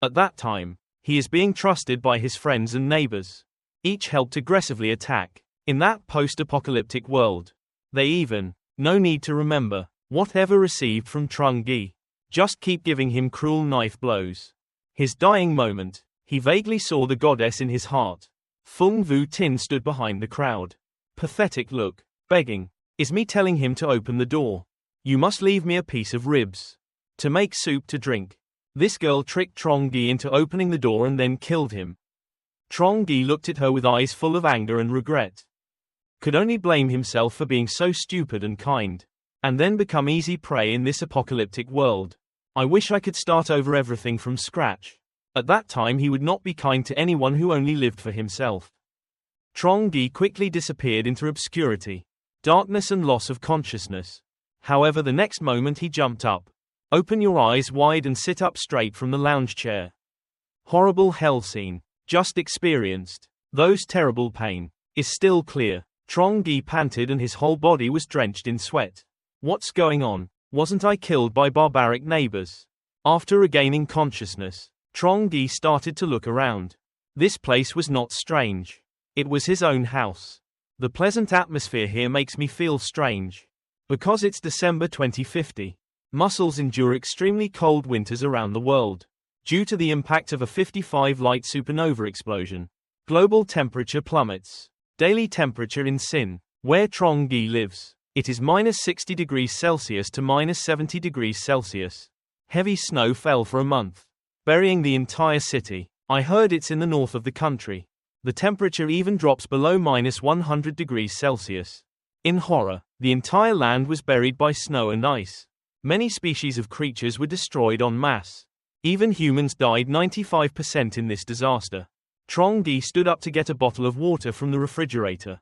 At that time, he is being trusted by his friends and neighbors. Each helped aggressively attack. In that post-apocalyptic world, no need to remember, whatever received from Trongi. Just keep giving him cruel knife blows. His dying moment, he vaguely saw the goddess in his heart. Fung Vu Tin stood behind the crowd. Pathetic look, begging. Is me telling him to open the door? You must leave me a piece of ribs. To make soup to drink. This girl tricked Trongi into opening the door and then killed him. Trongi looked at her with eyes full of anger and regret. Could only blame himself for being so stupid and kind. And then become easy prey in this apocalyptic world. I wish I could start over everything from scratch. At that time he would not be kind to anyone who only lived for himself. Trongi quickly disappeared into obscurity, darkness and loss of consciousness. However, the next moment he jumped up. Open your eyes wide and sit up straight from the lounge chair. Horrible hell scene, just experienced. Those terrible pain, is still clear. Trongi panted and his whole body was drenched in sweat. What's going on? Wasn't I killed by barbaric neighbors? After regaining consciousness, Trongi started to look around. This place was not strange. It was his own house. The pleasant atmosphere here makes me feel strange. Because it's December 2050. Mussels endure extremely cold winters around the world. Due to the impact of a 55 light supernova explosion. Global temperature plummets. Daily temperature in Sin, where Trongi lives. It is minus 60 degrees Celsius to minus 70 degrees Celsius. Heavy snow fell for a month, burying the entire city. I heard it's in the north of the country. The temperature even drops below minus 100 degrees Celsius. In horror, the entire land was buried by snow and ice. Many species of creatures were destroyed en masse. Even humans died 95% in this disaster. Trongi stood up to get a bottle of water from the refrigerator.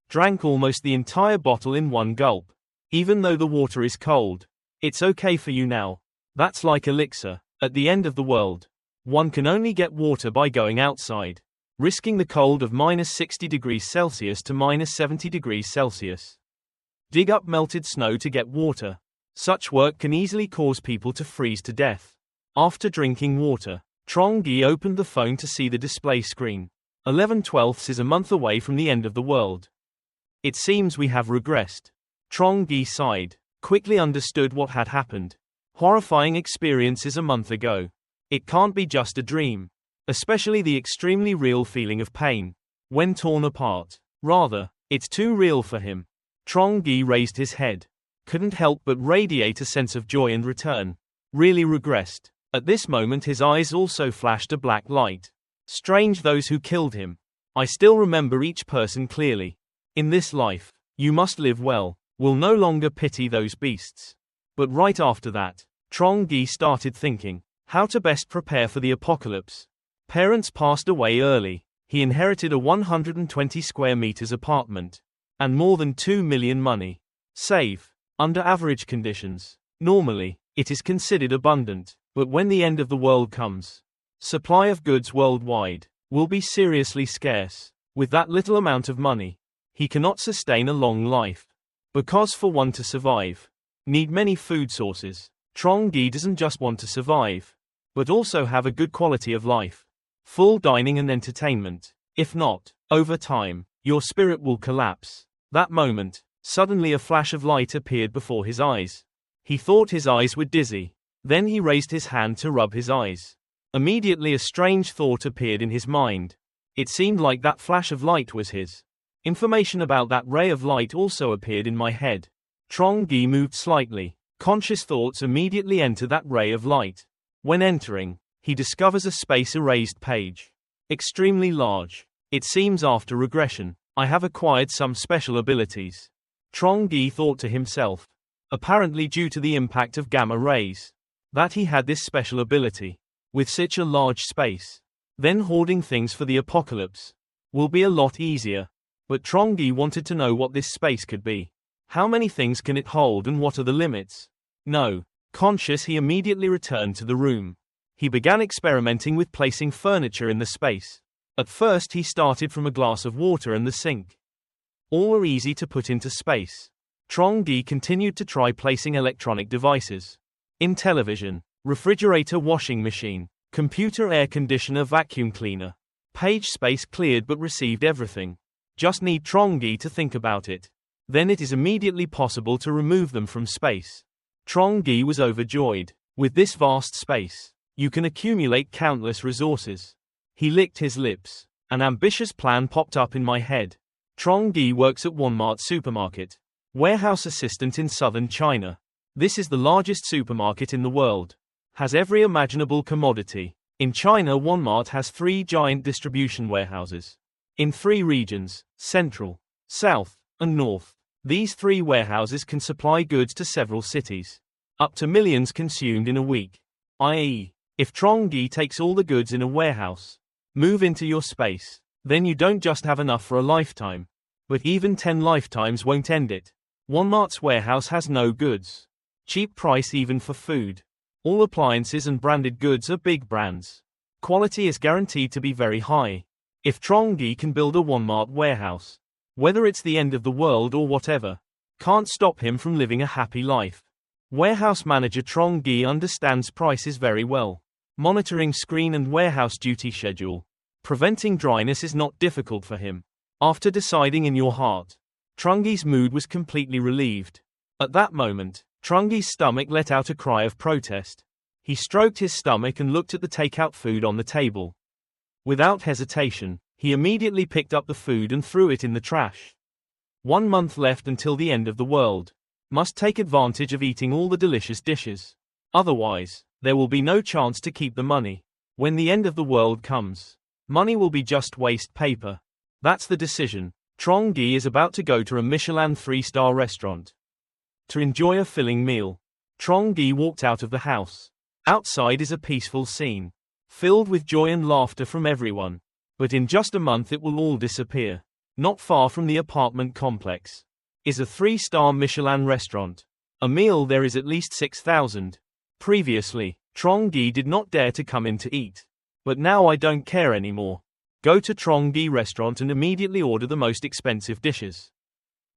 Drank almost the entire bottle in one gulp. Even though the water is cold, it's okay for you now. That's like elixir. At the end of the world, one can only get water by going outside, risking the cold of minus 60 degrees Celsius to minus 70 degrees Celsius. Dig up melted snow to get water. Such work can easily cause people to freeze to death. After drinking water, Trongi opened the phone to see the display screen. 11/12 is a month away from the end of the world. It seems we have regressed. Trongi sighed, quickly understood what had happened. Horrifying experiences a month ago. It can't be just a dream. Especially the extremely real feeling of pain. When torn apart. Rather, it's too real for him. Trongi raised his head. Couldn't help but radiate a sense of joy and return. Really regressed. At this moment his eyes also flashed a black light. Strange, those who killed him. I still remember each person clearly. In this life, you must live well. Will no longer pity those beasts. But right after that, Trongi started thinking how to best prepare for the apocalypse. Parents passed away early. He inherited a 120 square meters apartment. And more than 2 million money. Save. Under average conditions. Normally, it is considered abundant. But when the end of the world comes, supply of goods worldwide will be seriously scarce. With that little amount of money, he cannot sustain a long life. Because for one to survive, need many food sources. Trongi doesn't just want to survive, but also have a good quality of life. Full dining and entertainment. If not, over time, your spirit will collapse. That moment, suddenly a flash of light appeared before his eyes. He thought his eyes were dizzy. Then he raised his hand to rub his eyes. Immediately a strange thought appeared in his mind. It seemed like that flash of light was his. Information about that ray of light also appeared in my head. Trongi moved slightly. Conscious thoughts immediately enter that ray of light. When entering, he discovers a space erased page. Extremely large. It seems after regression, I have acquired some special abilities. Trongi thought to himself. Apparently due to the impact of gamma rays. That he had this special ability. With such a large space. Then hoarding things for the apocalypse will be a lot easier. But Trongi wanted to know what this space could be. How many things can it hold and what are the limits? No. Conscious, he immediately returned to the room. He began experimenting with placing furniture in the space. At first he started from a glass of water and the sink. All were easy to put into space. Trongi continued to try placing electronic devices. In television, refrigerator, washing machine, Computer, air conditioner, vacuum cleaner. Page space cleared but received everything. Just need Trongi to think about it. Then it is immediately possible to remove them from space. Trongi was overjoyed. With this vast space, you can accumulate countless resources. He licked his lips. An ambitious plan popped up in my head. Trongi works at Walmart supermarket. Warehouse assistant in southern China. This is the largest supermarket in the world. Has every imaginable commodity. In China, Walmart has 3 giant distribution warehouses. In 3 regions, Central, South, and North. These 3 warehouses can supply goods to several cities. Up to millions consumed in a week. I.e., if Trongi takes all the goods in a warehouse, move into your space, then you don't just have enough for a lifetime. But even 10 lifetimes won't end it. Walmart's warehouse has no goods. Cheap price even for food. All appliances and branded goods are big brands. Quality is guaranteed to be very high. If Trongi can build a Walmart warehouse, whether it's the end of the world or whatever, can't stop him from living a happy life. Warehouse manager Trongi understands prices very well. Monitoring screen and warehouse duty schedule. Preventing dryness is not difficult for him. After deciding in your heart, Trongi's mood was completely relieved. At that moment, Trongi's stomach let out a cry of protest. He stroked his stomach and looked at the takeout food on the table. Without hesitation, he immediately picked up the food and threw it in the trash. 1 month left until the end of the world. Must take advantage of eating all the delicious dishes. Otherwise, there will be no chance to keep the money. When the end of the world comes, money will be just waste paper. That's the decision. Trongi is about to go to a Michelin 3-star restaurant to enjoy a filling meal. Trongi walked out of the house. Outside is a peaceful scene, filled with joy and laughter from everyone. But in just a month it will all disappear. Not far from the apartment complex is a 3-star Michelin restaurant. A meal there is at least 6,000. Previously, Trongi did not dare to come in to eat. But now I don't care anymore. Go to Trongi restaurant and immediately order the most expensive dishes.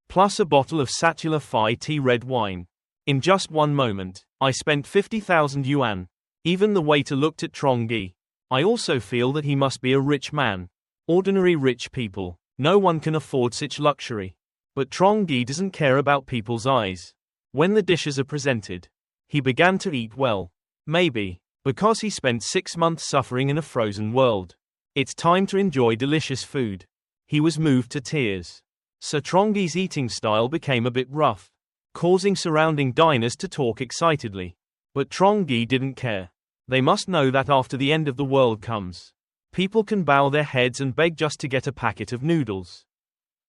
Plus a bottle of Satula Phi tea red wine. In just 1 moment, I spent 50,000 yuan. Even the waiter looked at Trongi. I also feel that he must be a rich man. Ordinary rich people, no one can afford such luxury. But Trongi doesn't care about people's eyes. When the dishes are presented, he began to eat well. Maybe because he spent 6 months suffering in a frozen world. It's time to enjoy delicious food. He was moved to tears. Sir Trongi's eating style became a bit rough, causing surrounding diners to talk excitedly. But Trongi didn't care. They must know that after the end of the world comes, people can bow their heads and beg just to get a packet of noodles.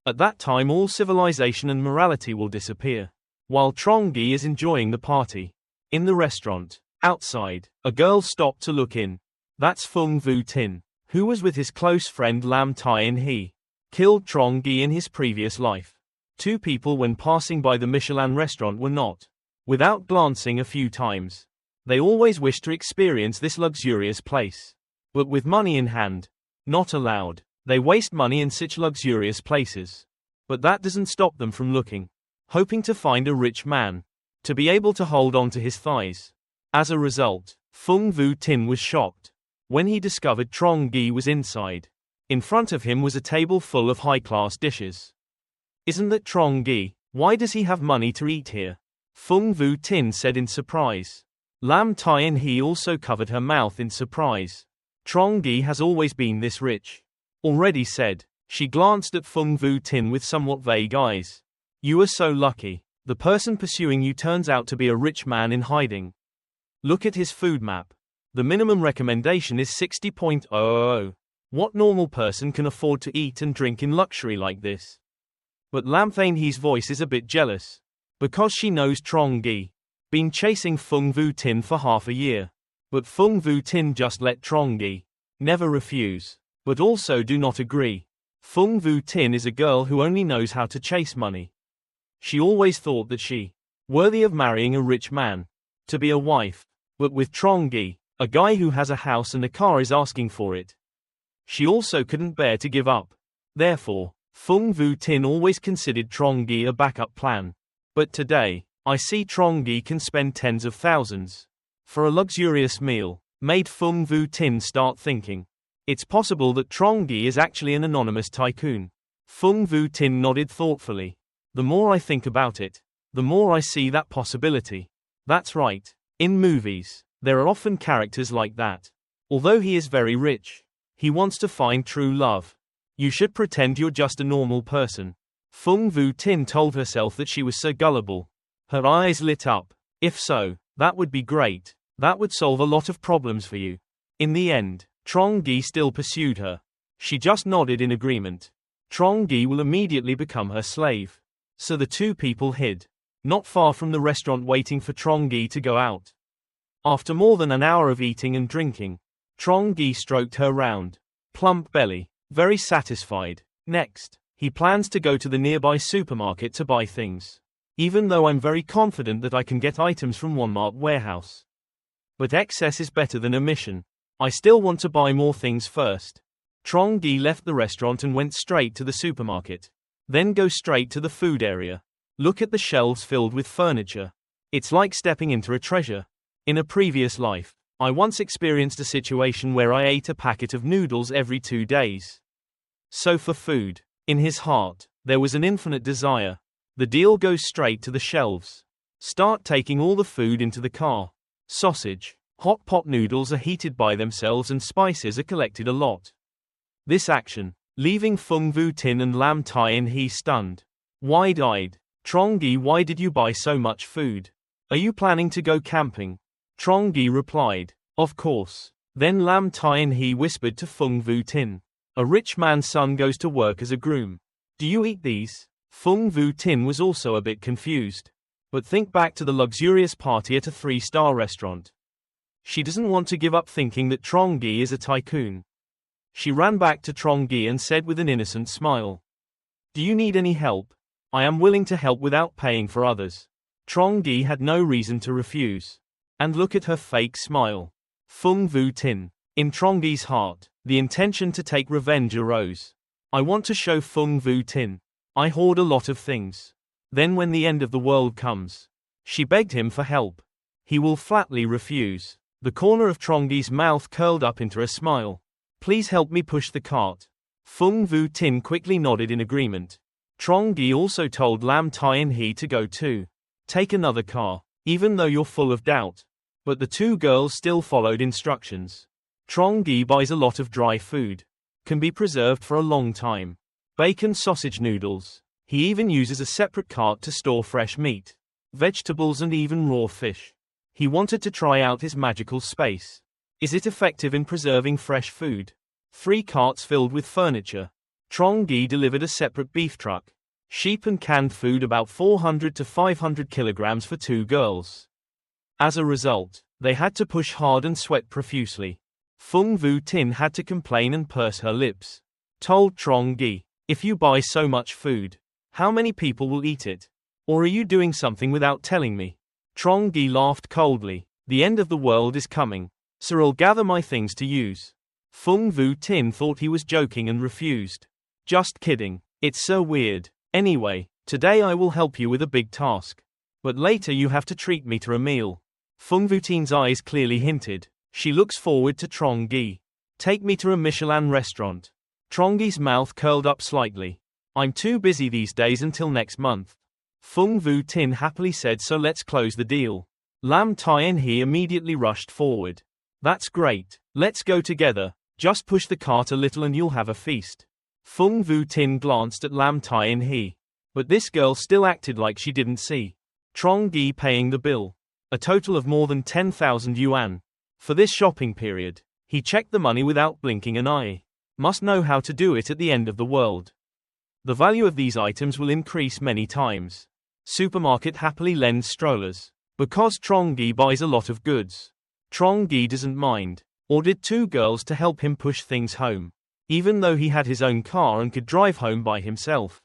At that time all civilization and morality will disappear. While Trongi is enjoying the party. In the restaurant, outside, a girl stopped to look in. That's Fung Vu Tin, who was with his close friend Lam Tien He. Killed Trongi in his previous life. 2 people when passing by the Michelin restaurant were not. Without glancing a few times. They always wished to experience this luxurious place. But with money in hand, not allowed. They waste money in such luxurious places. But that doesn't stop them from looking. Hoping to find a rich man. To be able to hold on to his thighs. As a result, Fung Vu Tin was shocked when he discovered Trongi was inside. In front of him was a table full of high-class dishes. Isn't that Trongi? Why does he have money to eat here? Fung Vu Tin said in surprise. Lam Tien He also covered her mouth in surprise. Trongi has always been this rich. Already said. She glanced at Fung Vu Tin with somewhat vague eyes. You are so lucky. The person pursuing you turns out to be a rich man in hiding. Look at his food map. The minimum recommendation is 60.000. What normal person can afford to eat and drink in luxury like this? But Lam Tien He's voice is a bit jealous. Because she knows Trongi. Been chasing Fung Vu Tin for half a year. But Fung Vu Tin just let Trongi. Never refuse. But also do not agree. Fung Vu Tin is a girl who only knows how to chase money. She always thought that she worthy of marrying a rich man. To be a wife. But with Trongi, a guy who has a house and a car is asking for it. She also couldn't bear to give up. Therefore, Fung Vu Tin always considered Trongi a backup plan. But today, I see Trongi can spend tens of thousands for a luxurious meal. made Fung Vu Tin start thinking. It's possible that Trongi is actually an anonymous tycoon. Fung Vu Tin nodded thoughtfully. The more I think about it, the more I see that possibility. That's right. In movies, there are often characters like that. Although he is very rich, he wants to find true love. You should pretend you're just a normal person. Fung Vu Tin told herself that she was so gullible. Her eyes lit up. If so, that would be great. That would solve a lot of problems for you. In the end, Trongi still pursued her. She just nodded in agreement. Trongi will immediately become her slave. So the two people hid, not far from the restaurant, waiting for Trongi to go out. After more than an hour of eating and drinking, Trongi stroked her round, plump belly, very satisfied. Next, he plans to go to the nearby supermarket to buy things. Even though I'm very confident that I can get items from Walmart warehouse. But excess is better than omission. I still want to buy more things first. Trongi left the restaurant and went straight to the supermarket. Then go straight to the food area. Look at the shelves filled with furniture. It's like stepping into a treasure. In a previous life, I once experienced a situation where I ate a packet of noodles every 2 days. So for food, in his heart, there was an infinite desire. The deal goes straight to the shelves. Start taking all the food into the car. Sausage, hot pot noodles are heated by themselves and spices are collected a lot. This action, leaving Fung Vu Tin and Lam Tai He stunned. Wide-eyed. Trongi, why did you buy so much food? Are you planning to go camping? Trongi replied, of course. Then Lam Tai He whispered to Fung Vu Tin. A rich man's son goes to work as a groom. Do you eat these? Fung Vu Tin was also a bit confused. But think back to the luxurious party at a 3-star restaurant. She doesn't want to give up thinking that Trongi is a tycoon. She ran back to Trongi and said with an innocent smile. Do you need any help? I am willing to help without paying for others. Trongi had no reason to refuse. And look at her fake smile. Fung Vu Tin. In Trongi's heart, the intention to take revenge arose. I want to show Fung Vu Tin. I hoard a lot of things. Then when the end of the world comes, she begged him for help. He will flatly refuse. The corner of Trongi's mouth curled up into a smile. Please help me push the cart. Fung Vu Tin quickly nodded in agreement. Trongi also told Lam Tai He to go too. Take another car, even though you're full of doubt. But the two girls still followed instructions. Trongi buys a lot of dry food. Can be preserved for a long time. Bacon, sausage, noodles. He even uses a separate cart to store fresh meat, vegetables and even raw fish. He wanted to try out his magical space. Is it effective in preserving fresh food? 3 carts filled with furniture. Trongi delivered a separate beef truck. Sheep and canned food, about 400 to 500 kilograms for 2 girls. As a result, they had to push hard and sweat profusely. Fung Vu Tin had to complain and purse her lips. Told Trongi, if you buy so much food, how many people will eat it? Or are you doing something without telling me? Trongi laughed coldly. The end of the world is coming. So I'll gather my things to use. Fung Vu Tin thought he was joking and refused. Just kidding. It's so weird. Anyway, today I will help you with a big task. But later you have to treat me to a meal. Fung Vu Tin's eyes clearly hinted. She looks forward to Trongi. Take me to a Michelin restaurant. Trongi's mouth curled up slightly. I'm too busy these days until next month. Fung Vu Tin happily said, so let's close the deal. Lam Tai He immediately rushed forward. That's great. Let's go together. Just push the cart a little and you'll have a feast. Fung Vu Tin glanced at Lam Tai He. But this girl still acted like she didn't see. Trongi paying the bill. A total of more than 10,000 yuan. For this shopping period, he checked the money without blinking an eye. Must know how to do it at the end of the world. The value of these items will increase many times. Supermarket happily lends strollers. Because Trongi buys a lot of goods. Trongi doesn't mind. Ordered 2 girls to help him push things home. Even though he had his own car and could drive home by himself.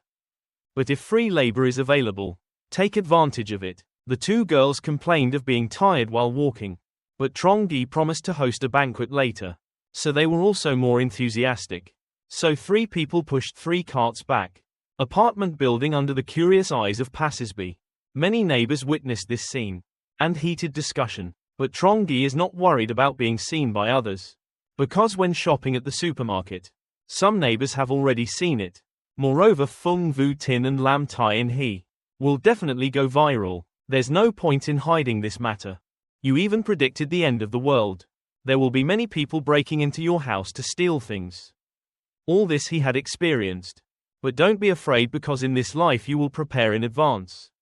But if free labor is available, take advantage of it. The 2 girls complained of being tired while walking. But Trongi promised to host a banquet later. So they were also more enthusiastic. So 3 people pushed 3 carts back. Apartment building under the curious eyes of passersby. Many neighbors witnessed this scene. And heated discussion. But Trongi is not worried about being seen by others. Because when shopping at the supermarket, some neighbors have already seen it. Moreover, Fung Vu Tin and Lam Tai In He will definitely go viral. There's no point in hiding this matter. You even predicted the end of the world. There will be many people breaking into your house to steal things. All this he had experienced. But don't be afraid, because in this life you will prepare in advance.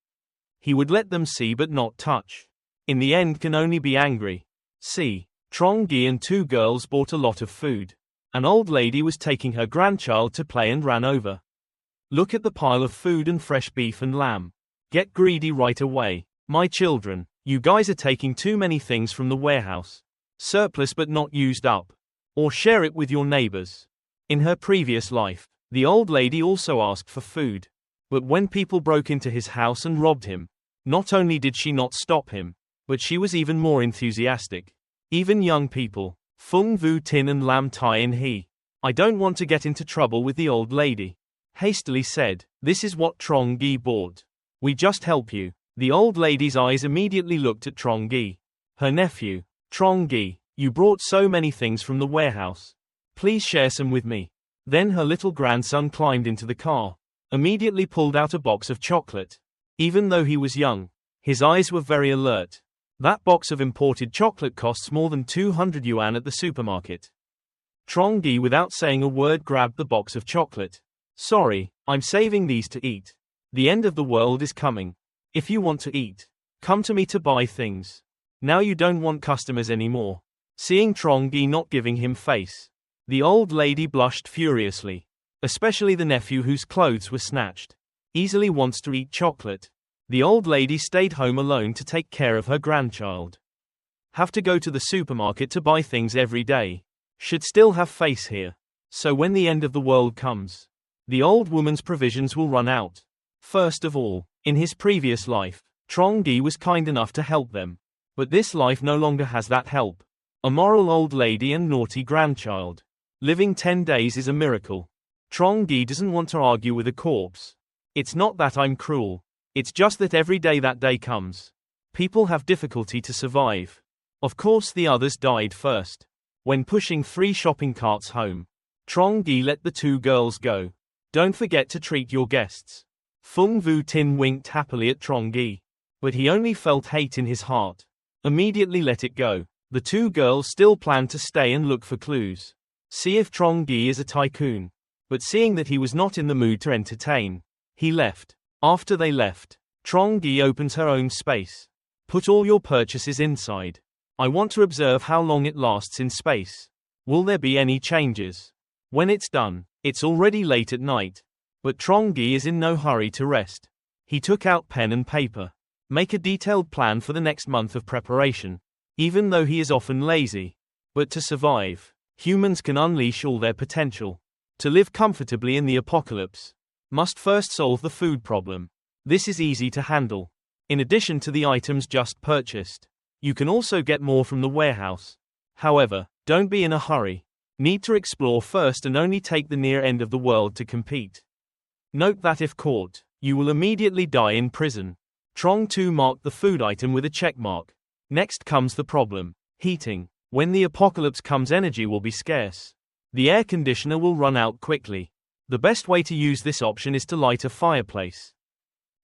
He would let them see but not touch. In the end can only be angry. See, Trongi and two girls bought a lot of food. An old lady was taking her grandchild to play and ran over. Look at the pile of food and fresh beef and lamb. Get greedy right away. My children, you guys are taking too many things from the warehouse. Surplus but not used up. Or share it with your neighbors. In her previous life, the old lady also asked for food. But when people broke into his house and robbed him, not only did she not stop him, but she was even more enthusiastic. Even young people, Fung Vu Tin and Lam Tai In He. I don't want to get into trouble with the old lady. Hastily said, this is what Trongi bought. We just help you. The old lady's eyes immediately looked at Trongi. Her nephew, Trongi, you brought so many things from the warehouse. Please share some with me. Then her little grandson climbed into the car, immediately pulled out a box of chocolate. Even though he was young, his eyes were very alert. That box of imported chocolate costs more than 200 yuan at the supermarket. Trongi, without saying a word, grabbed the box of chocolate. Sorry, I'm saving these to eat. The end of the world is coming. If you want to eat, come to me to buy things. Now you don't want customers anymore. Seeing Trongi not giving him face, the old lady blushed furiously. Especially the nephew whose clothes were snatched. Easily wants to eat chocolate. The old lady stayed home alone to take care of her grandchild. Have to go to the supermarket to buy things every day. Should still have face here. So when the end of the world comes, the old woman's provisions will run out. First of all, in his previous life, Trongi was kind enough to help them. But this life no longer has that help. A moral old lady and naughty grandchild. Living 10 days is a miracle. Trongi doesn't want to argue with a corpse. It's not that I'm cruel. It's just that every day that day comes, people have difficulty to survive. Of course the others died first. When pushing 3 shopping carts home, Trongi let the 2 girls go. Don't forget to treat your guests. Fung Vu Tin winked happily at Trongi. But he only felt hate in his heart. Immediately let it go. The 2 girls still planned to stay and look for clues. See if Trongi is a tycoon. But seeing that he was not in the mood to entertain, he left. After they left, Trongi opens her own space. Put all your purchases inside. I want to observe how long it lasts in space. Will there be any changes? When it's done, it's already late at night. But Trongi is in no hurry to rest. He took out pen and paper. Make a detailed plan for the next month of preparation. Even though he is often lazy. But to survive, humans can unleash all their potential. To live comfortably in the apocalypse, must first solve the food problem. This is easy to handle. In addition to the items just purchased, you can also get more from the warehouse. However, don't be in a hurry. Need to explore first and only take the near end of the world to compete. Note that if caught, you will immediately die in prison. Trong 2 marked the food item with a check mark. Next comes the problem: heating. When the apocalypse comes, energy will be scarce. The air conditioner will run out quickly. The best way to use this option is to light a fireplace.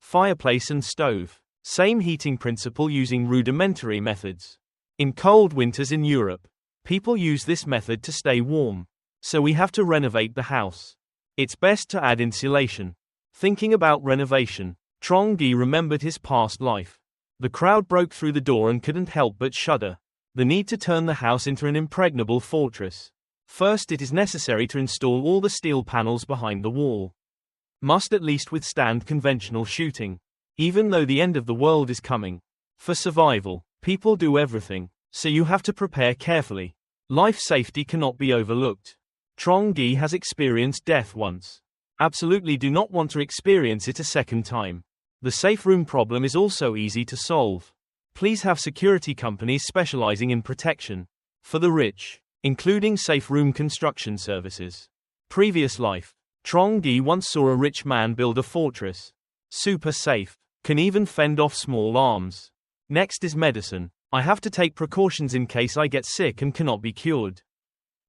Fireplace and stove. Same heating principle using rudimentary methods. In cold winters in Europe, people use this method to stay warm. So we have to renovate the house. It's best to add insulation. Thinking about renovation, Trongi remembered his past life. The crowd broke through the door and couldn't help but shudder. The need to turn the house into an impregnable fortress. First, it is necessary to install all the steel panels behind the wall. Must at least withstand conventional shooting. Even though the end of the world is coming. For survival, people do everything, so you have to prepare carefully. Life safety cannot be overlooked. Trongi has experienced death once. Absolutely do not want to experience it a second time. The safe room problem is also easy to solve. Please have security companies specializing in protection. For the rich, including safe room construction services. Previous life. Trongi once saw a rich man build a fortress. Super safe. Can even fend off small arms. Next is medicine. I have to take precautions in case I get sick and cannot be cured.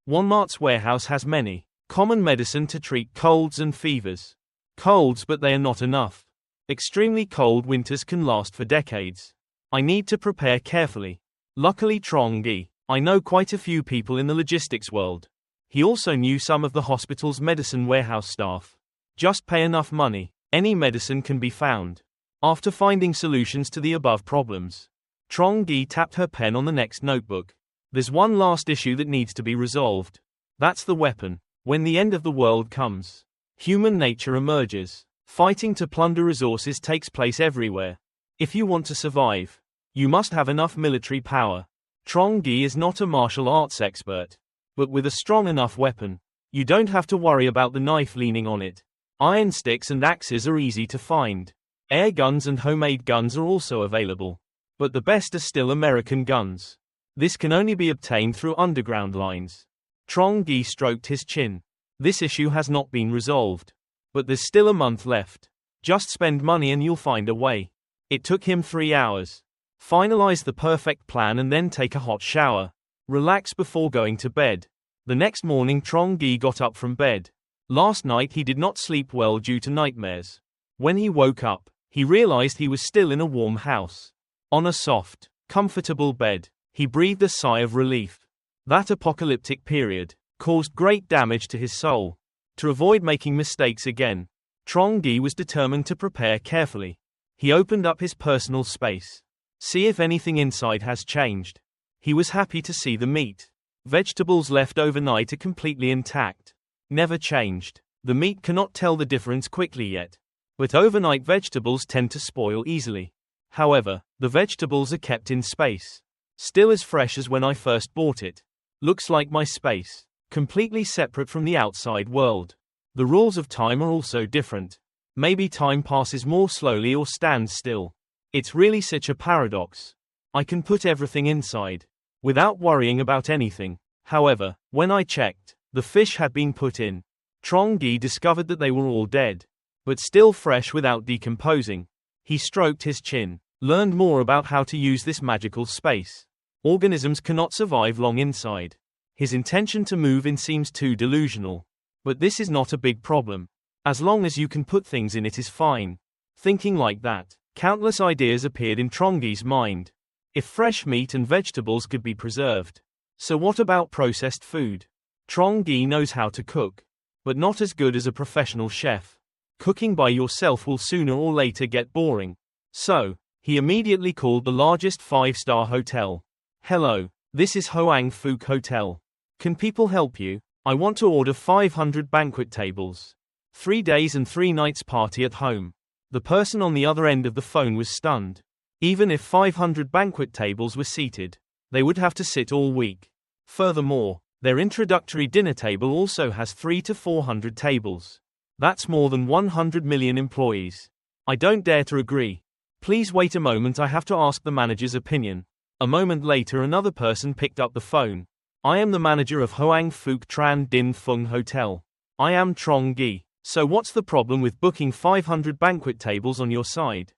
Walmart's warehouse has many common medicine to treat colds and fevers. Colds, but they are not enough. Extremely cold winters can last for decades. I need to prepare carefully. Luckily Trongi, I know quite a few people in the logistics world. He also knew some of the hospital's medicine warehouse staff. Just pay enough money, any medicine can be found. After finding solutions to the above problems, Trongi tapped her pen on the next notebook. There's one last issue that needs to be resolved. That's the weapon. When the end of the world comes, human nature emerges. Fighting to plunder resources takes place everywhere. If you want to survive, you must have enough military power. Trongi is not a martial arts expert, but with a strong enough weapon, you don't have to worry about the knife leaning on it. Iron sticks and axes are easy to find. Air guns and homemade guns are also available. But the best are still American guns. This can only be obtained through underground lines. Trongi stroked his chin. This issue has not been resolved. But there's still a month left. Just spend money and you'll find a way. It took him 3 hours. Finalize the perfect plan and then take a hot shower. Relax before going to bed. The next morning Trongi got up from bed. Last night he did not sleep well due to nightmares. When he woke up, he realized he was still in a warm house. On a soft, comfortable bed, he breathed a sigh of relief. That apocalyptic period caused great damage to his soul. To avoid making mistakes again, Trongi was determined to prepare carefully. He opened up his personal space. See if anything inside has changed. He was happy to see the meat. Vegetables left overnight are completely intact. Never changed. The meat cannot tell the difference quickly yet. But overnight vegetables tend to spoil easily. However, the vegetables are kept in space. Still as fresh as when I first bought it. Looks like my space. Completely separate from the outside world. The rules of time are also different. Maybe time passes more slowly or stands still. It's really such a paradox. I can put everything inside, without worrying about anything. However, when I checked, the fish had been put in. Trongi discovered that they were all dead, but still fresh without decomposing. He stroked his chin, learned more about how to use this magical space. Organisms cannot survive long inside. His intention to move in seems too delusional. But this is not a big problem. As long as you can put things in it is fine. Thinking like that, countless ideas appeared in Trongi's mind. If fresh meat and vegetables could be preserved. So what about processed food? Trongi knows how to cook. But not as good as a professional chef. Cooking by yourself will sooner or later get boring. So, he immediately called the largest 5-star hotel. Hello, this is Hoang Phuc Hotel. Can people help you? I want to order 500 banquet tables. 3 days and 3 nights party at home. The person on the other end of the phone was stunned. Even if 500 banquet tables were seated, they would have to sit all week. Furthermore, their introductory dinner table also has 300 to 400 tables. That's more than 100 million employees. I don't dare to agree. Please wait a moment, I have to ask the manager's opinion. A moment later another person picked up the phone. I am the manager of Hoang Phuc Tran Din Phung Hotel. I am Trongi. So what's the problem with booking 500 banquet tables on your side?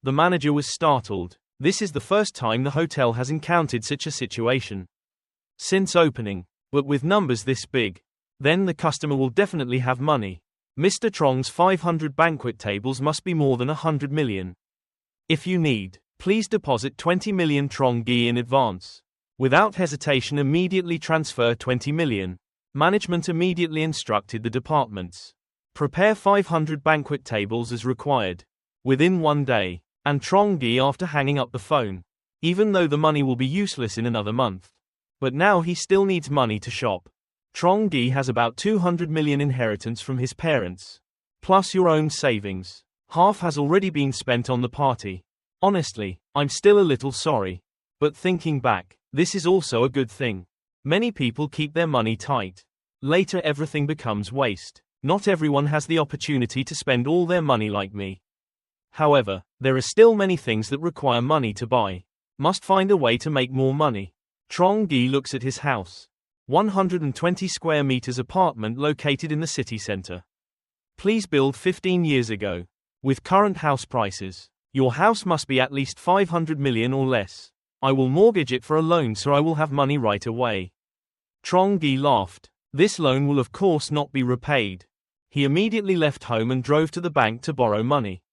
The manager was startled. This is the first time the hotel has encountered such a situation since opening. But with numbers this big, then the customer will definitely have money. Mr. Trong's 500 banquet tables must be more than 100 million. If you need, please deposit 20 million Trongi in advance. Without hesitation immediately transfer 20 million. Management immediately instructed the departments. Prepare 500 banquet tables as required. Within 1 day. And Trongi after hanging up the phone. Even though the money will be useless in another month. But now he still needs money to shop. Trongi has about 200 million inheritance from his parents. Plus your own savings. Half has already been spent on the party. Honestly, I'm still a little sorry. But thinking back, this is also a good thing. Many people keep their money tight. Later everything becomes waste. Not everyone has the opportunity to spend all their money like me. However, there are still many things that require money to buy. Must find a way to make more money. Trongi looks at his house. 120 square meters apartment located in the city center. Please build 15 years ago. With current house prices, your house must be at least 500 million or less. I will mortgage it for a loan so I will have money right away. Trongi laughed. This loan will of course not be repaid. He immediately left home and drove to the bank to borrow money.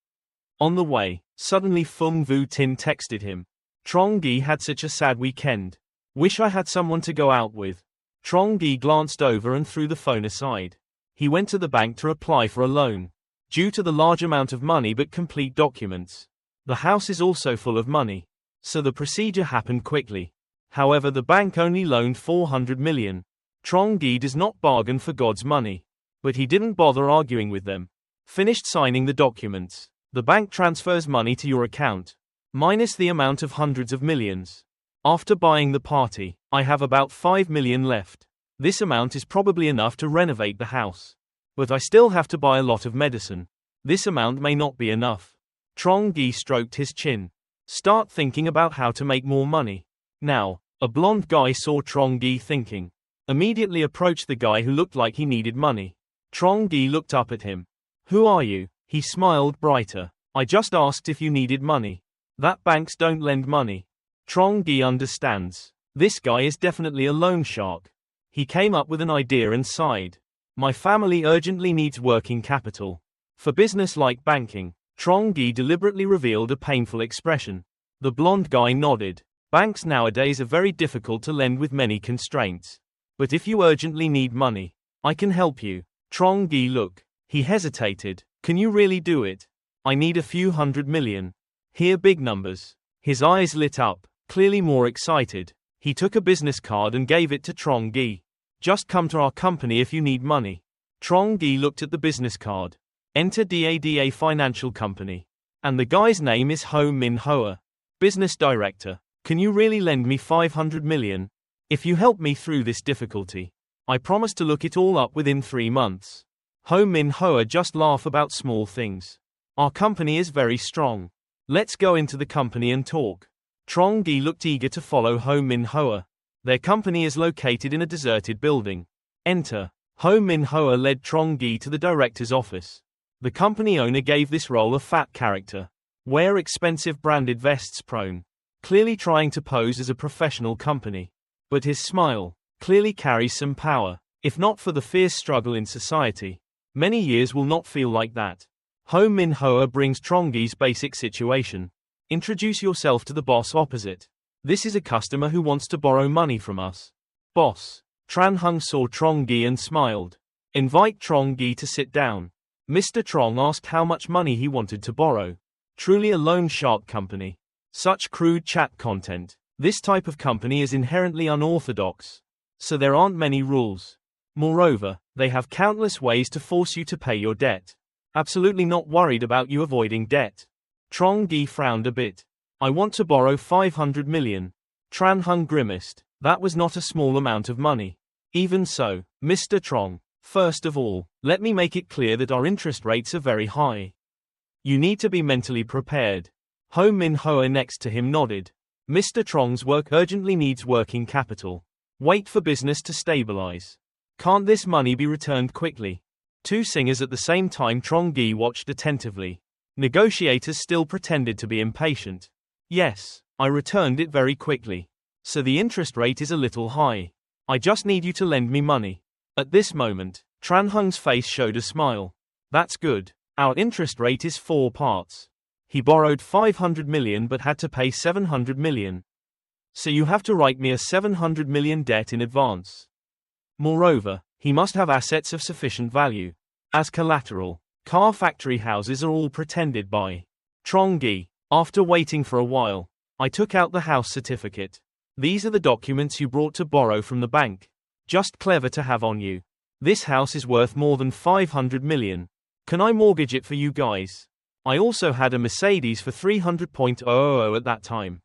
On the way, suddenly Fung Vu Tin texted him. Trongi had such a sad weekend. Wish I had someone to go out with. Trongi glanced over and threw the phone aside. He went to the bank to apply for a loan. Due to the large amount of money but complete documents. The house is also full of money. So the procedure happened quickly. However, the bank only loaned 400 million. Trongi does not bargain for God's money. But he didn't bother arguing with them. Finished signing the documents. The bank transfers money to your account. Minus the amount of hundreds of millions. After buying the party, I have about 5 million left. This amount is probably enough to renovate the house. But I still have to buy a lot of medicine. This amount may not be enough. Trongi stroked his chin. Start thinking about how to make more money. Now, a blonde guy saw Trongi thinking. Immediately approached the guy who looked like he needed money. Trongi looked up at him. Who are you? He smiled brighter. I just asked if you needed money. That banks don't lend money. Trongi understands. This guy is definitely a loan shark. He came up with an idea and sighed. My family urgently needs working capital. For business like banking. Trongi deliberately revealed a painful expression. The blonde guy nodded. Banks nowadays are very difficult to lend with many constraints. But if you urgently need money, I can help you. Trongi look. He hesitated. Can you really do it? I need a few 100 million. Here big numbers. His eyes lit up, clearly more excited. He took a business card and gave it to Trongi. Just come to our company if you need money. Trongi looked at the business card. Enter DADA Financial Company. And the guy's name is Ho Min Hoa. Business Director. Can you really lend me 500 million? If you help me through this difficulty, I promise to look it all up within 3 months. Ho Min Hoa just laugh about small things. Our company is very strong. Let's go into the company and talk. Trongi looked eager to follow Ho Min Hoa. Their company is located in a deserted building. Enter. Ho Min Hoa led Trongi to the director's office. The company owner gave this role a fat character. Wear expensive branded vests prone. Clearly trying to pose as a professional company. But his smile clearly carries some power. If not for the fierce struggle in society, many years will not feel like that. Ho Min Hoa brings Trongi's basic situation. Introduce yourself to the boss opposite. This is a customer who wants to borrow money from us. Boss. Tran Hung saw Trongi and smiled. Invite Trongi to sit down. Mr. Trong asked how much money he wanted to borrow. Truly a loan shark company. Such crude chat content. This type of company is inherently unorthodox. So there aren't many rules. Moreover, they have countless ways to force you to pay your debt. Absolutely not worried about you avoiding debt. Trongi frowned a bit. I want to borrow 500 million. Tran Hung grimaced. That was not a small amount of money. Even so, Mr. Trong, first of all, let me make it clear that our interest rates are very high. You need to be mentally prepared. Ho Min Hoa next to him nodded. Mr. Trong's work urgently needs working capital. Wait for business to stabilize. Can't this money be returned quickly? Two singers at the same time. Trongi watched attentively. Negotiators still pretended to be impatient. Yes, I returned it very quickly. So the interest rate is a little high. I just need you to lend me money. At this moment, Tran Hung's face showed a smile. That's good. Our interest rate is 4 parts. He borrowed 500 million but had to pay 700 million. So you have to write me a 700 million debt in advance. Moreover, he must have assets of sufficient value. As collateral, car factory houses are all pretended by. Trongi. After waiting for a while, I took out the house certificate. These are the documents you brought to borrow from the bank. Just clever to have on you. This house is worth more than 500 million. Can I mortgage it for you guys? I also had a Mercedes for 300,000 at that time.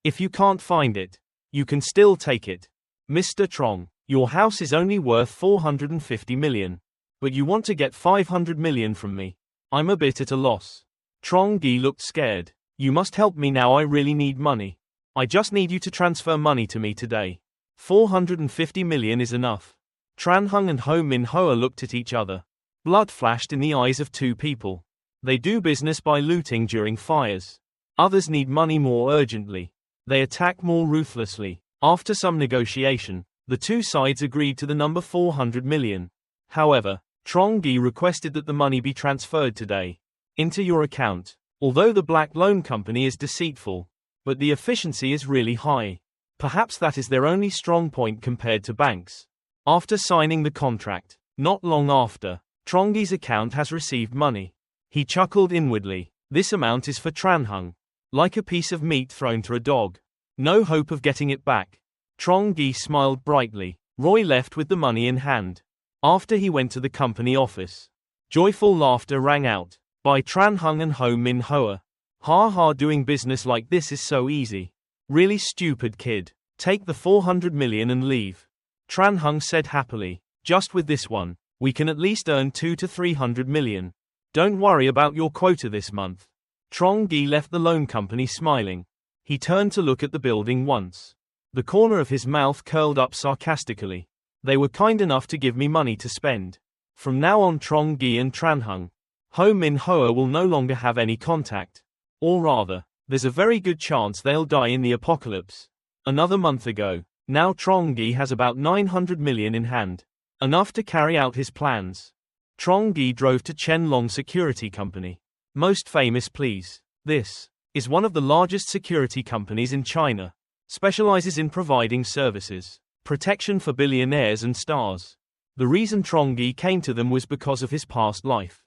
If you can't find it, you can still take it. Mr. Trong, your house is only worth 450 million. But you want to get 500 million from me. I'm a bit at a loss. Trongi looked scared. You must help me now, I really need money. I just need you to transfer money to me today. 450 million is enough. Tran Hung and Ho Min Hoa looked at each other. Blood flashed in the eyes of two people. They do business by looting during fires. Others need money more urgently. They attack more ruthlessly. After some negotiation, the two sides agreed to the number 400 million. However, Trongi requested that the money be transferred today into your account. Although the black loan company is deceitful, but the efficiency is really high. Perhaps that is their only strong point compared to banks. After signing the contract, not long after, Trongi's account has received money. He chuckled inwardly. This amount is for Tranhung. Like a piece of meat thrown to a dog. No hope of getting it back. Trongi smiled brightly. Roy left with the money in hand. After he went to the company office, joyful laughter rang out. By Tranhung and Ho Min Hoa. Ha ha, doing business like this is so easy. Really stupid kid. Take the 400 million and leave. Tranhung said happily. Just with this one, we can at least earn 200 to 300 million. Don't worry about your quota this month. Trongi left the loan company smiling. He turned to look at the building once. The corner of his mouth curled up sarcastically. They were kind enough to give me money to spend. From now on, Trongi and Tranhung, Ho Min Hoa will no longer have any contact. Or rather, there's a very good chance they'll die in the apocalypse. Another month ago, now Trongi has about 900 million in hand. Enough to carry out his plans. Trongi drove to Qianlong Security Company. Most famous please. This is one of the largest security companies in China. Specializes in providing services, protection for billionaires and stars. The reason Trongi came to them was because of his past life.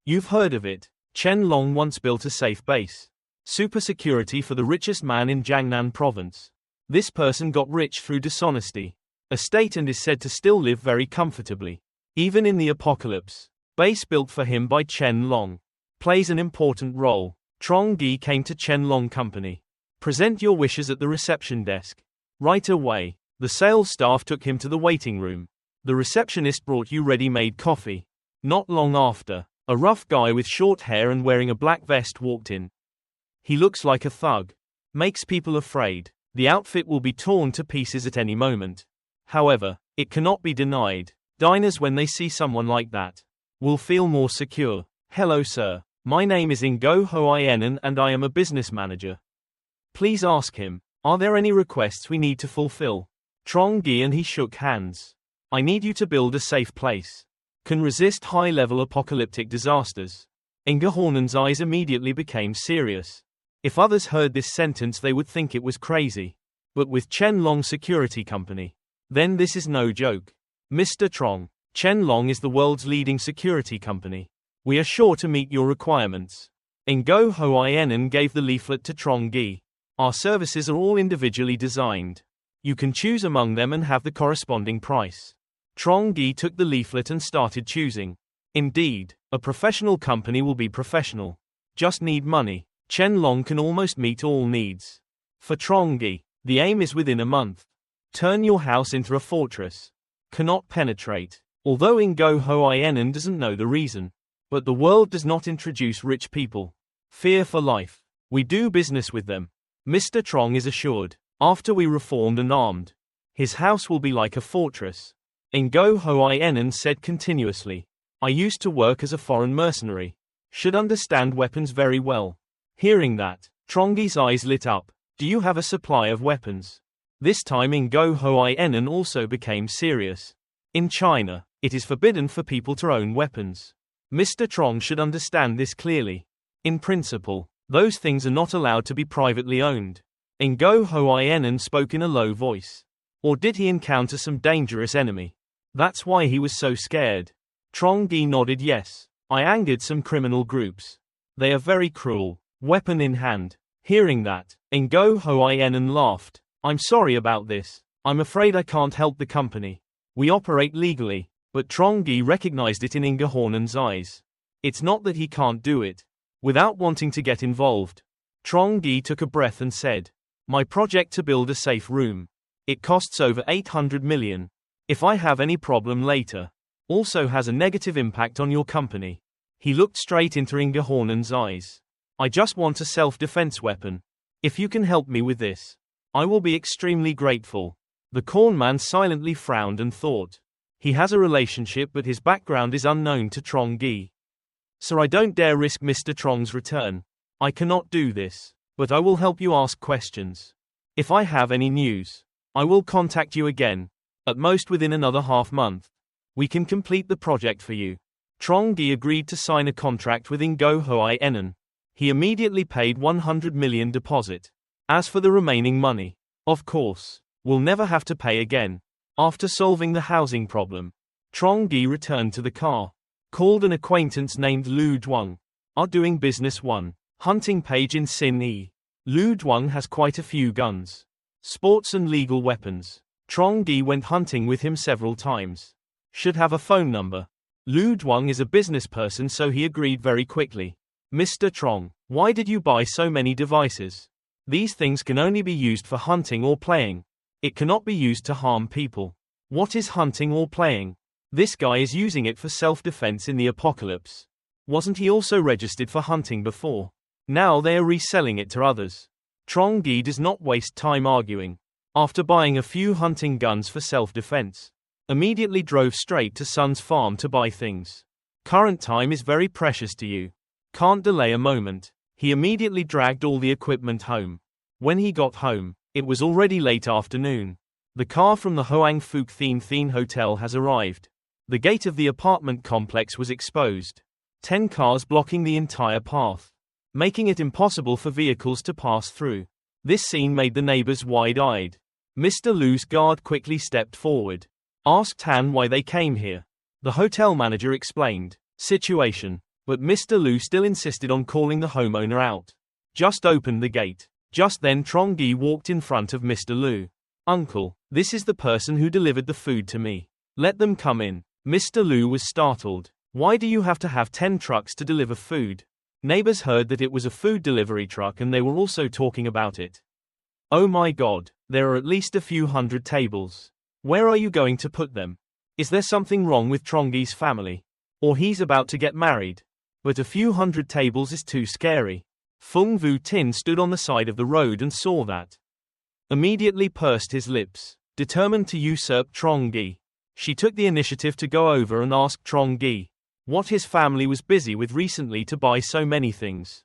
You've heard of it. Qianlong once built a safe base. Super security for the richest man in Jiangnan province. This person got rich through dishonesty. A state and is said to still live very comfortably. Even in the apocalypse. Base built for him by Qianlong. Plays an important role. Trongi came to Qianlong Company. Present your wishes at the reception desk. Right away, the sales staff took him to the waiting room. The receptionist brought you ready-made coffee. Not long after, a rough guy with short hair and wearing a black vest walked in. He looks like a thug. Makes people afraid. The outfit will be torn to pieces at any moment. However, it cannot be denied. Diners, when they see someone like that, will feel more secure. Hello sir. My name is Ingo Hoienan and I am a business manager. Please ask him, are there any requests we need to fulfill? Trongi and he shook hands. I need you to build a safe place. Can resist high-level apocalyptic disasters. Inga Hornen's eyes immediately became serious. If others heard this sentence they would think it was crazy. But with Qianlong Security Company, then this is no joke. Mr. Trong, Qianlong is the world's leading security company. We are sure to meet your requirements. Ingo Hoienan gave the leaflet to Trongi. Our services are all individually designed. You can choose among them and have the corresponding price. Trongi took the leaflet and started choosing. Indeed, a professional company will be professional. Just need money. Qianlong can almost meet all needs. For Trongi, the aim is within a month. Turn your house into a fortress. Cannot penetrate. Although Ingo Hoienan doesn't know the reason. But the world does not introduce rich people. Fear for life. We do business with them. Mr. Trong is assured. After we reformed and armed, his house will be like a fortress. Ingo Hoienan said continuously. I used to work as a foreign mercenary. Should understand weapons very well. Hearing that, Trongi's eyes lit up. Do you have a supply of weapons? This time Ingo Hoienan also became serious. In China, it is forbidden for people to own weapons. Mr. Trong should understand this clearly. In principle, those things are not allowed to be privately owned. Ingo Hoienan spoke in a low voice. Or did he encounter some dangerous enemy? That's why he was so scared. Trongi nodded yes. I angered some criminal groups. They are very cruel. Weapon in hand. Hearing that, Ingo Hoienan laughed. I'm sorry about this. I'm afraid I can't help the company. We operate legally. But Trongi recognized it in Inga Hornen's eyes. It's not that he can't do it. Without wanting to get involved, Trongi took a breath and said, my project to build a safe room. It costs over 800 million. If I have any problem later, also has a negative impact on your company. He looked straight into Inga Hornen's eyes. I just want a self-defense weapon. If you can help me with this, I will be extremely grateful. The cornman silently frowned and thought. He has a relationship but his background is unknown to Trongi. So I don't dare risk Mr. Trong's return. I cannot do this, but I will help you ask questions. If I have any news, I will contact you again, at most within another half month. We can complete the project for you. Trongi agreed to sign a contract with Ingo Hoai Ennen. He immediately paid 100 million deposit. As for the remaining money, of course, we'll never have to pay again. After solving the housing problem, Trongi returned to the car, called an acquaintance named Lu Duang. Are doing business 1. Hunting page in Sin E. Lu Duang has quite a few guns, sports and legal weapons. Trongi went hunting with him several times. Should have a phone number. Lu Duang is a business person, so he agreed very quickly. Mr. Trong, why did you buy so many devices? These things can only be used for hunting or playing. It cannot be used to harm people. What is hunting or playing? This guy is using it for self-defense in the apocalypse. Wasn't he also registered for hunting before? Now they are reselling it to others. Trongi does not waste time arguing. After buying a few hunting guns for self-defense, immediately drove straight to Sun's farm to buy things. Current time is very precious to you. Can't delay a moment. He immediately dragged all the equipment home. When he got home, it was already late afternoon. The car from the Hoang Phuc Thien Thien Hotel has arrived. The gate of the apartment complex was exposed. 10 cars blocking the entire path, making it impossible for vehicles to pass through. This scene made the neighbors wide-eyed. Mr. Lu's guard quickly stepped forward, asked Han why they came here. The hotel manager explained situation, but Mr. Lu still insisted on calling the homeowner out. Just opened the gate. Just then Trongi walked in front of Mr. Lu. Uncle, this is the person who delivered the food to me. Let them come in. Mr. Lu was startled. Why do you have to have 10 trucks to deliver food? Neighbors heard that it was a food delivery truck and they were also talking about it. Oh my God, there are at least a few hundred tables. Where are you going to put them? Is there something wrong with Trongi's family? Or he's about to get married? But a few hundred tables is too scary. Fung Vu Tin stood on the side of the road and saw that. Immediately pursed his lips, determined to usurp Trongi. She took the initiative to go over and ask Trongi what his family was busy with recently to buy so many things.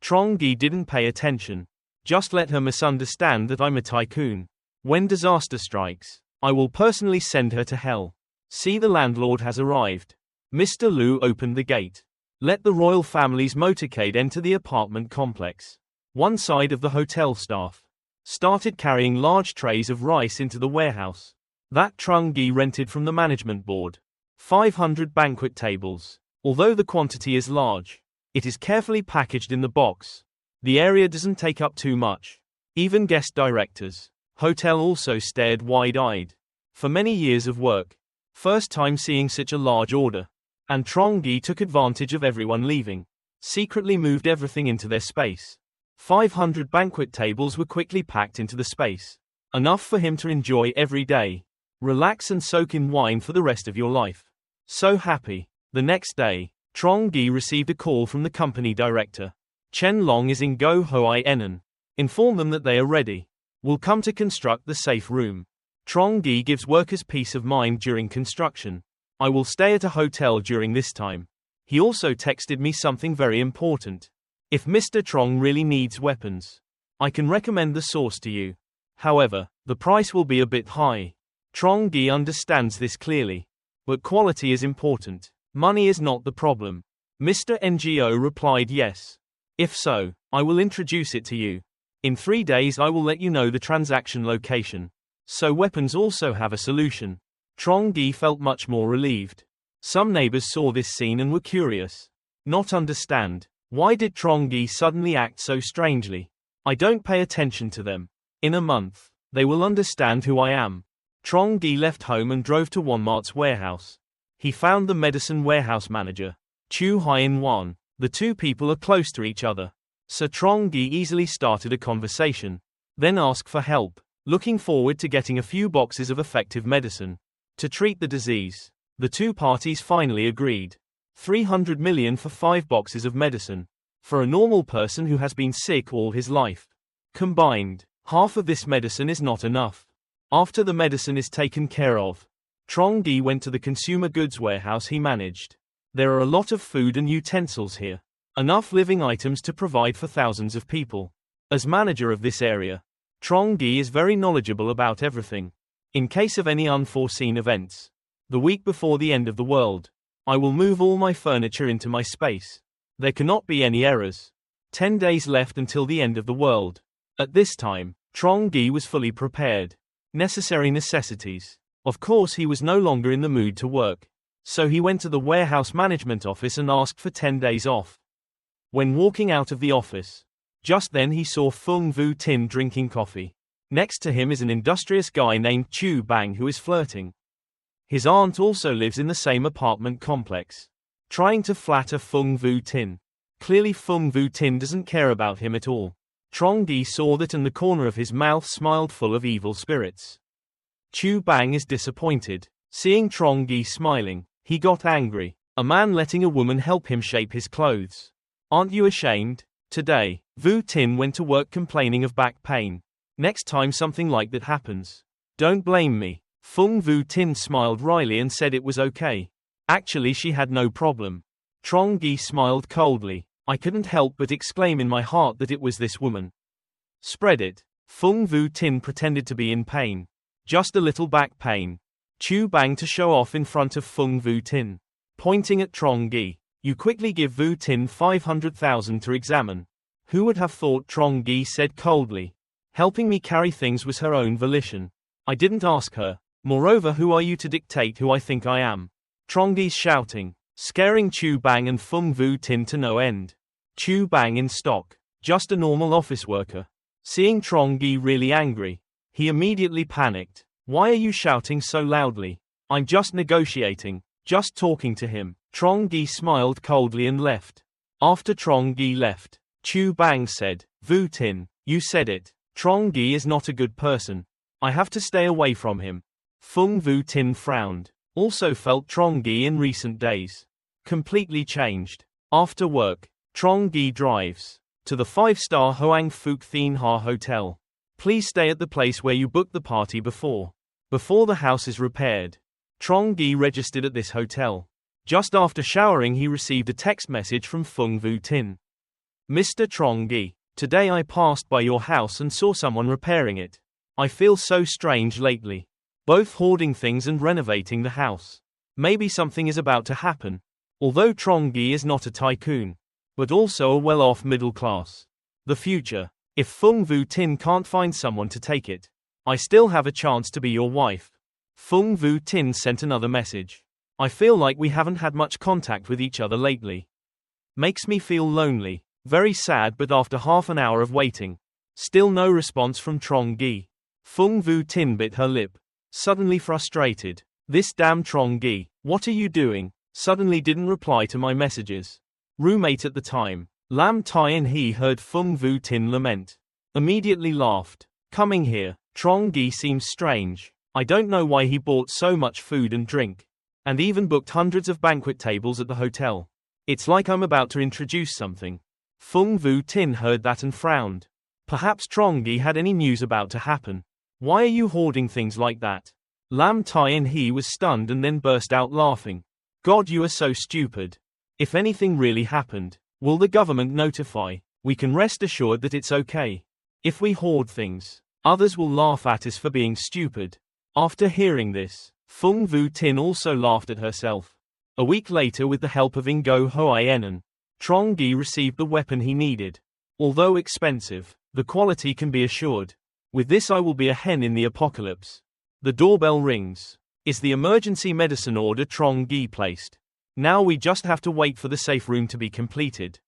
Trongi didn't pay attention. Just let her misunderstand that I'm a tycoon. When disaster strikes, I will personally send her to hell. See, the landlord has arrived. Mr. Lu opened the gate. Let the royal family's motorcade enter the apartment complex. One side of the hotel staff started carrying large trays of rice into the warehouse that Trongi rented from the management board. 500 banquet tables. Although the quantity is large, it is carefully packaged in the box. The area doesn't take up too much. Even guest directors. Hotel also stared wide-eyed. For many years of work. First time seeing such a large order. And Trongi took advantage of everyone leaving. Secretly moved everything into their space. 500 banquet tables were quickly packed into the space. Enough for him to enjoy every day. Relax and soak in wine for the rest of your life. So happy. The next day, Trongi received a call from the company director. Chen Long is in Go Hoai Ennen. Inform them that they are ready. Will come to construct the safe room. Trongi gives workers peace of mind during construction. I will stay at a hotel during this time. He also texted me something very important. If Mr. Trong really needs weapons, I can recommend the source to you. However, the price will be a bit high. Trongi understands this clearly. But quality is important. Money is not the problem. Mr. NGO replied yes. If so, I will introduce it to you. In 3 days I will let you know the transaction location. So weapons also have a solution. Trongi felt much more relieved. Some neighbors saw this scene and were curious. Not understand. Why did Trongi suddenly act so strangely? I don't pay attention to them. In a month, they will understand who I am. Trongi left home and drove to Walmart's warehouse. He found the medicine warehouse manager, Chu Hien Wan. The two people are close to each other. So Trongi easily started a conversation. Then asked for help, looking forward to getting a few boxes of effective medicine to treat the disease. The two parties finally agreed. 300 million for 5 boxes of medicine. For a normal person who has been sick all his life. Combined, half of this medicine is not enough. After the medicine is taken care of, Trongi went to the consumer goods warehouse he managed. There are a lot of food and utensils here. Enough living items to provide for thousands of people. As manager of this area, Trongi is very knowledgeable about everything. In case of any unforeseen events, the week before the end of the world, I will move all my furniture into my space. There cannot be any errors. 10 days left until the end of the world. At this time, Trongi was fully prepared. Necessary necessities. Of course, he was no longer in the mood to work. So he went to the warehouse management office and asked for 10 days off. When walking out of the office, just then he saw Fung Vu Tin drinking coffee. Next to him is an industrious guy named Chu Bang who is flirting. His aunt also lives in the same apartment complex, trying to flatter Fung Vu Tin. Clearly Fung Vu Tin doesn't care about him at all. Trongi saw that and the corner of his mouth smiled full of evil spirits. Chu Bang is disappointed. Seeing Trongi smiling, he got angry. A man letting a woman help him shape his clothes. Aren't you ashamed? Today, Vu Tin went to work complaining of back pain. Next time something like that happens, don't blame me. Fung Vu Tin smiled wryly and said it was okay. Actually she had no problem. Trongi smiled coldly. I couldn't help but exclaim in my heart that it was this woman. Spread it. Fung Vu Tin pretended to be in pain. Just a little back pain. Chu Bang to show off in front of Fung Vu Tin. Pointing at Trongi. You quickly give Vu Tin 500,000 to examine. Who would have thought, Trongi said coldly. Helping me carry things was her own volition. I didn't ask her. Moreover, who are you to dictate who I think I am? Trongi's shouting, scaring Chu Bang and Fung Vu Tin to no end. Chu Bang in stock. Just a normal office worker. Seeing Trongi really angry, he immediately panicked. Why are you shouting so loudly? I'm just negotiating, just talking to him. Trongi smiled coldly and left. After Trongi left, Chu Bang said, Vu Tin, you said it. Trongi is not a good person. I have to stay away from him. Fung Vu Tin frowned. Also felt Trongi in recent days. Completely changed. After work, Trongi drives to the 5-star Hoang Phuc Thien Ha Hotel. Please stay at the place where you booked the party before the house is repaired. Trongi registered at this hotel. Just after showering he received a text message from Fung Vu Tin. Mr. Trongi, today I passed by your house and saw someone repairing it. I feel so strange lately. Both hoarding things and renovating the house. Maybe something is about to happen. Although Trongi is not a tycoon, but also a well-off middle class. The future. If Fung Vu Tin can't find someone to take it, I still have a chance to be your wife. Fung Vu Tin sent another message. I feel like we haven't had much contact with each other lately. Makes me feel lonely. Very sad, but after half an hour of waiting, still no response from Trongi. Fung Vu Tin bit her lip. Suddenly frustrated. This damn Trongi, what are you doing? Suddenly didn't reply to my messages. Roommate at the time, Lam Tai and he heard Fung Vu Tin lament. Immediately laughed. Coming here, Trongi seems strange. I don't know why he bought so much food and drink. And even booked hundreds of banquet tables at the hotel. It's like I'm about to introduce something. Fung Vu Tin heard that and frowned. Perhaps Trongi had any news about to happen. Why are you hoarding things like that? Lam Tai and he was stunned and then burst out laughing. God, you are so stupid. If anything really happened, will the government notify? We can rest assured that it's okay. If we hoard things, others will laugh at us for being stupid. After hearing this, Fung Vu Tin also laughed at herself. A week later, with the help of Ingo Hoienan, Trongi received the weapon he needed. Although expensive, the quality can be assured. With this I will be a hen in the apocalypse. The doorbell rings. Is the emergency medicine order Trongi placed? Now we just have to wait for the safe room to be completed.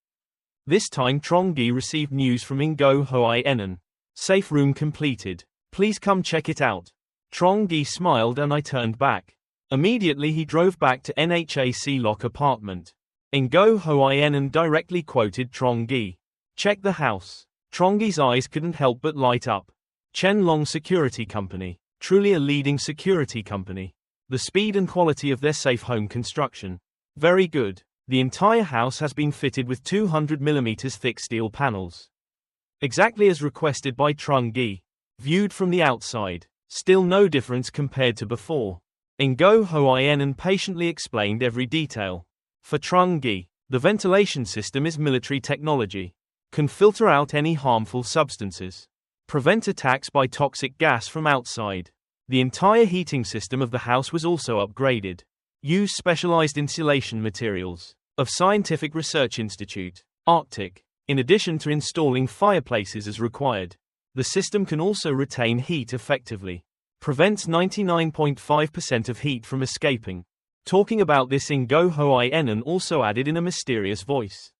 This time Trongi received news from Ingo Hoienan. Safe room completed. Please come check it out. Trongi smiled and I turned back. Immediately he drove back to NHAC Lock apartment. Ingo Hoienan directly quoted Trongi. Check the house. Trongi's eyes couldn't help but light up. Chen Long Security Company. Truly a leading security company. The speed and quality of their safe home construction. Very good. The entire house has been fitted with 200mm thick steel panels. Exactly as requested by Trongi. Viewed from the outside, still no difference compared to before. Ingo Hoienan patiently explained every detail. For Trongi, the ventilation system is military technology. Can filter out any harmful substances. Prevent attacks by toxic gas from outside. The entire heating system of the house was also upgraded. Use specialized insulation materials. Of Scientific Research Institute, Arctic. In addition to installing fireplaces as required, the system can also retain heat effectively. Prevents 99.5% of heat from escaping. Talking about this, Go Hoi Enon also added in a mysterious voice.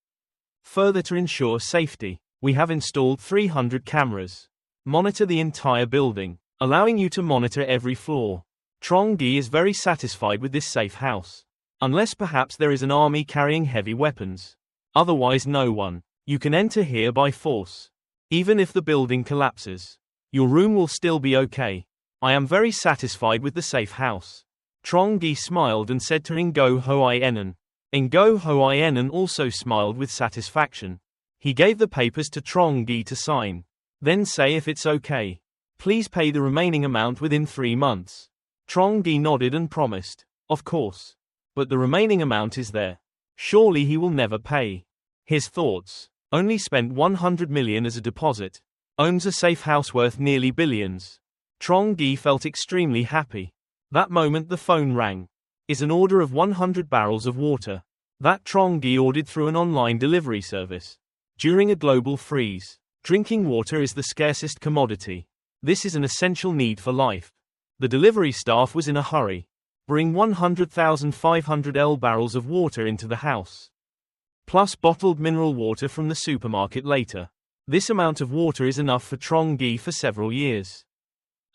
Further, to ensure safety, we have installed 300 cameras. Monitor the entire building, allowing you to monitor every floor. Trongi is very satisfied with this safe house. Unless perhaps there is an army carrying heavy weapons. Otherwise no one. You can enter here by force. Even if the building collapses, your room will still be okay. I am very satisfied with the safe house. Trongi smiled and said to Ngo Hoi Enon. Ngo Hoi Enon also smiled with satisfaction. He gave the papers to Trongi to sign. Then say if it's okay. Please pay the remaining amount within 3 months. Trongi nodded and promised. Of course. But the remaining amount is there. Surely he will never pay. His thoughts. Only spent 100 million as a deposit. Owns a safe house worth nearly billions. Trongi felt extremely happy. That moment the phone rang. Is an order of 100 barrels of water. That Trongi ordered through an online delivery service. During a global freeze, drinking water is the scarcest commodity. This is an essential need for life. The delivery staff was in a hurry. Bring 100,500 L barrels of water into the house. Plus bottled mineral water from the supermarket later. This amount of water is enough for Trongi for several years.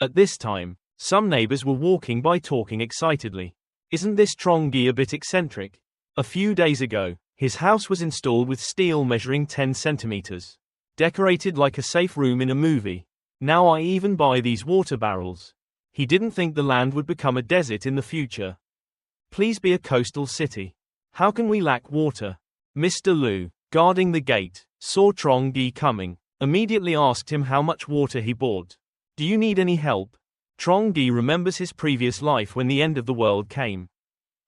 At this time, some neighbors were walking by talking excitedly. Isn't this Trongi a bit eccentric? A few days ago, his house was installed with steel measuring 10 centimeters. Decorated like a safe room in a movie. Now I even buy these water barrels. He didn't think the land would become a desert in the future. Please be a coastal city. How can we lack water? Mr. Liu, guarding the gate, saw Trongi coming, immediately asked him how much water he bought. Do you need any help? Trongi remembers his previous life when the end of the world came.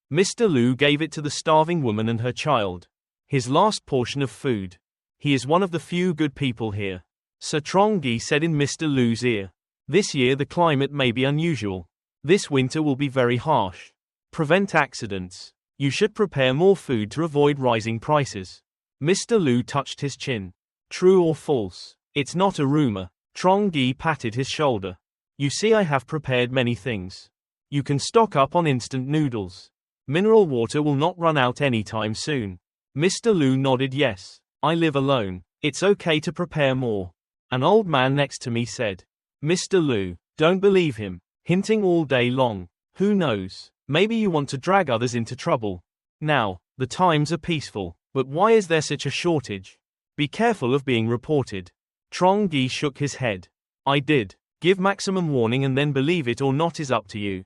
Mr. Liu gave it to the starving woman and her child. His last portion of food. He is one of the few good people here. Sir Trongi said in Mr. Liu's ear. This year the climate may be unusual. This winter will be very harsh. Prevent accidents. You should prepare more food to avoid rising prices. Mr. Liu touched his chin. True or false? It's not a rumor. Trongi patted his shoulder. You see, I have prepared many things. You can stock up on instant noodles. Mineral water will not run out anytime soon. Mr. Liu nodded yes. I live alone. It's okay to prepare more. An old man next to me said. Mr. Liu, don't believe him. Hinting all day long. Who knows? Maybe you want to drag others into trouble. Now, the times are peaceful, but why is there such a shortage? Be careful of being reported. Trongi shook his head. I did. Give maximum warning and then believe it or not is up to you.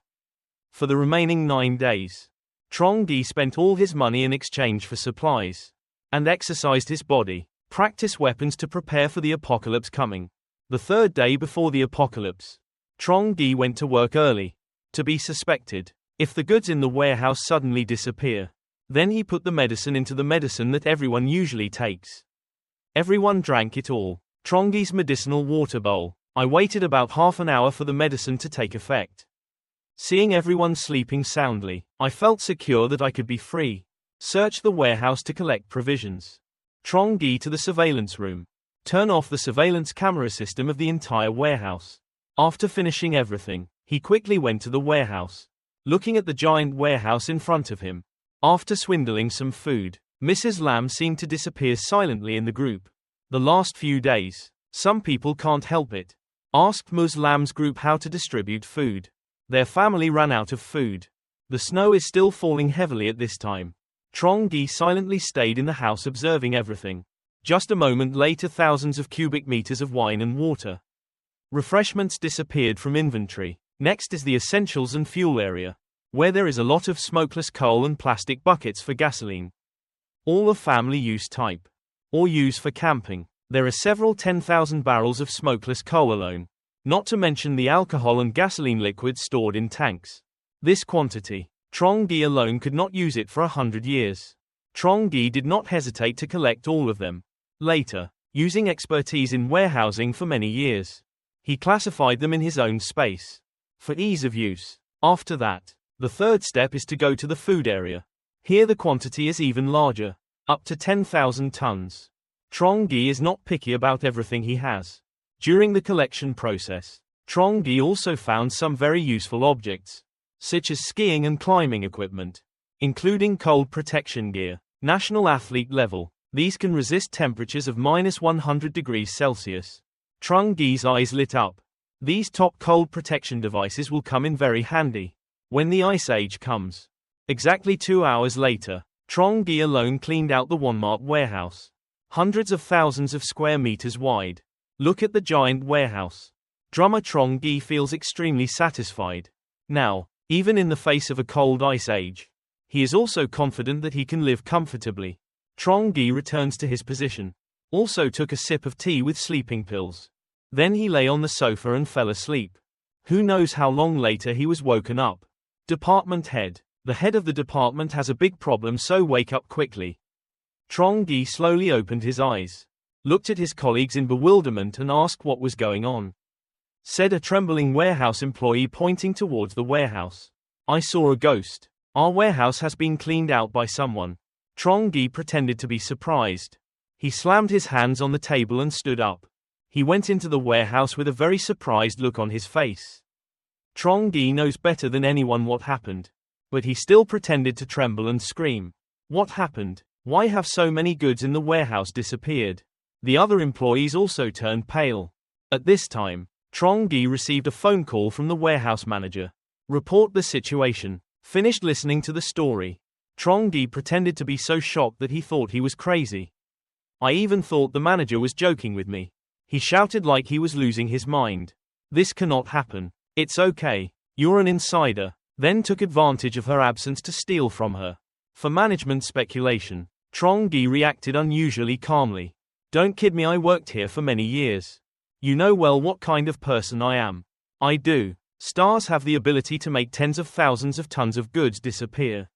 For the remaining 9 days, Trongi spent all his money in exchange for supplies. And exercised his body, practice weapons to prepare for the apocalypse coming. The 3rd day before the apocalypse, Trongi went to work early. To be suspected. If the goods in the warehouse suddenly disappear, then he put the medicine into the medicine that everyone usually takes. Everyone drank it all. Trongi's medicinal water bowl. I waited about half an hour for the medicine to take effect. Seeing everyone sleeping soundly, I felt secure that I could be free. Search the warehouse to collect provisions. Trongi to the surveillance room. Turn off the surveillance camera system of the entire warehouse. After finishing everything, he quickly went to the warehouse. Looking at the giant warehouse in front of him. After swindling some food, Mrs. Lam seemed to disappear silently in the group. The last few days, some people can't help it. Asked Ms. Lam's group how to distribute food. Their family ran out of food. The snow is still falling heavily at this time. Trongi silently stayed in the house observing everything. Just a moment later, thousands of cubic meters of wine and water. Refreshments disappeared from inventory. Next is the essentials and fuel area, where there is a lot of smokeless coal and plastic buckets for gasoline. All of family use type. Or use for camping. There are several 10,000 barrels of smokeless coal alone. Not to mention the alcohol and gasoline liquid stored in tanks. This quantity, Trongi alone could not use it for 100 years. Trongi did not hesitate to collect all of them. Later, using expertise in warehousing for many years, He classified them in his own space, for ease of use. After that, the third step is to go to the food area. Here the quantity is even larger, up to 10,000 tons. Trongi is not picky about everything he has. During the collection process, Trongi also found some very useful objects, such as skiing and climbing equipment, including cold protection gear. National athlete level. These can resist temperatures of -100 degrees Celsius. Trongi's eyes lit up. These top cold protection devices will come in very handy when the ice age comes. Exactly 2 hours later, Trongi alone cleaned out the Walmart warehouse. Hundreds of thousands of square meters wide. Look at the giant warehouse. Drummer Trongi feels extremely satisfied. Now, even in the face of a cold ice age, he is also confident that he can live comfortably. Trongi returns to his position. Also took a sip of tea with sleeping pills. Then he lay on the sofa and fell asleep. Who knows how long later he was woken up. Department head. The head of the department has a big problem, so wake up quickly. Trongi slowly opened his eyes, looked at his colleagues in bewilderment and asked what was going on. Said a trembling warehouse employee pointing towards the warehouse. I saw a ghost. Our warehouse has been cleaned out by someone. Trongi pretended to be surprised. He slammed his hands on the table and stood up. He went into the warehouse with a very surprised look on his face. Trongi knows better than anyone what happened, but he still pretended to tremble and scream. What happened? Why have so many goods in the warehouse disappeared? The other employees also turned pale. At this time, Trongi received a phone call from the warehouse manager. Report the situation. Finished listening to the story, Trongi pretended to be so shocked that he thought he was crazy. I even thought the manager was joking with me. He shouted like he was losing his mind. This cannot happen. It's okay. You're an insider. Then took advantage of her absence to steal from her. For management speculation, Trongi reacted unusually calmly. Don't kid me, I worked here for many years. You know well what kind of person I am. I do. Stars have the ability to make tens of thousands of tons of goods disappear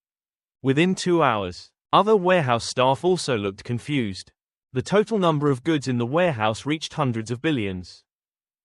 within 2 hours. Other warehouse staff also looked confused. The total number of goods in the warehouse reached hundreds of billions.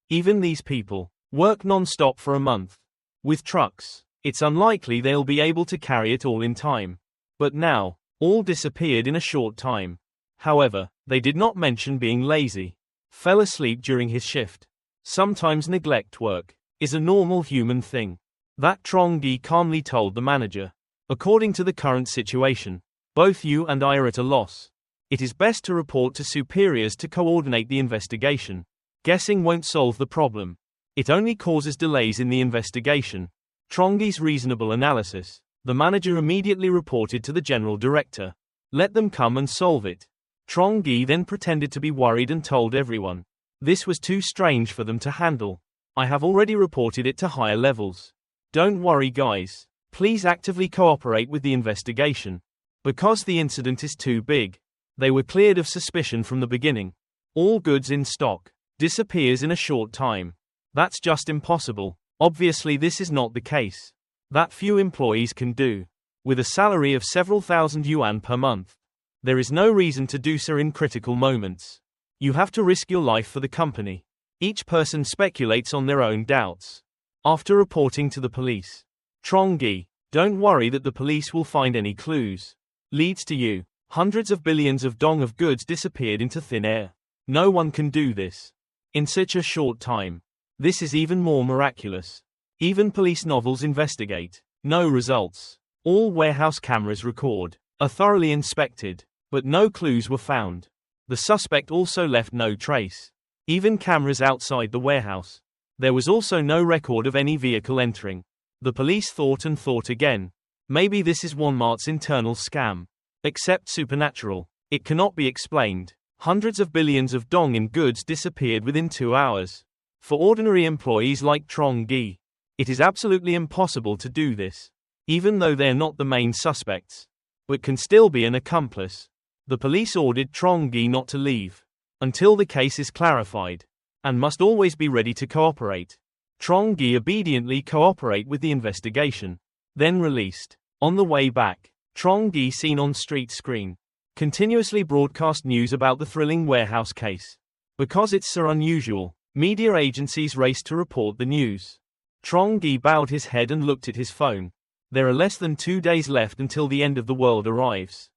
Even these people work non-stop for a month with trucks. It's unlikely they'll be able to carry it all in time. But now, all disappeared in a short time. However, they did not mention being lazy. Fell asleep during his shift. Sometimes neglect work is a normal human thing. That Trongi calmly told the manager. According to the current situation, both you and I are at a loss. It is best to report to superiors to coordinate the investigation. Guessing won't solve the problem. It only causes delays in the investigation. Trongi's reasonable analysis. The manager immediately reported to the general director. Let them come and solve it. Trongi then pretended to be worried and told everyone. This was too strange for them to handle. I have already reported it to higher levels. Don't worry guys. Please actively cooperate with the investigation. Because the incident is too big. They were cleared of suspicion from the beginning. All goods in stock disappears in a short time. That's just impossible. Obviously this is not the case. That few employees can do. With a salary of several thousand yuan per month. There is no reason to do so in critical moments. You have to risk your life for the company. Each person speculates on their own doubts. After reporting to the police, Trongi, don't worry that the police will find any clues. Leads to you. Hundreds of billions of dong of goods disappeared into thin air. No one can do this in such a short time. This is even more miraculous. Even police novels investigate. No results. All warehouse cameras record. Are thoroughly inspected. But no clues were found. The suspect also left no trace. Even cameras outside the warehouse. There was also no record of any vehicle entering. The police thought and thought again. Maybe this is Walmart's internal scam. Except supernatural. It cannot be explained. Hundreds of billions of dong in goods disappeared within 2 hours. For ordinary employees like Trongi, it is absolutely impossible to do this. Even though they're not the main suspects. But can still be an accomplice. The police ordered Trongi not to leave until the case is clarified, and must always be ready to cooperate. Trongi obediently cooperate with the investigation. Then released. On the way back, Trongi seen on street screen. Continuously broadcast news about the thrilling warehouse case. Because it's so unusual, Media agencies raced to report the news. Trongi bowed his head and looked at his phone. There are less than 2 days left until the end of the world arrives.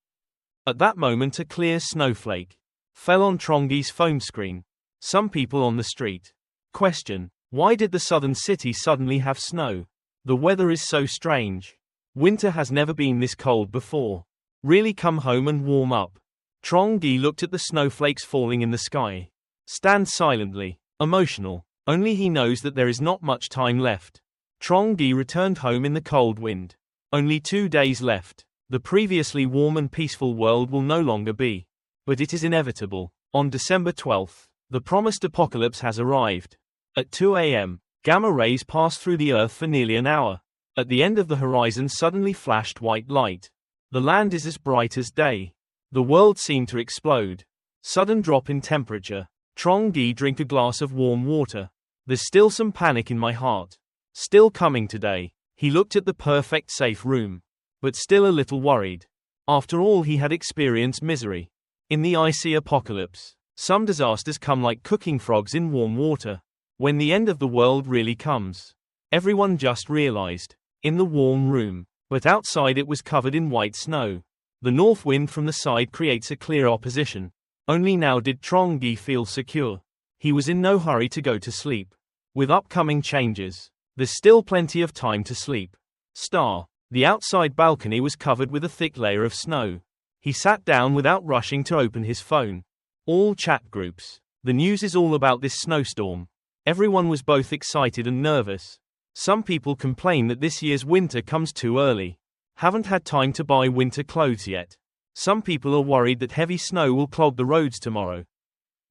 At that moment a clear snowflake fell on Trongi's phone screen. Some people on the street question, why did the southern city suddenly have snow? The weather is so strange. Winter has never been this cold before. Really come home and warm up. Trongi looked at the snowflakes falling in the sky. Stands silently, emotional. Only he knows that there is not much time left. Trongi returned home in the cold wind. Only 2 days left. The previously warm and peaceful world will no longer be. But it is inevitable. On December 12th, the promised apocalypse has arrived. At 2 a.m., gamma rays passed through the Earth for nearly an hour. At the end of the horizon suddenly flashed white light. The land is as bright as day. The world seemed to explode. Sudden drop in temperature. Trongi drink a glass of warm water. There's still some panic in my heart. Still coming today. He looked at the perfect safe room. But still a little worried. After all, he had experienced misery. In the icy apocalypse, some disasters come like cooking frogs in warm water. When the end of the world really comes, everyone just realized. In the warm room, but outside it was covered in white snow. The north wind from the side creates a clear opposition. Only now did Trongi feel secure. He was in no hurry to go to sleep. With upcoming changes, there's still plenty of time to sleep. The outside balcony was covered with a thick layer of snow. He sat down without rushing to open his phone. All chat groups. The news is all about this snowstorm. Everyone was both excited and nervous. Some people complain that this year's winter comes too early. Haven't had time to buy winter clothes yet. Some people are worried that heavy snow will clog the roads tomorrow.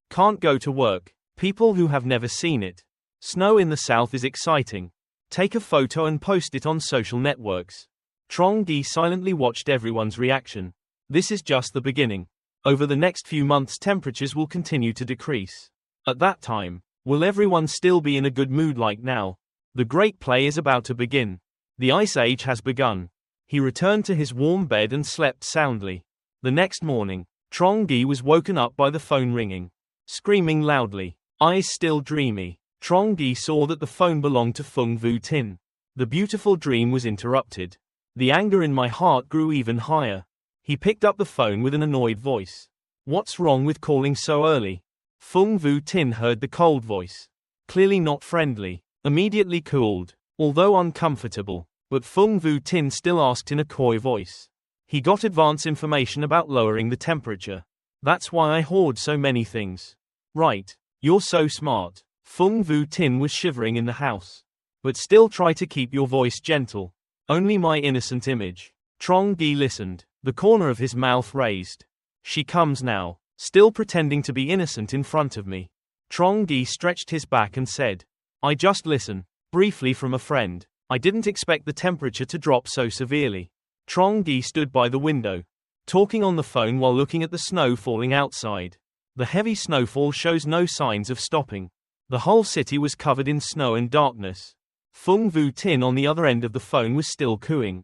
Can't go to work. People who have never seen it. Snow in the south is exciting. Take a photo and post it on social networks. Trongi silently watched everyone's reaction. This is just the beginning. Over the next few months temperatures will continue to decrease. At that time, will everyone still be in a good mood like now? The great play is about to begin. The Ice Age has begun. He returned to his warm bed and slept soundly. The next morning, Trongi was woken up by the phone ringing. Screaming loudly, eyes still dreamy, Trongi saw that the phone belonged to Fung Vu Tin. The beautiful dream was interrupted. The anger in my heart grew even higher. He picked up the phone with an annoyed voice. What's wrong with calling so early? Fung Vu Tin heard the cold voice. Clearly not friendly. Immediately cooled, although uncomfortable. But Fung Vu Tin still asked in a coy voice. He got advance information about lowering the temperature. That's why I hoard so many things. Right. You're so smart. Fung Vu Tin was shivering in the house. But still try to keep your voice gentle. Only my innocent image. Trongi listened, the corner of his mouth raised. She comes now, still pretending to be innocent in front of me. Trongi stretched his back and said, I just listen, briefly from a friend. I didn't expect the temperature to drop so severely. Trongi stood by the window, talking on the phone while looking at the snow falling outside. The heavy snowfall shows no signs of stopping. The whole city was covered in snow and darkness. Fung Vu Tin on the other end of the phone was still cooing.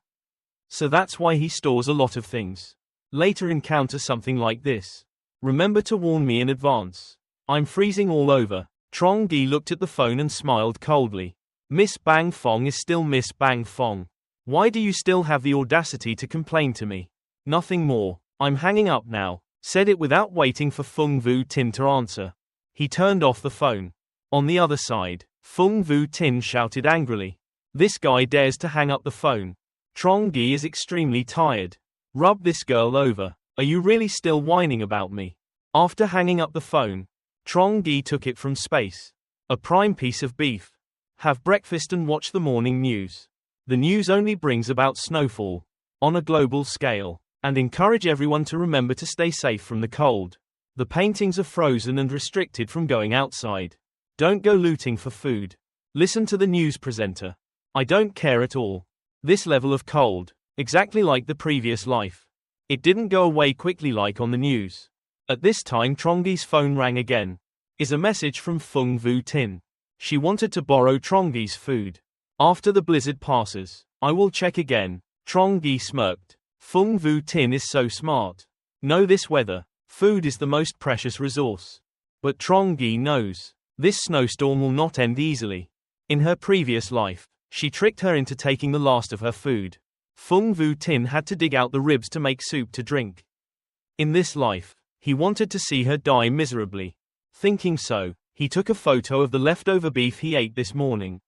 So that's why he stores a lot of things. Later encounter something like this. Remember to warn me in advance. I'm freezing all over. Trongi looked at the phone and smiled coldly. Miss Bang Fong is still Miss Bang Fong. Why do you still have the audacity to complain to me? Nothing more. I'm hanging up now. Said it without waiting for Fung Vu Tin to answer. He turned off the phone. On the other side, Fung Vu Tin shouted angrily. This guy dares to hang up the phone. Trongi is extremely tired. Rub this girl over. Are you really still whining about me? After hanging up the phone, Trongi took it from space. A prime piece of beef. Have breakfast and watch the morning news. The news only brings about snowfall. On a global scale. And encourage everyone to remember to stay safe from the cold. The paintings are frozen and restricted from going outside. Don't go looting for food. Listen to the news presenter. I don't care at all. This level of cold. Exactly like the previous life. It didn't go away quickly like on the news. At this time Trongi's phone rang again. Is a message from Fung Vu Tin. She wanted to borrow Trongi's food. After the blizzard passes, I will check again. Trongi smirked. Fung Vu Tin is so smart. Know this weather. Food is the most precious resource. But Trongi knows. This snowstorm will not end easily. In her previous life, she tricked her into taking the last of her food. Fung Vu Tin had to dig out the ribs to make soup to drink. In this life, he wanted to see her die miserably. Thinking so, he took a photo of the leftover beef he ate this morning.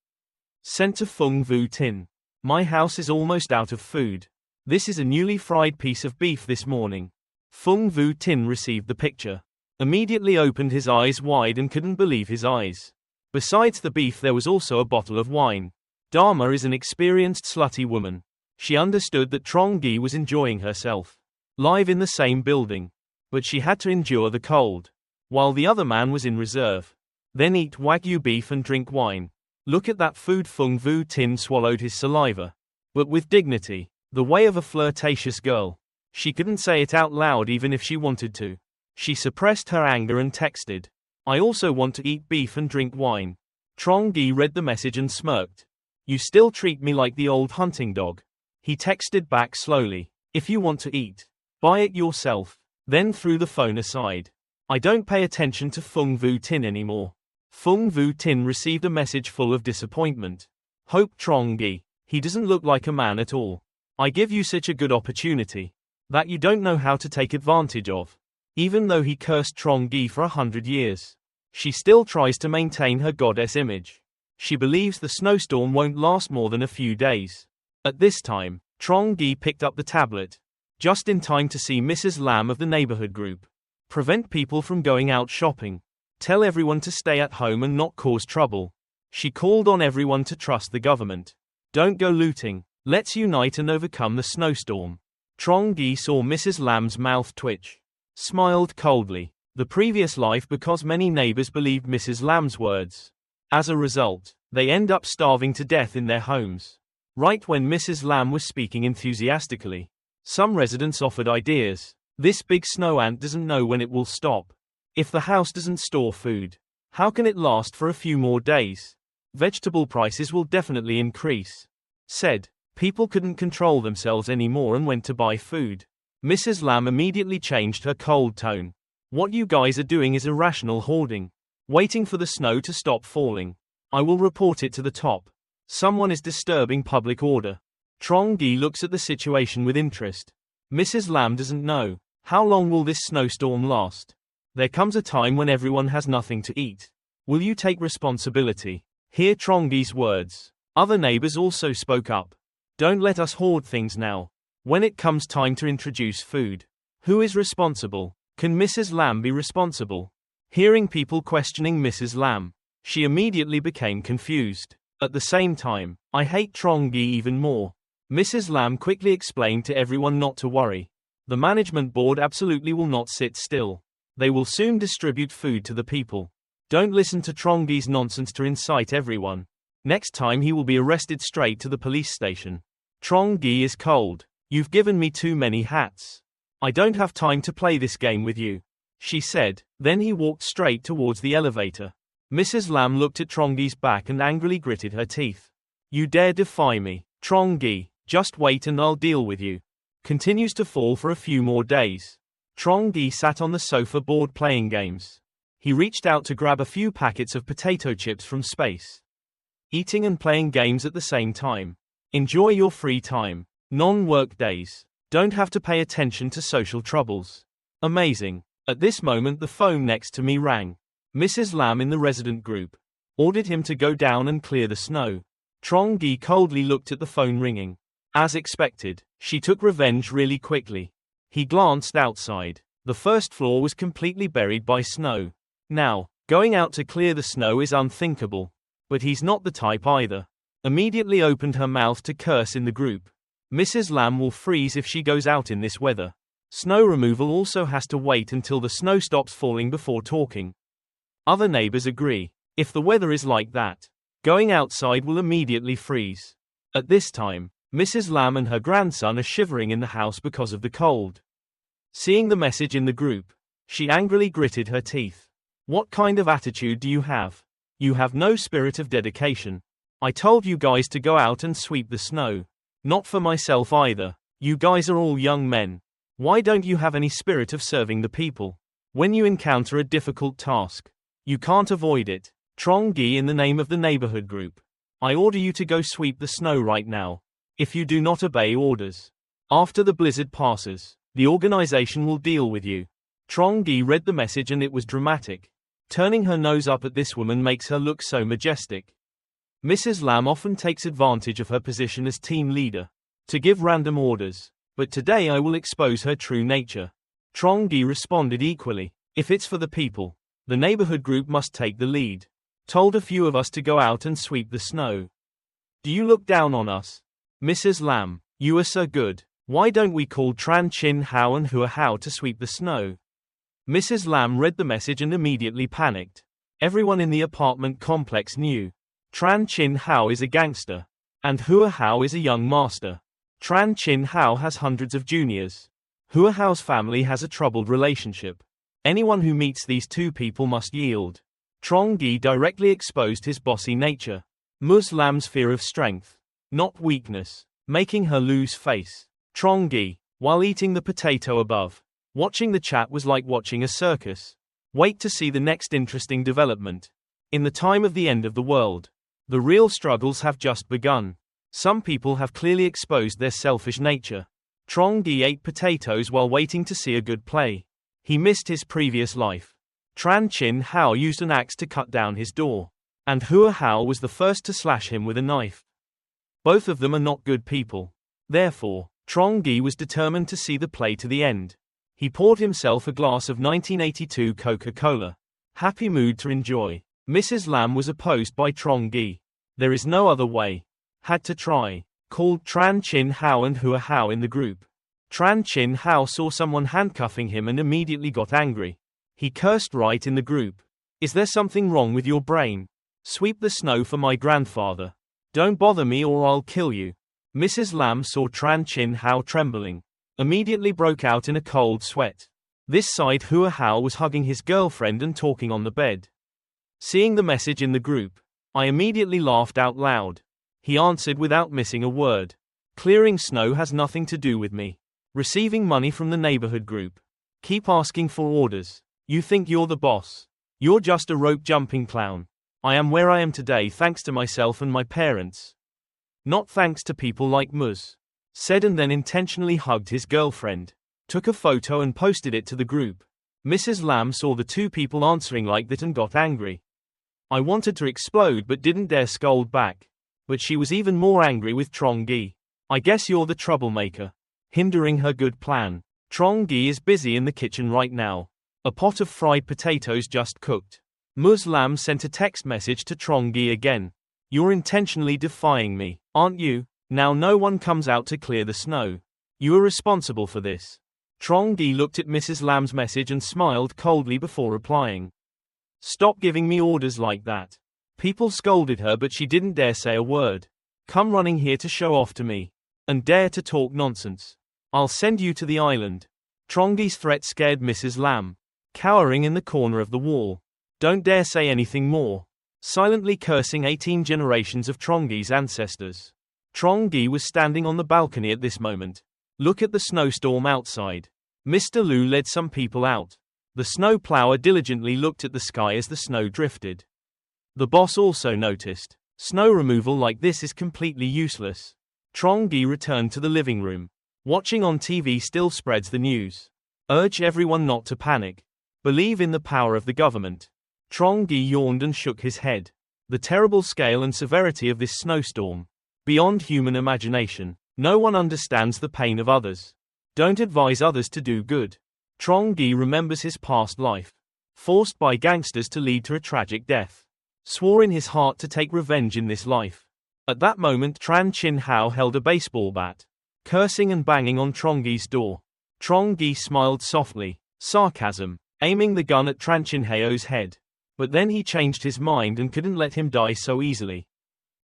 Sent to Fung Vu Tin. My house is almost out of food. This is a newly fried piece of beef this morning. Fung Vu Tin received the picture. Immediately opened his eyes wide and couldn't believe his eyes. Besides the beef there was also a bottle of wine. Dharma is an experienced slutty woman. She understood that Trongi was enjoying herself. Live in the same building. But she had to endure the cold. While the other man was in reserve. Then eat Wagyu beef and drink wine. Look at that food. Fung Vu Tin swallowed his saliva. But with dignity. The way of a flirtatious girl. She couldn't say it out loud even if she wanted to. She suppressed her anger and texted. I also want to eat beef and drink wine. Trongi read the message and smirked. You still treat me like the old hunting dog. He texted back slowly. If you want to eat, buy it yourself. Then threw the phone aside. I don't pay attention to Fung Vu Tin anymore. Fung Vu Tin received a message full of disappointment. Hope Trongi. He doesn't look like a man at all. I give you such a good opportunity. That you don't know how to take advantage of. Even though he cursed Trongi for 100 years. She still tries to maintain her goddess image. She believes the snowstorm won't last more than a few days. At this time, Trongi picked up the tablet. Just in time to see Mrs. Lam of the neighborhood group. Prevent people from going out shopping. Tell everyone to stay at home and not cause trouble. She called on everyone to trust the government. Don't go looting. Let's unite and overcome the snowstorm. Trongi saw Mrs. Lam's mouth twitch. Smiled coldly. The previous life because many neighbors believed Mrs. Lam's words. As a result, they end up starving to death in their homes. Right when Mrs. Lam was speaking enthusiastically. Some residents offered ideas. This big snow ant doesn't know when it will stop. If the house doesn't store food, how can it last for a few more days? Vegetable prices will definitely increase. Said. People couldn't control themselves anymore and went to buy food. Mrs. Lam immediately changed her cold tone. What you guys are doing is irrational hoarding. Waiting for the snow to stop falling. I will report it to the top. Someone is disturbing public order. Trongi looks at the situation with interest. Mrs. Lam doesn't know. How long will this snowstorm last? There comes a time when everyone has nothing to eat. Will you take responsibility? Hear Trongi's words. Other neighbors also spoke up. Don't let us hoard things now. When it comes time to introduce food. Who is responsible? Can Mrs. Lam be responsible? Hearing people questioning Mrs. Lam, she immediately became confused. At the same time, I hate Trongi even more. Mrs. Lam quickly explained to everyone not to worry. The management board absolutely will not sit still. They will soon distribute food to the people. Don't listen to Trongi's nonsense to incite everyone. Next time he will be arrested straight to the police station. Trongi is cold. You've given me too many hats. I don't have time to play this game with you. She said, then he walked straight towards the elevator. Mrs. Lam looked at Trongi's back and angrily gritted her teeth. You dare defy me, Trongi, just wait and I'll deal with you. Continues to fall for a few more days. Trongi sat on the sofa bored playing games. He reached out to grab a few packets of potato chips from space. Eating and playing games at the same time. Enjoy your free time. Non-work days. Don't have to pay attention to social troubles. Amazing. At this moment the phone next to me rang. Mrs. Lam in the resident group. Ordered him to go down and clear the snow. Trongi coldly looked at the phone ringing. As expected, she took revenge really quickly. He glanced outside. The first floor was completely buried by snow. Now, going out to clear the snow is unthinkable. But he's not the type either. Immediately opened her mouth to curse in the group. Mrs. Lam will freeze if she goes out in this weather. Snow removal also has to wait until the snow stops falling before talking. Other neighbors agree. If the weather is like that, going outside will immediately freeze. At this time, Mrs. Lam and her grandson are shivering in the house because of the cold. Seeing the message in the group, she angrily gritted her teeth. What kind of attitude do you have? You have no spirit of dedication. I told you guys to go out and sweep the snow. Not for myself either. You guys are all young men. Why don't you have any spirit of serving the people? When you encounter a difficult task, you can't avoid it. Trongi, in the name of the neighborhood group, I order you to go sweep the snow right now. If you do not obey orders, after the blizzard passes, the organization will deal with you. Trongi read the message and it was dramatic. Turning her nose up at this woman makes her look so majestic. Mrs. Lam often takes advantage of her position as team leader to give random orders, but today I will expose her true nature. Trongi responded equally. If it's for the people, the neighborhood group must take the lead. Told a few of us to go out and sweep the snow. Do you look down on us? Mrs. Lam, you are so good. Why don't we call Tran Chinhao and Hua Hao to sweep the snow? Mrs. Lam read the message and immediately panicked. Everyone in the apartment complex knew. Tran Chinhao is a gangster, and Hua Hao is a young master. Tran Chinhao has hundreds of juniors. Hua Hao's family has a troubled relationship. Anyone who meets these two people must yield. Trongi directly exposed his bossy nature. Ms. Lam's fear of strength, not weakness, making her lose face. Trongi, while eating the potato above, watching the chat was like watching a circus. Wait to see the next interesting development. In the time of the end of the world, the real struggles have just begun. Some people have clearly exposed their selfish nature. Trongi ate potatoes while waiting to see a good play. He missed his previous life. Tran Chinhao used an axe to cut down his door, and Hua Hao was the first to slash him with a knife. Both of them are not good people. Therefore, Trongi was determined to see the play to the end. He poured himself a glass of 1982 Coca-Cola. Happy mood to enjoy. Mrs. Lam was opposed by Trongi. There is no other way. Had to try. Called Tran Chinhao and Hua Hao in the group. Tran Chinhao saw someone handcuffing him and immediately got angry. He cursed right in the group. Is there something wrong with your brain? Sweep the snow for my grandfather. Don't bother me or I'll kill you. Mrs. Lam saw Tran Chinhao trembling. Immediately broke out in a cold sweat. This side Hua Hao was hugging his girlfriend and talking on the bed. Seeing the message in the group, I immediately laughed out loud. He answered without missing a word. Clearing snow has nothing to do with me. Receiving money from the neighborhood group. Keep asking for orders. You think you're the boss. You're just a rope jumping clown. I am where I am today thanks to myself and my parents. Not thanks to people like Ms. Said and then intentionally hugged his girlfriend. Took a photo and posted it to the group. Mrs. Lam saw the two people answering like that and got angry. I wanted to explode but didn't dare scold back. But she was even more angry with Trongi. I guess you're the troublemaker. Hindering her good plan. Trongi is busy in the kitchen right now. A pot of fried potatoes just cooked. Ms. Lam sent a text message to Trongi again. You're intentionally defying me, aren't you? Now no one comes out to clear the snow. You are responsible for this. Trongi looked at Mrs. Lam's message and smiled coldly before replying. Stop giving me orders like that. People scolded her but she didn't dare say a word. Come running here to show off to me. And dare to talk nonsense. I'll send you to the island. Trongi's threat scared Mrs. Lam. Cowering in the corner of the wall. Don't dare say anything more. Silently cursing 18 generations of Trongi's ancestors. Trongi was standing on the balcony at this moment. Look at the snowstorm outside. Mr. Liu led some people out. The snow plower diligently looked at the sky as the snow drifted. The boss also noticed. Snow removal like this is completely useless. Trongi returned to the living room. Watching on TV still spreads the news. Urge everyone not to panic. Believe in the power of the government. Trongi yawned and shook his head. The terrible scale and severity of this snowstorm. Beyond human imagination. No one understands the pain of others. Don't advise others to do good. Trongi remembers his past life. Forced by gangsters to lead to a tragic death. Swore in his heart to take revenge in this life. At that moment Tran Chinhao held a baseball bat. Cursing and banging on Trongi's door. Trongi smiled softly. Sarcasm. Aiming the gun at Tran Chinhao's head. But then he changed his mind and couldn't let him die so easily.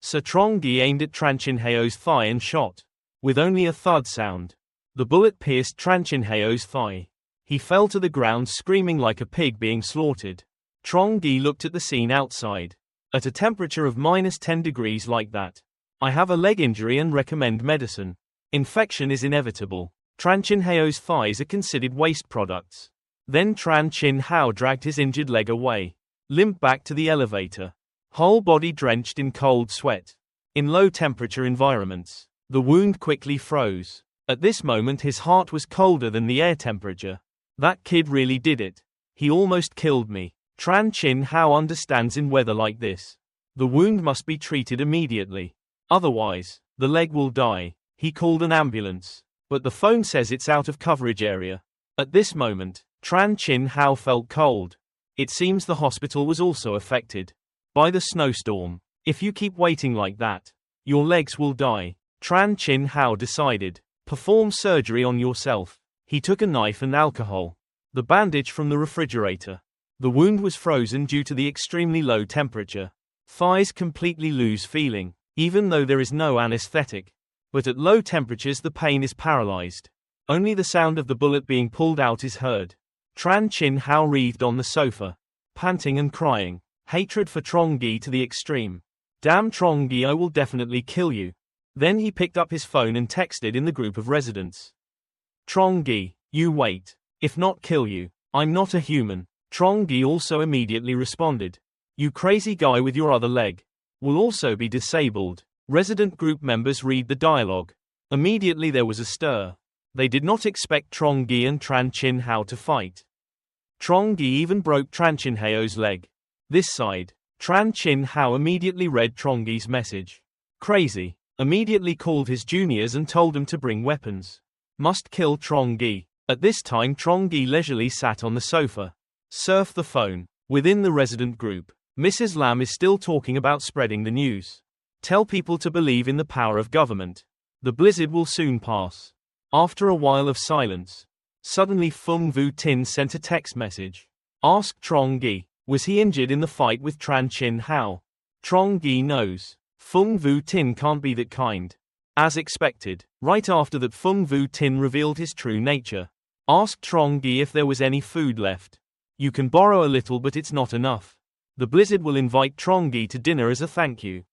So Trongi aimed at Tran Chinhao's thigh and shot. With only a thud sound. The bullet pierced Tran Chinhao's thigh. He fell to the ground screaming like a pig being slaughtered. Trongi looked at the scene outside. At a temperature of -10 degrees like that. I have a leg injury and recommend medicine. Infection is inevitable. Tran Chinhao's thighs are considered waste products. Then Tran Chinhao dragged his injured leg away. limped back to the elevator, whole body drenched in cold sweat. In low-temperature environments, the wound quickly froze. At this moment his heart was colder than the air temperature. That kid really did it. He almost killed me. Tran Chinhao understands in weather like this. The wound must be treated immediately. Otherwise, the leg will die. He called an ambulance, but the phone says it's out of coverage area. At this moment, Tran Chinhao felt cold. It seems the hospital was also affected by the snowstorm. If you keep waiting like that, your legs will die. Tran Chinhao decided. Perform surgery on yourself. He took a knife and alcohol. The bandage from the refrigerator. The wound was frozen due to the extremely low temperature. Thighs completely lose feeling, even though there is no anesthetic. But at low temperatures the pain is paralyzed. Only the sound of the bullet being pulled out is heard. Tran Chinhao writhed on the sofa, panting and crying. Hatred for Trongi to the extreme. Damn Trongi, I will definitely kill you. Then he picked up his phone and texted in the group of residents. Trongi, you wait. If not kill you. I'm not a human. Trongi also immediately responded. You crazy guy with your other leg. Will also be disabled. Resident group members read the dialogue. Immediately there was a stir. They did not expect Trongi and Tran Chinhao to fight. Trongi even broke Tran Chinhao's leg. This side. Tran Chinhao immediately read Trongi's message. Crazy. Immediately called his juniors and told them to bring weapons. Must kill Trongi. At this time Trongi leisurely sat on the sofa. Surf the phone. Within the resident group, Mrs. Lam is still talking about spreading the news. Tell people to believe in the power of government. The blizzard will soon pass. After a while of silence, suddenly Feng Vu Tin sent a text message. Ask Trongi. Was he injured in the fight with Tran Chinhao? Trongi knows. Feng Vu Tin can't be that kind. As expected, right after that Feng Vu Tin revealed his true nature. Asked Trongi if there was any food left. You can borrow a little but it's not enough. The blizzard will invite Trongi to dinner as a thank you.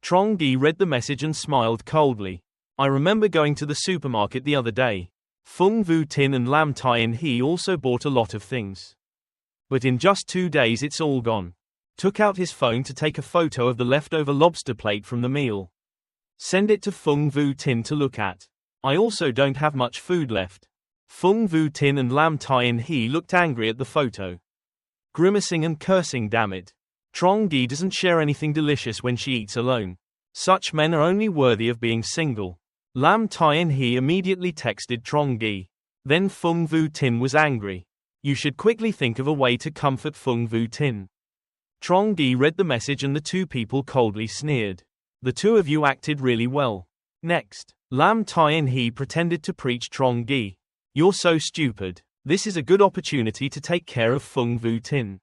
Trongi read the message and smiled coldly. I remember going to the supermarket the other day. Feng Vu Tin and Lam Tai and he also bought a lot of things. But in just 2 days it's all gone. Took out his phone to take a photo of the leftover lobster plate from the meal. Send it to Feng Vu Tin to look at. I also don't have much food left. Feng Vu Tin and Lam Tai and he looked angry at the photo. Grimacing and cursing, damn it. Trongi doesn't share anything delicious when she eats alone. Such men are only worthy of being single. Lam Tai and he immediately texted Trongi. Then Feng Vu Tin was angry. You should quickly think of a way to comfort Feng Vu Tin. Trongi read the message and the two people coldly sneered. The two of you acted really well. Next, Lam Tai and he pretended to preach Trongi. You're so stupid. This is a good opportunity to take care of Feng Vu Tin.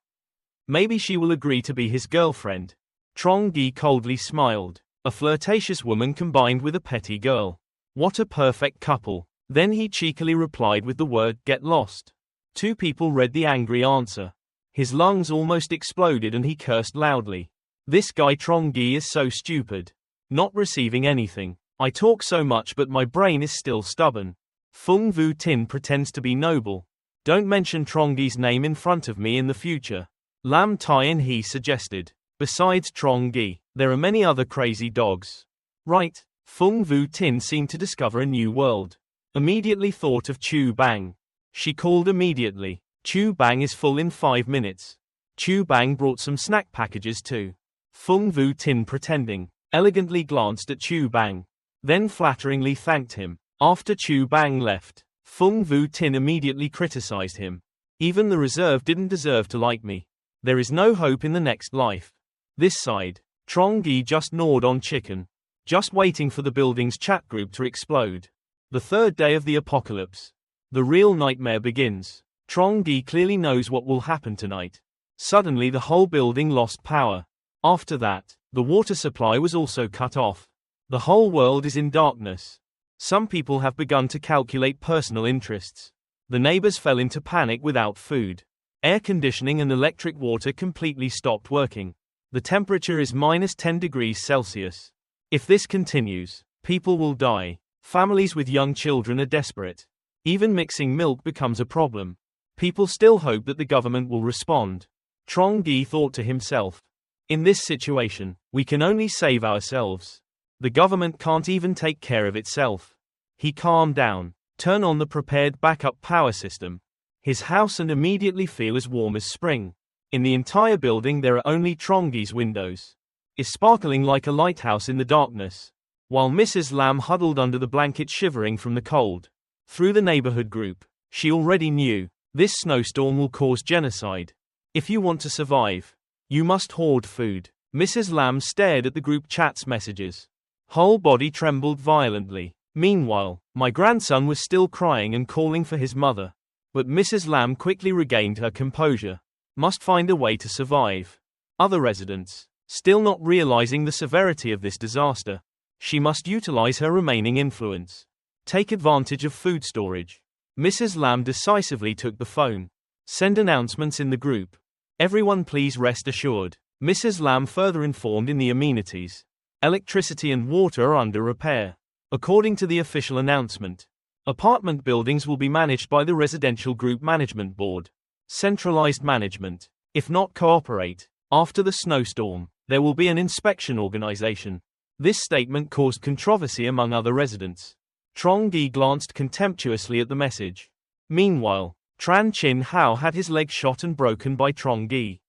Maybe she will agree to be his girlfriend. Trongi coldly smiled. A flirtatious woman combined with a petty girl. What a perfect couple. Then he cheekily replied with the word, get lost. Two people read the angry answer. His lungs almost exploded and he cursed loudly. This guy Trongi is so stupid. Not receiving anything. I talk so much but my brain is still stubborn. Feng Vu Tin pretends to be noble. Don't mention Trongi's name in front of me in the future. Lam Tai and he suggested. Besides Trongi, there are many other crazy dogs. Right. Feng Vu Tin seemed to discover a new world. Immediately thought of Chu Bang. She called immediately. Chu Bang is full in 5 minutes. Chu Bang brought some snack packages too. Feng Vu Tin pretending, elegantly glanced at Chu Bang. Then flatteringly thanked him. After Chu Bang left, Feng Vu Tin immediately criticized him. Even the reserve didn't deserve to like me. There is no hope in the next life. This side, Trongi just gnawed on chicken. Just waiting for the building's chat group to explode. The third day of the apocalypse. The real nightmare begins. Trongi clearly knows what will happen tonight. Suddenly the whole building lost power. After that, the water supply was also cut off. The whole world is in darkness. Some people have begun to calculate personal interests. The neighbors fell into panic without food. Air conditioning and electric water completely stopped working. The temperature is -10 degrees Celsius. If this continues, people will die. Families with young children are desperate. Even mixing milk becomes a problem. People still hope that the government will respond. Trongi thought to himself. In this situation, we can only save ourselves. The government can't even take care of itself. He calmed down, turned on the prepared backup power system. His house and immediately feel as warm as spring. In the entire building there are only Trongi's windows. Is sparkling like a lighthouse in the darkness. While Mrs. Lam huddled under the blanket shivering from the cold. Through the neighborhood group, she already knew, this snowstorm will cause genocide. If you want to survive, you must hoard food. Mrs. Lam stared at the group chat's messages. Whole body trembled violently. Meanwhile, my grandson was still crying and calling for his mother. But Mrs. Lam quickly regained her composure. Must find a way to survive. Other residents, still not realizing the severity of this disaster. She must utilize her remaining influence. Take advantage of food storage. Mrs. Lam decisively took the phone. Send announcements in the group. Everyone please rest assured. Mrs. Lam further informed in the amenities. Electricity and water are under repair. According to the official announcement, apartment buildings will be managed by the Residential Group Management Board. Centralized management. If not cooperate, after the snowstorm, there will be an inspection organization. This statement caused controversy among other residents. Trongi glanced contemptuously at the message. Meanwhile, Tran Chinhao had his leg shot and broken by Trongi.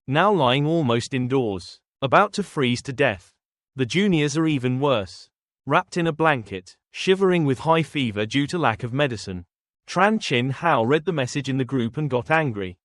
Now lying almost indoors, about to freeze to death. The juniors are even worse. Wrapped in a blanket, shivering with high fever due to lack of medicine. Tran Chinhao read the message in the group and got angry.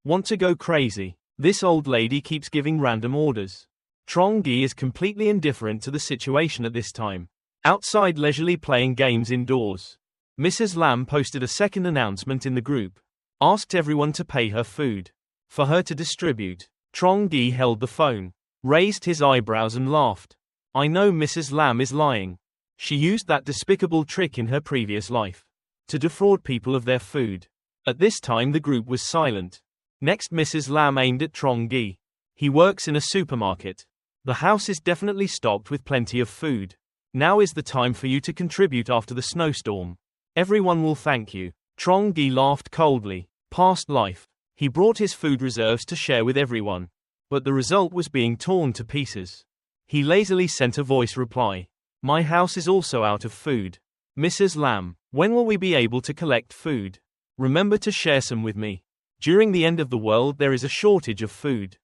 Want to go crazy? This old lady keeps giving random orders. Trongi is completely indifferent to the situation at this time. Outside leisurely playing games indoors. Mrs. Lam posted a second announcement in the group. Asked everyone to pay her food. For her to distribute. Trongi held the phone. Raised his eyebrows and laughed. I know Mrs. Lam is lying. She used that despicable trick in her previous life. To defraud people of their food. At this time the group was silent. Next Mrs. Lam aimed at Trongi. He works in a supermarket. The house is definitely stocked with plenty of food. Now is the time for you to contribute after the snowstorm. Everyone will thank you. Trongi laughed coldly. Past life. He brought his food reserves to share with everyone. But the result was being torn to pieces. He lazily sent a voice reply. My house is also out of food. Mrs. Lam, when will we be able to collect food? Remember to share some with me. During the end of the world there is a shortage of food.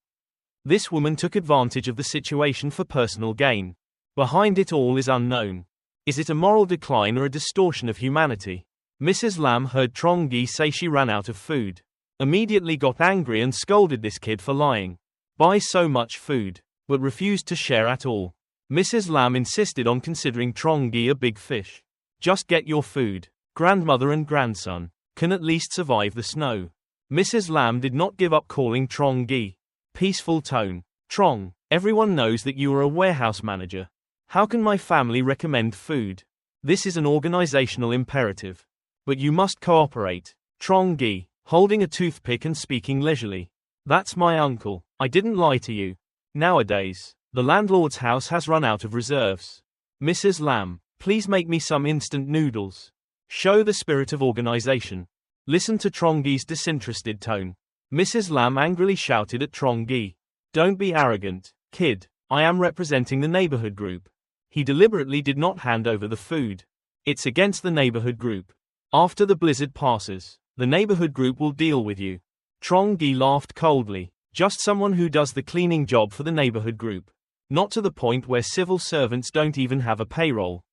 This woman took advantage of the situation for personal gain. Behind it all is unknown. Is it a moral decline or a distortion of humanity? Mrs. Lam heard Trongi say she ran out of food. Immediately got angry and scolded this kid for lying. Buy so much food, but refused to share at all. Mrs. Lam insisted on considering Trongi a big fish. Just get your food. Grandmother and grandson can at least survive the snow. Mrs. Lam did not give up calling Trongi. Peaceful tone. Trong, everyone knows that you are a warehouse manager. How can my family recommend food? This is an organizational imperative. But you must cooperate. Trongi, holding a toothpick and speaking leisurely. That's my uncle. I didn't lie to you. Nowadays, the landlord's house has run out of reserves. Mrs. Lam, please make me some instant noodles. Show the spirit of organization. Listen to Trongi's disinterested tone. Mrs. Lam angrily shouted at Trongi. Don't be arrogant, kid. I am representing the neighborhood group. He deliberately did not hand over the food. It's against the neighborhood group. After the blizzard passes, the neighborhood group will deal with you. Trongi laughed coldly. Just someone who does the cleaning job for the neighborhood group. Not to the point where civil servants don't even have a payroll.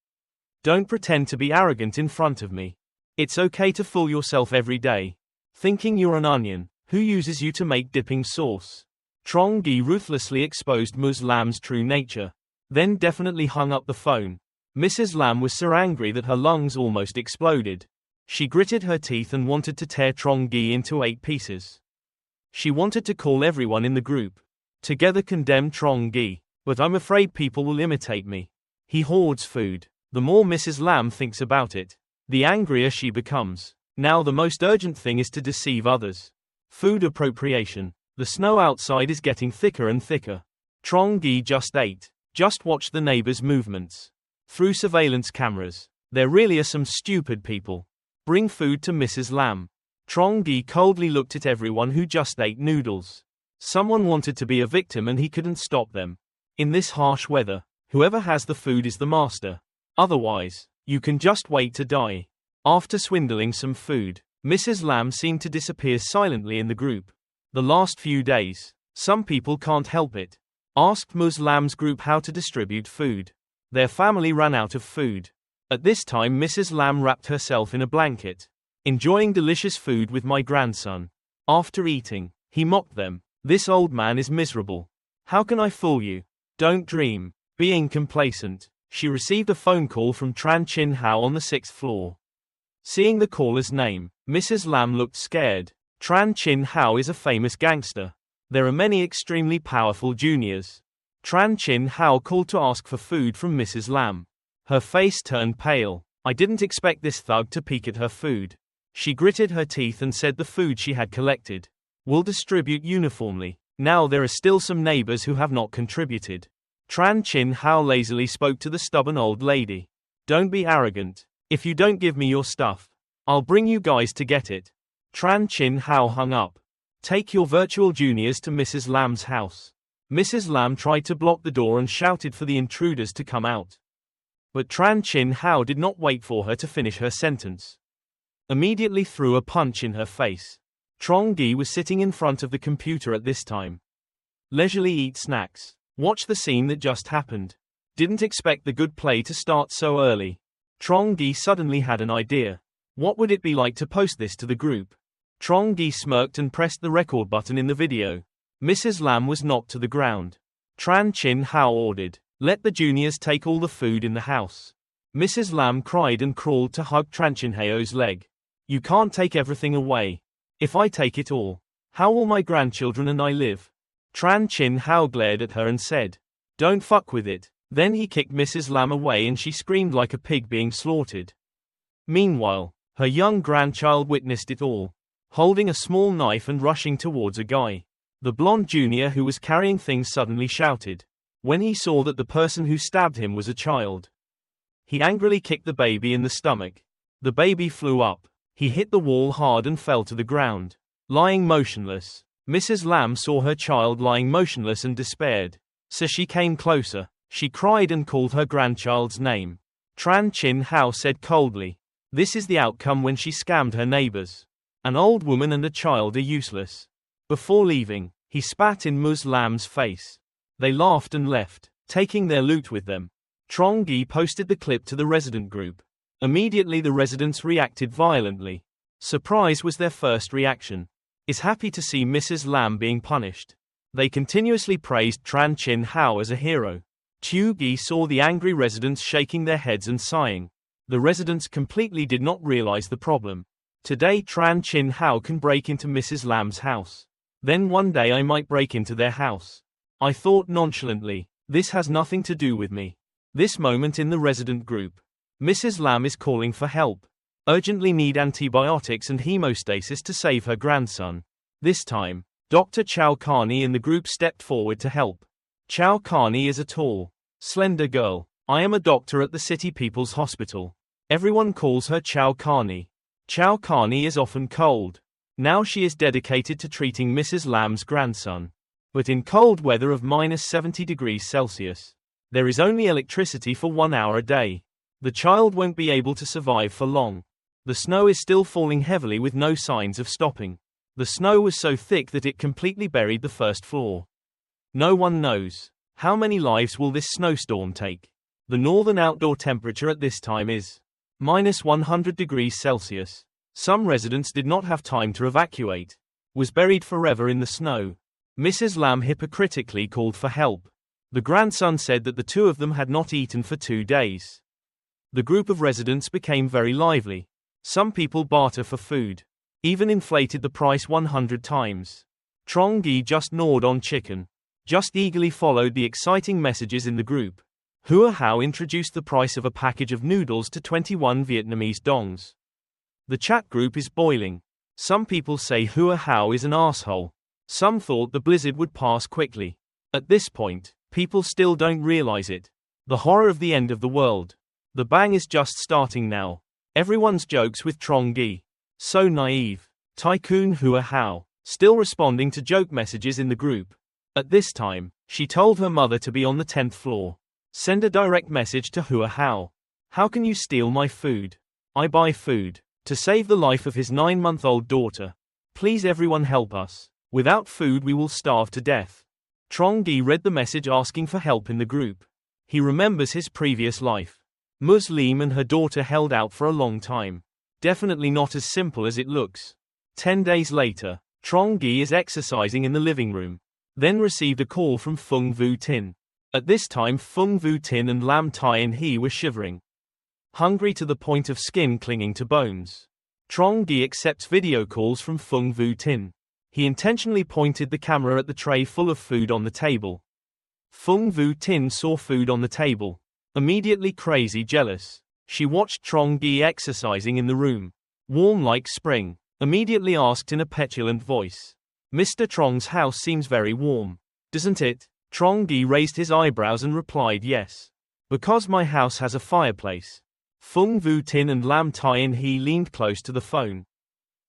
Don't pretend to be arrogant in front of me. It's okay to fool yourself every day. Thinking you're an onion, who uses you to make dipping sauce. Trongi ruthlessly exposed Ms. Lam's true nature. Then definitely hung up the phone. Mrs. Lam was so angry that her lungs almost exploded. She gritted her teeth and wanted to tear Trongi into 8 pieces. She wanted to call everyone in the group. Together condemn Trongi. But I'm afraid people will imitate me. He hoards food. The more Mrs. Lam thinks about it, the angrier she becomes. Now the most urgent thing is to deceive others. Food appropriation. The snow outside is getting thicker and thicker. Trongi just ate. Just watch the neighbors' movements. Through surveillance cameras. There really are some stupid people. Bring food to Mrs. Lam. Trongi coldly looked at everyone who just ate noodles. Someone wanted to be a victim and he couldn't stop them. In this harsh weather, whoever has the food is the master. Otherwise, you can just wait to die. After swindling some food, Mrs. Lam seemed to disappear silently in the group. The last few days, some people can't help it. Asked Ms. Lam's group how to distribute food. Their family ran out of food. At this time Mrs. Lam wrapped herself in a blanket. Enjoying delicious food with my grandson. After eating, he mocked them. This old man is miserable. How can I fool you? Don't dream. Being complacent, she received a phone call from Tran Chinhao on the 6th floor. Seeing the caller's name, Mrs. Lam looked scared. Tran Chinhao is a famous gangster. There are many extremely powerful juniors. Tran Chinhao called to ask for food from Mrs. Lam. Her face turned pale. I didn't expect this thug to peek at her food. She gritted her teeth and said the food she had collected will distribute uniformly. Now there are still some neighbors who have not contributed. Tran Chinhao lazily spoke to the stubborn old lady. Don't be arrogant. If you don't give me your stuff, I'll bring you guys to get it. Tran Chinhao hung up. Take your virtual juniors to Mrs. Lam's house. Mrs. Lam tried to block the door and shouted for the intruders to come out. But Tran Chinhao did not wait for her to finish her sentence. Immediately threw a punch in her face. Trongi was sitting in front of the computer at this time. Leisurely eat snacks. Watch the scene that just happened. Didn't expect the good play to start so early. Trongi suddenly had an idea. What would it be like to post this to the group? Trongi smirked and pressed the record button in the video. Mrs. Lam was knocked to the ground. Tran Chinhao ordered, let the juniors take all the food in the house. Mrs. Lam cried and crawled to hug Tran Chinhao's leg. You can't take everything away. If I take it all, how will my grandchildren and I live? Tran Chinhao glared at her and said, don't fuck with it. Then he kicked Mrs. Lam away and she screamed like a pig being slaughtered. Meanwhile, her young grandchild witnessed it all, holding a small knife and rushing towards a guy. The blonde junior who was carrying things suddenly shouted. When he saw that the person who stabbed him was a child, he angrily kicked the baby in the stomach. The baby flew up. He hit the wall hard and fell to the ground, lying motionless. Mrs. Lam saw her child lying motionless and despaired. So she came closer. She cried and called her grandchild's name. Tran Chinhao said coldly, this is the outcome when she scammed her neighbors. An old woman and a child are useless. Before leaving, he spat in Ms. Lam's face. They laughed and left, taking their loot with them. Trongi posted the clip to the resident group. Immediately the residents reacted violently. Surprise was their first reaction. Is happy to see Mrs. Lam being punished. They continuously praised Tran Chinhao as a hero. Trongi saw the angry residents shaking their heads and sighing. The residents completely did not realize the problem. Today Tran Chinhao can break into Mrs. Lam's house. Then one day I might break into their house. I thought nonchalantly, this has nothing to do with me. This moment in the resident group. Mrs. Lam is calling for help. Urgently need antibiotics and hemostasis to save her grandson. This time, Dr. Chow Carney in the group stepped forward to help. Chow Carney is a tall, slender girl. I am a doctor at the City People's Hospital. Everyone calls her Chow Carney. Chow Carney is often cold. Now she is dedicated to treating Mrs. Lam's grandson. But in cold weather of -70 degrees Celsius, there is only electricity for 1 hour a day. The child won't be able to survive for long. The snow is still falling heavily with no signs of stopping. The snow was so thick that it completely buried the first floor. No one knows. How many lives will this snowstorm take? The northern outdoor temperature at this time is -100 degrees Celsius. Some residents did not have time to evacuate. Was buried forever in the snow. Mrs. Lam hypocritically called for help. The grandson said that the two of them had not eaten for 2 days. The group of residents became very lively. Some people barter for food. Even inflated the price 100 times. Trongi just gnawed on chicken. Just eagerly followed the exciting messages in the group. Hua Hao introduced the price of a package of noodles to 21 Vietnamese dongs. The chat group is boiling. Some people say Hua Hao is an asshole. Some thought the blizzard would pass quickly. At this point, people still don't realize it. The horror of the end of the world. The bang is just starting now. Everyone's jokes with Trongi. So naive. Tycoon Hua Hao. still responding to joke messages in the group. At this time, she told her mother to be on the 10th floor. Send a direct message to Hua Hao. How can you steal my food? I buy food to save the life of his 9-month-old daughter. Please everyone help us. Without food we will starve to death. Trongi read the message asking for help in the group. He remembers his previous life. Muslim and her daughter held out for a long time. Definitely not as simple as it looks. 10 days later, Trongi is exercising in the living room. Then received a call from Fung Vu Tin. At this time Fung Vu Tin and Lam Tai and he were shivering. Hungry to the point of skin clinging to bones. Trongi accepts video calls from Fung Vu Tin. He intentionally pointed the camera at the tray full of food on the table. Fung Vu Tin saw food on the table. Immediately crazy jealous. She watched Trongi exercising in the room. Warm like spring. Immediately asked in a petulant voice. Mr. Trong's house seems very warm. Doesn't it? Trongi raised his eyebrows and replied yes. Because my house has a fireplace. Fung Vu Tin and Lam Tai and he leaned close to the phone.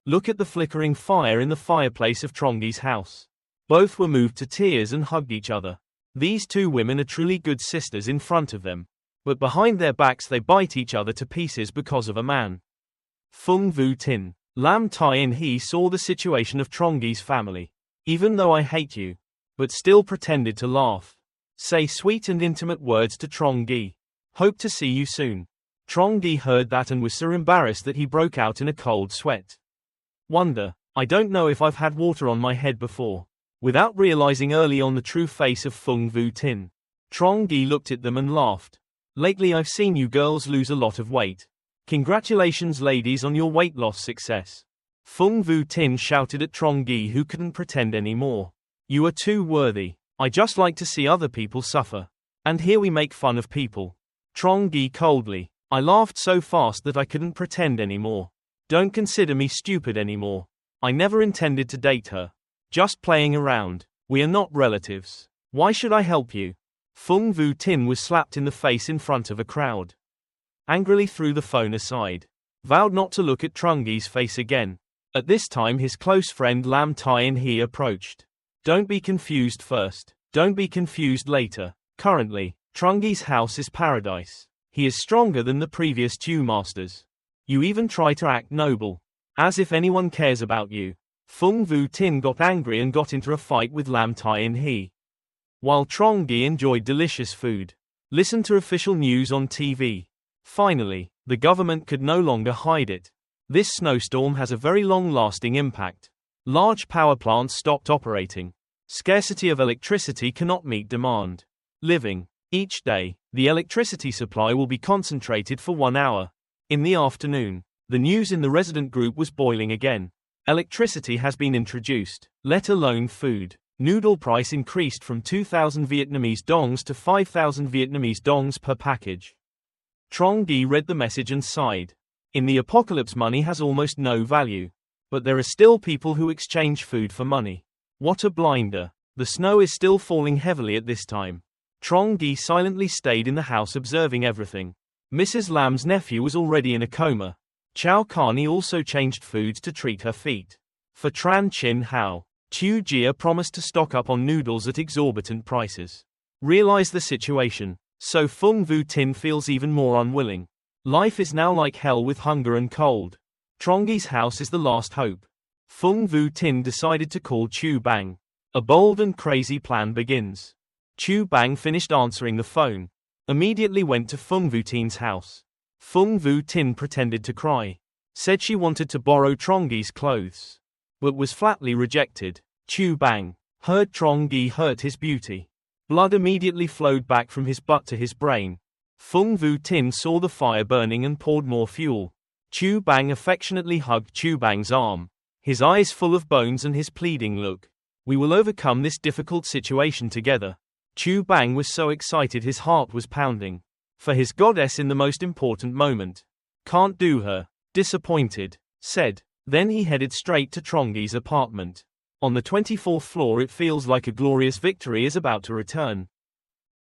Look at the flickering fire in the fireplace of Trongi's house. Both were moved to tears and hugged each other. These two women are truly good sisters in front of them. But behind their backs they bite each other to pieces because of a man. Fung Vu Tin. Lam Tai and he saw the situation of Trongi's family. Even though I hate you. But still pretended to laugh. Say sweet and intimate words to Trongi. Hope to see you soon. Trongi heard that and was so embarrassed that he broke out in a cold sweat. Wonder, I don't know if I've had water on my head before. Without realizing early on the true face of Fung Vu Tin. Trongi looked at them and laughed. Lately I've seen you girls lose a lot of weight. Congratulations ladies on your weight loss success. Fung Vu Tin shouted at Trongi who couldn't pretend anymore. You are too worthy. I just like to see other people suffer. And here we make fun of people. Trongi coldly. I laughed so fast that I couldn't pretend anymore. Don't consider me stupid anymore. I never intended to date her. Just playing around. We are not relatives. Why should I help you? Fung Vu Tin was slapped in the face in front of a crowd. Angrily threw the phone aside. Vowed not to look at Trongi's face again. At this time his close friend Lam Tai and he approached. Don't be confused first. Don't be confused later. Currently, Trongi's house is paradise. He is stronger than the previous two masters. You even try to act noble. As if anyone cares about you. Fung Vu Tin got angry and got into a fight with Lam Tai and he. While Trongi enjoyed delicious food. Listened to official news on TV. Finally, the government could no longer hide it. This snowstorm has a very long-lasting impact. Large power plants stopped operating. Scarcity of electricity cannot meet demand. Living. Each day, the electricity supply will be concentrated for 1 hour. In the afternoon, the news in the resident group was boiling again. Electricity has been introduced, let alone food. Noodle price increased from 2,000 Vietnamese dongs to 5,000 Vietnamese dongs per package. Trongi read the message and sighed. In the apocalypse money has almost no value. But there are still people who exchange food for money. What a blinder. The snow is still falling heavily at this time. Trongi silently stayed in the house observing everything. Mrs. Lam's nephew was already in a coma. Chow Carney also changed foods to treat her feet. For Tran Chinhao, Chu Jia promised to stock up on noodles at exorbitant prices. Realize the situation. So Fung Vu Tin feels even more unwilling. Life is now like hell with hunger and cold. Trongi's house is the last hope. Fung Vu Tin decided to call Chu Bang. A bold and crazy plan begins. Chu Bang finished answering the phone. Immediately went to Fung Vu Tin's house. Fung Vu Tin pretended to cry. Said she wanted to borrow Trongi's clothes. But was flatly rejected. Chu Bang heard Trongi hurt his beauty. Blood immediately flowed back from his butt to his brain. Fung Vu Tin saw the fire burning and poured more fuel. Chu Bang affectionately hugged Chu Bang's arm. His eyes full of bones and his pleading look. We will overcome this difficult situation together. Chu Bang was so excited his heart was pounding. For his goddess in the most important moment. Can't do her. Disappointed. Said. Then he headed straight to Trongi's apartment. On the 24th floor it feels like a glorious victory is about to return.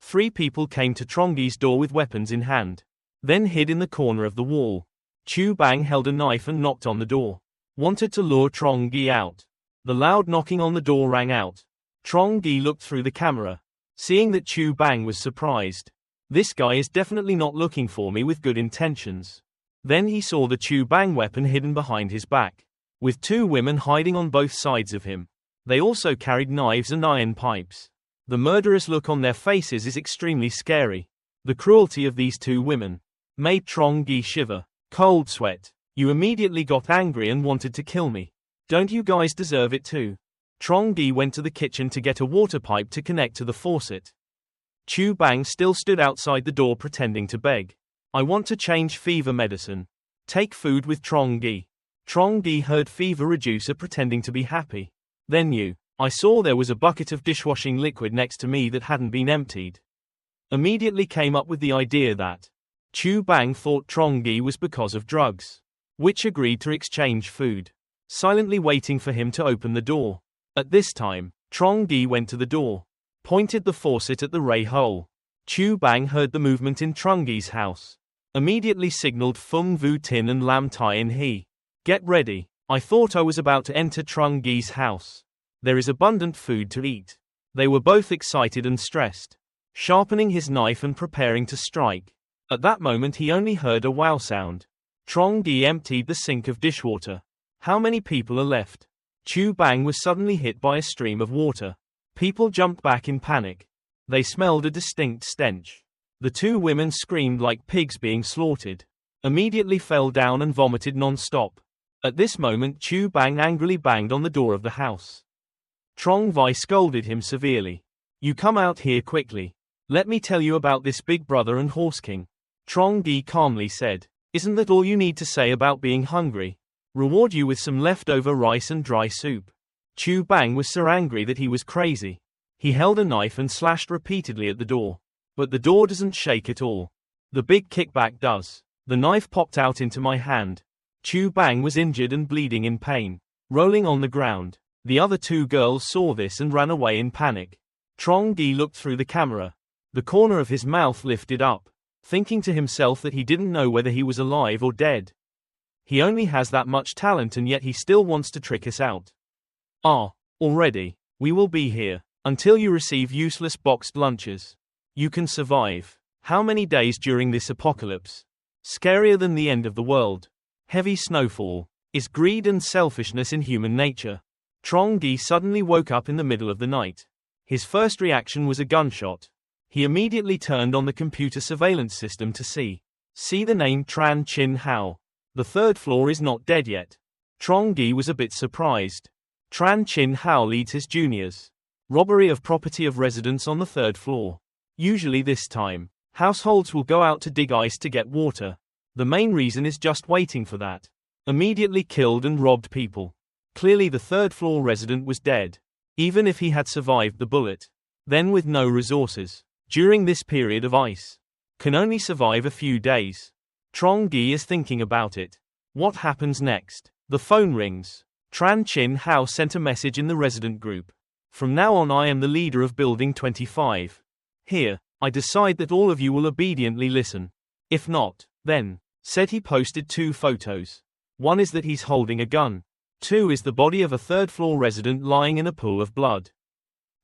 3 people came to Trongi's door with weapons in hand. Then hid in the corner of the wall. Chu Bang held a knife and knocked on the door. Wanted to lure Trongi out. The loud knocking on the door rang out. Trongi looked through the camera. Seeing that Chu Bang was surprised. This guy is definitely not looking for me with good intentions. Then he saw the Chu Bang weapon hidden behind his back, with two women hiding on both sides of him. They also carried knives and iron pipes. The murderous look on their faces is extremely scary. The cruelty of these two women made Trongi shiver. Cold sweat. You immediately got angry and wanted to kill me. Don't you guys deserve it too? Trongi went to the kitchen to get a water pipe to connect to the faucet. Chu Bang still stood outside the door pretending to beg. I want to change fever medicine. Take food with Trongi. Trongi heard fever reducer pretending to be happy. Then I saw there was a bucket of dishwashing liquid next to me that hadn't been emptied. Immediately came up with the idea that Chu Bang thought Trongi was because of drugs, which agreed to exchange food, silently waiting for him to open the door. At this time, Trongi went to the door, pointed the faucet at the ray hole. Chu Bang heard the movement in Trongi's house, immediately signaled Fung Vu Tin and Lam Tai In He. Get ready. I thought I was about to enter Trongi's house. There is abundant food to eat. They were both excited and stressed, sharpening his knife and preparing to strike. At that moment he only heard a wow sound. Trongi emptied the sink of dishwater. How many people are left? Chu Bang was suddenly hit by a stream of water. People jumped back in panic. They smelled a distinct stench. The two women screamed like pigs being slaughtered, immediately fell down and vomited non-stop. At this moment Chu Bang angrily banged on the door of the house. Trongi scolded him severely. You come out here quickly. Let me tell you about this big brother and horse king. Trongi calmly said. Isn't that all you need to say about being hungry? Reward you with some leftover rice and dry soup. Chu Bang was so angry that he was crazy. He held a knife and slashed repeatedly at the door. But the door doesn't shake at all. The big kickback does. The knife popped out into my hand. Chu Bang was injured and bleeding in pain, rolling on the ground. The other two girls saw this and ran away in panic. Trongi looked through the camera. The corner of his mouth lifted up, thinking to himself that he didn't know whether he was alive or dead. He only has that much talent and yet he still wants to trick us out. Already. We will be here until you receive useless boxed lunches. You can survive. How many days during this apocalypse? Scarier than the end of the world. Heavy snowfall. Is greed and selfishness in human nature? Trongi suddenly woke up in the middle of the night. His first reaction was a gunshot. He immediately turned on the computer surveillance system to see the name Tran Chinhao. The third floor is not dead yet. Trongi was a bit surprised. Tran Chinhao leads his juniors. Robbery of property of residents on the third floor. Usually this time, households will go out to dig ice to get water. The main reason is just waiting for that. Immediately killed and robbed people. Clearly the third floor resident was dead. Even if he had survived the bullet. Then with no resources. During this period of ice. Can only survive a few days. Trongi is thinking about it. What happens next? The phone rings. Tran Chinhao sent a message in the resident group. From now on I am the leader of Building 25. Here, I decide that all of you will obediently listen. If not, then, said he posted 2 photos. One is that he's holding a gun. 2 is the body of a third floor resident lying in a pool of blood.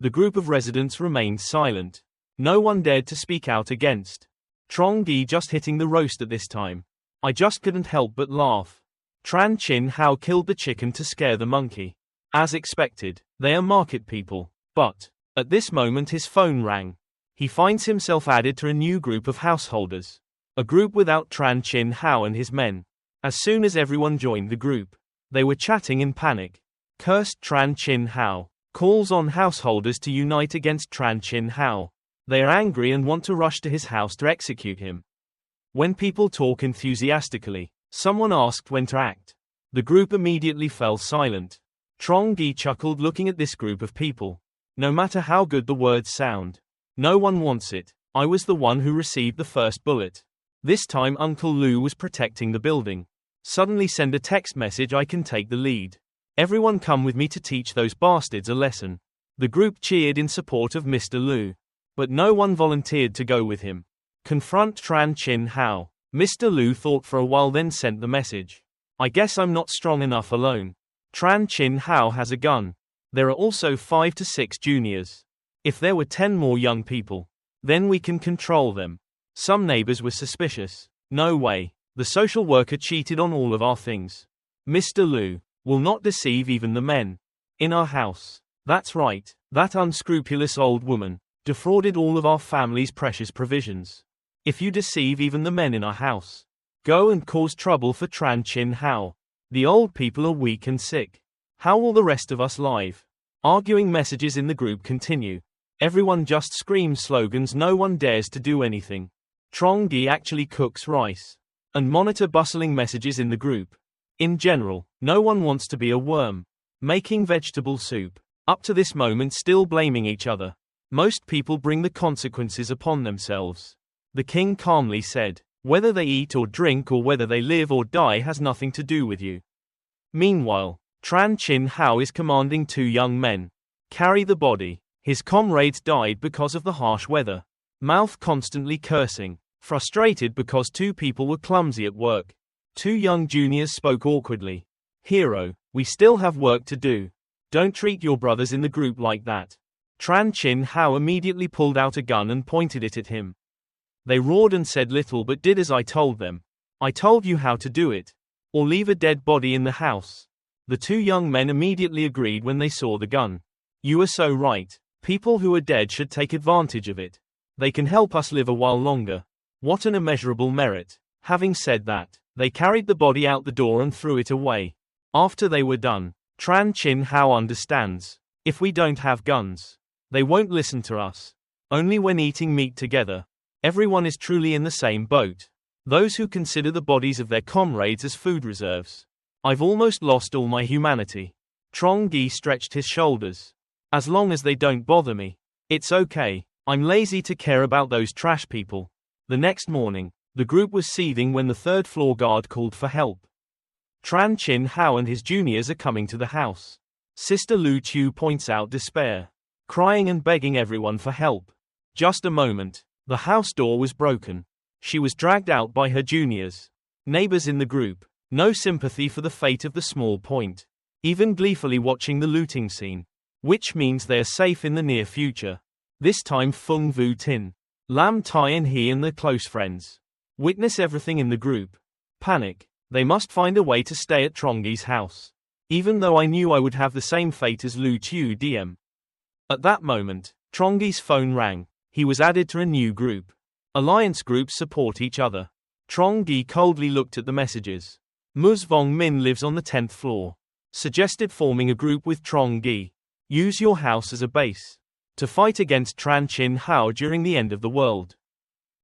The group of residents remained silent. No one dared to speak out against Trongi just hitting the roast at this time. I just couldn't help but laugh. Tran Chinhao killed the chicken to scare the monkey. As expected, they are market people. But, at this moment his phone rang. He finds himself added to a new group of householders. A group without Tran Chinhao and his men. As soon as everyone joined the group, they were chatting in panic. Cursed Tran Chinhao calls on householders to unite against Tran Chinhao. They are angry and want to rush to his house to execute him. When people talk enthusiastically, someone asked when to act. The group immediately fell silent. Trongi chuckled looking at this group of people. No matter how good the words sound, no one wants it. I was the one who received the first bullet. This time Uncle Lou was protecting the building. Suddenly send a text message, I can take the lead. Everyone come with me to teach those bastards a lesson. The group cheered in support of Mr. Lou. But no one volunteered to go with him. Confront Tran Chinhao. Mr. Lou thought for a while then sent the message. I guess I'm not strong enough alone. Tran Chinhao has a gun. There are also 5 to 6 juniors. If there were 10 more young people, then we can control them. Some neighbors were suspicious. No way. The social worker cheated on all of our things. Mr. Liu will not deceive even the men in our house. That's right. That unscrupulous old woman defrauded all of our family's precious provisions. If you deceive even the men in our house, go and cause trouble for Tran Chinhao. The old people are weak and sick. How will the rest of us live? Arguing messages in the group continue. Everyone just screams slogans. No one dares to do anything. Trongi actually cooks rice and monitor bustling messages in the group. In general, no one wants to be a worm. Making vegetable soup. Up to this moment still blaming each other. Most people bring the consequences upon themselves. The king calmly said, whether they eat or drink or whether they live or die has nothing to do with you. Meanwhile, Tran Chinhao is commanding 2 young men. Carry the body. His comrades died because of the harsh weather. Mouth constantly cursing. Frustrated because 2 people were clumsy at work. 2 young juniors spoke awkwardly. Hero, we still have work to do. Don't treat your brothers in the group like that. Tran Chinhao immediately pulled out a gun and pointed it at him. They roared and said little but did as I told them. I told you how to do it. Or leave a dead body in the house. The 2 young men immediately agreed when they saw the gun. You are so right. People who are dead should take advantage of it. They can help us live a while longer. What an immeasurable merit. Having said that, they carried the body out the door and threw it away. After they were done, Tran Chinhao understands. If we don't have guns, they won't listen to us. Only when eating meat together, everyone is truly in the same boat. Those who consider the bodies of their comrades as food reserves. I've almost lost all my humanity. Trongi stretched his shoulders. As long as they don't bother me, it's okay. I'm lazy to care about those trash people. The next morning, the group was seething when the 3rd floor guard called for help. Tran Chinhao and his juniors are coming to the house. Sister Lu Chu points out despair, crying and begging everyone for help. Just a moment. The house door was broken. She was dragged out by her juniors. Neighbors in the group, no sympathy for the fate of the small point. Even gleefully watching the looting scene. Which means they are safe in the near future. This time Feng Vu Tin, Lam Tai and he and their close friends witness everything in the group. Panic. They must find a way to stay at Trongi's house. Even though I knew I would have the same fate as Lu Chu DM. At that moment, Trongi's phone rang. He was added to a new group. Alliance groups support each other. Trongi coldly looked at the messages. Ms. Vong Min lives on the 10th floor. Suggested forming a group with Trongi. Use your house as a base. To fight against Tran Chinhao during the end of the world.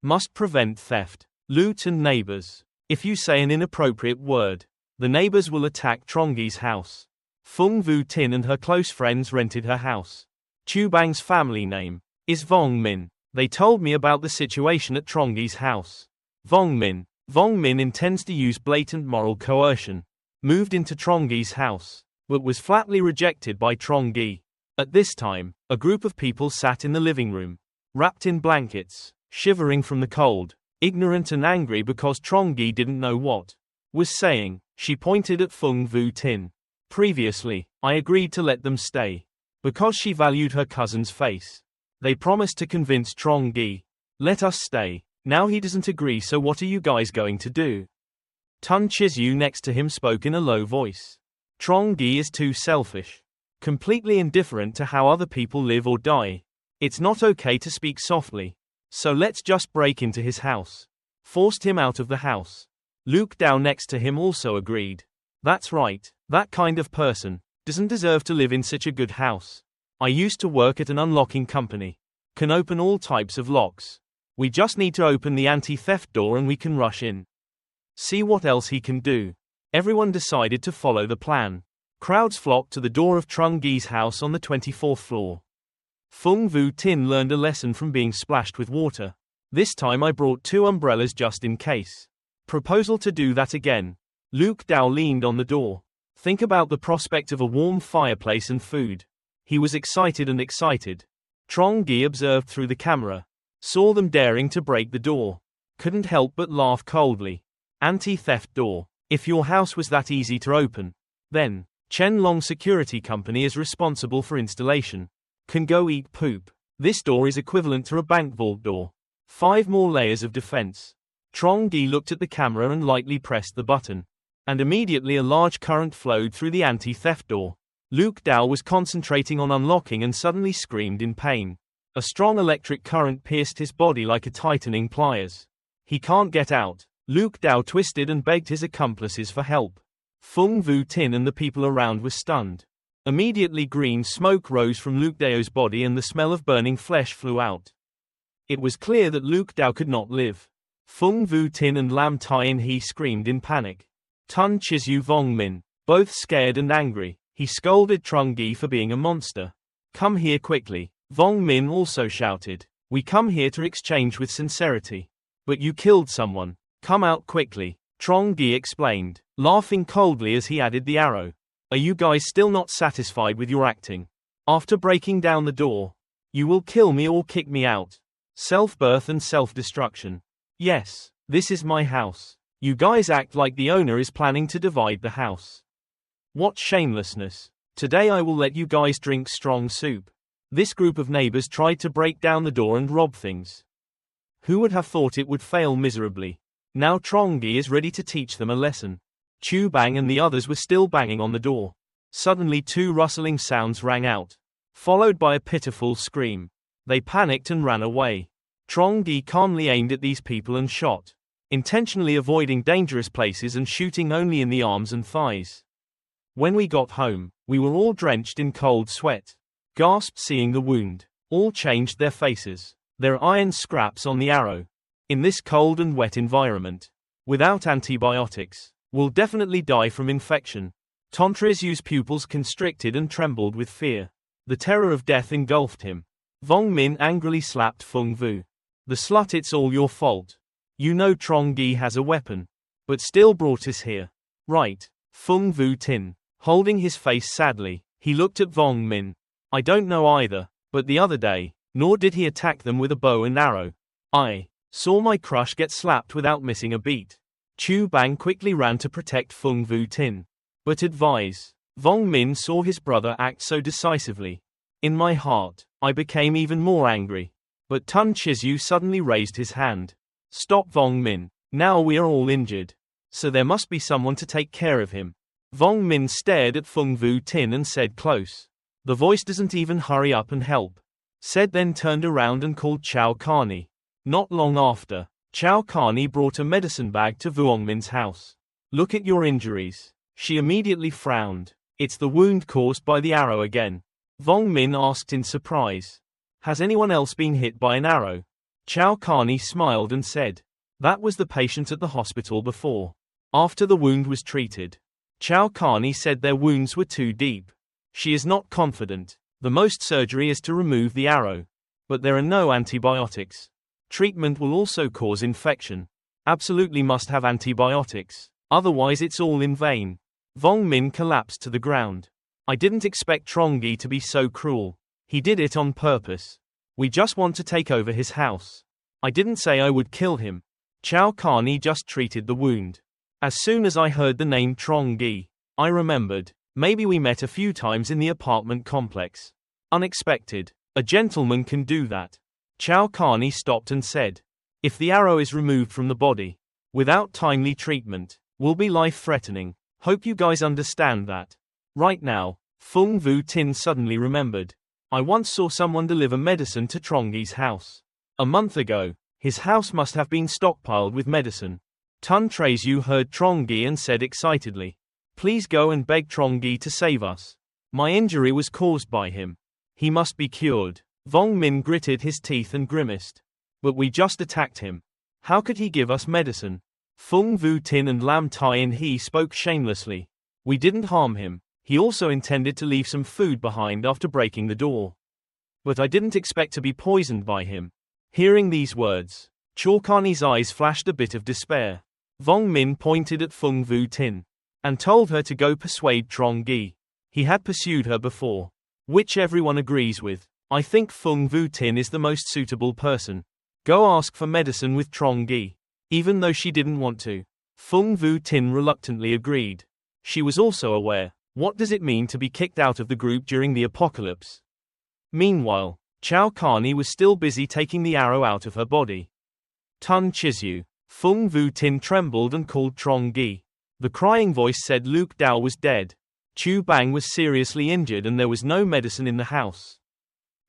Must prevent theft, loot and neighbors. If you say an inappropriate word, the neighbors will attack Trongi's house. Feng Vu Tin and her close friends rented her house. Chu Bang's family name is Vong Min. They told me about the situation at Trongi's house. Vong Min intends to use blatant moral coercion. Moved into Trongi's house, but was flatly rejected by Trongi. At this time, a group of people sat in the living room, wrapped in blankets, shivering from the cold, ignorant and angry because Trongi didn't know what was saying. She pointed at Feng Vu Tin. Previously, I agreed to let them stay. Because she valued her cousin's face. They promised to convince Trongi. Let us stay. Now he doesn't agree, so what are you guys going to do? Tun Chizu next to him spoke in a low voice. Trongi is too selfish. Completely indifferent to how other people live or die. It's not okay to speak softly. So let's just break into his house. Forced him out of the house. Luke Dao next to him also agreed. That's right, that kind of person doesn't deserve to live in such a good house. I used to work at an unlocking company. Can open all types of locks. We just need to open the anti-theft door and we can rush in. See what else he can do. Everyone decided to follow the plan. Crowds flocked to the door of Trongi's house on the 24th floor. Feng Vu Tin learned a lesson from being splashed with water. This time I brought 2 umbrellas just in case. Proposal to do that again. Luke Dao leaned on the door. Think about the prospect of a warm fireplace and food. He was excited. Trongi observed through the camera. Saw them daring to break the door. Couldn't help but laugh coldly. Anti-theft door. If your house was that easy to open, then Chen Long Security Company is responsible for installation. Can go eat poop. This door is equivalent to a bank vault door. 5 more layers of defense. Trongi looked at the camera and lightly pressed the button. And immediately a large current flowed through the anti-theft door. Luke Dao was concentrating on unlocking and suddenly screamed in pain. A strong electric current pierced his body like a tightening pliers. He can't get out. Luke Dao twisted and begged his accomplices for help. Feng Vu Tin and the people around were stunned. Immediately green smoke rose from Luke Dao's body and the smell of burning flesh flew out. It was clear that Luke Dao could not live. Feng Vu Tin and Lam Tai He screamed in panic. Tun Chizu Vong Min, both scared and angry. He scolded Trongi for being a monster. Come here quickly. Vong Min also shouted. We come here to exchange with sincerity. But you killed someone. Come out quickly. Trongi explained, laughing coldly as he added the arrow. Are you guys still not satisfied with your acting? After breaking down the door, you will kill me or kick me out. Self-birth and self-destruction. Yes, this is my house. You guys act like the owner is planning to divide the house. What shamelessness. Today I will let you guys drink strong soup. This group of neighbors tried to break down the door and rob things. Who would have thought it would fail miserably? Now Trongi is ready to teach them a lesson. Chu Bang and the others were still banging on the door. Suddenly 2 rustling sounds rang out, followed by a pitiful scream. They panicked and ran away. Trongi calmly aimed at these people and shot, intentionally avoiding dangerous places and shooting only in the arms and thighs. When we got home, we were all drenched in cold sweat. Gasped seeing the wound. All changed their faces. There are iron scraps on the arrow. In this cold and wet environment, without antibiotics, will definitely die from infection. Tontrezu's pupils constricted and trembled with fear. The terror of death engulfed him. Vong Min angrily slapped Feng Vu. The slut, it's all your fault. You know Trongi has a weapon, but still brought us here. Right. Feng Vu Tin, holding his face sadly, he looked at Vong Min. I don't know either, but the other day, nor did he attack them with a bow and arrow. I saw my crush get slapped without missing a beat. Chu Bang quickly ran to protect Feng Vu Tin. But advise. Vong Min saw his brother act so decisively. In my heart, I became even more angry. But Tun Chizu suddenly raised his hand. Stop Vong Min. Now we are all injured. So there must be someone to take care of him. Vong Min stared at Feng Vu Tin and said close. The voice doesn't even hurry up and help. Said then turned around and called Chow Carney. Not long after, Chow Carney brought a medicine bag to Vuongmin's house. Look at your injuries. She immediately frowned. It's the wound caused by the arrow again. Vong Min asked in surprise. Has anyone else been hit by an arrow? Chow Carney smiled and said. That was the patient at the hospital before. After the wound was treated, Chow Carney said their wounds were too deep. She is not confident. The most surgery is to remove the arrow. But there are no antibiotics. Treatment will also cause infection. Absolutely must have antibiotics. Otherwise it's all in vain. Vong Min collapsed to the ground. I didn't expect Trongi to be so cruel. He did it on purpose. We just want to take over his house. I didn't say I would kill him. Chow Carney just treated the wound. As soon as I heard the name Trongi, I remembered. Maybe we met a few times in the apartment complex. Unexpected. A gentleman can do that. Chow Carney stopped and said. If the arrow is removed from the body, without timely treatment, will be life-threatening. Hope you guys understand that. Right now, Feng Vu Tin suddenly remembered. I once saw someone deliver medicine to Trongi's house. A month ago, his house must have been stockpiled with medicine. Tun Trezu heard Trongi and said excitedly. Please go and beg Trongi to save us. My injury was caused by him. He must be cured. Vong Min gritted his teeth and grimaced. But we just attacked him. How could he give us medicine? Feng Vu Tin and Lam Tai He spoke shamelessly. We didn't harm him. He also intended to leave some food behind after breaking the door. But I didn't expect to be poisoned by him. Hearing these words, Chorkani's eyes flashed a bit of despair. Vong Min pointed at Feng Vu Tin and told her to go persuade Trongi. He had pursued her before, which everyone agrees with. I think Feng Vu Tin is the most suitable person. Go ask for medicine with Trongi. Even though she didn't want to, Feng Vu Tin reluctantly agreed. She was also aware What does it mean to be kicked out of the group during the apocalypse? Meanwhile, Carney was still busy taking the arrow out of her body. Tran Chinhao. Feng Vu-tin trembled and called Trongi. The crying voice said Luke Dao was dead. Chu Bang was seriously injured and there was no medicine in the house.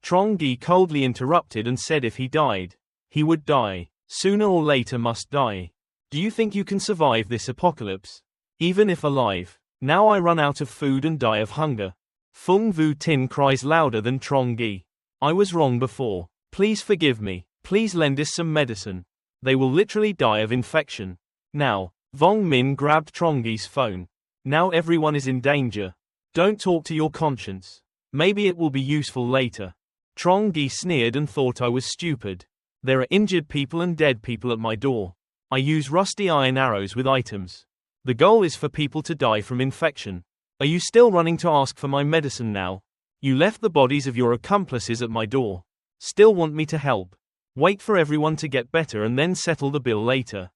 Trongi coldly interrupted and said if he died, he would die. Sooner or later must die. Do you think you can survive this apocalypse? Even if alive. Now I run out of food and die of hunger. Feng Vu-tin cries louder than Trongi. I was wrong before. Please forgive me. Please lend us some medicine. They will literally die of infection. Now, Vong Min grabbed Trongi's phone. Now everyone is in danger. Don't talk to your conscience. Maybe it will be useful later. Trongi sneered and thought I was stupid. There are injured people and dead people at my door. I use rusty iron arrows with items. The goal is for people to die from infection. Are you still running to ask for my medicine now? You left the bodies of your accomplices at my door. Still want me to help? Wait for everyone to get better and then settle the bill later.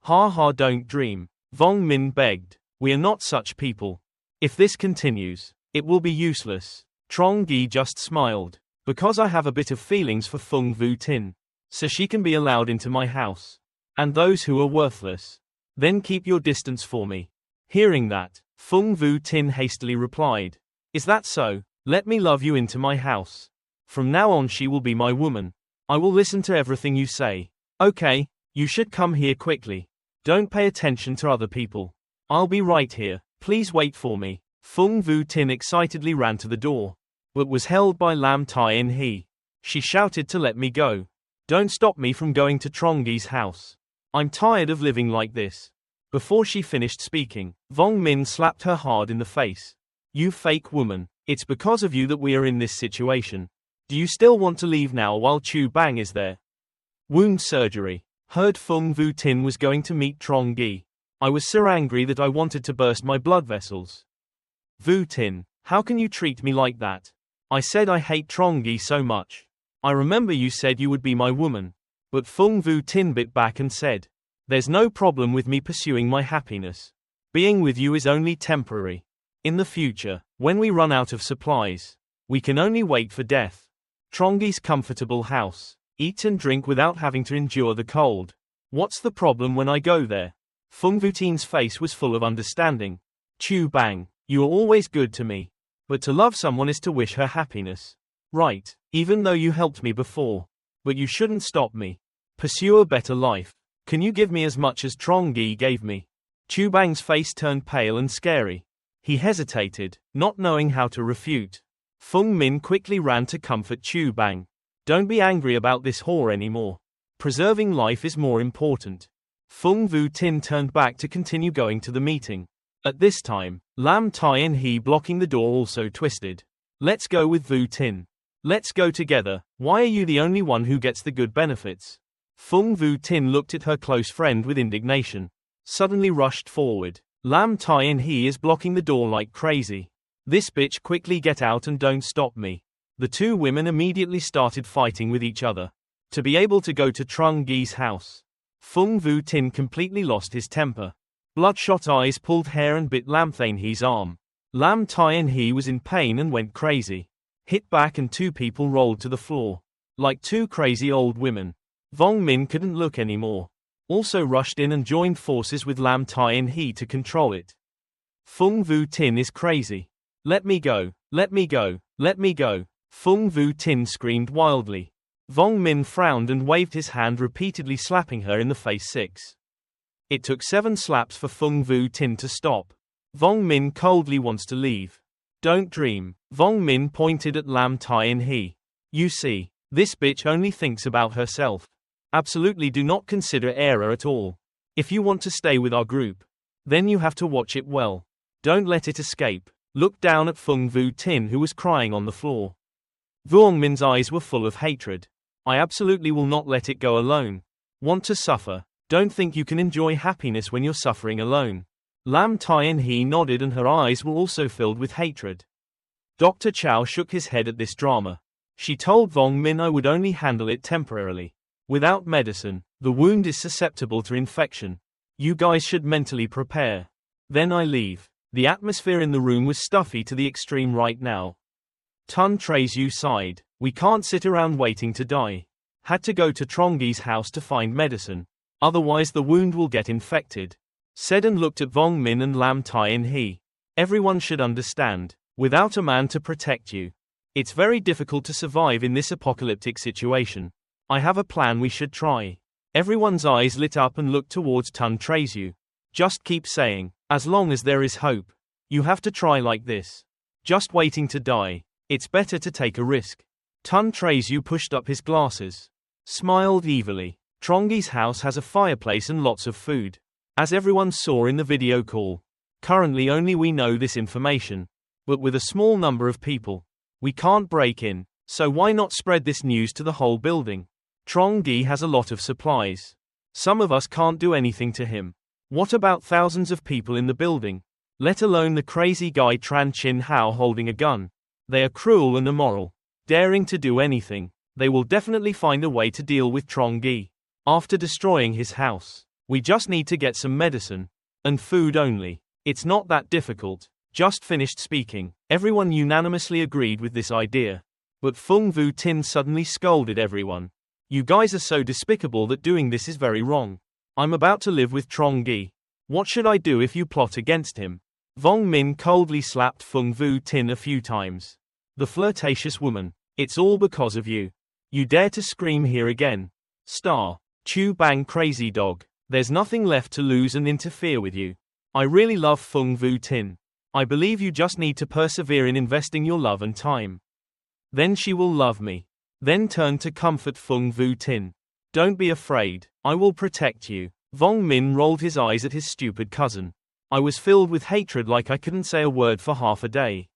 Ha ha, don't dream. Vong Min begged. We are not such people. If this continues, it will be useless. Trongi just smiled. Because I have a bit of feelings for Feng Vu-tin. So she can be allowed into my house. And those who are worthless. Then keep your distance for me. Hearing that, Feng Vu-tin hastily replied. Is that so? Let me love you into my house. From now on she will be my woman. I will listen to everything you say. Okay, you should come here quickly. Don't pay attention to other people. I'll be right here. Please wait for me. Feng Vu-tin excitedly ran to the door. But was held by Lam Tai-in-he. She shouted to let me go. Don't stop me from going to Trongi's house. I'm tired of living like this. Before she finished speaking, Vong Min slapped her hard in the face. You fake woman. It's because of you that we are in this situation. Do you still want to leave now while Chu Bang is there? Wound surgery. Heard Feng Vu-tin was going to meet Trongi. I was so angry that I wanted to burst my blood vessels. Vu-tin, how can you treat me like that? I said I hate Trongi so much. I remember you said you would be my woman. But Feng Vu-tin bit back and said, there's no problem with me pursuing my happiness. Being with you is only temporary. In the future, when we run out of supplies, we can only wait for death. Trongi's comfortable house. Eat and drink without having to endure the cold. What's the problem when I go there? Feng Vu-tin's face was full of understanding. Chu Bang, you are always good to me. But to love someone is to wish her happiness. Right, even though you helped me before. But you shouldn't stop me. Pursue a better life. Can you give me as much as Trongi gave me? Chu Bang's face turned pale and scary. He hesitated, not knowing how to refute. Feng Min quickly ran to comfort Chu Bang. Don't be angry about this whore anymore. Preserving life is more important. Feng Vu-tin turned back to continue going to the meeting. At this time, Lam Tai-in-he blocking the door also twisted. Let's go with Vu-tin. Let's go together. Why are you the only one who gets the good benefits? Feng Vu-tin looked at her close friend with indignation. Suddenly rushed forward. Lam Tai-in-he is blocking the door like crazy. This bitch, quickly get out and don't stop me. The two women immediately started fighting with each other. To be able to go to Trongi's house. Feng Vu-tin completely lost his temper. Bloodshot eyes pulled hair and bit Lam Tai-in-he's arm. Lam Tai-in-he was in pain and went crazy. Hit back and two people rolled to the floor. Like two crazy old women. Vong Min couldn't look anymore. Also rushed in and joined forces with Lam Tai-in-he to control it. Feng Vu-tin is crazy. Let me go, let me go, let me go. Feng Vu-tin screamed wildly. Vong Min frowned and waved his hand, repeatedly slapping her in the face 6. It took 7 slaps for Feng Vu-tin to stop. Vong Min coldly wants to leave. Don't dream. Vong Min pointed at Lam Tai-in-he. You see, this bitch only thinks about herself. Absolutely do not consider error at all. If you want to stay with our group, then you have to watch it well. Don't let it escape. Looked down at Feng Vu-tin, who was crying on the floor. Vong Min's eyes were full of hatred. I absolutely will not let it go alone. Want to suffer? Don't think you can enjoy happiness when you're suffering alone. Lam Tai-in-he nodded and her eyes were also filled with hatred. Dr. Chow shook his head at this drama. She told Vong Min I would only handle it temporarily. Without medicine, the wound is susceptible to infection. You guys should mentally prepare. Then I leave. The atmosphere in the room was stuffy to the extreme right now. Tran Chinhao sighed. We can't sit around waiting to die. Had to go to Trongi's house to find medicine. Otherwise the wound will get infected. Said and looked at Vong Min and Lam Chinhao. Everyone should understand. Without a man to protect you, it's very difficult to survive in this apocalyptic situation. I have a plan we should try. Everyone's eyes lit up and looked towards Tran Chinhao. Just keep saying, as long as there is hope. You have to try like this. Just waiting to die. It's better to take a risk. Tran Chinhao pushed up his glasses. Smiled evilly. Trongi's house has a fireplace and lots of food. As everyone saw in the video call. Currently only we know this information. But with a small number of people, we can't break in, so why not spread this news to the whole building? Trongi has a lot of supplies. Some of us can't do anything to him. What about thousands of people in the building? Let alone the crazy guy Tran Chinhao holding a gun. They are cruel and immoral. Daring to do anything. They will definitely find a way to deal with Trongi. After destroying his house, we just need to get some medicine. And food only. It's not that difficult. Just finished speaking. Everyone unanimously agreed with this idea. But Fung Vu Tin suddenly scolded everyone. You guys are so despicable that doing this is very wrong. I'm about to live with Trongi. What should I do if you plot against him? Vong Min coldly slapped Fung Vu Tin a few times. The flirtatious woman. It's all because of you. You dare to scream here again. Star. Chu Bang crazy dog. There's nothing left to lose and interfere with you. I really love Fung Vu Tin. I believe you just need to persevere in investing your love and time. Then she will love me. Then turn to comfort Fung Vu Tin. Don't be afraid. I will protect you. Vong Min rolled his eyes at his stupid cousin. I was filled with hatred like I couldn't say a word for half a day.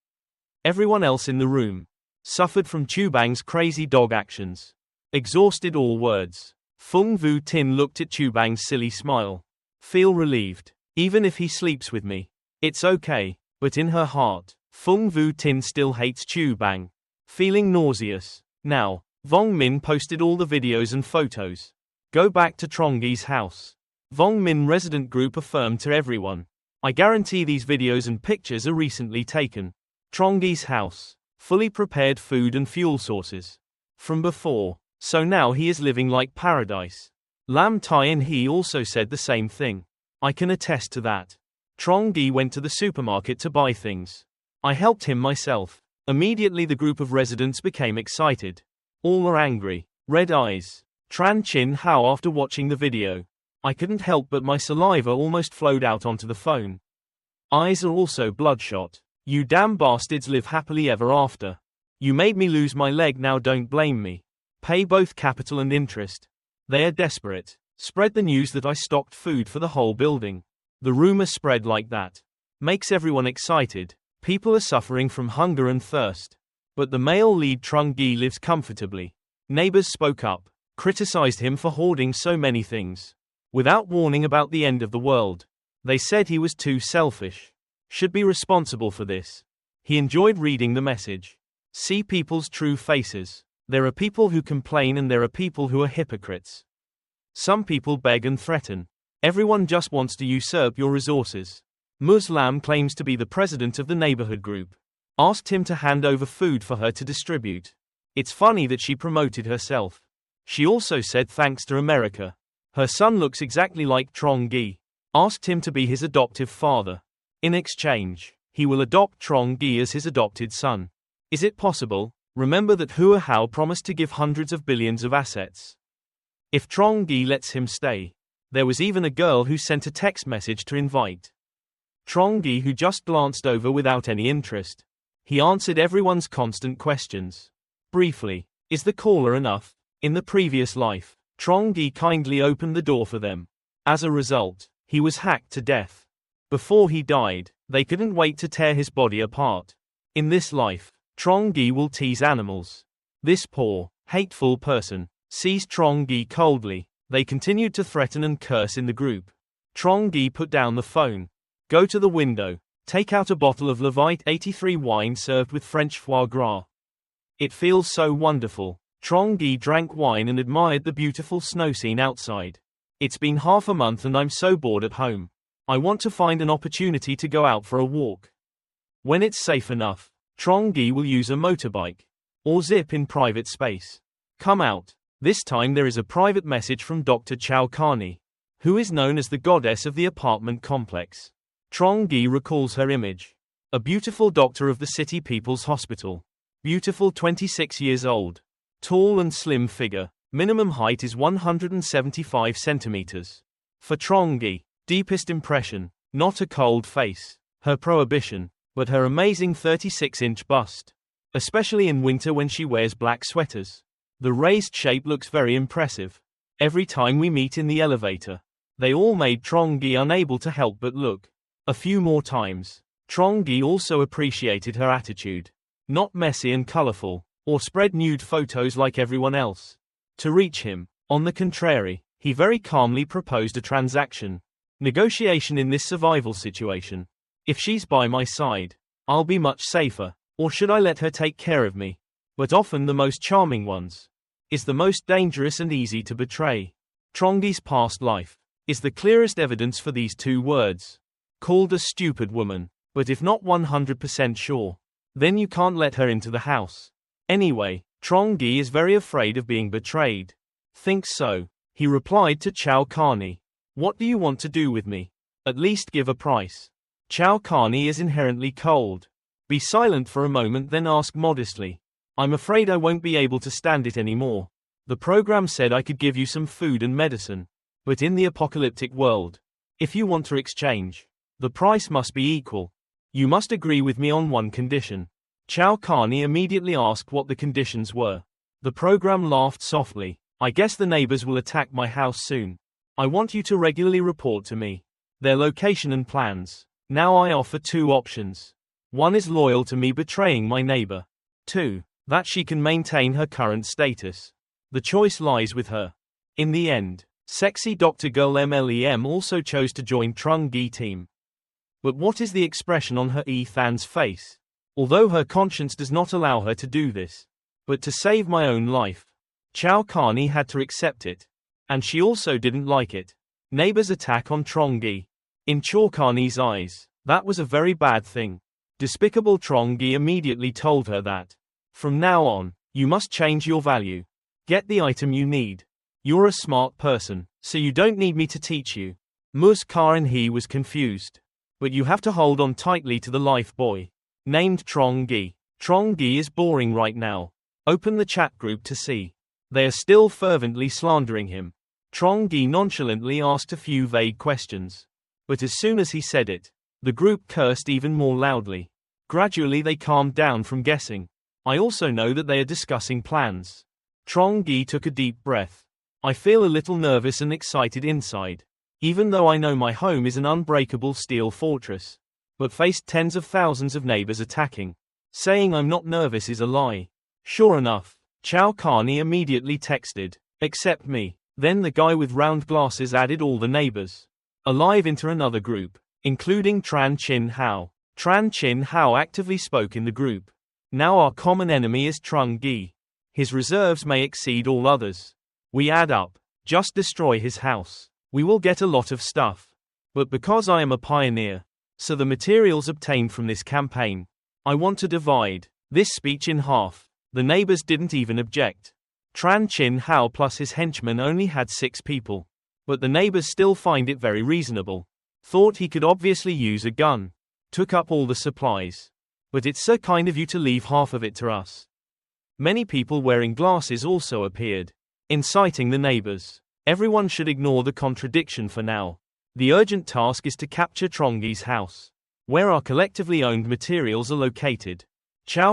Everyone else in the room suffered from Chu Bang's crazy dog actions. Exhausted all words. Fung Vu Tin looked at Chu Bang's silly smile. Feel relieved. Even if he sleeps with me. It's okay. But in her heart, Fung Vu Tin still hates Chu Bang. Feeling nauseous. Now, Vong Min posted all the videos and photos. Go back to Trongi's house. Vong Min resident group affirmed to everyone. I guarantee these videos and pictures are recently taken. Trongi's house. Fully prepared food and fuel sources. From before. So now he is living like paradise. Lam Chinhao also said the same thing. I can attest to that. Trongi went to the supermarket to buy things. I helped him myself. Immediately the group of residents became excited. All are angry. Red eyes. Tran Chinhao after watching the video. I couldn't help but my saliva almost flowed out onto the phone. Eyes are also bloodshot. You damn bastards live happily ever after. You made me lose my leg, now don't blame me. Pay both capital and interest. They are desperate. Spread the news that I stocked food for the whole building. The rumor spread like that. Makes everyone excited. People are suffering from hunger and thirst. But the male lead Trongi lives comfortably. Neighbors spoke up, criticized him for hoarding so many things. Without warning about the end of the world. They said he was too selfish. Should be responsible for this. He enjoyed reading the message. See people's true faces. There are people who complain and there are people who are hypocrites. Some people beg and threaten. Everyone just wants to usurp your resources. Muslam claims to be the president of the neighborhood group. Asked him to hand over food for her to distribute. It's funny that she promoted herself. She also said thanks to America. Her son looks exactly like Trongi. Asked him to be his adoptive father. In exchange, he will adopt Trongi as his adopted son. Is it possible? Remember that Hua Hao promised to give hundreds of billions of assets. If Trongi lets him stay. There was even a girl who sent a text message to invite Trongi, who just glanced over without any interest. He answered everyone's constant questions. Briefly, is the caller enough? In the previous life, Trongi kindly opened the door for them. As a result, he was hacked to death. Before he died, they couldn't wait to tear his body apart. In this life, Trongi will tease animals. This poor, hateful person sees Trongi coldly. They continued to threaten and curse in the group. Trongi put down the phone. Go to the window. Take out a bottle of Levite 83 wine served with French foie gras. It feels so wonderful. Trongi drank wine and admired the beautiful snow scene outside. It's been half a month and I'm so bored at home. I want to find an opportunity to go out for a walk. When it's safe enough, Trongi will use a motorbike. Or zip in private space. Come out. This time there is a private message from Dr. Carney, who is known as the goddess of the apartment complex. Trongi recalls her image. A beautiful doctor of the City People's Hospital. Beautiful 26 years old. Tall and slim figure. Minimum height is 175 centimeters. For Trongi, deepest impression, not a cold face, her prohibition, but her amazing 36-inch bust. Especially in winter when she wears black sweaters. The raised shape looks very impressive. Every time we meet in the elevator, they all made Trongi unable to help but look. A few more times. Trongi also appreciated her attitude. Not messy and colorful, or spread nude photos like everyone else. To reach him, on the contrary, he very calmly proposed a transaction. Negotiation in this survival situation. If she's by my side, I'll be much safer. Or should I let her take care of me? But often the most charming ones is the most dangerous and easy to betray. Trongi's past life is the clearest evidence for these two words. Called a stupid woman, but if not 100% sure, then you can't let her into the house. Anyway, Trongi is very afraid of being betrayed. Thinks so. He replied to Carney. What do you want to do with me? At least give a price. Carney is inherently cold. Be silent for a moment, then ask modestly. I'm afraid I won't be able to stand it anymore. The program said I could give you some food and medicine. But in the apocalyptic world, if you want to exchange, the price must be equal. You must agree with me on one condition. Carney immediately asked what the conditions were. The program laughed softly. I guess the neighbors will attack my house soon. I want you to regularly report to me their location and plans. Now I offer two options. One is loyal to me betraying my neighbor. 2. That she can maintain her current status. The choice lies with her. In the end, sexy Dr. Girl MLEM also chose to join Trongi team. But what is the expression on her Ethan's face? Although her conscience does not allow her to do this. But to save my own life, Carney had to accept it. And she also didn't like it. Neighbors' attack on Trongi. In Carney's eyes, that was a very bad thing. Despicable Trongi immediately told her that. From now on, you must change your value. Get the item you need. You're a smart person, so you don't need me to teach you. And he was confused. But you have to hold on tightly to the life boy. Named Trongi. Trongi is boring right now. Open the chat group to see. They are still fervently slandering him. Trongi nonchalantly asked a few vague questions. But as soon as he said it, the group cursed even more loudly. Gradually they calmed down from guessing. I also know that they are discussing plans. Trongi took a deep breath. I feel a little nervous and excited inside. Even though I know my home is an unbreakable steel fortress. But faced tens of thousands of neighbors attacking. Saying I'm not nervous is a lie. Sure enough, Carney immediately texted, "Accept me." Then the guy with round glasses added all the neighbors alive into another group, including Tran Chinhao. Tran Chinhao actively spoke in the group. Now our common enemy is Trongi. His reserves may exceed all others. We add up. Just destroy his house. We will get a lot of stuff. But because I am a pioneer, so the materials obtained from this campaign, I want to divide this speech in half. The neighbors didn't even object. Tran Chinhao plus his henchmen only had 6 people. But the neighbors still find it very reasonable. Thought he could obviously use a gun. Took up all the supplies. But it's so kind of you to leave half of it to us. Many people wearing glasses also appeared, inciting the neighbors. Everyone should ignore the contradiction for now. The urgent task is to capture Trongi's house, where our collectively owned materials are located.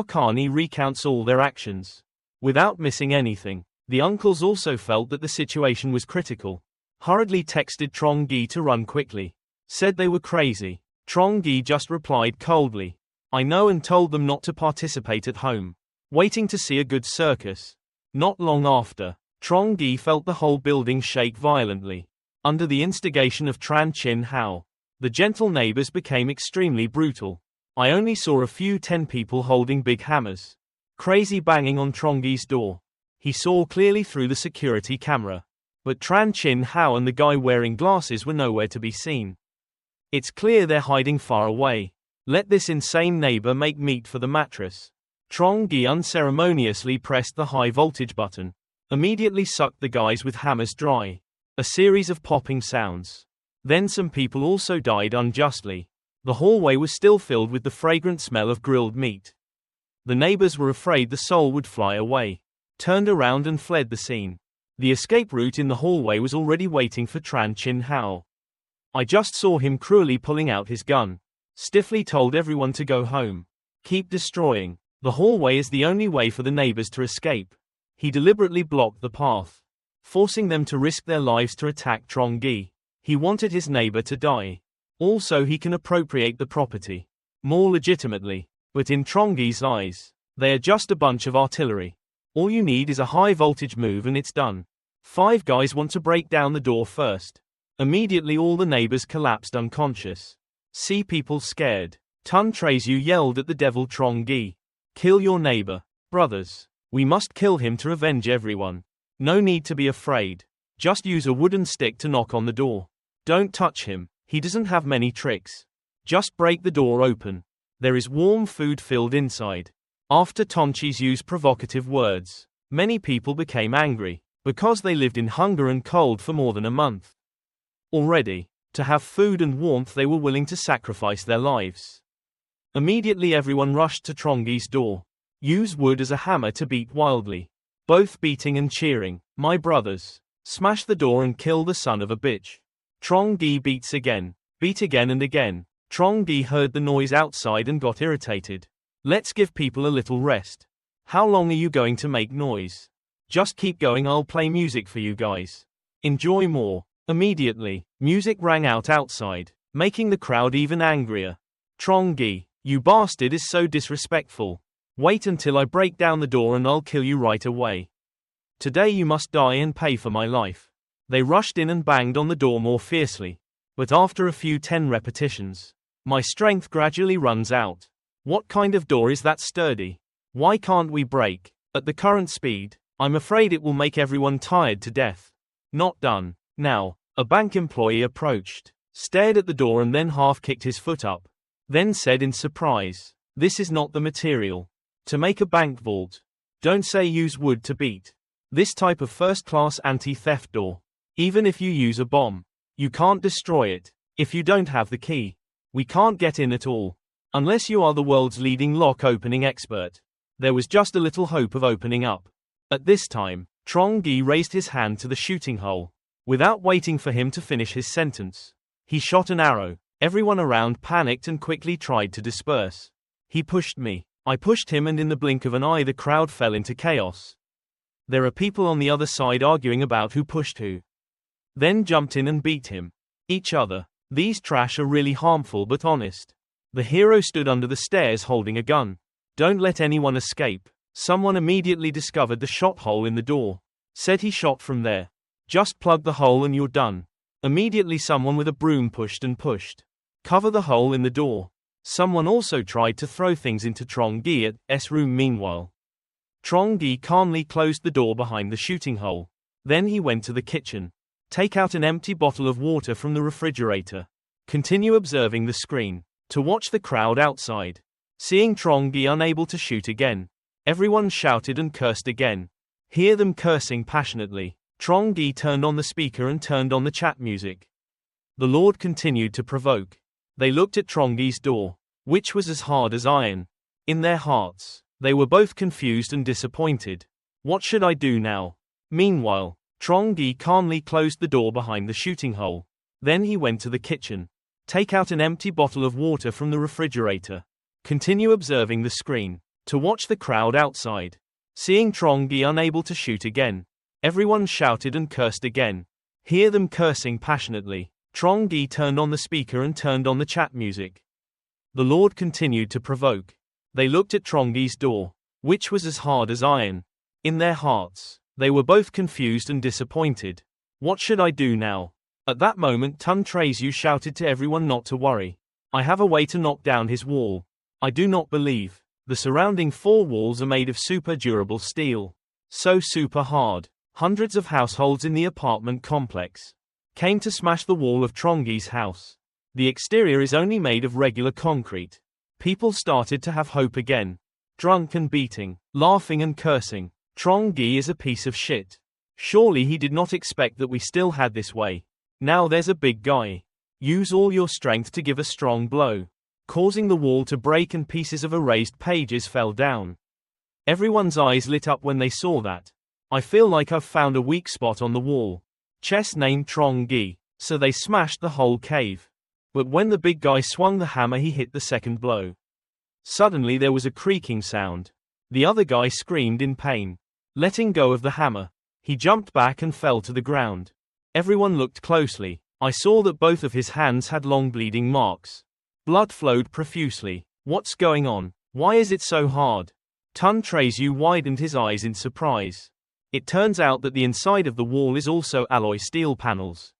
Carney recounts all their actions. Without missing anything, the uncles also felt that the situation was critical. Hurriedly texted Trongi to run quickly. Said they were crazy. Trongi just replied coldly, "I know," and told them not to participate at home. Waiting to see a good circus. Not long after, Trongi felt the whole building shake violently. Under the instigation of Tran Chinhao, the gentle neighbors became extremely brutal. I only saw a few 10 people holding big hammers. Crazy banging on Trongi's door. He saw clearly through the security camera. But Tran Chinhao and the guy wearing glasses were nowhere to be seen. It's clear they're hiding far away. Let this insane neighbor make meat for the mattress. Trongi unceremoniously pressed the high voltage button. Immediately sucked the guys with hammers dry. A series of popping sounds. Then some people also died unjustly. The hallway was still filled with the fragrant smell of grilled meat. The neighbors were afraid the soul would fly away, turned around and fled the scene. The escape route in the hallway was already waiting for Tran Chinhao. I just saw him cruelly pulling out his gun. Stiffly told everyone to go home. Keep destroying. The hallway is the only way for the neighbors to escape. He deliberately blocked the path, forcing them to risk their lives to attack Trongi. He wanted his neighbor to die. Also he can appropriate the property more legitimately. But in Trongi's eyes, they are just a bunch of artillery. All you need is a high voltage move and it's done. 5 guys want to break down the door first. Immediately all the neighbors collapsed unconscious. See people scared. Tran Chinhao yelled at the devil Trongi. Kill your neighbor. Brothers. We must kill him to avenge everyone. No need to be afraid. Just use a wooden stick to knock on the door. Don't touch him. He doesn't have many tricks. Just break the door open. There is warm food filled inside. After Tonchi's used provocative words, many people became angry, because they lived in hunger and cold for more than a month. Already, to have food and warmth they were willing to sacrifice their lives. Immediately everyone rushed to Trongi's door. Use wood as a hammer to beat wildly. Both beating and cheering. My brothers. Smash the door and kill the son of a bitch. Trongi beats again. Beat again and again. Trongi heard the noise outside and got irritated. Let's give people a little rest. How long are you going to make noise? Just keep going, I'll play music for you guys. Enjoy more. Immediately, music rang out outside, making the crowd even angrier. Trongi, you bastard is so disrespectful. Wait until I break down the door and I'll kill you right away. Today you must die and pay for my life. They rushed in and banged on the door more fiercely. But after a few 10 repetitions, my strength gradually runs out. What kind of door is that sturdy? Why can't we break? At the current speed, I'm afraid it will make everyone tired to death. Not done. Now, a bank employee approached, stared at the door and then half kicked his foot up. Then said in surprise, this is not the material to make a bank vault. Don't say use wood to beat. This type of first-class anti-theft door. Even if you use a bomb, you can't destroy it. If you don't have the key, we can't get in at all. Unless you are the world's leading lock-opening expert. There was just a little hope of opening up. At this time, Trongi raised his hand to the shooting hole. Without waiting for him to finish his sentence, he shot an arrow. Everyone around panicked and quickly tried to disperse. He pushed me. I pushed him and in the blink of an eye the crowd fell into chaos. There are people on the other side arguing about who pushed who. Then jumped in and beat him. Each other. These trash are really harmful but honest. The hero stood under the stairs holding a gun. Don't let anyone escape. Someone immediately discovered the shot hole in the door. Said he shot from there. Just plug the hole and you're done. Immediately someone with a broom pushed and pushed. Cover the hole in the door. Someone also tried to throw things into Trongi's room meanwhile. Trongi calmly closed the door behind the shooting hole. Then he went to the kitchen. Take out an empty bottle of water from the refrigerator. Continue observing the screen. To watch the crowd outside. Seeing Trongi unable to shoot again. Everyone shouted and cursed again. Hear them cursing passionately. Trongi turned on the speaker and turned on the chat music. The Lord continued to provoke. They looked at Trongi's door, which was as hard as iron. In their hearts, they were both confused and disappointed. What should I do now? Meanwhile, Trongi calmly closed the door behind the shooting hole. Then he went to the kitchen. Take out an empty bottle of water from the refrigerator. Continue observing the screen. To watch the crowd outside. Seeing Trongi unable to shoot again. Everyone shouted and cursed again. Hear them cursing passionately. Trongi turned on the speaker and turned on the chat music. The Lord continued to provoke. They looked at Trongi's door, which was as hard as iron. In their hearts, they were both confused and disappointed. What should I do now? At that moment Tran Chinhao shouted to everyone not to worry. I have a way to knock down his wall. I do not believe. The surrounding 4 walls are made of super durable steel. So super hard. Hundreds of households in the apartment complex came to smash the wall of Trongi's house. The exterior is only made of regular concrete. People started to have hope again. Drunk and beating, laughing and cursing. Trongi is a piece of shit. Surely he did not expect that we still had this way. Now there's a big guy. Use all your strength to give a strong blow, causing the wall to break and pieces of erased pages fell down. Everyone's eyes lit up when they saw that. I feel like I've found a weak spot on the wall. Chest named Trongi, so they smashed the whole cave. But when the big guy swung the hammer, he hit the second blow. Suddenly there was a creaking sound. The other guy screamed in pain. Letting go of the hammer, he jumped back and fell to the ground. Everyone looked closely. I saw that both of his hands had long bleeding marks. Blood flowed profusely. What's going on? Why is it so hard? Tran Chinhao widened his eyes in surprise. It turns out that the inside of the wall is also alloy steel panels.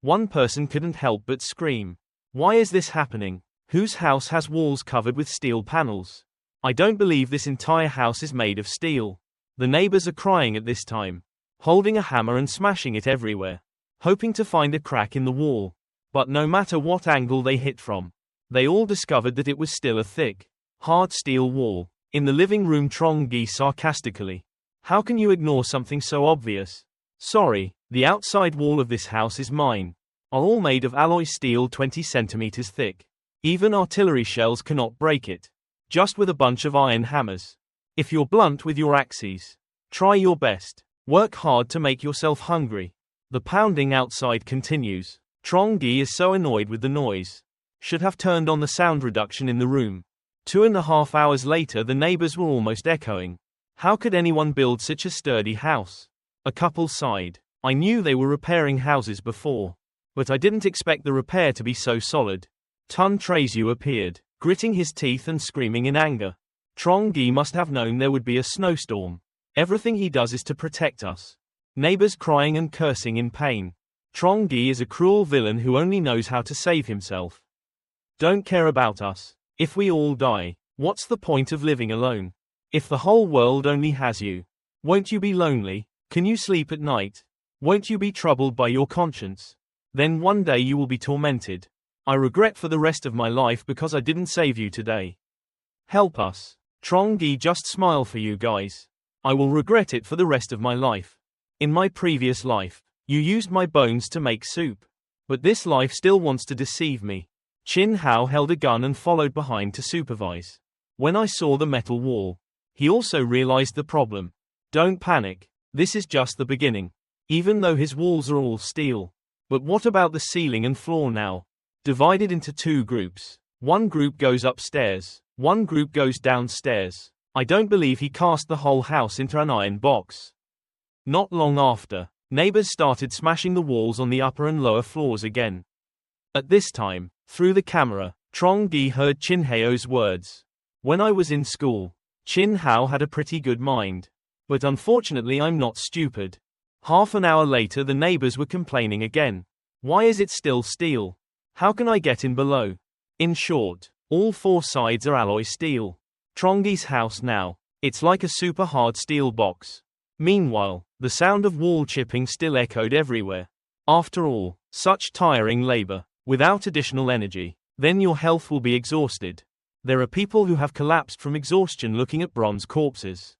One person couldn't help but scream. Why is this happening? Whose house has walls covered with steel panels? I don't believe this entire house is made of steel. The neighbors are crying at this time, holding a hammer and smashing it everywhere, hoping to find a crack in the wall. But no matter what angle they hit from, they all discovered that it was still a thick, hard steel wall. In the living room, Trongi sarcastically. How can you ignore something so obvious? Sorry, the outside wall of this house is mine. Are all made of alloy steel 20 centimeters thick. Even artillery shells cannot break it. Just with a bunch of iron hammers. If you're blunt with your axes, try your best. Work hard to make yourself hungry. The pounding outside continues. Trongi is so annoyed with the noise. Should have turned on the sound reduction in the room. 2.5 hours later, the neighbors were almost echoing. How could anyone build such a sturdy house? A couple sighed. I knew they were repairing houses before, but I didn't expect the repair to be so solid. Tran Chinhao appeared, gritting his teeth and screaming in anger. Trongi must have known there would be a snowstorm. Everything he does is to protect us. Neighbors crying and cursing in pain. Trongi is a cruel villain who only knows how to save himself. Don't care about us. If we all die, what's the point of living alone? If the whole world only has you, won't you be lonely? Can you sleep at night? Won't you be troubled by your conscience? Then one day you will be tormented. I regret for the rest of my life because I didn't save you today. Help us. Trongi just smile for you guys. I will regret it for the rest of my life. In my previous life, you used my bones to make soup. But this life still wants to deceive me. Chinhao held a gun and followed behind to supervise. When I saw the metal wall, he also realized the problem. Don't panic. This is just the beginning. Even though his walls are all steel. But what about the ceiling and floor now? Divided into two groups. One group goes upstairs. One group goes downstairs. I don't believe he cast the whole house into an iron box. Not long after, neighbors started smashing the walls on the upper and lower floors again. At this time, through the camera, Trongi heard Chinhao's words. When I was in school, Chinhao had a pretty good mind. But unfortunately I'm not stupid. Half an hour later the neighbors were complaining again. Why is it still steel? How can I get in below? In short, all four sides are alloy steel. Trongi's house now, it's like a super hard steel box. Meanwhile, the sound of wall chipping still echoed everywhere. After all, such tiring labor, without additional energy, then your health will be exhausted. There are people who have collapsed from exhaustion looking at bronze corpses.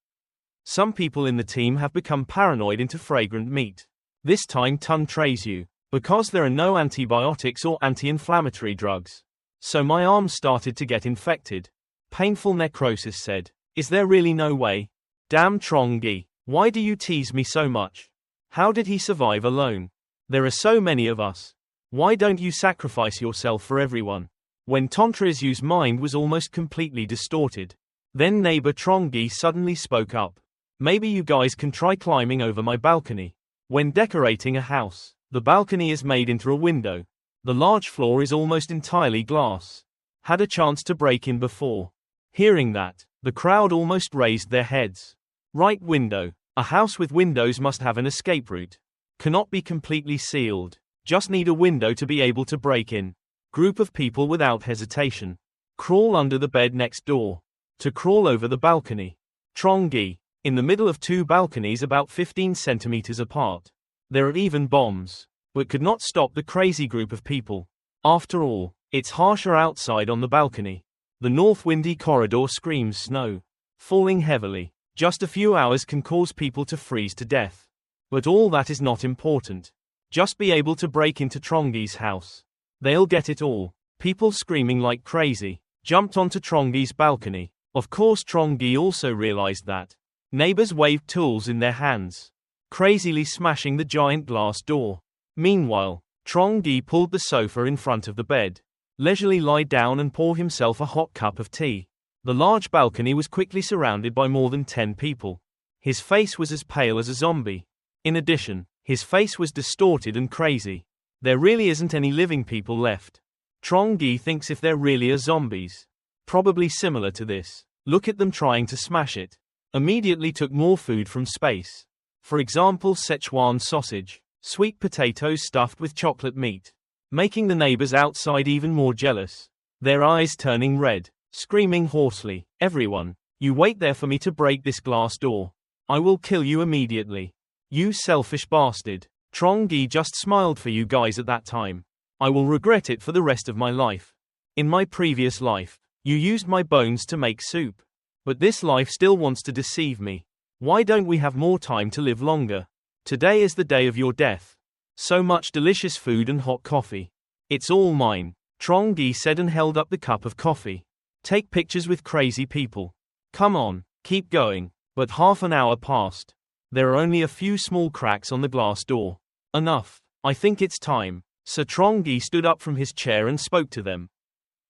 Some people in the team have become paranoid into fragrant meat. This time Tran Chinhao, because there are no antibiotics or anti-inflammatory drugs. So my arms started to get infected. Painful necrosis said. Is there really no way? Damn Trongi, why do you tease me so much? How did he survive alone? There are so many of us. Why don't you sacrifice yourself for everyone? When Tran Chinhao's mind was almost completely distorted. Then neighbor Trongi suddenly spoke up. Maybe you guys can try climbing over my balcony. When decorating a house, the balcony is made into a window. The large floor is almost entirely glass. Had a chance to break in before. Hearing that, the crowd almost raised their heads. Right window. A house with windows must have an escape route. Cannot be completely sealed. Just need a window to be able to break in. Group of people without hesitation. Crawl under the bed next door. To crawl over the balcony. Trongi. In the middle of two balconies about 15 centimeters apart. There are even bombs. But could not stop the crazy group of people. After all, it's harsher outside on the balcony. The north windy corridor screams snow. Falling heavily. Just a few hours can cause people to freeze to death. But all that is not important. Just be able to break into Trongi's house. They'll get it all. People screaming like crazy jumped onto Trongi's balcony. Of course Trongi also realized that. Neighbors waved tools in their hands, crazily smashing the giant glass door. Meanwhile, Trongi pulled the sofa in front of the bed, leisurely lie down and pour himself a hot cup of tea. The large balcony was quickly surrounded by more than 10 people. His face was as pale as a zombie. In addition, his face was distorted and crazy. There really isn't any living people left. Trongi thinks if there really are zombies. Probably similar to this. Look at them trying to smash it. Immediately took more food from space. For example, Szechuan sausage, sweet potatoes stuffed with chocolate meat, making the neighbors outside even more jealous. Their eyes turning red, screaming hoarsely, "Everyone, you wait there for me to break this glass door. I will kill you immediately. You selfish bastard." Trongi just smiled for you guys at that time. I will regret it for the rest of my life. In my previous life, you used my bones to make soup. But this life still wants to deceive me. Why don't we have more time to live longer? Today is the day of your death. So much delicious food and hot coffee. It's all mine, Trongi said and held up the cup of coffee. Take pictures with crazy people. Come on, keep going. But half an hour passed. There are only a few small cracks on the glass door. Enough. I think it's time. Sir Trongi stood up from his chair and spoke to them.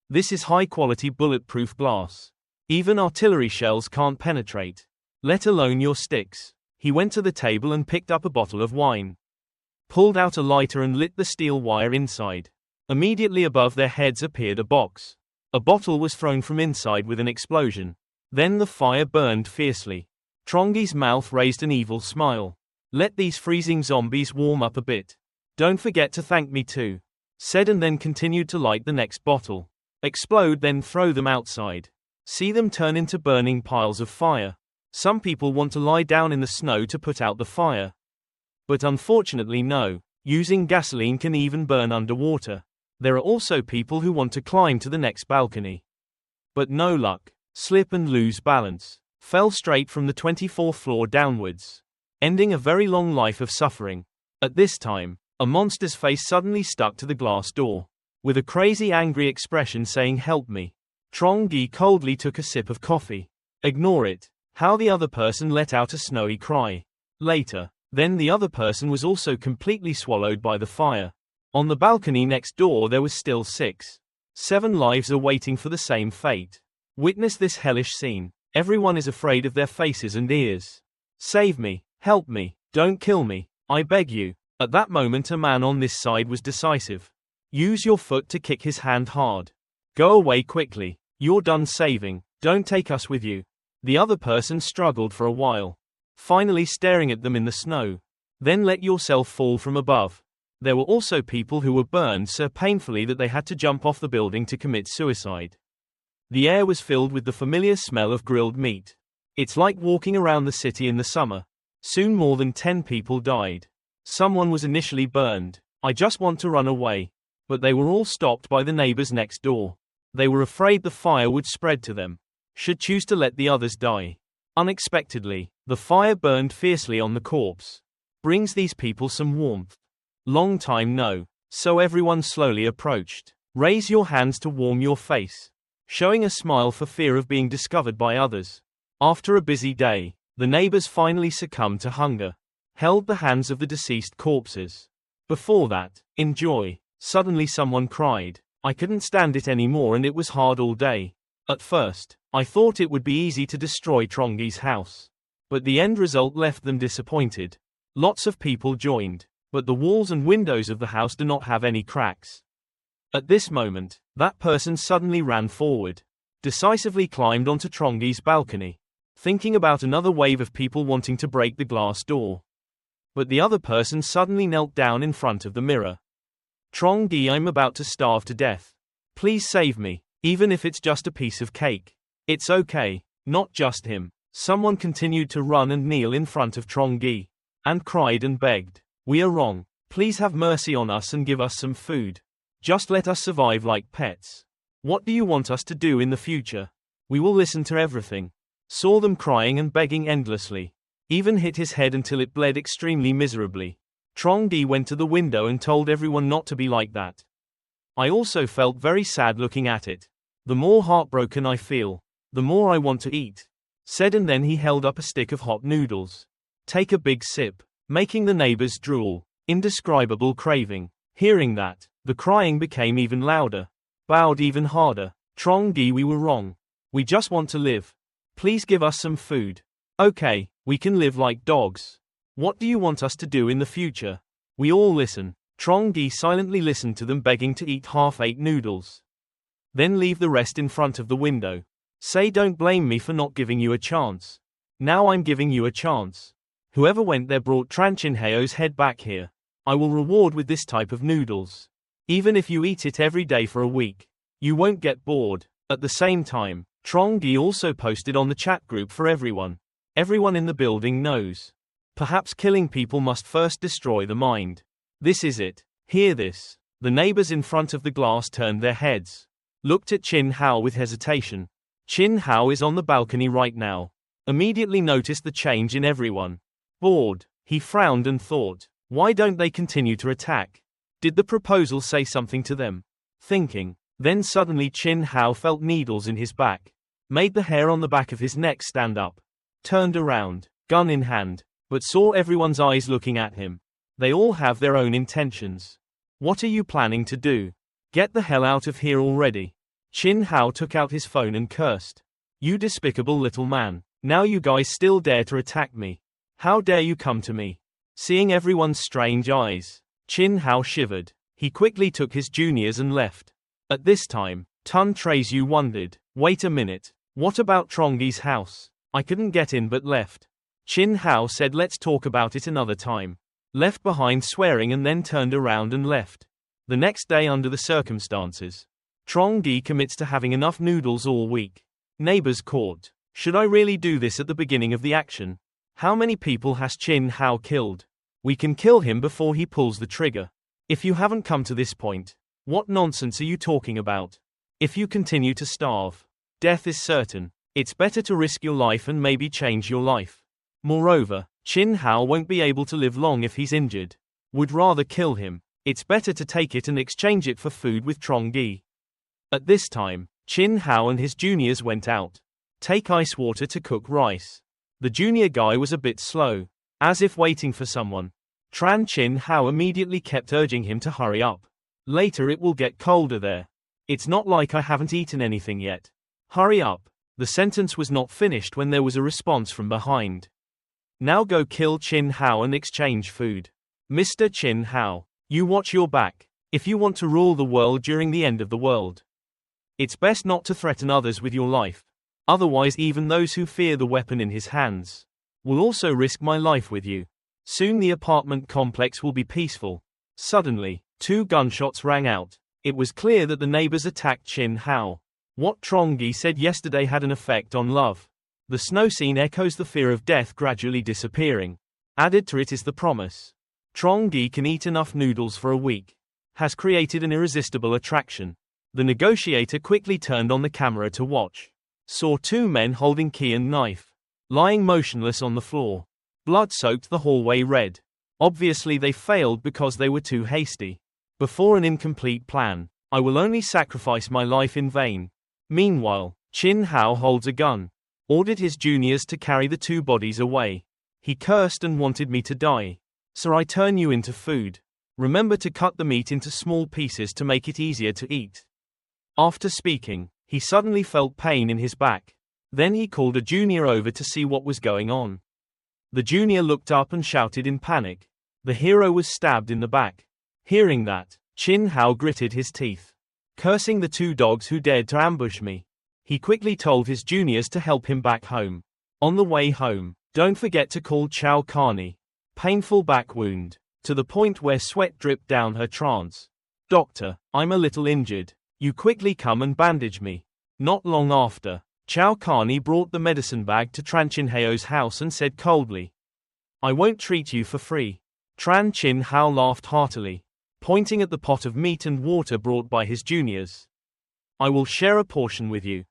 This is high-quality bulletproof glass. Even artillery shells can't penetrate, let alone your sticks. He went to the table and picked up a bottle of wine. Pulled out a lighter and lit the steel wire inside. Immediately above their heads appeared a box. A bottle was thrown from inside with an explosion. Then the fire burned fiercely. Trongi's mouth raised an evil smile. Let these freezing zombies warm up a bit. Don't forget to thank me too. Said and then continued to light the next bottle. Explode then throw them outside. See them turn into burning piles of fire. Some people want to lie down in the snow to put out the fire. But unfortunately no. Using gasoline can even burn underwater. There are also people who want to climb to the next balcony. But no luck. Slip and lose balance. Fell straight from the 24th floor downwards. Ending a very long life of suffering. At this time, a monster's face suddenly stuck to the glass door, with a crazy angry expression saying "Help me." Trongi coldly took a sip of coffee. Ignore it. How the other person let out a snowy cry. Later, then the other person was also completely swallowed by the fire. On the balcony next door there was still 6, 7 lives awaiting for the same fate. Witness this hellish scene. Everyone is afraid of their faces and ears. Save me. Help me. Don't kill me. I beg you. At that moment a man on this side was decisive. Use your foot to kick his hand hard. Go away quickly. You're done saving. Don't take us with you. The other person struggled for a while, finally staring at them in the snow. Then let yourself fall from above. There were also people who were burned so painfully that they had to jump off the building to commit suicide. The air was filled with the familiar smell of grilled meat. It's like walking around the city in the summer. Soon more than 10 people died. Someone was initially burned. I just want to run away. But they were all stopped by the neighbors next door. They were afraid the fire would spread to them. Should choose to let the others die. Unexpectedly, the fire burned fiercely on the corpse. Brings these people some warmth. Long time no. So everyone slowly approached. Raise your hands to warm your face. Showing a smile for fear of being discovered by others. After a busy day, the neighbors finally succumbed to hunger. Held the hands of the deceased corpses. Before that, enjoy. Suddenly someone cried. I couldn't stand it anymore and it was hard all day. At first, I thought it would be easy to destroy Trongi's house. But the end result left them disappointed. Lots of people joined, but the walls and windows of the house do not have any cracks. At this moment, that person suddenly ran forward. Decisively climbed onto Trongi's balcony. Thinking about another wave of people wanting to break the glass door. But the other person suddenly knelt down in front of the mirror. Trongi, I'm about to starve to death. Please save me, even if it's just a piece of cake. It's okay, not just him. Someone continued to run and kneel in front of Trongi. And cried and begged. We are wrong. Please have mercy on us and give us some food. Just let us survive like pets. What do you want us to do in the future? We will listen to everything. Saw them crying and begging endlessly. Even hit his head until it bled extremely miserably. Trongi went to the window and told everyone not to be like that. I also felt very sad looking at it. The more heartbroken I feel, the more I want to eat. Said, and then he held up a stick of hot noodles. Take a big sip, making the neighbors drool. Indescribable craving. Hearing that, the crying became even louder. Bowed even harder. Trongi, we were wrong. We just want to live. Please give us some food. Okay, we can live like dogs. What do you want us to do in the future? We all listen. Trongi silently listened to them begging to eat half-ate noodles. Then leave the rest in front of the window. Say, don't blame me for not giving you a chance. Now I'm giving you a chance. Whoever went there brought Tran Chinhao's head back here. I will reward with this type of noodles. Even if you eat it every day for a week, you won't get bored. At the same time, Trongi also posted on the chat group for everyone. Everyone in the building knows. Perhaps killing people must first destroy the mind. This is it. Hear this. The neighbors in front of the glass turned their heads. Looked at Chinhao with hesitation. Chinhao is on the balcony right now. Immediately noticed the change in everyone. Bored, he frowned and thought, why don't they continue to attack? Did the proposal say something to them? Thinking. Then suddenly Chinhao felt needles in his back. Made the hair on the back of his neck stand up. Turned around, gun in hand, but saw everyone's eyes looking at him. They all have their own intentions. What are you planning to do? Get the hell out of here already. Chinhao took out his phone and cursed. You despicable little man. Now you guys still dare to attack me. How dare you come to me? Seeing everyone's strange eyes, Chinhao shivered. He quickly took his juniors and left. At this time, Tun Trezu wondered, wait a minute, what about Trongi's house? I couldn't get in but left. Chinhao said let's talk about it another time. Left behind swearing and then turned around and left. The next day under the circumstances, Trongi commits to having enough noodles all week. Neighbors caught. Should I really do this at the beginning of the action? How many people has Chinhao killed? We can kill him before he pulls the trigger. If you haven't come to this point, what nonsense are you talking about? If you continue to starve, death is certain. It's better to risk your life and maybe change your life. Moreover, Chinhao won't be able to live long if he's injured. Would rather kill him. It's better to take it and exchange it for food with Trongi. At this time, Chinhao and his juniors went out. Take ice water to cook rice. The junior guy was a bit slow, as if waiting for someone. Tran Chinhao immediately kept urging him to hurry up. Later it will get colder there. It's not like I haven't eaten anything yet. Hurry up. The sentence was not finished when there was a response from behind. Now go kill Chinhao and exchange food. Mr. Chinhao, you watch your back, if you want to rule the world during the end of the world. It's best not to threaten others with your life. Otherwise even those who fear the weapon in his hands will also risk my life with you. Soon the apartment complex will be peaceful. Suddenly, 2 gunshots rang out. It was clear that the neighbors attacked Chinhao. What Trongi said yesterday had an effect on love. The snow scene echoes the fear of death gradually disappearing. Added to it is the promise. Trongi can eat enough noodles for a week. Has created an irresistible attraction. The negotiator quickly turned on the camera to watch. Saw 2 men holding key and knife. Lying motionless on the floor. Blood soaked the hallway red. Obviously they failed because they were too hasty. Before an incomplete plan, I will only sacrifice my life in vain. Meanwhile, Chinhao holds a gun. Ordered his juniors to carry the 2 bodies away. He cursed and wanted me to die. So I turn you into food. Remember to cut the meat into small pieces to make it easier to eat. After speaking, he suddenly felt pain in his back. Then he called a junior over to see what was going on. The junior looked up and shouted in panic. The hero was stabbed in the back. Hearing that, Chinhao gritted his teeth. Cursing the 2 dogs who dared to ambush me. He quickly told his juniors to help him back home. On the way home, don't forget to call Chow Carney. Painful back wound, to the point where sweat dripped down her trance. Doctor, I'm a little injured. You quickly come and bandage me. Not long after, Chow Carney brought the medicine bag to Tran Chinhao's house and said coldly, I won't treat you for free. Tran Chinhao laughed heartily. pointing at the pot of meat and water brought by his juniors. I will share a portion with you.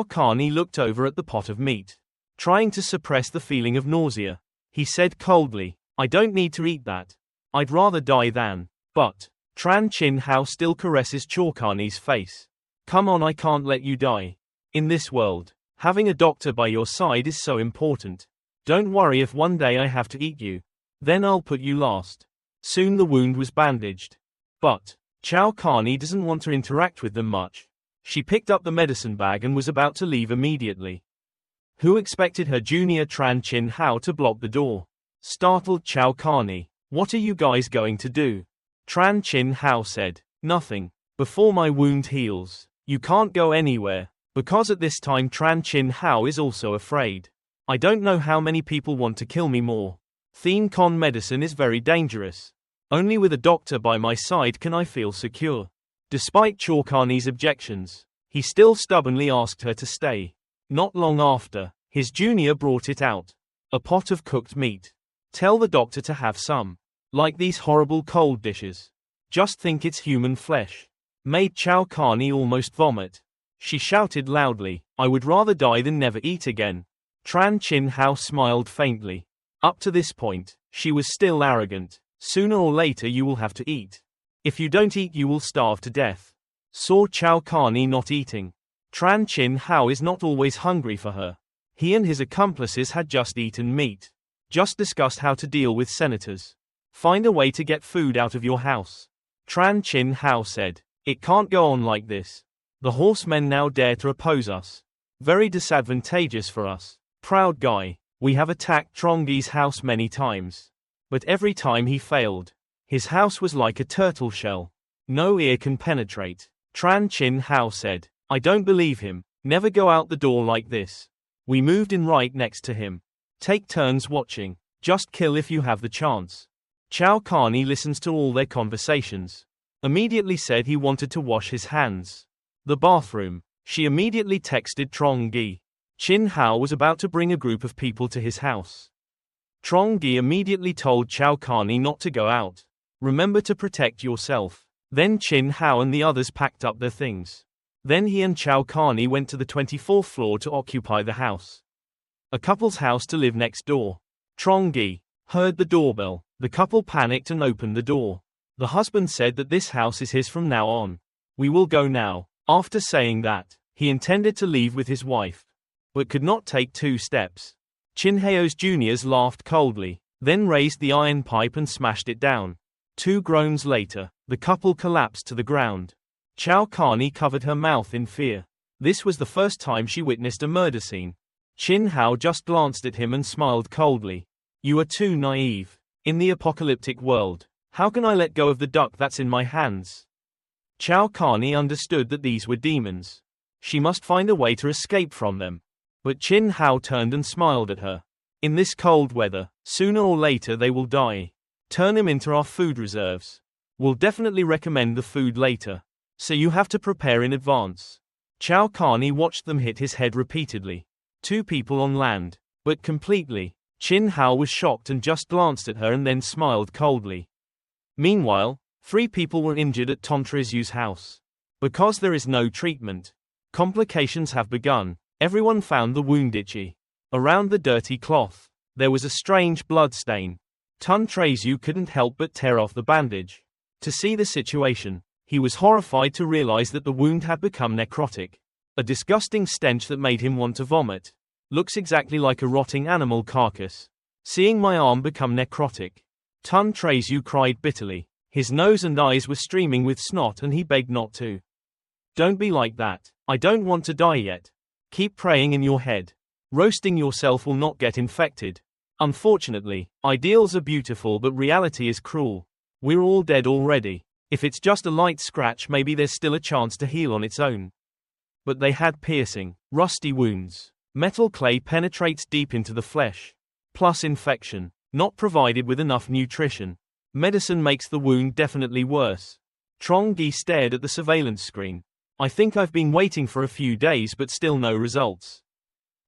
Carney looked over at the pot of meat, trying to suppress the feeling of nausea. He said coldly, I don't need to eat that. I'd rather die than. But Tran Chinhao still caresses Carney's face. Come on, I can't let you die. In this world, having a doctor by your side is so important. Don't worry if one day I have to eat you. Then I'll put you last. Soon the wound was bandaged. But Carney doesn't want to interact with them much. She picked up the medicine bag and was about to leave immediately. Who expected her junior Tran Chinhao to block the door? Startled Carney. What are you guys going to do? Tran Chinhao said, nothing. Before my wound heals, you can't go anywhere. Because at this time Tran Chinhao is also afraid. I don't know how many people want to kill me more. Con medicine is very dangerous. Only with a doctor by my side can I feel secure. Despite Carney's objections, he still stubbornly asked her to stay. Not long after, his junior brought it out. A pot of cooked meat. Tell the doctor to have some. Like these horrible cold dishes. Just think it's human flesh. Made Carney almost vomit. She shouted loudly, I would rather die than never eat again. Tran Chinhao smiled faintly. Up to this point, she was still arrogant. Sooner or later you will have to eat. If you don't eat you will starve to death. Saw Carney not eating. Tran Chinhao is not always hungry for her. He and his accomplices had just eaten meat. Just discussed how to deal with senators. Find a way to get food out of your house. Tran Chinhao said, it can't go on like this. The horsemen now dare to oppose us. Very disadvantageous for us. Proud guy. We have attacked Trongi's house many times. But every time he failed. His house was like a turtle shell. No ear can penetrate. Tran Chinhao said, I don't believe him. Never go out the door like this. We moved in right next to him. Take turns watching. Just kill if you have the chance. Carney listens to all their conversations. Immediately said he wanted to wash his hands. The bathroom. She immediately texted Trongi. Chinhao was about to bring a group of people to his house. Trongi immediately told Carney not to go out. Remember to protect yourself. Then Chinhao and the others packed up their things. Then he and Carney went to the 24th floor to occupy the house. A couple's house to live next door. Trongi heard the doorbell. The couple panicked and opened the door. The husband said that this house is his from now on. We will go now. After saying that, he intended to leave with his wife, but could not take 2 steps. Chinhao's juniors laughed coldly, then raised the iron pipe and smashed it down. 2 groans later, the couple collapsed to the ground. Carney covered her mouth in fear. This was the first time she witnessed a murder scene. Chinhao just glanced at him and smiled coldly. You are too naive. In the apocalyptic world, how can I let go of the duck that's in my hands? Carney understood that these were demons. She must find a way to escape from them. But Chinhao turned and smiled at her. In this cold weather, sooner or later they will die. Turn him into our food reserves. We'll definitely recommend the food later. So you have to prepare in advance. Carney watched them hit his head repeatedly. 2 people on land. But completely. Chinhao was shocked and just glanced at her and then smiled coldly. Meanwhile, 3 people were injured at Tontresu's house. Because there is no treatment. Complications have begun. Everyone found the wound itchy. Around the dirty cloth, there was a strange blood stain. Tontresu couldn't help but tear off the bandage. To see the situation, he was horrified to realize that the wound had become necrotic. A disgusting stench that made him want to vomit. Looks exactly like a rotting animal carcass. Seeing my arm become necrotic. Tontresu cried bitterly. His nose and eyes were streaming with snot and he begged not to. Don't be like that. I don't want to die yet. Keep praying in your head. Roasting yourself will not get infected. Unfortunately, ideals are beautiful but reality is cruel. We're all dead already. If it's just a light scratch, maybe there's still a chance to heal on its own. But they had piercing, rusty wounds. Metal clay penetrates deep into the flesh. Plus infection. Not provided with enough nutrition. Medicine makes the wound definitely worse. Trongi stared at the surveillance screen. I think I've been waiting for a few days but still no results.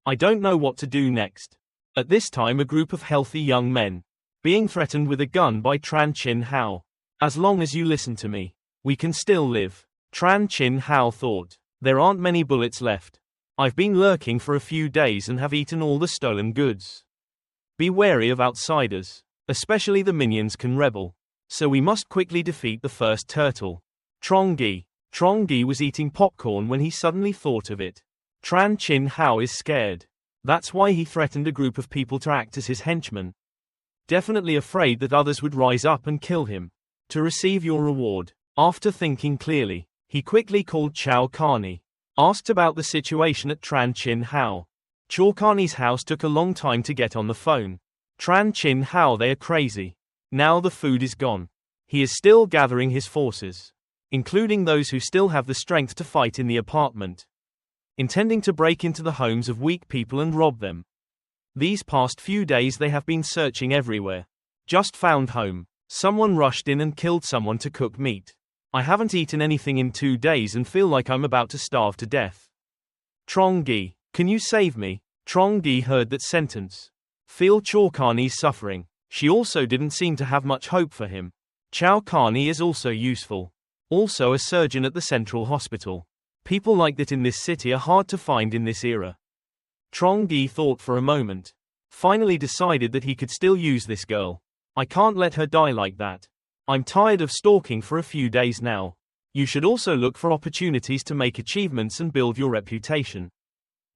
I don't know what to do next. At this time a group of healthy young men. Being threatened with a gun by Tran Chinhao. As long as you listen to me, we can still live. Tran Chinhao thought. There aren't many bullets left. I've been lurking for a few days and have eaten all the stolen goods. Be wary of outsiders. Especially the minions can rebel. So we must quickly defeat the first turtle. Trongi. Trongi was eating popcorn when he suddenly thought of it. Tran Chinhao is scared. That's why he threatened a group of people to act as his henchmen. Definitely afraid that others would rise up and kill him. To receive your reward. After thinking clearly, he quickly called Carney. Asked about the situation at Tran Chinhao. Carney's house took a long time to get on the phone. Tran Chinhao, they are crazy. Now the food is gone. He is still gathering his forces, including those who still have the strength to fight in the apartment, intending to break into the homes of weak people and rob them. These past few days they have been searching everywhere. Just found home. Someone rushed in and killed someone to cook meat. I haven't eaten anything in 2 days and feel like I'm about to starve to death. Trongi, can you save me? Trongi heard that sentence. Feel Carney's suffering. She also didn't seem to have much hope for him. Carney is also useful. Also a surgeon at the central hospital. People like that in this city are hard to find in this era. Trongi thought for a moment. Finally decided that he could still use this girl. I can't let her die like that. I'm tired of stalking for a few days now. You should also look for opportunities to make achievements and build your reputation.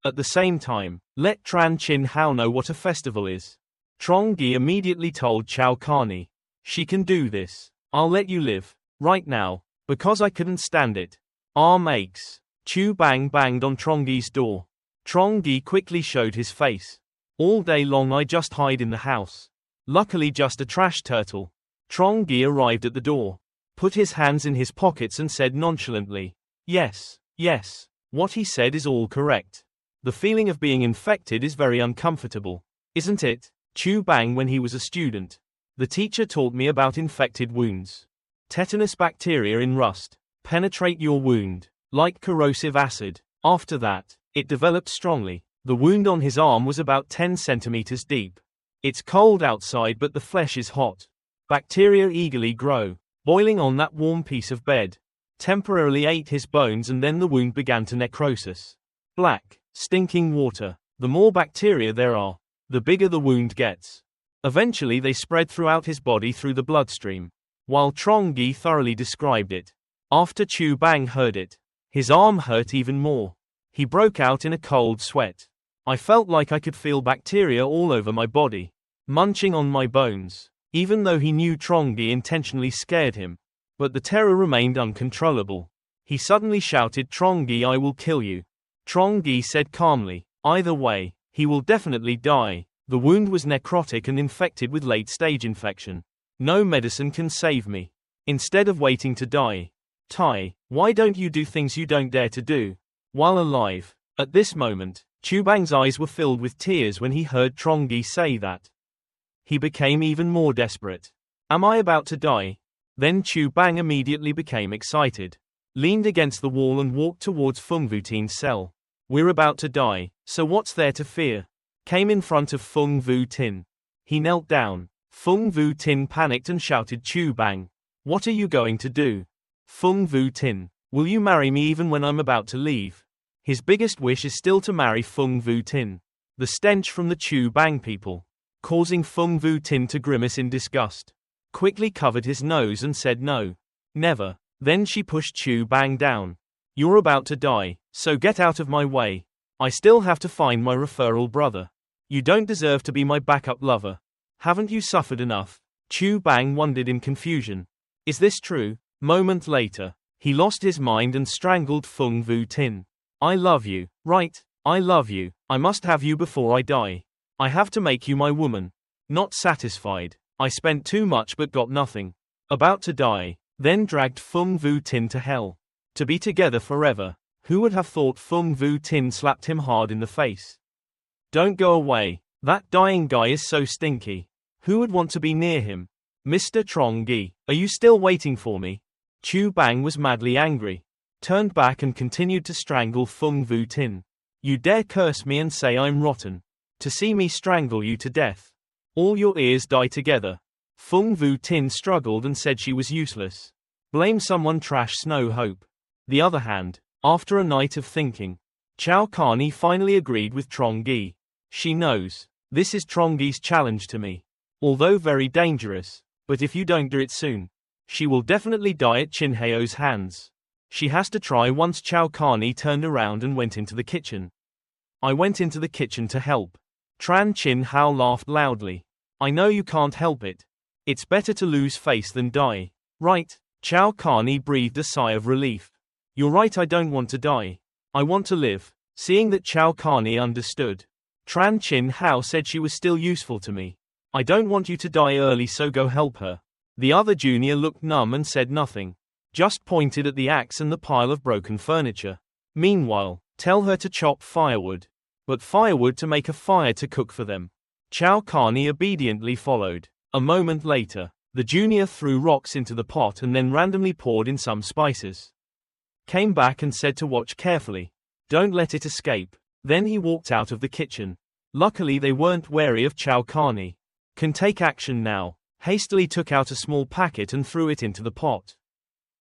At the same time, let Tran Chinhao know what a festival is. Trongi immediately told Carney. She can do this. I'll let you live. Right now. Because I couldn't stand it. Arm aches. Chu Bang banged on Trongi's door. Trongi quickly showed his face. All day long I just hide in the house. Luckily just a trash turtle. Trongi arrived at the door. Put his hands in his pockets and said nonchalantly. Yes, yes. What he said is all correct. The feeling of being infected is very uncomfortable. Isn't it? Chu Bang when he was a student. The teacher taught me about infected wounds. Tetanus bacteria in rust penetrate your wound, like corrosive acid. After that, it developed strongly. The wound on his arm was about 10 centimeters deep. It's cold outside but the flesh is hot. Bacteria eagerly grow, boiling on that warm piece of bed. Temporarily ate his bones and then the wound began to necrosis. Black, stinking water. The more bacteria there are, the bigger the wound gets. Eventually they spread throughout his body through the bloodstream. While Trongi thoroughly described it. After Chu Bang heard it, his arm hurt even more. He broke out in a cold sweat. I felt like I could feel bacteria all over my body, munching on my bones, even though he knew Trongi intentionally scared him. But the terror remained uncontrollable. He suddenly shouted, Trongi, I will kill you. Trongi said calmly, either way, he will definitely die. The wound was necrotic and infected with late-stage infection. No medicine can save me. Instead of waiting to die. Tai, why don't you do things you don't dare to do while alive? At this moment, Chu Bang's eyes were filled with tears when he heard Trongi say that. He became even more desperate. Am I about to die? Then Chu Bang immediately became excited. Leaned against the wall and walked towards Feng Vutin's cell. We're about to die, so what's there to fear? Came in front of Feng Vutin. He knelt down. Feng Vutin panicked and shouted, Chu Bang, what are you going to do? Feng Vutin, will you marry me even when I'm about to leave? His biggest wish is still to marry Feng Vutin. The stench from the Chu Bang people, causing Feng Vutin to grimace in disgust, quickly covered his nose and said no. Never. Then she pushed Chu Bang down. You're about to die, so get out of my way. I still have to find my referral brother. You don't deserve to be my backup lover. Haven't you suffered enough? Chu Bang wondered in confusion. Is this true? Moment later, he lost his mind and strangled Feng Vutin. I love you, right? I love you. I must have you before I die. I have to make you my woman. Not satisfied. I spent too much but got nothing. About to die. Then dragged Feng Vutin to hell. To be together forever. Who would have thought Feng Vutin slapped him hard in the face? Don't go away. That dying guy is so stinky. Who would want to be near him? Mr. Trongi, are you still waiting for me? Chu Bang was madly angry. Turned back and continued to strangle Feng Vutin. You dare curse me and say I'm rotten. To see me strangle you to death. All your ears die together. Fung Vu Tin struggled and said she was useless. Blame someone trash Snow Hope. The other hand, after a night of thinking, Chow Carney finally agreed with Trongi. She knows. This is Trongi's challenge to me. Although very dangerous, but if you don't do it soon, she will definitely die at Chinhao's hands. She has to try once. Chow Carney turned around and went into the kitchen. I went into the kitchen to help. Tran Chinhao laughed loudly. I know you can't help it. It's better to lose face than die. Right? Chow Carney breathed a sigh of relief. You're right, I don't want to die. I want to live. Seeing that Chow Carney understood, Tran Chinhao said she was still useful to me. I don't want you to die early, so go help her. The other junior looked numb and said nothing. Just pointed at the axe and the pile of broken furniture. Meanwhile, tell her to chop firewood. But firewood to make a fire to cook for them. Chow Carney obediently followed. A moment later, the junior threw rocks into the pot and then randomly poured in some spices. Came back and said to watch carefully. Don't let it escape. Then he walked out of the kitchen. Luckily they weren't wary of Chow Carney. Can take action now. Hastily took out a small packet and threw it into the pot.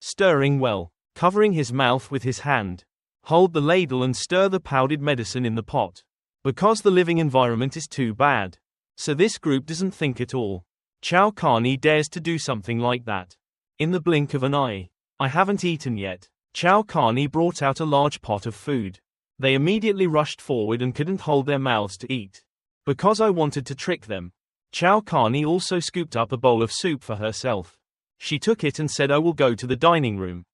Stirring well, covering his mouth with his hand. Hold the ladle and stir the powdered medicine in the pot. Because the living environment is too bad. So this group doesn't think at all. Chow Carney dares to do something like that. In the blink of an eye. I haven't eaten yet. Chow Carney brought out a large pot of food. They immediately rushed forward and couldn't hold their mouths to eat. Because I wanted to trick them. Chow Carney also scooped up a bowl of soup for herself. She took it and said, I will go to the dining room.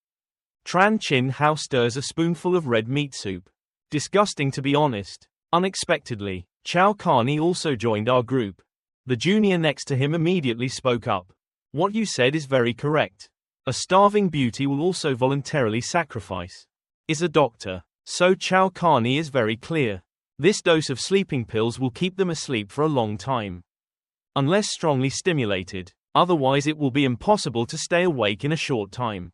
Tran Chinhao stirs a spoonful of red meat soup. Disgusting, to be honest. Unexpectedly, Chow Carney also joined our group. The junior next to him immediately spoke up. What you said is very correct. A starving beauty will also voluntarily sacrifice. Is a doctor. So Chow Carney is very clear. This dose of sleeping pills will keep them asleep for a long time. Unless strongly stimulated, otherwise it will be impossible to stay awake in a short time.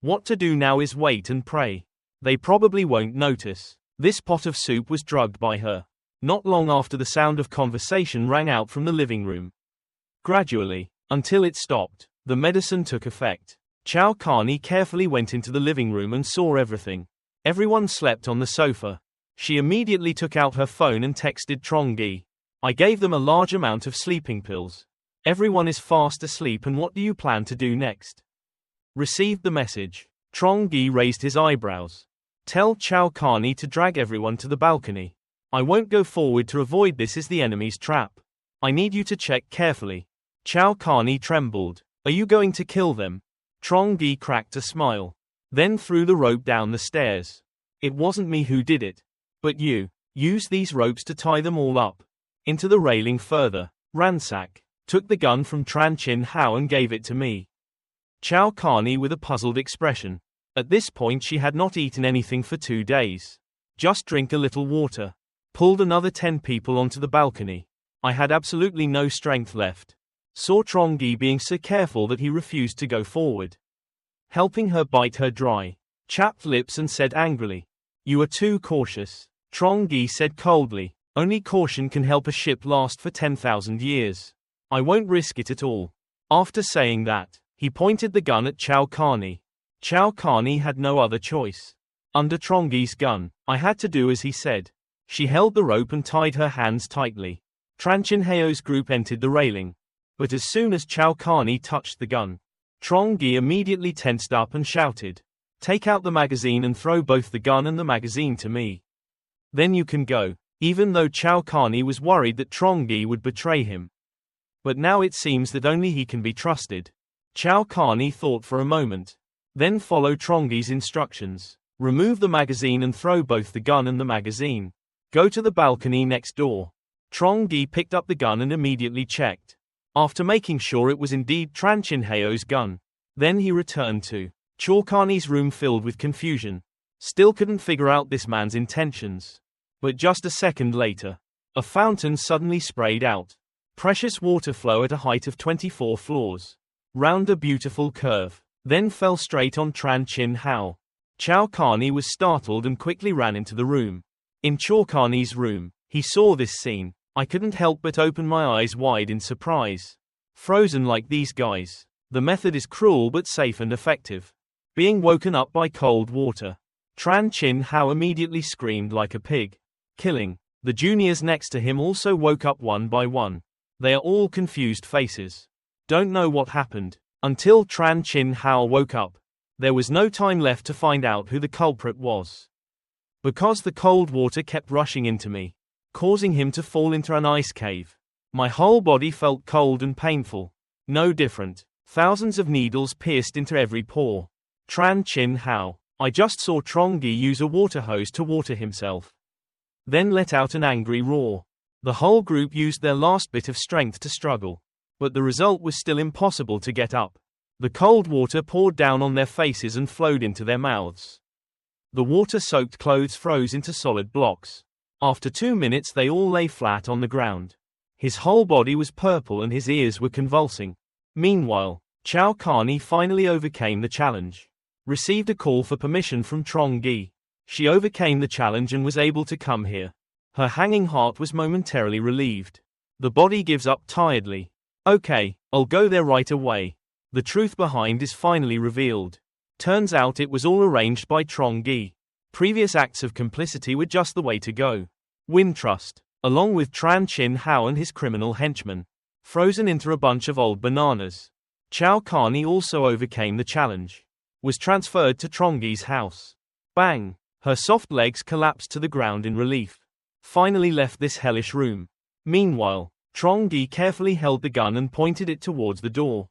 What to do now is wait and pray. They probably won't notice. This pot of soup was drugged by her. Not long after, the sound of conversation rang out from the living room. Gradually, until it stopped, the medicine took effect. Chow Carney carefully went into the living room and saw everything. Everyone slept on the sofa. She immediately took out her phone and texted Trongi. I gave them a large amount of sleeping pills. Everyone is fast asleep, and what do you plan to do next? Received the message. Trongi raised his eyebrows. Tell Chow Carney to drag everyone to the balcony. I won't go forward to avoid this is the enemy's trap. I need you to check carefully. Chow Carney trembled. Are you going to kill them? Trongi cracked a smile. Then threw the rope down the stairs. It wasn't me who did it. But you. Use these ropes to tie them all up. Into the railing further. Ransack. Took the gun from Tran Chinhao and gave it to me. Chow Carney with a puzzled expression. At this point she had not eaten anything for 2 days. Just drink a little water. Pulled another 10 people onto the balcony. I had absolutely no strength left. Saw Trongi being so careful that he refused to go forward. Helping her bite her dry, chapped lips and said angrily. You are too cautious. Trongi said coldly. Only caution can help a ship last for 10,000 years. I won't risk it at all. After saying that, he pointed the gun at Chow Carney. Chow Carney had no other choice. Under Trongi's gun, I had to do as he said. She held the rope and tied her hands tightly. Tran Chinhao's group entered the railing. But as soon as Chow Carney touched the gun, Trongi immediately tensed up and shouted. Take out the magazine and throw both the gun and the magazine to me. Then you can go. Even though Chow Carney was worried that Trongi would betray him. But now it seems that only he can be trusted. Chow Carney thought for a moment. Then followed Trongi's instructions. Remove the magazine and throw both the gun and the magazine. Go to the balcony next door. Trongi picked up the gun and immediately checked. After making sure it was indeed Tran Chinhao's gun. Then he returned to Chow Carney's room filled with confusion. Still couldn't figure out this man's intentions. But just a second later, a fountain suddenly sprayed out. Precious water flow at a height of 24 floors. Round a beautiful curve. Then fell straight on Tran Chinhao. Chow Carney was startled and quickly ran into the room. In Chow Carney's room, he saw this scene. I couldn't help but open my eyes wide in surprise. Frozen like these guys. The method is cruel but safe and effective. Being woken up by cold water. Tran Chinhao immediately screamed like a pig. Killing. The juniors next to him also woke up one by one. They are all confused faces. Don't know what happened. Until Tran Chinhao woke up. There was no time left to find out who the culprit was. Because the cold water kept rushing into me, causing him to fall into an ice cave. My whole body felt cold and painful. No different. Thousands of needles pierced into every pore. Tran Chinhao. I just saw Trongi use a water hose to water himself. Then let out an angry roar. The whole group used their last bit of strength to struggle. But the result was still impossible to get up. The cold water poured down on their faces and flowed into their mouths. The water-soaked clothes froze into solid blocks. After 2 minutes they all lay flat on the ground. His whole body was purple and his ears were convulsing. Meanwhile, Carney finally overcame the challenge. Received a call for permission from Trongi. She overcame the challenge and was able to come here. Her hanging heart was momentarily relieved. The body gives up tiredly. Okay, I'll go there right away. The truth behind is finally revealed. Turns out it was all arranged by Trongi. Previous acts of complicity were just the way to go. Win trust, along with Tran Chinhao and his criminal henchmen. Frozen into a bunch of old bananas. Carney also overcame the challenge. Was transferred to Trongi's house. Bang! Her soft legs collapsed to the ground in relief. Finally left this hellish room. Meanwhile, Trongi carefully held the gun and pointed it towards the door.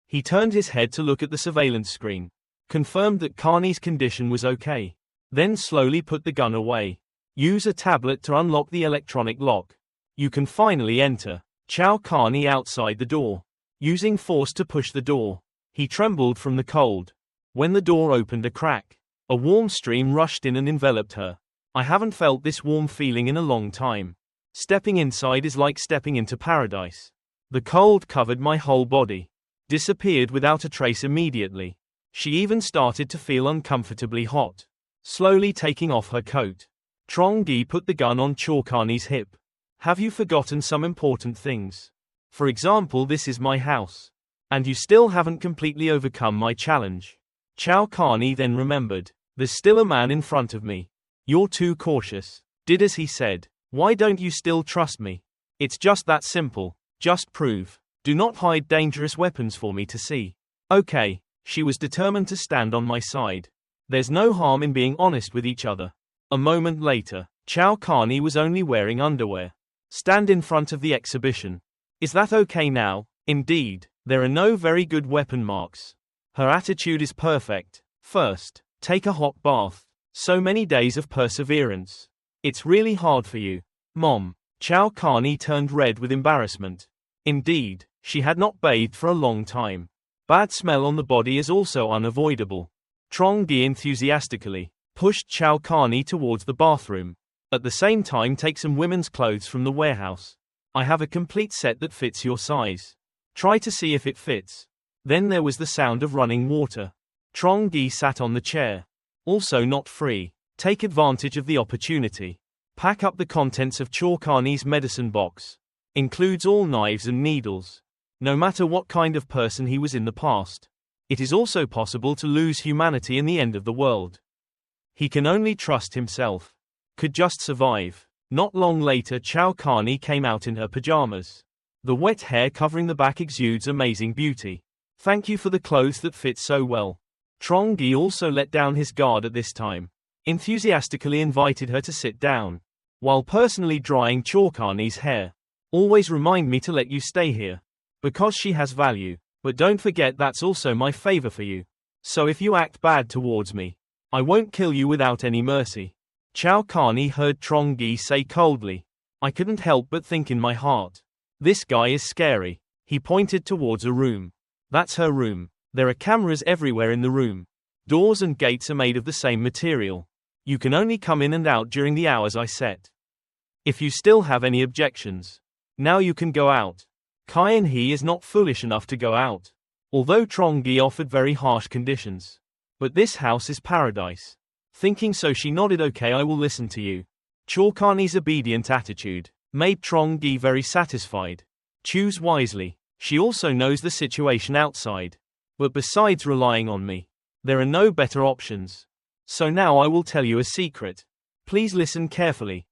He turned his head to look at the surveillance screen. Confirmed that Carney's condition was okay. Then slowly put the gun away. Use a tablet to unlock the electronic lock. You can finally enter. Carney outside the door. Using force to push the door. He trembled from the cold. When the door opened a crack, a warm stream rushed in and enveloped her. I haven't felt this warm feeling in a long time. Stepping inside is like stepping into paradise. The cold covered my whole body. Disappeared without a trace immediately. She even started to feel uncomfortably hot. Slowly taking off her coat. Trongi put the gun on Carney's hip. Have you forgotten some important things? For example, this is my house. And you still haven't completely overcome my challenge. Carney then remembered. There's still a man in front of me. You're too cautious. Did as he said. Why don't you still trust me? It's just that simple. Just prove. Do not hide dangerous weapons for me to see. Okay. She was determined to stand on my side. There's no harm in being honest with each other. A moment later, Carney was only wearing underwear. Stand in front of the exhibition. Is that okay now? Indeed, there are no very good weapon marks. Her attitude is perfect. First, take a hot bath. So many days of perseverance. It's really hard for you. Mom. Carney turned red with embarrassment. Indeed, she had not bathed for a long time. Bad smell on the body is also unavoidable. Trongi enthusiastically pushed Carney towards the bathroom. At the same time, take some women's clothes from the warehouse. I have a complete set that fits your size. Try to see if it fits. Then there was the sound of running water. Trongi sat on the chair. Also not free. Take advantage of the opportunity. Pack up the contents of Carney's medicine box. Includes all knives and needles. No matter what kind of person he was in the past. It is also possible to lose humanity in the end of the world. He can only trust himself. Could just survive. Not long later, Carney came out in her pajamas. The wet hair covering the back exudes amazing beauty. Thank you for the clothes that fit so well. Trongi also let down his guard at this time. Enthusiastically invited her to sit down. While personally drying Carney's hair. Always remind me to let you stay here. Because she has value. But don't forget that's also my favor for you. So if you act bad towards me, I won't kill you without any mercy. Carney heard Trongi say coldly. I couldn't help but think in my heart. This guy is scary. He pointed towards a room. That's her room. There are cameras everywhere in the room. Doors and gates are made of the same material. You can only come in and out during the hours I set. If you still have any objections, now you can go out. Kai and he is not foolish enough to go out. Although Trongi offered very harsh conditions. But this house is paradise. Thinking so, she nodded. Okay, I will listen to you. Carney's obedient attitude made Trongi very satisfied. Choose wisely. She also knows the situation outside. But besides relying on me, there are no better options. So now I will tell you a secret. Please listen carefully.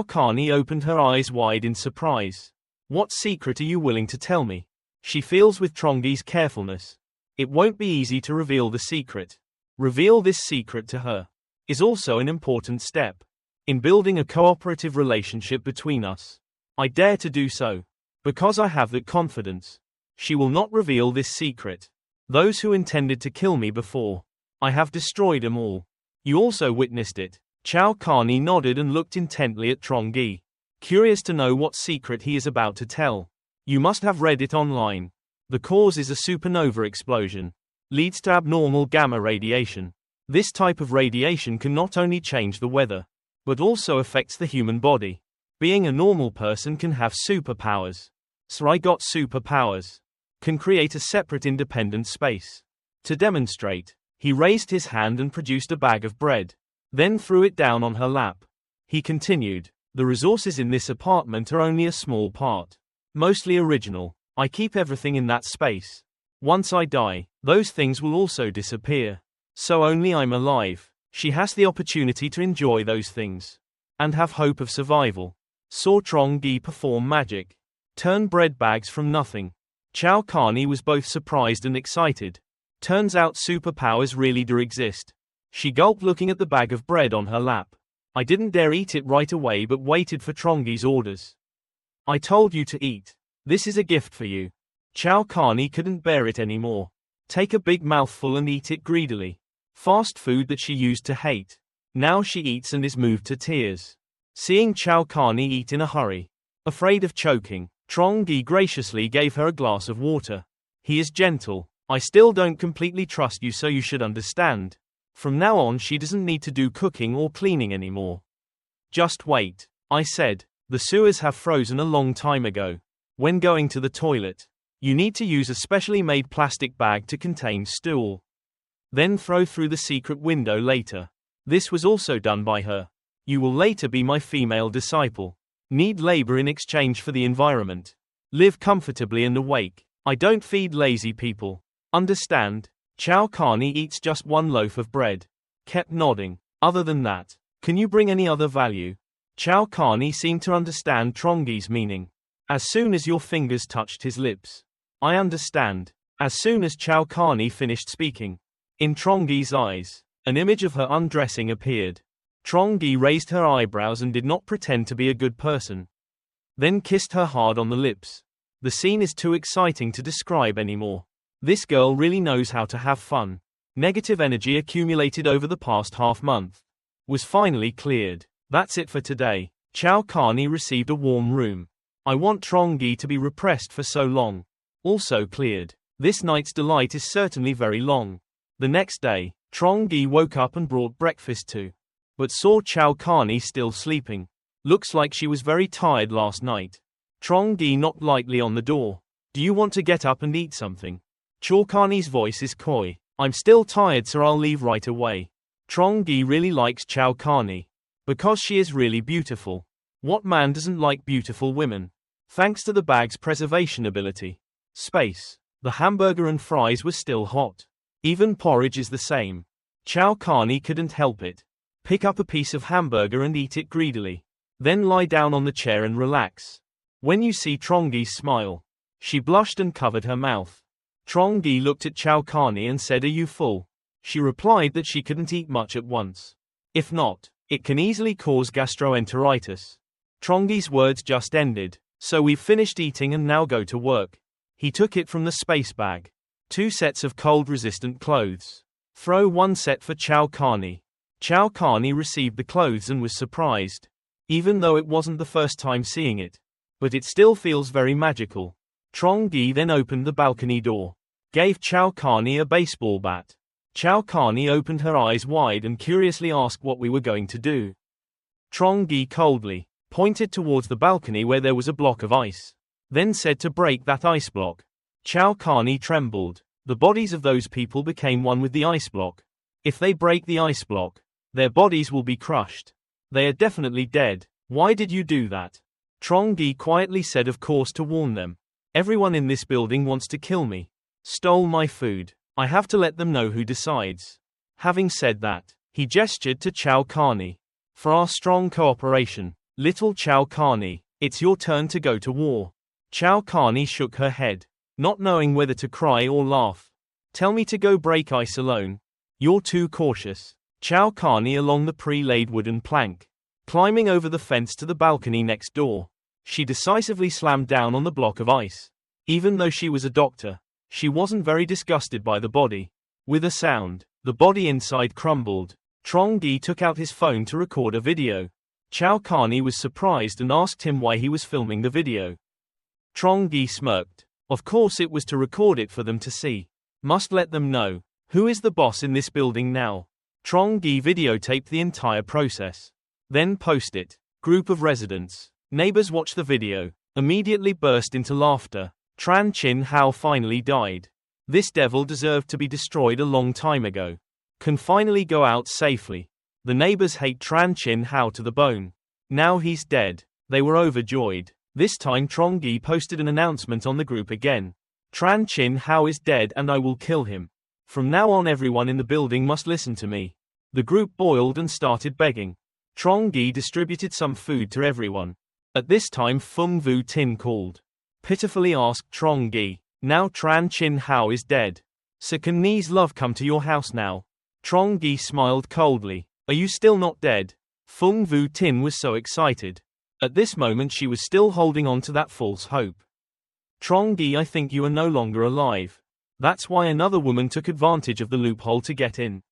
Carney opened her eyes wide in surprise. What secret are you willing to tell me? She feels with Trongi's carefulness. It won't be easy to reveal the secret. Reveal this secret to her is also an important step in building a cooperative relationship between us. I dare to do so because I have that confidence. She will not reveal this secret. Those who intended to kill me before, I have destroyed them all. You also witnessed it. Carney nodded and looked intently at Trongi, curious to know what secret he is about to tell. You must have read it online. The cause is a supernova explosion. Leads to abnormal gamma radiation. This type of radiation can not only change the weather, but also affects the human body. Being a normal person can have superpowers. So I got superpowers. Can create a separate independent space. To demonstrate, he raised his hand and produced a bag of bread, then threw it down on her lap. He continued, the resources in this apartment are only a small part. Mostly original. I keep everything in that space. Once I die, those things will also disappear. So only I'm alive. She has the opportunity to enjoy those things. And have hope of survival. Saw Trongi perform magic. Turn bread bags from nothing. Carney was both surprised and excited. Turns out superpowers really do exist. She gulped looking at the bag of bread on her lap. I didn't dare eat it right away but waited for Trongi's orders. I told you to eat. This is a gift for you. Carney couldn't bear it anymore. Take a big mouthful and eat it greedily. Fast food that she used to hate. Now she eats and is moved to tears. Seeing Carney eat in a hurry. Afraid of choking, Trongi graciously gave her a glass of water. He is gentle. I still don't completely trust you, so you should understand. From now on she doesn't need to do cooking or cleaning anymore. Just wait, I said. The sewers have frozen a long time ago. When going to the toilet, you need to use a specially made plastic bag to contain stool. Then throw through the secret window later. This was also done by her. You will later be my female disciple. Need labor in exchange for the environment. Live comfortably and awake. I don't feed lazy people. Understand? Carney eats just one loaf of bread. Kept nodding. Other than that, can you bring any other value? Carney seemed to understand Trongi's meaning. As soon as your fingers touched his lips. I understand. As soon as Carney finished speaking. In Trongi's eyes, an image of her undressing appeared. Trongi raised her eyebrows and did not pretend to be a good person. Then kissed her hard on the lips. The scene is too exciting to describe anymore. This girl really knows how to have fun. Negative energy accumulated over the past half-month was finally cleared. That's it for today. Carney received a warm room. I want Trongi to be repressed for so long. Also cleared. This night's delight is certainly very long. The next day, Trongi woke up and brought breakfast too. But saw Carney still sleeping. Looks like she was very tired last night. Trongi knocked lightly on the door. Do you want to get up and eat something? Carney's voice is coy. I'm still tired, so I'll leave right away. Trongi really likes Carney. Because she is really beautiful. What man doesn't like beautiful women? Thanks to the bag's preservation ability. Space. The hamburger and fries were still hot. Even porridge is the same. Carney couldn't help it. Pick up a piece of hamburger and eat it greedily. Then lie down on the chair and relax. When you see Trongi's smile. She blushed and covered her mouth. Trongi looked at Carney and said, are you full? She replied that she couldn't eat much at once. If not, it can easily cause gastroenteritis. Trongi's words just ended. So we've finished eating and now go to work. He took it from the space bag. 2 sets of cold-resistant clothes. Throw 1 set for Carney. Carney received the clothes and was surprised. Even though it wasn't the first time seeing it. But it still feels very magical. Trongi then opened the balcony door. Gave Carney a baseball bat. Carney opened her eyes wide and curiously asked what we were going to do. Trongi coldly pointed towards the balcony where there was a block of ice. Then said to break that ice block. Carney trembled. The bodies of those people became one with the ice block. If they break the ice block, their bodies will be crushed. They are definitely dead. Why did you do that? Trongi quietly said, of course, to warn them. Everyone in this building wants to kill me. Stole my food. I have to let them know who decides. Having said that, he gestured to Chow Carney. For our strong cooperation, little Chow Carney, it's your turn to go to war. Chow Carney shook her head, not knowing whether to cry or laugh. Tell me to go break ice alone. You're too cautious. Chow Carney along the pre-laid wooden plank, climbing over the fence to the balcony next door. She decisively slammed down on the block of ice. Even though she was a doctor, she wasn't very disgusted by the body. With a sound, the body inside crumbled. Trongi took out his phone to record a video. Chow Carney was surprised and asked him why he was filming the video. Trongi smirked. Of course it was to record it for them to see. Must let them know. Who is the boss in this building now? Trongi videotaped the entire process. Then post it. Group of residents. Neighbors watch the video, immediately burst into laughter. Tran Chinhao finally died. This devil deserved to be destroyed a long time ago. Can finally go out safely. The neighbors hate Tran Chinhao to the bone. Now he's dead. They were overjoyed. This time Trongi posted an announcement on the group again. Tran Chinhao is dead and I will kill him. From now on everyone in the building must listen to me. The group boiled and started begging. Trongi distributed some food to everyone. At this time Fung Vu Tin called. Pitifully asked Trongi, now Tran Chinhao is dead. So can Ni's love come to your house now? Trongi smiled coldly. Are you still not dead? Fung Vu Tin was so excited. At this moment she was still holding on to that false hope. Trongi, I think you are no longer alive. That's why another woman took advantage of the loophole to get in.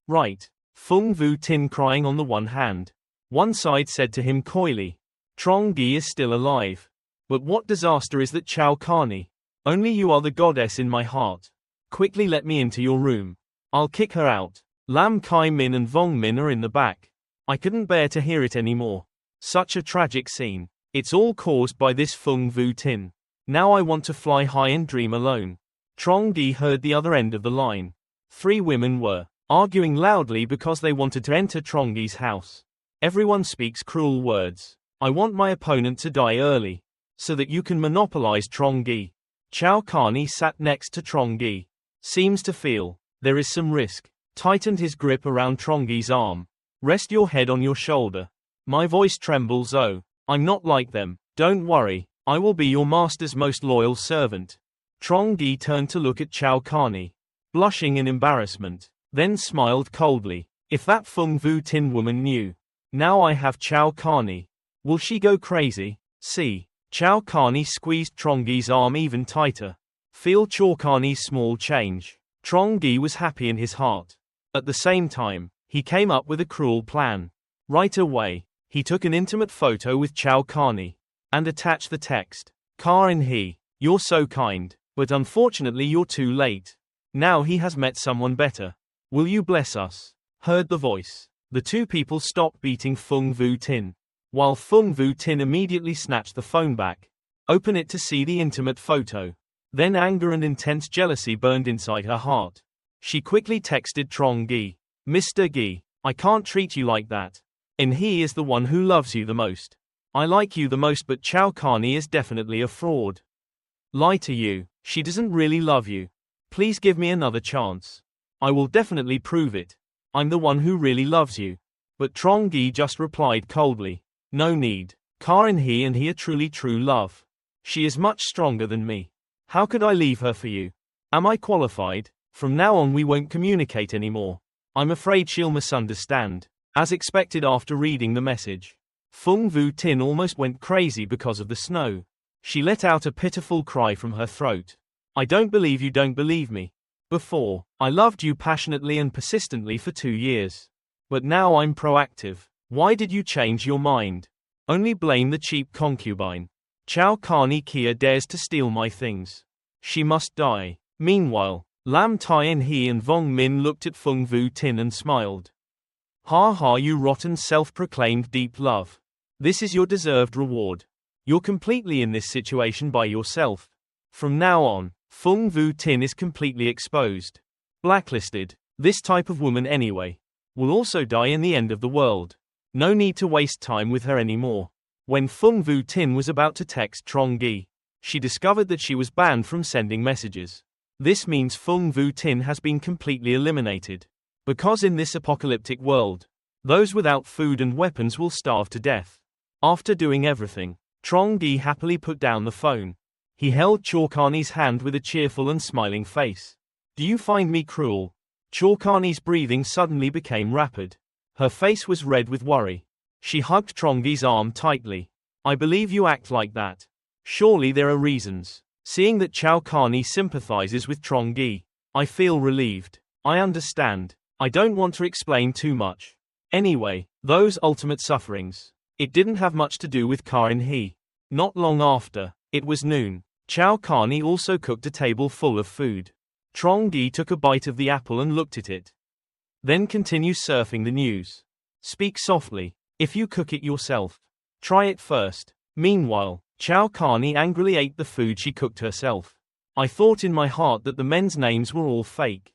Right. Fung Vu Tin crying on the one hand. One side said to him coyly, Trongi is still alive. But what disaster is that Chow Carney? Only you are the goddess in my heart. Quickly let me into your room. I'll kick her out. Lam Kai Min and Vong Min are in the back. I couldn't bear to hear it anymore. Such a tragic scene. It's all caused by this Fung Vu Tin. Now I want to fly high and dream alone. Trongi heard the other end of the line. 3 women were arguing loudly because they wanted to enter Trongi's house. Everyone speaks cruel words. I want my opponent to die early, so that you can monopolize Trongi. Chow Carney sat next to Trongi. Seems to feel there is some risk. Tightened his grip around Trongi's arm. Rest your head on your shoulder. My voice trembles. Oh, I'm not like them. Don't worry, I will be your master's most loyal servant. Trongi turned to look at Chow Carney, blushing in embarrassment, then smiled coldly. If that Fung Vu Tin woman knew. Now I have Chow Carney. Will she go crazy? See. Chow Carney squeezed Trongi's arm even tighter. Feel Chow Carney's small change. Trongi was happy in his heart. At the same time, he came up with a cruel plan. Right away, he took an intimate photo with Chow Carney and attached the text. Carney, you're so kind, but unfortunately you're too late. Now he has met someone better. Will you bless us? Heard the voice. The 2 people stopped beating Fung Vu Tin, while Fung Vu Tin immediately snatched the phone back. Open it to see the intimate photo. Then anger and intense jealousy burned inside her heart. She quickly texted Trongi. Mr. Gi, I can't treat you like that. And he is the one who loves you the most. I like you the most, but Chow Carney is definitely a fraud. Lie to you. She doesn't really love you. Please give me another chance. I will definitely prove it. I'm the one who really loves you. But Trongi just replied coldly. No need. Carney and he are truly true love. She is much stronger than me. How could I leave her for you? Am I qualified? From now on we won't communicate anymore. I'm afraid she'll misunderstand. As expected after reading the message. Fung Vu Tin almost went crazy because of the snow. She let out a pitiful cry from her throat. I don't believe you don't believe me. Before, I loved you passionately and persistently for 2 years. But now I'm proactive. Why did you change your mind? Only blame the cheap concubine. Chow Carney Kia dares to steal my things. She must die. Meanwhile, Lam Tien He and Vong Min looked at Fung Vu Tin and smiled. Ha ha, you rotten self-proclaimed deep love. This is your deserved reward. You're completely in this situation by yourself. From now on, Fung Vu Tin is completely exposed. Blacklisted. This type of woman anyway. Will also die in the end of the world. No need to waste time with her anymore. When Fung Vu Tin was about to text Trongi, she discovered that she was banned from sending messages. This means Fung Vu Tin has been completely eliminated. Because in this apocalyptic world, those without food and weapons will starve to death. After doing everything, Trongi happily put down the phone. He held Carney's hand with a cheerful and smiling face. Do you find me cruel? Carney's breathing suddenly became rapid. Her face was red with worry. She hugged Trongi's arm tightly. I believe you act like that. Surely there are reasons. Seeing that Carney sympathizes with Trongi, I feel relieved. I understand. I don't want to explain too much. Anyway, those ultimate sufferings. It didn't have much to do with Carney. Not long after, it was noon. Carney also cooked a table full of food. Trongi took a bite of the apple and looked at it. Then continue surfing the news. Speak softly. If you cook it yourself, try it first. Meanwhile, Carney angrily ate the food she cooked herself. I thought in my heart that the men's names were all fake.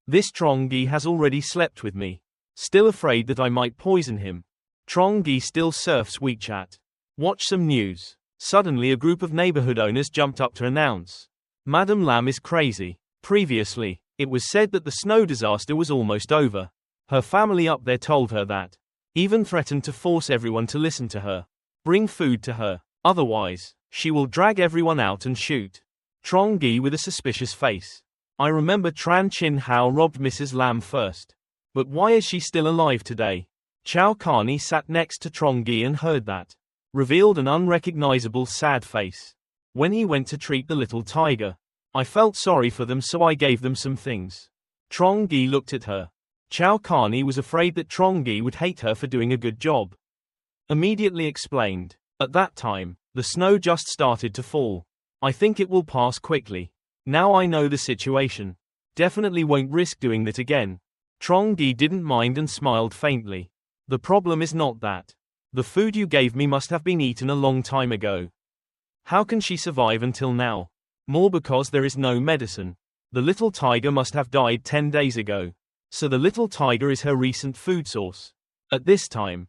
This Trongi has already slept with me. Still afraid that I might poison him. Trongi still surfs WeChat. Watch some news. Suddenly a group of neighborhood owners jumped up to announce. Madam Lam is crazy. Previously, it was said that the snow disaster was almost over. Her family up there told her that. Even threatened to force everyone to listen to her. Bring food to her. Otherwise, she will drag everyone out and shoot. Trongi with a suspicious face. I remember Tran Chinhao robbed Mrs. Lam first. But why is she still alive today? Carney sat next to Trongi and heard that. Revealed an unrecognizable sad face. When he went to treat the little tiger, I felt sorry for them, so I gave them some things. Trongi looked at her. Carney was afraid that Trongi would hate her for doing a good job. Immediately explained. At that time, the snow just started to fall. I think it will pass quickly. Now I know the situation. Definitely won't risk doing that again. Trongi didn't mind and smiled faintly. The problem is not that. The food you gave me must have been eaten a long time ago. How can she survive until now? More because there is no medicine. The little tiger must have died 10 days ago. So the little tiger is her recent food source. At this time,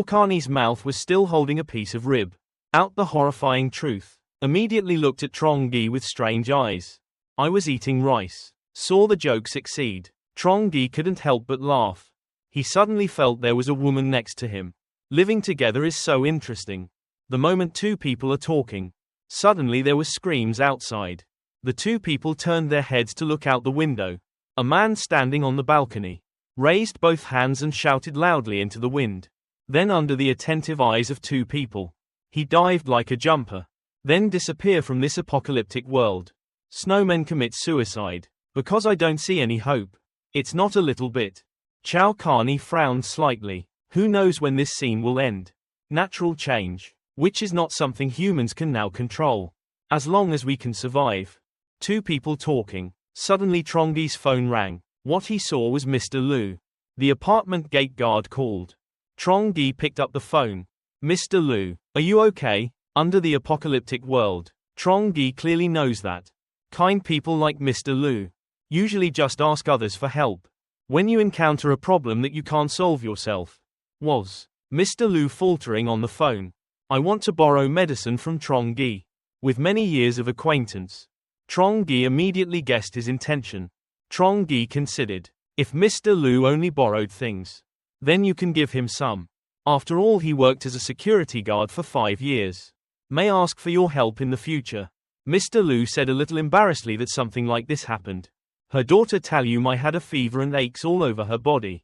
Carney's mouth was still holding a piece of rib. Out the horrifying truth. Immediately looked at Trongi with strange eyes. I was eating rice. Saw the joke succeed. Trongi couldn't help but laugh. He suddenly felt there was a woman next to him. Living together is so interesting. The moment two people are talking, suddenly there were screams outside. The two people turned their heads to look out the window. A man standing on the balcony raised both hands and shouted loudly into the wind. Then under the attentive eyes of two people, he dived like a jumper. Then disappear from this apocalyptic world. Snowmen commit suicide. Because I don't see any hope. It's not a little bit. Carney frowned slightly. Who knows when this scene will end? Natural change, which is not something humans can now control. As long as we can survive. Two people talking. Suddenly Trongi's phone rang. What he saw was Mr. Lu. The apartment gate guard called. Trongi picked up the phone. Mr. Lu, are you okay? Under the apocalyptic world, Trongi clearly knows that. Kind people like Mr. Lu usually just ask others for help. When you encounter a problem that you can't solve yourself. Was Mr. Lu faltering on the phone. I want to borrow medicine from Trongi. With many years of acquaintance, Trongi immediately guessed his intention. Trongi considered. If Mr. Lu only borrowed things, then you can give him some. After all, he worked as a security guard for 5 years. May ask for your help in the future. Mr. Lu said a little embarrassedly that something like this happened. Her daughter Talyumai had a fever and aches all over her body.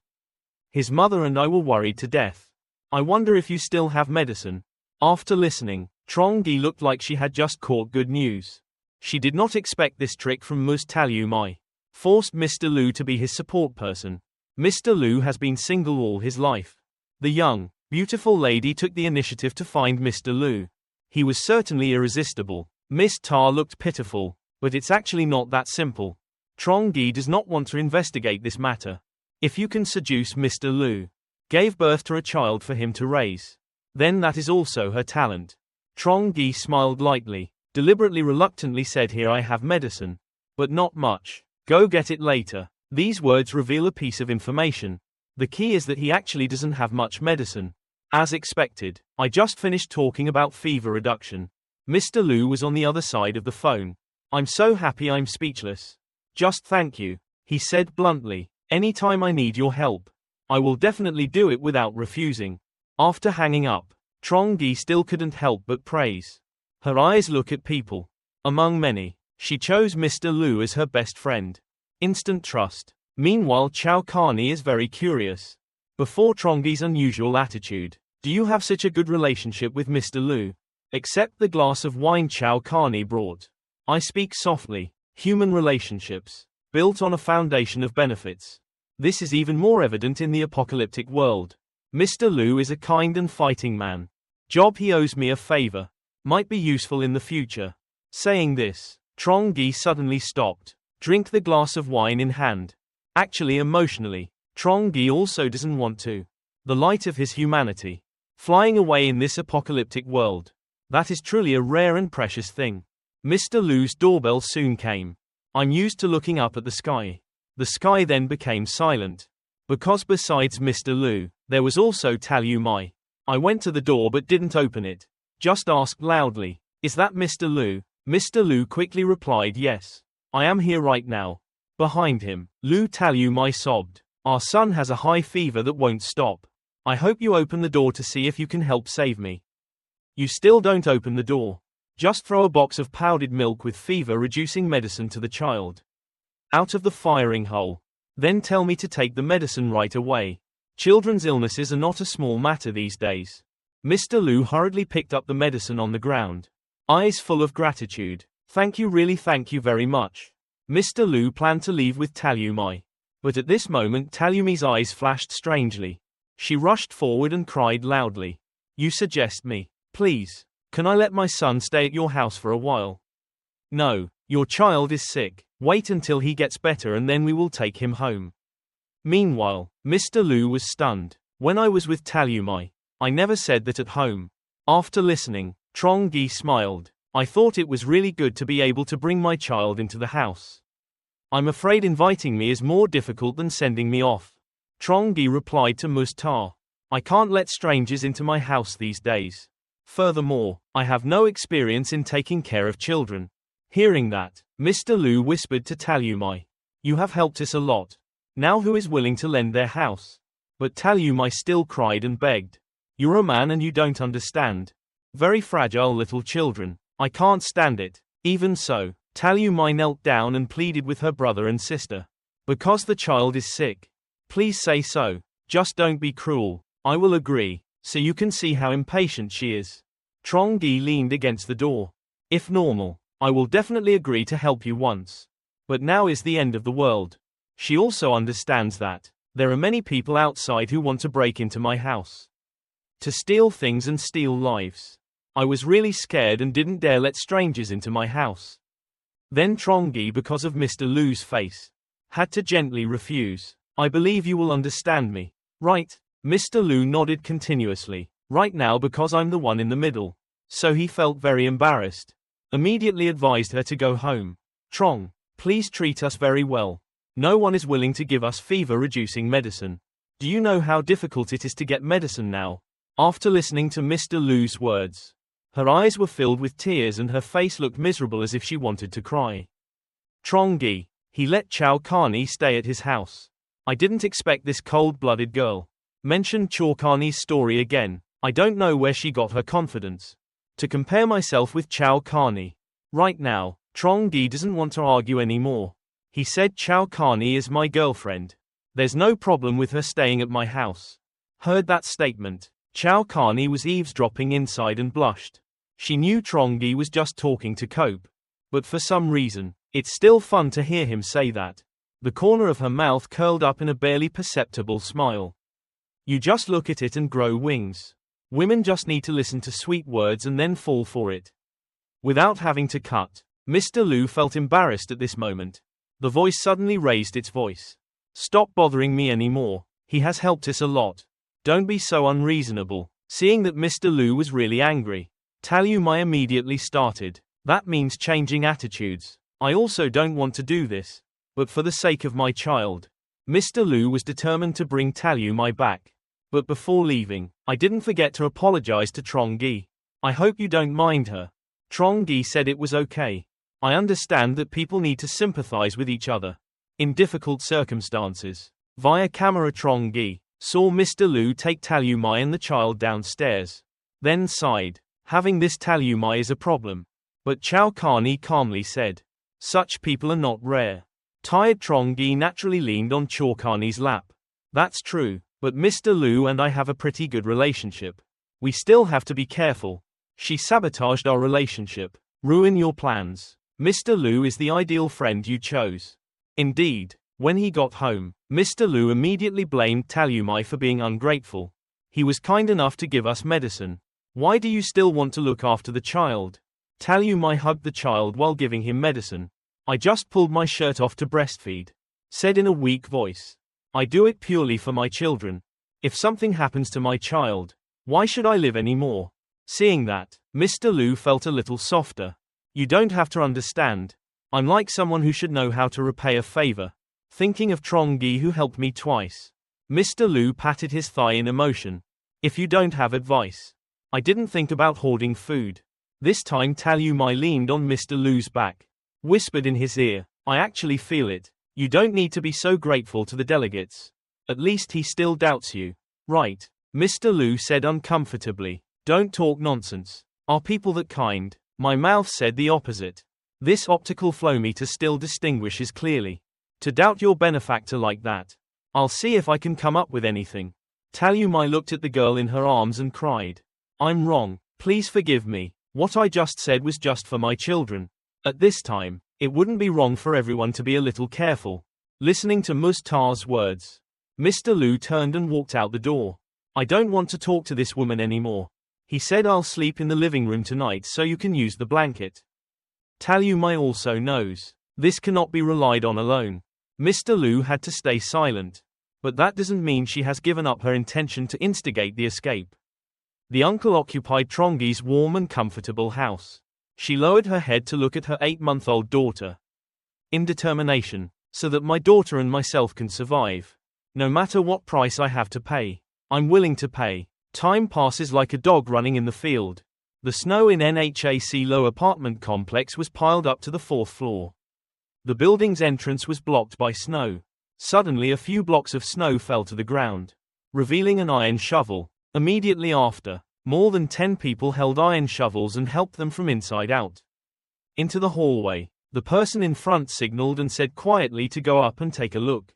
His mother and I were worried to death. I wonder if you still have medicine. After listening, Trongi looked like she had just caught good news. She did not expect this trick from Ms. Talyumai. Forced Mr. Lu to be his support person. Mr. Lu has been single all his life. The young, beautiful lady took the initiative to find Mr. Lu. He was certainly irresistible. Miss Tar looked pitiful, but it's actually not that simple. Trongi does not want to investigate this matter. If you can seduce Mr. Lu, gave birth to a child for him to raise, then that is also her talent. Trongi smiled lightly, deliberately reluctantly said, here I have medicine. But not much. Go get it later. These words reveal a piece of information. The key is that he actually doesn't have much medicine. As expected, I just finished talking about fever reduction. Mr. Lu was on the other side of the phone. I'm so happy I'm speechless. Just thank you, he said bluntly. Anytime I need your help, I will definitely do it without refusing. After hanging up, Trongi still couldn't help but praise. Her eyes look at people. Among many, she chose Mr. Lu as her best friend. Instant trust. Meanwhile, Carney is very curious. Before Trongi's unusual attitude, do you have such a good relationship with Mr. Lu? Except the glass of wine Carney brought. I speak softly. Human relationships, built on a foundation of benefits. This is even more evident in the apocalyptic world. Mr. Lu is a kind and fighting man. Job he owes me a favor. Might be useful in the future. Saying this, Trongi suddenly stopped. Drink the glass of wine in hand. Actually, emotionally, Trongi also doesn't want to. The light of his humanity. Flying away in this apocalyptic world. That is truly a rare and precious thing. Mr. Lu's doorbell soon came. I'm used to looking up at the sky. The sky then became silent. Because besides Mr. Lu, there was also Talu Mai. I went to the door but didn't open it. Just asked loudly, "Is that Mr. Lu?" Mr. Lu quickly replied, "Yes. I am here right now." Behind him, Lu Talu Mai sobbed. "Our son has a high fever that won't stop. I hope you open the door to see if you can help save me." You still don't open the door. Just throw a box of powdered milk with fever-reducing medicine to the child. Out of the firing hole. Then tell me to take the medicine right away. Children's illnesses are not a small matter these days. Mr. Lu hurriedly picked up the medicine on the ground. Eyes full of gratitude. "Thank you, really thank you very much." Mr. Lu planned to leave with Talumai. But at this moment Talumi's eyes flashed strangely. She rushed forward and cried loudly. "You suggest me. Please. Can I let my son stay at your house for a while?" "No, your child is sick. Wait until he gets better and then we will take him home." Meanwhile, Mr. Lu was stunned. "When I was with Talumai, I never said that at home." After listening, Trongi smiled. "I thought it was really good to be able to bring my child into the house. I'm afraid inviting me is more difficult than sending me off." Trongi replied to Mustar. "I can't let strangers into my house these days. Furthermore, I have no experience in taking care of children." Hearing that, Mr. Lu whispered to Talumai, "You have helped us a lot. Now who is willing to lend their house?" But Talumai still cried and begged. "You're a man and you don't understand. Very fragile little children. I can't stand it." Even so, Talumai knelt down and pleaded with her brother and sister. "Because the child is sick. Please say so. Just don't be cruel. I will agree." So you can see how impatient she is. Trongi leaned against the door. "If normal, I will definitely agree to help you once. But now is the end of the world." She also understands that there are many people outside who want to break into my house. To steal things and steal lives. I was really scared and didn't dare let strangers into my house. Then Trongi, because of Mr. Lu's face, had to gently refuse. "I believe you will understand me. Right?" Mr. Lu nodded continuously. "Right now because I'm the one in the middle." So he felt very embarrassed. Immediately advised her to go home. "Trong, please treat us very well. No one is willing to give us fever-reducing medicine. Do you know how difficult it is to get medicine now?" After listening to Mr. Lu's words, her eyes were filled with tears and her face looked miserable as if she wanted to cry. Trongi, he let Carney stay at his house. "I didn't expect this cold-blooded girl." Mentioned Carney's story again. "I don't know where she got her confidence to compare myself with Carney." Right now, Trongi doesn't want to argue anymore. He said Carney is my girlfriend. There's no problem with her staying at my house. Heard that statement, Carney was eavesdropping inside and blushed. She knew Trongi was just talking to cope. But for some reason, it's still fun to hear him say that. The corner of her mouth curled up in a barely perceptible smile. You just look at it and grow wings. Women just need to listen to sweet words and then fall for it. Without having to cut, Mr. Lu felt embarrassed at this moment. The voice suddenly raised its voice. "Stop bothering me anymore. He has helped us a lot. Don't be so unreasonable." Seeing that Mr. Lu was really angry, Talumai immediately started. "That means changing attitudes. I also don't want to do this. But for the sake of my child." Mr. Lu was determined to bring Talumai back. But before leaving, "I didn't forget to apologize to Trongi. I hope you don't mind her." Trongi said it was okay. I understand that people need to sympathize with each other in difficult circumstances. Via camera, Trongi saw Mr. Lu take Talumai and the child downstairs. Then sighed. Having this Talumai is a problem. But Carney calmly said, such people are not rare. Tired Trongi naturally leaned on Carney's lap. That's true, but Mr. Lu and I have a pretty good relationship. We still have to be careful. She sabotaged our relationship. Ruin your plans. Mr. Lu is the ideal friend you chose. Indeed, when he got home, Mr. Lu immediately blamed Talumai for being ungrateful. He was kind enough to give us medicine. Why do you still want to look after the child? Talumai hugged the child while giving him medicine. I just pulled my shirt off to breastfeed. Said in a weak voice. I do it purely for my children. If something happens to my child, why should I live anymore? Seeing that, Mr. Lu felt a little softer. You don't have to understand. I'm like someone who should know how to repay a favor. Thinking of Trongi who helped me twice. Mr. Lu patted his thigh in emotion. If you don't have advice. I didn't think about hoarding food. This time Talumai leaned on Mr. Lu's back. Whispered in his ear, I actually feel it. You don't need to be so grateful to the delegates. At least he still doubts you. Right. Mr. Lu said uncomfortably. Don't talk nonsense. Are people that kind? My mouth said the opposite. This optical flow meter still distinguishes clearly. To doubt your benefactor like that. I'll see if I can come up with anything. Talumai looked at the girl in her arms and cried. I'm wrong. Please forgive me. What I just said was just for my children. At this time, it wouldn't be wrong for everyone to be a little careful. Listening to Mustar's words, Mr. Lu turned and walked out the door. I don't want to talk to this woman anymore. He said I'll sleep in the living room tonight so you can use the blanket. Talumai also knows. This cannot be relied on alone. Mr. Lu had to stay silent. But that doesn't mean she has given up her intention to instigate the escape. The uncle occupied Trongi's warm and comfortable house. She lowered her head to look at her 8-month-old daughter. In determination, so that my daughter and myself can survive. No matter what price I have to pay, I'm willing to pay. Time passes like a dog running in the field. The snow in NHAC low apartment complex was piled up to the 4th floor. The building's entrance was blocked by snow. Suddenly a few blocks of snow fell to the ground, revealing an iron shovel. Immediately after, more than 10 people held iron shovels and helped them from inside out. Into the hallway, the person in front signaled and said quietly to go up and take a look.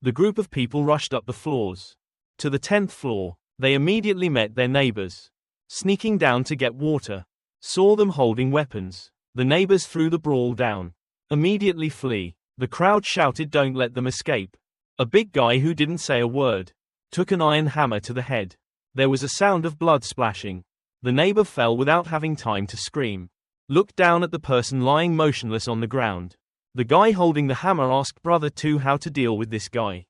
The group of people rushed up the floors. To the 10th floor, they immediately met their neighbors. Sneaking down to get water. Saw them holding weapons. The neighbors threw the brawl down. Immediately flee. The crowd shouted don't let them escape. A big guy who didn't say a word took an iron hammer to the head. There was a sound of blood splashing. The neighbor fell without having time to scream. Looked down at the person lying motionless on the ground. The guy holding the hammer asked brother 2 how to deal with this guy.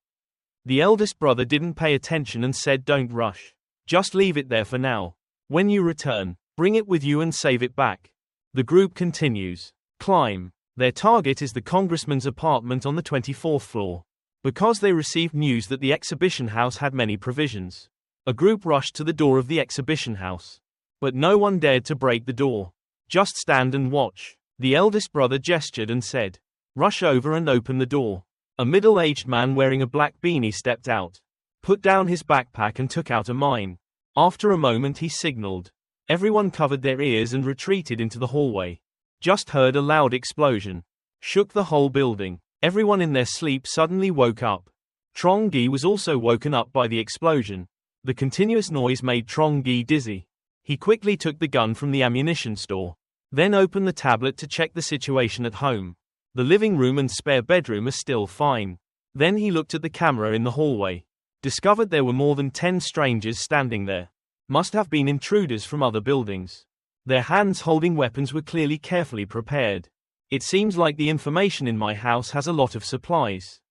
The eldest brother didn't pay attention and said don't rush. Just leave it there for now. When you return, bring it with you and save it back. The group continues. Climb. Their target is the congressman's apartment on the 24th floor. Because they received news that the exhibition house had many provisions. A group rushed to the door of the exhibition house. But no one dared to break the door. Just stand and watch. The eldest brother gestured and said, rush over and open the door. A middle-aged man wearing a black beanie stepped out, put down his backpack and took out a mine. After a moment he signaled. Everyone covered their ears and retreated into the hallway. Just heard a loud explosion. Shook the whole building. Everyone in their sleep suddenly woke up. Trongi was also woken up by the explosion. The continuous noise made Trongi dizzy. He quickly took the gun from the ammunition store. Then opened the tablet to check the situation at home. The living room and spare bedroom are still fine. Then he looked at the camera in the hallway. Discovered there were more than 10 strangers standing there. Must have been intruders from other buildings. Their hands holding weapons were clearly carefully prepared. It seems like the information in my house has a lot of supplies.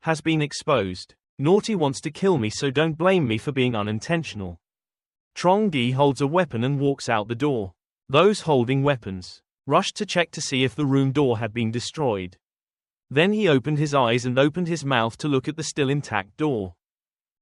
Has been exposed. Naughty wants to kill me, so don't blame me for being unintentional. Trongi holds a weapon and walks out the door. Those holding weapons rushed to check to see if the room door had been destroyed. Then he opened his eyes and opened his mouth to look at the still intact door.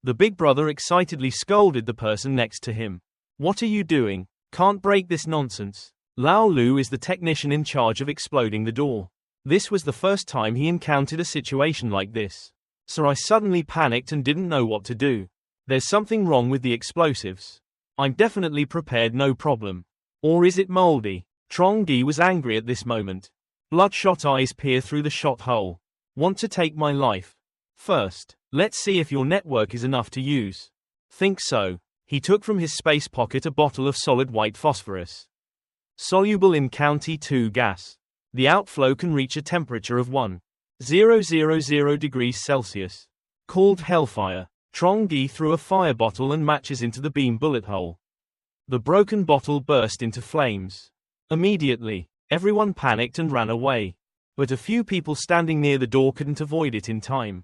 The big brother excitedly scolded the person next to him. What are you doing? Can't break this nonsense. Lao Lu is the technician in charge of exploding the door. This was the first time he encountered a situation like this. So I suddenly panicked and didn't know what to do. There's something wrong with the explosives. I'm definitely prepared, no problem. Or is it moldy? Trongi was angry at this moment. Bloodshot eyes peer through the shot hole. Want to take my life? First, let's see if your network is enough to use. Think so. He took from his space pocket a bottle of solid white phosphorus. Soluble in County 2 gas. The outflow can reach a temperature of 1,000 degrees Celsius. Called Hellfire. Trongi threw a fire bottle and matches into the beam bullet hole. The broken bottle burst into flames. Immediately, everyone panicked and ran away. But a few people standing near the door couldn't avoid it in time.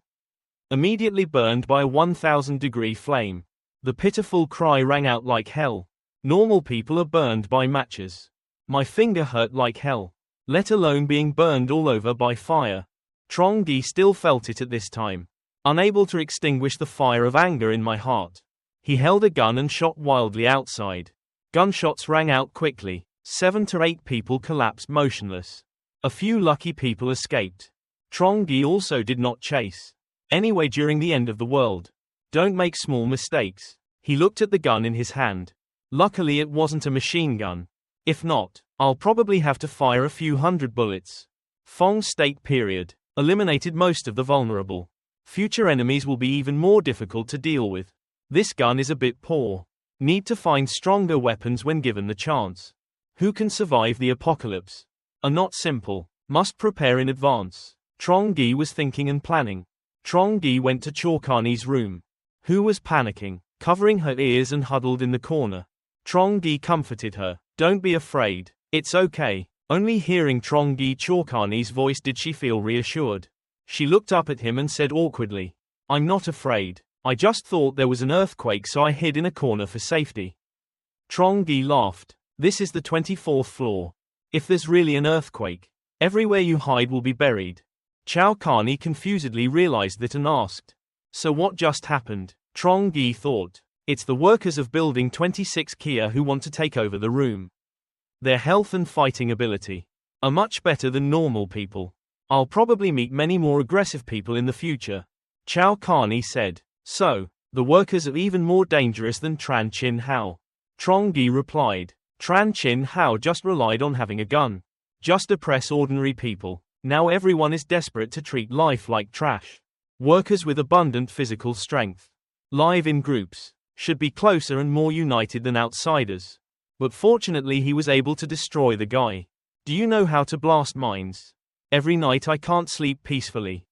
Immediately burned by a 1,000-degree flame. The pitiful cry rang out like hell. Normal people are burned by matches. My finger hurt like hell. Let alone being burned all over by fire. Trongi still felt it at this time. Unable to extinguish the fire of anger in my heart. He held a gun and shot wildly outside. Gunshots rang out quickly. 7 to 8 people collapsed motionless. A few lucky people escaped. Trongi also did not chase. Anyway, during the end of the world. Don't make small mistakes. He looked at the gun in his hand. Luckily it wasn't a machine gun. If not, I'll probably have to fire a few hundred bullets. Fong State period. Eliminated most of the vulnerable. Future enemies will be even more difficult to deal with. This gun is a bit poor. Need to find stronger weapons when given the chance. Who can survive the apocalypse? Are not simple. Must prepare in advance. Trongi was thinking and planning. Trongi went to Carney's room. Who was panicking, covering her ears and huddled in the corner. Trongi comforted her. Don't be afraid. It's okay. Only hearing Carney's voice did she feel reassured. She looked up at him and said awkwardly, I'm not afraid. I just thought there was an earthquake, so I hid in a corner for safety. Trongi laughed. This is the 24th floor. If there's really an earthquake, everywhere you hide will be buried. Carney confusedly realized that and asked, so what just happened? Trongi thought, it's the workers of Building 26 Kia who want to take over the room. Their health and fighting ability are much better than normal people. I'll probably meet many more aggressive people in the future. Carney said. So, the workers are even more dangerous than Tran Chinhao. Trongi replied. Tran Chinhao just relied on having a gun. Just oppress ordinary people. Now everyone is desperate to treat life like trash. Workers with abundant physical strength. Live in groups. Should be closer and more united than outsiders. But fortunately he was able to destroy the guy. Do you know how to blast mines? Every night I can't sleep peacefully.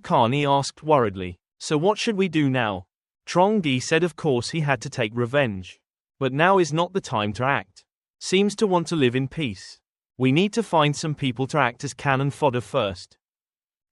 Carney asked worriedly. So what should we do now? Trongi said of course he had to take revenge. But now is not the time to act. Seems to want to live in peace. We need to find some people to act as cannon fodder first.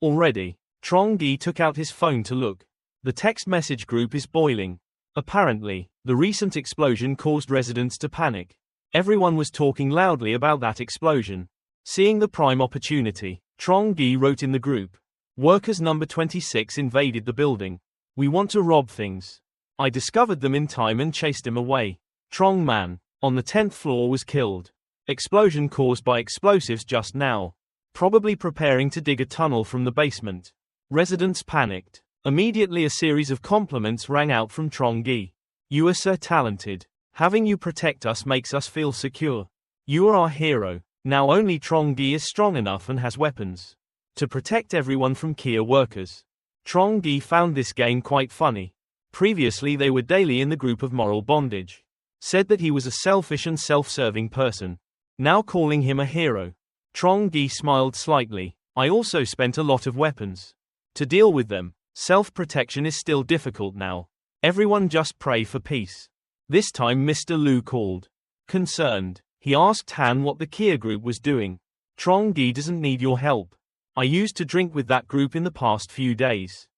Already, Trongi took out his phone to look. The text message group is boiling. Apparently, the recent explosion caused residents to panic. Everyone was talking loudly about that explosion. Seeing the prime opportunity, Trongi wrote in the group. Workers number 26 invaded the building. We want to rob things. I discovered them in time and chased him away. Trong man, on the 10th floor, was killed. Explosion caused by explosives just now. Probably preparing to dig a tunnel from the basement. Residents panicked. Immediately a series of compliments rang out from Trongi. You are so talented. Having you protect us makes us feel secure. You are our hero. Now only Trongi is strong enough and has weapons to protect everyone from Kia workers. Trongi found this game quite funny. Previously they were daily in the group of moral bondage. Said that he was a selfish and self-serving person. Now calling him a hero. Trongi smiled slightly. I also spent a lot of weapons to deal with them. Self-protection is still difficult now. Everyone just pray for peace. This time Mr. Lu called. Concerned, he asked Han what the Kia group was doing. Trongi doesn't need your help. I used to drink with that group in the past few days.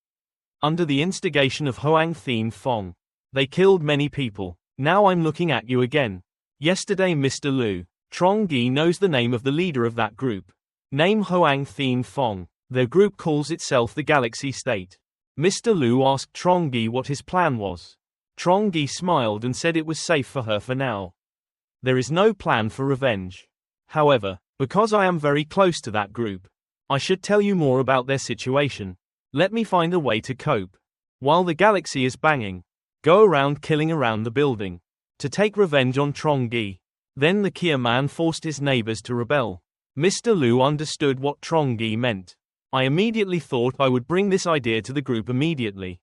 Under the instigation of Hoang Thien Fong. They killed many people. Now I'm looking at you again. Yesterday Mr. Lu. Trongi knows the name of the leader of that group. Name Hoang Thien Fong. Their group calls itself the Galaxy State. Mr. Lu asked Trongi what his plan was. Trongi smiled and said it was safe for her for now. There is no plan for revenge. However, because I am very close to that group, I should tell you more about their situation. Let me find a way to cope. While the galaxy is banging, go around killing around the building, to take revenge on Trongi. Then the Kia man forced his neighbors to rebel. Mr. Lu understood what Trongi meant. I immediately thought I would bring this idea to the group immediately.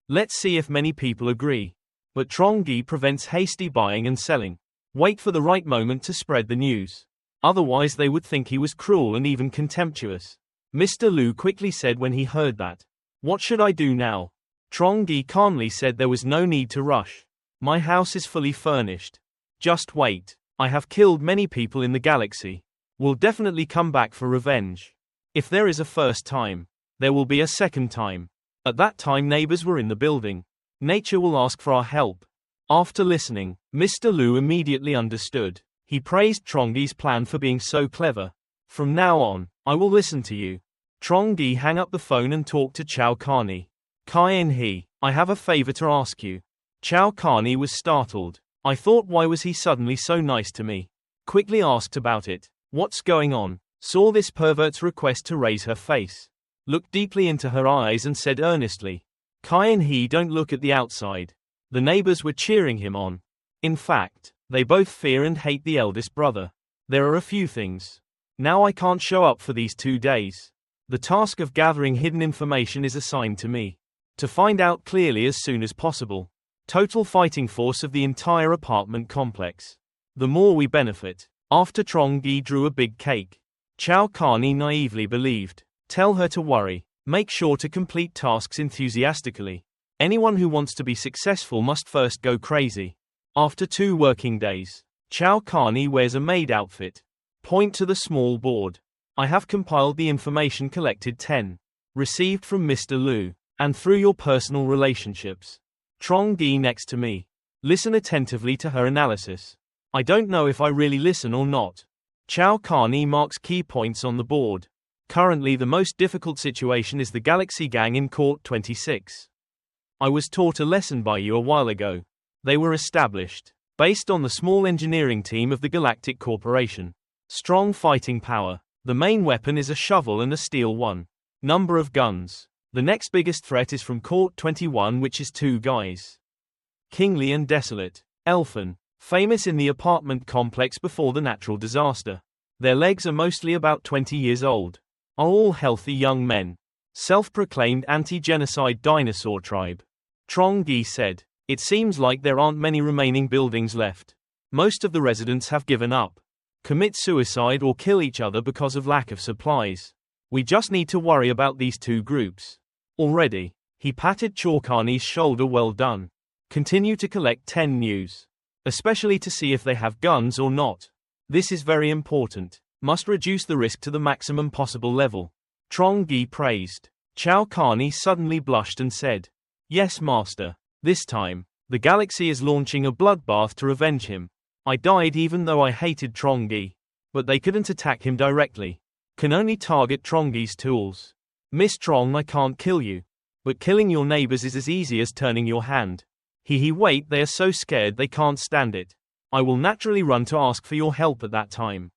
Let's see if many people agree. But Trongi prevents hasty buying and selling. Wait for the right moment to spread the news. Otherwise they would think he was cruel and even contemptuous. Mr. Lu quickly said when he heard that. What should I do now? Trongi calmly said there was no need to rush. My house is fully furnished. Just wait. I have killed many people in the galaxy. We'll definitely come back for revenge. If there is a first time, there will be a second time. At that time neighbors were in the building. Nature will ask for our help. After listening, Mr. Lu immediately understood. He praised Trongi's plan for being so clever. From now on, I will listen to you. Trongi hung up the phone and talked to Chow Carney. Kai-in-he, I have a favor to ask you. Chow Carney was startled. I thought, why was he suddenly so nice to me? Quickly asked about it. What's going on? Saw this pervert's request to raise her face. Looked deeply into her eyes and said earnestly. Kai-in-he, don't look at the outside. The neighbors were cheering him on. In fact, they both fear and hate the eldest brother. There are a few things. Now I can't show up for these 2 days. The task of gathering hidden information is assigned to me. To find out clearly as soon as possible. Total fighting force of the entire apartment complex. The more we benefit. After Trongi drew a big cake. Chow Carney naively believed. Tell her to worry. Make sure to complete tasks enthusiastically. Anyone who wants to be successful must first go crazy. After 2 working days, Chow Carney wears a maid outfit. Point to the small board. I have compiled the information collected 10. Received from Mr. Lu, and through your personal relationships. Trongi next to me. Listen attentively to her analysis. I don't know if I really listen or not. Chow Carney marks key points on the board. Currently the most difficult situation is the Galaxy Gang in Court 26. I was taught a lesson by you a while ago. They were established, based on the small engineering team of the Galactic Corporation. Strong fighting power. The main weapon is a shovel and a steel one. Number of guns. The next biggest threat is from Court 21, which is 2 guys. Kingly and Desolate. Elfin. Famous in the apartment complex before the natural disaster. Their legs are mostly about 20 years old. Are all healthy young men. Self-proclaimed anti-genocide dinosaur tribe. Trongi said. It seems like there aren't many remaining buildings left. Most of the residents have given up. Commit suicide or kill each other because of lack of supplies. We just need to worry about these 2 groups. Already. He patted Chow Carney's shoulder. Well done. Continue to collect 10 news. Especially to see if they have guns or not. This is very important. Must reduce the risk to the maximum possible level. Trongi praised. Chow Carney suddenly blushed and said. Yes, master. This time, the galaxy is launching a bloodbath to revenge him. I died even though I hated Trongi. But they couldn't attack him directly. Can only target Trongi's tools. Miss Trong, I can't kill you. But killing your neighbors is as easy as turning your hand. Wait, they are so scared they can't stand it. I will naturally run to ask for your help at that time.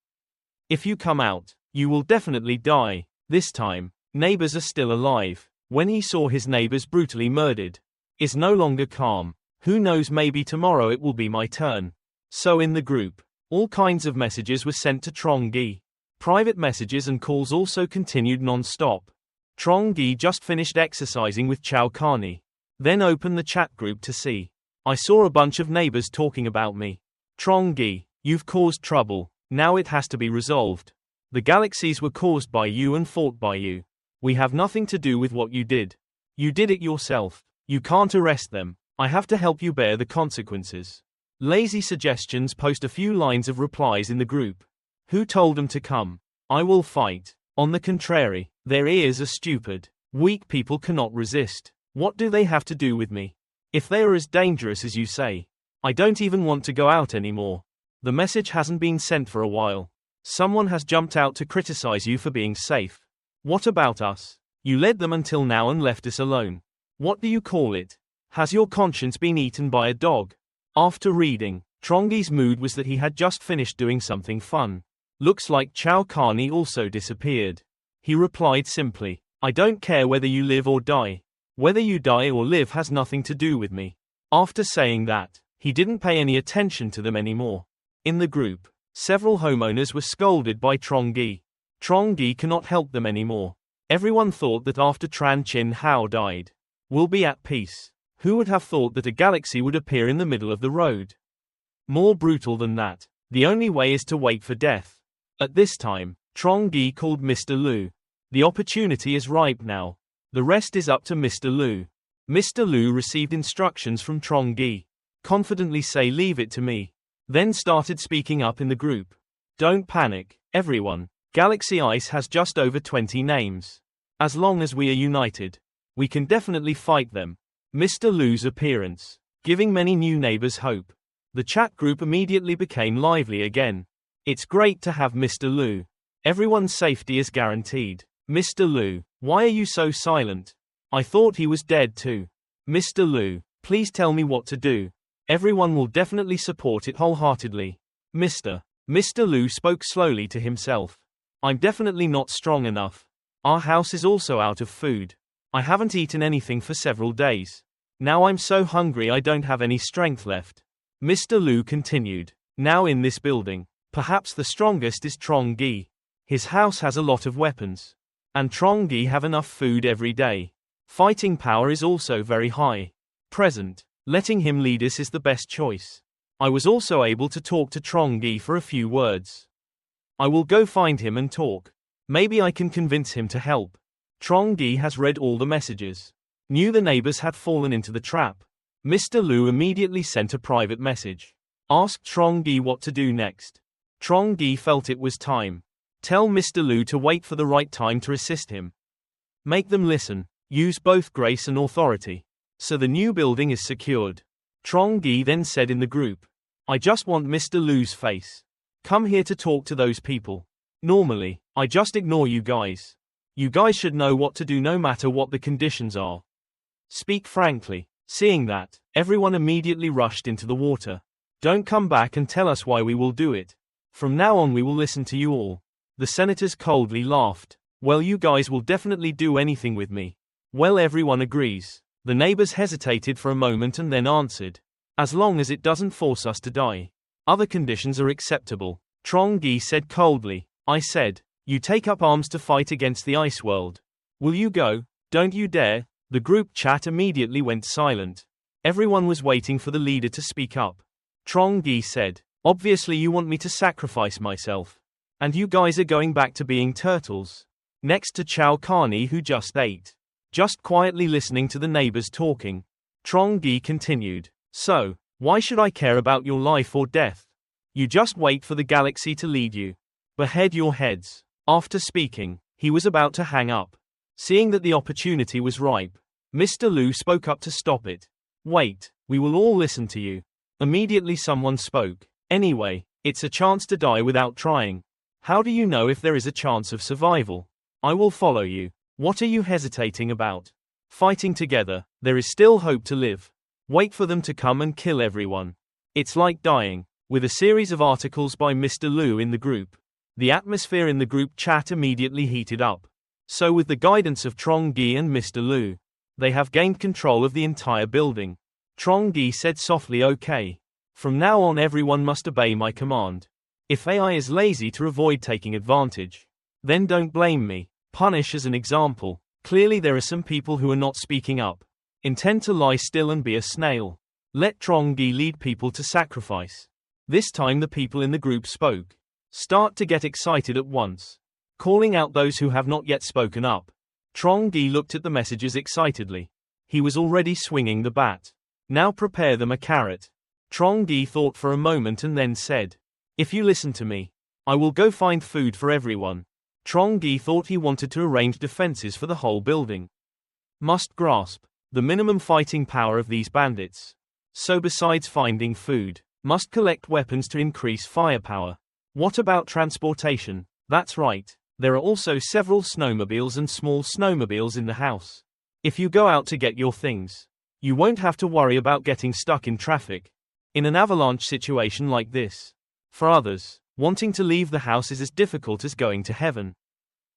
If you come out, you will definitely die. This time, neighbors are still alive. When he saw his neighbors brutally murdered, is no longer calm. Who knows, maybe tomorrow it will be my turn. So in the group, all kinds of messages were sent to Trongi. Private messages and calls also continued non-stop. Trongi just finished exercising with Chow Carney. Then opened the chat group to see. I saw a bunch of neighbors talking about me. Trongi, you've caused trouble. Now it has to be resolved. The galaxies were caused by you and fought by you. We have nothing to do with what you did. You did it yourself. You can't arrest them. I have to help you bear the consequences. Lazy suggestions. Post a few lines of replies in the group. Who told them to come? I will fight. On the contrary, their ears are stupid. Weak people cannot resist. What do they have to do with me? If they are as dangerous as you say, I don't even want to go out anymore. The message hasn't been sent for a while. Someone has jumped out to criticize you for being safe. What about us? You led them until now and left us alone. What do you call it? Has your conscience been eaten by a dog? After reading, Trongi's mood was that he had just finished doing something fun. Looks like Carney also disappeared. He replied simply, I don't care whether you live or die. Whether you die or live has nothing to do with me. After saying that, he didn't pay any attention to them anymore. In the group, several homeowners were scolded by Trongi. Trongi cannot help them anymore. Everyone thought that after Tran Chinhao died, we'll be at peace. Who would have thought that a galaxy would appear in the middle of the road? More brutal than that. The only way is to wait for death. At this time, Trongi called Mr. Lu. The opportunity is ripe now. The rest is up to Mr. Lu. Mr. Lu received instructions from Trongi. Confidently say leave it to me. Then started speaking up in the group. Don't panic, everyone. Galaxy Ice has just over 20 names. As long as we are united, we can definitely fight them. Mr. Lu's appearance, giving many new neighbors hope. The chat group immediately became lively again. It's great to have Mr. Lu. Everyone's safety is guaranteed. Mr. Lu, why are you so silent? I thought he was dead too. Mr. Lu, please tell me what to do. Everyone will definitely support it wholeheartedly. Mr. Lu spoke slowly to himself. I'm definitely not strong enough. Our house is also out of food. I haven't eaten anything for several days. Now I'm so hungry I don't have any strength left. Mr. Lu continued. Now in this building, perhaps the strongest is Trongi. His house has a lot of weapons. And Trongi have enough food every day. Fighting power is also very high. Present, letting him lead us is the best choice. I was also able to talk to Trongi for a few words. I will go find him and talk. Maybe I can convince him to help. Trongi has read all the messages. Knew the neighbors had fallen into the trap. Mr. Lu immediately sent a private message. Asked Trongi what to do next. Trongi felt it was time. Tell Mr. Lu to wait for the right time to assist him. Make them listen. Use both grace and authority. So the new building is secured. Trongi then said in the group. I just want Mr. Lu's face. Come here to talk to those people. Normally, I just ignore you guys. You guys should know what to do no matter what the conditions are. Speak frankly. Seeing that, everyone immediately rushed into the water. Don't come back and tell us why we will do it. From now on we will listen to you all. The senators coldly laughed. Well, you guys will definitely do anything with me. Well, everyone agrees. The neighbors hesitated for a moment and then answered. As long as it doesn't force us to die. Other conditions are acceptable. Trongi said coldly. I said, you take up arms to fight against the ice world. Will you go? Don't you dare. The group chat immediately went silent. Everyone was waiting for the leader to speak up. Trongi said, obviously you want me to sacrifice myself. And you guys are going back to being turtles. Next to Carney who just ate. Just quietly listening to the neighbors talking. Trongi continued. So, why should I care about your life or death? You just wait for the galaxy to lead you. Behead your heads. After speaking, he was about to hang up. Seeing that the opportunity was ripe, Mr. Lu spoke up to stop it. Wait, we will all listen to you. Immediately someone spoke. Anyway, it's a chance to die without trying. How do you know if there is a chance of survival? I will follow you. What are you hesitating about? Fighting together, there is still hope to live. Wait for them to come and kill everyone. It's like dying. With a series of articles by Mr. Lu in the group, the atmosphere in the group chat immediately heated up. So with the guidance of Trongi and Mr. Lu, they have gained control of the entire building. Trongi said softly, okay. From now on everyone must obey my command. If AI is lazy to avoid taking advantage, then don't blame me. Punish as an example. Clearly there are some people who are not speaking up. Intend to lie still and be a snail. Let Trongi lead people to sacrifice. This time the people in the group spoke. Start to get excited at once. Calling out those who have not yet spoken up. Trongi looked at the messages excitedly. He was already swinging the bat. Now prepare them a carrot. Trongi thought for a moment and then said, if you listen to me, I will go find food for everyone. Trongi thought he wanted to arrange defenses for the whole building. Must grasp the minimum fighting power of these bandits. So besides finding food, must collect weapons to increase firepower. What about transportation? That's right. There are also several snowmobiles and small snowmobiles in the house. If you go out to get your things, you won't have to worry about getting stuck in traffic. In an avalanche situation like this. For others, Wanting to leave the house is as difficult as going to heaven.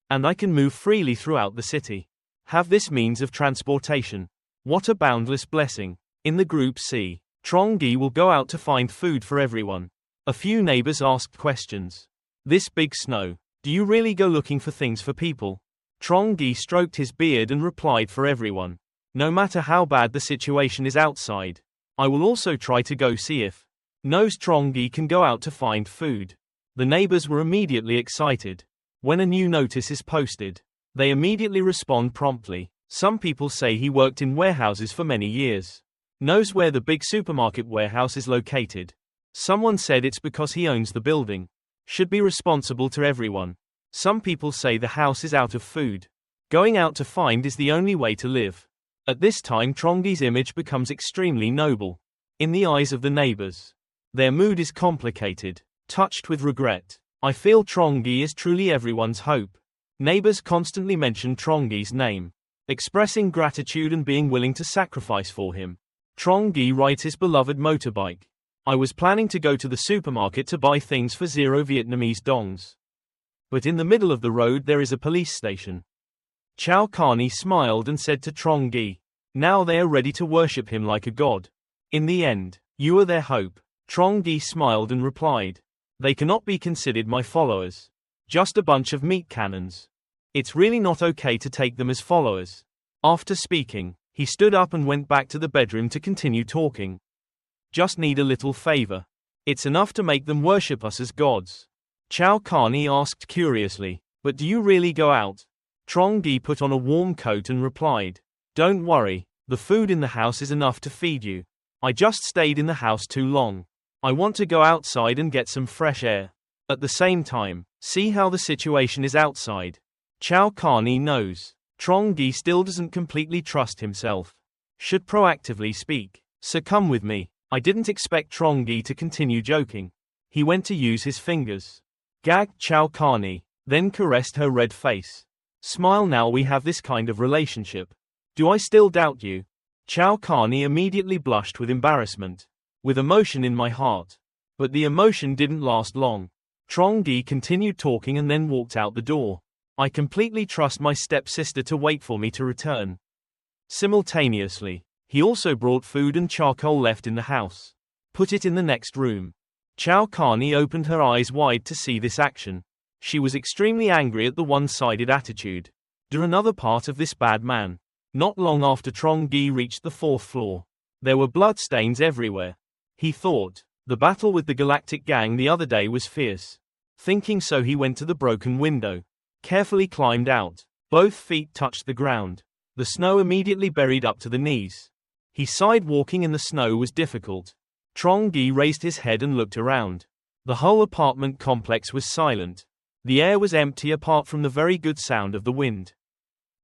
And I can move freely throughout the city. Have this means of transportation. What a boundless blessing. In the group C, Trongi will go out to find food for everyone. A few neighbors asked questions. This big snow. Do you really go looking for things for people? Trongi stroked his beard and replied, for everyone. No matter how bad the situation is outside. I will also try to go see if knows Trongi can go out to find food. The neighbors were immediately excited. When a new notice is posted, they immediately respond promptly. Some people say he worked in warehouses for many years. Knows where the big supermarket warehouse is located. Someone said it's because he owns the building. Should be responsible to everyone. Some people say the house is out of food. Going out to find is the only way to live. At this time Trongi's image becomes extremely noble. In the eyes of the neighbors. Their mood is complicated. Touched with regret. I feel Trongi is truly everyone's hope. Neighbors constantly mention Trongi's name. Expressing gratitude and being willing to sacrifice for him. Trongi rides his beloved motorbike. I was planning to go to the supermarket to buy things for 0 Vietnamese dongs. But in the middle of the road there is a police station. Chow Carney smiled and said to Trongi, now they are ready to worship him like a god. In the end, you are their hope. Trongi smiled and replied, they cannot be considered my followers. Just a bunch of meat cannons. It's really not okay to take them as followers. After speaking, he stood up and went back to the bedroom to continue talking. Just need a little favor. It's enough to make them worship us as gods. Chow Carney asked curiously, but do you really go out? Trongi put on a warm coat and replied, don't worry, the food in the house is enough to feed you. I just stayed in the house too long. I want to go outside and get some fresh air. At the same time, see how the situation is outside. Chow Carney knows. Trongi still doesn't completely trust himself. Should proactively speak. So come with me. I didn't expect Trongi to continue joking. He went to use his fingers. Gagged Chow Carney, then caressed her red face. Smile now, we have this kind of relationship. Do I still doubt you? Chow Carney immediately blushed with embarrassment. With emotion in my heart. But the emotion didn't last long. Trongi continued talking and then walked out the door. I completely trust my stepsister to wait for me to return. Simultaneously, he also brought food and charcoal left in the house. Put it in the next room. Chow Carney opened her eyes wide to see this action. She was extremely angry at the one-sided attitude. Do another part of this bad man. Not long after Trongi reached the 4th floor. There were bloodstains everywhere. He thought, the battle with the Galactic Gang the other day was fierce. Thinking so, he went to the broken window. Carefully climbed out. Both feet touched the ground. The snow immediately buried up to the knees. He sighed. Walking in the snow was difficult. Trongi raised his head and looked around. The whole apartment complex was silent. The air was empty apart from the very good sound of the wind.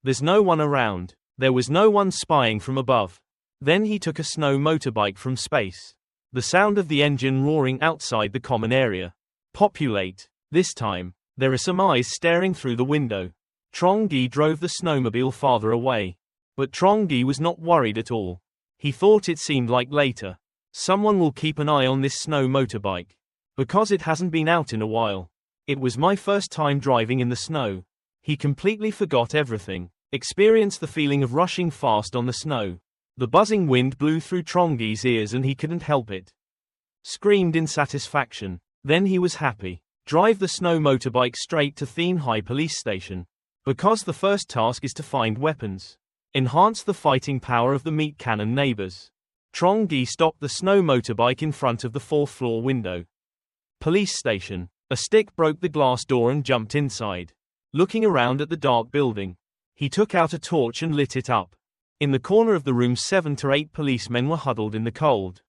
There's no one around. There was no one spying from above. Then he took a snow motorbike from space. The sound of the engine roaring outside the common area. Populate. This time, there are some eyes staring through the window. Trongi drove the snowmobile farther away. But Trongi was not worried at all. He thought it seemed like later. Someone will keep an eye on this snow motorbike. Because it hasn't been out in a while. It was my first time driving in the snow. He completely forgot everything. Experienced the feeling of rushing fast on the snow. The buzzing wind blew through Trongi's ears and he couldn't help it. Screamed in satisfaction. Then he was happy. Drive the snow motorbike straight to Thien Hai police station. Because the first task is to find weapons. Enhance the fighting power of the meat cannon neighbors. Trongi stopped the snow motorbike in front of the 4th floor window. Police station. A stick broke the glass door and jumped inside. Looking around at the dark building. He took out a torch and lit it up. In the corner of the room 7 to 8 policemen were huddled in the cold.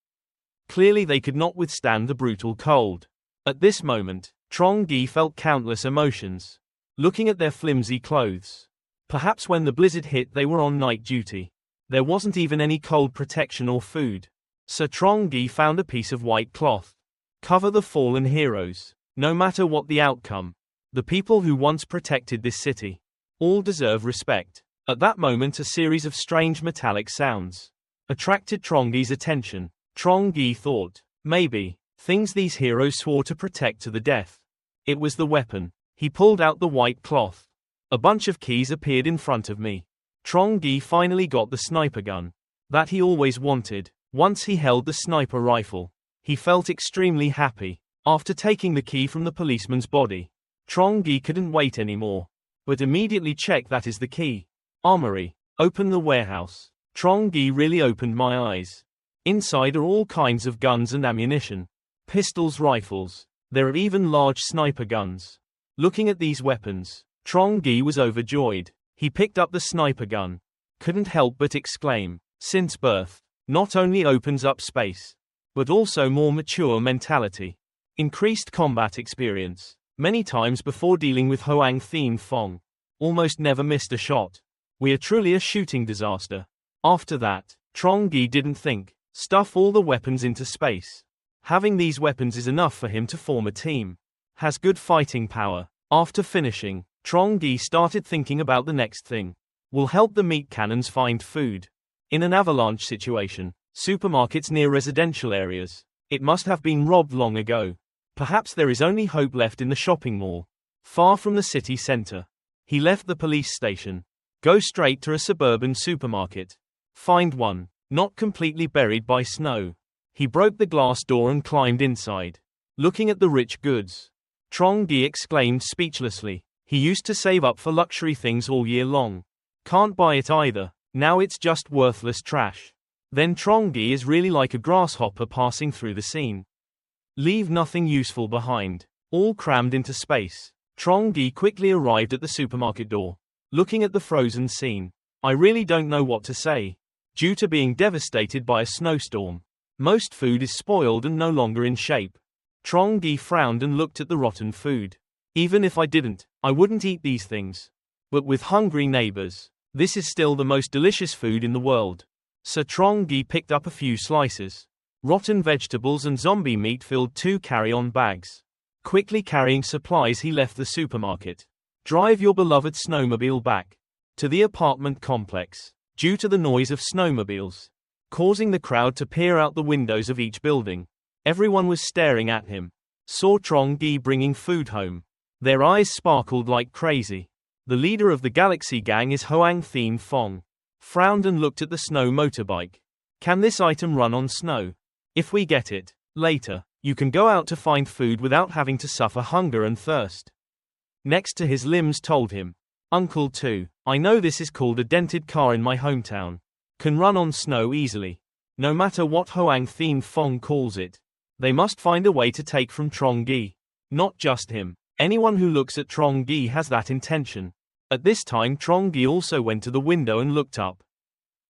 Clearly they could not withstand the brutal cold. At this moment, Trongi felt countless emotions. Looking at their flimsy clothes. Perhaps when the blizzard hit they were on night duty. There wasn't even any cold protection or food. So Trongi found a piece of white cloth. Cover the fallen heroes. No matter what the outcome. The people who once protected this city. All deserve respect. At that moment a series of strange metallic sounds attracted Trongi's attention. Trongi thought, maybe Things these heroes swore to protect to the death. It was the weapon. He pulled out the white cloth. A bunch of keys appeared in front of me. Trongi finally got the sniper gun that he always wanted. Once he held the sniper rifle, he felt extremely happy. After taking the key from the policeman's body, Trongi couldn't wait anymore, but immediately checked that is the key. Armory. Open the warehouse. Trongi really opened my eyes. Inside are all kinds of guns and ammunition. Pistols, rifles. There are even large sniper guns. Looking at these weapons, Trongi was overjoyed. He picked up the sniper gun. Couldn't help but exclaim, since birth not only opens up space, but also more mature mentality. Increased combat experience. Many times before dealing with Hoang Thien Phong. Almost never missed a shot. We are truly a shooting disaster. After that, Trongi didn't think. Stuff all the weapons into space. Having these weapons is enough for him to form a team. Has good fighting power. After finishing, Trongi started thinking about the next thing. Will help the meat cannons find food. In an avalanche situation, supermarkets near residential areas. It must have been robbed long ago. Perhaps there is only hope left in the shopping mall. Far from the city center. He left the police station. Go straight to a suburban supermarket. Find one, not completely buried by snow. He broke the glass door and climbed inside. Looking at the rich goods, Trongi exclaimed speechlessly. He used to save up for luxury things all year long. Can't buy it either. Now it's just worthless trash. Then Trongi is really like a grasshopper passing through the scene. Leave nothing useful behind. All crammed into space. Trongi quickly arrived at the supermarket door. Looking at the frozen scene, I really don't know what to say. Due to being devastated by a snowstorm, most food is spoiled and no longer in shape. Trongi frowned and looked at the rotten food. Even if I didn't, I wouldn't eat these things. But with hungry neighbors, this is still the most delicious food in the world. So Trongi picked up a few slices. Rotten vegetables and zombie meat filled 2 carry-on bags. Quickly carrying supplies, he left the supermarket. Drive your beloved snowmobile back to the apartment complex. Due to the noise of snowmobiles, causing the crowd to peer out the windows of each building, everyone was staring at him. Saw Trongi bringing food home. Their eyes sparkled like crazy. The leader of the Galaxy Gang is Hoang Thien Phong. Frowned and looked at the snow motorbike. Can this item run on snow? If we get it, later, you can go out to find food without having to suffer hunger and thirst. Next to his limbs told him, Uncle 2, I know this is called a dented car in my hometown. Can run on snow easily. No matter what Hoang Thien Phong calls it. They must find a way to take from Trongi. Not just him. Anyone who looks at Trongi has that intention. At this time Trongi also went to the window and looked up.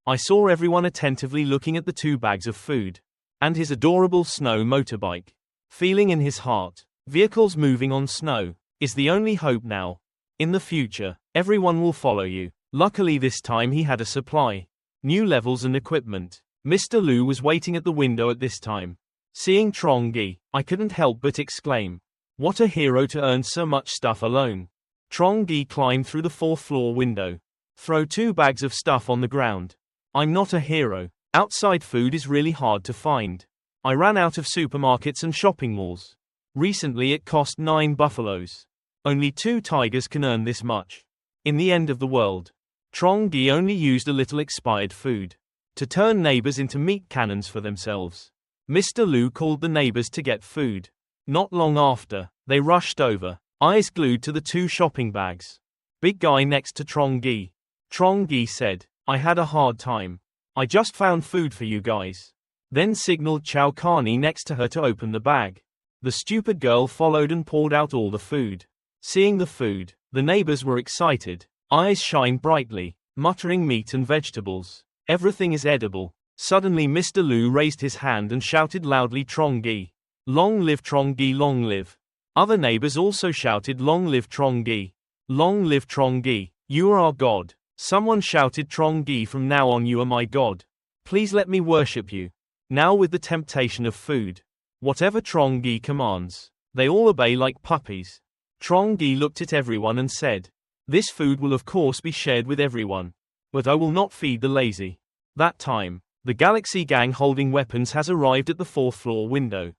I saw everyone attentively looking at the 2 bags of food. And his adorable snow motorbike. Feeling in his heart, vehicles moving on snow, is the only hope now. In the future, everyone will follow you. Luckily this time he had a supply. New levels and equipment. Mr. Liu was waiting at the window at this time. Seeing Trongi, I couldn't help but exclaim. What a hero to earn so much stuff alone. Trongi climbed through the 4th floor window. Throw 2 bags of stuff on the ground. I'm not a hero. Outside food is really hard to find. I ran out of supermarkets and shopping malls. Recently it cost 9 buffaloes. Only 2 tigers can earn this much. In the end of the world, Trongi only used a little expired food to turn neighbors into meat cannons for themselves. Mr. Liu called the neighbors to get food. Not long after, they rushed over, eyes glued to the 2 shopping bags. Big guy next to Trongi. Trongi said, I had a hard time. I just found food for you guys. Then signaled Chow Carney next to her to open the bag. The stupid girl followed and poured out all the food. Seeing the food, the neighbors were excited. Eyes shine brightly, muttering meat and vegetables. Everything is edible. Suddenly Mr. Liu raised his hand and shouted loudly, Trongi. Long live Trongi, long live. Other neighbors also shouted, long live Trongi. Long live Trongi. You are our god. Someone shouted, Trongi, from now on you are my god. Please let me worship you. Now with the temptation of food. Whatever Trongi commands, they all obey like puppies. Trongi looked at everyone and said, this food will of course be shared with everyone. But I will not feed the lazy. That time, the Galaxy Gang holding weapons has arrived at the 4th floor window.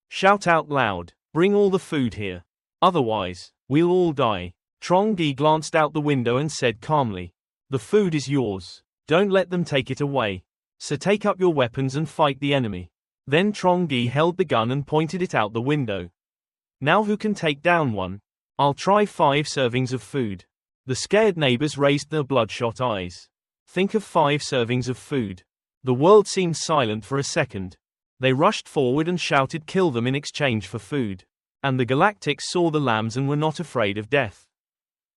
Shout out loud, bring all the food here. Otherwise, we'll all die. Trongi glanced out the window and said calmly, the food is yours. Don't let them take it away. So take up your weapons and fight the enemy. Then Trongi held the gun and pointed it out the window. Now who can take down one? I'll try 5 servings of food. The scared neighbors raised their bloodshot eyes. Think of 5 servings of food. The world seemed silent for a second. They rushed forward and shouted kill them in exchange for food. And the Galactics saw the lambs and were not afraid of death.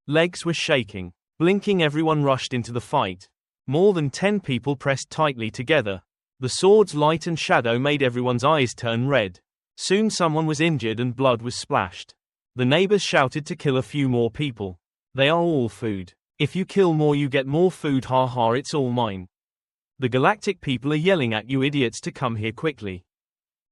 Legs were shaking. Blinking, everyone rushed into the fight. More than 10 people pressed tightly together. The sword's light and shadow made everyone's eyes turn red. Soon someone was injured and blood was splashed. The neighbors shouted to kill a few more people. They are all food. If you kill more you get more food, ha ha, it's all mine. The galactic people are yelling at you idiots to come here quickly.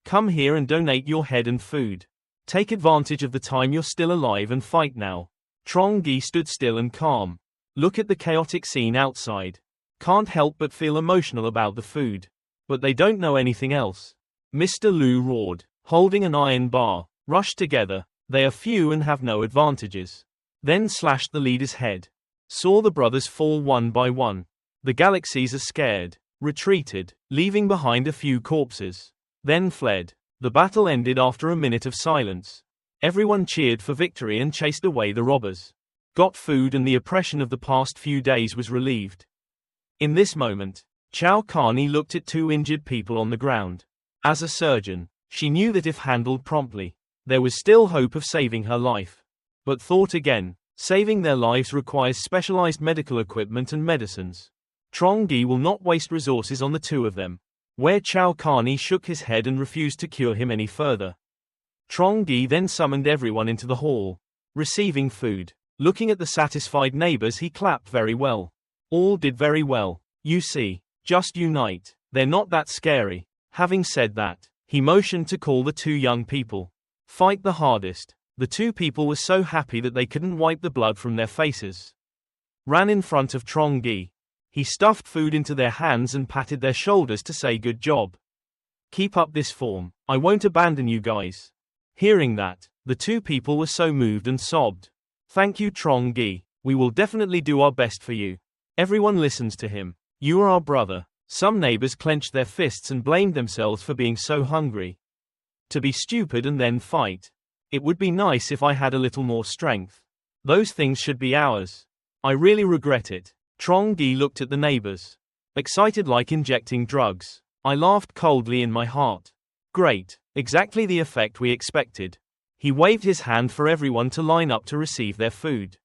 Come here and donate your head and food. Take advantage of the time you're still alive and fight now. Trongi stood still and calm. Look at the chaotic scene outside. Can't help but feel emotional about the food. But they don't know anything else. Mr. Liu roared, holding an iron bar. Rush together. They are few and have no advantages. Then slashed the leader's head. Saw the brothers fall one by one. The galaxies are scared. Retreated, leaving behind a few corpses. Then fled. The battle ended after a minute of silence. Everyone cheered for victory and chased away the robbers. Got food and the oppression of the past few days was relieved. In this moment, Carney looked at 2 injured people on the ground. As a surgeon, she knew that if handled promptly, there was still hope of saving her life. But thought again, saving their lives requires specialized medical equipment and medicines. Trongi will not waste resources on the 2 of them. Where Carney shook his head and refused to cure him any further. Trongi then summoned everyone into the hall. Receiving food. Looking at the satisfied neighbors, he clapped very well. All did very well. You see, just unite. They're not that scary. Having said that, he motioned to call the 2 young people. Fight the hardest. The 2 people were so happy that they couldn't wipe the blood from their faces. Ran in front of Trongi. He stuffed food into their hands and patted their shoulders to say good job. Keep up this form. I won't abandon you guys. Hearing that, the 2 people were so moved and sobbed. Thank you, Trongi. We will definitely do our best for you. Everyone listens to him. You are our brother. Some neighbors clenched their fists and blamed themselves for being so hungry. To be stupid and then fight. It would be nice if I had a little more strength. Those things should be ours. I really regret it. Trongi looked at the neighbors. Excited like injecting drugs. I laughed coldly in my heart. Great. Exactly the effect we expected. He waved his hand for everyone to line up to receive their food.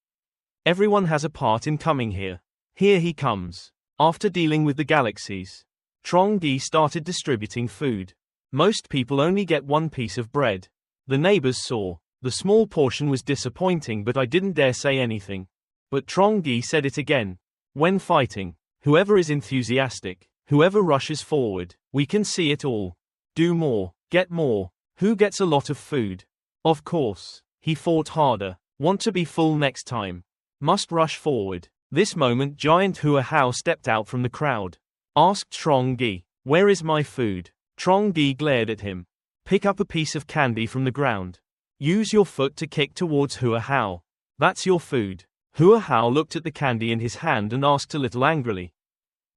Everyone has a part in coming here. Here he comes. After dealing with the galaxies, Trongi started distributing food. Most people only get 1 piece of bread. The neighbors saw. The small portion was disappointing, but I didn't dare say anything. But Trongi said it again. When fighting, whoever is enthusiastic, whoever rushes forward, we can see it all. Do more, get more. Who gets a lot of food? Of course. He fought harder. Want to be full next time. Must rush forward. This moment Giant Hua Hao stepped out from the crowd. Asked Trongi, where is my food? Trongi glared at him. Pick up a piece of candy from the ground. Use your foot to kick towards Hua Hao. That's your food. Hua Hao looked at the candy in his hand and asked a little angrily.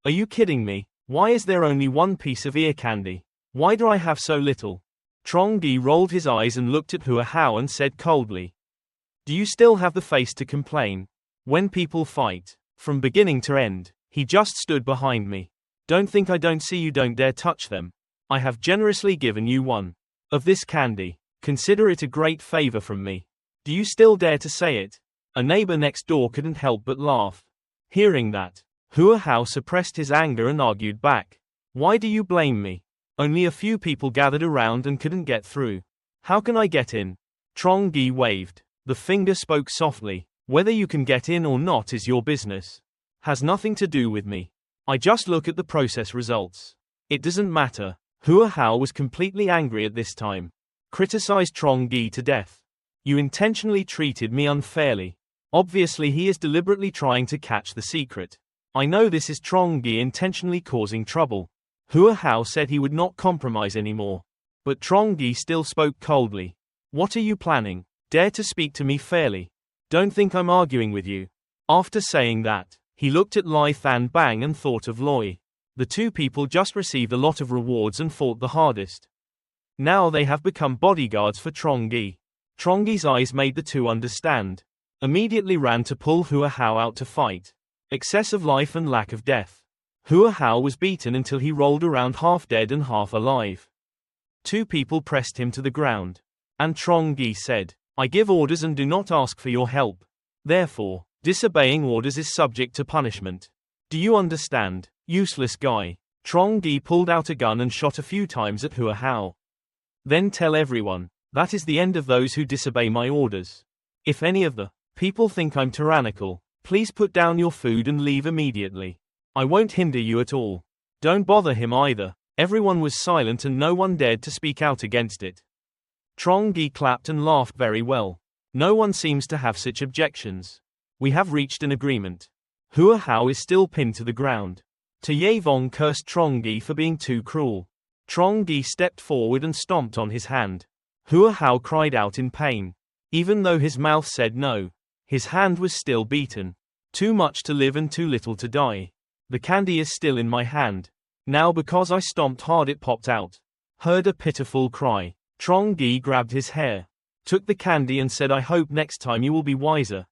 Are you kidding me? Why is there only 1 piece of ear candy? Why do I have so little? Trongi rolled his eyes and looked at Hua Hao and said coldly. Do you still have the face to complain? When people fight, from beginning to end, he just stood behind me. Don't think I don't see you, don't dare touch them. I have generously given you 1 of this candy. Consider it a great favor from me. Do you still dare to say it? A neighbor next door couldn't help but laugh. Hearing that, Hua Hao suppressed his anger and argued back. Why do you blame me? Only a few people gathered around and couldn't get through. How can I get in? Trongi waved. The finger spoke softly. Whether you can get in or not is your business. Has nothing to do with me. I just look at the process results. It doesn't matter. Hua Hao was completely angry at this time. Criticized Trongi to death. You intentionally treated me unfairly. Obviously he is deliberately trying to catch the secret. I know this is Trongi intentionally causing trouble. Hua Hao said he would not compromise anymore. But Trongi still spoke coldly. What are you planning? Dare to speak to me fairly. Don't think I'm arguing with you. After saying that, he looked at Lai Than Bang and thought of Loi. The two people just received a lot of rewards and fought the hardest. Now they have become bodyguards for Trongi. Trongi's eyes made the two understand. Immediately ran to pull Hua Hao out to fight. Excess of life and lack of death. Hua Hao was beaten until he rolled around half dead and half alive. Two people pressed him to the ground. And Trongi said, I give orders and do not ask for your help. Therefore, disobeying orders is subject to punishment. Do you understand, useless guy? Trongi pulled out a gun and shot a few times at Hua Hao. Then tell everyone, that is the end of those who disobey my orders. If any of the people think I'm tyrannical, please put down your food and leave immediately. I won't hinder you at all. Don't bother him either. Everyone was silent and no one dared to speak out against it. Trongi clapped and laughed very well. No one seems to have such objections. We have reached an agreement. Hua Hao is still pinned to the ground. Yevong cursed Trongi for being too cruel. Trongi stepped forward and stomped on his hand. Hua Hao cried out in pain. Even though his mouth said no, his hand was still beaten. Too much to live and too little to die. The candy is still in my hand. Now because I stomped hard it popped out. Heard a pitiful cry. Trongi grabbed his hair, took the candy and said I hope next time you will be wiser.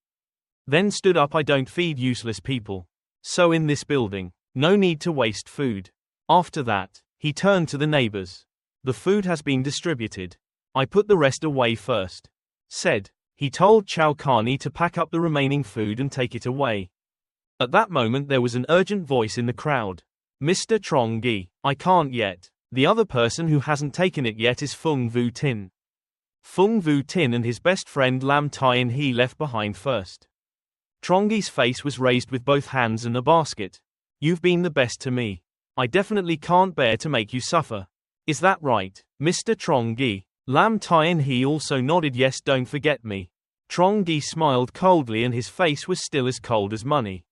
Then stood up. I don't feed useless people. So in this building, no need to waste food. After that, he turned to the neighbors. The food has been distributed. I put the rest away first. Said. He told Chow Carney to pack up the remaining food and take it away. At that moment there was an urgent voice in the crowd. Mr. Trongi, I can't yet. The other person who hasn't taken it yet is Fung Vu Tin. Fung Vu Tin and his best friend Lam Tien He left behind first. Trongi's face was raised with both hands and a basket. You've been the best to me. I definitely can't bear to make you suffer. Is that right, Mr. Trongi? Lam Tien He also nodded yes, don't forget me. Trongi smiled coldly and his face was still as cold as money.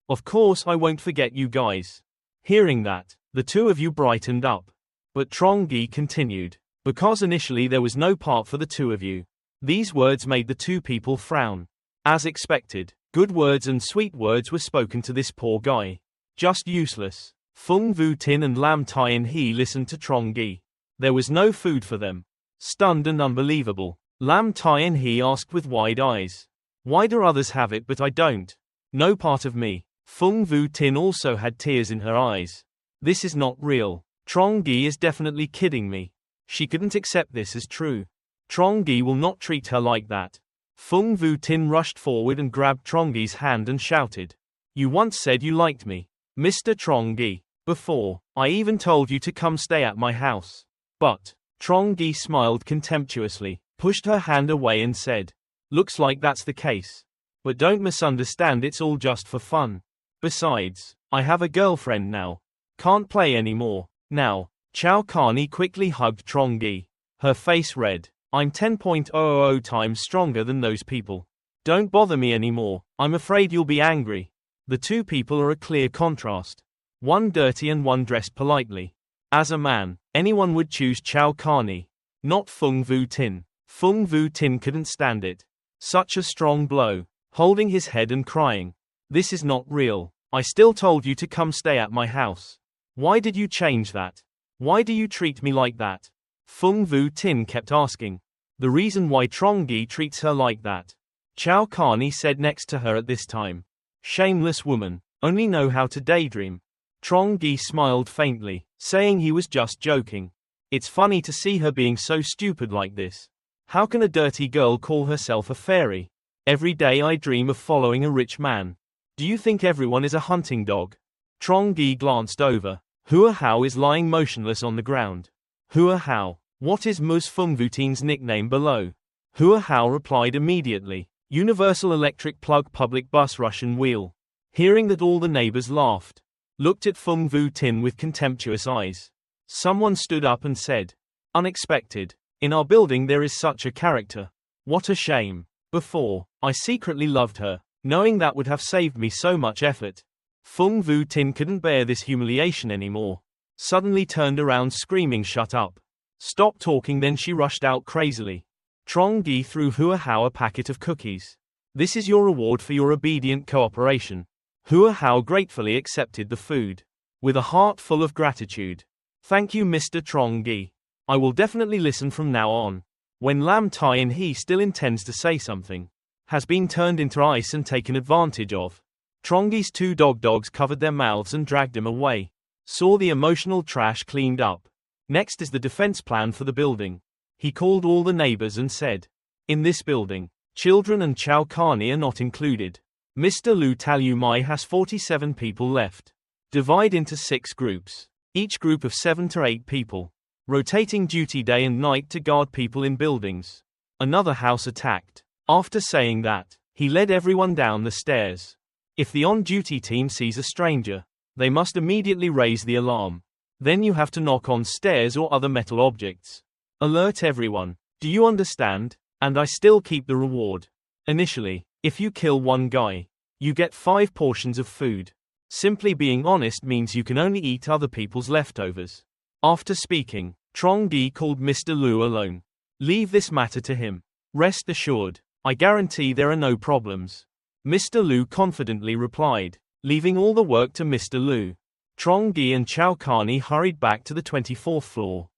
Of course I won't forget you guys. Hearing that, the two of you brightened up. But Trongi continued, because initially there was no part for the two of you. These words made the two people frown. As expected, good words and sweet words were spoken to this poor guy. Just useless. Fung Vu Tin and Lam Tien He listened to Trongi. There was no food for them. Stunned and unbelievable, Lam Tien He asked with wide eyes. Why do others have it but I don't? No part of me. Fung Vu Tin also had tears in her eyes. This is not real. Trongi is definitely kidding me. She couldn't accept this as true. Trongi will not treat her like that. Fung Vu Tin rushed forward and grabbed Trongi's hand and shouted. You once said you liked me, Mr. Trongi. Before, I even told you to come stay at my house. But, Trongi smiled contemptuously, pushed her hand away and said, looks like that's the case. But don't misunderstand, it's all just for fun. Besides, I have a girlfriend now. Can't play anymore. Now, Chow Carney quickly hugged Trongi. Her face red. I'm 10,000 times stronger than those people. Don't bother me anymore, I'm afraid you'll be angry. The two people are a clear contrast. One dirty and one dressed politely. As a man, anyone would choose Chow Carney. Not Fung Vu Tin. Fung Vu Tin couldn't stand it. Such a strong blow. Holding his head and crying. This is not real. I still told you to come stay at my house. Why did you change that? Why do you treat me like that? Fung Vu Tin kept asking. The reason why Trongi treats her like that. Chow Carney said next to her at this time. Shameless woman, only know how to daydream. Trongi smiled faintly, saying he was just joking. It's funny to see her being so stupid like this. How can a dirty girl call herself a fairy? Every day I dream of following a rich man. Do you think everyone is a hunting dog? Trongi glanced over. Hua Hao is lying motionless on the ground. Hua Hao, what is Ms. Fung Vu Tin's nickname below? Hua Hao replied immediately. Universal Electric Plug Public Bus Russian Wheel. Hearing that, all the neighbors laughed. Looked at Fung Vu Tin with contemptuous eyes. Someone stood up and said. Unexpected. In our building there is such a character. What a shame. Before, I secretly loved her, knowing that would have saved me so much effort. Fung Vu Tin couldn't bear this humiliation anymore. Suddenly turned around screaming, shut up. Stop talking, then she rushed out crazily. Trongi threw Hua Hao a packet of cookies. This is your reward for your obedient cooperation. Hua Hao gratefully accepted the food. With a heart full of gratitude. Thank you, Mr. Trongi. I will definitely listen from now on. When Lam Tai and he still intends to say something. Has been turned into ice and taken advantage of. Trongi's two dogs covered their mouths and dragged him away. Saw the emotional trash cleaned up. Next is the defense plan for the building. He called all the neighbors and said, in this building, children and Chow Carney are not included. Mr. Lu Talumai has 47 people left. Divide into 6 groups. Each group of 7 to 8 people. Rotating duty day and night to guard people in buildings. Another house attacked. After saying that, he led everyone down the stairs. If the on-duty team sees a stranger, they must immediately raise the alarm. Then you have to knock on stairs or other metal objects. Alert everyone. Do you understand? And I still keep the reward. Initially, if you kill one guy, you get 5 portions of food. Simply being honest means you can only eat other people's leftovers. After speaking, Trongi called Mr. Lu alone. Leave this matter to him. Rest assured, I guarantee there are no problems. Mr. Lu confidently replied, leaving all the work to Mr. Lu. Trongi and Chow Carney hurried back to the 24th floor.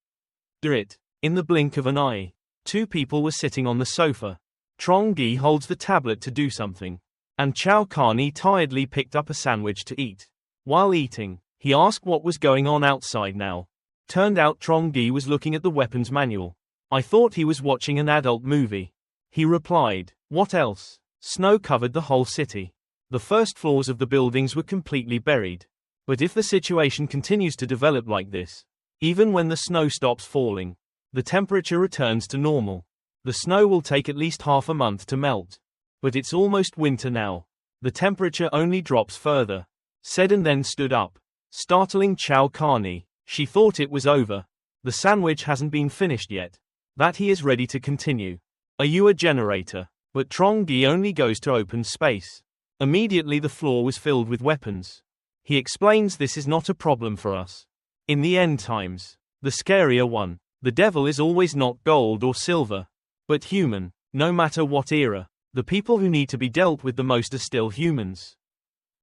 It. In the blink of an eye, 2 people were sitting on the sofa. Trongi holds the tablet to do something. And Chow Carney tiredly picked up a sandwich to eat. While eating, he asked what was going on outside now. Turned out Trongi was looking at the weapons manual. I thought he was watching an adult movie. He replied, what else? Snow covered the whole city. The first floors of the buildings were completely buried. But if the situation continues to develop like this, even when the snow stops falling, the temperature returns to normal. The snow will take at least half a month to melt. But it's almost winter now. The temperature only drops further. Said and then stood up. Startling Chow Carney. She thought it was over. The sandwich hasn't been finished yet. That he is ready to continue. Are you a generator? But Trongi only goes to open space. Immediately the floor was filled with weapons. He explains this is not a problem for us. In the end times, the scarier one, the devil is always not gold or silver, but human, no matter what era. The people who need to be dealt with the most are still humans.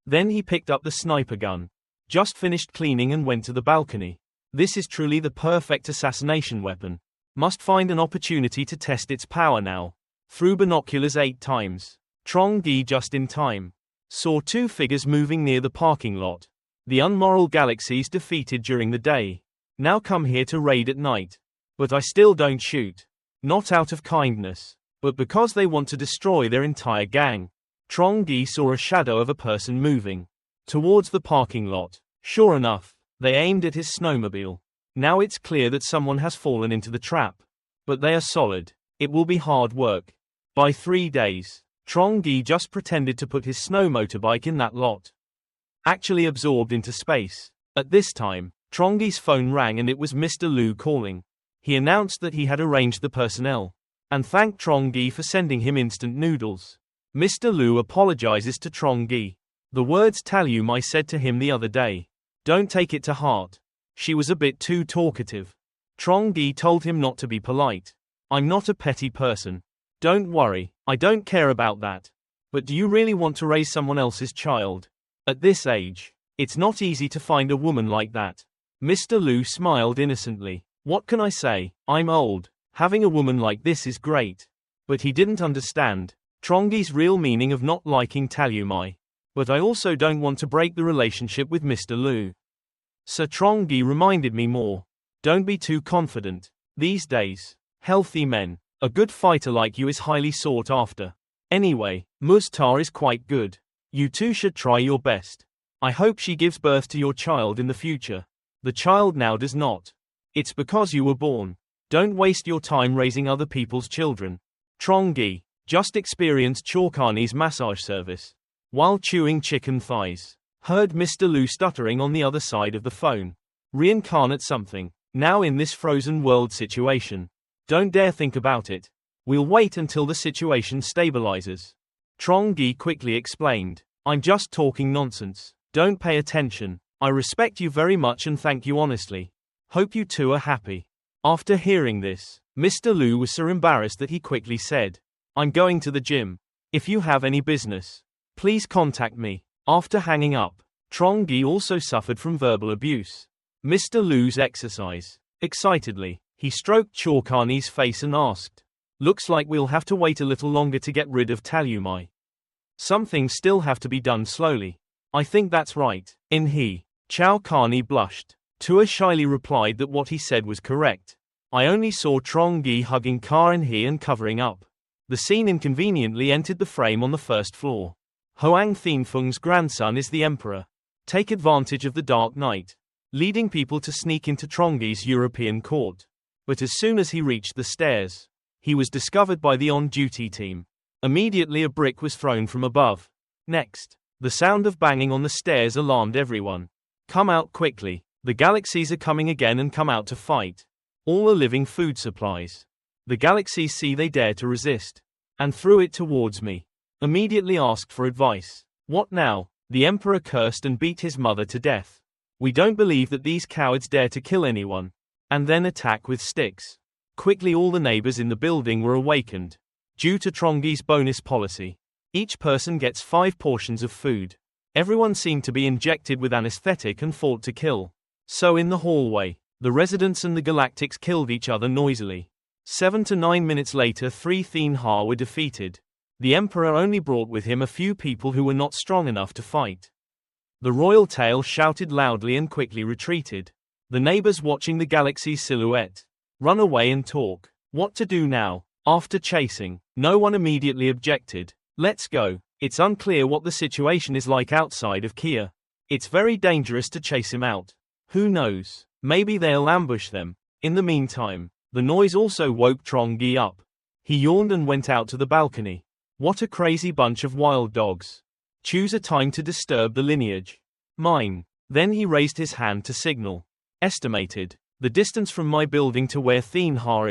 Then he picked up the sniper gun. Just finished cleaning and went to the balcony. This is truly the perfect assassination weapon. Must find an opportunity to test its power now. Through binoculars 8 times. Trongi just in time. Saw 2 figures moving near the parking lot. The unmoral galaxies defeated during the day. Now come here to raid at night. But I still don't shoot. Not out of kindness, but because they want to destroy their entire gang. Trongi saw a shadow of a person moving towards the parking lot. Sure enough, they aimed at his snowmobile. Now it's clear that someone has fallen into the trap. But they are solid. It will be hard work. By 3 days, Trongi just pretended to put his snow motorbike in that lot. Actually absorbed into space. At this time, Trongi's phone rang and it was Mr. Lu calling. He announced that he had arranged the personnel. And thanked Trongi for sending him instant noodles. Mr. Lu apologizes to Trongi. The words Talumai said to him the other day. Don't take it to heart. She was a bit too talkative. Trongi told him not to be polite. I'm not a petty person. Don't worry, I don't care about that. But do you really want to raise someone else's child? At this age, it's not easy to find a woman like that. Mr. Lu smiled innocently. What can I say? I'm old. Having a woman like this is great. But he didn't understand Trongi's real meaning of not liking Talumai. But I also don't want to break the relationship with Mr. Lu. Sir Trongi reminded me more. Don't be too confident. These days, healthy men, a good fighter like you is highly sought after. Anyway, Mustar is quite good. You two should try your best. I hope she gives birth to your child in the future. The child now does not. It's because you were born. Don't waste your time raising other people's children. Trongi just experienced Chorkani's massage service while chewing chicken thighs. Heard Mr. Lu stuttering on the other side of the phone. Reincarnate something. Now in this frozen world situation. Don't dare think about it. We'll wait until the situation stabilizes. Trongi quickly explained. I'm just talking nonsense. Don't pay attention. I respect you very much and thank you honestly. Hope you two are happy. After hearing this, Mr. Liu was so embarrassed that he quickly said, "I'm going to the gym. If you have any business, please contact me." After hanging up, Trongi also suffered from verbal abuse. Mr. Liu's exercise. Excitedly, he stroked Carney's face and asked, "Looks like we'll have to wait a little longer to get rid of Talumai. Some things still have to be done slowly." "I think that's right." Carney blushed. Tua shyly replied that what he said was correct. "I only saw Trongi hugging Carney and covering up." The scene inconveniently entered the frame on the first floor. Hoang Thienfeng's grandson is the emperor. Take advantage of the dark night, leading people to sneak into Trongi's European court. But as soon as he reached the stairs, he was discovered by the on-duty team. Immediately a brick was thrown from above. Next, the sound of banging on the stairs alarmed everyone. "Come out quickly. The galaxies are coming again and come out to fight. All are living food supplies. The galaxies see they dare to resist, and threw it towards me. Immediately asked for advice. What now?" The emperor cursed and beat his mother to death. "We don't believe that these cowards dare to kill anyone, and then attack with sticks." Quickly all the neighbors in the building were awakened. Due to Trongi's bonus policy, each person gets 5 portions of food. Everyone seemed to be injected with anesthetic and fought to kill. So in the hallway, the residents and the galactics killed each other noisily. 7 to 9 minutes later 3 Tien-Ha were defeated. The emperor only brought with him a few people who were not strong enough to fight. The royal tail shouted loudly and quickly retreated. The neighbors watching the galaxy's silhouette run away and talk. What to do now? After chasing, no one immediately objected. "Let's go." It's unclear what the situation is like outside of Kia. It's very dangerous to chase him out. Who knows? Maybe they'll ambush them. In the meantime, the noise also woke Trongi up. He yawned and went out to the balcony. What a crazy bunch of wild dogs. Choose a time to disturb the lineage. Mine. Then he raised his hand to signal. Estimated. The distance from my building to where Tien-Ha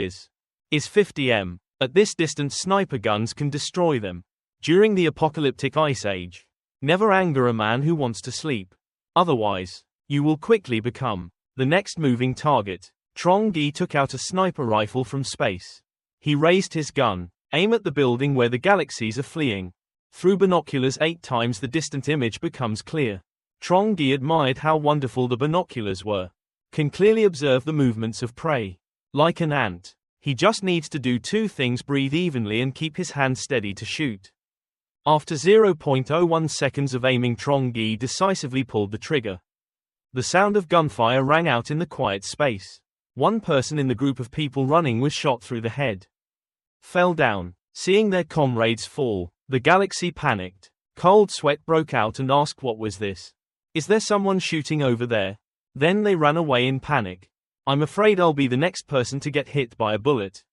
is 50 m. At this distance sniper guns can destroy them. During the apocalyptic ice age, never anger a man who wants to sleep. Otherwise, you will quickly become the next moving target. Trongi took out a sniper rifle from space. He raised his gun. Aim at the building where the galaxies are fleeing. Through binoculars 8 times the distant image becomes clear. Trongi admired how wonderful the binoculars were. Can clearly observe the movements of prey. Like an ant. He just needs to do 2 things: breathe evenly and keep his hand steady to shoot. After 0.01 seconds of aiming, Trongi decisively pulled the trigger. The sound of gunfire rang out in the quiet space. One person in the group of people running was shot through the head. Fell down. Seeing their comrades fall, the galaxy panicked. Cold sweat broke out and asked, "What was this? Is there someone shooting over there?" Then they ran away in panic. "I'm afraid I'll be the next person to get hit by a bullet."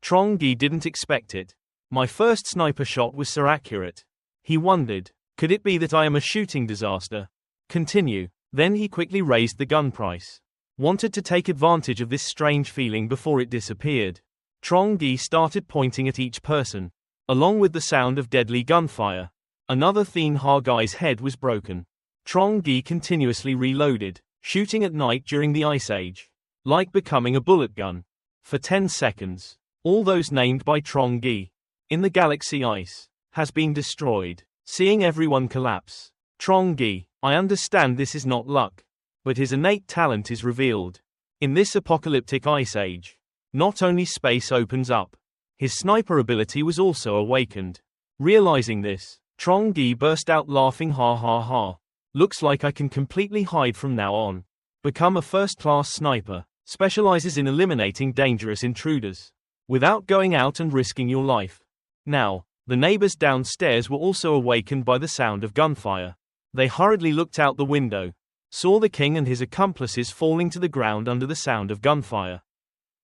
Trongi didn't expect it. "My first sniper shot was so accurate." He wondered, could it be that I am a shooting disaster? Continue. Then he quickly raised the gun price. Wanted to take advantage of this strange feeling before it disappeared. Trongi started pointing at each person. Along with the sound of deadly gunfire, another Tien-Ha guy's head was broken. Trongi continuously reloaded, shooting at night during the Ice Age, like becoming a bullet gun. For 10 seconds, all those named by Trongi in the galaxy ice has been destroyed. Seeing everyone collapse, Trongi, I understand this is not luck, but his innate talent is revealed. In this apocalyptic ice age, not only space opens up, his sniper ability was also awakened. Realizing this, Trongi burst out laughing, "Ha ha ha. Looks like I can completely hide from now on. Become a first-class sniper, specializes in eliminating dangerous intruders, without going out and risking your life." Now, the neighbors downstairs were also awakened by the sound of gunfire. They hurriedly looked out the window, saw the king and his accomplices falling to the ground under the sound of gunfire.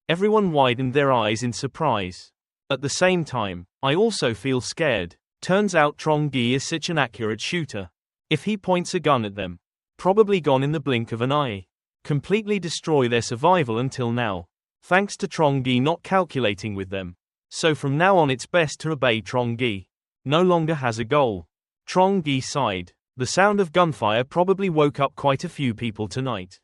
Everyone widened their eyes in surprise. At the same time, I also feel scared. Turns out Trongi is such an accurate shooter. If he points a gun at them, probably gone in the blink of an eye. Completely destroy their survival until now. Thanks to Trongi not calculating with them. So from now on it's best to obey Trongi. No longer has a goal. Trongi sighed. The sound of gunfire probably woke up quite a few people tonight.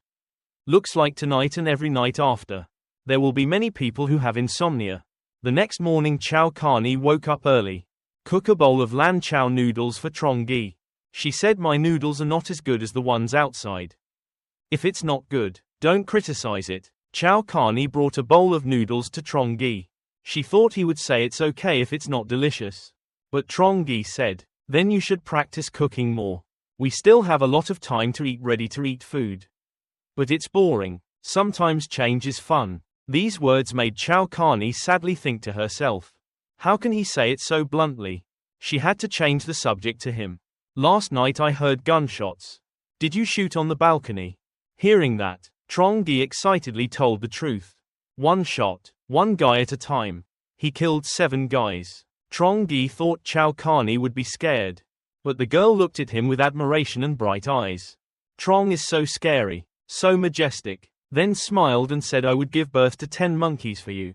Looks like tonight and every night after. There will be many people who have insomnia. The next morning Carney woke up early. Cook a bowl of lan chow noodles for Trongi. She said my noodles are not as good as the ones outside. If it's not good, don't criticize it. Carney brought a bowl of noodles to Trongi. She thought he would say it's okay if it's not delicious. But Trongi said, then you should practice cooking more. We still have a lot of time to eat ready-to-eat food. But it's boring. Sometimes change is fun. These words made Carney sadly think to herself. How can he say it so bluntly? She had to change the subject to him. Last night I heard gunshots. Did you shoot on the balcony? Hearing that, Trongi excitedly told the truth. One shot, one guy at a time. He killed 7 guys. Trongi thought Carney would be scared. But the girl looked at him with admiration and bright eyes. Trong is so scary, so majestic, then smiled and said I would give birth to 10 monkeys for you.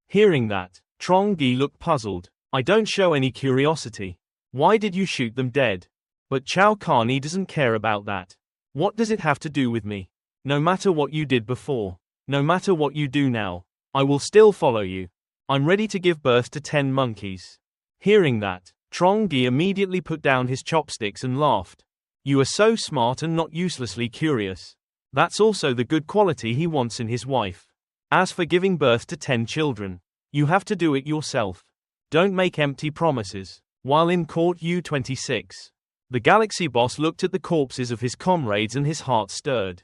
Hearing that, Trongi looked puzzled. I don't show any curiosity. Why did you shoot them dead? But Carney doesn't care about that. What does it have to do with me? No matter what you did before, no matter what you do now, I will still follow you. I'm ready to give birth to 10 monkeys. Hearing that, Trongi immediately put down his chopsticks and laughed. You are so smart and not uselessly curious. That's also the good quality he wants in his wife. As for giving birth to 10 children, you have to do it yourself. Don't make empty promises. While in court U-26, the Galaxy boss looked at the corpses of his comrades and his heart stirred.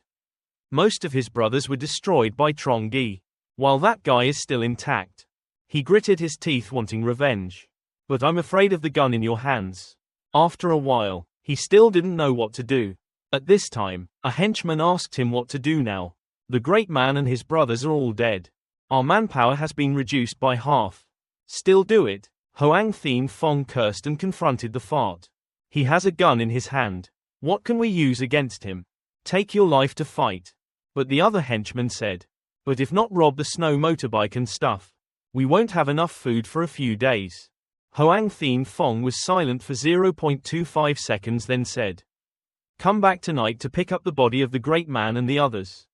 Most of his brothers were destroyed by Trongi, while that guy is still intact. He gritted his teeth wanting revenge. But I'm afraid of the gun in your hands. After a while, he still didn't know what to do. At this time, a henchman asked him what to do now. The great man and his brothers are all dead. Our manpower has been reduced by half. Still do it. Hoang Thien Phong cursed and confronted the fart. He has a gun in his hand. What can we use against him? Take your life to fight. But the other henchman said, but if not rob the snow motorbike and stuff. We won't have enough food for a few days. Hoang Thien Phong was silent for 0.25 seconds then said, come back tonight to pick up the body of the great man and the others.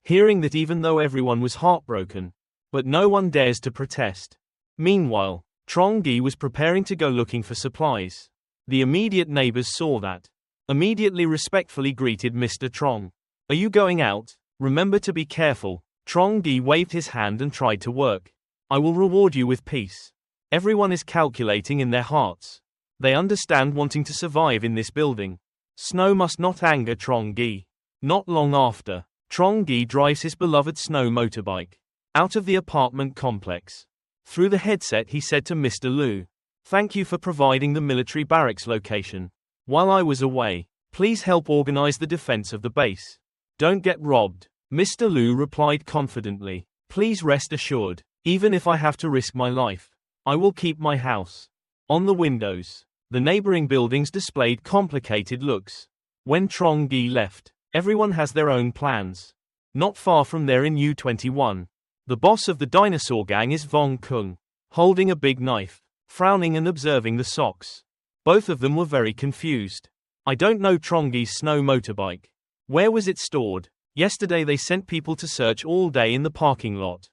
Hearing that even though everyone was heartbroken, but no one dares to protest. Meanwhile, Trongi was preparing to go looking for supplies. The immediate neighbors saw that. Immediately respectfully greeted Mr. Trong. Are you going out? Remember to be careful. Trongi waved his hand and tried to work. I will reward you with peace. Everyone is calculating in their hearts. They understand wanting to survive in this building. Snow must not anger Trongi. Not long after, Trongi drives his beloved snow motorbike out of the apartment complex. Through the headset he said to Mr. Liu, thank you for providing the military barracks location. While I was away, please help organize the defense of the base. Don't get robbed. Mr. Liu replied confidently, please rest assured, even if I have to risk my life, I will keep my house. On the windows, the neighboring buildings displayed complicated looks. When Trongi left, everyone has their own plans. Not far from there in U-21, the boss of the dinosaur gang is Vong Kung, holding a big knife, frowning and observing the socks. Both of them were very confused. I don't know Trongi's snow motorbike. Where was it stored? Yesterday they sent people to search all day in the parking lot.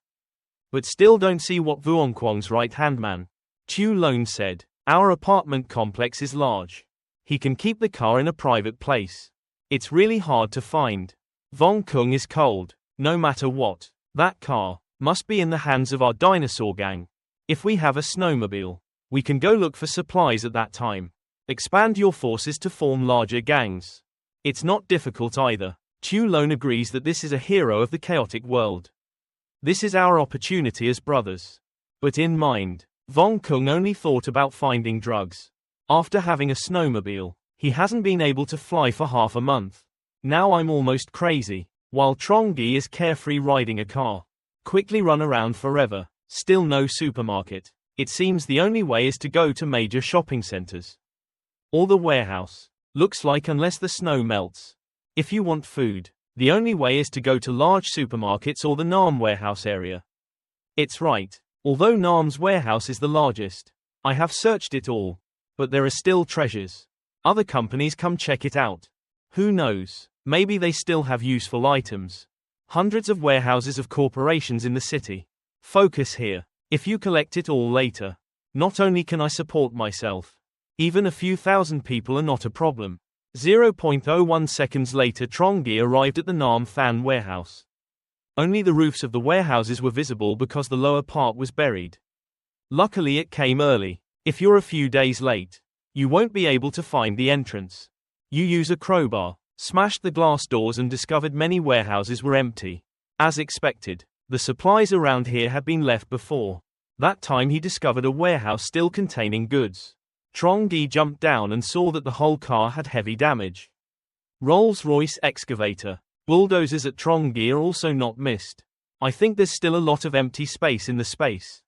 But still don't see what Vuongquang's right-hand man. Tu Lone said, our apartment complex is large. He can keep the car in a private place. It's really hard to find. Vong Kung is cold, no matter what. That car must be in the hands of our dinosaur gang. If we have a snowmobile, we can go look for supplies at that time. Expand your forces to form larger gangs. It's not difficult either. Tu Lone agrees that this is a hero of the chaotic world. This is our opportunity as brothers. But in mind, Vong Kung only thought about finding drugs. After having a snowmobile, he hasn't been able to fly for half a month. Now I'm almost crazy. While Trongi is carefree riding a car. Quickly run around forever. Still no supermarket. It seems the only way is to go to major shopping centers. Or the warehouse. Looks like unless the snow melts. If you want food, the only way is to go to large supermarkets or the Nam warehouse area. It's right. Although Nam's warehouse is the largest, I have searched it all. But there are still treasures. Other companies come check it out. Who knows, maybe they still have useful items. Hundreds of warehouses of corporations in the city. Focus here. If you collect it all later, not only can I support myself, even a few thousand people are not a problem. 0.01 seconds later, Trongi arrived at the Nam Than warehouse. Only the roofs of the warehouses were visible because the lower part was buried. Luckily, it came early. If you're a few days late, you won't be able to find the entrance. You use a crowbar, smashed the glass doors, and discovered many warehouses were empty. As expected, the supplies around here had been left before. That time he discovered a warehouse still containing goods. Trongi jumped down and saw that the whole car had heavy damage. Rolls-Royce excavator. Bulldozers at Trongi are also not missed. I think there's still a lot of empty space in the space.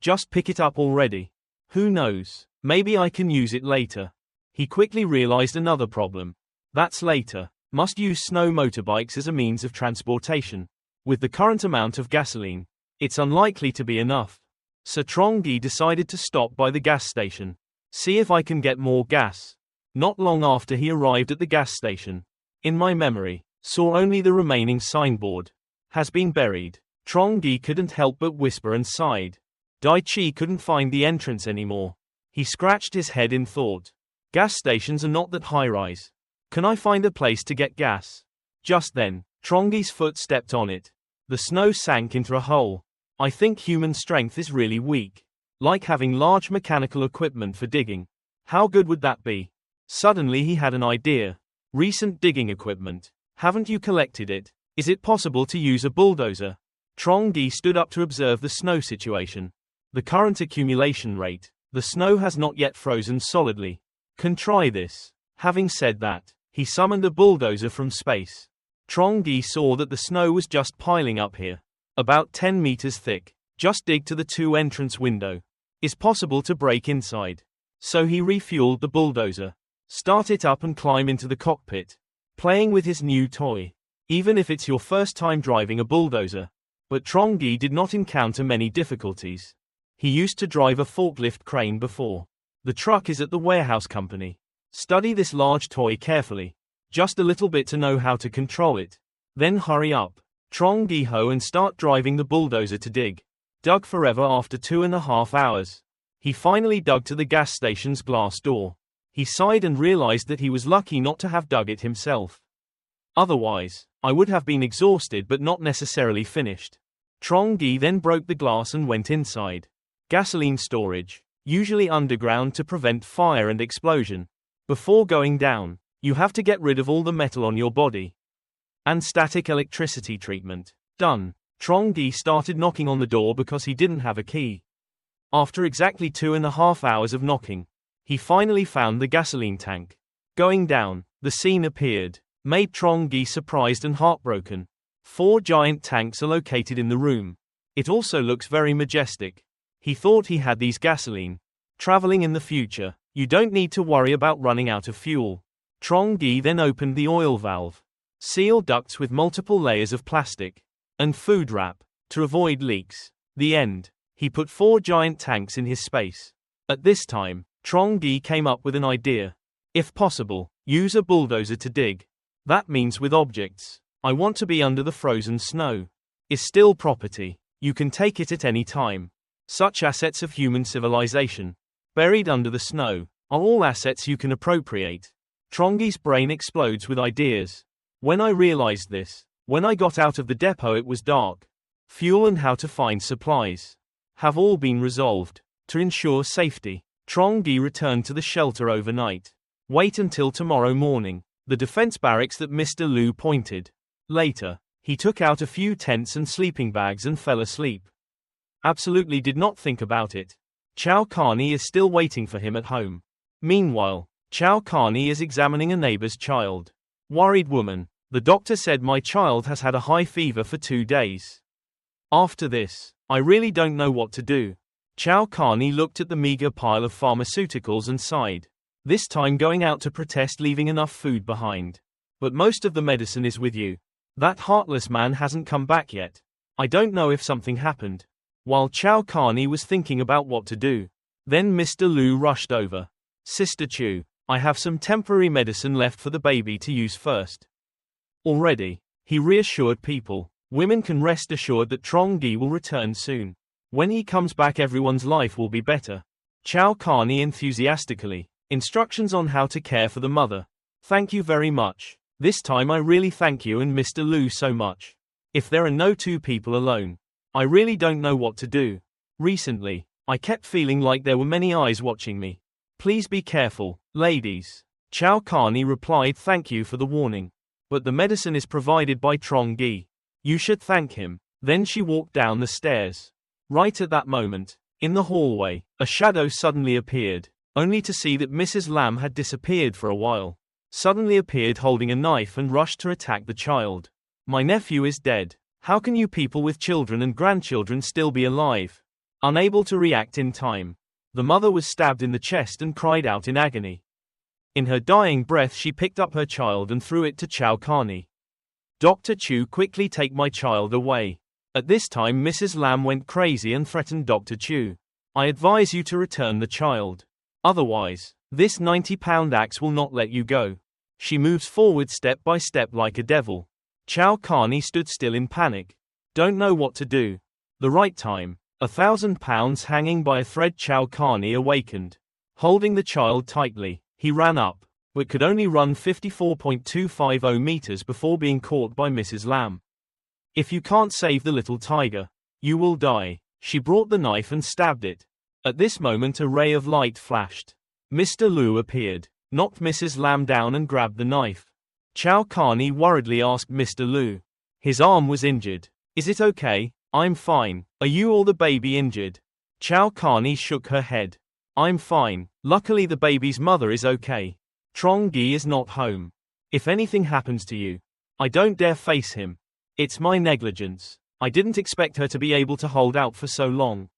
Just pick it up already. Who knows, maybe I can use it later. He quickly realized another problem. That's later. Must use snow motorbikes as a means of transportation. With the current amount of gasoline, it's unlikely to be enough. So Trongi decided to stop by the gas station. See if I can get more gas. Not long after he arrived at the gas station, in my memory, saw only the remaining signboard. Has been buried. Trongi couldn't help but whisper and sighed. Daichi couldn't find the entrance anymore. He scratched his head in thought. Gas stations are not that high-rise. Can I find a place to get gas? Just then, Trongi's foot stepped on it. The snow sank into a hole. I think human strength is really weak. Like having large mechanical equipment for digging. How good would that be? Suddenly he had an idea. Recent digging equipment. Haven't you collected it? Is it possible to use a bulldozer? Trongi stood up to observe the snow situation. The current accumulation rate. The snow has not yet frozen solidly. Can try this. Having said that, he summoned a bulldozer from space. Trongi saw that the snow was just piling up here. About 10 meters thick. Just dig to the 2 entrance window. Is possible to break inside. So he refueled the bulldozer. Start it up and climb into the cockpit. Playing with his new toy. Even if it's your first time driving a bulldozer. But Trongi did not encounter many difficulties. He used to drive a forklift crane before. The truck is at the warehouse company. Study this large toy carefully. Just a little bit to know how to control it. Then hurry up. Trongi ho and start driving the bulldozer to dig. Dug forever after 2.5 hours. He finally dug to the gas station's glass door. He sighed and realized that he was lucky not to have dug it himself. Otherwise, I would have been exhausted but not necessarily finished. Trongi then broke the glass and went inside. Gasoline storage, usually underground to prevent fire and explosion. Before going down, you have to get rid of all the metal on your body. And static electricity treatment. Done. Trongi started knocking on the door because he didn't have a key. After exactly 2.5 hours of knocking, he finally found the gasoline tank. Going down, the scene appeared, made Trongi surprised and heartbroken. 4 giant tanks are located in the room. It also looks very majestic. He thought he had these gasoline. Traveling in the future, you don't need to worry about running out of fuel. Trongi then opened the oil valve. Seal ducts with multiple layers of plastic. And food wrap, to avoid leaks. The end. He put 4 giant tanks in his space. At this time, Trongi came up with an idea. If possible, use a bulldozer to dig. That means with objects. I want to be under the frozen snow. Is still property. You can take it at any time. Such assets of human civilization, buried under the snow, are all assets you can appropriate. Trongi's brain explodes with ideas. When I realized this, when I got out of the depot it was dark. Fuel and how to find supplies have all been resolved. To ensure safety, Trongi returned to the shelter overnight. Wait until tomorrow morning. The defense barracks that Mr. Liu pointed. Later, he took out a few tents and sleeping bags and fell asleep. Absolutely did not think about it. Chow Carney is still waiting for him at home. Meanwhile, Chow Carney is examining a neighbor's child. Worried woman. The doctor said my child has had a high fever for 2 days. After this, I really don't know what to do. Chow Carney looked at the meager pile of pharmaceuticals and sighed. This time going out to protest leaving enough food behind. But most of the medicine is with you. That heartless man hasn't come back yet. I don't know if something happened. While Chow Carney was thinking about what to do, then Mr. Liu rushed over. Sister Chu, I have some temporary medicine left for the baby to use first. Already. He reassured people. Women can rest assured that Trongi will return soon. When he comes back, everyone's life will be better. Chow Carney enthusiastically. Instructions on how to care for the mother. Thank you very much. This time I really thank you and Mr. Lu so much. If there are no two people alone, I really don't know what to do. Recently, I kept feeling like there were many eyes watching me. Please be careful, ladies. Chow Carney replied, thank you for the warning. But the medicine is provided by Trongi. You should thank him. Then she walked down the stairs. Right at that moment, in the hallway, a shadow suddenly appeared, only to see that Mrs. Lam had disappeared for a while. Suddenly appeared holding a knife and rushed to attack the child. My nephew is dead. How can you people with children and grandchildren still be alive? Unable to react in time, the mother was stabbed in the chest and cried out in agony. In her dying breath she picked up her child and threw it to Chow Carney. Dr. Chu, quickly take my child away. At this time Mrs. Lam went crazy and threatened Dr. Chu. I advise you to return the child. Otherwise, this 90-pound axe will not let you go. She moves forward step by step like a devil. Chow Carney stood still in panic. Don't know what to do. The right time, 1,000 pounds hanging by a thread. Chow Carney awakened. Holding the child tightly, he ran up, but could only run 54.250 meters before being caught by Mrs. Lam. If you can't save the little tiger, you will die. She brought the knife and stabbed it. At this moment a ray of light flashed. Mr. Lu appeared, knocked Mrs. Lam down and grabbed the knife. Chow Carney worriedly asked Mr. Lu. His arm was injured. Is it okay? I'm fine. Are you or the baby injured? Chow Carney shook her head. I'm fine. Luckily the baby's mother is okay. Trongi is not home. If anything happens to you, I don't dare face him. It's my negligence. I didn't expect her to be able to hold out for so long.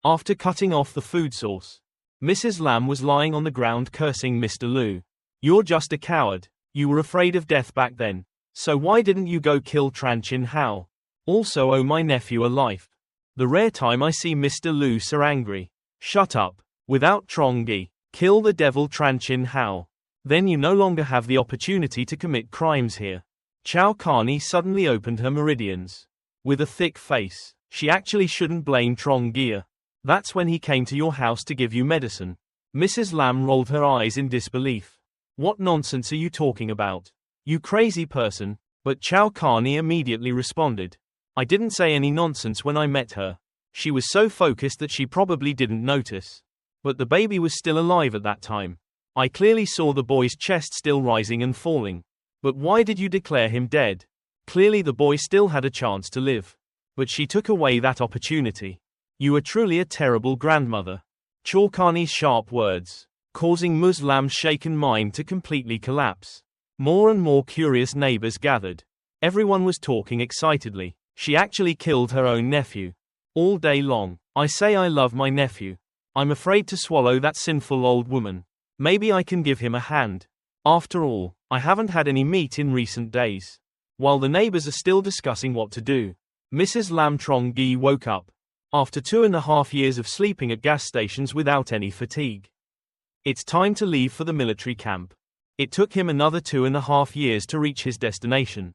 After cutting off the food source, Mrs. Lam was lying on the ground cursing Mr. Lu. You're just a coward. You were afraid of death back then. So why didn't you go kill Tran Chinhao? Also owe my nephew a life. The rare time I see Mr. Lu so angry. Shut up. Without Trongi, kill the devil Tran Chinhao. Then you no longer have the opportunity to commit crimes here. Chow Carney suddenly opened her meridians. With a thick face, she actually shouldn't blame Trongi. That's when he came to your house to give you medicine. Mrs. Lam rolled her eyes in disbelief. What nonsense are you talking about? You crazy person. But Chow Carney immediately responded. I didn't say any nonsense when I met her. She was so focused that she probably didn't notice. But the baby was still alive at that time. I clearly saw the boy's chest still rising and falling. But why did you declare him dead? Clearly the boy still had a chance to live. But she took away that opportunity. You are truly a terrible grandmother. Chow Carney's sharp words, causing Ms. Lam's shaken mind to completely collapse. More and more curious neighbors gathered. Everyone was talking excitedly. She actually killed her own nephew. All day long, I say I love my nephew. I'm afraid to swallow that sinful old woman. Maybe I can give him a hand. After all, I haven't had any meat in recent days. While the neighbors are still discussing what to do, Mrs. Lam Trongi woke up. After 2.5 years of sleeping at gas stations without any fatigue. It's time to leave for the military camp. It took him another 2.5 years to reach his destination.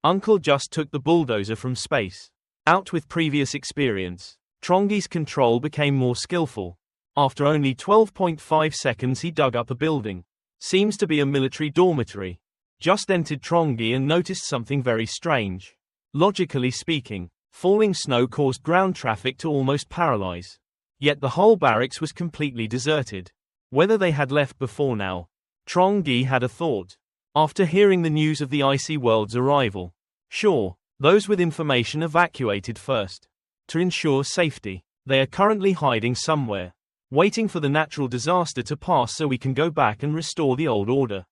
Uncle just took the bulldozer from space. Out with previous experience, Trongi's control became more skillful. After only 12.5 seconds he dug up a building. Seems to be a military dormitory. Just entered Trongi and noticed something very strange. Logically speaking, falling snow caused ground traffic to almost paralyze. Yet the whole barracks was completely deserted. Whether they had left before now. Trongi had a thought. After hearing the news of the icy world's arrival. Sure, those with information evacuated first. To ensure safety, they are currently hiding somewhere. Waiting for the natural disaster to pass so we can go back and restore the old order.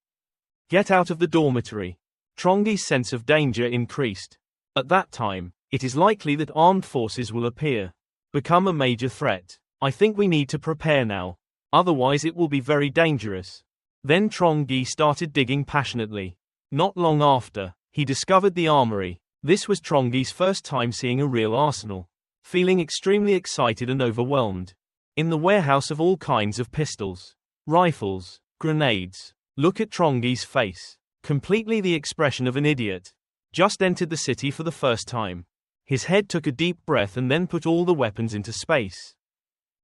Get out of the dormitory. Trongi's sense of danger increased. At that time, it is likely that armed forces will appear. Become a major threat. I think we need to prepare now. Otherwise it will be very dangerous. Then Trongi started digging passionately. Not long after, he discovered the armory. This was Trongi's first time seeing a real arsenal. Feeling extremely excited and overwhelmed. In the warehouse of all kinds of pistols, rifles, grenades. Look at Trongi's face. Completely the expression of an idiot. just entered the city for the first time. His head took a deep breath and then put all the weapons into space.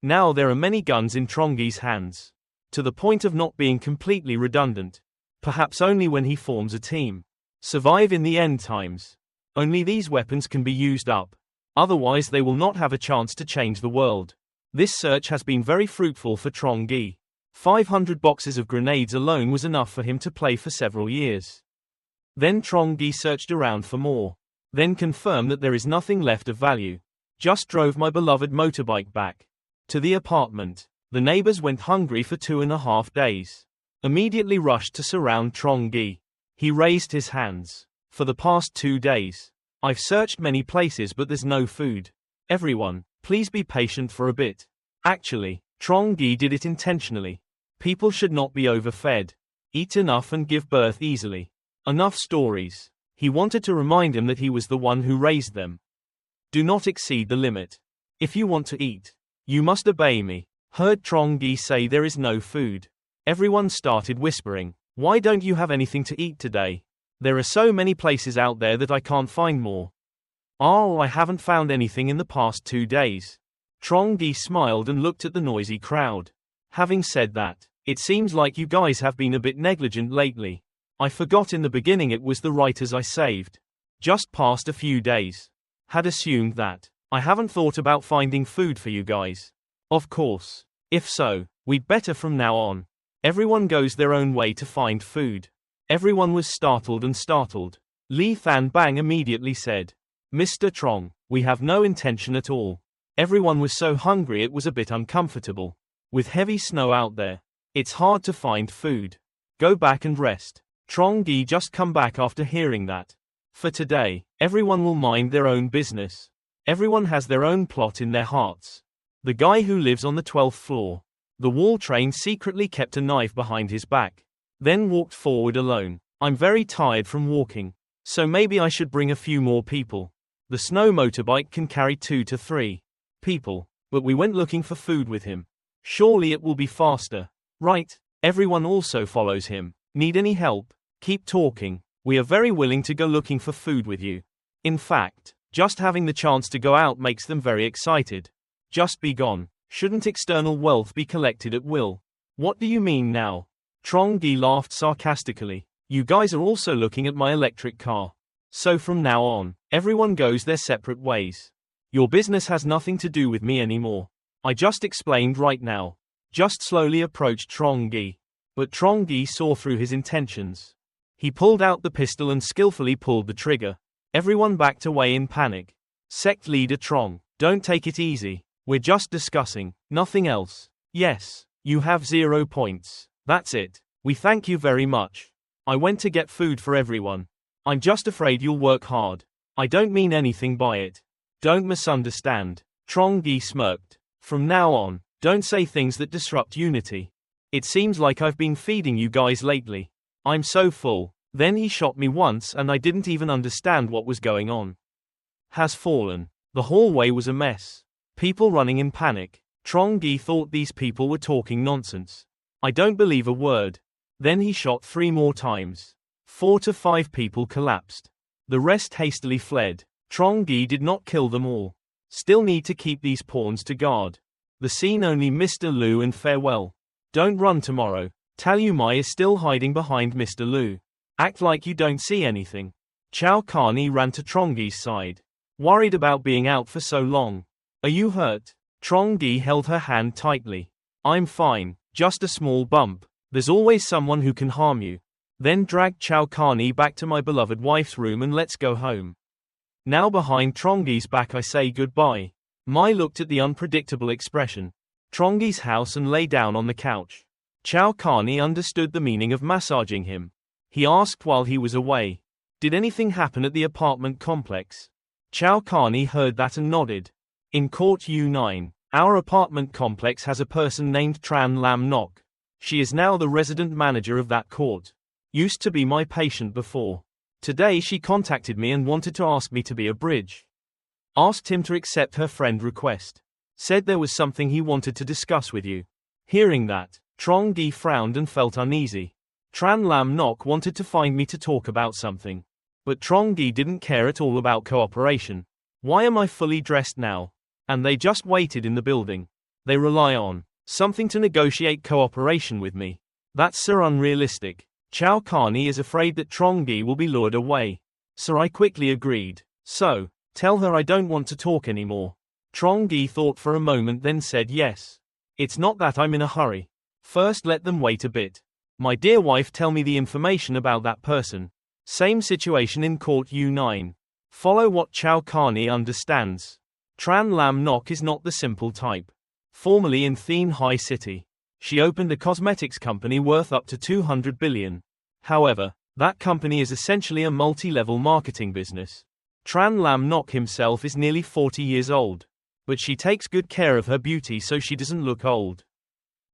Now there are many guns in Trongi's hands. To the point of not being completely redundant. Perhaps only when he forms a team. Survive in the end times. Only these weapons can be used up. Otherwise they will not have a chance to change the world. This search has been very fruitful for Trongi. 500 boxes of grenades alone was enough for him to play for several years. Then Trongi searched around for more. Then confirmed that there is nothing left of value. Just drove my beloved motorbike back to the apartment. The neighbors went hungry for 2.5 days. Immediately rushed to surround Trongi. He raised his hands. For the past 2 days. I've searched many places but there's no food. Everyone, please be patient for a bit. Actually, Trongi did it intentionally. People should not be overfed. Eat enough and give birth easily. Enough stories. He wanted to remind him that he was the one who raised them. Do not exceed the limit. If you want to eat, you must obey me. Heard Trongi say there is no food. Everyone started whispering, why don't you have anything to eat today? There are so many places out there that I can't find more. Oh, I haven't found anything in the past 2 days. Trongi smiled and looked at the noisy crowd. Having said that, it seems like you guys have been a bit negligent lately. I forgot in the beginning it was the writers I saved. Just past a few days. Had assumed that. I haven't thought about finding food for you guys. Of course. If so, we'd better from now on. Everyone goes their own way to find food. Everyone was startled. Li Than Bang immediately said, Mr. Trong, we have no intention at all. Everyone was so hungry it was a bit uncomfortable. With heavy snow out there, it's hard to find food. Go back and rest. Trongi just come back after hearing that. For today, everyone will mind their own business. Everyone has their own plot in their hearts. The guy who lives on the 12th floor. The wall train secretly kept a knife behind his back. Then walked forward alone. I'm very tired from walking. So maybe I should bring a few more people. The snow motorbike can carry 2 to 3 people. But we went looking for food with him. Surely it will be faster. Right? Everyone also follows him. Need any help? Keep talking. We are very willing to go looking for food with you. In fact, just having the chance to go out makes them very excited. Just be gone. Shouldn't external wealth be collected at will? What do you mean now? Trongi laughed sarcastically. You guys are also looking at my electric car. So from now on, everyone goes their separate ways. Your business has nothing to do with me anymore. I just explained right now. Just slowly approached Trongi. But Trongi saw through his intentions. He pulled out the pistol and skillfully pulled the trigger. Everyone backed away in panic. Sect leader Trong, don't take it easy. We're just discussing, nothing else. Yes, you have 0 points. That's it. We thank you very much. I went to get food for everyone. I'm just afraid you'll work hard. I don't mean anything by it. Don't misunderstand. Trongi smirked. From now on, don't say things that disrupt unity. It seems like I've been feeding you guys lately. I'm so full. Then he shot me once and I didn't even understand what was going on. Has fallen. The hallway was a mess. People running in panic. Trongi thought these people were talking nonsense. I don't believe a word. Then he shot 3 more times. 4 to 5 people collapsed. The rest hastily fled. Trongi did not kill them all. Still need to keep these pawns to guard. The scene only Mr. Lu and farewell. Don't run tomorrow. Talu Mai is still hiding behind Mr. Lu. Act like you don't see anything. Chow Carney ran to Trongi's side. Worried about being out for so long. Are you hurt? Trongi held her hand tightly. I'm fine, just a small bump. There's always someone who can harm you. Then dragged Chow Carney back to my beloved wife's room and let's go home. Now behind Trongi's back I say goodbye. Mai looked at the unpredictable expression. Trongi's house and lay down on the couch. Chow Carney understood the meaning of massaging him. He asked while he was away. Did anything happen at the apartment complex? Chow Carney heard that and nodded. In Court U9, our apartment complex has a person named Tran Lam Nok. She is now the resident manager of that court. Used to be my patient before. Today she contacted me and wanted to ask me to be a bridge. Asked him to accept her friend request. Said there was something he wanted to discuss with you. Hearing that, Trongi frowned and felt uneasy. Tran Lam Nok wanted to find me to talk about something. But Trongi didn't care at all about cooperation. Why am I fully dressed now? And they just waited in the building. They rely on something to negotiate cooperation with me. That's so unrealistic. Chow Carney is afraid that Trongi will be lured away. So I quickly agreed. So, tell her I don't want to talk anymore. Trongi thought for a moment then said yes. It's not that I'm in a hurry. First let them wait a bit. My dear wife, tell me the information about that person. Same situation in court U9. Follow what Chow Carney understands. Tran Lam Nok is not the simple type. Formerly in Thien High City, she opened a cosmetics company worth up to 200 billion. However, that company is essentially a multi-level marketing business. Tran Lam Nok himself is nearly 40 years old. But she takes good care of her beauty so she doesn't look old.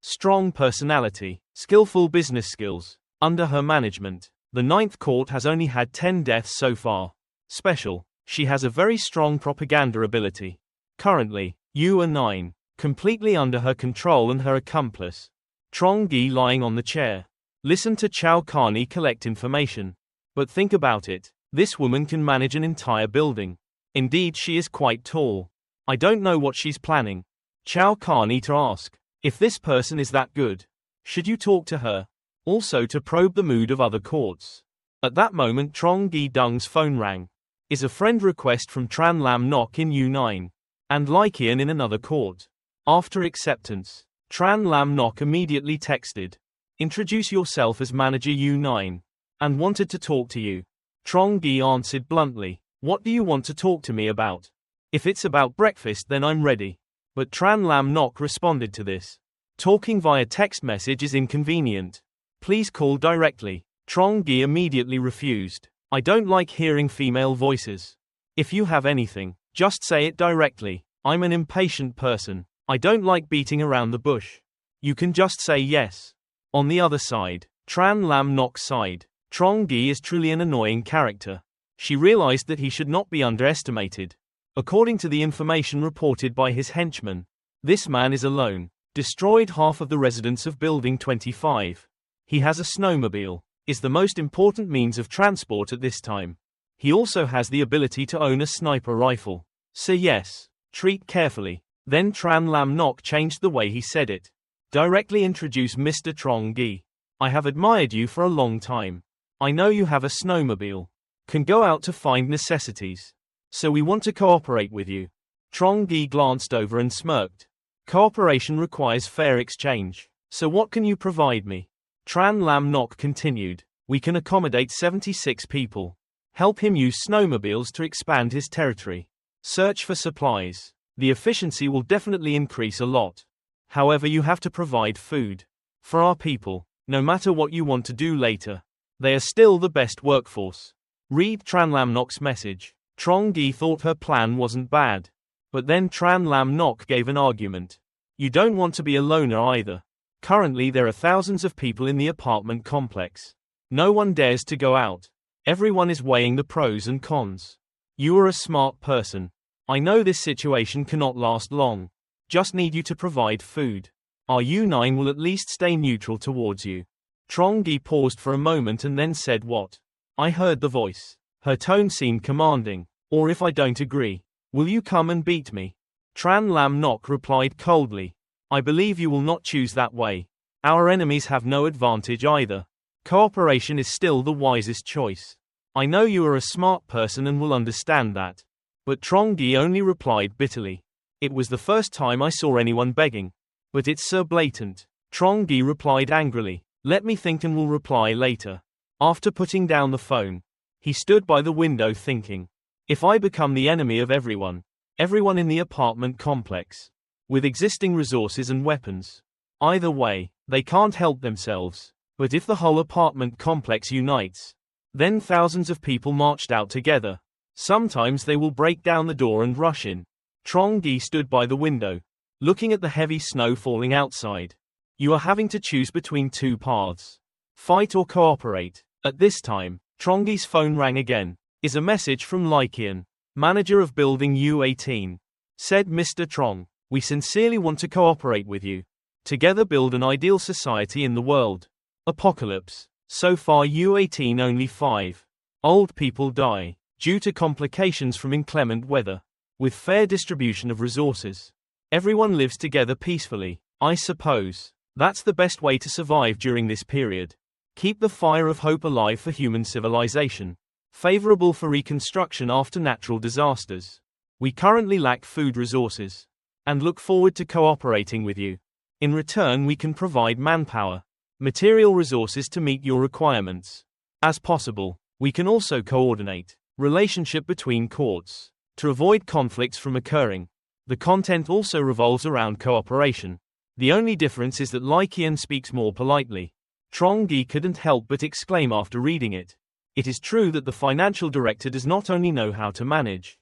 Strong personality, skillful business skills. Under her management, the Ninth Court has only had 10 deaths so far. Special, she has a very strong propaganda ability. Currently, you are 9, completely under her control and her accomplice. Trongi lying on the chair. Listen to Chow Carney collect information. But think about it, this woman can manage an entire building. Indeed, she is quite tall. I don't know what she's planning. Chow Carney to ask, if this person is that good, should you talk to her? Also to probe the mood of other courts. At that moment Trongi Dung's phone rang. Is a friend request from Tran Lam Nok in U9. And Lykian in another court. After acceptance, Tran Lam Nok immediately texted. Introduce yourself as manager U9. And wanted to talk to you. Trongi answered bluntly. What do you want to talk to me about? If it's about breakfast then I'm ready. But Tran Lam Nok responded to this. Talking via text message is inconvenient. Please call directly. Trongi immediately refused. I don't like hearing female voices. If you have anything, just say it directly. I'm an impatient person. I don't like beating around the bush. You can just say yes. On the other side, Tran Lam Nok sighed. Trongi is truly an annoying character. She realized that he should not be underestimated. According to the information reported by his henchmen, this man is alone. Destroyed half of the residents of Building 25. He has a snowmobile. Is the most important means of transport at this time. He also has the ability to own a sniper rifle. Say yes. Treat carefully. Then Tran Lam Nok changed the way he said it. Directly introduce Mr. Trongi. I have admired you for a long time. I know you have a snowmobile. Can go out to find necessities. So we want to cooperate with you. Trongi glanced over and smirked. Cooperation requires fair exchange. So what can you provide me? Tran Lam Nok continued. We can accommodate 76 people. Help him use snowmobiles to expand his territory. Search for supplies. The efficiency will definitely increase a lot. However, you have to provide food. For our people, no matter what you want to do later, they are still the best workforce. Read Tran Lam Nok's message. Trongi thought her plan wasn't bad. But then Tran Lam Nok gave an argument. You don't want to be a loner either. Currently there are thousands of people in the apartment complex. No one dares to go out. Everyone is weighing the pros and cons. You are a smart person. I know this situation cannot last long. Just need you to provide food. Our U9 will at least stay neutral towards you. Trongi paused for a moment and then said what? I heard the voice. Her tone seemed commanding. Or if I don't agree, will you come and beat me? Tran Lam Nok replied coldly. I believe you will not choose that way. Our enemies have no advantage either. Cooperation is still the wisest choice. I know you are a smart person and will understand that. But Trongi only replied bitterly. It was the first time I saw anyone begging. But it's so blatant. Trongi replied angrily. Let me think and will reply later. After putting down the phone, he stood by the window thinking. If I become the enemy of everyone in the apartment complex, with existing resources and weapons, either way, they can't help themselves. But if the whole apartment complex unites, then thousands of people marched out together. Sometimes they will break down the door and rush in. Trongi stood by the window, looking at the heavy snow falling outside. You are having to choose between two paths. Fight or cooperate. At this time, Trongi's phone rang again. Is a message from Lykian, manager of Building U18. Said Mr. Trong, we sincerely want to cooperate with you. Together build an ideal society in the world. Apocalypse. So far U18 only 5. Old people die, due to complications from inclement weather. With fair distribution of resources, everyone lives together peacefully. I suppose that's the best way to survive during this period. Keep the fire of hope alive for human civilization. Favorable for reconstruction after natural disasters. We currently lack food resources and look forward to cooperating with you. In return, we can provide manpower, material resources to meet your requirements. As possible, we can also coordinate relationship between courts to avoid conflicts from occurring. The content also revolves around cooperation. The only difference is that Lycian speaks more politely. Trongi couldn't help but exclaim after reading it. It is true that the financial director does not only know how to manage,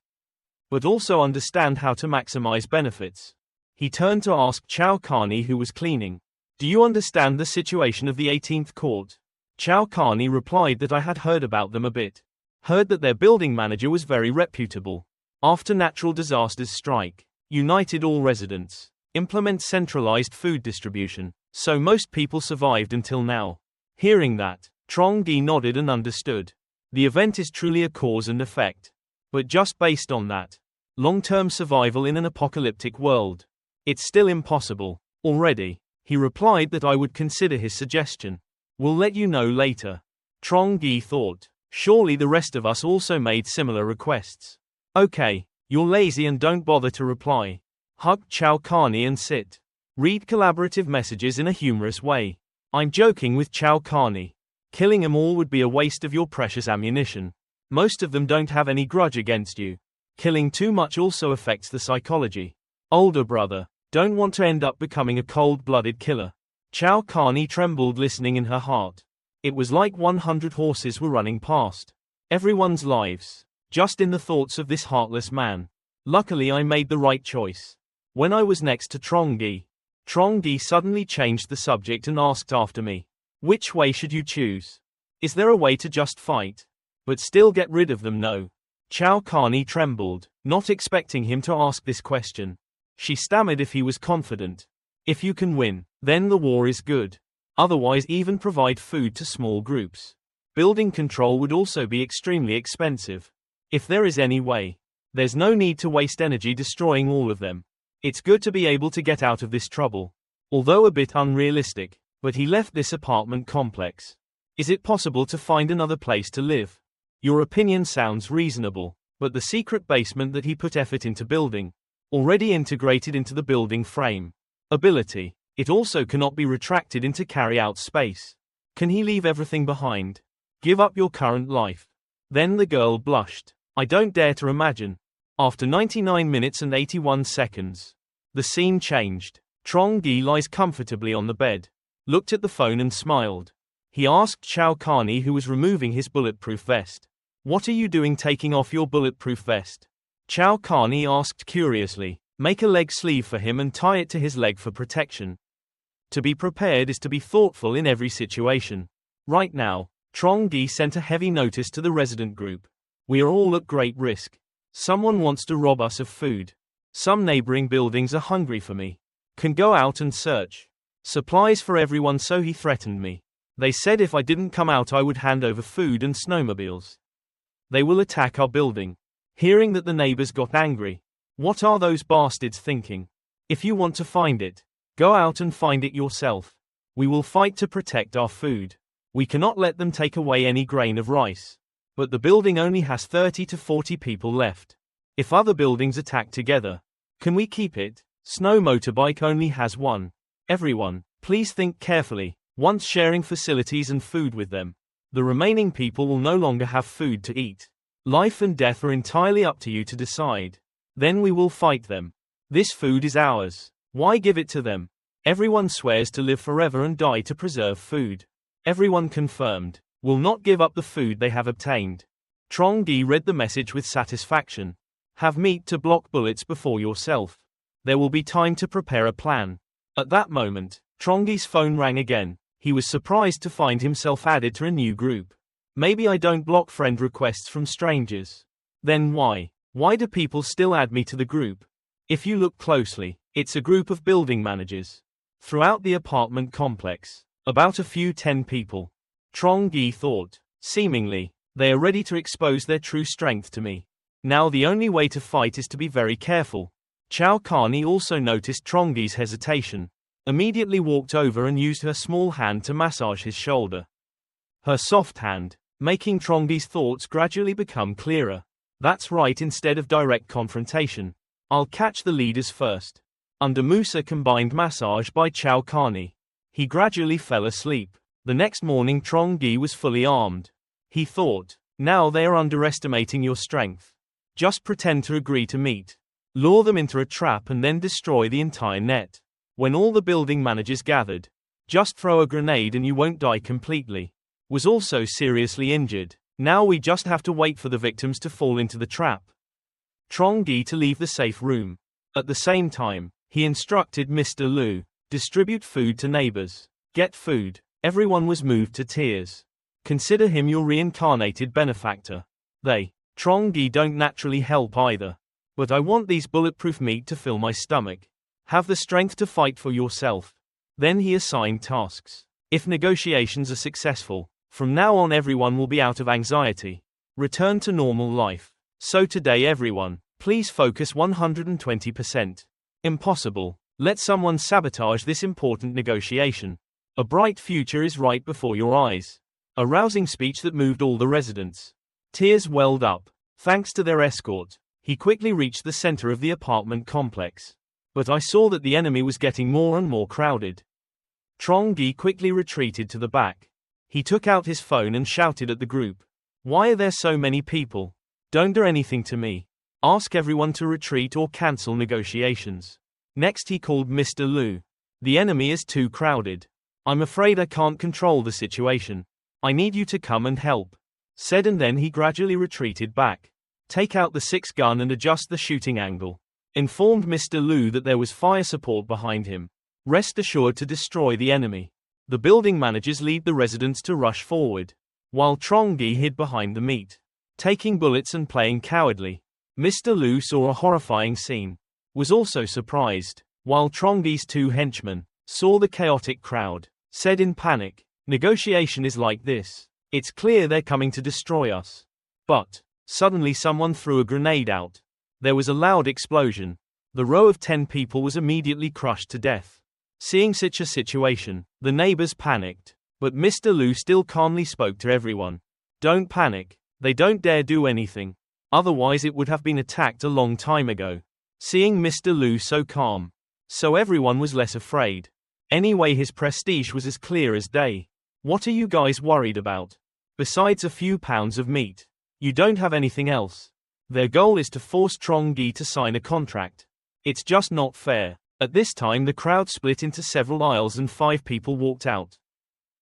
but also understand how to maximize benefits. He turned to ask Chow Carney, who was cleaning. Do you understand the situation of the 18th court? Chow Carney replied that I had heard about them a bit. Heard that their building manager was very reputable. After natural disasters strike, united all residents, implement centralized food distribution, so most people survived until now. Hearing that, Trongi nodded and understood. The event is truly a cause and effect. But just based on that, long-term survival in an apocalyptic world, it's still impossible. Already, he replied that I would consider his suggestion. We'll let you know later. Trongi thought, surely the rest of us also made similar requests. Okay, you're lazy and don't bother to reply. Hug Chow Carney and sit. Read collaborative messages in a humorous way. I'm joking with Chow Carney. Killing them all would be a waste of your precious ammunition. Most of them don't have any grudge against you. Killing too much also affects the psychology. Older brother, don't want to end up becoming a cold-blooded killer. Chow Carney trembled listening in her heart. It was like 100 horses were running past everyone's lives, just in the thoughts of this heartless man. Luckily I made the right choice. When I was next to Trongi suddenly changed the subject and asked after me. Which way should you choose? Is there a way to just fight, but still get rid of them? No. Chow Carney trembled, not expecting him to ask this question. She stammered if he was confident. If you can win, then the war is good. Otherwise even provide food to small groups. Building control would also be extremely expensive. If there is any way, there's no need to waste energy destroying all of them. It's good to be able to get out of this trouble. Although a bit unrealistic, but he left this apartment complex. Is it possible to find another place to live? Your opinion sounds reasonable, but the secret basement that he put effort into building, already integrated into the building frame. Ability. It also cannot be retracted into carry-out space. Can he leave everything behind? Give up your current life. Then the girl blushed. I don't dare to imagine. After 99 minutes and 81 seconds, the scene changed. Trongi lies comfortably on the bed, looked at the phone and smiled. He asked Chow Carney, who was removing his bulletproof vest. What are you doing taking off your bulletproof vest? Chow Carney asked curiously. Make a leg sleeve for him and tie it to his leg for protection. To be prepared is to be thoughtful in every situation. Right now, Trongi sent a heavy notice to the resident group. We are all at great risk. Someone wants to rob us of food. Some neighboring buildings are hungry for me. Can go out and search supplies for everyone, so he threatened me. They said if I didn't come out I would hand over food and snowmobiles. They will attack our building. Hearing that, the neighbors got angry. What are those bastards thinking? If you want to find it, go out and find it yourself. We will fight to protect our food. We cannot let them take away any grain of rice. But the building only has 30 to 40 people left. If other buildings attack together, can we keep it? Snow motorbike only has one. Everyone, please think carefully. Once sharing facilities and food with them, the remaining people will no longer have food to eat. Life and death are entirely up to you to decide. Then we will fight them. This food is ours. Why give it to them? Everyone swears to live forever and die to preserve food. Everyone confirmed, will not give up the food they have obtained. Trongi read the message with satisfaction. Have meat to block bullets before yourself. There will be time to prepare a plan. At that moment, Trongi's phone rang again. He was surprised to find himself added to a new group. Maybe I don't block friend requests from strangers. Then why? Why do people still add me to the group? If you look closely, it's a group of building managers. Throughout the apartment complex, about a few 10 people. Trongi thought. Seemingly, They are ready to expose their true strength to me. Now the only way to fight is to be very careful. Carney also noticed Trongi's hesitation, immediately walked over and used her small hand to massage his shoulder. Her soft hand, making Trongi's thoughts gradually become clearer. That's right, instead of direct confrontation, I'll catch the leaders first. Under Musa combined massage by Carney, he gradually fell asleep. The next morning Trongi was fully armed. He thought, now they are underestimating your strength. Just pretend to agree to meet. Lure them into a trap and then destroy the entire net. When all the building managers gathered, just throw a grenade and you won't die completely. Was also seriously injured. Now we just have to wait for the victims to fall into the trap. Trongi to leave the safe room. At the same time, he instructed Mr. Lu, distribute food to neighbors. Get food. Everyone was moved to tears. Consider him your reincarnated benefactor. They, Trongi, don't naturally help either. But I want these bulletproof meat to fill my stomach. Have the strength to fight for yourself. Then he assigned tasks. If negotiations are successful, from now on everyone will be out of anxiety. Return to normal life. So today everyone, please focus 120%. Impossible. Let someone sabotage this important negotiation. A bright future is right before your eyes. A rousing speech that moved all the residents. Tears welled up. Thanks to their escort, he quickly reached the center of the apartment complex. But I saw that the enemy was getting more and more crowded. Trongi quickly retreated to the back. He took out his phone and shouted at the group. Why are there so many people? Don't do anything to me. Ask everyone to retreat or cancel negotiations. Next he called Mr. Lu. The enemy is too crowded. I'm afraid I can't control the situation. I need you to come and help. Said, and then he gradually retreated back. Take out the 6 gun and adjust the shooting angle. Informed Mr. Lu that there was fire support behind him. Rest assured to destroy the enemy. The building managers lead the residents to rush forward, while Trongi hid behind the meat, taking bullets and playing cowardly. Mr. Lu saw a horrifying scene. Was also surprised, while Trongi's 2 henchmen saw the chaotic crowd. Said in panic, negotiation is like this. It's clear they're coming to destroy us. But suddenly someone threw a grenade out. There was a loud explosion. The row of 10 people was immediately crushed to death. Seeing such a situation, the neighbors panicked. But Mr. Lu still calmly spoke to everyone. Don't panic. They don't dare do anything. Otherwise it would have been attacked a long time ago. Seeing Mr. Lu so calm, so everyone was less afraid. Anyway, his prestige was as clear as day. What are you guys worried about? Besides a few pounds of meat, you don't have anything else. Their goal is to force Trongi to sign a contract. It's just not fair. At this time the crowd split into several aisles and 5 people walked out.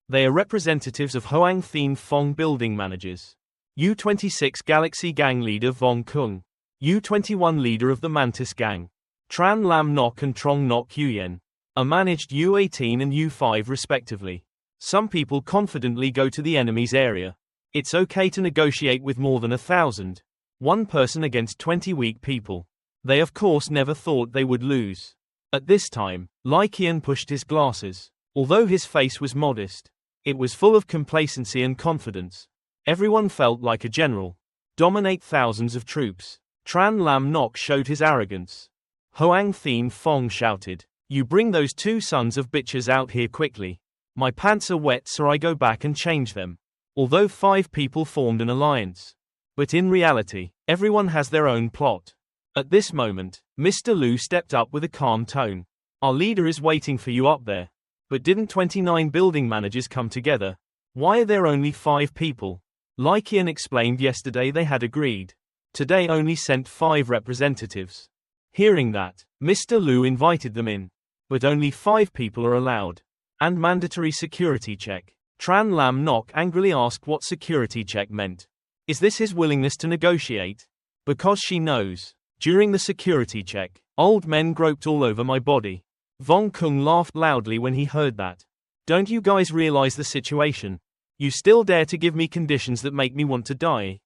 They are representatives of Hoang Thien Phong building managers. U-26 Galaxy Gang leader Vong Kung. U-21 leader of the Mantis Gang. Tran Lam Nok and Trong Nok Huyen. Are managed U-18 and U-5 respectively. Some people confidently go to the enemy's area. It's okay to negotiate with more than 1,000. One person against 20 weak people. They of course never thought they would lose. At this time, Lycian pushed his glasses. Although his face was modest, it was full of complacency and confidence. Everyone felt like a general. Dominate thousands of troops. Tran Lam Nok showed his arrogance. Hoang Thien Phong shouted, you bring those 2 sons of bitches out here quickly. My pants are wet so I go back and change them. Although 5 people formed an alliance. But in reality, everyone has their own plot. At this moment, Mr. Lu stepped up with a calm tone. Our leader is waiting for you up there. But didn't 29 building managers come together? Why are there only 5 people? Lycian explained yesterday they had agreed. Today only sent 5 representatives. Hearing that, Mr. Lu invited them in. But only 5 people are allowed. And mandatory security check. Tran Lam Nok angrily asked what security check meant. Is this his willingness to negotiate? Because she knows. During the security check, old men groped all over my body. Vong Kung laughed loudly when he heard that. Don't you guys realize the situation? You still dare to give me conditions that make me want to die?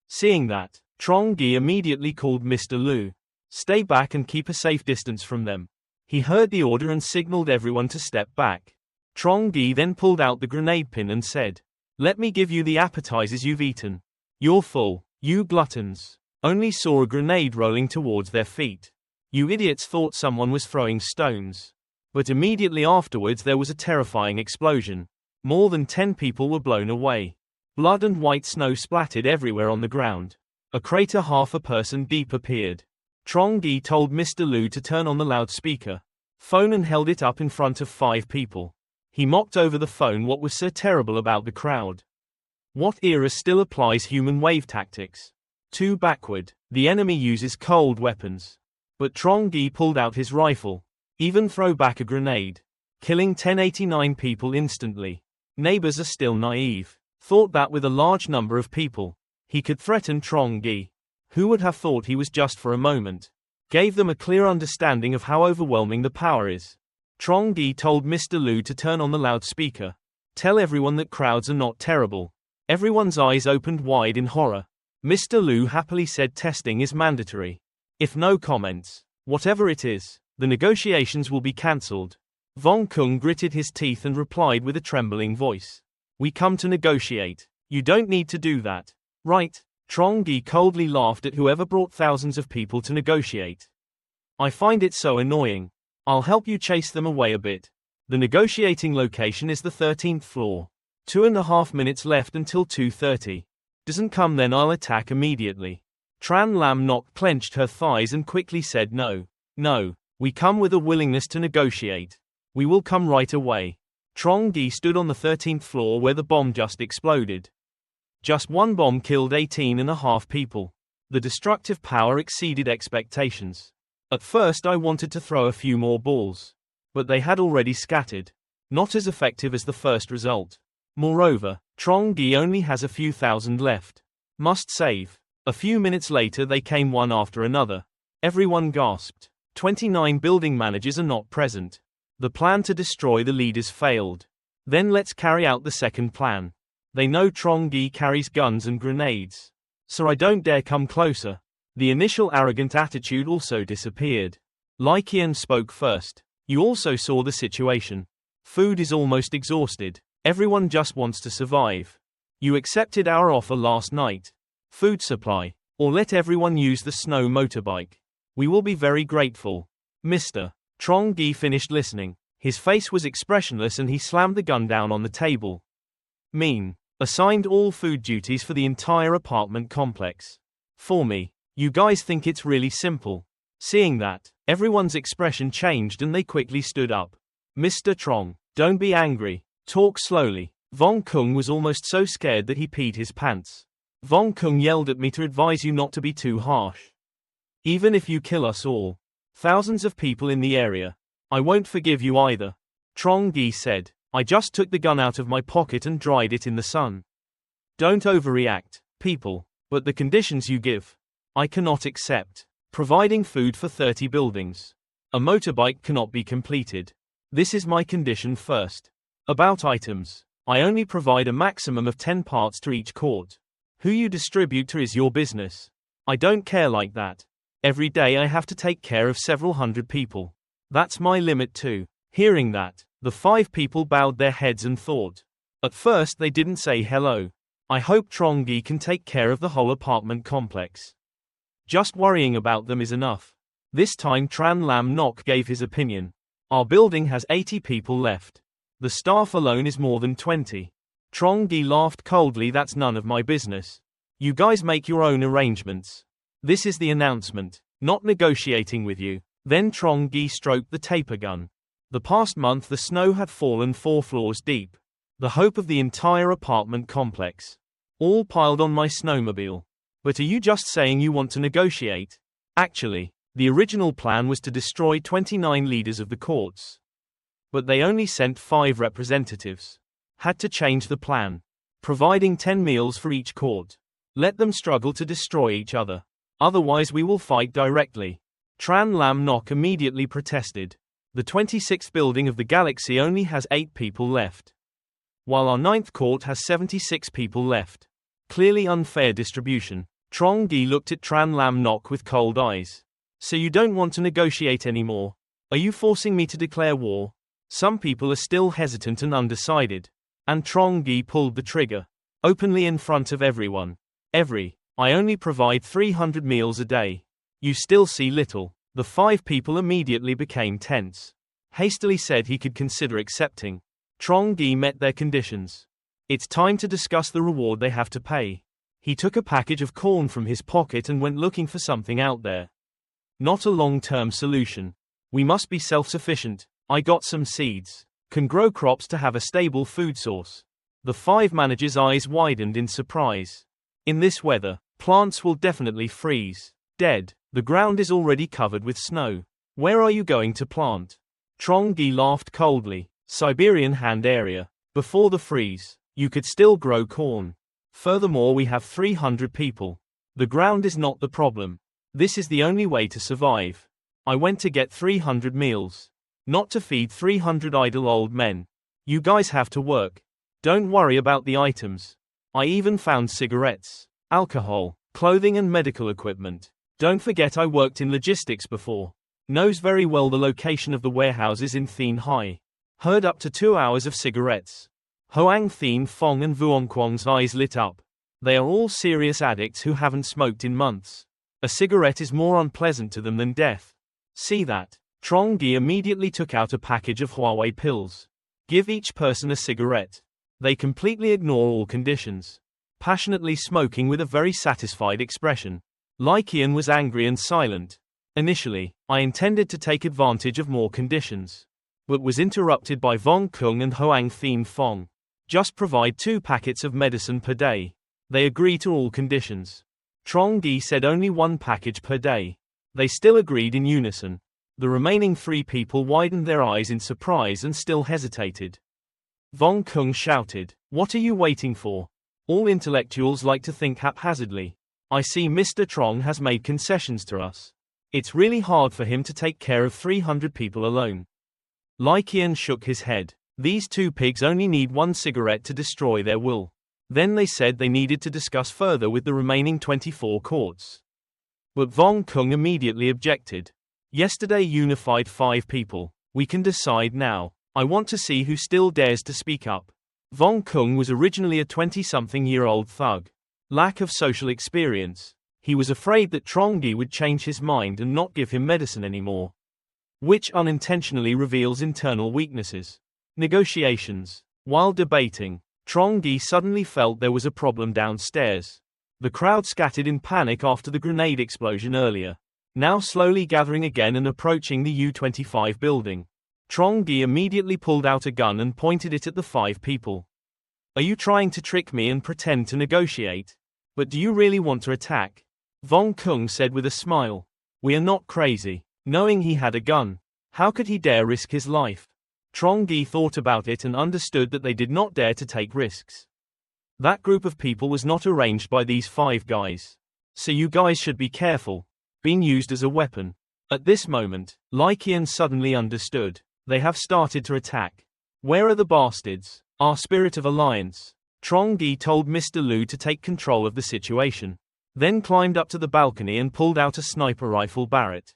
Seeing that, Trongi immediately called Mr. Lu. Stay back and keep a safe distance from them. He heard the order and signaled everyone to step back. Trongi then pulled out the grenade pin and said, Let me give you the appetizers you've eaten. You're full, you gluttons. Only saw a grenade rolling towards their feet. You idiots thought someone was throwing stones. But immediately afterwards there was a terrifying explosion. More than 10 people were blown away. Blood and white snow splattered everywhere on the ground. A crater half a person deep appeared. Trongi told Mr. Lu to turn on the loudspeaker phone and held it up in front of 5 people. He mocked over the phone what was so terrible about the crowd. What era still applies human wave tactics? Too backward. The enemy uses cold weapons. But Trongi pulled out his rifle. Even throw back a grenade. Killing 1089 people instantly. Neighbors are still naive. Thought that with a large number of people, he could threaten Trongi. Who would have thought he was just for a moment? Gave them a clear understanding of how overwhelming the power is. Trongi told Mr. Lu to turn on the loudspeaker. Tell everyone that crowds are not terrible. Everyone's eyes opened wide in horror. Mr. Lu happily said testing is mandatory. If no comments, whatever it is, the negotiations will be cancelled. Vong Kung gritted his teeth and replied with a trembling voice. We come to negotiate. You don't need to do that. Right? Trongi coldly laughed at whoever brought thousands of people to negotiate. I find it so annoying. I'll help you chase them away a bit. The negotiating location is the 13th floor. 2.5 minutes left until 2:30. Doesn't come then I'll attack immediately. Tran Lam Nok clenched her thighs and quickly said no. No. We come with a willingness to negotiate. We will come right away. Trongi stood on the 13th floor where the bomb just exploded. Just one bomb killed 18.5 people. The destructive power exceeded expectations. At first I wanted to throw a few more balls. But they had already scattered. Not as effective as the first result. Moreover, Trongi only has a few thousand left. Must save. A few minutes later they came one after another. Everyone gasped. 29 building managers are not present. The plan to destroy the leaders failed. Then let's carry out the second plan. They know Trongi carries guns and grenades. So I don't dare come closer. The initial arrogant attitude also disappeared. Lai Qian spoke first. You also saw the situation. Food is almost exhausted. Everyone just wants to survive. You accepted our offer last night. Food supply. Or let everyone use the snow motorbike. We will be very grateful. Mr. Trongi finished listening. His face was expressionless and he slammed the gun down on the table. Mean. Assigned all food duties for the entire apartment complex. For me. You guys think it's really simple. Seeing that, everyone's expression changed and they quickly stood up. Mr. Trong, don't be angry. Talk slowly. Vong Kung was almost so scared that he peed his pants. Vong Kung yelled at me to advise you not to be too harsh. Even if you kill us all. Thousands of people in the area. I won't forgive you either. Trongi said. I just took the gun out of my pocket and dried it in the sun. Don't overreact, people. But the conditions you give. I cannot accept. Providing food for 30 buildings. A motorbike cannot be completed. This is my condition first. About items. I only provide a maximum of 10 parts to each court. Who you distribute to is your business. I don't care like that. Every day I have to take care of several hundred people. That's my limit too. Hearing that, the 5 people bowed their heads and thought. At first they didn't say hello. I hope Trongi can take care of the whole apartment complex. Just worrying about them is enough. This time Tran Lam Nok gave his opinion. Our building has 80 people left. The staff alone is more than 20. Trongi laughed coldly. That's none of my business. You guys make your own arrangements. This is the announcement. Not negotiating with you. Then Trongi stroked the taper gun. The past month the snow had fallen 4 floors deep. The hope of the entire apartment complex. All piled on my snowmobile. But are you just saying you want to negotiate? Actually, the original plan was to destroy 29 leaders of the courts. But they only sent 5 representatives. Had to change the plan. Providing 10 meals for each court. Let them struggle to destroy each other. Otherwise we will fight directly. Tran Lam Nok immediately protested. The 26th building of the galaxy only has 8 people left. While our 9th court has 76 people left. Clearly unfair distribution. Trongi looked at Tran Lam Nok with cold eyes. So you don't want to negotiate anymore? Are you forcing me to declare war? Some people are still hesitant and undecided. And Trongi pulled the trigger. Openly in front of everyone. I only provide 300 meals a day. You still see little. The 5 people immediately became tense. Hastily said he could consider accepting. Trongi met their conditions. It's time to discuss the reward they have to pay. He took a package of corn from his pocket and went looking for something out there. Not a long-term solution. We must be self-sufficient. I got some seeds. Can grow crops to have a stable food source. The 5 managers' eyes widened in surprise. In this weather, plants will definitely freeze. Dead. The ground is already covered with snow. Where are you going to plant? Trongi laughed coldly. Siberian hand area. Before the freeze, you could still grow corn. Furthermore, we have 300 people. The ground is not the problem. This is the only way to survive. I went to get 300 meals. Not to feed 300 idle old men. You guys have to work. Don't worry about the items. I even found cigarettes, alcohol, clothing and medical equipment. Don't forget I worked in logistics before. Knows very well the location of the warehouses in Thien Hai. Heard up to 2 hours of cigarettes. Hoang Thien Fong and Vuongquang's eyes lit up. They are all serious addicts who haven't smoked in months. A cigarette is more unpleasant to them than death. See that? Trongi immediately took out a package of Huawei pills. Give each person a cigarette. They completely ignore all conditions. Passionately smoking with a very satisfied expression. Lycian was angry and silent. Initially, I intended to take advantage of more conditions, but was interrupted by Vong Kung and Hoang Thien Fong. Just provide 2 packets of medicine per day. They agree to all conditions. Trongi said only 1 package per day. They still agreed in unison. The remaining 3 people widened their eyes in surprise and still hesitated. Vong Kung shouted, "What are you waiting for? All intellectuals like to think haphazardly. I see Mr. Trong has made concessions to us. It's really hard for him to take care of 300 people alone." Lycian shook his head. These 2 pigs only need 1 cigarette to destroy their will. Then they said they needed to discuss further with the remaining 24 courts. But Vong Kung immediately objected. Yesterday unified 5 people. We can decide now. I want to see who still dares to speak up. Vong Kung was originally a 20-something-year-old thug. Lack of social experience. He was afraid that Trongi would change his mind and not give him medicine anymore, which unintentionally reveals internal weaknesses. Negotiations. While debating, Trongi suddenly felt there was a problem downstairs. The crowd scattered in panic after the grenade explosion earlier, now slowly gathering again and approaching the U-25 building. Trongi immediately pulled out a gun and pointed it at the 5 people. Are you trying to trick me and pretend to negotiate? But do you really want to attack? Vong Kung said with a smile. We are not crazy. Knowing he had a gun, how could he dare risk his life? Trongi thought about it and understood that they did not dare to take risks. That group of people was not arranged by these 5 guys. So you guys should be careful. Being used as a weapon. At this moment, Lycian suddenly understood. They have started to attack. Where are the bastards? Our spirit of alliance. Trongi told Mr. Liu to take control of the situation. Then climbed up to the balcony and pulled out a sniper rifle Barrett.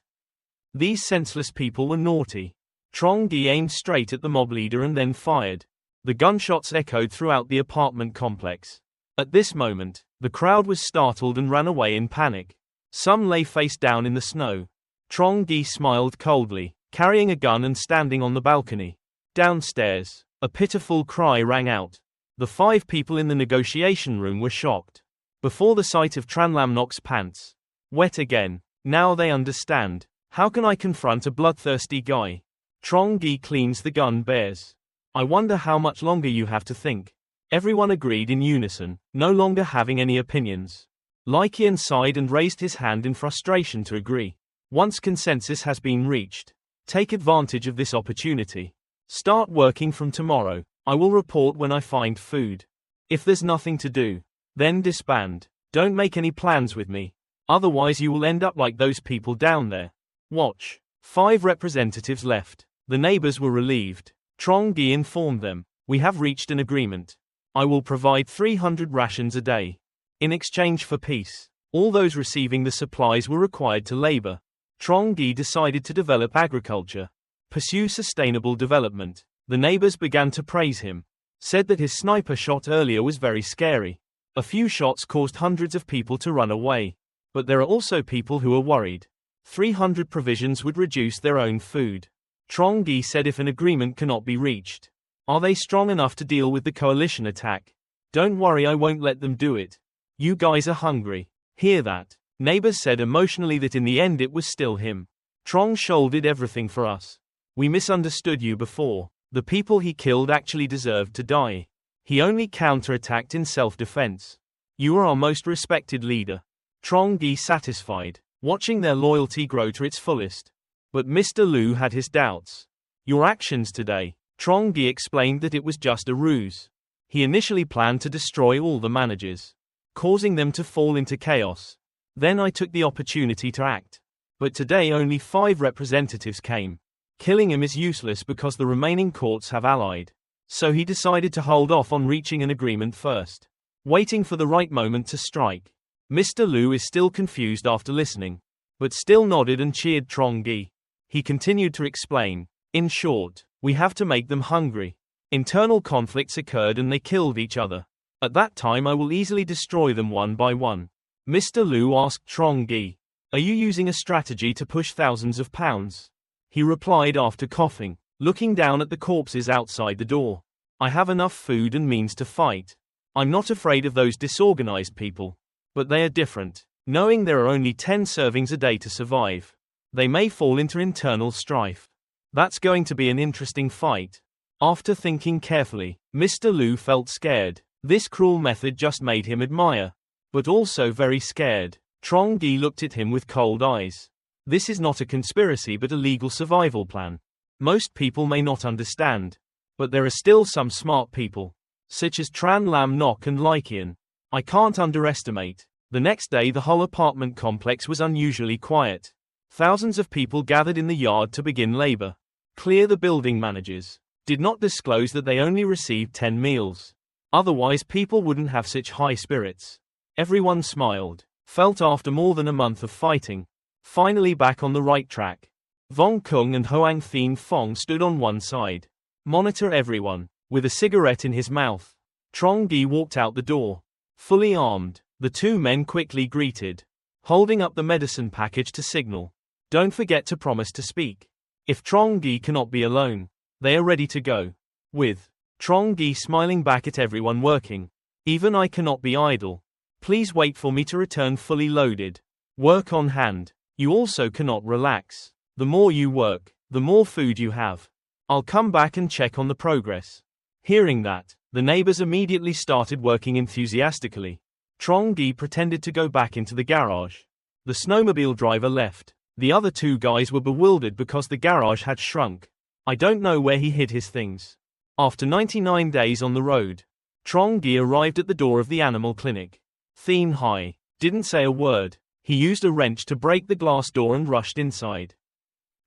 These senseless people were naughty. Trongi aimed straight at the mob leader and then fired. The gunshots echoed throughout the apartment complex. At this moment, the crowd was startled and ran away in panic. Some lay face down in the snow. Trongi smiled coldly, carrying a gun and standing on the balcony. Downstairs, a pitiful cry rang out. The 5 people in the negotiation room were shocked. Before the sight of Tranlamnok's pants. Wet again. Now they understand. How can I confront a bloodthirsty guy? Trongi cleans the gun bears. I wonder how much longer you have to think. Everyone agreed in unison, no longer having any opinions. Lycian sighed and raised his hand in frustration to agree. Once consensus has been reached, take advantage of this opportunity. Start working from tomorrow. I will report when I find food. If there's nothing to do, then disband. Don't make any plans with me. Otherwise you will end up like those people down there. Watch. 5 representatives left. The neighbors were relieved. Trongi informed them. We have reached an agreement. I will provide 300 rations a day. In exchange for peace. All those receiving the supplies were required to labor. Trongi decided to develop agriculture. Pursue sustainable development. The neighbors began to praise him. said that his sniper shot earlier was very scary. A few shots caused hundreds of people to run away. But there are also people who are worried. 300 provisions would reduce their own food. Trongi said if an agreement cannot be reached. Are they strong enough to deal with the coalition attack? Don't worry, I won't let them do it. You guys are hungry. Hear that? Neighbors said emotionally that in the end it was still him. Trong Shol did everything for us. We misunderstood you before. The people he killed actually deserved to die. He only counterattacked in self-defense. You are our most respected leader. Trongi satisfied, watching their loyalty grow to its fullest. But Mr. Lu had his doubts. Your actions today. Trongi explained that it was just a ruse. He initially planned to destroy all the managers, causing them to fall into chaos. Then I took the opportunity to act. But today only 5 representatives came. Killing him is useless because the remaining courts have allied. So he decided to hold off on reaching an agreement first, waiting for the right moment to strike. Mr. Lu is still confused after listening, but still nodded and cheered Trongi. He continued to explain. In short, we have to make them hungry. Internal conflicts occurred and they killed each other. At that time I will easily destroy them one by one. Mr. Lu asked Trongi, are you using a strategy to push thousands of pounds? He replied after coughing, looking down at the corpses outside the door. I have enough food and means to fight. I'm not afraid of those disorganized people. But they are different. Knowing there are only 10 servings a day to survive, they may fall into internal strife. That's going to be an interesting fight. After thinking carefully, Mr. Lu felt scared. This cruel method just made him admire, but also very scared. Trongi looked at him with cold eyes. This is not a conspiracy but a legal survival plan. Most people may not understand, but there are still some smart people, such as Tran Lam Nok and Lykian. I can't underestimate. The next day the whole apartment complex was unusually quiet. Thousands of people gathered in the yard to begin labor. Clear the building managers did not disclose that they only received 10 meals. Otherwise people wouldn't have such high spirits. Everyone smiled, felt after more than a month of fighting, finally back on the right track. Vong Kung and Hoang Thien Fong stood on one side. Monitor everyone, with a cigarette in his mouth. Trongi walked out the door, fully armed. The two men quickly greeted, holding up the medicine package to signal. Don't forget to promise to speak. If Trongi cannot be alone, they are ready to go. With Trongi smiling back at everyone working. Even I cannot be idle. Please wait for me to return fully loaded. Work on hand. You also cannot relax. The more you work, the more food you have. I'll come back and check on the progress. Hearing that, the neighbors immediately started working enthusiastically. Trongi pretended to go back into the garage. The snowmobile driver left. The other 2 guys were bewildered because the garage had shrunk. I don't know where he hid his things. After 99 days on the road, Trongi arrived at the door of the animal clinic. Thien Hai didn't say a word. He used a wrench to break the glass door and rushed inside.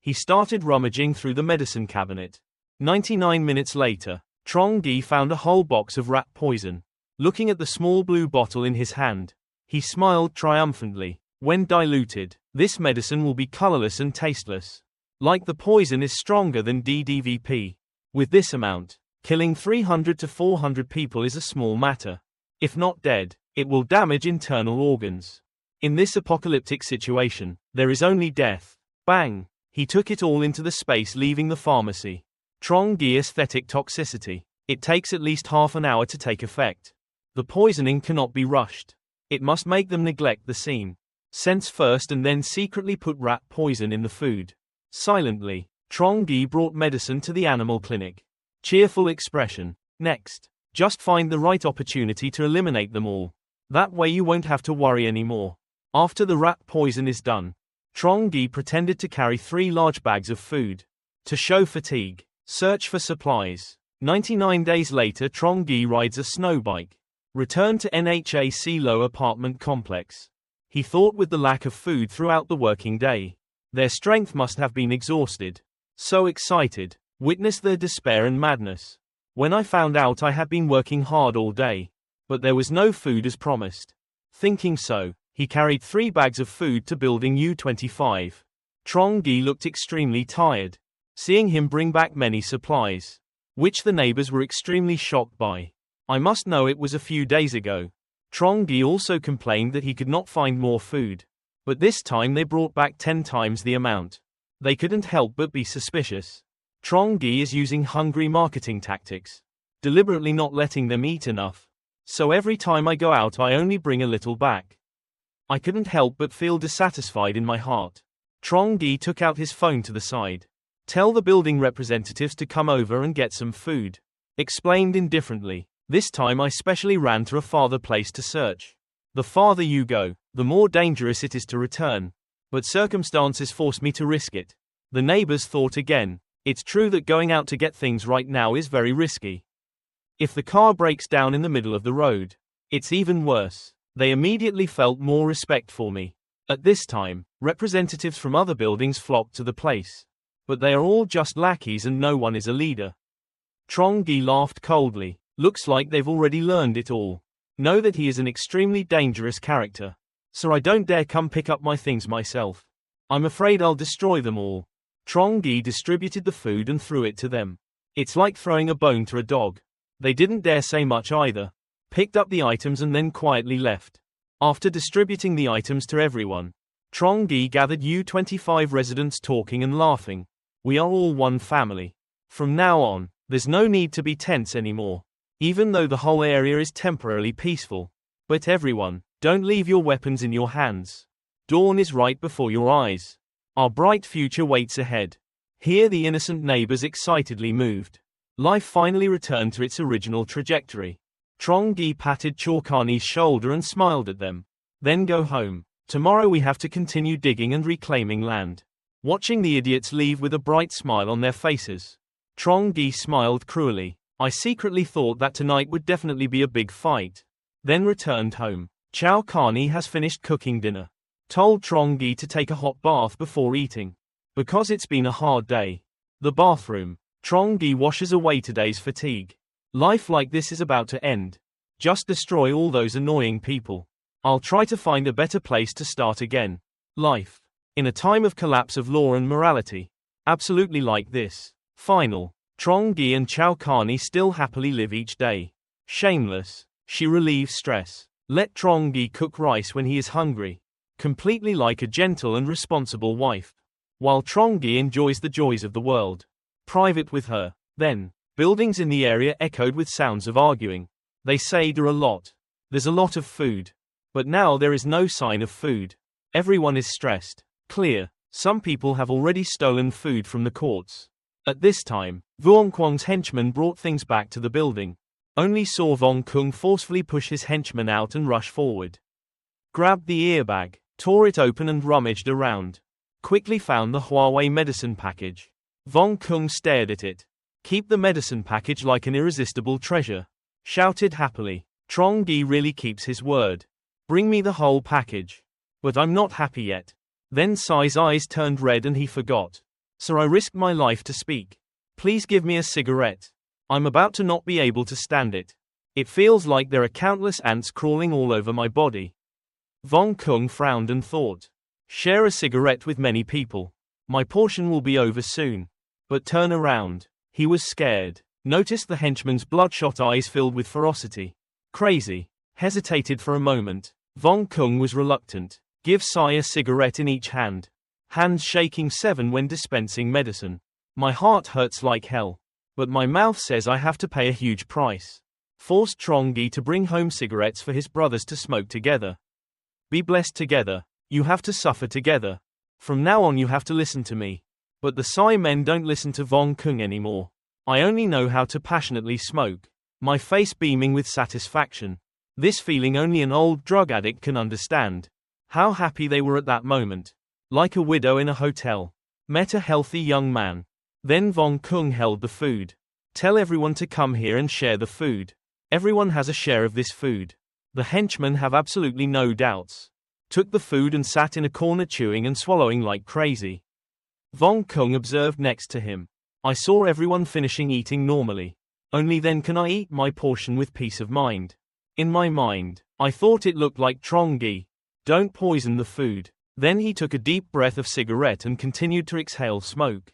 He started rummaging through the medicine cabinet. 99 minutes later, Trongi found a whole box of rat poison. Looking at the small blue bottle in his hand, he smiled triumphantly. When diluted, this medicine will be colorless and tasteless. Like the poison is stronger than DDVP. With this amount, killing 300 to 400 people is a small matter. If not dead, it will damage internal organs. In this apocalyptic situation, there is only death. Bang! He took it all into the space, leaving the pharmacy. Trongi aesthetic toxicity. It takes at least half an hour to take effect. The poisoning cannot be rushed. It must make them neglect the scene. Sense first and then secretly put rat poison in the food. Silently, Trongi brought medicine to the animal clinic. Cheerful expression. Next, just find the right opportunity to eliminate them all. That way you won't have to worry anymore. After the rat poison is done, Trongi pretended to carry 3 large bags of food. To show fatigue, search for supplies. 99 days later Trongi rides a snow bike. Return to NHA Low apartment complex. He thought with the lack of food throughout the working day, their strength must have been exhausted. So excited, witnessed their despair and madness. When I found out I had been working hard all day, but there was no food as promised. Thinking so, he carried 3 bags of food to building U-25. Trongi looked extremely tired. Seeing him bring back many supplies, which the neighbors were extremely shocked by. I must know it was a few days ago. Trongi also complained that he could not find more food. But this time they brought back 10 times the amount. They couldn't help but be suspicious. Trongi is using hungry marketing tactics, deliberately not letting them eat enough. So every time I go out I only bring a little back. I couldn't help but feel dissatisfied in my heart. Trongi took out his phone to the side. Tell the building representatives to come over and get some food. Explained indifferently. This time I specially ran to a farther place to search. The farther you go, the more dangerous it is to return. But circumstances forced me to risk it. The neighbors thought again. It's true that going out to get things right now is very risky. If the car breaks down in the middle of the road, it's even worse. They immediately felt more respect for me. At this time, representatives from other buildings flocked to the place. But they are all just lackeys and no one is a leader. Trongi laughed coldly. Looks like they've already learned it all. Know that he is an extremely dangerous character. So I don't dare come pick up my things myself. I'm afraid I'll destroy them all. Trongi distributed the food and threw it to them. It's like throwing a bone to a dog. They didn't dare say much either. Picked up the items and then quietly left. After distributing the items to everyone, Trongi gathered U25 residents talking and laughing. We are all one family. From now on, there's no need to be tense anymore. Even though the whole area is temporarily peaceful. But everyone, don't leave your weapons in your hands. Dawn is right before your eyes. Our bright future waits ahead. Here the innocent neighbors excitedly moved. Life finally returned to its original trajectory. Trongi patted Carney's shoulder and smiled at them. Then go home. Tomorrow we have to continue digging and reclaiming land. Watching the idiots leave with a bright smile on their faces, Trongi smiled cruelly. I secretly thought that tonight would definitely be a big fight. Then returned home. Carney has finished cooking dinner. Told Trongi to take a hot bath before eating. Because it's been a hard day. The bathroom. Trongi washes away today's fatigue. Life like this is about to end. Just destroy all those annoying people. I'll try to find a better place to start again. Life. In a time of collapse of law and morality. Absolutely like this. Final. Trongi and Carney still happily live each day. Shameless. She relieves stress. Let Trongi cook rice when he is hungry. Completely like a gentle and responsible wife. While Trongi enjoys the joys of the world. Private with her. Then, buildings in the area echoed with sounds of arguing. They say there a lot. There's a lot of food. But now there is no sign of food. Everyone is stressed. Clear. Some people have already stolen food from the courts. At this time, Vuong Kwong's henchman brought things back to the building. Only saw Vong Kung forcefully push his henchman out and rush forward. Grabbed the earbag, tore it open and rummaged around. Quickly found the Huawei medicine package. Vong Kung stared at it. Keep the medicine package like an irresistible treasure. Shouted happily. Trongi really keeps his word. Bring me the whole package. But I'm not happy yet. Then Sai's eyes turned red and he forgot. So I risked my life to speak. Please give me a cigarette. I'm about to not be able to stand it. It feels like there are countless ants crawling all over my body. Vong Kung frowned and thought. Share a cigarette with many people. My portion will be over soon. But turn around. He was scared. Noticed the henchman's bloodshot eyes filled with ferocity. Crazy. Hesitated for a moment. Vong Kung was reluctant. Give Sai a cigarette in each hand. Hands shaking 7 when dispensing medicine. My heart hurts like hell. But my mouth says I have to pay a huge price. Forced Trongi to bring home cigarettes for his brothers to smoke together. Be blessed together. You have to suffer together. From now on you have to listen to me. But the Sai men don't listen to Vong Kung anymore. I only know how to passionately smoke. My face beaming with satisfaction. This feeling only an old drug addict can understand. How happy they were at that moment. Like a widow in a hotel. Met a healthy young man. Then Vong Kung held the food. Tell everyone to come here and share the food. Everyone has a share of this food. The henchmen have absolutely no doubts. Took the food and sat in a corner chewing and swallowing like crazy. Vong Kung observed next to him. I saw everyone finishing eating normally. Only then can I eat my portion with peace of mind. In my mind, I thought it looked like Trongi. Don't poison the food. Then he took a deep breath of cigarette and continued to exhale smoke.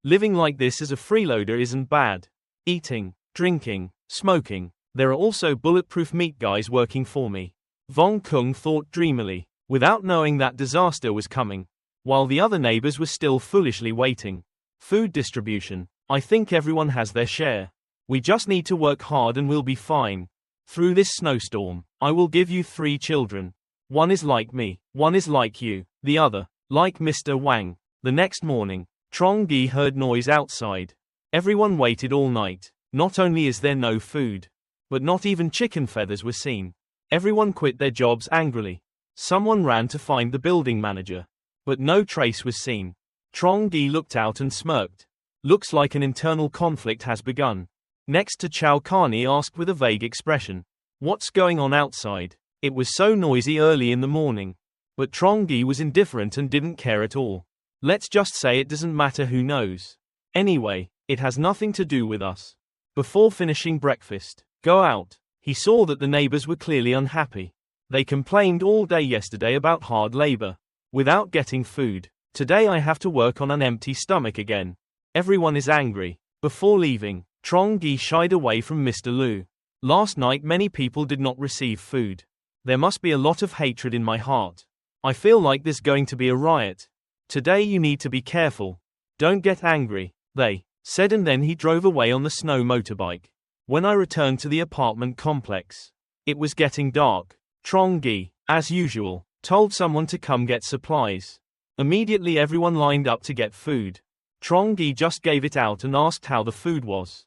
Living like this as a freeloader isn't bad. Eating, drinking, smoking. There are also bulletproof meat guys working for me. Vong Kung thought dreamily, without knowing that disaster was coming, while the other neighbors were still foolishly waiting. Food distribution. I think everyone has their share. We just need to work hard and we'll be fine. Through this snowstorm, I will give you 3 children. One is like me, one is like you, the other, like Mr. Wang. The next morning, Trongi heard noise outside. Everyone waited all night. Not only is there no food, but not even chicken feathers were seen. Everyone quit their jobs angrily. Someone ran to find the building manager, but no trace was seen. Trongi looked out and smirked. Looks like an internal conflict has begun. Next to Chow, Carney asked with a vague expression, "What's going on outside?" It was so noisy early in the morning. But Trongi was indifferent and didn't care at all. Let's just say it doesn't matter who knows. Anyway, it has nothing to do with us. Before finishing breakfast, go out. He saw that the neighbors were clearly unhappy. They complained all day yesterday about hard labor, without getting food. Today I have to work on an empty stomach again. Everyone is angry. Before leaving, Trongi shied away from Mr. Lu. Last night many people did not receive food. There must be a lot of hatred in my heart. I feel like there's going to be a riot. Today you need to be careful. Don't get angry, they said, and then he drove away on the snow motorbike. When I returned to the apartment complex, it was getting dark. Trongi, as usual, told someone to come get supplies. Immediately everyone lined up to get food. Trongi just gave it out and asked how the food was.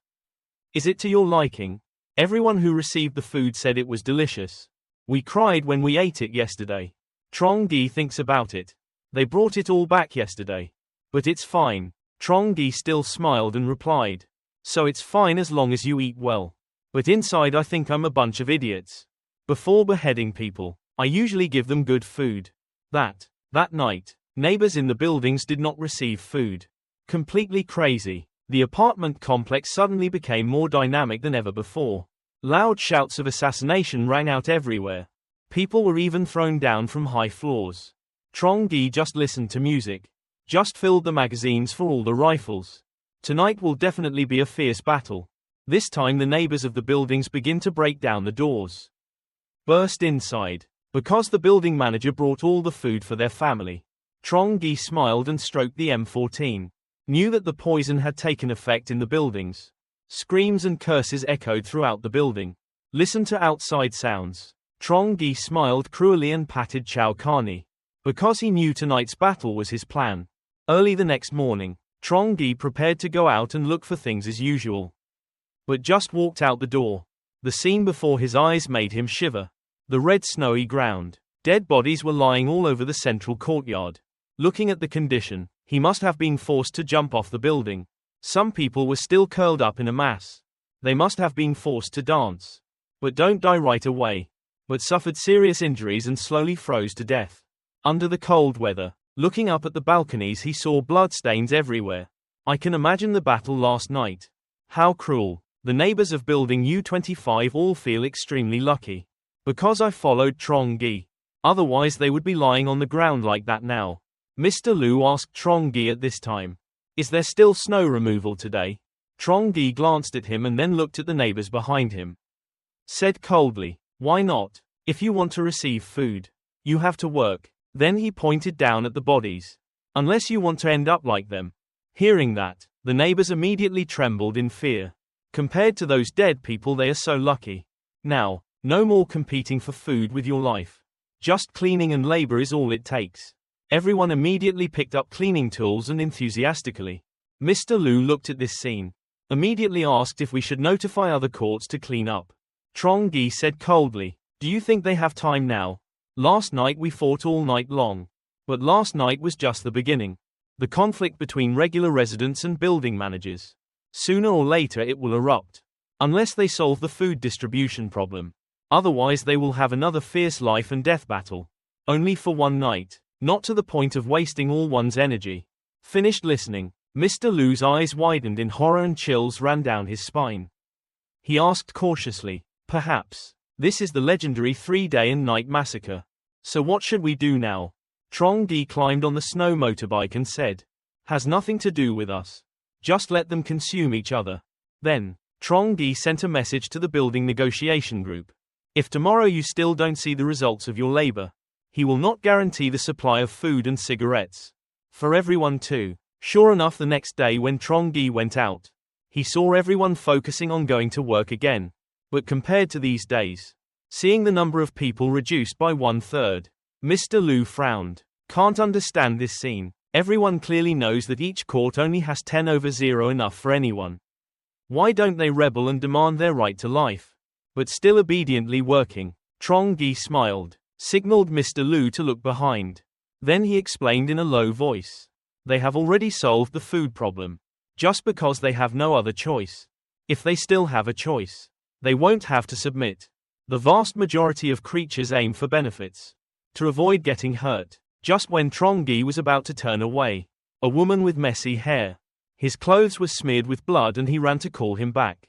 Is it to your liking? Everyone who received the food said it was delicious. We cried when we ate it yesterday. Trongi thinks about it. They brought it all back yesterday. But it's fine. Trongi still smiled and replied. So it's fine as long as you eat well. But inside I think I'm a bunch of idiots. Before beheading people, I usually give them good food. That night, neighbors in the buildings did not receive food. Completely crazy. The apartment complex suddenly became more dynamic than ever before. Loud shouts of assassination rang out everywhere. People were even thrown down from high floors. Trongi just listened to music. Just filled the magazines for all the rifles. Tonight will definitely be a fierce battle. This time the neighbors of the buildings begin to break down the doors. Burst inside. Because the building manager brought all the food for their family. Trongi smiled and stroked the M14. Knew that the poison had taken effect in the buildings. Screams and curses echoed throughout the building. Listen to outside sounds. Trongi smiled cruelly and patted Chow Carney. Because he knew tonight's battle was his plan. Early the next morning, Trongi prepared to go out and look for things as usual. But just walked out the door. The scene before his eyes made him shiver. The red snowy ground. Dead bodies were lying all over the central courtyard. Looking at the condition, he must have been forced to jump off the building. Some people were still curled up in a mass. They must have been forced to dance. But don't die right away. But suffered serious injuries and slowly froze to death. Under the cold weather, looking up at the balconies he saw bloodstains everywhere. I can imagine the battle last night. How cruel. The neighbors of building U25 all feel extremely lucky. Because I followed Trongi. Otherwise they would be lying on the ground like that now. Mr. Lu asked Trongi at this time. Is there still snow removal today? Trongi glanced at him and then looked at the neighbors behind him. Said coldly, why not? If you want to receive food, you have to work. Then he pointed down at the bodies. Unless you want to end up like them. Hearing that, the neighbors immediately trembled in fear. Compared to those dead people they are so lucky. Now, no more competing for food with your life. Just cleaning and labor is all it takes. Everyone immediately picked up cleaning tools and enthusiastically. Mr. Lu looked at this scene. Immediately asked if we should notify other courts to clean up. Trongi said coldly, do you think they have time now? Last night we fought all night long. But last night was just the beginning. The conflict between regular residents and building managers. Sooner or later it will erupt. Unless they solve the food distribution problem. Otherwise they will have another fierce life and death battle. Only for one night. Not to the point of wasting all one's energy. Finished listening, Mr. Lu's eyes widened in horror and chills ran down his spine. He asked cautiously, perhaps, this is the legendary 3-day and night massacre. So what should we do now? Trongi climbed on the snow motorbike and said, has nothing to do with us. Just let them consume each other. Then, Trongi sent a message to the building negotiation group. If tomorrow you still don't see the results of your labor, he will not guarantee the supply of food and cigarettes. For everyone too. Sure enough, the next day when Trongi went out, he saw everyone focusing on going to work again. But compared to these days, seeing the number of people reduced by 1/3, Mr. Liu frowned. Can't understand this scene. Everyone clearly knows that each court only has 10/0 enough for anyone. Why don't they rebel and demand their right to life? But still obediently working. Trongi smiled, signaled Mr. Liu to look behind. Then he explained in a low voice. They have already solved the food problem. Just because they have no other choice. If they still have a choice, they won't have to submit. The vast majority of creatures aim for benefits. To avoid getting hurt. Just when Trongi was about to turn away, a woman with messy hair. His clothes were smeared with blood and he ran to call him back.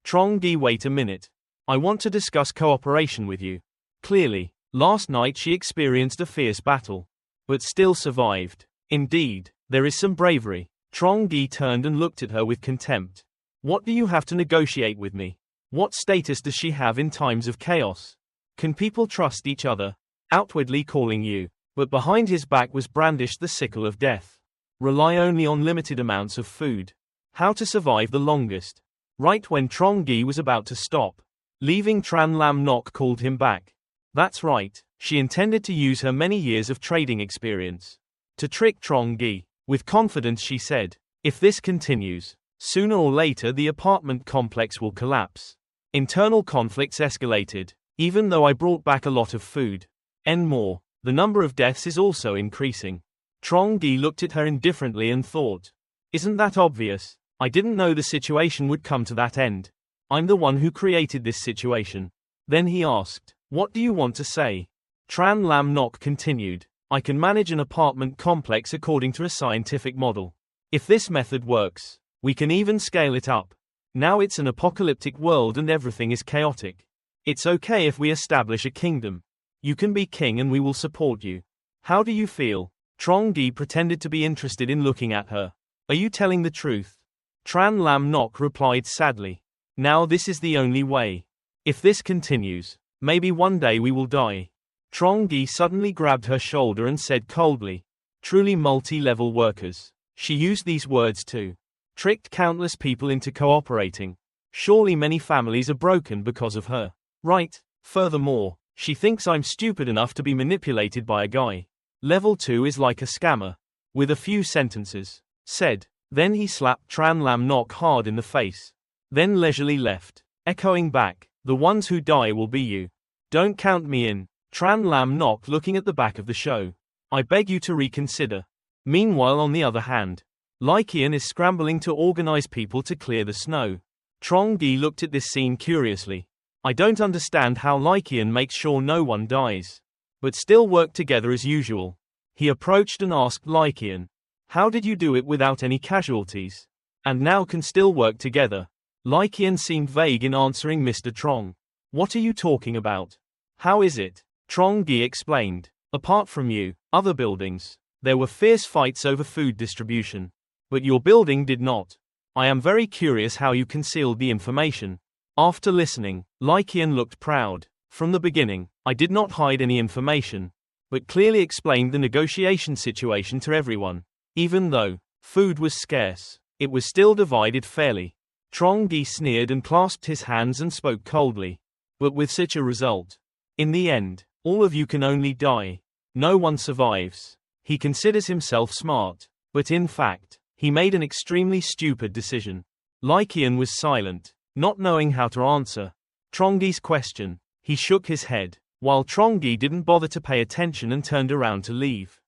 Trongi, wait a minute. I want to discuss cooperation with you. Clearly, last night she experienced a fierce battle, but still survived. Indeed, there is some bravery. Trongi turned and looked at her with contempt. What do you have to negotiate with me? What status does she have in times of chaos? Can people trust each other? Outwardly calling you, but behind his back was brandished the sickle of death. Rely only on limited amounts of food. How to survive the longest. Right when Trongi was about to stop, leaving Tran Lam Nok called him back. That's right, she intended to use her many years of trading experience to trick Trongi. With confidence she said, if this continues, sooner or later the apartment complex will collapse. Internal conflicts escalated, even though I brought back a lot of food. And more, the number of deaths is also increasing. Trongi looked at her indifferently and thought, isn't that obvious? I didn't know the situation would come to that end. I'm the one who created this situation. Then he asked, what do you want to say? Tran Lam Nok continued, I can manage an apartment complex according to a scientific model. If this method works, we can even scale it up. Now it's an apocalyptic world and everything is chaotic. It's okay if we establish a kingdom. You can be king and we will support you. How do you feel? Trongi pretended to be interested in looking at her. Are you telling the truth? Tran Lam Nok replied sadly. Now this is the only way. If this continues, maybe one day we will die. Trongi suddenly grabbed her shoulder and said coldly, truly multi-level workers. She used these words too. Tricked countless people into cooperating. Surely many families are broken because of her. Right? Furthermore, she thinks I'm stupid enough to be manipulated by a guy. Level 2 is like a scammer. With a few sentences. Said. Then he slapped Tran Lam Nok hard in the face. Then leisurely left. Echoing back, the ones who die will be you. Don't count me in. Tran Lam Nok looking at the back of the show. I beg you to reconsider. Meanwhile on the other hand, Lycian is scrambling to organize people to clear the snow. Trongi looked at this scene curiously. I don't understand how Lycian makes sure no one dies. But still work together as usual. He approached and asked Lycian, how did you do it without any casualties? And now can still work together? Lycian seemed vague in answering Mr. Trong. What are you talking about? How is it? Trongi explained. Apart from you, other buildings, there were fierce fights over food distribution. But your building did not. I am very curious how you concealed the information. After listening, Lycian looked proud. From the beginning, I did not hide any information, but clearly explained the negotiation situation to everyone. Even though food was scarce, it was still divided fairly. Trongi sneered and clasped his hands and spoke coldly. But with such a result, in the end, all of you can only die. No one survives. He considers himself smart, but in fact, he made an extremely stupid decision. Lycian was silent, not knowing how to answer Trongi's question. He shook his head, while Trongi didn't bother to pay attention and turned around to leave.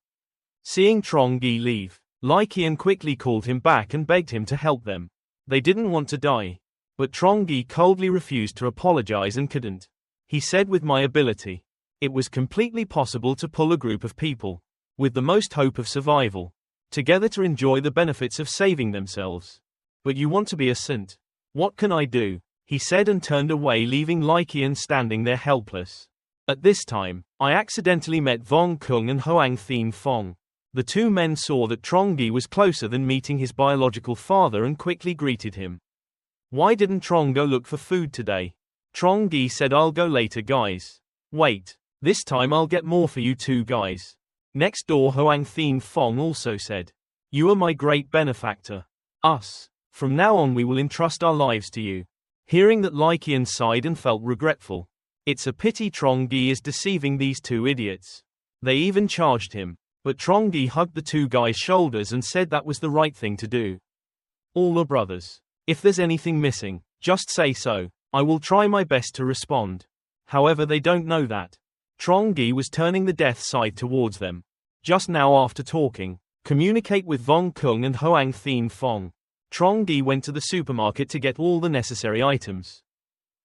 Seeing Trongi leave, Lycian quickly called him back and begged him to help them. They didn't want to die. But Trongi coldly refused to apologize and couldn't. He said with my ability, it was completely possible to pull a group of people, with the most hope of survival, together to enjoy the benefits of saving themselves. But you want to be a saint. What can I do? He said and turned away, leaving Lycian standing there helpless. At this time, I accidentally met Vong Kung and Hoang Thien Fong. The two men saw that Trongi was closer than meeting his biological father and quickly greeted him. Why didn't Trong go look for food today? Trongi said, I'll go later, guys. Wait. This time I'll get more for you two guys. Next door Hoang Thien Fong also said. You are my great benefactor. Us. From now on we will entrust our lives to you. Hearing that, Lycian sighed and felt regretful. It's a pity Trongi is deceiving these two idiots. They even charged him. But Trongi hugged the two guys' shoulders and said that was the right thing to do. All are brothers. If there's anything missing, just say so. I will try my best to respond. However, they don't know that. Trongi was turning the death side towards them. Just now, after talking, communicate with Vong Kung and Hoang Thien Fong. Trongi went to the supermarket to get all the necessary items.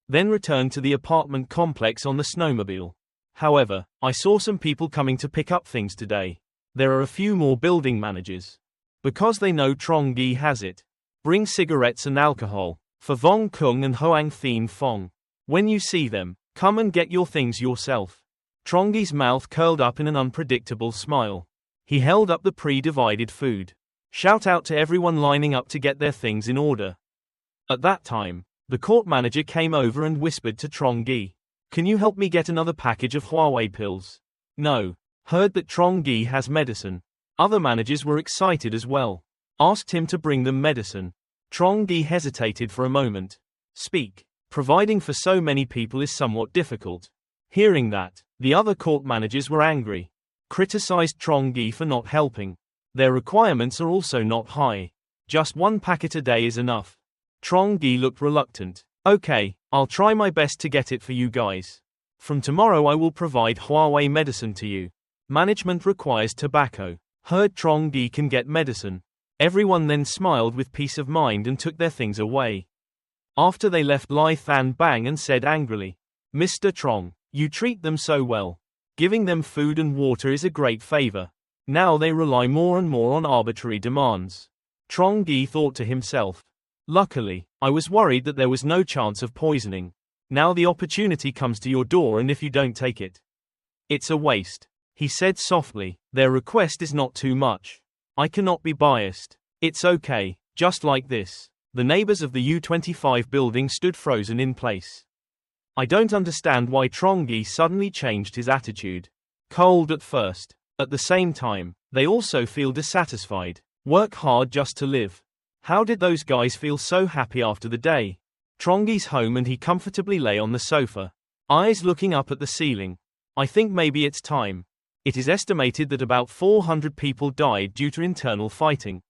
Then returned to the apartment complex on the snowmobile. However, I saw some people coming to pick up things today. There are a few more building managers. Because they know Trongi has it. Bring cigarettes and alcohol. For Vong Kung and Hoang Thien Fong. When you see them, come and get your things yourself. Trongi's mouth curled up in an unpredictable smile. He held up the pre-divided food. Shout out to everyone lining up to get their things in order. At that time, the court manager came over and whispered to Trongi. Can you help me get another package of Huawei pills? No. Heard that Trongi has medicine. Other managers were excited as well. Asked him to bring them medicine. Trongi hesitated for a moment. Speak. Providing for so many people is somewhat difficult. Hearing that, the other court managers were angry. Criticized Trongi for not helping. Their requirements are also not high. Just one packet a day is enough. Trongi looked reluctant. Okay, I'll try my best to get it for you guys. From tomorrow I will provide Huawei medicine to you. Management requires tobacco. Heard Trongi can get medicine. Everyone then smiled with peace of mind and took their things away. After they left, Lai Than Bang and said angrily, Mr. Trong, you treat them so well. Giving them food and water is a great favor. Now they rely more and more on arbitrary demands. Trongi thought to himself. Luckily, I was worried that there was no chance of poisoning. Now the opportunity comes to your door, and if you don't take it, it's a waste. He said softly, their request is not too much. I cannot be biased. It's okay, just like this. The neighbors of the U25 building stood frozen in place. I don't understand why Trongi suddenly changed his attitude. Cold at first. At the same time, they also feel dissatisfied. Work hard just to live. How did those guys feel so happy after the day? Trongi's home and he comfortably lay on the sofa. Eyes looking up at the ceiling. I think maybe it's time. It is estimated that about 400 people died due to internal fighting.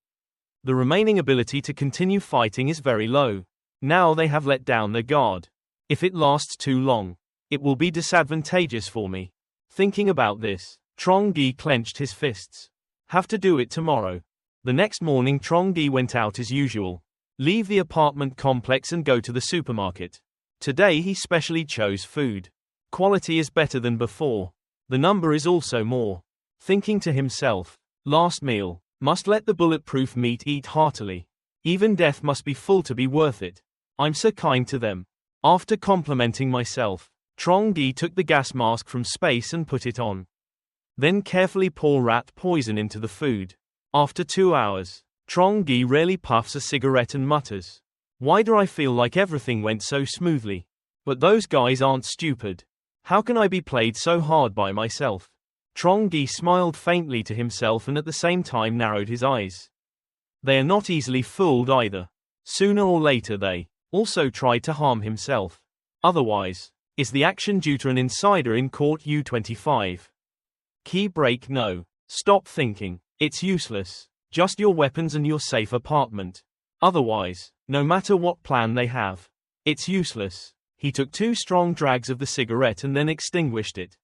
The remaining ability to continue fighting is very low. Now they have let down their guard. If it lasts too long, it will be disadvantageous for me. Thinking about this, Trongi clenched his fists. Have to do it tomorrow. The next morning Trongi went out as usual. Leave the apartment complex and go to the supermarket. Today he specially chose food. Quality is better than before. The number is also more. Thinking to himself, last meal, must let the bulletproof meat eat heartily. Even death must be full to be worth it. I'm so kind to them. After complimenting myself, Trongi took the gas mask from space and put it on. Then carefully pour rat poison into the food. After 2 hours, Trongi rarely puffs a cigarette and mutters. Why do I feel like everything went so smoothly? But those guys aren't stupid. How can I be played so hard by myself? Trongi smiled faintly to himself and at the same time narrowed his eyes. They are not easily fooled either. Sooner or later they also tried to harm himself. Otherwise, is the action due to an insider in court U25? Key break no. Stop thinking. It's useless. Just your weapons and your safe apartment. Otherwise, no matter what plan they have, it's useless. He took 2 strong drags of the cigarette and then extinguished it.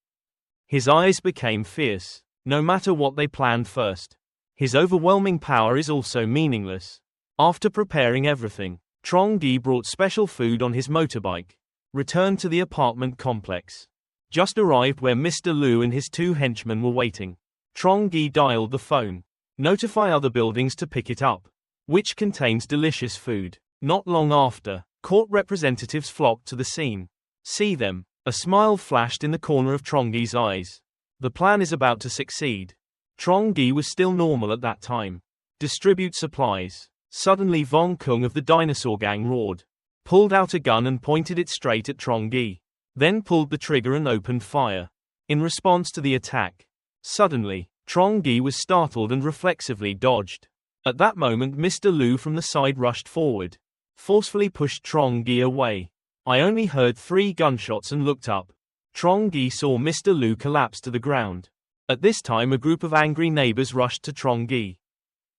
His eyes became fierce. No matter what they planned first, his overwhelming power is also meaningless. After preparing everything, Trongi brought special food on his motorbike. Returned to the apartment complex. Just arrived where Mr. Liu and his 2 henchmen were waiting. Trongi dialed the phone. Notify other buildings to pick it up, which contains delicious food. Not long after, court representatives flocked to the scene. See them. A smile flashed in the corner of Trongi's eyes. The plan is about to succeed. Trongi was still normal at that time. Distribute supplies. Suddenly Vong Kung of the dinosaur gang roared. pulled out a gun and pointed it straight at Trongi. Then pulled the trigger and opened fire. In response to the attack. Suddenly, Trongi was startled and reflexively dodged. At that moment Mr. Lu from the side rushed forward. Forcefully pushed Trongi away. I only heard 3 gunshots and looked up. Trongi saw Mr. Lu collapse to the ground. At this time a group of angry neighbors rushed to Trongi.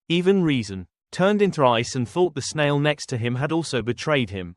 Even reason. Turned into ice and thought the snail next to him had also betrayed him.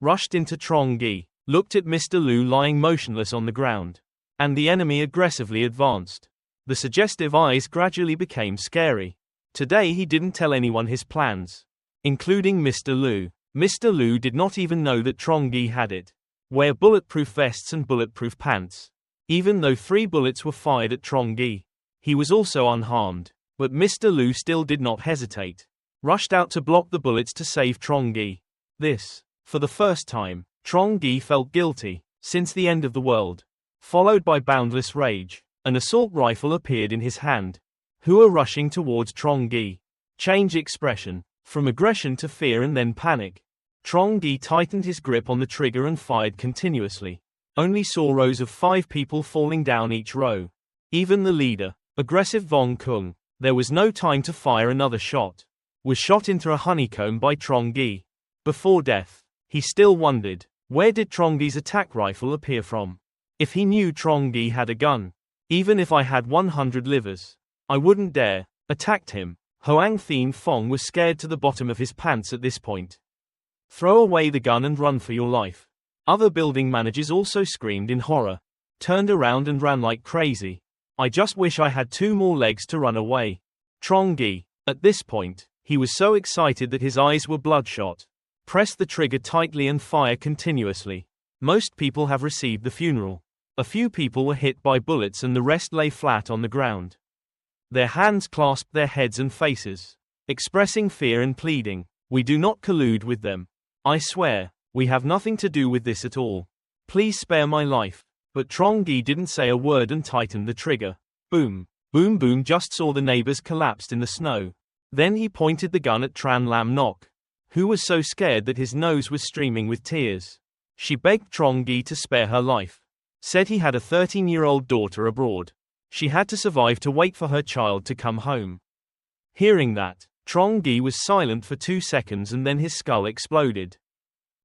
Rushed into Trongi. Looked at Mr. Lu lying motionless on the ground. And the enemy aggressively advanced. The suggestive eyes gradually became scary. Today he didn't tell anyone his plans. Including Mr. Lu. Mr. Lu did not even know that Trongi had it. Wear bulletproof vests and bulletproof pants. Even though 3 bullets were fired at Trongi. He was also unharmed. But Mr. Lu still did not hesitate. Rushed out to block the bullets to save Trongi. This. For the first time, Trongi felt guilty. Since the end of the world. Followed by boundless rage. An assault rifle appeared in his hand. Who were rushing towards Trongi. Change expression. From aggression to fear and then panic. Trongi tightened his grip on the trigger and fired continuously. Only saw rows of 5 people falling down each row. Even the leader, aggressive Vong Kung, there was no time to fire another shot. Was shot into a honeycomb by Trongi. Before death, he still wondered, where did Trongi's attack rifle appear from? If he knew Trongi had a gun. Even if I had 100 livers. I wouldn't dare. Attacked him. Hoang Thien Fong was scared to the bottom of his pants at this point. Throw away the gun and run for your life. Other building managers also screamed in horror. Turned around and ran like crazy. I just wish I had 2 more legs to run away. Trongi, at this point, he was so excited that his eyes were bloodshot. Press the trigger tightly and fire continuously. Most people have received the funeral. A few people were hit by bullets and the rest lay flat on the ground. Their hands clasped their heads and faces, expressing fear and pleading. We do not collude with them. I swear, we have nothing to do with this at all. Please spare my life. But Trongi didn't say a word and tightened the trigger. Boom, boom boom just saw the neighbors collapsed in the snow. Then he pointed the gun at Tran Lam Nok, who was so scared that his nose was streaming with tears. She begged Trongi to spare her life. Said he had a 13-year-old daughter abroad. She had to survive to wait for her child to come home. Hearing that, Trongi was silent for 2 seconds and then his skull exploded.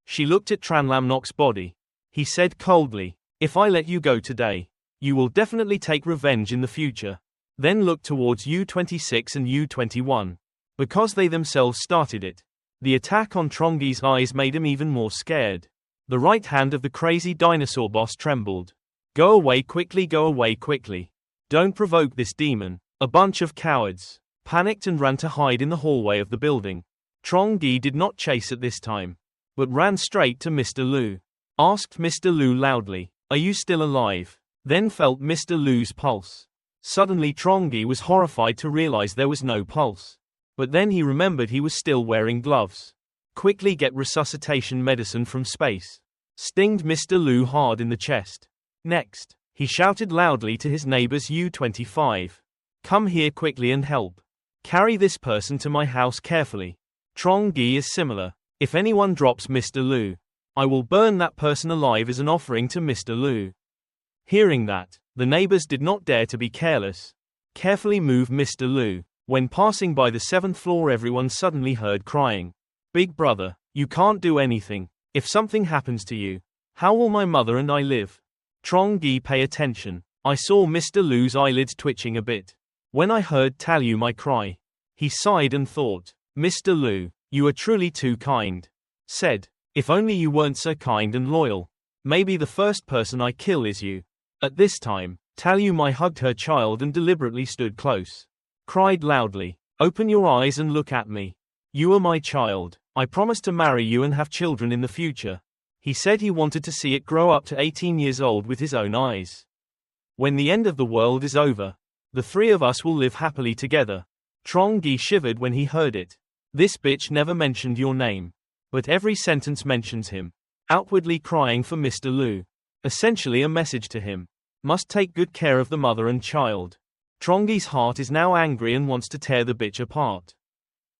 She looked at Tran Lam Nok's body. He said coldly, if I let you go today, you will definitely take revenge in the future. Then looked towards U-26 and U-21. Because they themselves started it. The attack on Trongi's eyes made him even more scared. The right hand of the crazy dinosaur boss trembled. Go away quickly, go away quickly. Don't provoke this demon. A bunch of cowards. Panicked and ran to hide in the hallway of the building. Trongi did not chase at this time. But ran straight to Mr. Lu. Asked Mr. Lu loudly, are you still alive? Then felt Mr. Lu's pulse. Suddenly Trongi was horrified to realize there was no pulse. But then he remembered he was still wearing gloves. Quickly get resuscitation medicine from space. Stinged Mr. Lu hard in the chest. Next, he shouted loudly to his neighbors U-25. Come here quickly and help. Carry this person to my house carefully. Trongi is similar. If anyone drops Mr. Lu, I will burn that person alive as an offering to Mr. Lu. Hearing that, the neighbors did not dare to be careless. Carefully move Mr. Lu. When passing by the 7th floor everyone suddenly heard crying. Big brother, you can't do anything. If something happens to you, how will my mother and I live? Trongi, pay attention. I saw Mr. Lu's eyelids twitching a bit. When I heard Talyu my cry, he sighed and thought, Mr. Lu, you are truly too kind. Said, if only you weren't so kind and loyal. Maybe the first person I kill is you. At this time, Talyu my hugged her child and deliberately stood close. Cried loudly, open your eyes and look at me. You are my child. I promise to marry you and have children in the future. He said he wanted to see it grow up to 18 years old with his own eyes. When the end of the world is over, the 3 of us will live happily together. Trongi shivered when he heard it. This bitch never mentioned your name. But every sentence mentions him. Outwardly crying for Mr. Lu. Essentially a message to him. Must take good care of the mother and child. Trongi's heart is now angry and wants to tear the bitch apart.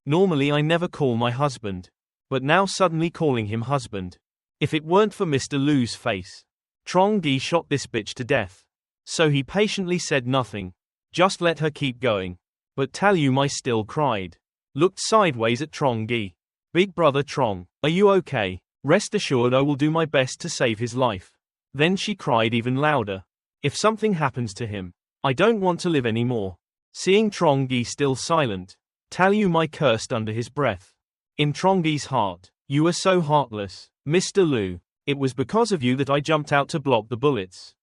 Normally I never call my husband. but now suddenly calling him husband. If it weren't for Mr. Lu's face, Trongi shot this bitch to death. So he patiently said nothing. Just let her keep going. But Talumai still cried. Looked sideways at Trongi. Big brother Trong, are you okay? Rest assured I will do my best to save his life. Then she cried even louder. If something happens to him, I don't want to live anymore. Seeing Trongi still silent, Talumai cursed under his breath. In Trongi's heart, you are so heartless, Mr. Lu. It was because of you that I jumped out to block the bullets.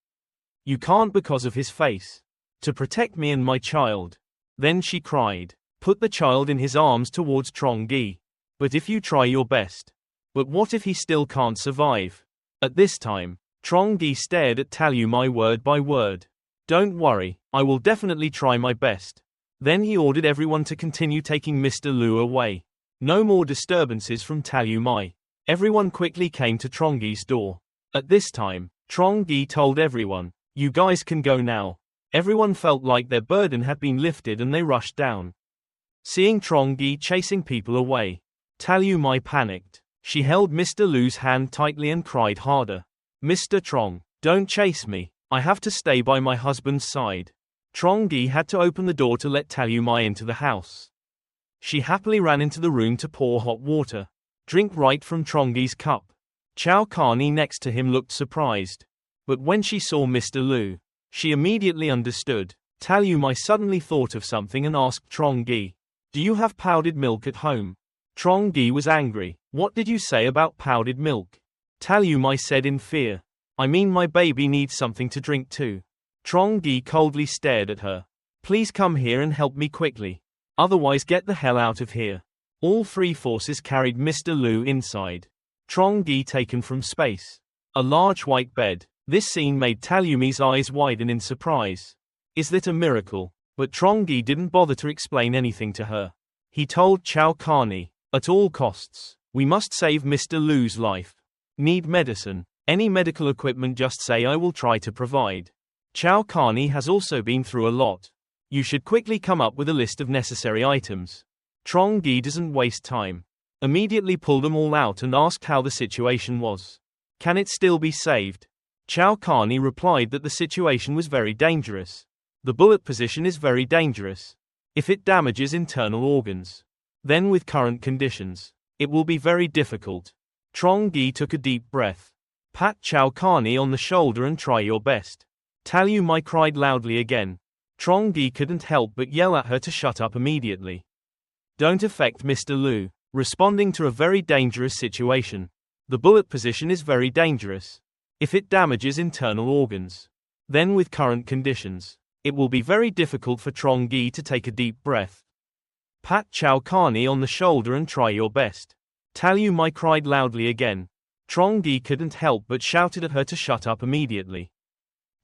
You can't because of his face. To protect me and my child. Then she cried. Put the child in his arms towards Trongi. But if you try your best. But what if he still can't survive? At this time, Trongi stared at Talumai word by word. Don't worry, I will definitely try my best. Then he ordered everyone to continue taking Mr. Lu away. No more disturbances from Talumai. Everyone quickly came to Trongi's door. At this time, Trongi told everyone, you guys can go now. Everyone felt like their burden had been lifted and they rushed down. Seeing Trongi chasing people away, Talumai panicked. She held Mr. Lu's hand tightly and cried harder. Mr. Trong, don't chase me. I have to stay by my husband's side. Trongi had to open the door to let Talumai into the house. She happily ran into the room to pour hot water. Drink right from Trongi's cup. Chow Carney next to him looked surprised. But when she saw Mr. Lu, she immediately understood. Talumai suddenly thought of something and asked Trongi, do you have powdered milk at home? Trongi was angry. What did you say about powdered milk? Talumai said in fear. I mean my baby needs something to drink too. Trongi coldly stared at her. Please come here and help me quickly. Otherwise get the hell out of here. All three forces carried Mr. Lu inside. Trongi taken from space. A large white bed. This scene made Talumai's eyes widen in surprise. Is that a miracle? But Trongi didn't bother to explain anything to her. He told Chow Carney, at all costs, we must save Mr. Lu's life. Need medicine? Any medical equipment just say I will try to provide. Chow Carney has also been through a lot. You should quickly come up with a list of necessary items. Trongi doesn't waste time. Immediately pulled them all out and asked how the situation was. Can it still be saved? Chow Carney replied that the situation was very dangerous. The bullet position is very dangerous. If it damages internal organs, then with current conditions, it will be very difficult. Trongi took a deep breath. Pat Chow Carney on the shoulder and try your best. Talumai cried loudly again. Trongi couldn't help but yell at her to shut up immediately. Don't affect Mr. Lu. Responding to a very dangerous situation. The bullet position is very dangerous. If it damages internal organs, then with current conditions, it will be very difficult for Trongi to take a deep breath. Pat Chow Carney on the shoulder and try your best. Talumai cried loudly again. Trongi couldn't help but shouted at her to shut up immediately.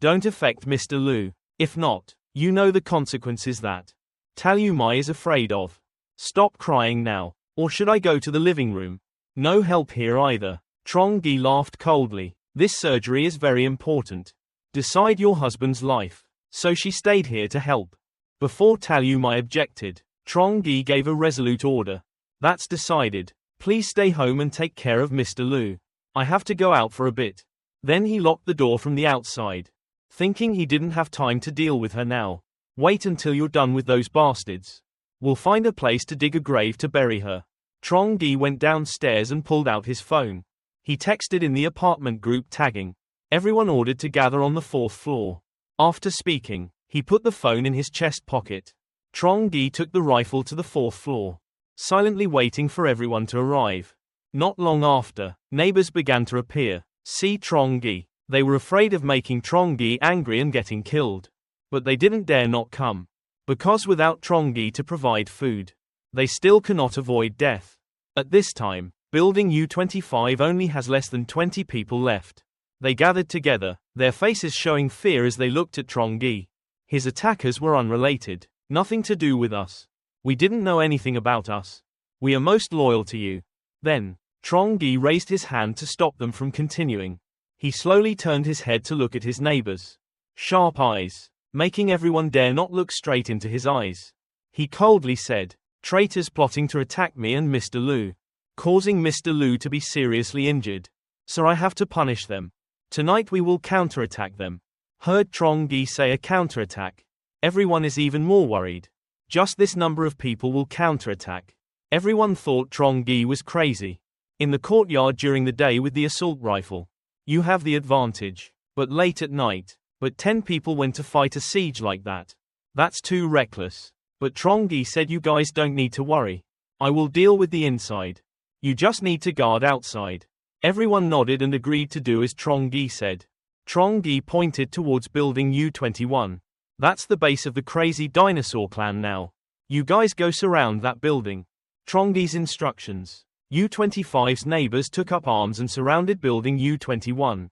Don't affect Mr. Lu. If not, you know the consequences that Talumai is afraid of. Stop crying now. Or should I go to the living room? No help here either. Trongi laughed coldly. This surgery is very important. Decide your husband's life. So she stayed here to help. Before Talumai objected, Trongi gave a resolute order. That's decided. Please stay home and take care of Mr. Lu. I have to go out for a bit. Then he locked the door from the outside. Thinking he didn't have time to deal with her now. Wait until you're done with those bastards. We'll find a place to dig a grave to bury her. Trongi went downstairs and pulled out his phone. He texted in the apartment group tagging everyone ordered to gather on the 4th floor. After speaking, he put the phone in his chest pocket. Trongi took the rifle to the 4th floor, silently waiting for everyone to arrive. Not long after, neighbors began to appear. See Trongi. They were afraid of making Trongi angry and getting killed. But they didn't dare not come. Because without Trongi to provide food, they still cannot avoid death. At this time, Building U-25 only has less than 20 people left. They gathered together, their faces showing fear as they looked at Trongi. His attackers were unrelated. Nothing to do with us. We didn't know anything about us. We are most loyal to you. Then, Trongi raised his hand to stop them from continuing. He slowly turned his head to look at his neighbors. Sharp eyes, making everyone dare not look straight into his eyes. He coldly said, traitors plotting to attack me and Mr. Lu. causing Mr. Lu to be seriously injured. So I have to punish them. Tonight we will counterattack them. Heard Trongi say a counterattack. Everyone is even more worried. Just this number of people will counterattack. Everyone thought Trongi was crazy. In the courtyard during the day with the assault rifle. You have the advantage. But late at night. But 10 people went to fight a siege like that. That's too reckless. But Trongi said you guys don't need to worry. I will deal with the inside. You just need to guard outside. Everyone nodded and agreed to do as Trongi said. Trongi pointed towards building U-21. That's the base of the crazy dinosaur clan now. You guys go surround that building. Trongi's instructions. U-25's neighbors took up arms and surrounded building U-21.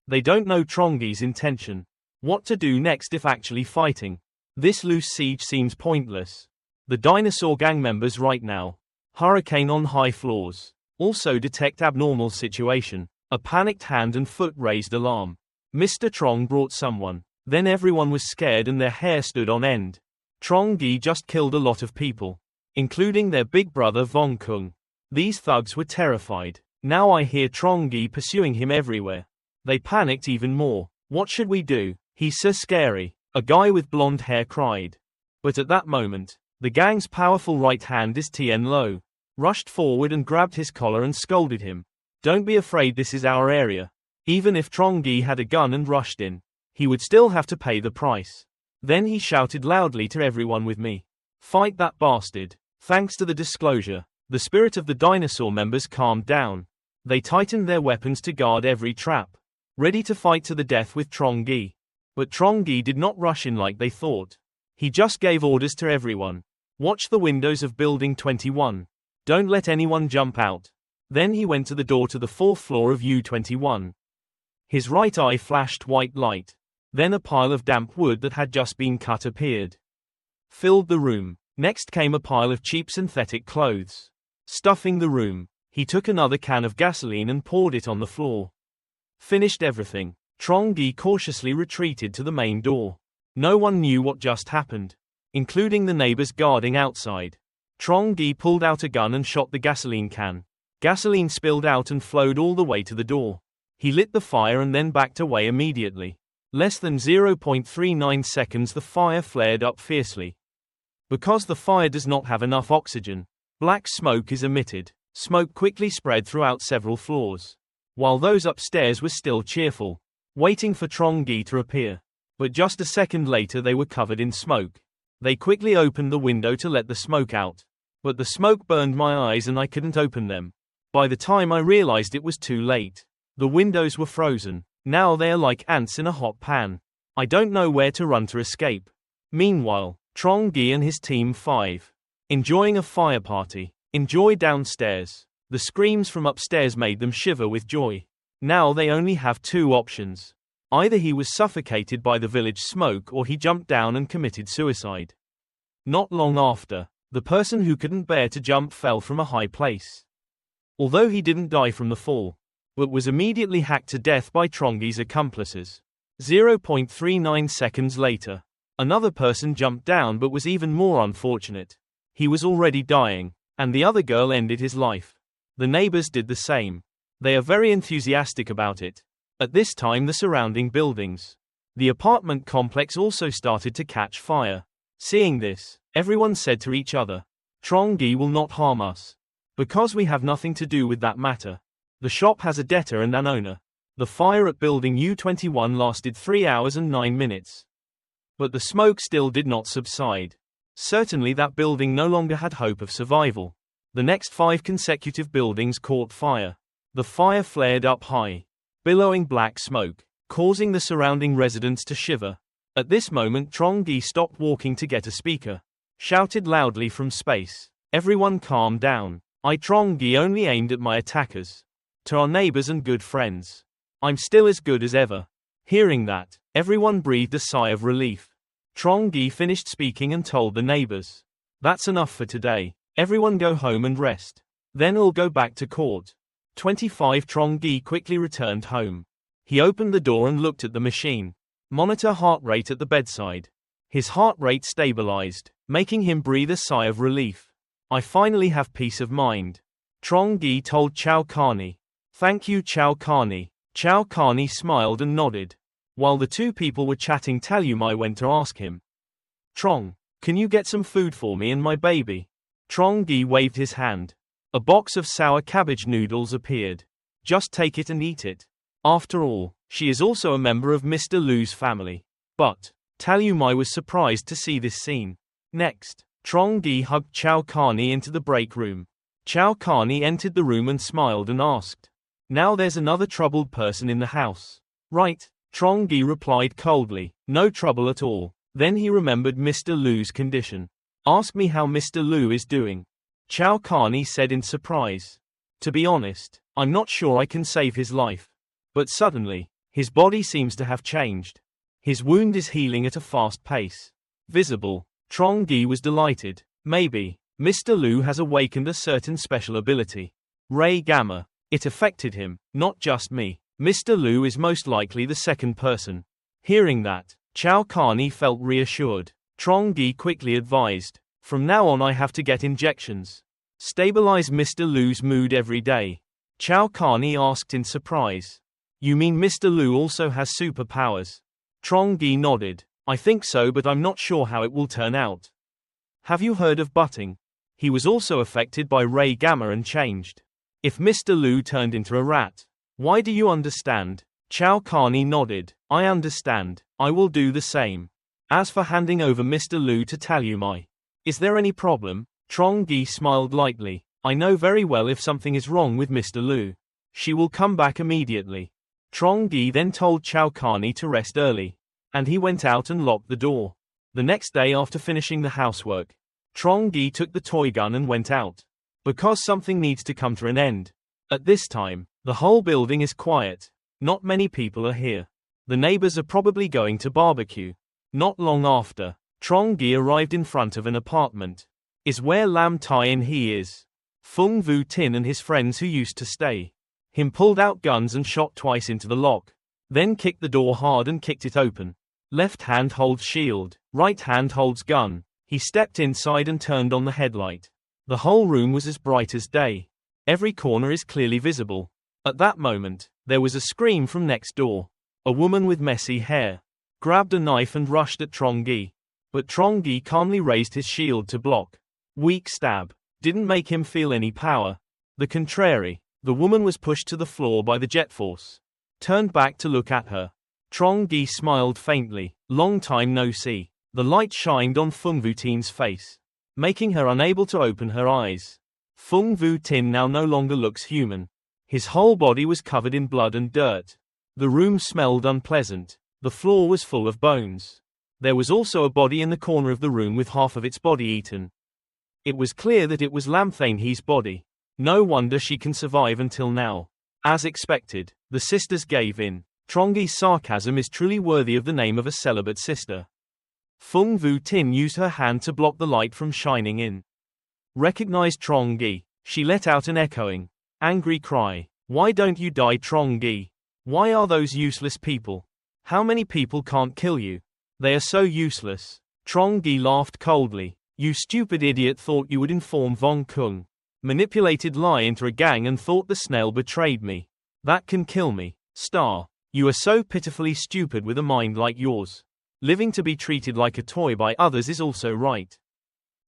They don't know Trongi's intention. What to do next if actually fighting? This loose siege seems pointless. The dinosaur gang members right now. Hurricane on high floors. Also detect abnormal situation. A panicked hand and foot raised alarm. Mr. Trong brought someone. Then everyone was scared and their hair stood on end. Trongi just killed a lot of people. Including their big brother Vong Kung. These thugs were terrified. Now I hear Trongi pursuing him everywhere. They panicked even more. What should we do? He's so scary. A guy with blonde hair cried. But at that moment, the gang's powerful right hand is Tien Lo. Rushed forward and grabbed his collar and scolded him. Don't be afraid, this is our area. Even if Trongi had a gun and rushed in, he would still have to pay the price. Then he shouted loudly to everyone with me. Fight that bastard. Thanks to the disclosure, the spirit of the dinosaur members calmed down. They tightened their weapons to guard every trap. Ready to fight to the death with Trongi. But Trongi did not rush in like they thought. He just gave orders to everyone. Watch the windows of building 21. Don't let anyone jump out. Then he went to the door to the 4th floor of U-21. His right eye flashed white light. Then a pile of damp wood that had just been cut appeared. Filled the room. Next came a pile of cheap synthetic clothes. Stuffing the room. He took another can of gasoline and poured it on the floor. Finished everything. Trongi cautiously retreated to the main door. No one knew what just happened. Including the neighbors guarding outside. Trongi pulled out a gun and shot the gasoline can. Gasoline spilled out and flowed all the way to the door. He lit the fire and then backed away immediately. Less than 0.39 seconds the fire flared up fiercely. Because the fire does not have enough oxygen, black smoke is emitted. Smoke quickly spread throughout several floors. While those upstairs were still cheerful, waiting for Trongi to appear. But just a second later they were covered in smoke. They quickly opened the window to let the smoke out. But the smoke burned my eyes and I couldn't open them. By the time I realized it was too late. The windows were frozen. Now they are like ants in a hot pan. I don't know where to run to escape. Meanwhile, Trongi and his team 5. Enjoying a fire party. Enjoy downstairs. The screams from upstairs made them shiver with joy. Now they only have 2 options. Either he was suffocated by the village smoke or he jumped down and committed suicide. Not long after, the person who couldn't bear to jump fell from a high place. Although he didn't die from the fall, but was immediately hacked to death by Trongi's accomplices. 0.39 seconds later, another person jumped down but was even more unfortunate. He was already dying, and the other girl ended his life. The neighbors did the same. They are very enthusiastic about it. At this time the surrounding buildings. The apartment complex also started to catch fire. Seeing this, everyone said to each other, Trongi will not harm us. Because we have nothing to do with that matter. The shop has a debtor and an owner. The fire at building U-21 lasted 3 hours and 9 minutes. But the smoke still did not subside. Certainly that building no longer had hope of survival. The next 5 consecutive buildings caught fire. The fire flared up high, billowing black smoke, causing the surrounding residents to shiver. At this moment Trongi stopped walking to get a speaker. Shouted loudly from space. Everyone calm down. I Trongi only aimed at my attackers. To our neighbors and good friends. I'm still as good as ever. Hearing that, everyone breathed a sigh of relief. Trongi finished speaking and told the neighbors. That's enough for today. Everyone go home and rest. Then I'll go back to court. 25 Trongi quickly returned home. He opened the door and looked at the machine. Monitor heart rate at the bedside. His heart rate stabilized, making him breathe a sigh of relief. I finally have peace of mind. Trongi told Chow Carney. Thank you, Chow Carney. Chow Carney smiled and nodded. While the two people were chatting, Talumai went to ask him, Trong, can you get some food for me and my baby? Trongi waved his hand. A box of sour cabbage noodles appeared. Just take it and eat it. After all, she is also a member of Mr. Lu's family. But Talumai was surprised to see this scene. Next, Trongi hugged Chow Carney into the break room. Chow Carney entered the room and smiled and asked, Now there's another troubled person in the house. Right, Trongi replied coldly, No trouble at all. Then he remembered Mr. Lu's condition. Ask me how Mr. Lu is doing. Chow Carney said in surprise. To be honest, I'm not sure I can save his life. But suddenly, his body seems to have changed. His wound is healing at a fast pace. Visible. Trongi was delighted. Maybe Mr. Lu has awakened a certain special ability. Ray Gamma. It affected him, not just me. Mr. Lu is most likely the second person. Hearing that, Chow Carney felt reassured. Trongi quickly advised, From now on I have to get injections. Stabilize Mr. Lu's mood every day. Chow Carney asked in surprise. You mean Mr. Lu also has superpowers? Trongi nodded. I think so, but I'm not sure how it will turn out. Have you heard of butting? He was also affected by Ray Gamma and changed. If Mr. Lu turned into a rat. Why do you understand? Chow Carney nodded. I understand. I will do the same. As for handing over Mr. Lu to Talumai. Is there any problem? Trongi smiled lightly. I know very well if something is wrong with Mr. Lu. She will come back immediately. Trongi then told Chow Carney to rest early. And he went out and locked the door. The next day after finishing the housework, Trongi took the toy gun and went out. Because something needs to come to an end. At this time, the whole building is quiet. Not many people are here. The neighbors are probably going to barbecue. Not long after, Trongi arrived in front of an apartment. Is where Lam Tai In he is. Fung Vu Tin and his friends who used to stay. Him pulled out guns and shot twice into the lock. Then kicked the door hard and kicked it open. Left hand holds shield, right hand holds gun. He stepped inside and turned on the headlight. The whole room was as bright as day. Every corner is clearly visible. At that moment, there was a scream from next door. A woman with messy hair grabbed a knife and rushed at Trongi. But Trongi calmly raised his shield to block. Weak stab. Didn't make him feel any power. The contrary, the woman was pushed to the floor by the jet force. Turned back to look at her. Trongi smiled faintly. Long time no see. The light shined on Fung Vu Tin's face, making her unable to open her eyes. Fung Vu Tin now no longer looks human. His whole body was covered in blood and dirt. The room smelled unpleasant. The floor was full of bones. There was also a body in the corner of the room with half of its body eaten. It was clear that it was Lam Thane He's body. No wonder she can survive until now. As expected, the sisters gave in. Trongi's sarcasm is truly worthy of the name of a celibate sister. Fung Vu Tin used her hand to block the light from shining in. Recognized Trongi. She let out an echoing, angry cry. Why don't you die, Trongi? Why are those useless people? How many people can't kill you? They are so useless. Trongi laughed coldly. You stupid idiot, thought you would inform Vong Kung. Manipulated lie into a gang and thought the snail betrayed me. That can kill me. Star. You are so pitifully stupid with a mind like yours. Living to be treated like a toy by others is also right.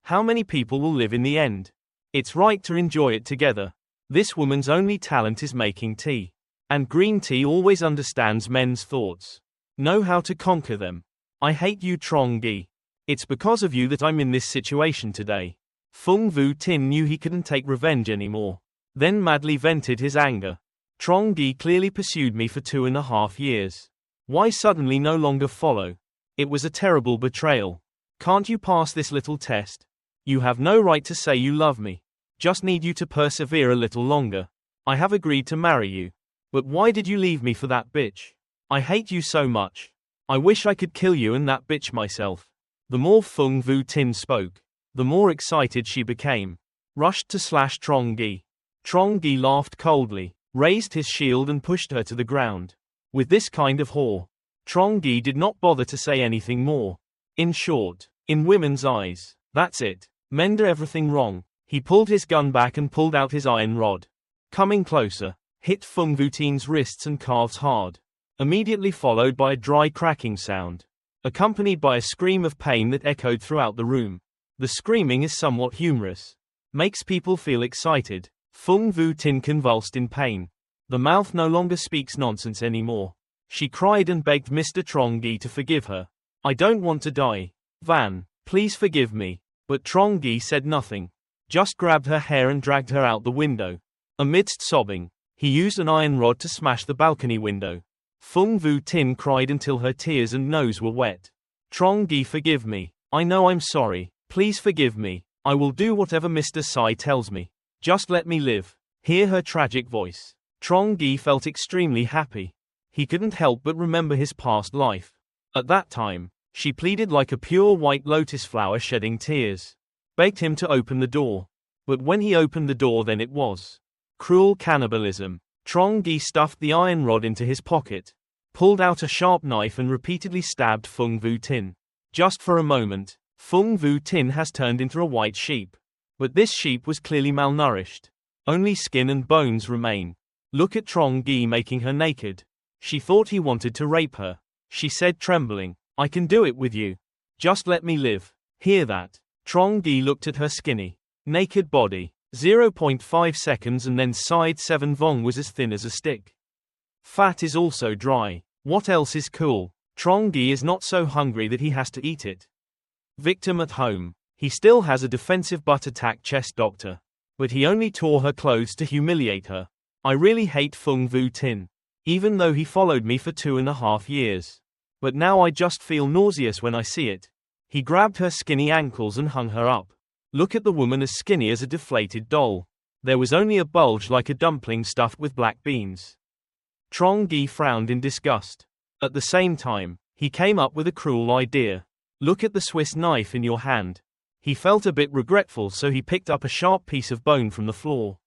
How many people will live in the end? It's right to enjoy it together. This woman's only talent is making tea. And green tea always understands men's thoughts. Know how to conquer them. I hate you, Trongi. It's because of you that I'm in this situation today. Fung Vu Tin knew he couldn't take revenge anymore. Then madly vented his anger. Trongi clearly pursued me for 2.5 years. Why suddenly no longer follow? It was a terrible betrayal. Can't you pass this little test? You have no right to say you love me. Just need you to persevere a little longer. I have agreed to marry you. But why did you leave me for that bitch? I hate you so much. I wish I could kill you and that bitch myself. The more Fung Vu Tin spoke, the more excited she became. Rushed to slash Trongi. Trongi laughed coldly, raised his shield and pushed her to the ground. With this kind of whore, Trongi did not bother to say anything more. In short, in women's eyes, that's it. Men do everything wrong. He pulled his gun back and pulled out his iron rod. Coming closer, hit Feng Vutin's wrists and calves hard. Immediately followed by a dry cracking sound, accompanied by a scream of pain that echoed throughout the room. The screaming is somewhat humorous. Makes people feel excited. Feng Vutin convulsed in pain. The mouth no longer speaks nonsense anymore. She cried and begged Mr. Trongi to forgive her. I don't want to die. Van, please forgive me. But Trongi said nothing. Just grabbed her hair and dragged her out the window. Amidst sobbing, he used an iron rod to smash the balcony window. Feng Vutin cried until her tears and nose were wet. Trongi, forgive me. I know I'm sorry. Please forgive me. I will do whatever Mr. Sai tells me. Just let me live. Hear her tragic voice. Trongi felt extremely happy. He couldn't help but remember his past life. At that time, she pleaded like a pure white lotus flower shedding tears. Begged him to open the door. But when he opened the door, then it was cruel cannibalism. Trongi stuffed the iron rod into his pocket, pulled out a sharp knife and repeatedly stabbed Feng Vutin. Just for a moment, Feng Vutin has turned into a white sheep. But this sheep was clearly malnourished. Only skin and bones remain. Look at Trongi making her naked. She thought he wanted to rape her. She said, trembling, I can do it with you. Just let me live. Hear that? Trongi looked at her skinny, naked body. 0.5 seconds and then sighed. 7 Vong was as thin as a stick. Fat is also dry. What else is cool? Trongi is not so hungry that he has to eat it. Victim at home. He still has a defensive butt attack chest doctor. But he only tore her clothes to humiliate her. I really hate Feng Vutin. Even though he followed me for 2.5 years. But now I just feel nauseous when I see it. He grabbed her skinny ankles and hung her up. Look at the woman, as skinny as a deflated doll. There was only a bulge like a dumpling stuffed with black beans. Trongi frowned in disgust. At the same time, he came up with a cruel idea. Look at the Swiss knife in your hand. He felt a bit regretful, so he picked up a sharp piece of bone from the floor.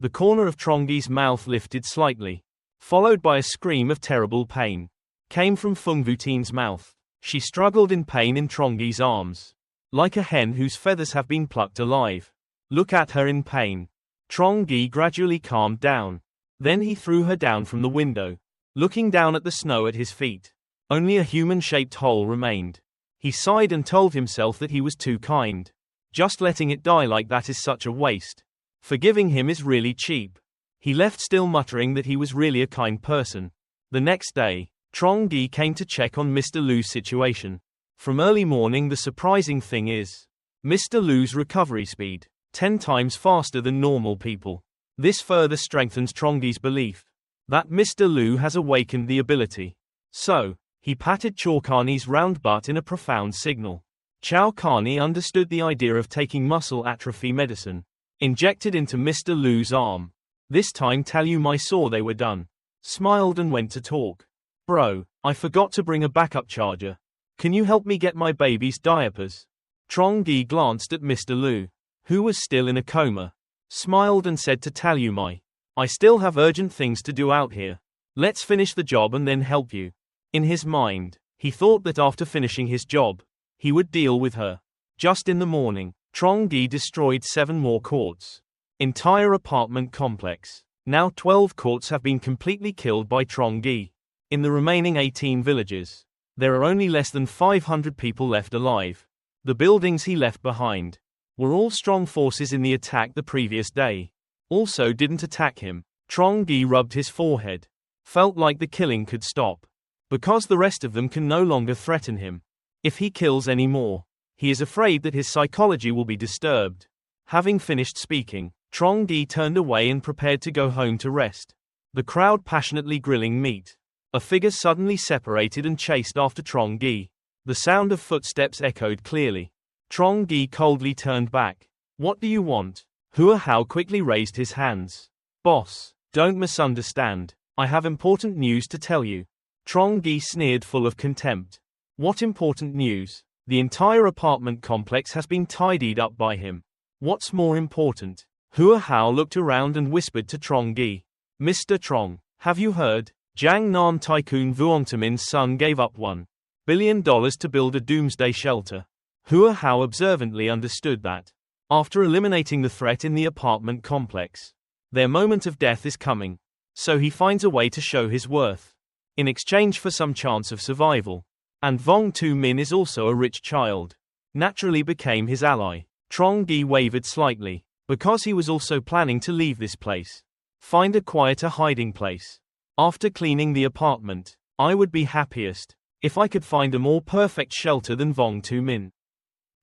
The corner of Trongi's mouth lifted slightly, followed by a scream of terrible pain. Came from Feng Vutin's mouth. She struggled in pain in Trongi's arms, like a hen whose feathers have been plucked alive. Look at her in pain. Trongi gradually calmed down. Then he threw her down from the window, looking down at the snow at his feet. Only a human-shaped hole remained. He sighed and told himself that he was too kind. Just letting it die like that is such a waste. Forgiving him is really cheap. He left still muttering that he was really a kind person. The next day, Trongi came to check on Mr. Lu's situation. From early morning, the surprising thing is Mr. Lu's recovery speed, 10 times faster than normal people. This further strengthens Trongi's belief that Mr. Lu has awakened the ability. So, he patted Carney's round butt in a profound signal. Carney understood the idea of taking muscle atrophy medicine, injected into Mr. Lu's arm. This time Talumai saw they were done, smiled and went to talk. Bro, I forgot to bring a backup charger. Can you help me get my baby's diapers? Trongi glanced at Mr. Lu, who was still in a coma, smiled and said to Talumai, I still have urgent things to do out here. Let's finish the job and then help you. In his mind, he thought that after finishing his job, he would deal with her. Just in the morning, Trongi destroyed 7 more courts. Entire apartment complex. Now 12 courts have been completely killed by Trongi. In the remaining 18 villages, there are only less than 500 people left alive. The buildings he left behind were all strong forces in the attack the previous day. Also didn't attack him. Trongi rubbed his forehead. Felt like the killing could stop. Because the rest of them can no longer threaten him. If he kills any more, he is afraid that his psychology will be disturbed. Having finished speaking, Trongi turned away and prepared to go home to rest. The crowd passionately grilling meat. A figure suddenly separated and chased after Trongi. The sound of footsteps echoed clearly. Trongi coldly turned back. What do you want? Hua Hao quickly raised his hands. Boss, don't misunderstand. I have important news to tell you. Trongi sneered, full of contempt. What important news? The entire apartment complex has been tidied up by him. What's more important? Hua Hao looked around and whispered to Trongi. Mr. Trong, have you heard? Jiangnan tycoon Vuongtamin's son gave up $1 billion to build a Doomsday shelter. Hua Hao observantly understood that. after eliminating the threat in the apartment complex. Their moment of death is coming. So he finds a way to show his worth. In exchange for some chance of survival. And Vong Tu-min is also a rich child. Naturally became his ally. Trongi wavered slightly. Because he was also planning to leave this place. Find a quieter hiding place. After cleaning the apartment, I would be happiest if I could find a more perfect shelter than Vong Tu-min.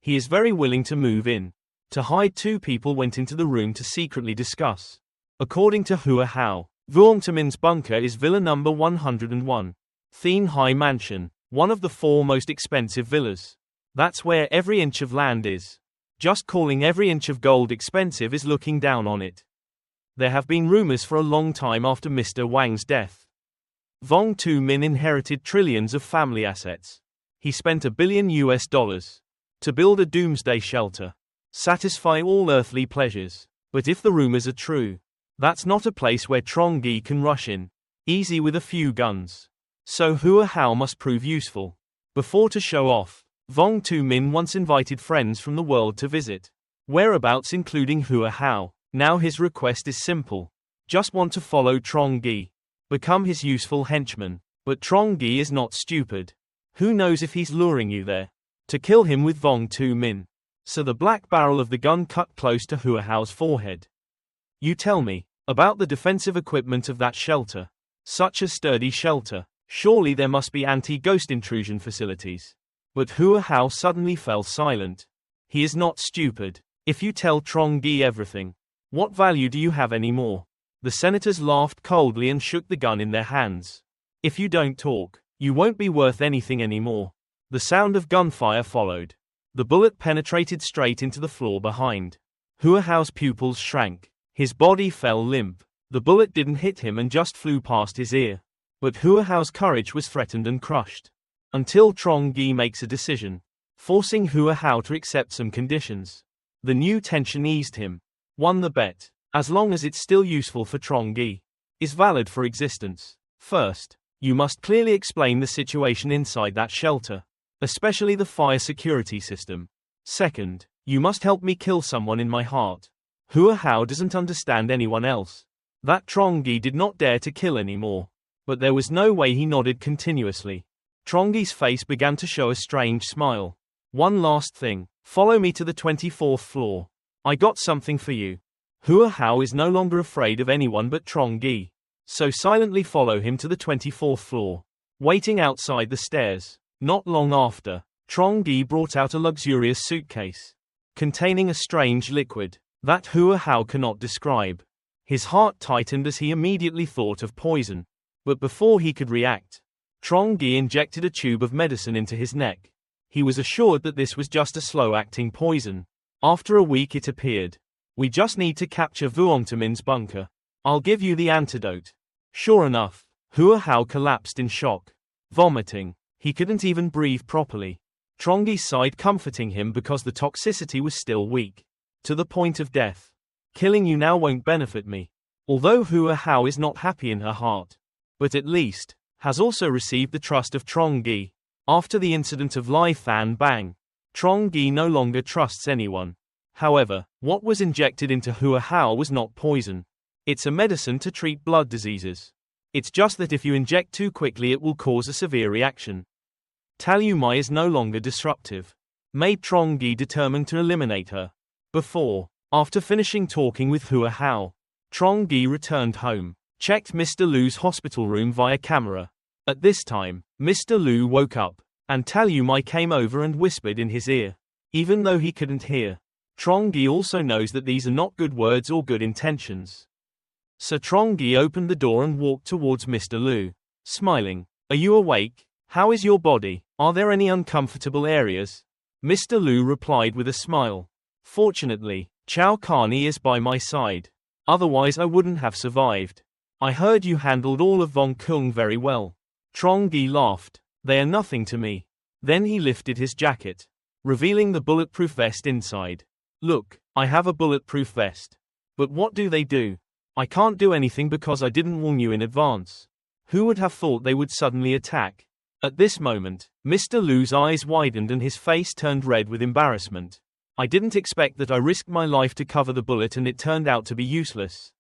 He is very willing to move in. To hide, two people went into the room to secretly discuss. According to Hua Hao, Vong Tu-min's bunker is Villa number 101. Thien Hai Mansion, one of the 4 most expensive villas. That's where every inch of land is. Just calling every inch of gold expensive is looking down on it. There have been rumors for a long time after Mr. Wang's death. Vong Tu-min inherited trillions of family assets. He spent $1 billion to build a doomsday shelter. Satisfy all earthly pleasures. But if the rumors are true, that's not a place where Trongi can rush in. Easy with a few guns. So Hua Hao must prove useful. Before to show off, Vong Tu-min once invited friends from the world to visit. Whereabouts including Hua Hao. Now his request is simple. Just want to follow Trongi. Become his useful henchman. But Trongi is not stupid. Who knows if he's luring you there to kill him with Vong Tu-min. So the black barrel of the gun cut close to Hua Hao's forehead. You tell me about the defensive equipment of that shelter. Such a sturdy shelter. Surely there must be anti-ghost intrusion facilities. But Hua Hao suddenly fell silent. He is not stupid. If you tell Trongi everything, what value do you have anymore? The senators laughed coldly and shook the gun in their hands. If you don't talk, you won't be worth anything anymore. The sound of gunfire followed. The bullet penetrated straight into the floor behind. Hua Hao's pupils shrank. His body fell limp. The bullet didn't hit him and just flew past his ear. But Hua Hao's courage was threatened and crushed. Until Trongi makes a decision, forcing Hua Hao to accept some conditions. The new tension eased him. Won the bet. As long as it's still useful for Trongi. Is valid for existence. First, you must clearly explain the situation inside that shelter. Especially the fire security system. Second, you must help me kill someone in my heart. Hua Hao doesn't understand anyone else. That Trongi did not dare to kill anymore. But there was no way. He nodded continuously. Trongi's face began to show a strange smile. One last thing. Follow me to the 24th floor. I got something for you. Hua Hao is no longer afraid of anyone but Trongi. So silently follow him to the 24th floor. Waiting outside the stairs. Not long after, Trongi brought out a luxurious suitcase. Containing a strange liquid that Hua Hao cannot describe. His heart tightened as he immediately thought of poison. But before he could react, Trongi injected a tube of medicine into his neck. He was assured that this was just a slow-acting poison. After a week it appeared. We just need to capture Vong Tu-min's bunker. I'll give you the antidote. Sure enough, Hua Hao collapsed in shock. Vomiting. He couldn't even breathe properly. Trongi sighed, comforting him because the toxicity was still weak. To the point of death. Killing you now won't benefit me. Although Hua Hao is not happy in her heart. But at least, has also received the trust of Trongi. After the incident of Lai Fan Bang, Trongi no longer trusts anyone. However, what was injected into Hua Hao was not poison. It's a medicine to treat blood diseases. It's just that if you inject too quickly it will cause a severe reaction. Talumai is no longer disruptive. Made Trongi determined to eliminate her. After finishing talking with Hua Hao, Trongi returned home. Checked Mr. Lu's hospital room via camera. At this time, Mr. Lu woke up, and Talumai came over and whispered in his ear. Even though he couldn't hear, Trongi also knows that these are not good words or good intentions. So Trongi opened the door and walked towards Mr. Lu, smiling. Are you awake? How is your body? Are there any uncomfortable areas? Mr. Lu replied with a smile. Fortunately, Chow Carney is by my side. Otherwise I wouldn't have survived. I heard you handled all of Vong Kung very well. Trongi laughed. They are nothing to me. Then he lifted his jacket, revealing the bulletproof vest inside. Look, I have a bulletproof vest. But what do they do? I can't do anything because I didn't warn you in advance. Who would have thought they would suddenly attack? At this moment, Mr. Lu's eyes widened and his face turned red with embarrassment. I didn't expect that. I risked my life to cover the bullet and it turned out to be useless.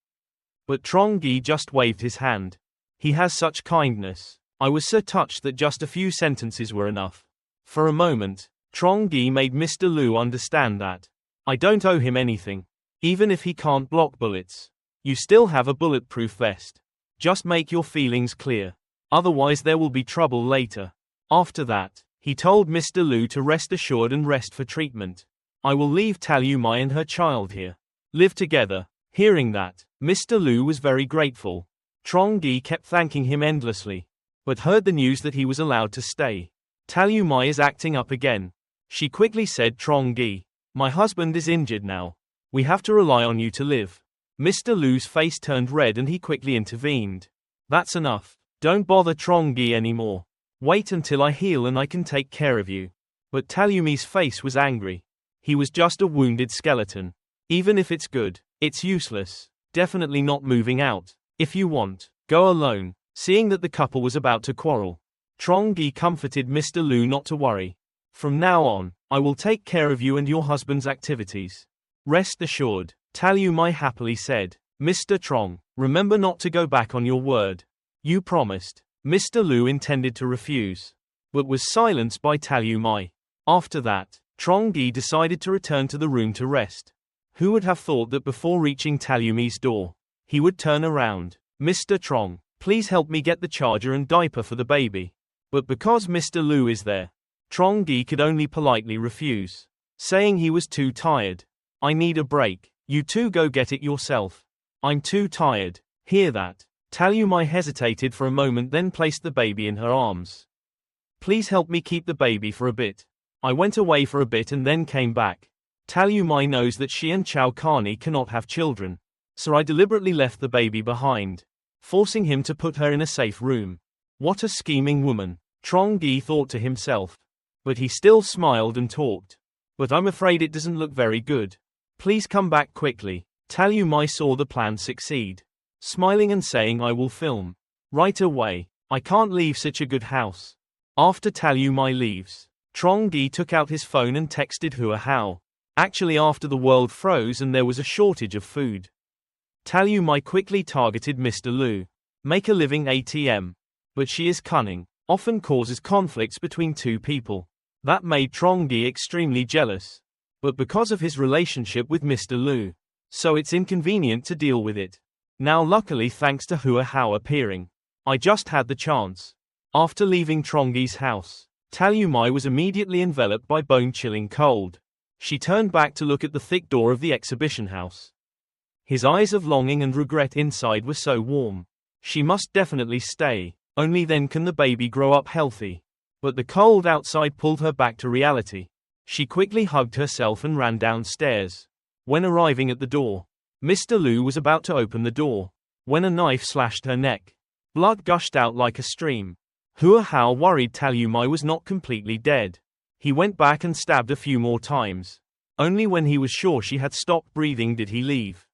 But Trongi just waved his hand. He has such kindness. I was so touched that just a few sentences were enough. For a moment, Trongi made Mr. Lu understand that I don't owe him anything. Even if he can't block bullets, you still have a bulletproof vest. Just make your feelings clear. Otherwise there will be trouble later. After that, he told Mr. Lu to rest assured and rest for treatment. I will leave Talumai and her child here. Live together. Hearing that, Mr. Lu was very grateful. Trongi kept thanking him endlessly, but heard the news that he was allowed to stay. Talumai is acting up again. She quickly said, Trongi, my husband is injured now. We have to rely on you to live. Mr. Lu's face turned red and he quickly intervened. That's enough. Don't bother Trongi anymore. Wait until I heal and I can take care of you. But Talumai's face was angry. He was just a wounded skeleton. Even if it's good, it's useless. Definitely not moving out. If you want, go alone. Seeing that the couple was about to quarrel, Trongi comforted Mr. Lu not to worry. From now on, I will take care of you and your husband's activities. Rest assured, Talumai happily said. Mr. Trong, remember not to go back on your word. You promised. Mr. Lu intended to refuse, but was silenced by Talumai. After that, Trongi decided to return to the room to rest. Who would have thought that before reaching Talumai's door, he would turn around. Mr. Trong, please help me get the charger and diaper for the baby. But because Mr. Lu is there, Trongi could only politely refuse, saying he was too tired. I need a break. You two go get it yourself. I'm too tired. Hear that? Talumai hesitated for a moment, then placed the baby in her arms. Please help me keep the baby for a bit. I went away for a bit and then came back. Talumai knows that she and Chao Carney cannot have children, so I deliberately left the baby behind, forcing him to put her in a safe room. What a scheming woman, Trongi thought to himself. But he still smiled and talked. But I'm afraid it doesn't look very good. Please come back quickly. Talumai saw the plan succeed, smiling and saying, I will film right away. I can't leave such a good house. After Talumai leaves, Trongi took out his phone and texted Hua Hao. Actually, after the world froze and there was a shortage of food, Talumai quickly targeted Mr. Lu. Make a living ATM. But she is cunning, often causes conflicts between two people. That made Trongi extremely jealous. But because of his relationship with Mr. Lu, so it's inconvenient to deal with it. Now luckily, thanks to Hua Hao appearing, I just had the chance. After leaving Trongi's house, Talumai was immediately enveloped by bone-chilling cold. She turned back to look at the thick door of the exhibition house. His eyes of longing and regret inside were so warm. She must definitely stay, only then can the baby grow up healthy. But the cold outside pulled her back to reality. She quickly hugged herself and ran downstairs. When arriving at the door, Mr. Lu was about to open the door, when a knife slashed her neck. Blood gushed out like a stream. Hua Hao worried Talumai was not completely dead. He went back and stabbed a few more times. Only when he was sure she had stopped breathing did he leave.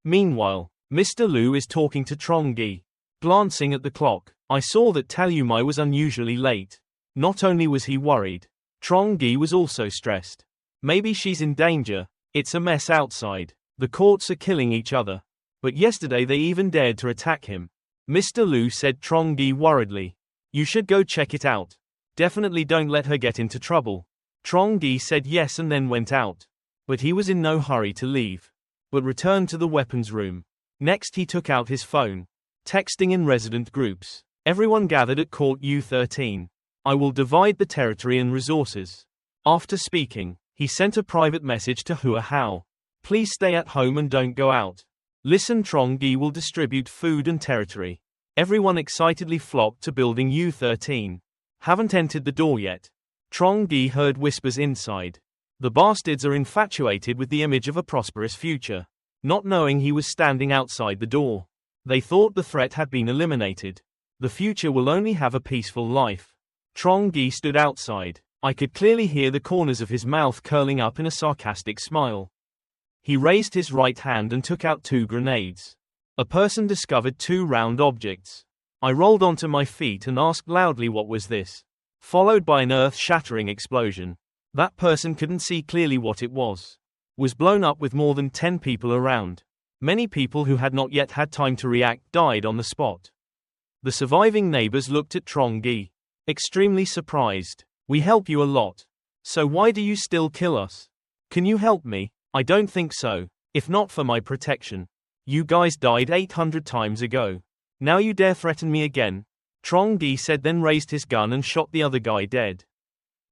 Meanwhile, Mr. Lu is talking to Trongi. Glancing at the clock, I saw that Talumai was unusually late. Not only was he worried, Trongi was also stressed. Maybe she's in danger. It's a mess outside. The courts are killing each other. But yesterday they even dared to attack him. Mr. Lu said, Trongi worriedly. You should go check it out. Definitely don't let her get into trouble. Trongi said yes and then went out. But he was in no hurry to leave, but returned to the weapons room. Next he took out his phone, texting in resident groups. Everyone gathered at Court U13. I will divide the territory and resources. After speaking, he sent a private message to Hua Hao. Please stay at home and don't go out. Listen, Trongi will distribute food and territory. Everyone excitedly flocked to building U13. Haven't entered the door yet. Trongi heard whispers inside. The bastards are infatuated with the image of a prosperous future. Not knowing he was standing outside the door, they thought the threat had been eliminated. The future will only have a peaceful life. Trongi stood outside. I could clearly hear the corners of his mouth curling up in a sarcastic smile. He raised his right hand and took out 2 grenades. A person discovered 2 round objects. I rolled onto my feet and asked loudly what was this, followed by an earth-shattering explosion. That person couldn't see clearly what it was blown up with more than 10 people around. Many people who had not yet had time to react died on the spot. The surviving neighbors looked at Trongi, extremely surprised. We help you a lot. So why do you still kill us? Can you help me? I don't think so. If not for my protection. You guys died 800 times ago. Now you dare threaten me again? Trongi said, then raised his gun and shot the other guy dead.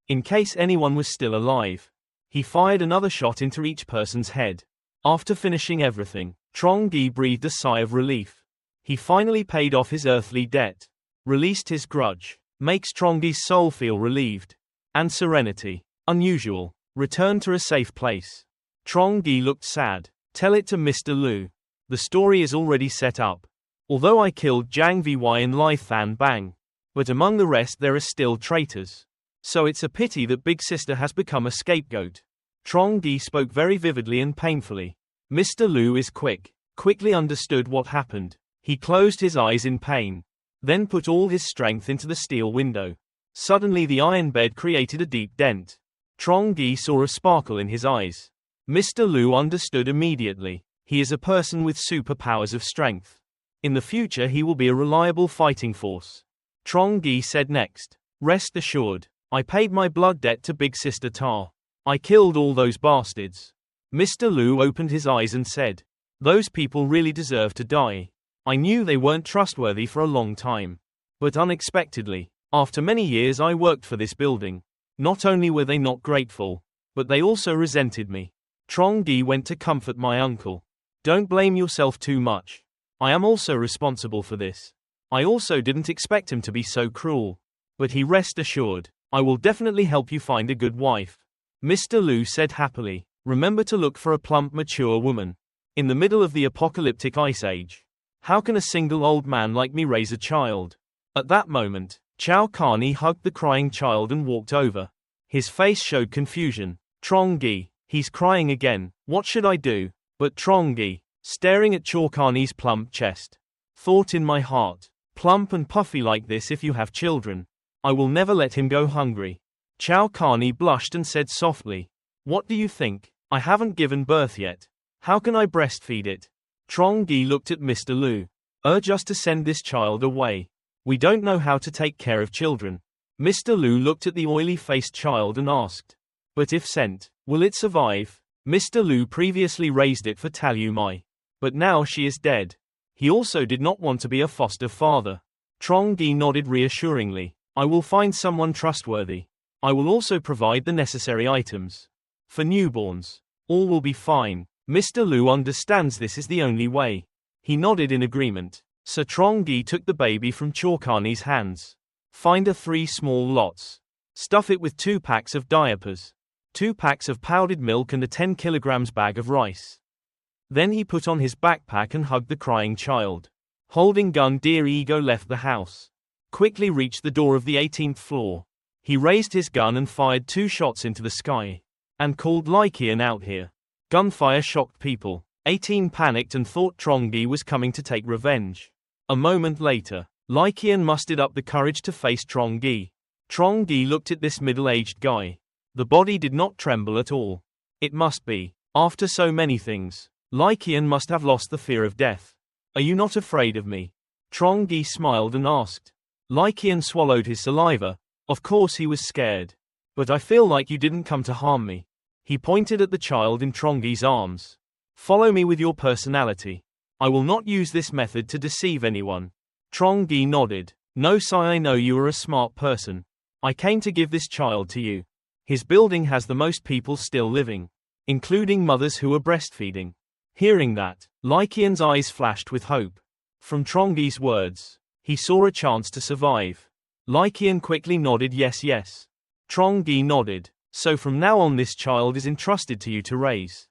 In case anyone was still alive. He fired another shot into each person's head. After finishing everything, Trongi breathed a sigh of relief. He finally paid off his earthly debt. Released his grudge. Makes Trongi's soul feel relieved. And serenity. Unusual. Returned to a safe place. Trongi looked sad. Tell it to Mr. Lu. The story is already set up. Although I killed Zhang Vy and Lai Than Bang. But among the rest there are still traitors. So it's a pity that Big Sister has become a scapegoat. Trongi spoke very vividly and painfully. Mr. Lu is quickly understood what happened. He closed his eyes in pain. Then put all his strength into the steel window. Suddenly the iron bed created a deep dent. Trongi saw a sparkle in his eyes. Mr. Lu understood immediately. He is a person with superpowers of strength. In the future he will be a reliable fighting force. Trongi said next. Rest assured. I paid my blood debt to Big Sister Ta. I killed all those bastards. Mr. Lu opened his eyes and said. Those people really deserve to die. I knew they weren't trustworthy for a long time. But unexpectedly, after many years I worked for this building. Not only were they not grateful, but they also resented me. Trongi went to comfort my uncle. Don't blame yourself too much. I am also responsible for this. I also didn't expect him to be so cruel. But he rest assured. I will definitely help you find a good wife. Mr. Lu said happily. Remember to look for a plump, mature woman. In the middle of the apocalyptic ice age. How can a single old man like me raise a child? At that moment, Carney hugged the crying child and walked over. His face showed confusion. Trongi, he's crying again. What should I do? But Trongi, staring at Carney's plump chest. Thought in my heart. Plump and puffy like this if you have children. I will never let him go hungry. Carney blushed and said softly. What do you think? I haven't given birth yet. How can I breastfeed it? Trongi looked at Mr. Lu. Urge us to send this child away. We don't know how to take care of children. Mr. Lu looked at the oily-faced child and asked. But if sent, will it survive? Mr. Lu previously raised it for Talu Mai. But now she is dead. He also did not want to be a foster father. Trongi nodded reassuringly. I will find someone trustworthy. I will also provide the necessary items. For newborns. All will be fine. Mr. Lu understands this is the only way. He nodded in agreement. So Trongi took the baby from Carney's hands. Find 3 small lots. Stuff it with 2 packs of diapers. 2 packs of powdered milk and a 10 kilograms bag of rice. Then he put on his backpack and hugged the crying child. Holding gun, Dear Ego left the house. Quickly reached the door of the 18th floor. He raised his gun and fired 2 shots into the sky. And called Lycian out here. Gunfire shocked people. 18 panicked and thought Trongi was coming to take revenge. A moment later, Lycian mustered up the courage to face Trongi. Trongi looked at this middle-aged guy. The body did not tremble at all. It must be. After so many things, Lycian must have lost the fear of death. Are you not afraid of me? Trongi smiled and asked. Lycian swallowed his saliva. Of course he was scared. But I feel like you didn't come to harm me. He pointed at the child in Trongi's arms. Follow me with your personality. I will not use this method to deceive anyone. Trongi nodded. No, Sai, I know you are a smart person. I came to give this child to you. His building has the most people still living, including mothers who are breastfeeding. Hearing that, Lycian's eyes flashed with hope. From Trongi's words, he saw a chance to survive. Lycian quickly nodded yes. Trongi nodded. So from now on this child is entrusted to you to raise.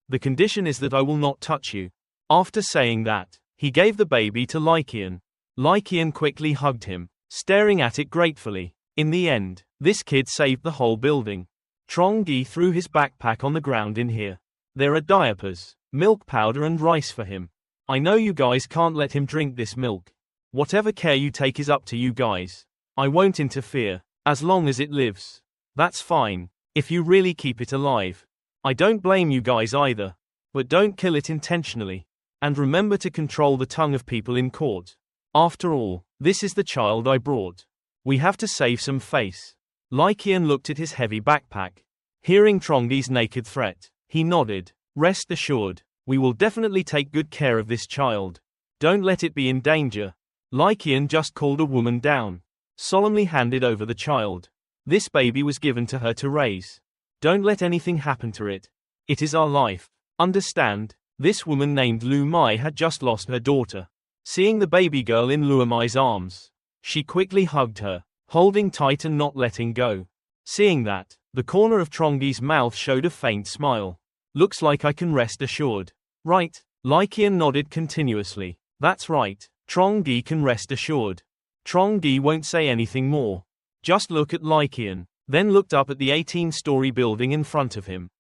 The condition is that I will not touch you. After saying that, he gave the baby to Lycian. Lycian quickly hugged him, staring at it gratefully. In the end, this kid saved the whole building. Trongi threw his backpack on the ground in here. There are diapers, milk powder and rice for him. I know you guys can't let him drink this milk. Whatever care you take is up to you guys. I won't interfere, as long as it lives. That's fine. if you really keep it alive. I don't blame you guys either. But don't kill it intentionally. And remember to control the tongue of people in court. After all, this is the child I brought. We have to save some face. Lycian looked at his heavy backpack. Hearing Trongi's naked threat, he nodded. Rest assured, we will definitely take good care of this child. Don't let it be in danger. Lycian just called a woman down. Solemnly handed over the child. This baby was given to her to raise. Don't let anything happen to it. It is our life. Understand? This woman named Lu Mai had just lost her daughter. Seeing the baby girl in Lu Mai's arms, she quickly hugged her, holding tight and not letting go. Seeing that, the corner of Trongi's mouth showed a faint smile. Looks like I can rest assured. Right? Lycian nodded continuously. That's right. Trongi can rest assured. Trongi won't say anything more. Just look at Lycian, then looked up at the 18-story building in front of him.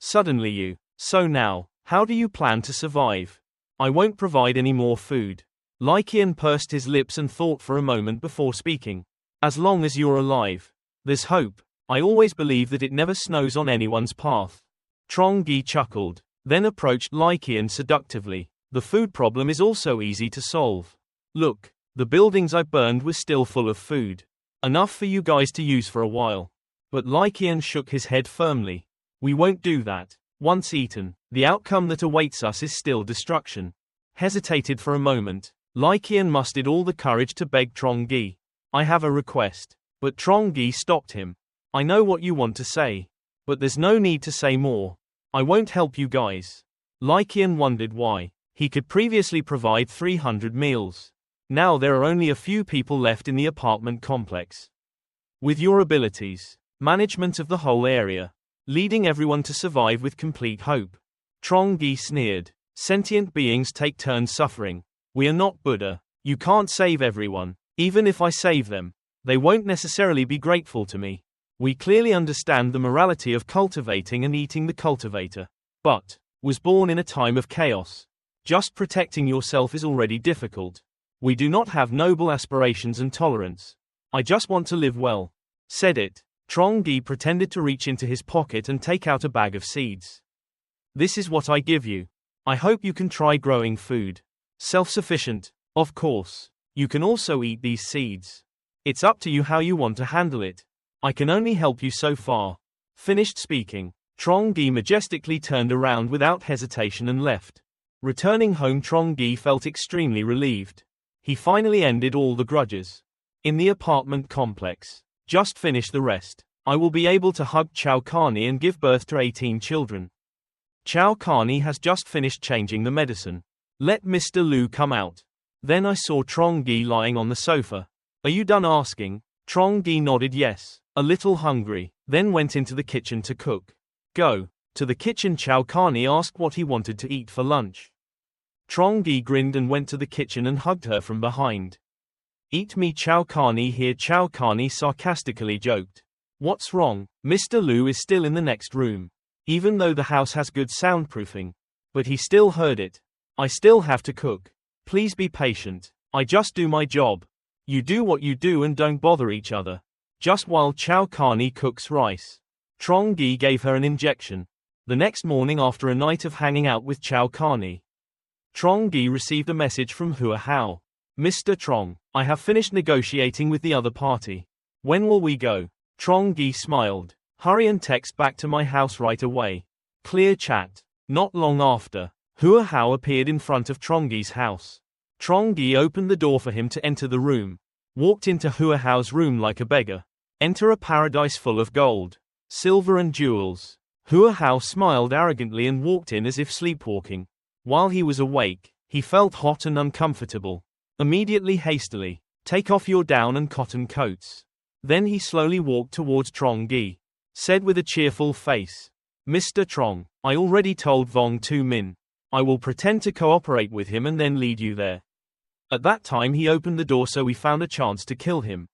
Suddenly so now, how do you plan to survive? I won't provide any more food. Lycian pursed his lips and thought for a moment before speaking. As long as you're alive, there's hope. I always believe that it never snows on anyone's path. Trongi chuckled, then approached Lycian seductively. The food problem is also easy to solve. Look, the buildings I burned were still full of food. Enough for you guys to use for a while. But Lycian shook his head firmly. We won't do that. Once eaten, the outcome that awaits us is still destruction. Hesitated for a moment. Lycian mustered all the courage to beg Trongi. I have a request. But Trongi stopped him. I know what you want to say. But there's no need to say more. I won't help you guys. Lycian wondered why. He could previously provide 300 meals. Now there are only a few people left in the apartment complex. With your abilities, management of the whole area, leading everyone to survive with complete hope. Trongi sneered. Sentient beings take turns suffering. We are not Buddha. You can't save everyone. Even if I save them, they won't necessarily be grateful to me. We clearly understand the morality of cultivating and eating the cultivator. But, was born in a time of chaos. Just protecting yourself is already difficult. We do not have noble aspirations and tolerance. I just want to live well. Said it. Trongi pretended to reach into his pocket and take out a bag of seeds. This is what I give you. I hope you can try growing food. Self-sufficient, of course. You can also eat these seeds. It's up to you how you want to handle it. I can only help you so far. Finished speaking, Trongi majestically turned around without hesitation and left. Returning home, Trongi felt extremely relieved. He finally ended all the grudges. In the apartment complex. Just finish the rest. I will be able to hug Chow Carney and give birth to 18 children. Chow Carney has just finished changing the medicine. Let Mr. Lu come out. Then I saw Trongi lying on the sofa. Are you done asking? Trongi nodded yes, a little hungry, then went into the kitchen to cook. Go. To the kitchen. Chow Carney asked what he wanted to eat for lunch. Trongi grinned and went to the kitchen and hugged her from behind. Eat me, Chow Carney. Here, Chow Carney sarcastically joked. What's wrong? Mr. Lu is still in the next room. Even though the house has good soundproofing. But he still heard it. I still have to cook. Please be patient. I just do my job. You do what you do and don't bother each other. Just while Chow Carney cooks rice. Trongi gave her an injection. The next morning, after a night of hanging out with Chow Carney, Trongi received a message from Hua Hao. Mr. Trong, I have finished negotiating with the other party. When will we go? Trongi smiled. Hurry and text back to my house right away. Clear chat. Not long after, Hua Hao appeared in front of Trongi's house. Trongi opened the door for him to enter the room. Walked into Hua Hao's room like a beggar. Enter a paradise full of gold, silver and jewels. Hua Hao smiled arrogantly and walked in as if sleepwalking. While he was awake, he felt hot and uncomfortable. Immediately hastily, take off your down and cotton coats. Then he slowly walked towards Trongi. Said with a cheerful face. Mr. Trong, I already told Vong Tu Min. I will pretend to cooperate with him and then lead you there. At that time he opened the door, so we found a chance to kill him.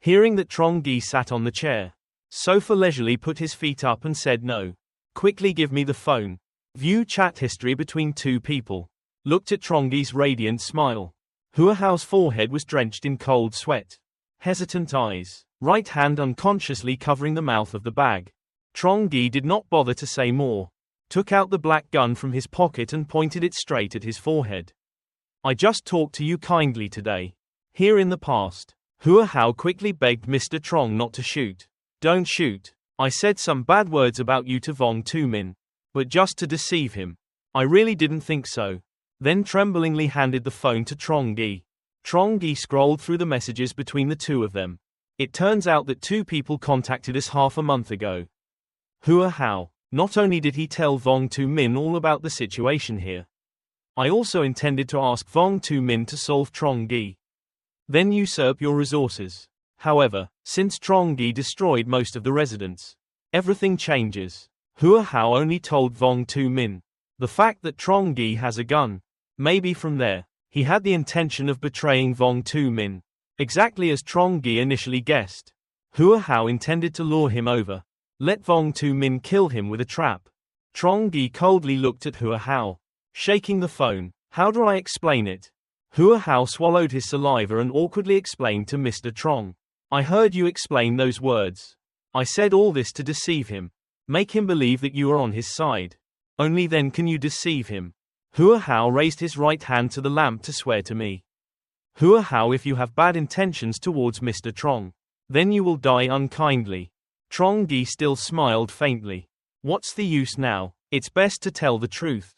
Hearing that Trongi sat on the chair, sofa leisurely put his feet up and said no. Quickly give me the phone. View chat history between two people. Looked at Trongi's radiant smile. Hua Hao's forehead was drenched in cold sweat. Hesitant eyes. Right hand unconsciously covering the mouth of the bag. Trongi did not bother to say more, took out the black gun from his pocket and pointed it straight at his forehead. I just talked to you kindly today. Here in the past. Hua Hao quickly begged Mr. Trong not to shoot. Don't shoot. I said some bad words about you to Vong Tu-min. But just to deceive him. I really didn't think so. Then tremblingly handed the phone to Trongi. Trongi scrolled through the messages between the two of them. It turns out that two people contacted us half a month ago. Hua Hao. Not only did he tell Vong Tu-min all about the situation here. I also intended to ask Vong Tu-min to solve Trongi. Then usurp your resources. However, since Trongi destroyed most of the residents, everything changes. Hua Hao only told Vong Tu-min the fact that Trongi has a gun. Maybe from there, he had the intention of betraying Vong Tu-min. Exactly as Trongi initially guessed. Hua Hao intended to lure him over. Let Vong Tu-min kill him with a trap. Trongi coldly looked at Hua Hao, shaking the phone. How do I explain it? Hua Hao swallowed his saliva and awkwardly explained to Mr. Trong. I heard you explain those words. I said all this to deceive him. Make him believe that you are on his side. Only then can you deceive him. Hua Hao raised his right hand to the lamp to swear to me. Hua Hao, if you have bad intentions towards Mr. Trong, then you will die unkindly. Trongi still smiled faintly. What's the use now? It's best to tell the truth.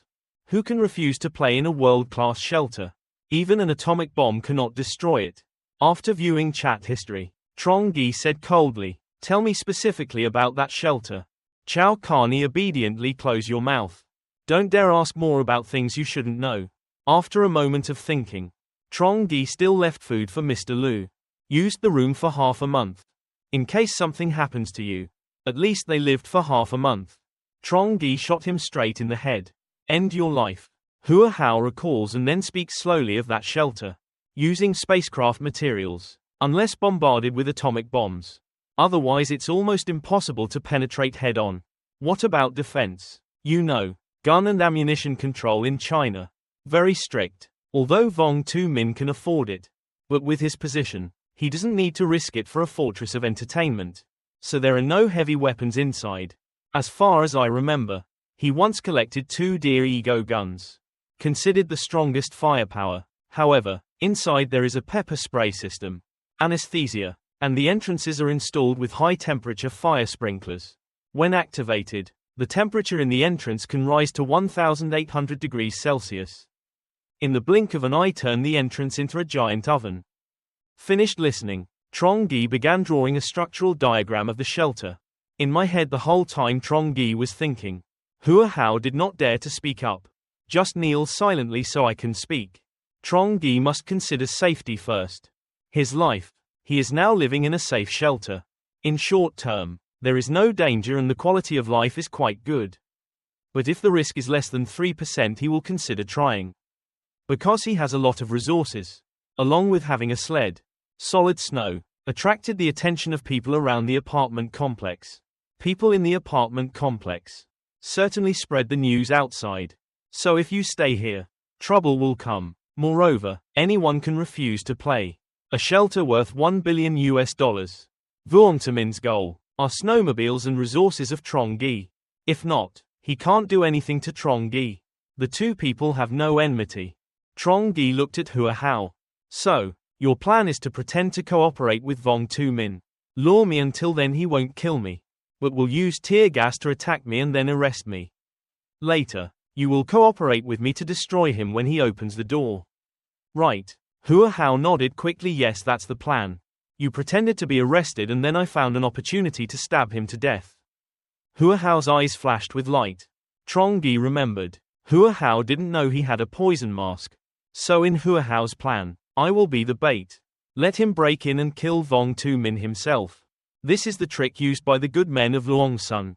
Who can refuse to play in a world-class shelter? Even an atomic bomb cannot destroy it. After viewing chat history, Trongi said coldly, tell me specifically about that shelter. Chow Carney, obediently close your mouth. Don't dare ask more about things you shouldn't know. After a moment of thinking, Trongi still left food for Mr. Liu. Used the room for half a month. In case something happens to you. At least they lived for half a month. Trongi shot him straight in the head. End your life. Hua Hao recalls and then speaks slowly of that shelter. Using spacecraft materials. Unless bombarded with atomic bombs. Otherwise it's almost impossible to penetrate head-on. What about defense? You know, gun and ammunition control in China. Very strict. Although Vong Tu-min can afford it. But with his position, he doesn't need to risk it for a fortress of entertainment. So there are no heavy weapons inside. As far as I remember, he once collected 2 deer ego guns. Considered the strongest firepower. However, inside there is a pepper spray system. Anesthesia. And the entrances are installed with high-temperature fire sprinklers. When activated, the temperature in the entrance can rise to 1,800 degrees Celsius. In the blink of an eye, turn the entrance into a giant oven. Finished listening, Trongi began drawing a structural diagram of the shelter. In my head the whole time Trongi was thinking. Hua Hao did not dare to speak up. Just kneel silently so I can speak. Trongi must consider safety first. His life. He is now living in a safe shelter. In short term, there is no danger and the quality of life is quite good. But if the risk is less than 3%, he will consider trying. Because he has a lot of resources. Along with having a sled. Solid snow. Attracted the attention of people around the apartment complex. People in the apartment complex. Certainly spread the news outside. So if you stay here, trouble will come. Moreover, anyone can refuse to play. A shelter worth $1 billion. Vong Tu-min's goal are snowmobiles and resources of Trongi. If not, he can't do anything to Trongi. The two people have no enmity. Trongi looked at Hua Hao. So, your plan is to pretend to cooperate with Vong Tu-min. Lure me until then he won't kill me. But will use tear gas to attack me and then arrest me. Later, you will cooperate with me to destroy him when he opens the door. Right. Hua Hao nodded quickly. Yes, that's the plan. You pretended to be arrested and then I found an opportunity to stab him to death. Hua Hao's eyes flashed with light. Trongi remembered. Hua Hao didn't know he had a poison mask. So in Hua Hao's plan, I will be the bait. Let him break in and kill Vong Tu-min himself. This is the trick used by the good men of Luongshan.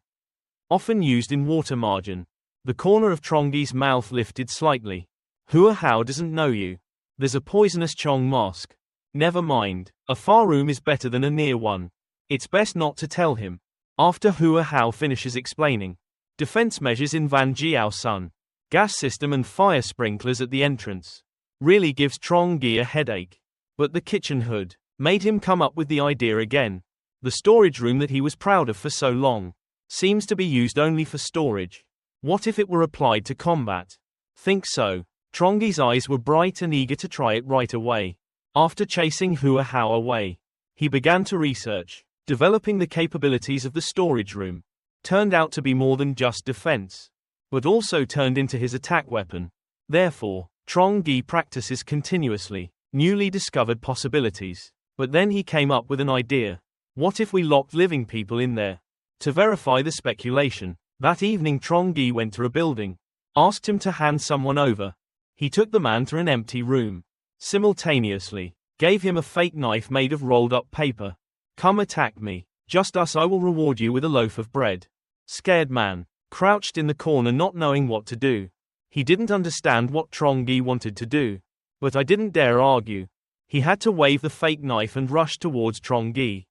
Often used in water margin. The corner of Trongi's mouth lifted slightly. Hua Hao doesn't know you. There's a poisonous Chong mask. Never mind, a far room is better than a near one. It's best not to tell him. After Hua Hao finishes explaining. Defense measures in Van Jiao Sun. Gas system and fire sprinklers at the entrance. Really gives Trongi a headache. But the kitchen hood made him come up with the idea again. The storage room that he was proud of for so long. Seems to be used only for storage. What if it were applied to combat? Think so. Trongi's eyes were bright and eager to try it right away. After chasing Hua Hao away, he began to research, developing the capabilities of the storage room. Turned out to be more than just defense, but also turned into his attack weapon. Therefore, Trongi practices continuously, newly discovered possibilities. But then he came up with an idea. What if we locked living people in there? To verify the speculation, that evening Trongi went to a building, asked him to hand someone over. He took the man to an empty room. Simultaneously, gave him a fake knife made of rolled up paper. Come attack me. Just us, I will reward you with a loaf of bread. Scared man, crouched in the corner not knowing what to do. He didn't understand what Trongi wanted to do. But I didn't dare argue. He had to wave the fake knife and rush towards Trongi.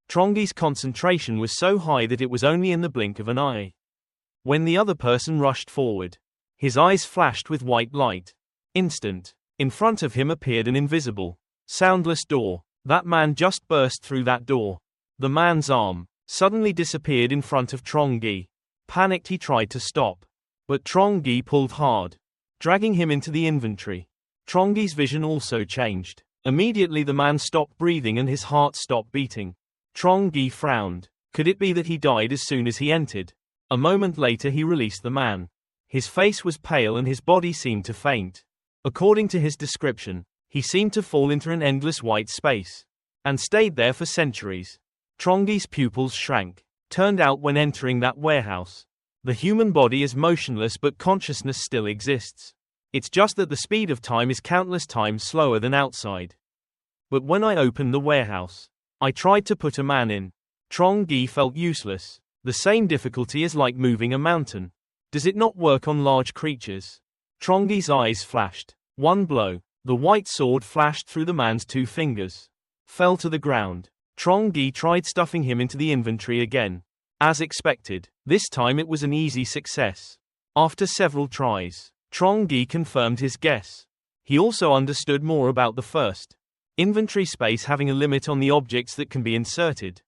Trongi's concentration was so high that it was only in the blink of an eye. When the other person rushed forward, his eyes flashed with white light. Instant. In front of him appeared an invisible, soundless door. That man just burst through that door. The man's arm suddenly disappeared in front of Trongi. Panicked, he tried to stop, but Trongi pulled hard, dragging him into the inventory. Trongi's vision also changed. Immediately the man stopped breathing and his heart stopped beating. Trongi frowned. Could it be that he died as soon as he entered? A moment later he released the man. His face was pale and his body seemed to faint. According to his description, he seemed to fall into an endless white space, and stayed there for centuries. Trongi's pupils shrank. Turned out when entering that warehouse, the human body is motionless but consciousness still exists. It's just that the speed of time is countless times slower than outside. But when I opened the warehouse, I tried to put a man in. Trongi felt useless. The same difficulty is like moving a mountain. Does it not work on large creatures? Trongi's eyes flashed. One blow. The white sword flashed through the man's 2 fingers. Fell to the ground. Trongi tried stuffing him into the inventory again. As expected, this time it was an easy success. After several tries, Trongi confirmed his guess. He also understood more about the first. Inventory space having a limit on the objects that can be inserted.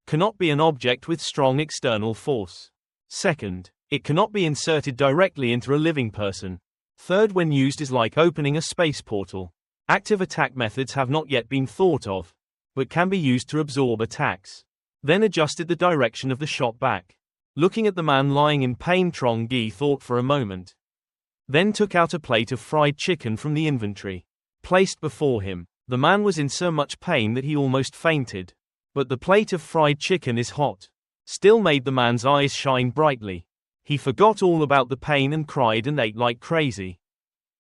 Cannot be an object with strong external force. Second, it cannot be inserted directly into a living person. Third, when used is like opening a space portal. Active attack methods have not yet been thought of, but can be used to absorb attacks. Then adjusted the direction of the shot back. Looking at the man lying in pain, Trongi thought for a moment. Then took out a plate of fried chicken from the inventory. Placed before him. The man was in so much pain that he almost fainted. But the plate of fried chicken is hot. Still made the man's eyes shine brightly. He forgot all about the pain and cried and ate like crazy.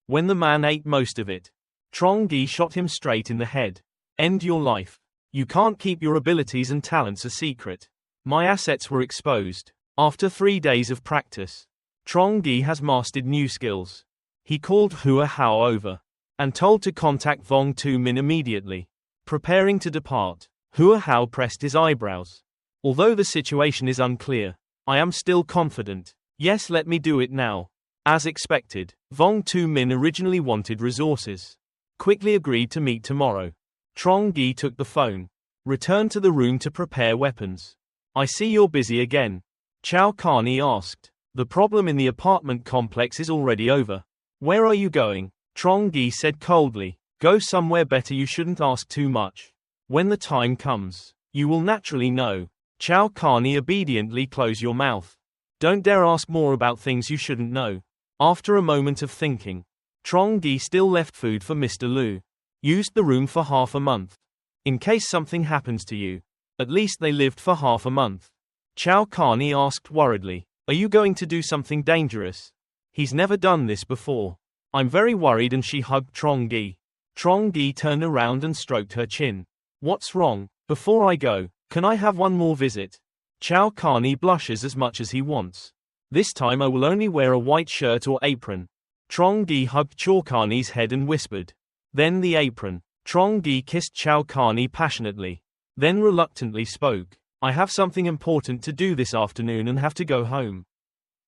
When the man ate most of it, Trongi shot him straight in the head. End your life. You can't keep your abilities and talents a secret. My assets were exposed. After 3 days of practice, Trongi has mastered new skills. He called Hua Hao over, and told to contact Vong Tu Min immediately. Preparing to depart, Hua Hao pressed his eyebrows. Although the situation is unclear, I am still confident. Yes, let me do it now. As expected, Vong Tu Min originally wanted resources. Quickly agreed to meet tomorrow. Trongi took the phone. Returned to the room to prepare weapons. I see you're busy again. Chow Carney asked. The problem in the apartment complex is already over. Where are you going? Trongi said coldly. Go somewhere better, you shouldn't ask too much. When the time comes, you will naturally know. Chow Carney obediently close your mouth. Don't dare ask more about things you shouldn't know. After a moment of thinking, Trongi still left food for Mr. Lu. Used the room for half a month. In case something happens to you. At least they lived for half a month. Chow Carney asked worriedly. Are you going to do something dangerous? He's never done this before. I'm very worried, and she hugged Trongi. Trongi turned around and stroked her chin. What's wrong? Before I go, can I have one more visit? Chow Carney blushes as much as he wants. This time I will only wear a white shirt or apron. Trongi hugged Chow Carney's head and whispered. Then the apron. Trongi kissed Chow Carney passionately. Then reluctantly spoke. I have something important to do this afternoon and have to go home.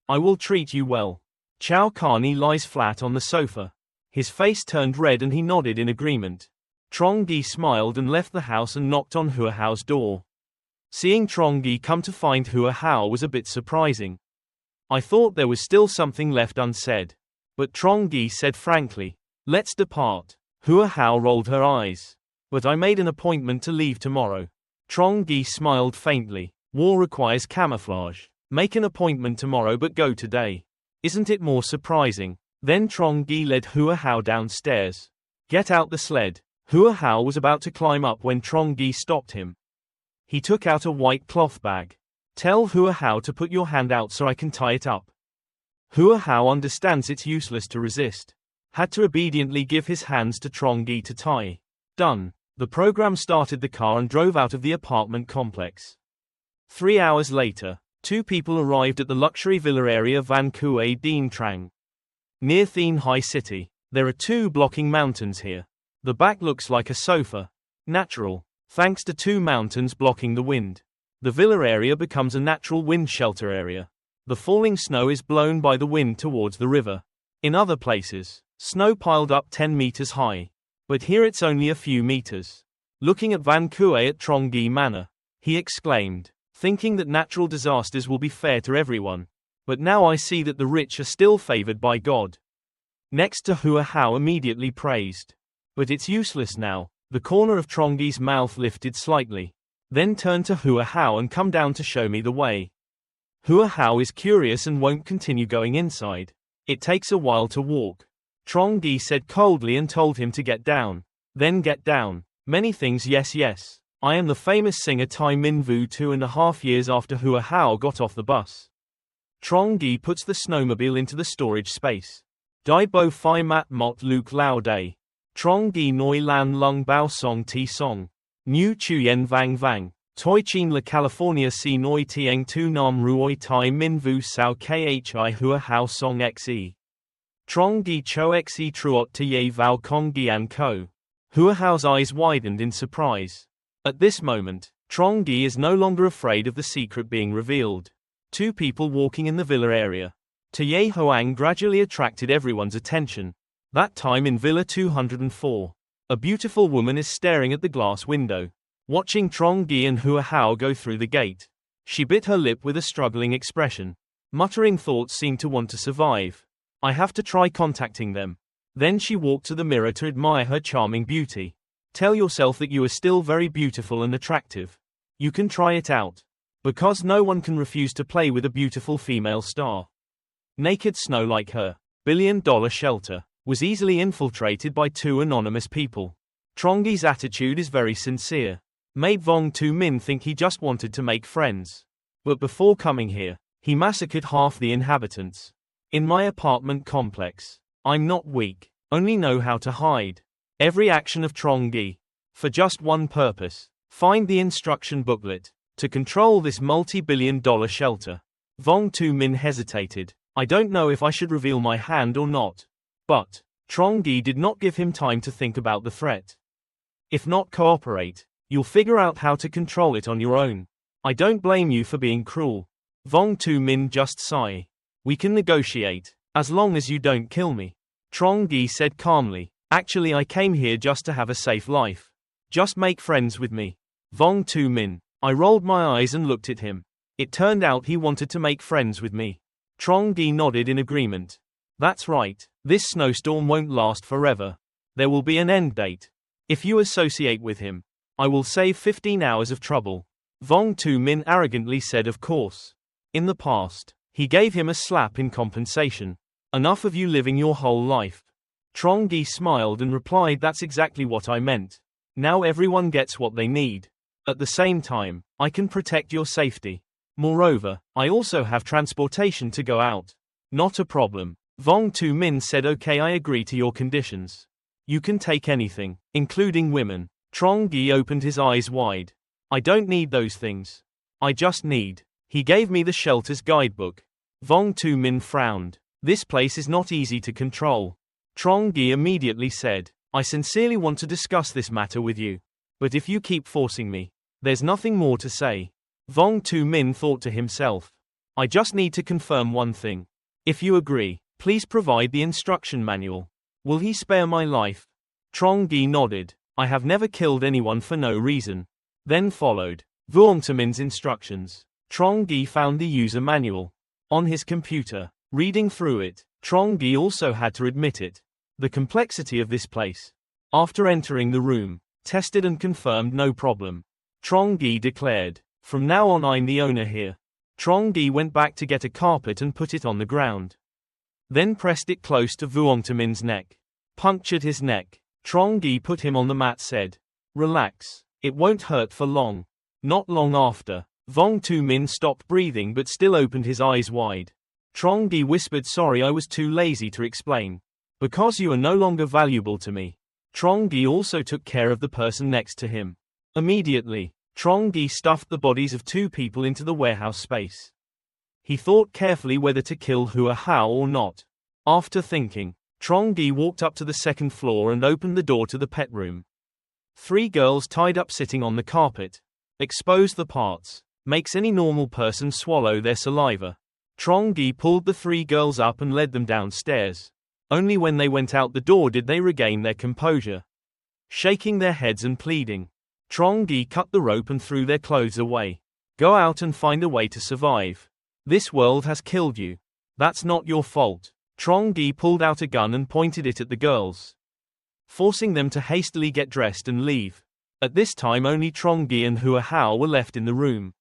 I will treat you well. Chow Carney lies flat on the sofa. His face turned red and he nodded in agreement. Trongi smiled and left the house and knocked on Hua Hao's door. Seeing Trongi come to find Hua Hao was a bit surprising. I thought there was still something left unsaid. But Trongi said frankly, "Let's depart." Hua Hao rolled her eyes. "But I made an appointment to leave tomorrow." Trongi smiled faintly. "War requires camouflage. Make an appointment tomorrow but go today. Isn't it more surprising?" Then Trongi led Hua Hao downstairs. "Get out the sled." Hua Hao was about to climb up when Trongi stopped him. He took out a white cloth bag. "Tell Hua Hao to put your hand out so I can tie it up." Hua Hao understands it's useless to resist. Had to obediently give his hands to Trongi to tie. Done. The program started the car and drove out of the apartment complex. 3 hours later, 2 people arrived at the luxury villa area Van Kue Dien Trang. Near Thien Hai City. There are 2 blocking mountains here. The back looks like a sofa. Natural. Thanks to 2 mountains blocking the wind. The villa area becomes a natural wind shelter area. The falling snow is blown by the wind towards the river. In other places, snow piled up 10 meters high. But here it's only a few meters. Looking at Van Kue at Trongi Manor, he exclaimed, thinking that natural disasters will be fair to everyone. But now I see that the rich are still favored by God. Next to Hua Hao immediately praised. But it's useless now. The corner of Trongi's mouth lifted slightly. Then turned to Hua Hao and come down to show me the way. Hua Hao is curious and won't continue going inside. It takes a while to walk. Trongi said coldly and told him to get down. Then get down. Many things yes. I am the famous singer Tai Min Vu 2.5 years after Hua Hao got off the bus. Trongi puts the snowmobile into the storage space. Dai Bo Phi Mat Mot Luke Lao Day. Trongi Noi Lan Lung Bao Song Ti Song. New Chuyen Vang Vang. Toi Chin La California Si Noi Tieng Tu Nam Ruoi Tai Min Vu Sao Khi Hua Hao Song Xe. Trongi Cho Xe Truot Te Ye Vao Kong Gian Ko. Hua Hao's eyes widened in surprise. At this moment, Trongi is no longer afraid of the secret being revealed. 2 people walking in the villa area. Te Ye Hoang gradually attracted everyone's attention. That time in Villa 204. A beautiful woman is staring at the glass window, watching Trongi and Hua Hao go through the gate. She bit her lip with a struggling expression. Muttering thoughts seemed to want to survive. I have to try contacting them. Then she walked to the mirror to admire her charming beauty. Tell yourself that you are still very beautiful and attractive. You can try it out. Because no one can refuse to play with a beautiful female star. Naked Snow like her, $1 billion shelter, was easily infiltrated by 2 anonymous people. Trongi's attitude is very sincere. Made Vong Tu Min think he just wanted to make friends. But before coming here, he massacred half the inhabitants. In my apartment complex. I'm not weak, only know how to hide. Every action of Trongi. For just one purpose. Find the instruction booklet. To control this multi-billion-dollar shelter. Vong Tu Min hesitated. I don't know if I should reveal my hand or not. But Trongi did not give him time to think about the threat. If not cooperate, you'll figure out how to control it on your own. I don't blame you for being cruel. Vong Tu Min just sigh. We can negotiate, as long as you don't kill me. Trongi said calmly. Actually I came here just to have a safe life. Just make friends with me. Vong Tu Min. I rolled my eyes and looked at him. It turned out he wanted to make friends with me. Trongi nodded in agreement. That's right. This snowstorm won't last forever. There will be an end date. If you associate with him, I will save 15 hours of trouble. Vong Tu Min arrogantly said of course. In the past, he gave him a slap in compensation. Enough of you living your whole life. Trongi smiled and replied that's exactly what I meant. Now everyone gets what they need. At the same time, I can protect your safety. Moreover, I also have transportation to go out. Not a problem. Vong Tu Min said okay I agree to your conditions. You can take anything, including women. Trongi opened his eyes wide. I don't need those things. I just need. He gave me the shelter's guidebook. Vong Tu Min frowned. This place is not easy to control. Trongi immediately said, I sincerely want to discuss this matter with you. But if you keep forcing me, there's nothing more to say. Vong Tu Min thought to himself. I just need to confirm one thing. If you agree, please provide the instruction manual. Will he spare my life? Trongi nodded. I have never killed anyone for no reason. Then followed. Vuongtamin's instructions. Trongi found the user manual on his computer. Reading through it, Trongi also had to admit it. The complexity of this place. After entering the room, tested and confirmed no problem. Trongi declared, "From now on I'm the owner here." Trongi went back to get a carpet and put it on the ground. Then pressed it close to Vuongtamin's neck. Punctured his neck. Trongi put him on the mat, said, "Relax, it won't hurt for long." Not long after, Vuongtamin stopped breathing but still opened his eyes wide. Trongi whispered, "Sorry, I was too lazy to explain. Because you are no longer valuable to me." Trongi also took care of the person next to him. Immediately, Trongi stuffed the bodies of 2 people into the warehouse space. He thought carefully whether to kill Hua Hao or not. After thinking, Trongi walked up to the 2nd floor and opened the door to the pet room. 3 girls tied up sitting on the carpet. Exposed the parts. Makes any normal person swallow their saliva. Trongi pulled the 3 girls up and led them downstairs. Only when they went out the door did they regain their composure. Shaking their heads and pleading, Trongi cut the rope and threw their clothes away. "Go out and find a way to survive. This world has killed you. That's not your fault." Trongi pulled out a gun and pointed it at the girls, forcing them to hastily get dressed and leave. At this time only Trongi and Hua Hao were left in the room.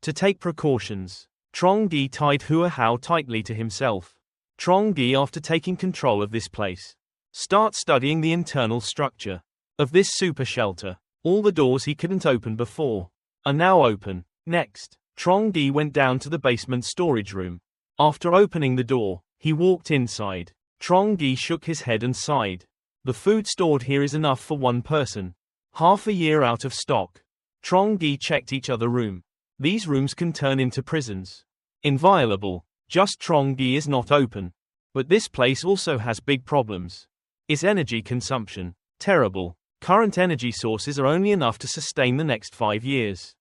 To take precautions, Trongi tied Hua Hao tightly to himself. Trongi, after taking control of this place, start studying the internal structure of this super shelter. All the doors he couldn't open before are now open. Next, Trongi went down to the basement storage room. After opening the door, he walked inside. Trongi shook his head and sighed. The food stored here is enough for 1 person. Half a year out of stock. Trongi checked each other room. These rooms can turn into prisons. Inviolable. Just Trongi is not open. But this place also has big problems. Its energy consumption. Terrible. Current energy sources are only enough to sustain the next 5 years.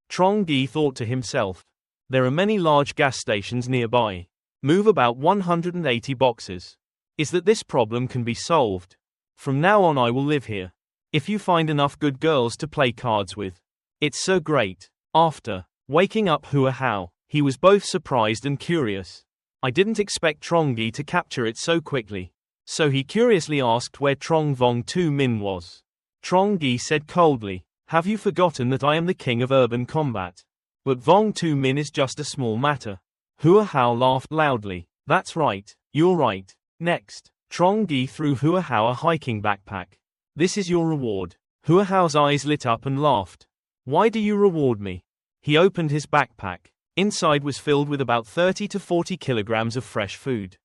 Trongi thought to himself. There are many large gas stations nearby. Move about 180 boxes. Is that this problem can be solved? From now on I will live here. If you find enough good girls to play cards with. It's so great. After waking up Hua Hao, he was both surprised and curious. I didn't expect Trongi to capture it so quickly. So he curiously asked where Vuongtamin was. Trongi said coldly, "Have you forgotten that I am the king of urban combat? But Vuongtamin is just a small matter." Hua Hao laughed loudly. "That's right, you're right." Next, Trongi threw Hua Hao a hiking backpack. "This is your reward." Hua Hao's eyes lit up and laughed. "Why do you reward me?" He opened his backpack. Inside was filled with about 30 to 40 kilograms of fresh food.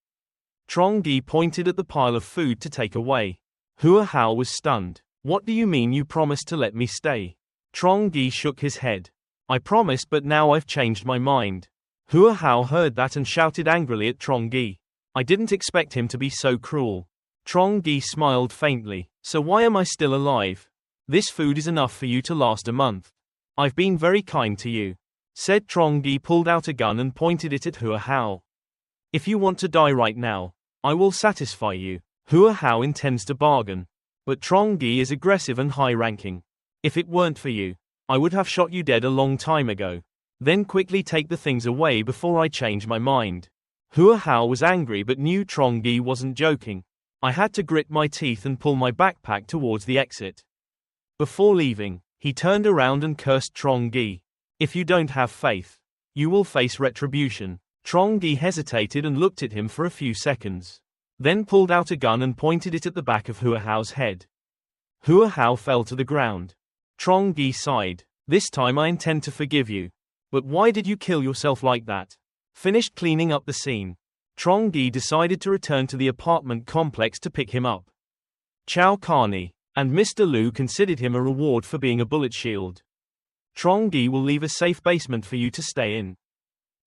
Trongi pointed at the pile of food to take away. Hua Hao was stunned. "What do you mean you promised to let me stay?" Trongi shook his head. "I promised, but now I've changed my mind." Hua Hao heard that and shouted angrily at Trongi. "I didn't expect him to be so cruel." Trongi smiled faintly. "So why am I still alive? This food is enough for you to last a month. I've been very kind to you." Said Trongi pulled out a gun and pointed it at Hua Hao. "If you want to die right now, I will satisfy you." Hua Hao intends to bargain. But Trongi is aggressive and high-ranking. "If it weren't for you, I would have shot you dead a long time ago. Then quickly take the things away before I change my mind." Hua Hao was angry but knew Trongi wasn't joking. "I had to grit my teeth and pull my backpack towards the exit." Before leaving, he turned around and cursed Trongi. "If you don't have faith, you will face retribution." Trongi hesitated and looked at him for a few seconds. Then pulled out a gun and pointed it at the back of Hua Hao's head. Hua Hao fell to the ground. Trongi sighed. "This time I intend to forgive you. But why did you kill yourself like that?" Finished cleaning up the scene, Trongi decided to return to the apartment complex to pick him up. Chow Carney and Mr. Liu considered him a reward for being a bullet shield. Trongi will leave a safe basement for you to stay in.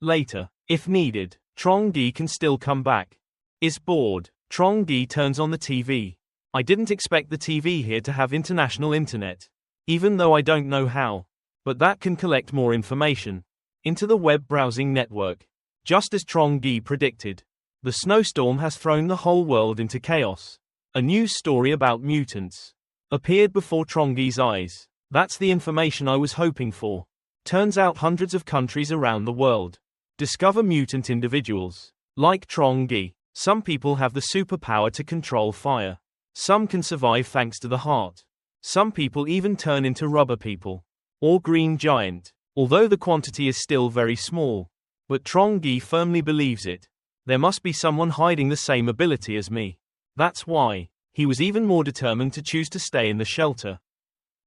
Later, if needed, Trongi can still come back. Is bored. Trongi turns on the TV. "I didn't expect the TV here to have international internet. Even though I don't know how. But that can collect more information. Into the web browsing network." Just as Trongi predicted, the snowstorm has thrown the whole world into chaos. A news story about mutants appeared before Trongi's eyes. That's the information I was hoping for. Turns out hundreds of countries around the world discover mutant individuals. Like Trongi, some people have the superpower to control fire. Some can survive thanks to the heart. Some people even turn into rubber people. Or green giant. Although the quantity is still very small. But Trongi firmly believes it. There must be someone hiding the same ability as me. That's why he was even more determined to choose to stay in the shelter.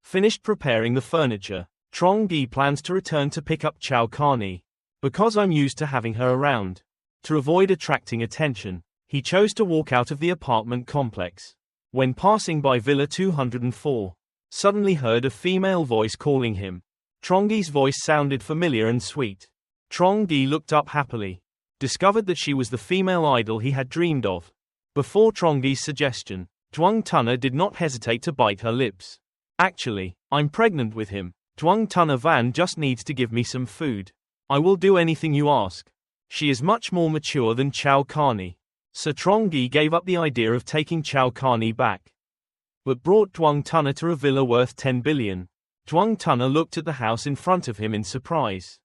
Finished preparing the furniture, Trongi plans to return to pick up Carney. Because I'm used to having her around. To avoid attracting attention, he chose to walk out of the apartment complex. When passing by Villa 204, suddenly heard a female voice calling him. Trongi's voice sounded familiar and sweet. Trongi looked up happily. Discovered that she was the female idol he had dreamed of. Before Trongi's suggestion, Tuong Tunna did not hesitate to bite her lips. Actually, I'm pregnant with him. Tuong Tunna Van just needs to give me some food. I will do anything you ask. She is much more mature than Carney. So Trongi gave up the idea of taking Carney back. But brought Tuong Tunna to a villa worth 10 billion. Tuong Tunna looked at the house in front of him in surprise.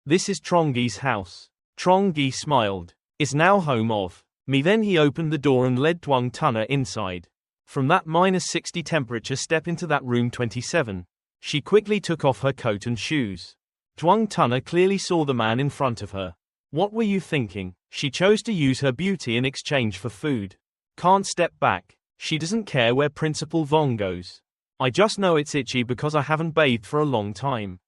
This is Trongi's house. Trongi smiled. Is now home of me. Then he opened the door and led Tuong Tunna inside. From that -60 temperature step into that room 27. She quickly took off her coat and shoes. Tuong Tunna clearly saw the man in front of her. What were you thinking? She chose to use her beauty in exchange for food. Can't step back. She doesn't care where Principal Vong goes. I just know it's itchy because I haven't bathed for a long time.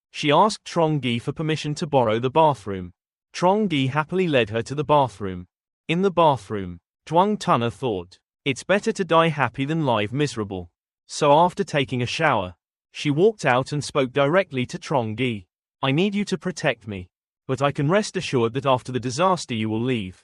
She asked Trongi for permission to borrow the bathroom. Trongi happily led her to the bathroom. In the bathroom, Tuong Tunna thought, it's better to die happy than live miserable. So after taking a shower, she walked out and spoke directly to Trongi. I need you to protect me. But I can rest assured that after the disaster you will leave.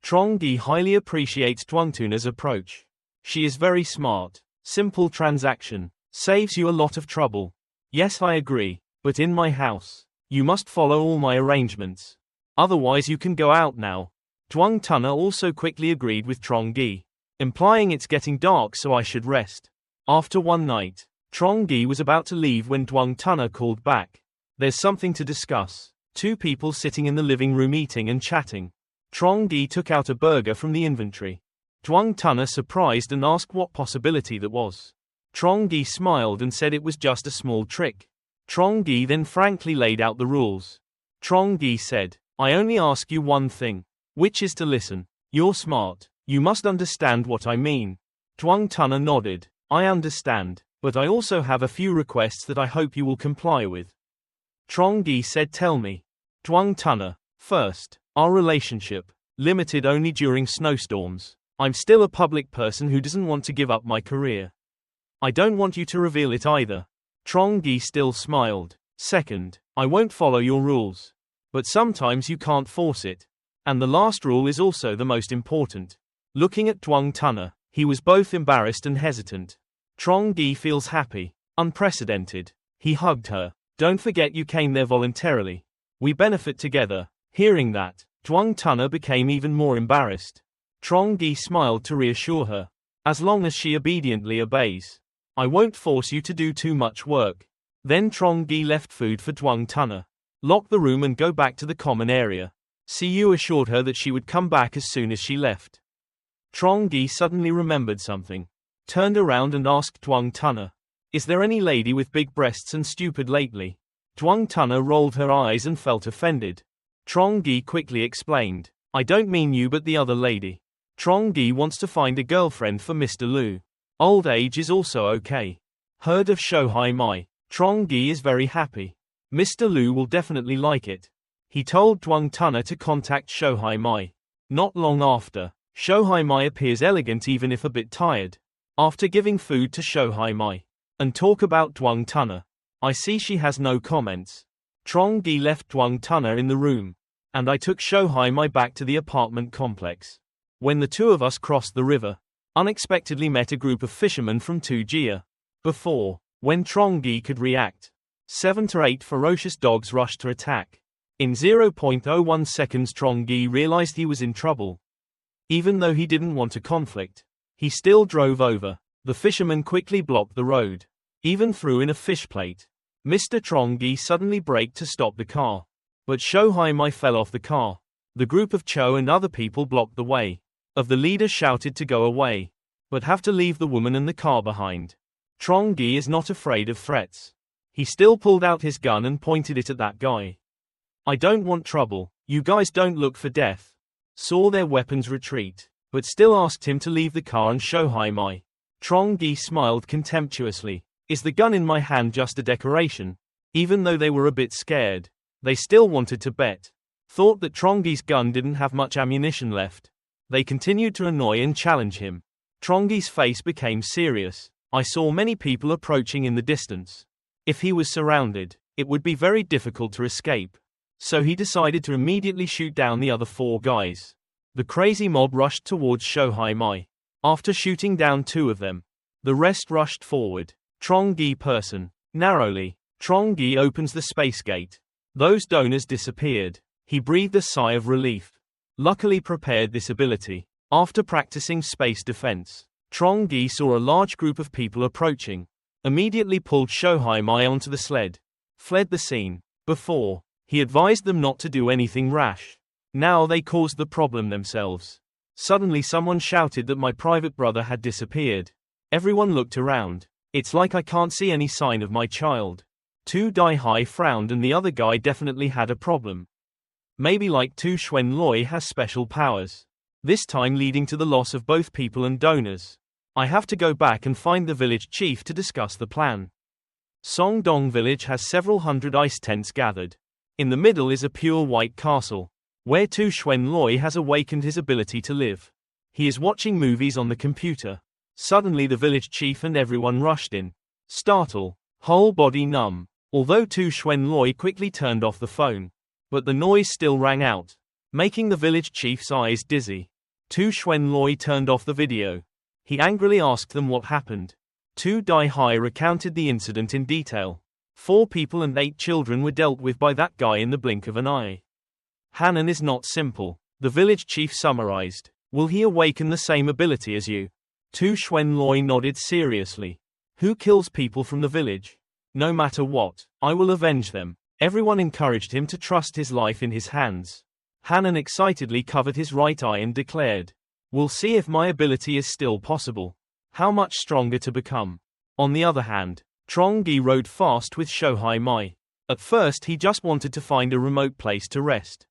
Trongi highly appreciates Tuong Tunna's approach. She is very smart. Simple transaction. Saves you a lot of trouble. Yes, I agree. But in my house, you must follow all my arrangements. Otherwise you can go out now. Tuong Tunna also quickly agreed with Trongi, implying it's getting dark so I should rest. After one night, Trongi was about to leave when Tuong Tunna called back. There's something to discuss. Two people sitting in the living room eating and chatting. Trongi took out a burger from the inventory. Tuong Tunna surprised and asked what possibility that was. Trongi smiled and said it was just a small trick. Trongi then frankly laid out the rules. Trongi said, I only ask you one thing, which is to listen. You're smart. You must understand what I mean. Tuong Tunna nodded. I understand, but I also have a few requests that I hope you will comply with. Trongi said, tell me. Tuong Tunna, first, our relationship, limited only during snowstorms. I'm still a public person who doesn't want to give up my career. I don't want you to reveal it either. Trongi still smiled. Second, I won't follow your rules. But sometimes you can't force it. And the last rule is also the most important. Looking at Tuong Tunna, he was both embarrassed and hesitant. Trongi feels happy. Unprecedented. He hugged her. Don't forget you came there voluntarily. We benefit together. Hearing that, Tuong Tunna became even more embarrassed. Trongi smiled to reassure her. As long as she obediently obeys. I won't force you to do too much work. Then Trongi left food for Tuong Tunna. Lock the room and go back to the common area. Siyu assured her that she would come back as soon as she left. Trongi suddenly remembered something. Turned around and asked Tuong Tunna. Is there any lady with big breasts and stupid lately? Tuong Tunna rolled her eyes and felt offended. Trongi quickly explained. I don't mean you but the other lady. Trongi wants to find a girlfriend for Mr. Lu. Old age is also okay. Heard of Shohai Mai? Trongi is very happy. Mr. Lu will definitely like it. He told Tuong Tunna to contact Shohai Mai. Not long after, Shohai Mai appears elegant even if a bit tired. After giving food to Shohai Mai. And talk about Tuong Tunna. I see she has no comments. Trongi left Tuong Tunna in the room. And I took Shohai Mai back to the apartment complex. When the two of us crossed the river, unexpectedly met a group of fishermen from Tujia. Before, when Trongi could react, 7 to 8 ferocious dogs rushed to attack. In 0.01 seconds Trongi realized he was in trouble. Even though he didn't want a conflict, he still drove over. The fishermen quickly blocked the road. even threw in a fish plate. Mr. Trongi suddenly braked to stop the car. But Shohaimai fell off the car. The group of Cho and other people blocked the way. The leader shouted to go away, but have to leave the woman and the car behind. Trongi is not afraid of threats. He still pulled out his gun and pointed it at that guy. I don't want trouble. You guys don't look for death. Saw their weapons retreat, but still asked him to leave the car and Shohaimai. Trongi smiled contemptuously. Is the gun in my hand just a decoration? Even though they were a bit scared, they still wanted to bet. Thought that Trongi's gun didn't have much ammunition left. They continued to annoy and challenge him. Trongi's face became serious. I saw many people approaching in the distance. If he was surrounded, it would be very difficult to escape. So he decided to immediately shoot down the other 4 guys. The crazy mob rushed towards Shohaimai. After shooting down 2 of them, the rest rushed forward. Trongi person. Narrowly, Trongi opens the space gate. Those donors disappeared. He breathed a sigh of relief. Luckily prepared this ability. After practicing space defense, Trongi saw a large group of people approaching. Immediately pulled Shohaimai onto the sled. Fled the scene. Before, he advised them not to do anything rash. Now they caused the problem themselves. Suddenly someone shouted that my private brother had disappeared. Everyone looked around. It's like I can't see any sign of my child. 2 Dai frowned and the other guy definitely had a problem. Maybe like Tu Xuan Loi has special powers. This time leading to the loss of both people and donors. I have to go back and find the village chief to discuss the plan. Songdong village has several hundred ice tents gathered. In the middle is a pure white castle, where Tu Xuan Loi has awakened his ability to live. He is watching movies on the computer. Suddenly the village chief and everyone rushed in. Startle, whole body numb. Although Tu Xuan Loi quickly turned off the phone, but the noise still rang out, making the village chief's eyes dizzy. Tu Xuan Loi turned off the video. He angrily asked them what happened. Tu Dai recounted the incident in detail. 4 people and 8 children were dealt with by that guy in the blink of an eye. Hanan is not simple, the village chief summarized. Will he awaken the same ability as you? Tu Xuan Loi nodded seriously. Who kills people from the village? No matter what, I will avenge them. Everyone encouraged him to trust his life in his hands. Hanan excitedly covered his right eye and declared, we'll see if my ability is still possible. How much stronger to become. On the other hand, Trongi rode fast with Shohaimai. At first he just wanted to find a remote place to rest.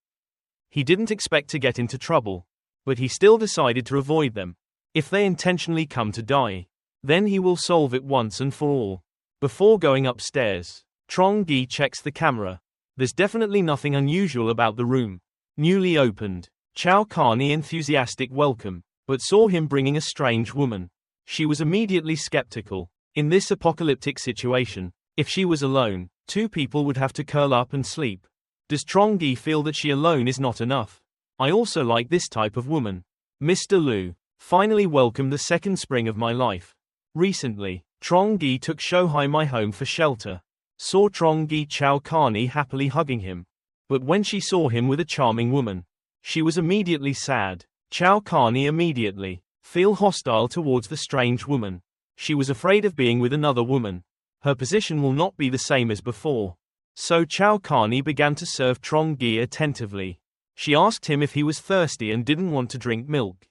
He didn't expect to get into trouble, but he still decided to avoid them. If they intentionally come to die, then he will solve it once and for all. Before going upstairs, Trongi checks the camera. There's definitely nothing unusual about the room. Newly opened. Chow Carney enthusiastic welcome, but saw him bringing a strange woman. She was immediately skeptical. In this apocalyptic situation, if she was alone, 2 people would have to curl up and sleep. Does Trongi feel that she alone is not enough? I also like this type of woman. Mr. Lu. Finally welcome the second spring of my life. Recently, Trongi took Shohaimai home for shelter. Saw Trongi Chow Carney happily hugging him. But when she saw him with a charming woman, she was immediately sad. Chow Carney immediately feel hostile towards the strange woman. She was afraid of being with another woman. Her position will not be the same as before. So Chow Carney began to serve Trongi attentively. She asked him if he was thirsty and didn't want to drink milk.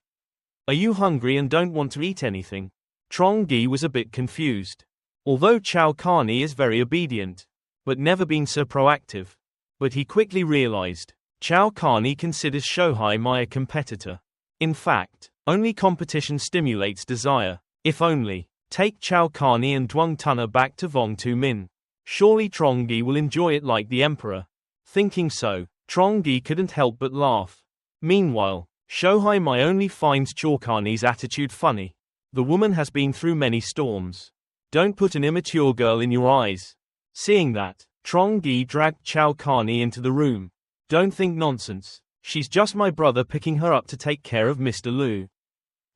Are you hungry and don't want to eat anything? Trongi was a bit confused. Although Chow Carney is very obedient, but never been so proactive. But he quickly realized, Chow Carney considers Shohaimai a competitor. In fact, only competition stimulates desire. If only. Take Chow Carney and Duong Tunna back to Vong Tu Min. Surely Trongi will enjoy it like the emperor. Thinking so, Trongi couldn't help but laugh. Meanwhile, Shohaimai only finds Chow Carney's attitude funny. The woman has been through many storms. Don't put an immature girl in your eyes. Seeing that, Trongi dragged Chow Carney into the room. Don't think nonsense. She's just my brother picking her up to take care of Mr. Lu.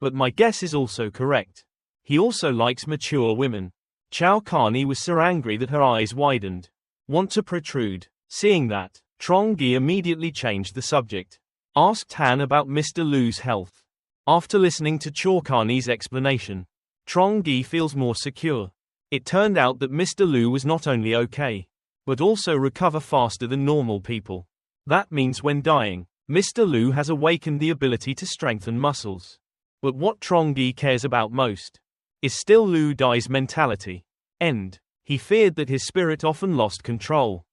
But my guess is also correct. He also likes mature women. Chow Carney was so angry that her eyes widened. Want to protrude. Seeing that, Trongi immediately changed the subject. Asked Han about Mr. Lu's health. After listening to Chow Carney's explanation, Trongi feels more secure. It turned out that Mr. Lu was not only okay, but also recover faster than normal people. That means when dying, Mr. Lu has awakened the ability to strengthen muscles. But what Trongi cares about most is still Lu Dai's mentality. End. He feared that his spirit often lost control.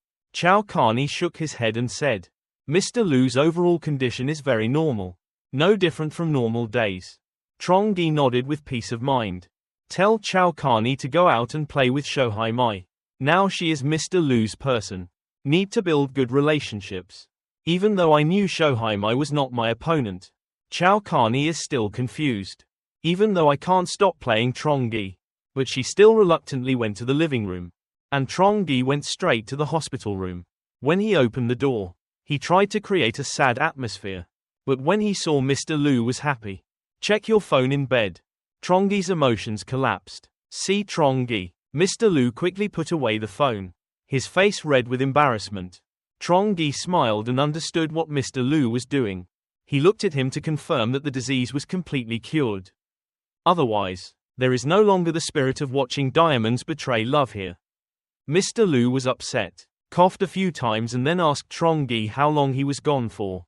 Carney shook his head and said, Mr. Lu's overall condition is very normal. No different from normal days. Trongi nodded with peace of mind. Tell Carney to go out and play with Shohai Mai. Now she is Mr. Lu's person. Need to build good relationships. Even though I knew Shohai Mai was not my opponent, Carney is still confused. Even though I can't stop playing Trongi. But she still reluctantly went to the living room. And Trongi went straight to the hospital room. When he opened the door, he tried to create a sad atmosphere. But when he saw Mr. Lu was happy. Check your phone in bed. Trongi's emotions collapsed. See Trongi. Mr. Lu quickly put away the phone. His face red with embarrassment. Trongi smiled and understood what Mr. Lu was doing. He looked at him to confirm that the disease was completely cured. Otherwise, there is no longer the spirit of watching diamonds betray love here. Mr. Lu was upset, coughed a few times and then asked Trongi how long he was gone for.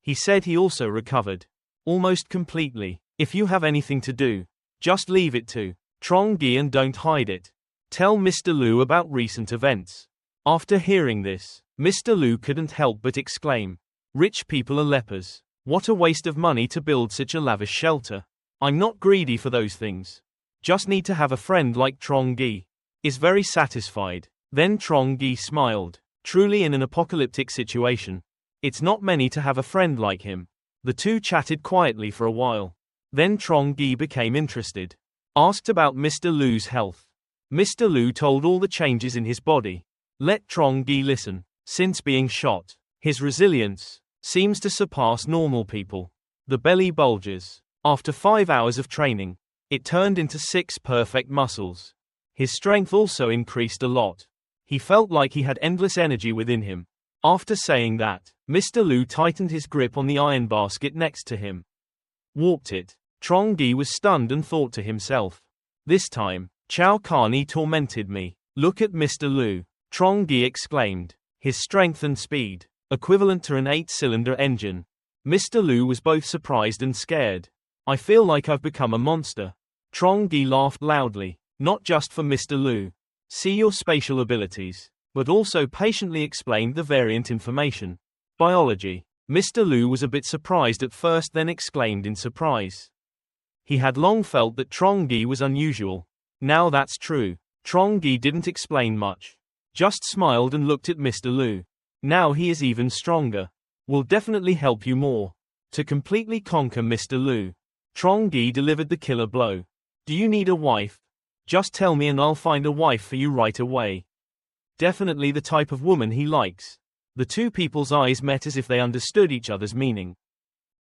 He said he also recovered. Almost completely. If you have anything to do, just leave it to Trongi and don't hide it. Tell Mr. Lu about recent events. After hearing this, Mr. Lu couldn't help but exclaim, rich people are lepers. What a waste of money to build such a lavish shelter. I'm not greedy for those things. Just need to have a friend like Trongi. Is very satisfied. Then Trongi smiled. Truly in an apocalyptic situation. It's not many to have a friend like him. The two chatted quietly for a while. Then Trongi became interested. Asked about Mr. Lu's health. Mr. Lu told all the changes in his body. Let Trongi listen. Since being shot, his resilience seems to surpass normal people. The belly bulges. After 5 hours of training, it turned into 6 perfect muscles. His strength also increased a lot. He felt like he had endless energy within him. After saying that, Mr. Lu tightened his grip on the iron basket next to him. Warped it. Trongi was stunned and thought to himself. This time, Carney tormented me. Look at Mr. Lu. Trongi exclaimed. His strength and speed, equivalent to an 8-cylinder engine. Mr. Lu was both surprised and scared. I feel like I've become a monster. Trongi laughed loudly. Not just for Mr. Lu. See your spatial abilities, but also patiently explained the variant information. Biology. Mr. Lu was a bit surprised at first, then exclaimed in surprise. He had long felt that Trongi was unusual. Now that's true. Trongi didn't explain much. Just smiled and looked at Mr. Lu. Now he is even stronger. Will definitely help you more. To completely conquer Mr. Lu. Trongi delivered the killer blow. Do you need a wife? Just tell me and I'll find a wife for you right away. Definitely the type of woman he likes. The two people's eyes met as if they understood each other's meaning.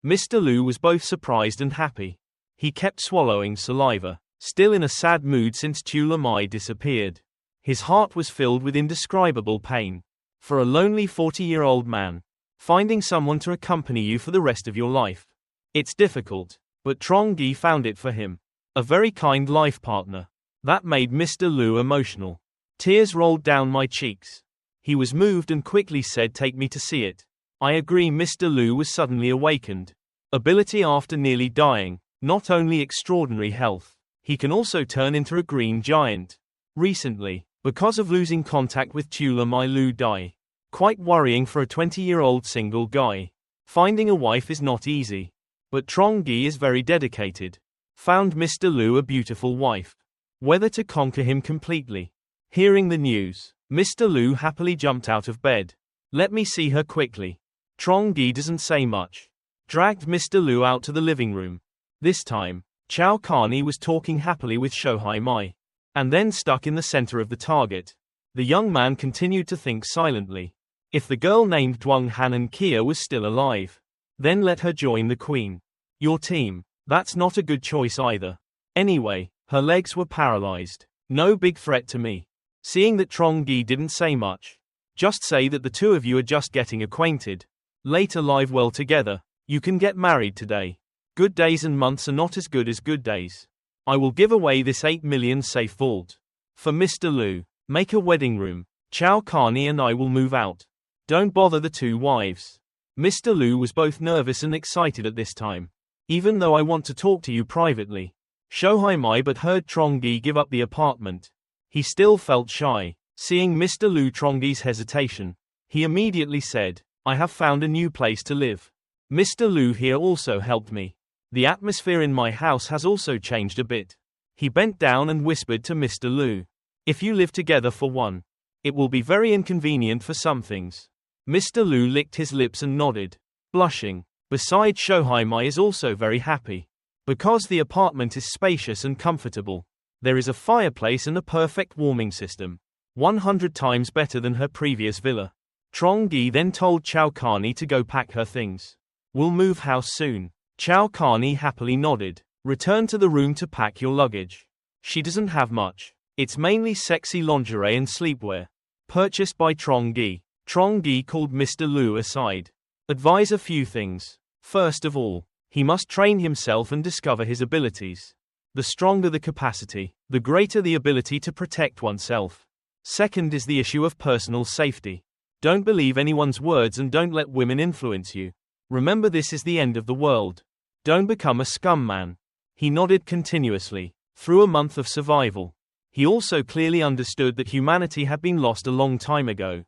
Mr. Lu was both surprised and happy. He kept swallowing saliva, still in a sad mood since Tula Mai disappeared. His heart was filled with indescribable pain. For a lonely 40-year-old man, finding someone to accompany you for the rest of your life. It's difficult, but Trongi found it for him. A very kind life partner. That made Mr. Lu emotional. Tears rolled down my cheeks. He was moved and quickly said, take me to see it. I agree. Mr. Lu was suddenly awakened. Ability after nearly dying. Not only extraordinary health, he can also turn into a green giant. Recently, because of losing contact with Tula Mai Lu Dai. Quite worrying for a 20-year-old single guy. Finding a wife is not easy. But Trongi is very dedicated. Found Mr. Lu a beautiful wife. Whether to conquer him completely. Hearing the news, Mr. Lu happily jumped out of bed. Let me see her quickly. Trongi doesn't say much. Dragged Mr. Lu out to the living room. This time, Carney was talking happily with Shohai Mai. And then stuck in the center of the target. The young man continued to think silently. If the girl named Duong Hanan Kia was still alive, then let her join the queen. Your team. That's not a good choice either. Anyway, her legs were paralyzed. No big threat to me. Seeing that Trongi didn't say much. Just say that the two of you are just getting acquainted. Later live well together. You can get married today. Good days and months are not as good as good days. I will give away this 8 million safe vault. For Mr. Lu, make a wedding room. Chow Carney and I will move out. Don't bother the two wives. Mr. Lu was both nervous and excited at this time. Even though I want to talk to you privately. Shohai Mai but heard Trongi give up the apartment. He still felt shy. Seeing Mr. Lu Trongi's hesitation, he immediately said, I have found a new place to live. Mr. Lu here also helped me. The atmosphere in my house has also changed a bit. He bent down and whispered to Mr. Lu. If you live together for one, it will be very inconvenient for some things. Mr. Lu licked his lips and nodded, blushing. Besides, Shohai Mai is also very happy. Because the apartment is spacious and comfortable. There is a fireplace and a perfect warming system. 100 times better than her previous villa. Trongi then told Chow Carney to go pack her things. We'll move house soon. Chow Carney happily nodded. Return to the room to pack your luggage. She doesn't have much. It's mainly sexy lingerie and sleepwear. Purchased by Trongi. Trongi called Mr. Lu aside. Advise a few things. First of all, he must train himself and discover his abilities. The stronger the capacity, the greater the ability to protect oneself. Second is the issue of personal safety. Don't believe anyone's words and don't let women influence you. Remember, this is the end of the world. Don't become a scum man. He nodded continuously, through a month of survival. He also clearly understood that humanity had been lost a long time ago.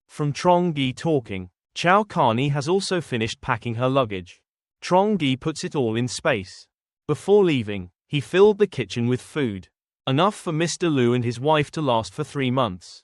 From Trongi talking, Chow Carney has also finished packing her luggage. Trongi puts it all in space. Before leaving, he filled the kitchen with food. Enough for Mr. Lu and his wife to last for 3 months.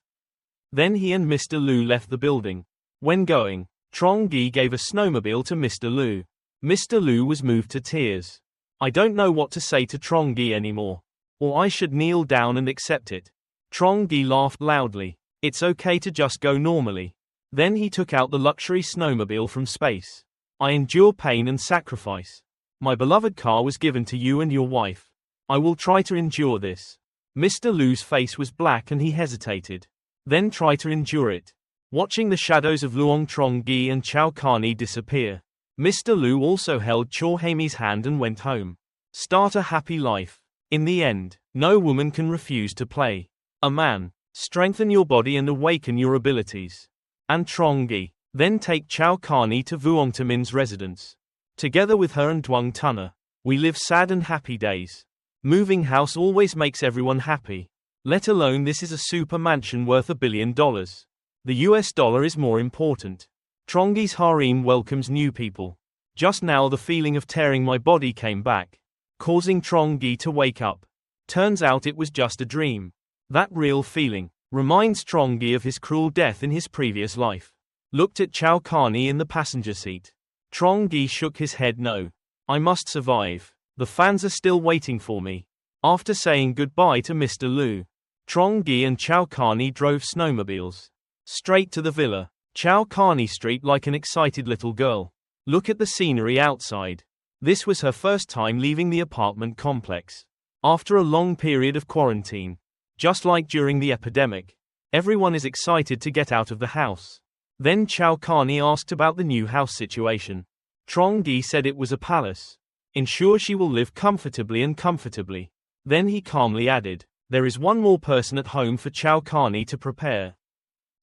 Then he and Mr. Lu left the building. When going, Trongi gave a snowmobile to Mr. Lu. Mr. Lu was moved to tears. I don't know what to say to Trongi anymore. Or I should kneel down and accept it. Trongi laughed loudly. It's okay to just go normally. Then he took out the luxury snowmobile from space. I endure pain and sacrifice. My beloved car was given to you and your wife. I will try to endure this. Mr. Lu's face was black and he hesitated. Then try to endure it. Watching the shadows of Luong Trongi and Chow Carney disappear, Mr. Lu also held Chor Haimi's hand and went home. Start a happy life. In the end, no woman can refuse to play a man. Strengthen your body and awaken your abilities. And Trongi. Then take Chow Carney to Vuongtamin's residence. Together with her and Duong Tunna, we live sad and happy days. Moving house always makes everyone happy. Let alone this is a super mansion worth $1 billion. The US dollar is more important. Trongi's harem welcomes new people. Just now the feeling of tearing my body came back, causing Trongi to wake up. Turns out it was just a dream. That real feeling reminds Trongi of his cruel death in his previous life. Looked at Chow Carney in the passenger seat. Trongi shook his head. No. I must survive. The fans are still waiting for me. After saying goodbye to Mr. Lu, Trongi and Chow Carney drove snowmobiles straight to the villa. Chow Carney Street like an excited little girl. Look at the scenery outside. This was her first time leaving the apartment complex. After a long period of quarantine. Just like during the epidemic. Everyone is excited to get out of the house. Then Chow Carney asked about the new house situation. Trongi said it was a palace. Ensure she will live comfortably and comfortably. Then he calmly added, there is one more person at home for Chow Carney to prepare.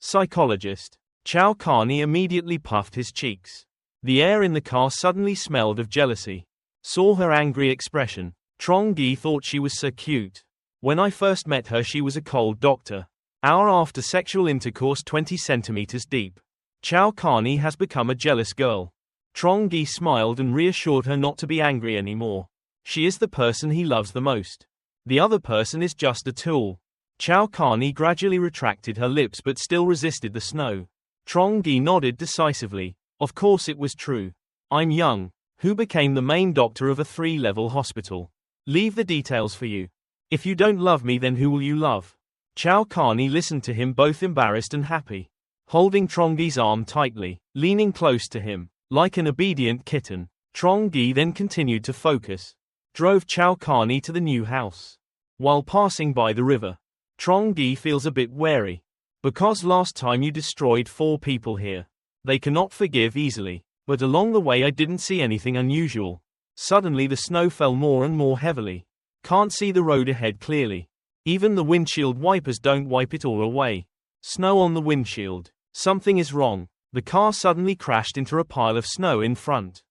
Psychologist. Chow Carney immediately puffed his cheeks. The air in the car suddenly smelled of jealousy. Saw her angry expression. Trongi thought she was so cute. When I first met her she was a cold doctor. Hour after sexual intercourse 20 centimeters deep. Chow Carney has become a jealous girl. Trongi smiled and reassured her not to be angry anymore. She is the person he loves the most. The other person is just a tool. Chow Carney gradually retracted her lips but still resisted the snow. Trongi nodded decisively. Of course it was true. I'm young. Who became the main doctor of a 3-level hospital? Leave the details for you. If you don't love me then who will you love? Chow Carney listened to him both embarrassed and happy. Holding Trongi's arm tightly, leaning close to him, like an obedient kitten, Trongi then continued to focus. Drove Chow Carney to the new house. While passing by the river, Trongi feels a bit wary. Because last time you destroyed 4 people here. They cannot forgive easily. But along the way I didn't see anything unusual. Suddenly the snow fell more and more heavily. Can't see the road ahead clearly. Even the windshield wipers don't wipe it all away. Snow on the windshield. Something is wrong. The car suddenly crashed into a pile of snow in front.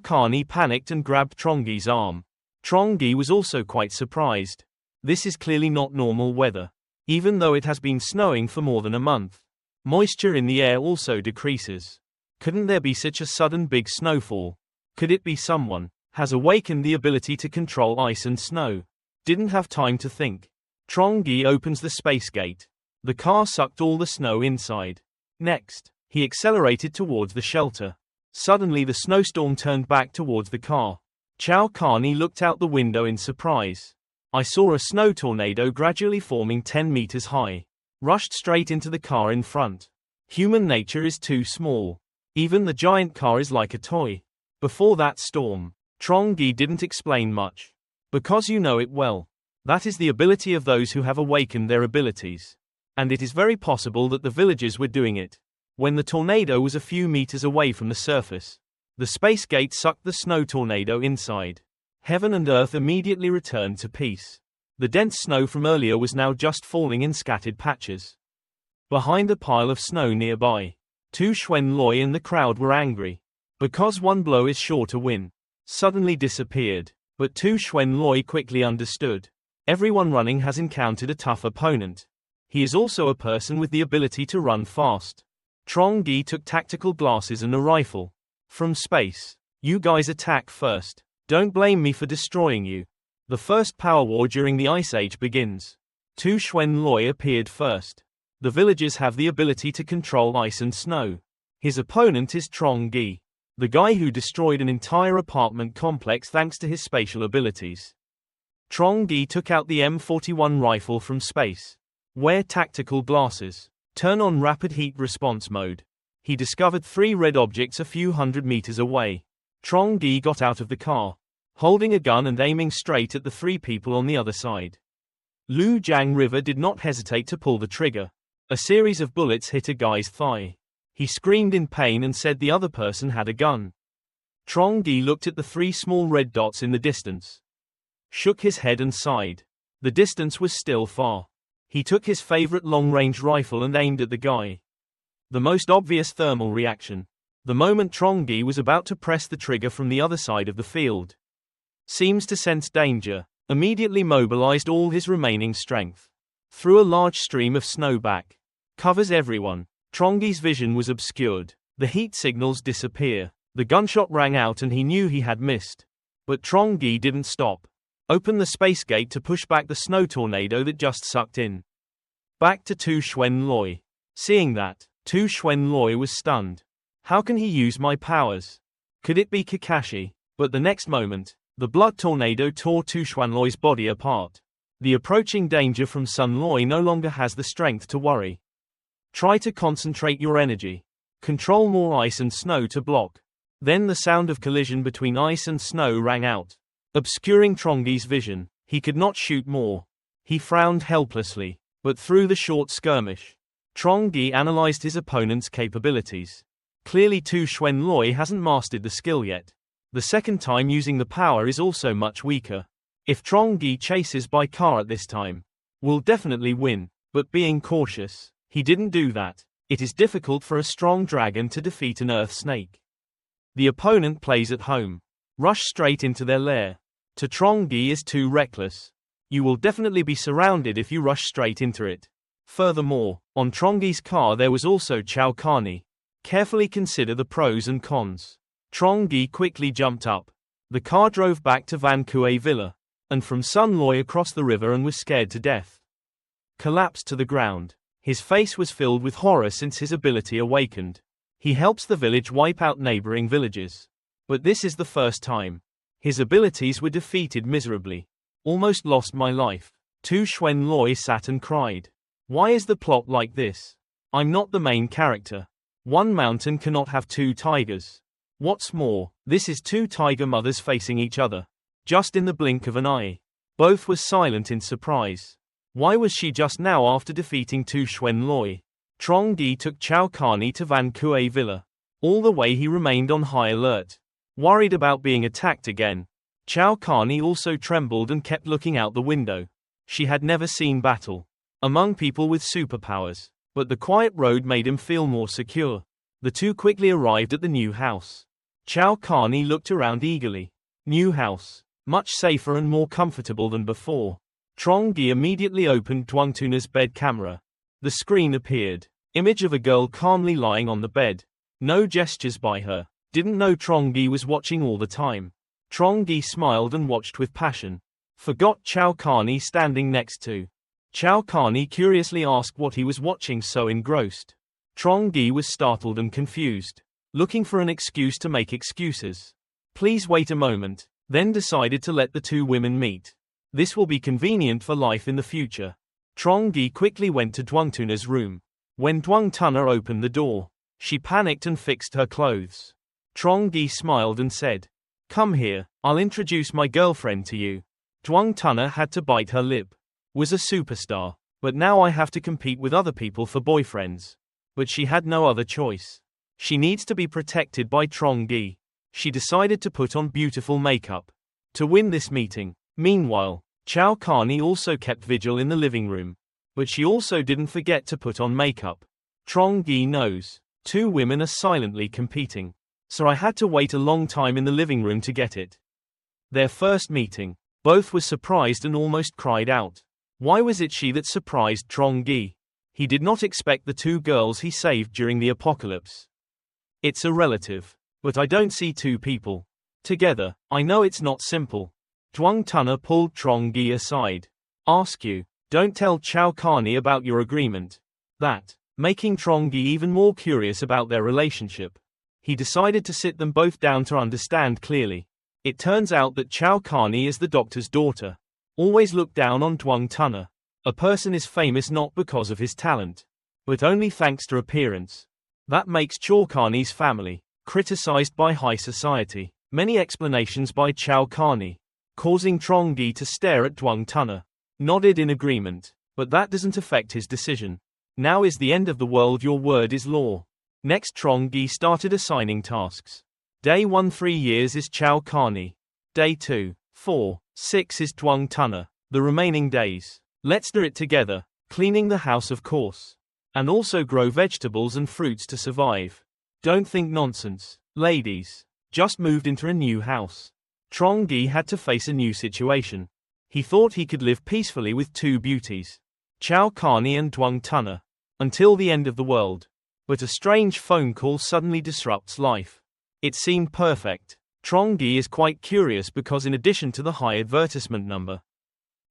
Carney panicked and grabbed Trongi's arm. Trongi was also quite surprised. This is clearly not normal weather. Even though it has been snowing for more than a month. Moisture in the air also decreases. Couldn't there be such a sudden big snowfall? Could it be someone has awakened the ability to control ice and snow? Didn't have time to think. Trongi opens the space gate. The car sucked all the snow inside. Next, he accelerated towards the shelter. Suddenly the snowstorm turned back towards the car. Carney looked out the window in surprise. I saw a snow tornado gradually forming 10 meters high. Rushed straight into the car in front. Human nature is too small. Even the giant car is like a toy. Before that storm, Trongi didn't explain much. Because you know it well. That is the ability of those who have awakened their abilities. And it is very possible that the villagers were doing it. When the tornado was a few meters away from the surface, the space gate sucked the snow tornado inside. Heaven and earth immediately returned to peace. The dense snow from earlier was now just falling in scattered patches. Behind a pile of snow nearby, Tu Xuanloi and the crowd were angry. Because one blow is sure to win. Suddenly disappeared. But Tu Xuanloi quickly understood. Everyone running has encountered a tough opponent. He is also a person with the ability to run fast. Trongi took tactical glasses and a rifle. From space. You guys attack first. Don't blame me for destroying you. The first power war during the Ice Age begins. Tu Xuanloi appeared first. The villagers have the ability to control ice and snow. His opponent is Trongi, the guy who destroyed an entire apartment complex thanks to his spatial abilities. Trongi took out the M41 rifle from space. Wear tactical glasses. Turn on rapid heat response mode. He discovered 3 red objects a few hundred meters away. Trongi got out of the car, holding a gun and aiming straight at the 3 people on the other side. Lu Jiang River did not hesitate to pull the trigger. A series of bullets hit a guy's thigh. He screamed in pain and said the other person had a gun. Trongi looked at the 3 small red dots in the distance. Shook his head and sighed. The distance was still far. He took his favorite long-range rifle and aimed at the guy. The most obvious thermal reaction. The moment Trongi was about to press the trigger from the other side of the field. Seems to sense danger. Immediately mobilized all his remaining strength. Threw a large stream of snow back. Covers everyone. Trongi's vision was obscured. The heat signals disappear. The gunshot rang out and he knew he had missed. But Trongi didn't stop. Open the space gate to push back the snow tornado that just sucked in. Back to Tu Xuanloi. Seeing that, Tu Xuanloi was stunned. How can he use my powers? Could it be Kakashi? But the next moment, the blood tornado tore Tu Xuanloi's body apart. The approaching danger from Sun Loi no longer has the strength to worry. Try to concentrate your energy. Control more ice and snow to block. Then the sound of collision between ice and snow rang out, obscuring Trongi's vision. He could not shoot more. He frowned helplessly. But through the short skirmish, Trongi analyzed his opponent's capabilities. Clearly Tu Xuanloi hasn't mastered the skill yet. The second time using the power is also much weaker. If Trongi chases by car at this time, will definitely win. But being cautious, he didn't do that. It is difficult for a strong dragon to defeat an earth snake. The opponent plays at home. Rush straight into their lair. To Trongi is too reckless. You will definitely be surrounded if you rush straight into it. Furthermore, on Trongi's car there was also Carney. Carefully consider the pros and cons. Trongi quickly jumped up. The car drove back to Van Kue Villa, and from Sun Loi across the river and was scared to death. Collapsed to the ground. His face was filled with horror since his ability awakened. He helps the village wipe out neighboring villages. But this is the first time. His abilities were defeated miserably. Almost lost my life. Tu Xuanloi sat and cried. Why is the plot like this? I'm not the main character. One mountain cannot have 2 tigers. What's more, this is 2 tiger mothers facing each other. Just in the blink of an eye. Both were silent in surprise. Why was she just now after defeating Tu Xuanloi? Trongi took Carney to Van Kue Villa. All the way he remained on high alert. Worried about being attacked again. Carney also trembled and kept looking out the window. She had never seen battle among people with superpowers, but the quiet road made him feel more secure. The two quickly arrived at the new house. Carney looked around eagerly. New house, much safer and more comfortable than before. Trongi immediately opened Tuna's bed camera. The screen appeared. Image of a girl calmly lying on the bed. No gestures by her. Didn't know Trongi was watching all the time. Trongi smiled and watched with passion. Forgot Carney standing next to. Carney curiously asked what he was watching so engrossed. Trongi was startled and confused, looking for an excuse to make excuses. Please wait a moment, then decided to let the two women meet. This will be convenient for life in the future. Trongi quickly went to Tuna's room. When Tuna opened the door, she panicked and fixed her clothes. Trongi smiled and said, "Come here, I'll introduce my girlfriend to you." Tuna had to bite her lip. Was a superstar, but now I have to compete with other people for boyfriends. But she had no other choice. She needs to be protected by Trongi. She decided to put on beautiful makeup to win this meeting. Meanwhile, Carney also kept vigil in the living room. But she also didn't forget to put on makeup. Trongi knows. Two women are silently competing. So I had to wait a long time in the living room to get it. Their first meeting. Both were surprised and almost cried out. Why was it she that surprised Trongi? He did not expect the two girls he saved during the apocalypse. It's a relative. But I don't see two people together. I know it's not simple. Tuna pulled Trongi aside. Ask you. Don't tell Carney about your agreement. That, making Trongi even more curious about their relationship. He decided to sit them both down to understand clearly. It turns out that Carney is the doctor's daughter. Always looked down on Tuna. A person is famous not because of his talent, but only thanks to appearance. That makes Carney's family criticized by high society. Many explanations by Carney, causing Trongi to stare at Tuna. Nodded in agreement, but that doesn't affect his decision. Now is the end of the world, your word is law. Next Trongi started assigning tasks. Day 1 3 years is Carney. Day 2, 4, 6 is Tuna. The remaining days, let's do it together, cleaning the house of course. And also grow vegetables and fruits to survive. Don't think nonsense, ladies. Just moved into a new house. Trongi had to face a new situation. He thought he could live peacefully with two beauties, Carney and Tuna, until the end of the world. But a strange phone call suddenly disrupts life. It seemed perfect. Trongi is quite curious because in addition to the high advertisement number,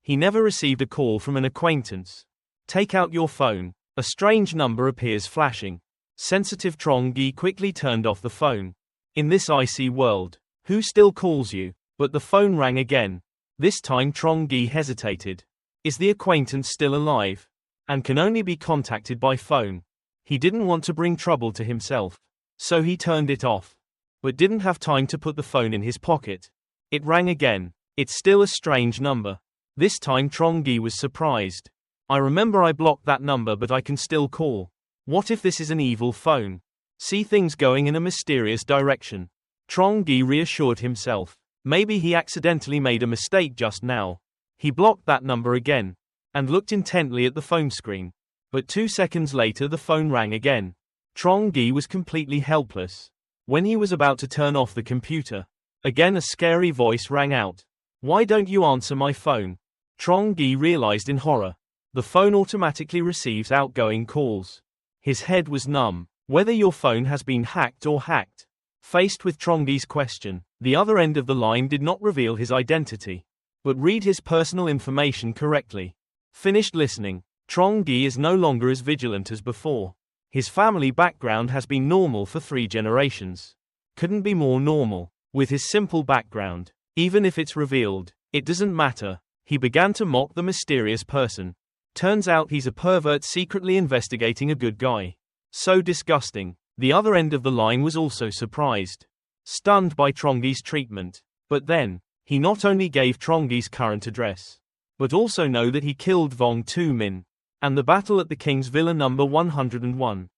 he never received a call from an acquaintance. Take out your phone. A strange number appears flashing. Sensitive Trongi quickly turned off the phone. In this icy world, who still calls you? But the phone rang again. This time Trongi hesitated. Is the acquaintance still alive? And can only be contacted by phone. He didn't want to bring trouble to himself. So he turned it off. But didn't have time to put the phone in his pocket. It rang again. It's still a strange number. This time Trongi was surprised. I remember I blocked that number, but I can still call. What if this is an evil phone? See things going in a mysterious direction. Trongi reassured himself. Maybe he accidentally made a mistake just now. He blocked that number again, and looked intently at the phone screen. But 2 seconds later the phone rang again. Trongi was completely helpless. When he was about to turn off the computer, again a scary voice rang out. Why don't you answer my phone? Trongi realized in horror. The phone automatically receives outgoing calls. His head was numb. Whether your phone has been hacked or hacked. Faced with Trongi's question, the other end of the line did not reveal his identity, but read his personal information correctly. Finished listening. Trongi is no longer as vigilant as before. His family background has been normal for 3 generations. Couldn't be more normal. With his simple background, even if it's revealed, it doesn't matter. He began to mock the mysterious person. Turns out he's a pervert secretly investigating a good guy. So disgusting. The other end of the line was also surprised. Stunned by Trongi's treatment. But then, he not only gave Trongi's current address, but also know that he killed Vong Tu Min. And the battle at the King's Villa number 101.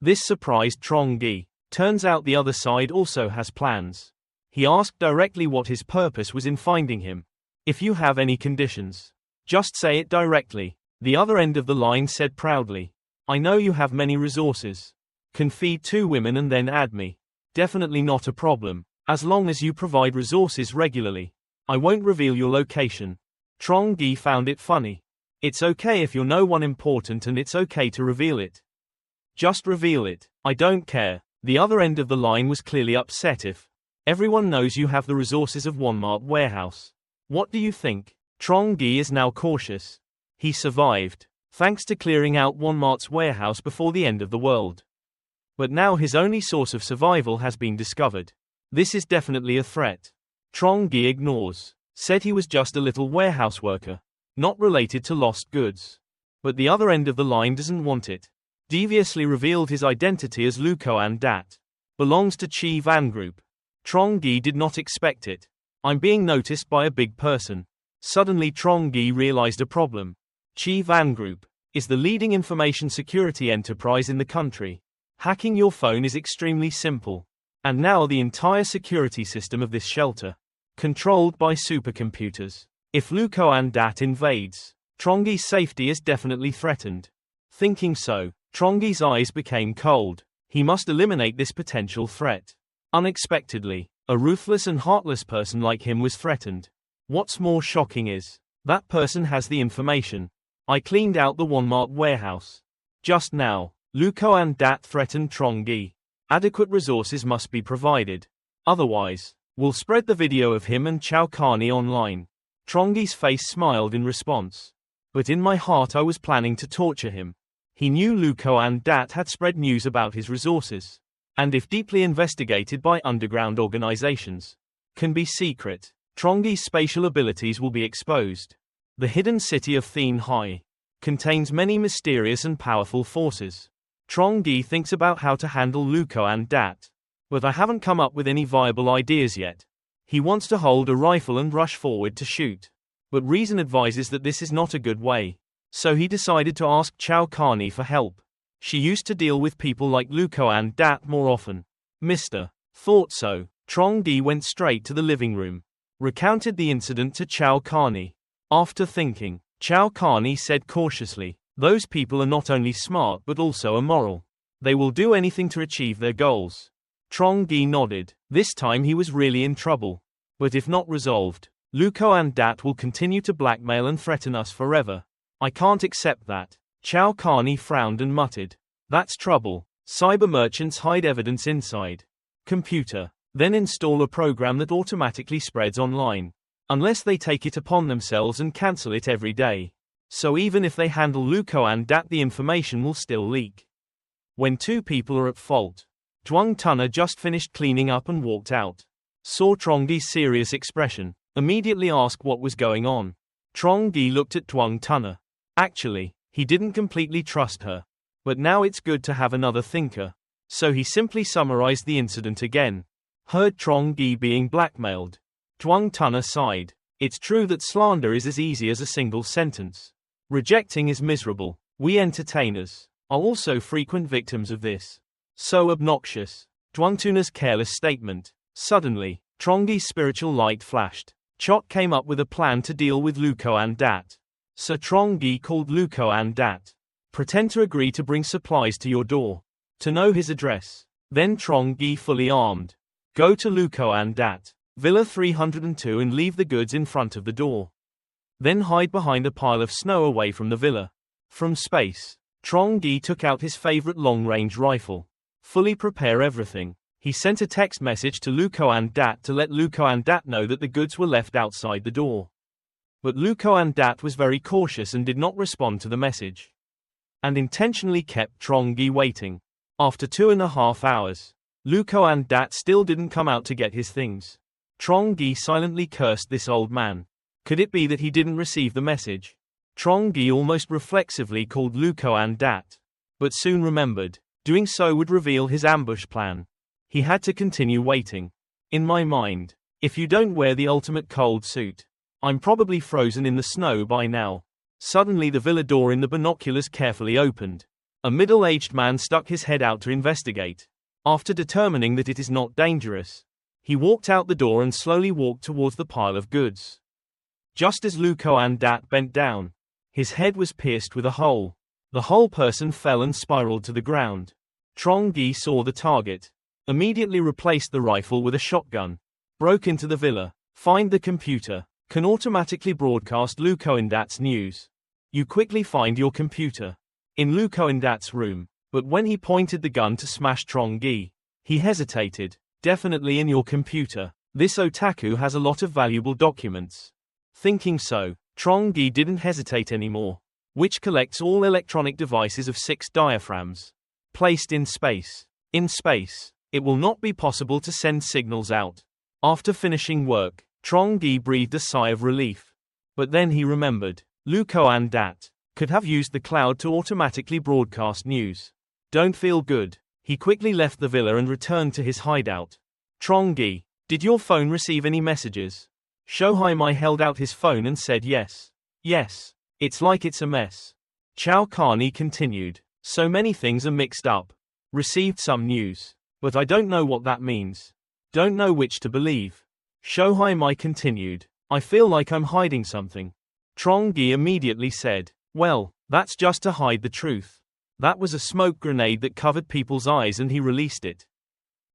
This surprised Trongi. Turns out the other side also has plans. He asked directly what his purpose was in finding him. If you have any conditions, Just say it directly. The other end of the line said proudly. I know you have many resources. Can feed 2 women and then add me. Definitely not a problem, as long as you provide resources regularly. I won't reveal your location. Trongi found it funny. It's okay if you're no one important and it's okay to reveal it. Just reveal it. I don't care. The other end of the line was clearly upset. If everyone knows you have the resources of Walmart warehouse, what do you think? Trongi is now cautious. He survived, thanks to clearing out Walmart's warehouse before the end of the world. But now his only source of survival has been discovered. This is definitely a threat. Trongi ignores. Said he was just a little warehouse worker, not related to lost goods. But the other end of the line doesn't want it. Deviously revealed his identity as Lukoan Dat. Belongs to Chi Van Group. Trongi did not expect it. I'm being noticed by a big person. Suddenly Trongi realized a problem. Chi Van Group is the leading information security enterprise in the country. Hacking your phone is extremely simple. And now the entire security system of this shelter, controlled by supercomputers. If Lukoan Dat invades, Trongi's safety is definitely threatened. Thinking so, Trongi's eyes became cold. He must eliminate this potential threat. Unexpectedly, a ruthless and heartless person like him was threatened. What's more shocking is, that person has the information. I cleaned out the Walmart warehouse. Just now, Lukoan Dat threatened Trongi. Adequate resources must be provided. Otherwise, we'll spread the video of him and Carney online. Trongi's face smiled in response. But in my heart I was planning to torture him. He knew Lukoan Dat had spread news about his resources. And if deeply investigated by underground organizations, can be secret. Trongi's spatial abilities will be exposed. The hidden city of Thien Hai contains many mysterious and powerful forces. Trongi thinks about how to handle Lukoan Dat. But I haven't come up with any viable ideas yet. He wants to hold a rifle and rush forward to shoot. But reason advises that this is not a good way. So he decided to ask Carney for help. She used to deal with people like Lukoan Dat more often. Mr. Thought so. Trongi went straight to the living room. Recounted the incident to Carney. After thinking, Carney said cautiously, those people are not only smart but also immoral. They will do anything to achieve their goals. Trongi nodded. This time he was really in trouble. But if not resolved, Lukoan Dat will continue to blackmail and threaten us forever. I can't accept that. Carney frowned and muttered. That's trouble. Cyber merchants hide evidence inside computer. Then install a program that automatically spreads online. Unless they take it upon themselves and cancel it every day. So even if they handle Lukoan Dat, the information will still leak. When 2 people are at fault. Tuong Tunner just finished cleaning up and walked out. Saw Trongi's serious expression. Immediately asked what was going on. Trongi looked at Tuong Tunner. Actually, he didn't completely trust her. But now it's good to have another thinker. So he simply summarized the incident again. Heard Trongi being blackmailed. Tuong Tunner sighed. It's true that slander is as easy as a single sentence. Rejecting is miserable. We entertainers are also frequent victims of this. So obnoxious. Tuong Tunner's careless statement. Suddenly, Trongi's spiritual light flashed. Chot came up with a plan to deal with Lukoan Dat. So Trongi called Lukoan Dat. Pretend to agree to bring supplies to your door. To know his address. Then Trongi fully armed. Go to Lukoan Dat. Villa 302 and leave the goods in front of the door. Then hide behind a pile of snow away from the villa. From space, Trongi took out his favorite long-range rifle. Fully prepare everything. He sent a text message to Lukoan Dat to let Lukoan Dat know that the goods were left outside the door. But Lukoan Dat was very cautious and did not respond to the message. And intentionally kept Trongi waiting. After 2.5 hours, Lukoan Dat still didn't come out to get his things. Trongi silently cursed this old man. Could it be that he didn't receive the message? Trongi almost reflexively called Lukoan Dat. But soon remembered, doing so would reveal his ambush plan. He had to continue waiting. In my mind, if you don't wear the ultimate cold suit, I'm probably frozen in the snow by now. Suddenly the villa door in the binoculars carefully opened. A middle-aged man stuck his head out to investigate. After determining that it is not dangerous, he walked out the door and slowly walked towards the pile of goods. Just as Lu Koan Dat bent down, his head was pierced with a hole. The whole person fell and spiraled to the ground. Trongi saw the target, immediately replaced the rifle with a shotgun, broke into the villa, find the computer, can automatically broadcast Lu Koan Dat's news. You quickly find your computer in Lu Koan Dat's room, but when he pointed the gun to smash Trongi, he hesitated. Definitely in your computer. This otaku has a lot of valuable documents. Thinking so, Trongi didn't hesitate anymore. Which collects all electronic devices of 6 diaphragms. Placed in space. In space, it will not be possible to send signals out. After finishing work, Trongi breathed a sigh of relief. But then he remembered, Lu Koan Dat could have used the cloud to automatically broadcast news. Don't feel good. He quickly left the villa and returned to his hideout. Trongi, did your phone receive any messages? Shohaimai held out his phone and said yes. Yes. It's like it's a mess. Chow Carney continued. So many things are mixed up. Received some news. But I don't know what that means. Don't know which to believe. Shohaimai continued. I feel like I'm hiding something. Trongi immediately said, well, that's just to hide the truth. That was a smoke grenade that covered people's eyes and he released it.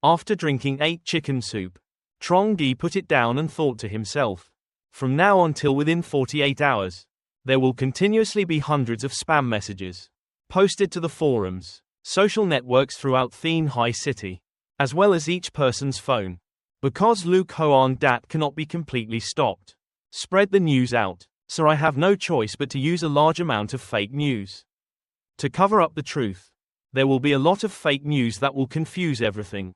After drinking 8 chicken soup, Trongi put it down and thought to himself. From now until within 48 hours, there will continuously be hundreds of spam messages posted to the forums, social networks throughout Tien Hai City, as well as each person's phone. Because Lu Koan Dat cannot be completely stopped. Spread the news out, so I have no choice but to use a large amount of fake news. To cover up the truth, there will be a lot of fake news that will confuse everything.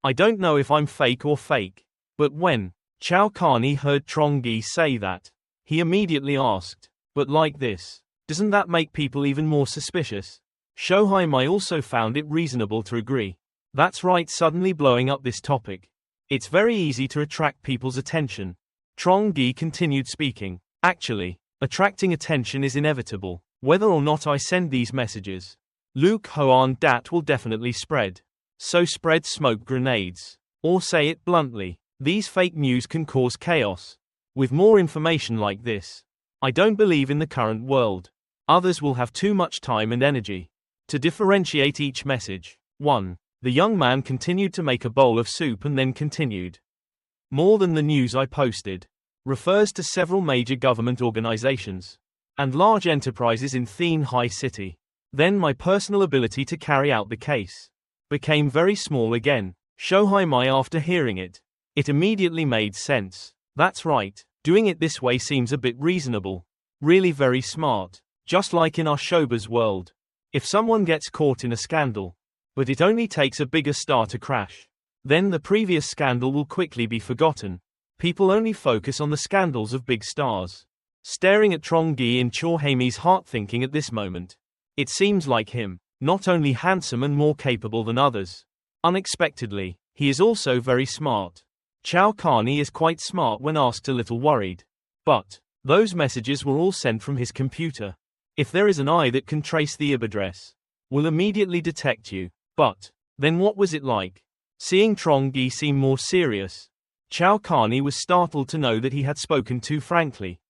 I don't know if I'm fake or fake. But when Chow Carney heard Trongi say that, he immediately asked, but like this, doesn't that make people even more suspicious? Shohaimai also found it reasonable to agree. That's right, suddenly blowing up this topic. It's very easy to attract people's attention. Trongi continued speaking. Actually, attracting attention is inevitable. Whether or not I send these messages, Lu Koan Dat will definitely spread. So spread smoke grenades. Or say it bluntly, these fake news can cause chaos. With more information like this, I don't believe in the current world. Others will have too much time and energy to differentiate each message. 1. The young man continued to make a bowl of soup and then continued. More than the news I posted. Refers to several major government organizations and large enterprises in Tien Hai City. Then my personal ability to carry out the case became very small again. Shohaimai after hearing it. It immediately made sense. That's right, doing it this way seems a bit reasonable. Really very smart. Just like in our showbiz world. If someone gets caught in a scandal, but it only takes a bigger star to crash, then the previous scandal will quickly be forgotten. People only focus on the scandals of big stars. Staring at Trongi in Shohaimai's heart, thinking at this moment. It seems like him, not only handsome and more capable than others. Unexpectedly, he is also very smart. Chow Carney is quite smart when asked, a little worried. But those messages were all sent from his computer. If there is an eye that can trace the IP address, will immediately detect you. But then what was it like? Seeing Trongi seem more serious, Chow Carney was startled to know that he had spoken too frankly.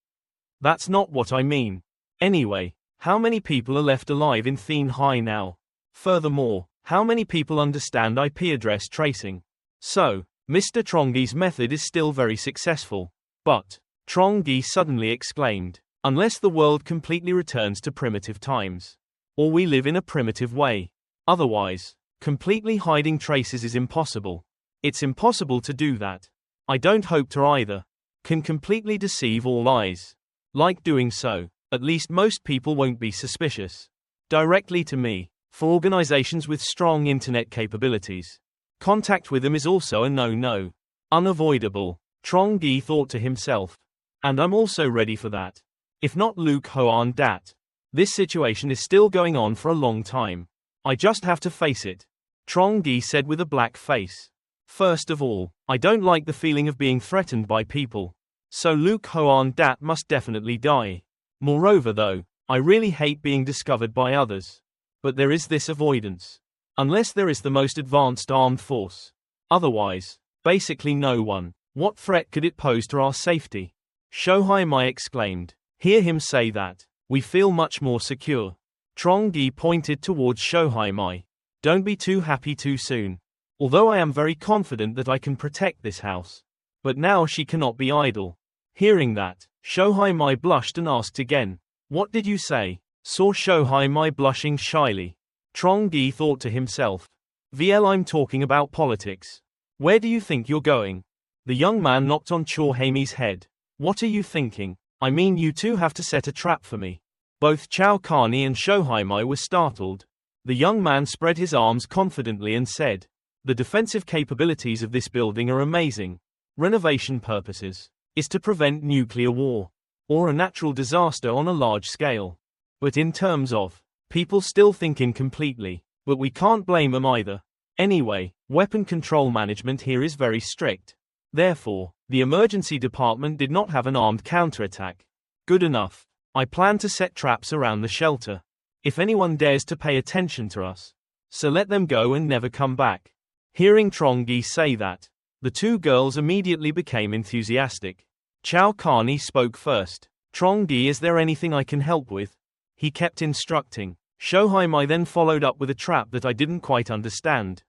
That's not what I mean. Anyway, how many people are left alive in Tien Hai now? Furthermore, how many people understand IP address tracing? So, Mr. Trongi's method is still very successful. But, Trongi suddenly exclaimed, unless the world completely returns to primitive times. Or we live in a primitive way. Otherwise, completely hiding traces is impossible. It's impossible to do that. I don't hope to either. Can completely deceive all eyes. Like doing so, at least most people won't be suspicious. Directly to me. For organizations with strong internet capabilities, contact with them is also a no-no. Unavoidable. Trongi thought to himself. And I'm also ready for that. If not Lu Koan Dat. This situation is still going on for a long time. I just have to face it. Trongi said with a black face. First of all, I don't like the feeling of being threatened by people. So Lu Koan Dat must definitely die. Moreover though, I really hate being discovered by others. But there is this avoidance. Unless there is the most advanced armed force. Otherwise, basically no one. What threat could it pose to our safety? Shohai Mai exclaimed. Hear him say that. We feel much more secure. Trongi pointed towards Shohai Mai. Don't be too happy too soon. Although I am very confident that I can protect this house. But now she cannot be idle. Hearing that, Shohai Mai blushed and asked again. What did you say? Saw Shohai Mai blushing shyly. Trongi thought to himself. VL, I'm talking about politics. Where do you think you're going? The young man knocked on Chorhaimi's head. What are you thinking? I mean, you two have to set a trap for me. Both Chao Carney and Shohai Mai were startled. The young man spread his arms confidently and said, the defensive capabilities of this building are amazing. Renovation purposes is to prevent nuclear war or a natural disaster on a large scale. But in terms of people still think incompletely, but we can't blame them either. Anyway, weapon control management here is very strict. Therefore, the emergency department did not have an armed counterattack. Good enough. I plan to set traps around the shelter. If anyone dares to pay attention to us, so let them go and never come back. Hearing Trongi say that, the two girls immediately became enthusiastic. Chao Carney spoke first. Trongi, is there anything I can help with? He kept instructing. Shohai Mai then followed up with a trap that I didn't quite understand.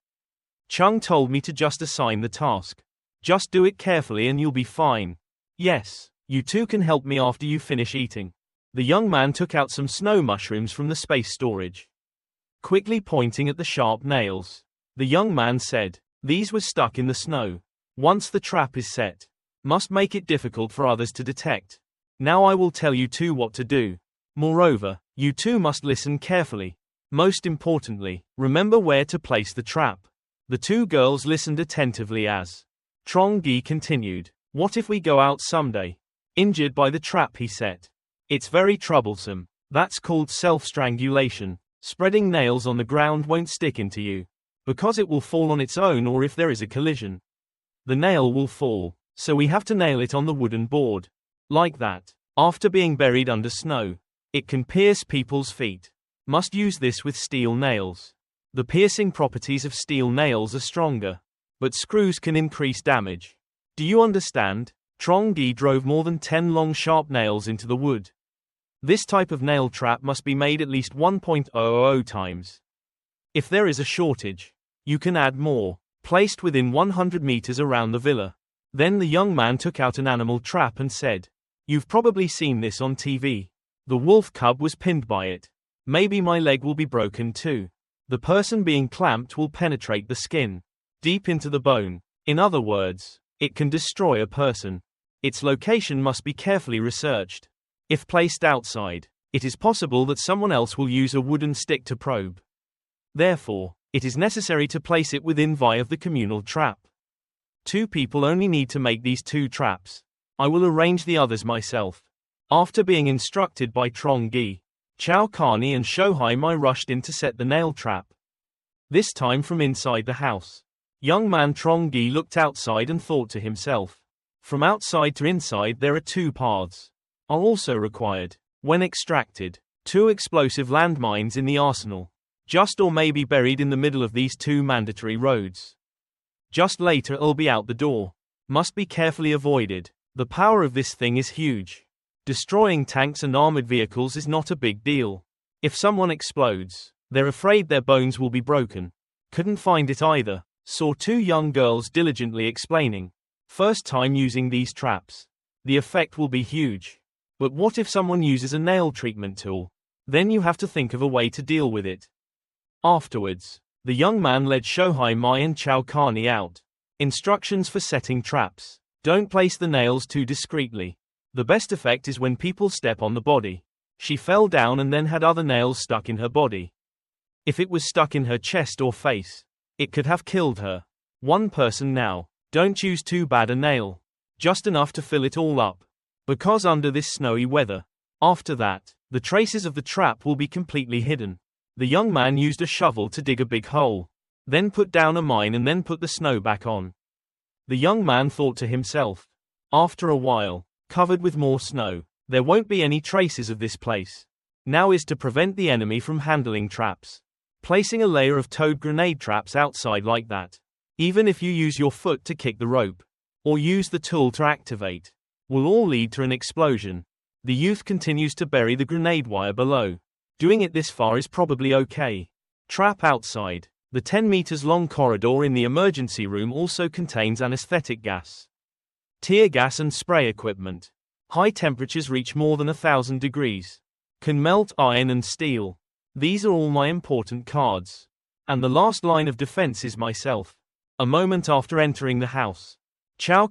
Chung told me to just assign the task. Just do it carefully and you'll be fine. Yes, you two can help me after you finish eating. The young man took out some snow mushrooms from the space storage. Quickly pointing at the sharp nails, the young man said, these were stuck in the snow. Once the trap is set, must make it difficult for others to detect. Now I will tell you two what to do. Moreover, you two must listen carefully. Most importantly, remember where to place the trap. The two girls listened attentively as Trongi continued. What if we go out someday, injured by the trap he set? It's very troublesome. That's called self-strangulation. Spreading nails on the ground won't stick into you, because it will fall on its own, or if there is a collision, the nail will fall, so we have to nail it on the wooden board. Like that. After being buried under snow, it can pierce people's feet. Must use this with steel nails. The piercing properties of steel nails are stronger, but screws can increase damage. Do you understand? Trongi drove more than 10 long sharp nails into the wood. This type of nail trap must be made at least 1.000 times. If there is a shortage, you can add more, placed within 100 meters around the villa. Then the young man took out an animal trap and said, you've probably seen this on TV. The wolf cub was pinned by it. Maybe my leg will be broken too. The person being clamped will penetrate the skin, deep into the bone. In other words, it can destroy a person. Its location must be carefully researched. If placed outside, it is possible that someone else will use a wooden stick to probe. Therefore, it is necessary to place it within via the communal trap. 2 people only need to make these 2 traps. I will arrange the others myself. After being instructed by Trongi, Chao Carney and Shohai Mai rushed in to set the nail trap. This time from inside the house. Young man Trongi looked outside and thought to himself. From outside to inside there are 2 paths. Are also required. When extracted, 2 explosive landmines in the arsenal. Just or maybe buried in the middle of these 2 mandatory roads. Just later it'll be out the door. Must be carefully avoided. The power of this thing is huge. Destroying tanks and armored vehicles is not a big deal. If someone explodes, they're afraid their bones will be broken. Couldn't find it either. Saw 2 young girls diligently explaining. First time using these traps. The effect will be huge. But what if someone uses a nail treatment tool? Then you have to think of a way to deal with it. Afterwards, the young man led Shohai Mai and Chao Carney out. Instructions for setting traps. Don't place the nails too discreetly. The best effect is when people step on the body. She fell down and then had other nails stuck in her body. If it was stuck in her chest or face, it could have killed her. 1 person now. Don't choose too bad a nail. Just enough to fill it all up. Because under this snowy weather. After that, the traces of the trap will be completely hidden. The young man used a shovel to dig a big hole. Then put down a mine and then put the snow back on. The young man thought to himself. After a while, covered with more snow, there won't be any traces of this place. Now is to prevent the enemy from handling traps. Placing a layer of towed grenade traps outside like that. Even if you use your foot to kick the rope. Or use the tool to activate. will all lead to an explosion. The youth continues to bury the grenade wire below. Doing it this far is probably okay. Trap outside. The 10 meters long corridor in the emergency room also contains anesthetic gas, tear gas and spray equipment. High temperatures reach more than 1,000 degrees. Can melt iron and steel. These are all my important cards. And the last line of defense is myself. A moment after entering the house,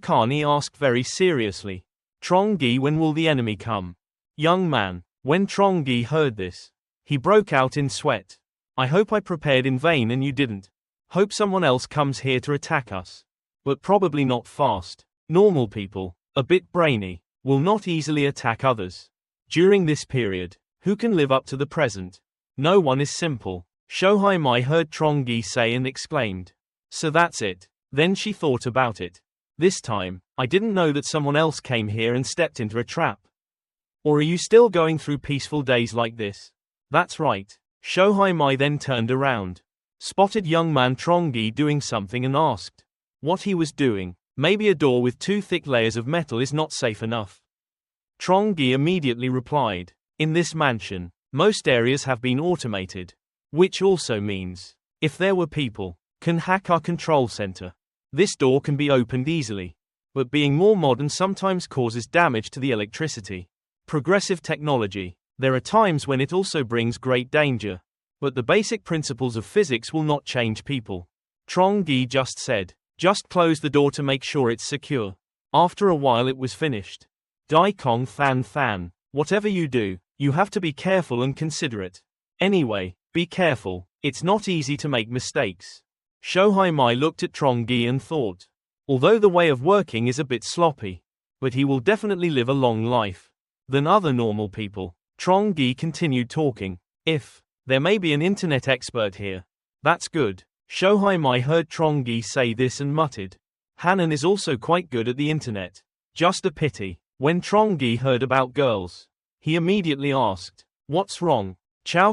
Carney asked very seriously, Trongi, when will the enemy come? Young man. When Trongi heard this, he broke out in sweat. I hope I prepared in vain and you didn't. Hope someone else comes here to attack us. But probably not fast. Normal people, a bit brainy, will not easily attack others. During this period, who can live up to the present? No one is simple. Shohai Mai heard Trongi say and exclaimed. So that's it. Then she thought about it. This time, I didn't know that someone else came here and stepped into a trap. Or are you still going through peaceful days like this? That's right. Shohai Mai then turned around, spotted young man Trongi doing something and asked what he was doing. Maybe a door with 2 thick layers of metal is not safe enough. Trongi immediately replied, in this mansion, most areas have been automated. Which also means, if there were people, can hack our control center. This door can be opened easily. But being more modern sometimes causes damage to the electricity. Progressive technology. There are times when it also brings great danger. But the basic principles of physics will not change people. Trongi just said, just close the door to make sure it's secure. After a while it was finished. Dai Kong Than, whatever you do, you have to be careful and considerate. Anyway, be careful, it's not easy to make mistakes. Shohai Mai looked at Trongi and thought, although the way of working is a bit sloppy, but he will definitely live a long life than other normal people. Trongi continued talking. If there may be an internet expert here, that's good. Shohai Mai heard Trongi say this and muttered, Hanan is also quite good at the internet. Just a pity. When Trongi heard about girls, he immediately asked, what's wrong?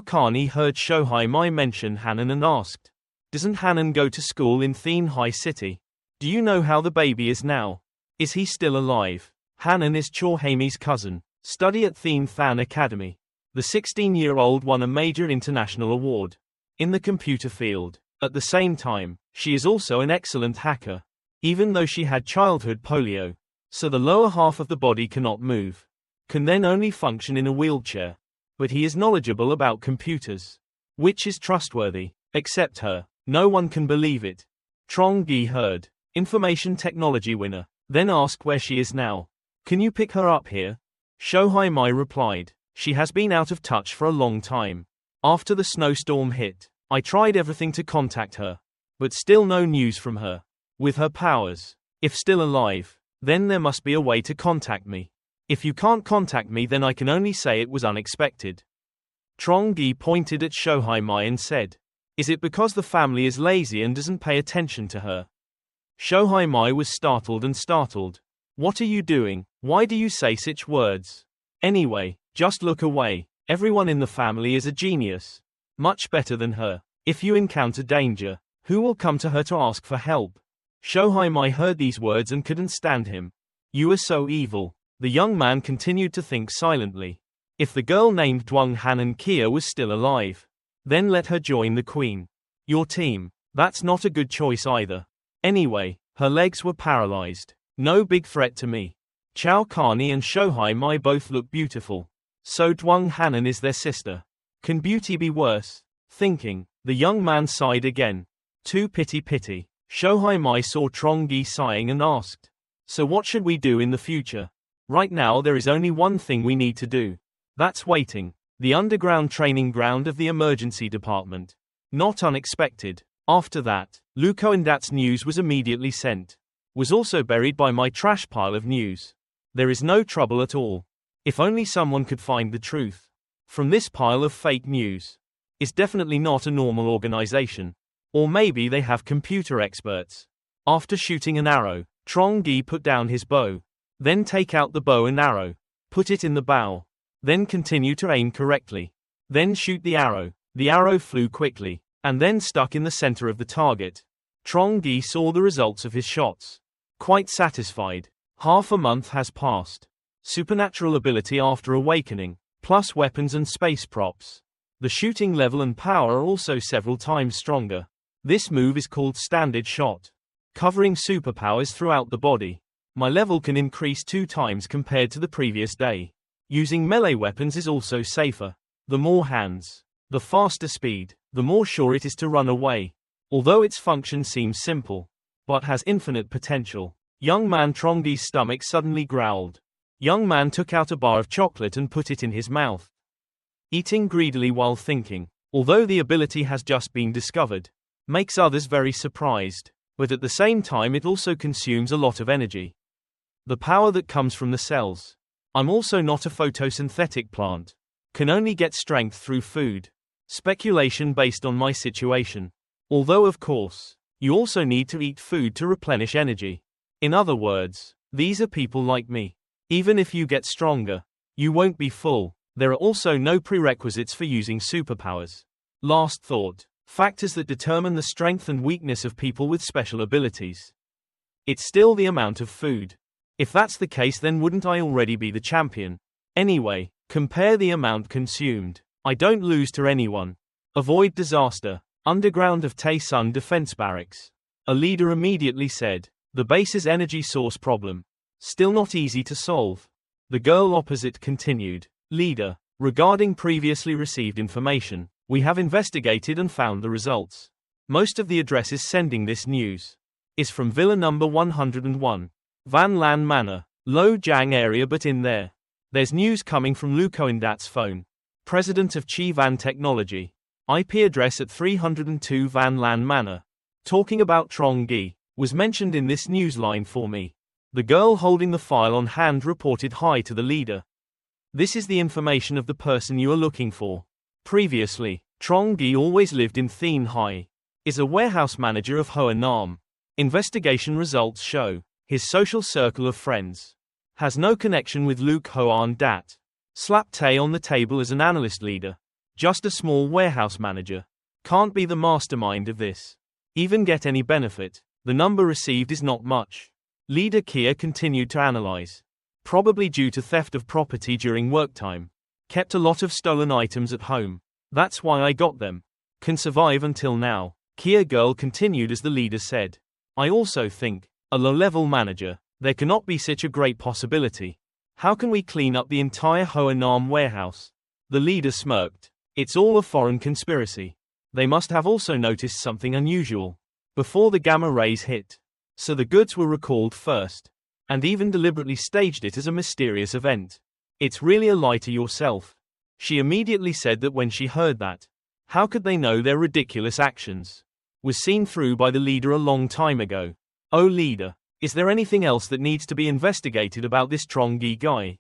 Carney heard Shohai Mai mention Hanan and asked, doesn't Hanan go to school in Thien High City? Do you know how the baby is now? Is he still alive? Hanan is Chorhaimi's cousin. Study at Thien Than Academy. The 16-year-old won a major international award in the computer field. At the same time, she is also an excellent hacker. Even though she had childhood polio, so the lower half of the body cannot move, can then only function in a wheelchair. But he is knowledgeable about computers, which is trustworthy. Except her, no one can believe it. Trongi heard, information technology winner, then asked where she is now. Can you pick her up here? Shohai Mai replied, she has been out of touch for a long time. After the snowstorm hit, I tried everything to contact her, but still no news from her. With her powers, if still alive, then there must be a way to contact me. If you can't contact me, then I can only say it was unexpected. Trongi pointed at Shohai Mai and said, is it because the family is lazy and doesn't pay attention to her? Shohai Mai was startled. What are you doing? Why do you say such words? Anyway, just look away. Everyone in the family is a genius. Much better than her. If you encounter danger, who will come to her to ask for help? Shohai Mai heard these words and couldn't stand him. You are so evil. The young man continued to think silently. If the girl named Duong Hanan Kia was still alive, then let her join the queen. Your team. That's not a good choice either. Anyway, her legs were paralyzed. No big threat to me. Carney and Shohai Mai both look beautiful. So Duong Hanan is their sister. Can beauty be worse? Thinking, the young man sighed again. Too pity. Shohai Mai saw Trongi sighing and asked, so what should we do in the future? Right now there is only one thing we need to do. That's waiting. The underground training ground of the emergency department. Not unexpected. After that, Lukoindat's news was immediately sent. Was also buried by my trash pile of news. There is no trouble at all. If only someone could find the truth from this pile of fake news. It's definitely not a normal organization. Or maybe they have computer experts. After shooting an arrow, Trongi put down his bow. Then take out the bow and arrow. Put it in the bow. Then continue to aim correctly. Then shoot the arrow. The arrow flew quickly, and then stuck in the center of the target. Trongi saw the results of his shots. Quite satisfied. Half a month has passed. Supernatural ability after awakening, plus weapons and space props. The shooting level and power are also several times stronger. This move is called standard shot, covering superpowers throughout the body. My level can increase 2 times compared to the previous day. Using melee weapons is also safer. The more hands, the faster speed, the more sure it is to run away. Although its function seems simple, but has infinite potential. Young man Trongi's stomach suddenly growled. Young man took out a bar of chocolate and put it in his mouth, eating greedily while thinking. Although the ability has just been discovered, makes others very surprised, but at the same time it also consumes a lot of energy. The power that comes from the cells. I'm also not a photosynthetic plant. Can only get strength through food. Speculation based on my situation. Although of course, you also need to eat food to replenish energy. In other words, these are people like me. Even if you get stronger, you won't be full. There are also no prerequisites for using superpowers. Last thought. Factors that determine the strength and weakness of people with special abilities. It's still the amount of food. If that's the case, then wouldn't I already be the champion? Anyway, compare the amount consumed. I don't lose to anyone. Avoid disaster. Underground of Taesun Defense Barracks. A leader immediately said. The base's energy source problem. Still not easy to solve. The girl opposite continued. Leader. Regarding previously received information, we have investigated and found the results. Most of the addresses sending this news is from Villa number 101. Van Lan Manor. Lo Jiang area, but in there's news coming from Lu Coindat's phone. President of Chi Van Technology. IP address at 302 Van Lan Manor. Talking about Trongi was mentioned in this newsline for me. The girl holding the file on hand reported hi to the leader. This is the information of the person you are looking for. Previously, Trongi always lived in Thien Hai. Is a warehouse manager of Hoa Nam. Investigation results show his social circle of friends has no connection with Luke Hoan Dat. Slap Tay on the table as an analyst leader. Just a small warehouse manager. Can't be the mastermind of this. Even get any benefit. The number received is not much. Leader Kia continued to analyze. Probably due to theft of property during work time. Kept a lot of stolen items at home. That's why I got them. Can survive until now. Kia girl continued as the leader said. I also think, a low-level manager, there cannot be such a great possibility. How can we clean up the entire Hoa Nam warehouse? The leader smirked. It's all a foreign conspiracy. They must have also noticed something unusual before the gamma rays hit. So the goods were recalled first. And even deliberately staged it as a mysterious event. It's really a lie to yourself. She immediately said that when she heard that. How could they know their ridiculous actions? Was seen through by the leader a long time ago. Oh leader, is there anything else that needs to be investigated about this Trongi guy?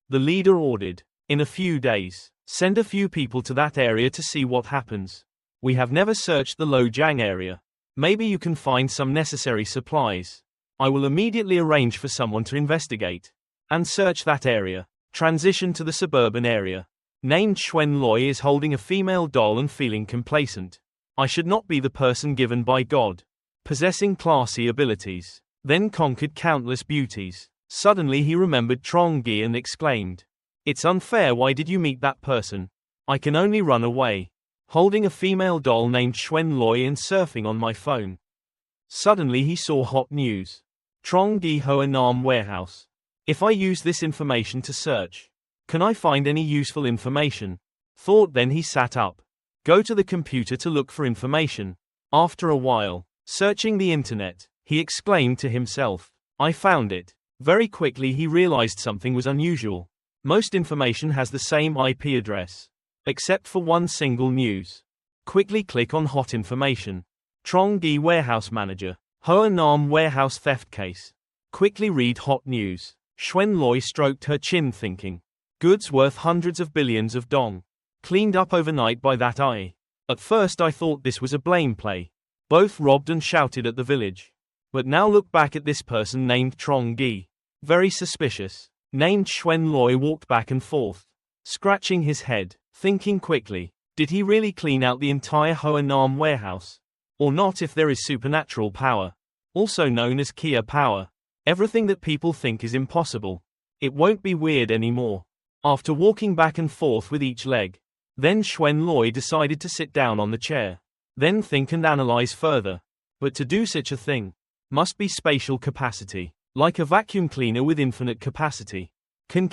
The leader ordered. In a few days, send a few people to that area to see what happens. We have never searched the Lojiang area. Maybe you can find some necessary supplies. I will immediately arrange for someone to investigate and search that area. Transition to the suburban area. Named Xuan Loi is holding a female doll and feeling complacent. I should not be the person given by God. Possessing classy abilities. Then conquered countless beauties. Suddenly he remembered Trongi and exclaimed. It's unfair, why did you meet that person? I can only run away. Holding a female doll named Xuan Loi and surfing on my phone. Suddenly he saw hot news. Trongi Hoa Nam warehouse. If I use this information to search, can I find any useful information? Thought, then he sat up. Go to the computer to look for information. After a while, searching the internet, he exclaimed to himself, I found it. Very quickly he realized something was unusual. Most information has the same IP address. Except for one single news. Quickly click on hot information. Trongi warehouse manager. Hoa Nam warehouse theft case. Quickly read hot news. Xuan Loi stroked her chin thinking. Goods worth hundreds of billions of dong. Cleaned up overnight by that eye. At first I thought this was a blame play. Both robbed and shouted at the village. But now look back at this person named Trongi. Very suspicious. Named Xuan Loi walked back and forth. Scratching his head. Thinking quickly, did he really clean out the entire Hoa Nam warehouse? Or not if there is supernatural power, also known as Kia power? Everything that people think is impossible. It won't be weird anymore. After walking back and forth with each leg, then Xuan Loi decided to sit down on the chair. Then think and analyze further. But to do such a thing, must be spatial capacity, like a vacuum cleaner with infinite capacity. Can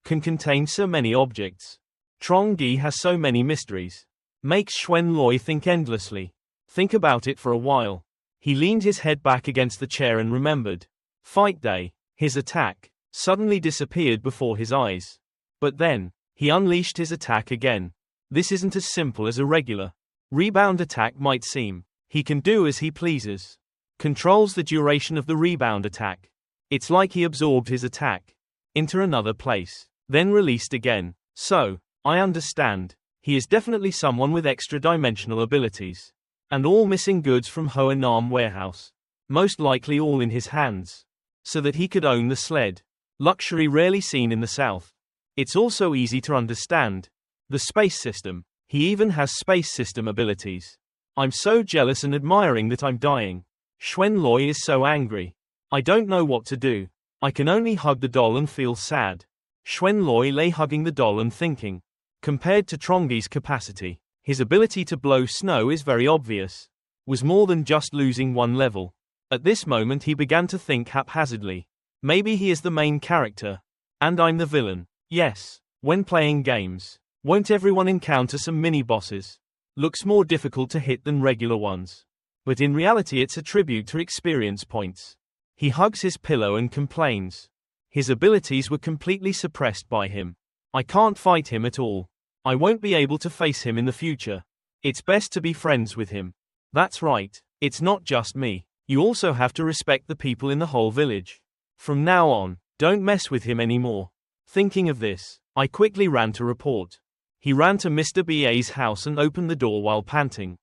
contain so many objects. Trongi has so many mysteries. Makes Xuan Loi think endlessly. Think about it for a while. He leaned his head back against the chair and remembered. Fight day. His attack suddenly disappeared before his eyes. But then, he unleashed his attack again. This isn't as simple as a regular rebound attack might seem. He can do as he pleases. Controls the duration of the rebound attack. It's like he absorbed his attack into another place, then released again. So, I understand. He is definitely someone with extra-dimensional abilities. And all missing goods from Hoa Nam warehouse. Most likely all in his hands. So that he could own the sled. Luxury rarely seen in the South. It's also easy to understand. The space system. He even has space system abilities. I'm so jealous and admiring that I'm dying. Xuan Loi is so angry. I don't know what to do. I can only hug the doll and feel sad. Xuan Loi lay hugging the doll and thinking. Compared to Trongi's capacity, his ability to blow snow is very obvious. Was more than just losing one level. At this moment he began to think haphazardly. Maybe he is the main character. And I'm the villain. Yes. When playing games, won't everyone encounter some mini-bosses? Looks more difficult to hit than regular ones. But in reality it's a tribute to experience points. He hugs his pillow and complains. His abilities were completely suppressed by him. I can't fight him at all. I won't be able to face him in the future. It's best to be friends with him. That's right. It's not just me. You also have to respect the people in the whole village. From now on, don't mess with him anymore. Thinking of this, I quickly ran to report. He ran to Mr. BA's house and opened the door while panting.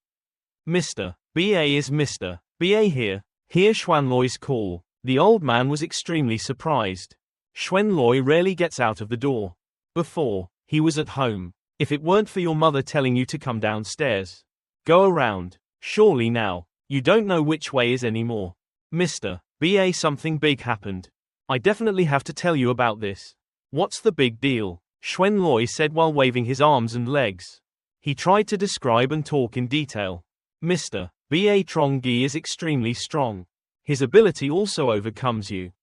Mr. BA is Mr. BA here. Hear Xuan Loi's call. The old man was extremely surprised. Xuan Loi rarely gets out of the door. Before, he was at home. If it weren't for your mother telling you to come downstairs. Go around. Surely now, you don't know which way is anymore. Mr. BA, something big happened. I definitely have to tell you about this. What's the big deal? Xuan Loi said while waving his arms and legs. He tried to describe and talk in detail. Mr. BA Trongi is extremely strong. His ability also overcomes you.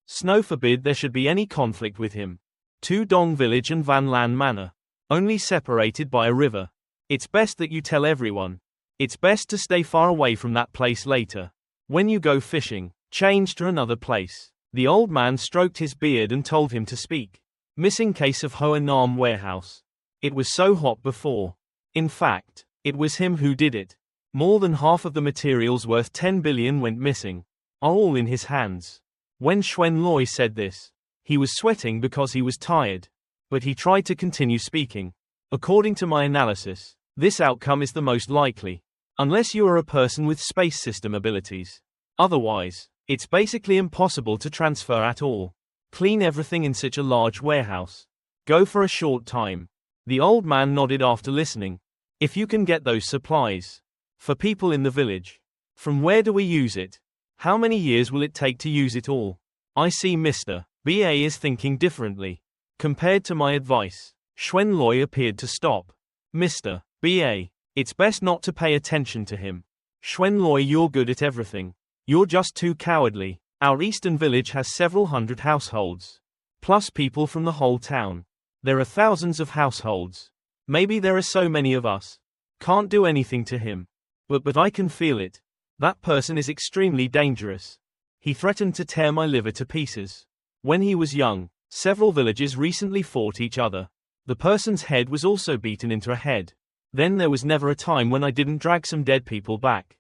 Snow forbid there should be any conflict with him. Tu Dong Village and Van Lan Manor. Only separated by a river. It's best that you tell everyone. It's best to stay far away from that place later. When you go fishing, change to another place. The old man stroked his beard and told him to speak. Missing case of Hoa Nam warehouse. It was so hot before. In fact, it was him who did it. More than half of the materials worth 10 billion went missing. Are all in his hands. When Xuan Loi said this, he was sweating because he was tired. But he tried to continue speaking. According to my analysis, this outcome is the most likely. Unless you are a person with space system abilities. Otherwise, it's basically impossible to transfer at all. Clean everything in such a large warehouse. Go for a short time. The old man nodded after listening. If you can get those supplies. For people in the village. From where do we use it? How many years will it take to use it all? I see Mr. BA is thinking differently. Compared to my advice, Xuan Loi appeared to stop. Mr. BA, it's best not to pay attention to him. Xuan Loi, you're good at everything. You're just too cowardly. Our eastern village has several hundred households. Plus people from the whole town. There are thousands of households. Maybe there are so many of us. Can't do anything to him. But I can feel it. That person is extremely dangerous. He threatened to tear my liver to pieces. When he was young, several villages recently fought each other. The person's head was also beaten into a head. Then there was never a time when I didn't drag some dead people back.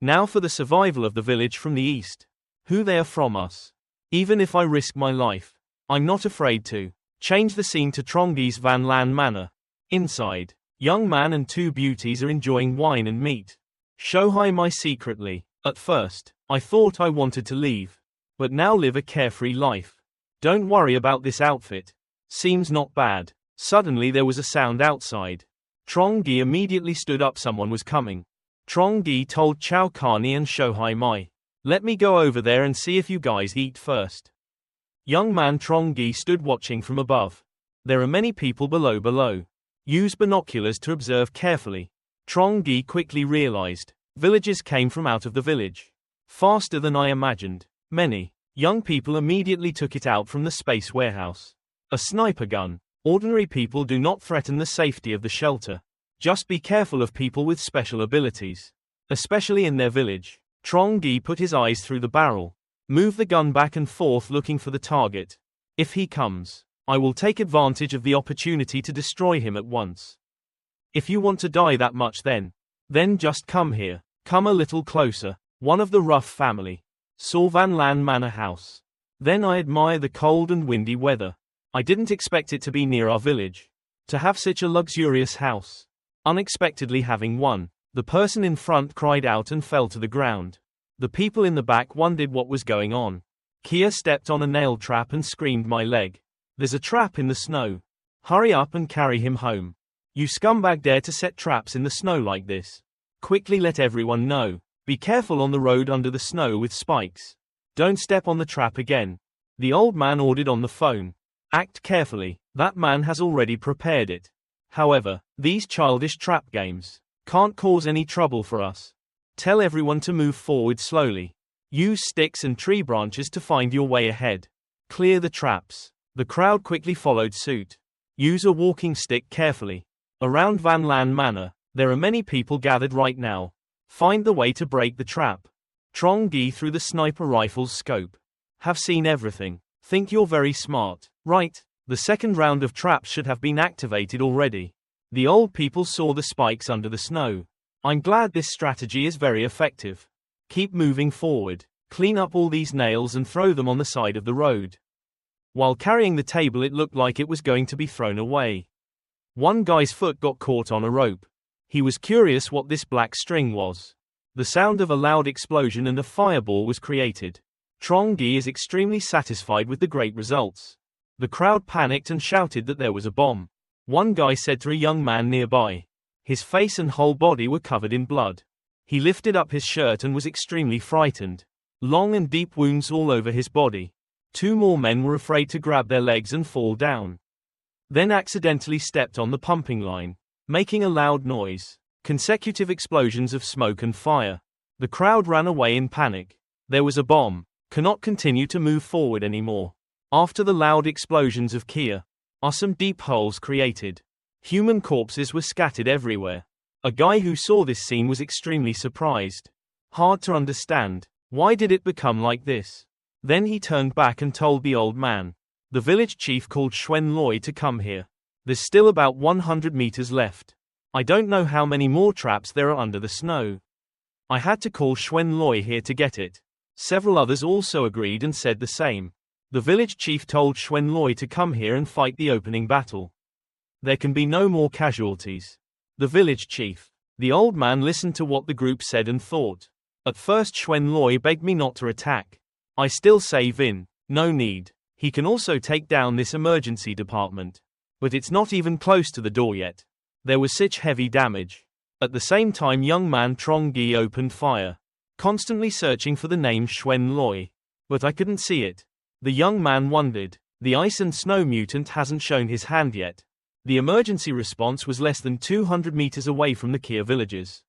Now for the survival of the village from the east. Who they are from us. Even if I risk my life, I'm not afraid to. Change the scene to Trongi's Van Lan Manor. Inside, young man and two beauties are enjoying wine and meat. Shohai my secretly. At first, I thought I wanted to leave. But now live a carefree life. Don't worry about this outfit. Seems not bad. Suddenly there was a sound outside. Trongi immediately stood up, someone was coming. Trongi told Chao Carney and Shohai Mai. Let me go over there and see if you guys eat first. Young man Trongi stood watching from above. There are many people below. Use binoculars to observe carefully. Trongi quickly realized. Villagers came from out of the village. Faster than I imagined. Many young people immediately took it out from the space warehouse. A sniper gun. Ordinary people do not threaten the safety of the shelter. Just be careful of people with special abilities. Especially in their village. Trongi put his eyes through the barrel. Move the gun back and forth looking for the target. If he comes, I will take advantage of the opportunity to destroy him at once. If you want to die that much then just come here. Come a little closer. One of the rough family. Saw Van Lan Manor house. Then I admire the cold and windy weather. I didn't expect it to be near our village. To have such a luxurious house. Unexpectedly having one. The person in front cried out and fell to the ground. The people in the back wondered what was going on. Kia stepped on a nail trap and screamed, my leg. There's a trap in the snow. Hurry up and carry him home. You scumbag dare to set traps in the snow like this. Quickly let everyone know. Be careful on the road under the snow with spikes. Don't step on the trap again. The old man ordered on the phone. Act carefully, that man has already prepared it. However, these childish trap games can't cause any trouble for us. Tell everyone to move forward slowly. Use sticks and tree branches to find your way ahead. Clear the traps. The crowd quickly followed suit. Use a walking stick carefully. Around Van Lan Manor, there are many people gathered right now. Find the way to break the trap. Trongi through the sniper rifle's scope. Have seen everything. Think you're very smart, right? The second round of traps should have been activated already. The old people saw the spikes under the snow. I'm glad this strategy is very effective. Keep moving forward. Clean up all these nails and throw them on the side of the road. While carrying the table, it looked like it was going to be thrown away. One guy's foot got caught on a rope. He was curious what this black string was. The sound of a loud explosion and a fireball was created. Trongi is extremely satisfied with the great results. The crowd panicked and shouted that there was a bomb. One guy said to a young man nearby. His face and whole body were covered in blood. He lifted up his shirt and was extremely frightened. Long and deep wounds all over his body. Two more men were afraid to grab their legs and fall down. Then accidentally stepped on the pumping line, making a loud noise. Consecutive explosions of smoke and fire. The crowd ran away in panic. There was a bomb. Cannot continue to move forward anymore. After the loud explosions of Kia, are some deep holes created. Human corpses were scattered everywhere. A guy who saw this scene was extremely surprised. Hard to understand. Why did it become like this? Then he turned back and told the old man. The village chief called Xuan Loi to come here. There's still about 100 meters left. I don't know how many more traps there are under the snow. I had to call Xuan Loi here to get it. Several others also agreed and said the same. The village chief told Xuan Loi to come here and fight the opening battle. There can be no more casualties. The village chief. The old man listened to what the group said and thought. At first Xuan Loi begged me not to attack. I still say Vin, no need. He can also take down this emergency department. But it's not even close to the door yet. There was such heavy damage. At the same time young man Trongi opened fire. Constantly searching for the name Xuan Loi. But I couldn't see it. The young man wondered. The ice and snow mutant hasn't shown his hand yet. The emergency response was less than 200 meters away from the Kia villages.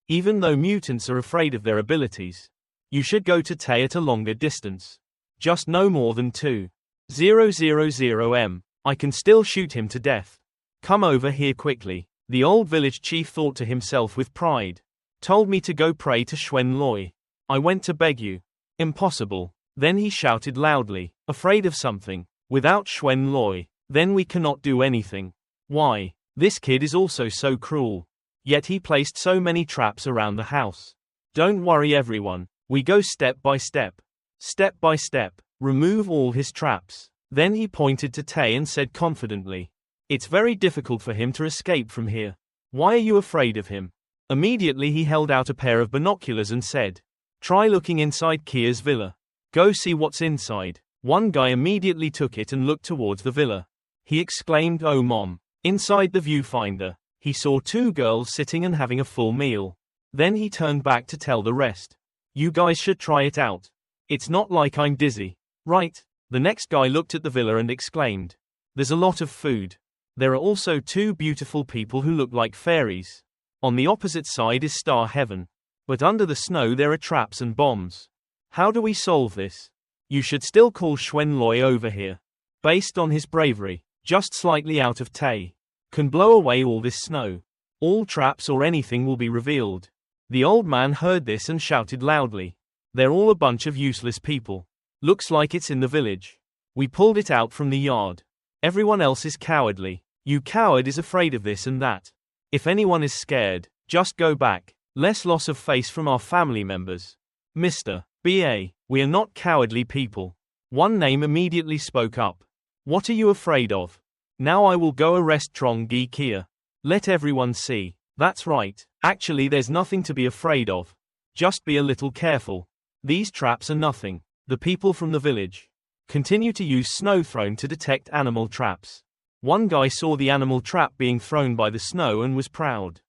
Even though mutants are afraid of their abilities, you should go to Tay at a longer distance. Just no more than 2,000 m. I can still shoot him to death. Come over here quickly. The old village chief thought to himself with pride. Told me to go pray to Xuan Loi. I went to beg you. Impossible. Then he shouted loudly, afraid of something. Without Xuan Loi, then we cannot do anything. Why? This kid is also so cruel. Yet he placed so many traps around the house. Don't worry everyone. We go step by step. Step by step. Remove all his traps. Then he pointed to Tay and said confidently. It's very difficult for him to escape from here. Why are you afraid of him? Immediately he held out a pair of binoculars and said. Try looking inside Kia's villa. Go see what's inside. One guy immediately took it and looked towards the villa. He exclaimed, oh mom. Inside the viewfinder, he saw two girls sitting and having a full meal. Then he turned back to tell the rest. You guys should try it out. It's not like I'm dizzy. Right? The next guy looked at the villa and exclaimed. There's a lot of food. There are also two beautiful people who look like fairies. On the opposite side is Star Heaven. But under the snow there are traps and bombs. How do we solve this? You should still call Xuan Loi over here. Based on his bravery, just slightly out of Tay, can blow away all this snow. All traps or anything will be revealed. The old man heard this and shouted loudly. They're all a bunch of useless people. Looks like it's in the village. We pulled it out from the yard. Everyone else is cowardly. You coward is afraid of this and that. If anyone is scared, just go back. Less loss of face from our family members. Mr. B.A., we are not cowardly people. One name immediately spoke up. What are you afraid of? Now I will go arrest Trongi Kia. Let everyone see. That's right. Actually there's nothing to be afraid of. Just be a little careful. These traps are nothing. The people from the village continue to use snow thrown to detect animal traps. One guy saw the animal trap being thrown by the snow and was proud.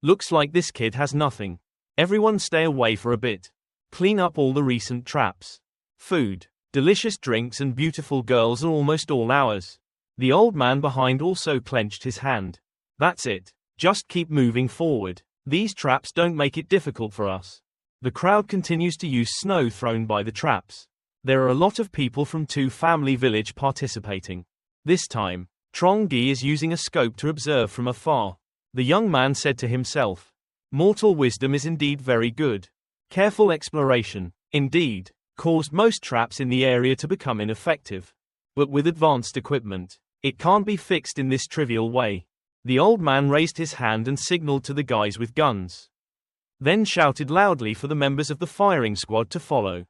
Looks like this kid has nothing. Everyone stay away for a bit. Clean up all the recent traps. Food, delicious drinks and beautiful girls are almost all ours. The old man behind also clenched his hand. That's it. Just keep moving forward. These traps don't make it difficult for us. The crowd continues to use snow thrown by the traps. There are a lot of people from two family village participating. This time, Trongi is using a scope to observe from afar. The young man said to himself, mortal wisdom is indeed very good. Careful exploration, indeed, caused most traps in the area to become ineffective. But with advanced equipment, it can't be fixed in this trivial way. The old man raised his hand and signaled to the guys with guns. Then shouted loudly for the members of the firing squad to follow.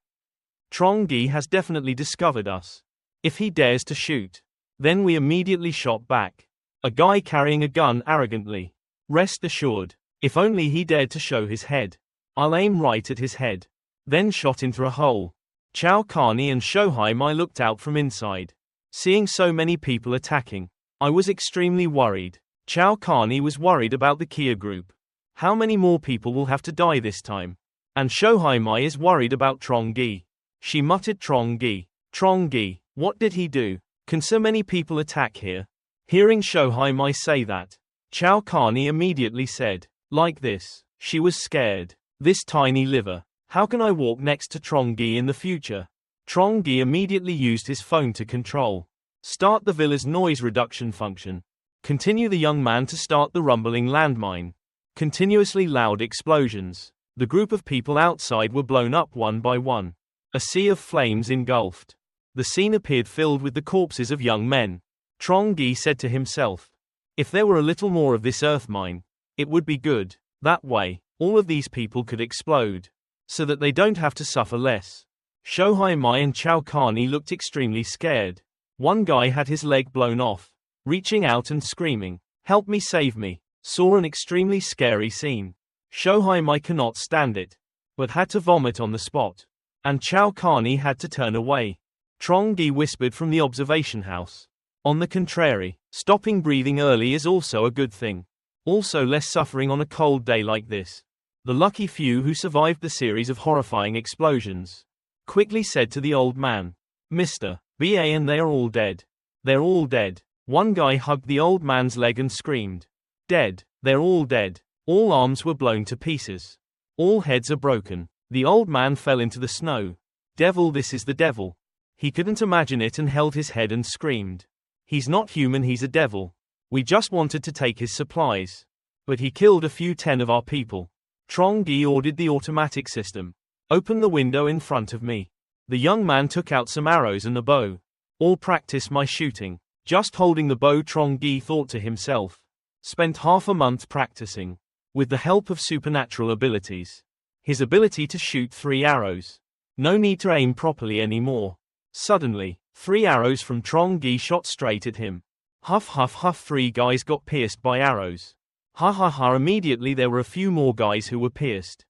Trongi has definitely discovered us. If he dares to shoot, then we immediately shot back. A guy carrying a gun arrogantly. Rest assured, if only he dared to show his head. I'll aim right at his head. Then shot into a hole. Chao Carney and Shohai Mai looked out from inside. Seeing so many people attacking, I was extremely worried. Chao Carney was worried about the Kia group. How many more people will have to die this time? And Shohai Mai is worried about Trongi. She muttered Trongi. Trongi, what did he do? Can so many people attack here? Hearing Shohai Mai say that, Chao Carney immediately said, like this, she was scared. This tiny liver. How can I walk next to Trongi in the future? Trongi immediately used his phone to control. Start the villa's noise reduction function. Continue the young man to start the rumbling landmine. Continuously loud explosions. The group of people outside were blown up one by one. A sea of flames engulfed. The scene appeared filled with the corpses of young men. Trongi said to himself, if there were a little more of this earth mine, it would be good. That way, all of these people could explode, so that they don't have to suffer less. Shohai Mai and Chao Carney looked extremely scared. One guy had his leg blown off, reaching out and screaming, help me, save me. Saw an extremely scary scene. Shohai Mai cannot stand it, but had to vomit on the spot. And Chao Carney had to turn away. Trongi whispered from the observation house. On the contrary, stopping breathing early is also a good thing. Also less suffering on a cold day like this. The lucky few who survived the series of horrifying explosions quickly said to the old man, Mr. B.A. and they are all dead. They're all dead. One guy hugged the old man's leg and screamed. Dead. They're all dead. All arms were blown to pieces. All heads are broken. The old man fell into the snow. Devil, this is the devil. He couldn't imagine it and held his head and screamed. He's not human, he's a devil. We just wanted to take his supplies. But he killed a few 10 of our people. Trongi ordered the automatic system. Open the window in front of me. The young man took out some arrows and a bow. All practice my shooting. Just holding the bow, Trongi thought to himself. Spent half a month practicing. With the help of supernatural abilities. His ability to shoot 3 arrows. No need to aim properly anymore. Suddenly, 3 arrows from Trongi shot straight at him. Huff huff huff, 3 guys got pierced by arrows. Ha ha ha, immediately there were a few more guys who were pierced.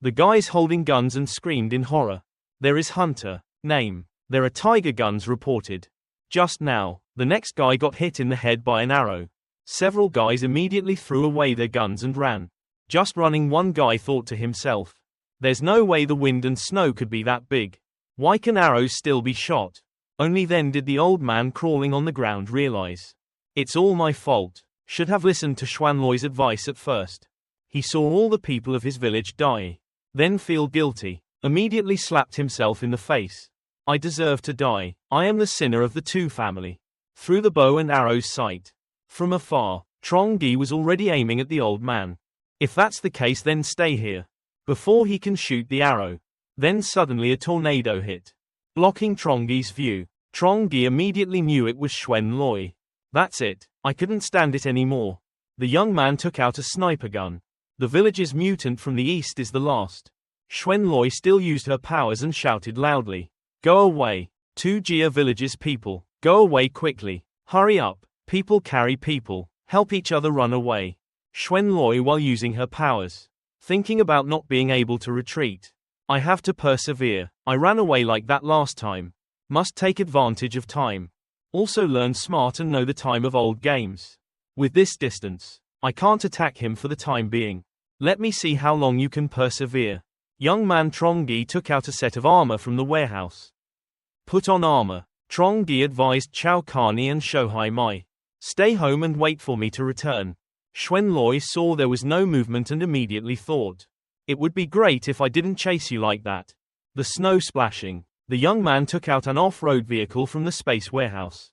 The guys holding guns and screamed in horror. There is Hunter. Name. There are tiger guns reported. Just now, the next guy got hit in the head by an arrow. Several guys immediately threw away their guns and ran. Just running, one guy thought to himself. There's no way the wind and snow could be that big. Why can arrows still be shot? Only then did the old man crawling on the ground realize. It's all my fault. Should have listened to Xuanloi's advice at first. He saw all the people of his village die. Then feel guilty. Immediately slapped himself in the face. I deserve to die. I am the sinner of the two family. Through the bow and arrow's sight. From afar, Trongi was already aiming at the old man. If that's the case, then stay here. Before he can shoot the arrow. Then suddenly a tornado hit. Blocking Trongi's view. Trongi immediately knew it was Xuanloi. That's it. I couldn't stand it anymore. The young man took out a sniper gun. The village's mutant from the east is the last. Xuanloi still used her powers and shouted loudly. Go away. 2Jia village's people. Go away quickly. Hurry up. People carry people. Help each other run away. Xuanloi while using her powers. Thinking about not being able to retreat. I have to persevere. I ran away like that last time. Must take advantage of time. Also learn smart and know the time of old games. With this distance, I can't attack him for the time being. Let me see how long you can persevere. Young man Trongi took out a set of armor from the warehouse. Put on armor. Trongi advised Chao Carney and Shohai Mai. Stay home and wait for me to return. Xuanloi saw there was no movement and immediately thought. It would be great if I didn't chase you like that. The snow splashing. The young man took out an off-road vehicle from the space warehouse.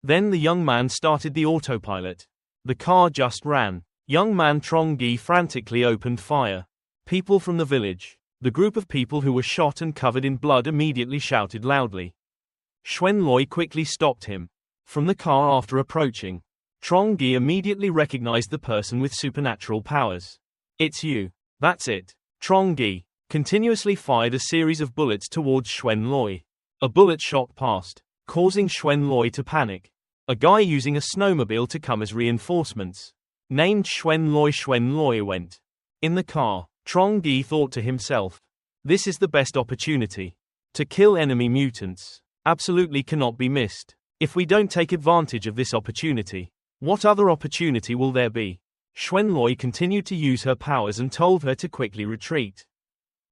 Then the young man started the autopilot. The car just ran. Young man Trongi frantically opened fire. People from the village. The group of people who were shot and covered in blood immediately shouted loudly. Xuanloi quickly stopped him. From the car after approaching. Trongi immediately recognized the person with supernatural powers. It's you. That's it. Trongi continuously fired a series of bullets towards Xuanloi. A bullet shot past, causing Xuanloi to panic. A guy using a snowmobile to come as reinforcements. Named Xuanloi went. In the car, Trongi thought to himself. This is the best opportunity. To kill enemy mutants. Absolutely cannot be missed. If we don't take advantage of this opportunity, what other opportunity will there be? Xuanloi continued to use her powers and told her to quickly retreat.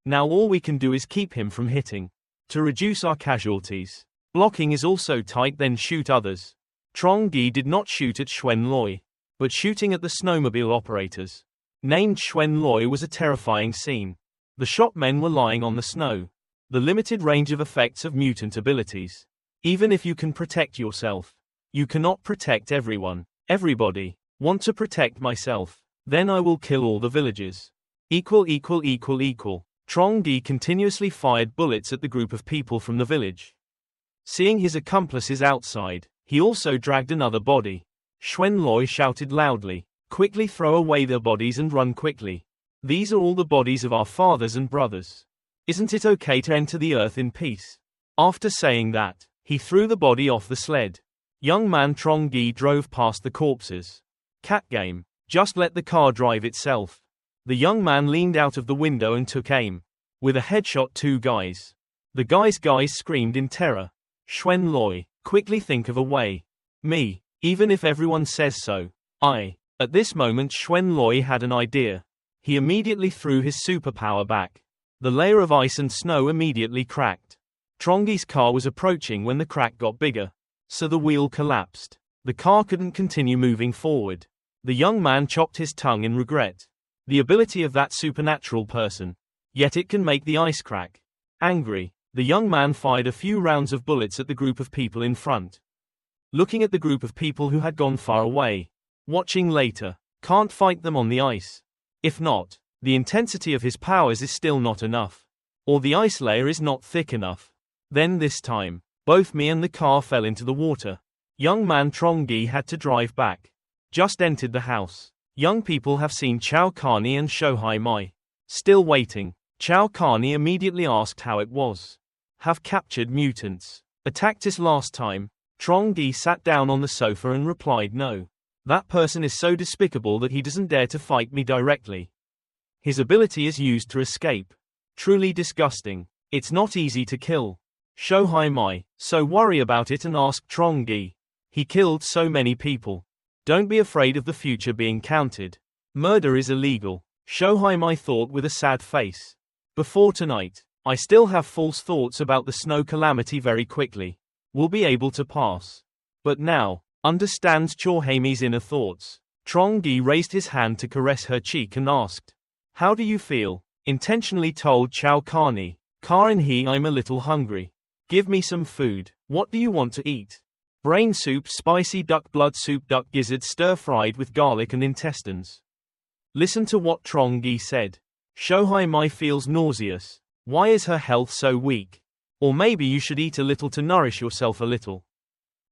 Now all we can do is keep him from hitting. To reduce our casualties. Blocking is also tight, then shoot others. Trongi did not shoot at Xuanloi, but shooting at the snowmobile operators. Named Xuanloi was a terrifying scene. The shot men were lying on the snow. The limited range of effects of mutant abilities. Even if you can protect yourself, you cannot protect everyone. Everybody. Want to protect myself. Then I will kill all the villagers. Trongi continuously fired bullets at the group of people from the village. Seeing his accomplices outside, he also dragged another body. Xuanloi shouted loudly, quickly throw away their bodies and run quickly. These are all the bodies of our fathers and brothers. Isn't it okay to enter the earth in peace? After saying that, he threw the body off the sled. Young man Trongi drove past the corpses. Cat game. Just let the car drive itself. The young man leaned out of the window and took aim. With a headshot, two guys. The guys screamed in terror. Xuanloi, quickly think of a way. Me, even if everyone says so. At this moment Xuanloi had an idea. He immediately threw his superpower back. The layer of ice and snow immediately cracked. Trongi's car was approaching when the crack got bigger. So the wheel collapsed. The car couldn't continue moving forward. The young man chopped his tongue in regret. The ability of that supernatural person. Yet it can make the ice crack. Angry, the young man fired a few rounds of bullets at the group of people in front. Looking at the group of people who had gone far away. Watching later. Can't fight them on the ice. If not, the intensity of his powers is still not enough. Or the ice layer is not thick enough. Then this time, both me and the car fell into the water. Young man Trongi had to drive back. Just entered the house. Young people have seen Chao Carney and Shohai Mai. Still waiting. Chao Carney immediately asked how it was. Have captured mutants. Attacked us last time. Trongi sat down on the sofa and replied no. That person is so despicable that he doesn't dare to fight me directly. His ability is used to escape. Truly disgusting. It's not easy to kill. Shohai Mai, so worry about it and ask Trongi. He killed so many people. Don't be afraid of the future being counted. Murder is illegal. Shohai Mai thought with a sad face. Before tonight, I still have false thoughts about the snow calamity very quickly. We'll be able to pass. But now, understands Chorhaimi's inner thoughts. Trongi raised his hand to caress her cheek and asked, "How do you feel?" Intentionally told Chow Carney, "Karin he, I'm a little hungry. Give me some food. What do you want to eat?" Brain soup, spicy duck blood soup, duck gizzard stir-fried with garlic and intestines. Listen to what Trongi said. Shohaimai feels nauseous. Why is her health so weak? Or maybe you should eat a little to nourish yourself a little.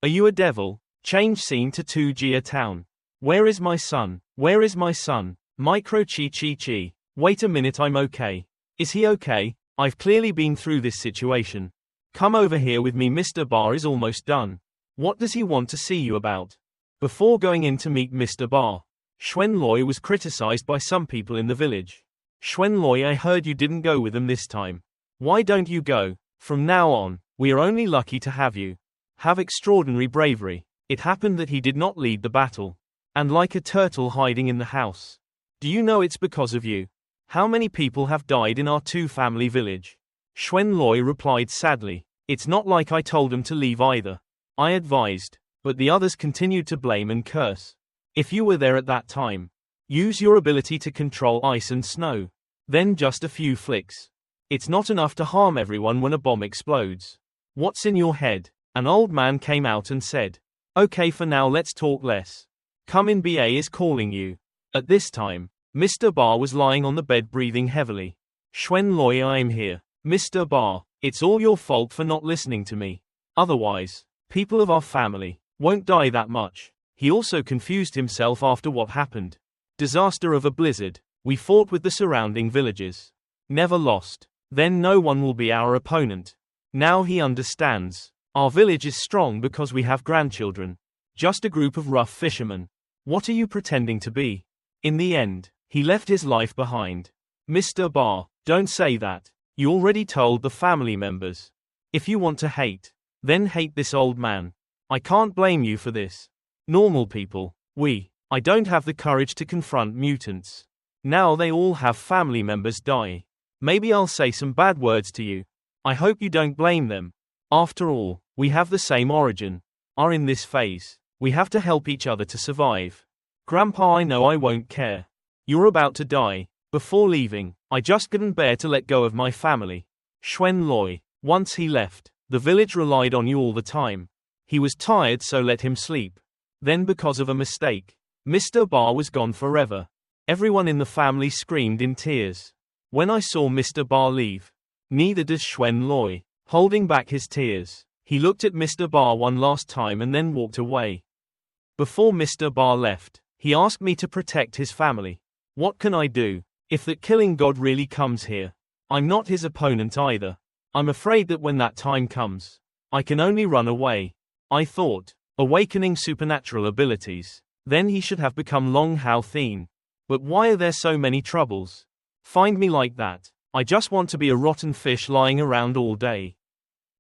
Are you a devil? Change scene to Tujia town. Where is my son? Where is my son? Micro chi chi chi. Wait a minute, I'm okay. Is he okay? I've clearly been through this situation. Come over here with me, Mr. Bar is almost done. What does he want to see you about? Before going in to meet Mr. Bar, Xuanloi was criticized by some people in the village. Xuanloi, I heard you didn't go with them this time. Why don't you go? From now on, we are only lucky to have you. Have extraordinary bravery. It happened that he did not lead the battle. And like a turtle hiding in the house. Do you know it's because of you? How many people have died in our two-family village? Xuanloi replied sadly. It's not like I told him to leave either. I advised. But the others continued to blame and curse. If you were there at that time, use your ability to control ice and snow. Then just a few flicks. It's not enough to harm everyone when a bomb explodes. What's in your head? An old man came out and said. Okay, for now let's talk less. Come in, BA is calling you. At this time, Mr. Bar was lying on the bed breathing heavily. Xuanloi, I'm here. Mr. Bar, it's all your fault for not listening to me. Otherwise, people of our family won't die that much. He also confused himself after what happened. Disaster of a blizzard. We fought with the surrounding villages. Never lost. Then no one will be our opponent. Now he understands. Our village is strong because we have grandchildren. Just a group of rough fishermen. What are you pretending to be? In the end, he left his life behind. Mr. Bar, don't say that. You already told the family members. If you want to hate, then hate this old man. I can't blame you for this. Normal people, I don't have the courage to confront mutants. Now they all have family members die. Maybe I'll say some bad words to you. I hope you don't blame them. After all, we have the same origin. Are in this phase. We have to help each other to survive. Grandpa, I know I won't care. You're about to die. Before leaving, I just couldn't bear to let go of my family. Xuanloi, once he left, the village relied on you all the time. He was tired, so let him sleep. Then because of a mistake, Mr. Bar was gone forever. Everyone in the family screamed in tears. When I saw Mr. Bar leave, neither does Xuanloi. Holding back his tears, he looked at Mr. Bar one last time and then walked away. Before Mr. Bar left, he asked me to protect his family. What can I do? If that killing god really comes here, I'm not his opponent either. I'm afraid that when that time comes, I can only run away. I thought, awakening supernatural abilities, then he should have become Long Hao Thien. But why are there so many troubles? Find me like that. I just want to be a rotten fish lying around all day.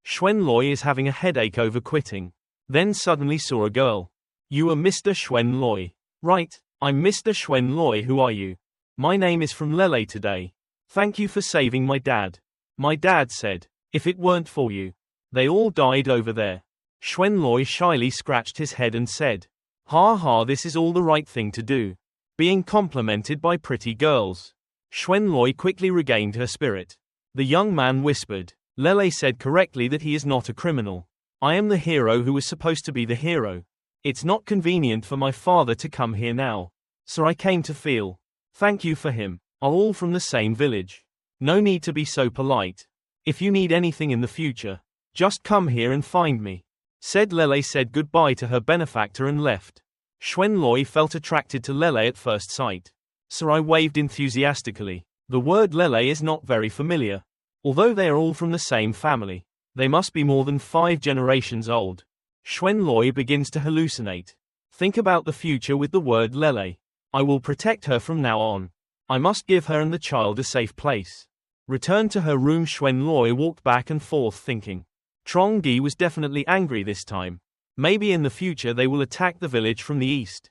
Xuanloi is having a headache over quitting. Then suddenly saw a girl. You are Mr. Xuanloi. Right, I'm Mr. Xuanloi, who are you? My name is from Lele today. Thank you for saving my dad. My dad said, if it weren't for you, they all died over there. Xuanloi shyly scratched his head and said, ha ha, this is all the right thing to do. Being complimented by pretty girls. Xuanloi quickly regained her spirit. The young man whispered, Lele said correctly that he is not a criminal. I am the hero who was supposed to be the hero. It's not convenient for my father to come here now. So I came to feel. Thank you for him. Are all from the same village. No need to be so polite. If you need anything in the future, just come here and find me. Said Lele said goodbye to her benefactor and left. Xuanloi felt attracted to Lele at first sight. So I waved enthusiastically. The word Lele is not very familiar. Although they are all from the same family, they must be more than 5 generations old. Xuanloi begins to hallucinate. Think about the future with the word Lele. I will protect her from now on. I must give her and the child a safe place. Returned to her room, Xuanloi walked back and forth thinking. Trongi was definitely angry this time. Maybe in the future they will attack the village from the east.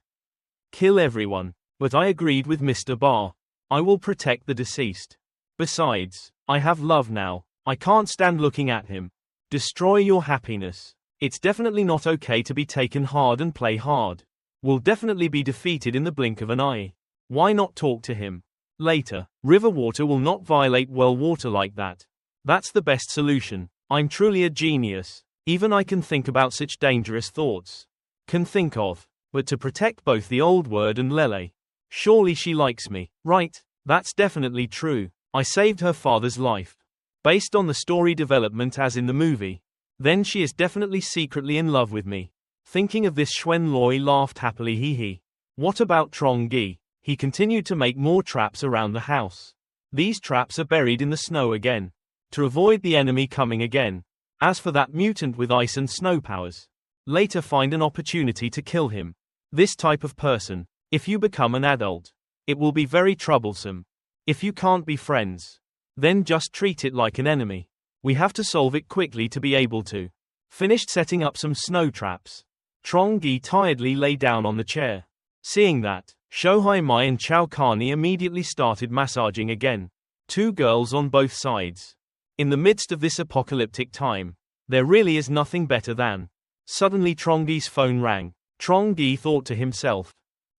Kill everyone. But I agreed with Mr. Bar. I will protect the deceased. Besides, I have love now. I can't stand looking at him. Destroy your happiness. It's definitely not okay to be taken hard and play hard. Will definitely be defeated in the blink of an eye. Why not talk to him? Later, river water will not violate well water like that. That's the best solution. I'm truly a genius. Even I can think about such dangerous thoughts. Can think of. But to protect both the old word and Lele. Surely she likes me, right? That's definitely true. I saved her father's life. Based on the story development as in the movie. Then she is definitely secretly in love with me. Thinking of this, Xuan Loi laughed happily. Hee. What about Trongi? He continued to make more traps around the house. These traps are buried in the snow again. To avoid the enemy coming again. As for that mutant with ice and snow powers. Later find an opportunity to kill him. This type of person. If you become an adult. It will be very troublesome. If you can't be friends. Then just treat it like an enemy. We have to solve it quickly to be able to. Finished setting up some snow traps. Trongi tiredly lay down on the chair. Seeing that, Shohai Mai and Chao Carney immediately started massaging again. Two girls on both sides. In the midst of this apocalyptic time, there really is nothing better than. Suddenly Trongi's phone rang. Trongi thought to himself.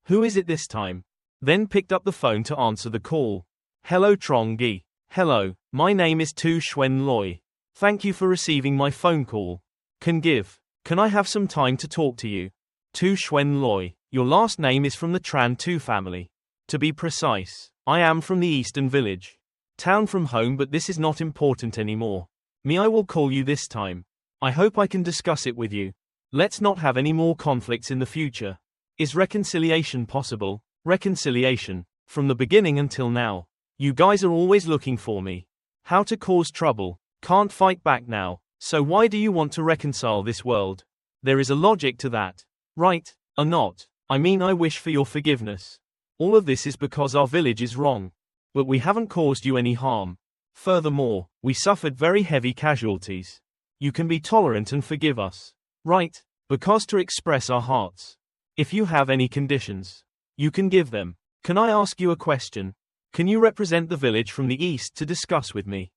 Who is it this time? Then picked up the phone to answer the call. Hello Trongi. Hello, my name is Tu Xuan Loi. Thank you for receiving my phone call. Can I have some time to talk to you? Tu Xuan Loi, your last name is from the Tran Tu family. To be precise, I am from the Eastern Village. Town from home, but this is not important anymore. I will call you this time. I hope I can discuss it with you. Let's not have any more conflicts in the future. Is reconciliation possible? Reconciliation. From the beginning until now. You guys are always looking for me. How to cause trouble. Can't fight back now. So why do you want to reconcile this world? There is a logic to that. Right, or not? I mean, I wish for your forgiveness. All of this is because our village is wrong. But we haven't caused you any harm. Furthermore, we suffered very heavy casualties. You can be tolerant and forgive us. Right? Because to express our hearts. If you have any conditions, you can give them. Can I ask you a question? Can you represent the village from the east to discuss with me?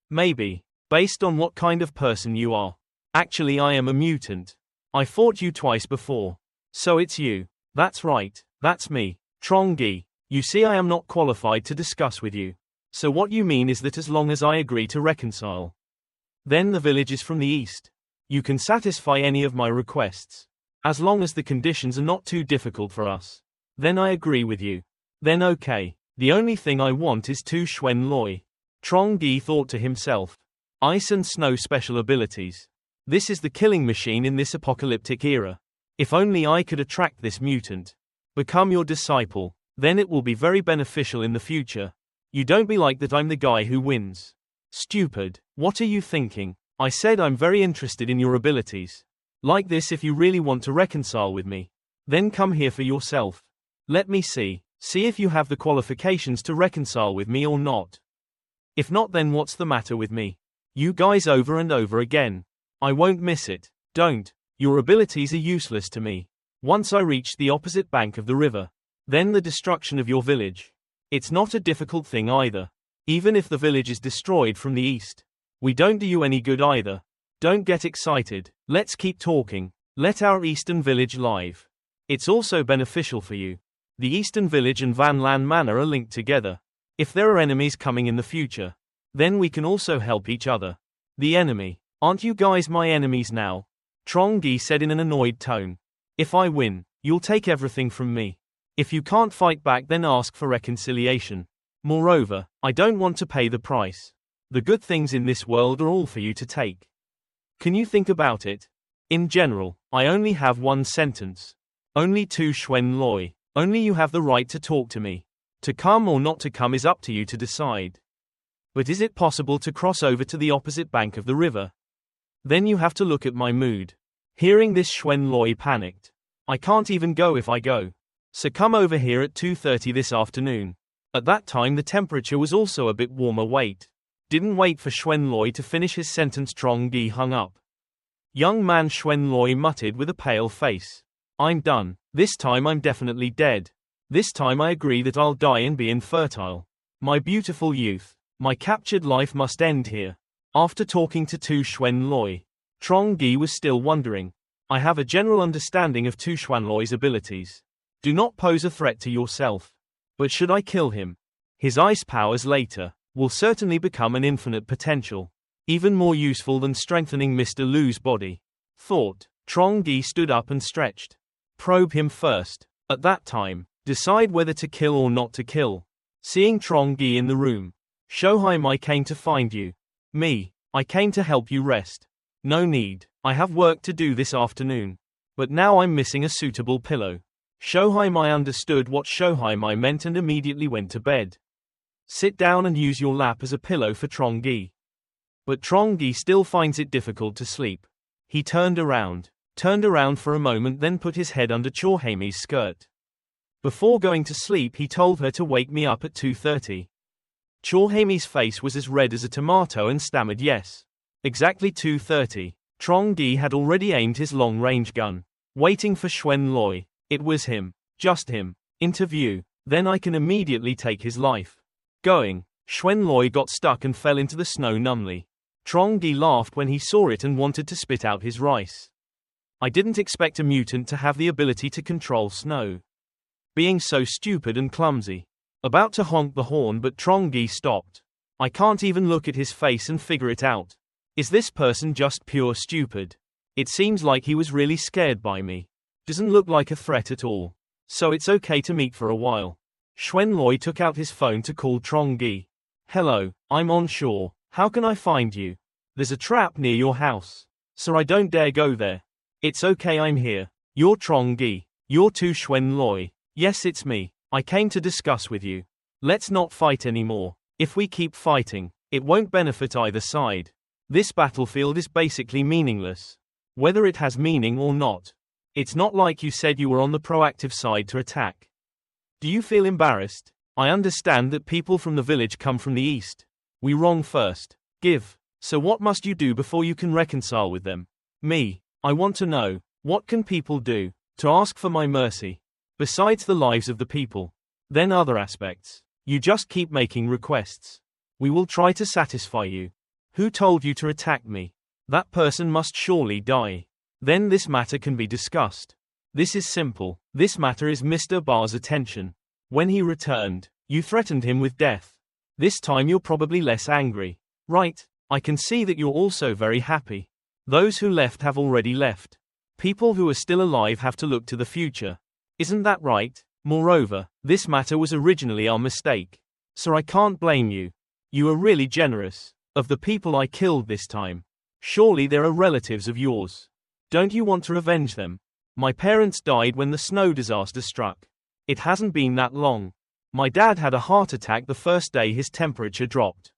Maybe. Based on what kind of person you are. Actually, I am a mutant. I fought you twice before. So it's you. That's right. That's me. Trongi. You see, I am not qualified to discuss with you. So what you mean is that as long as I agree to reconcile, then the village is from the east. You can satisfy any of my requests. As long as the conditions are not too difficult for us. Then I agree with you. Then okay. The only thing I want is Tu Xuan Loi. Trongi thought to himself. Ice and snow special abilities. This is the killing machine in this apocalyptic era. If only I could attract this mutant. Become your disciple. Then it will be very beneficial in the future. You don't be like that I'm the guy who wins. Stupid. What are you thinking? I said I'm very interested in your abilities. Like this, if you really want to reconcile with me. Then come here for yourself. Let me see. See if you have the qualifications to reconcile with me or not. If not, then what's the matter with me? You guys over and over again. I won't miss it. Don't. Your abilities are useless to me. Once I reach the opposite bank of the river. Then the destruction of your village. It's not a difficult thing either. Even if the village is destroyed from the east. We don't do you any good either. Don't get excited. Let's keep talking. Let our eastern village live. It's also beneficial for you. The eastern village and Van Lan Manor are linked together. If there are enemies coming in the future, then we can also help each other. The enemy. Aren't you guys my enemies now? Trongi said in an annoyed tone. If I win, you'll take everything from me. If you can't fight back, then ask for reconciliation. Moreover, I don't want to pay the price. The good things in this world are all for you to take. Can you think about it? In general, I only have one sentence. Only Tu Xuan Loi. Only you have the right to talk to me. To come or not to come is up to you to decide. But is it possible to cross over to the opposite bank of the river? Then you have to look at my mood. Hearing this, Xuan Loi panicked. I can't even go if I go. So come over here at 2:30 this afternoon. At that time the temperature was also a bit warmer. Didn't wait for Xuan Loi to finish his sentence. Trongi hung up. Young man, Xuan Loi muttered with a pale face. I'm done. This time I'm definitely dead. This time I agree that I'll die and be infertile. My beautiful youth. My captured life must end here. After talking to Tu Xuanloi, Trongi was still wondering. I have a general understanding of Tu Xuanloi's abilities. Do not pose a threat to yourself. But should I kill him? His ice powers later will certainly become an infinite potential. Even more useful than strengthening Mr. Lu's body. Thought. Trongi stood up and stretched. Probe him first. At that time, decide whether to kill or not to kill. Seeing Trongi in the room. Shohaimai came to find you. Me. I came to help you rest. No need. I have work to do this afternoon. But now I'm missing a suitable pillow. Shohaimai understood what Shohaimai meant and immediately went to bed. Sit down and use your lap as a pillow for Trongi. But Trongi still finds it difficult to sleep. He turned around for a moment, then put his head under Shohaimai's skirt. Before going to sleep, he told her to wake me up at 2:30. Shohaimai's face was as red as a tomato and stammered yes. Exactly 2:30. Trongi had already aimed his long-range gun, waiting for Xuanloi. It was him, just him. Interview. Then I can immediately take his life. Going. Xuanloi got stuck and fell into the snow numbly. Trongi laughed when he saw it and wanted to spit out his rice. I didn't expect a mutant to have the ability to control snow. Being so stupid and clumsy. About to honk the horn, but Trongi stopped. I can't even look at his face and figure it out. Is this person just pure stupid? It seems like he was really scared by me. Doesn't look like a threat at all. So it's okay to meet for a while. Xuanloi took out his phone to call Trongi. Hello, I'm on shore. How can I find you? There's a trap near your house. So I don't dare go there. It's okay, I'm here. You're Trongi. You're Tu Xuanloi. Yes, it's me. I came to discuss with you. Let's not fight anymore. If we keep fighting, it won't benefit either side. This battlefield is basically meaningless. Whether it has meaning or not. It's not like you said you were on the proactive side to attack. Do you feel embarrassed? I understand that people from the village come from the east. We wrong first. Give. So what must you do before you can reconcile with them? Me. I want to know, what can people do to ask for my mercy? Besides the lives of the people. Then other aspects. You just keep making requests. We will try to satisfy you. Who told you to attack me? That person must surely die. Then this matter can be discussed. This is simple. This matter is Mr. Bar's attention. When he returned, you threatened him with death. This time you're probably less angry. Right? I can see that you're also very happy. Those who left have already left. People who are still alive have to look to the future. Isn't that right? Moreover, this matter was originally our mistake. So I can't blame you. You are really generous. Of the people I killed this time, surely there are relatives of yours. Don't you want to revenge them? My parents died when the snow disaster struck. It hasn't been that long. My dad had a heart attack the first day his temperature dropped.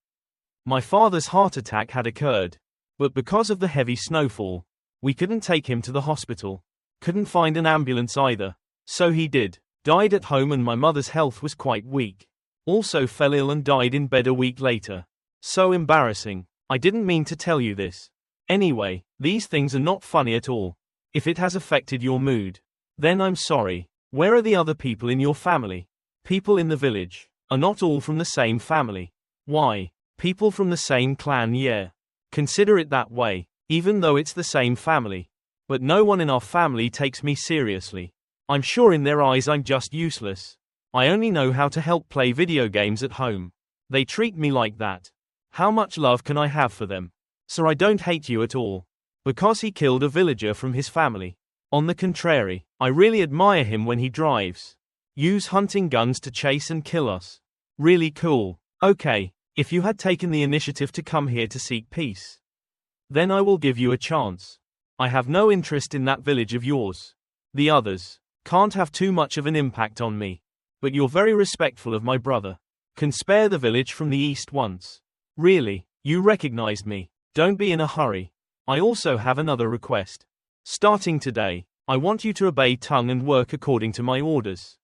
My father's heart attack had occurred. But because of the heavy snowfall, we couldn't take him to the hospital. Couldn't find an ambulance either. So he died at home, and my mother's health was quite weak. Also fell ill and died in bed a week later. So embarrassing. I didn't mean to tell you this. Anyway, these things are not funny at all. If it has affected your mood, then I'm sorry. Where are the other people in your family? People in the village are not all from the same family. Why? People from the same clan, yeah. Consider it that way, even though it's the same family. But no one in our family takes me seriously. I'm sure in their eyes I'm just useless. I only know how to help play video games at home. They treat me like that. How much love can I have for them? So I don't hate you at all. Because he killed a villager from his family. On the contrary, I really admire him when he drives. Use hunting guns to chase and kill us. Really cool. Okay, if you had taken the initiative to come here to seek peace, then I will give you a chance. I have no interest in that village of yours. The others can't have too much of an impact on me. But you're very respectful of my brother. Can spare the village from the east once. Really, you recognized me. Don't be in a hurry. I also have another request. Starting today, I want you to obey tongue and work according to my orders.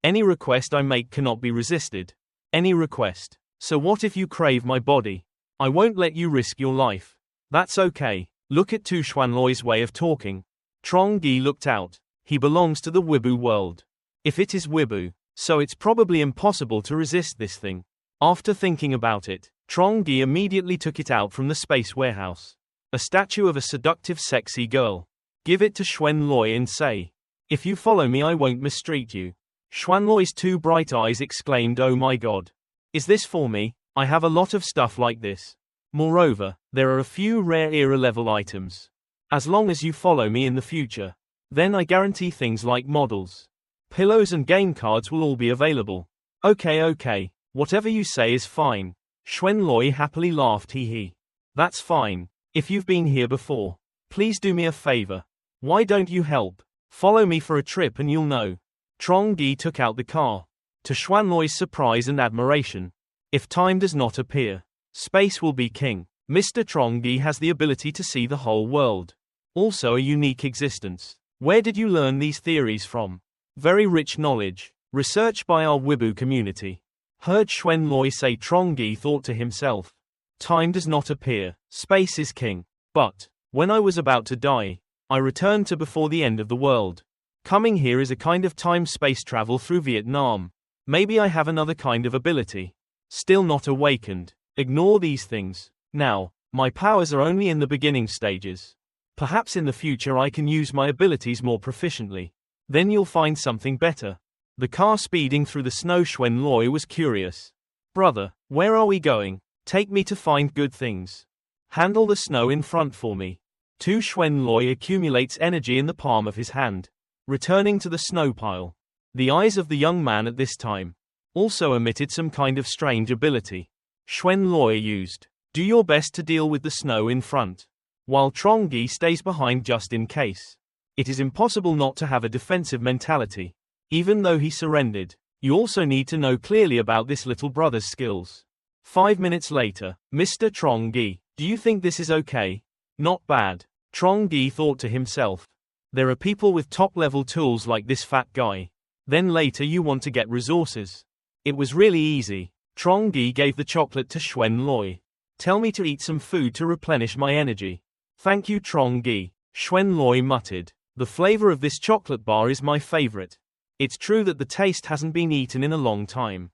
Any request I make cannot be resisted. Any request. So what if you crave my body? I won't let you risk your life. That's okay. Look at Tu Xuanloi's way of talking. Trongi looked out. He belongs to the Wibu world. If it is Wibu, so it's probably impossible to resist this thing. After thinking about it, Trongi immediately took it out from the space warehouse. A statue of a seductive sexy girl. Give it to Xuanloi and say, "If you follow me I won't mistreat you." Xuanloi's two bright eyes exclaimed, "Oh my god. Is this for me? I have a lot of stuff like this. Moreover, there are a few rare era level items. As long as you follow me in the future, then I guarantee things like models, pillows and game cards will all be available." Okay, whatever you say is fine. Xuanloi happily laughed, hee. That's fine. If you've been here before, please do me a favor. Why don't you help? Follow me for a trip and you'll know. Trongi took out the car. To Xuanloi's surprise and admiration. If time does not appear, space will be king. Mr. Trongi has the ability to see the whole world. Also a unique existence. Where did you learn these theories from? Very rich knowledge. Research by our Weibo community. Heard Xuanloi say. Trongi thought to himself. Time does not appear, space is king. But, when I was about to die, I returned to before the end of the world. Coming here is a kind of time-space travel through Vietnam. Maybe I have another kind of ability. Still not awakened. Ignore these things. Now, my powers are only in the beginning stages. Perhaps in the future I can use my abilities more proficiently. Then you'll find something better. The car speeding through the snow. Xuanloi was curious. Brother, where are we going? Take me to find good things. Handle the snow in front for me. Xuanloi accumulates energy in the palm of his hand, returning to the snow pile. The eyes of the young man at this time also emitted some kind of strange ability. Xuanloi used. Do your best to deal with the snow in front, while Trongi stays behind just in case. It is impossible not to have a defensive mentality. Even though he surrendered, you also need to know clearly about this little brother's skills. 5 minutes later, Mr. Trongi, do you think this is okay? Not bad. Trongi thought to himself. There are people with top-level tools like this fat guy. Then later you want to get resources. It was really easy. Trongi gave the chocolate to Xuanloi. Tell me to eat some food to replenish my energy. Thank you, Trongi. Xuanloi muttered. The flavor of this chocolate bar is my favorite. It's true that the taste hasn't been eaten in a long time.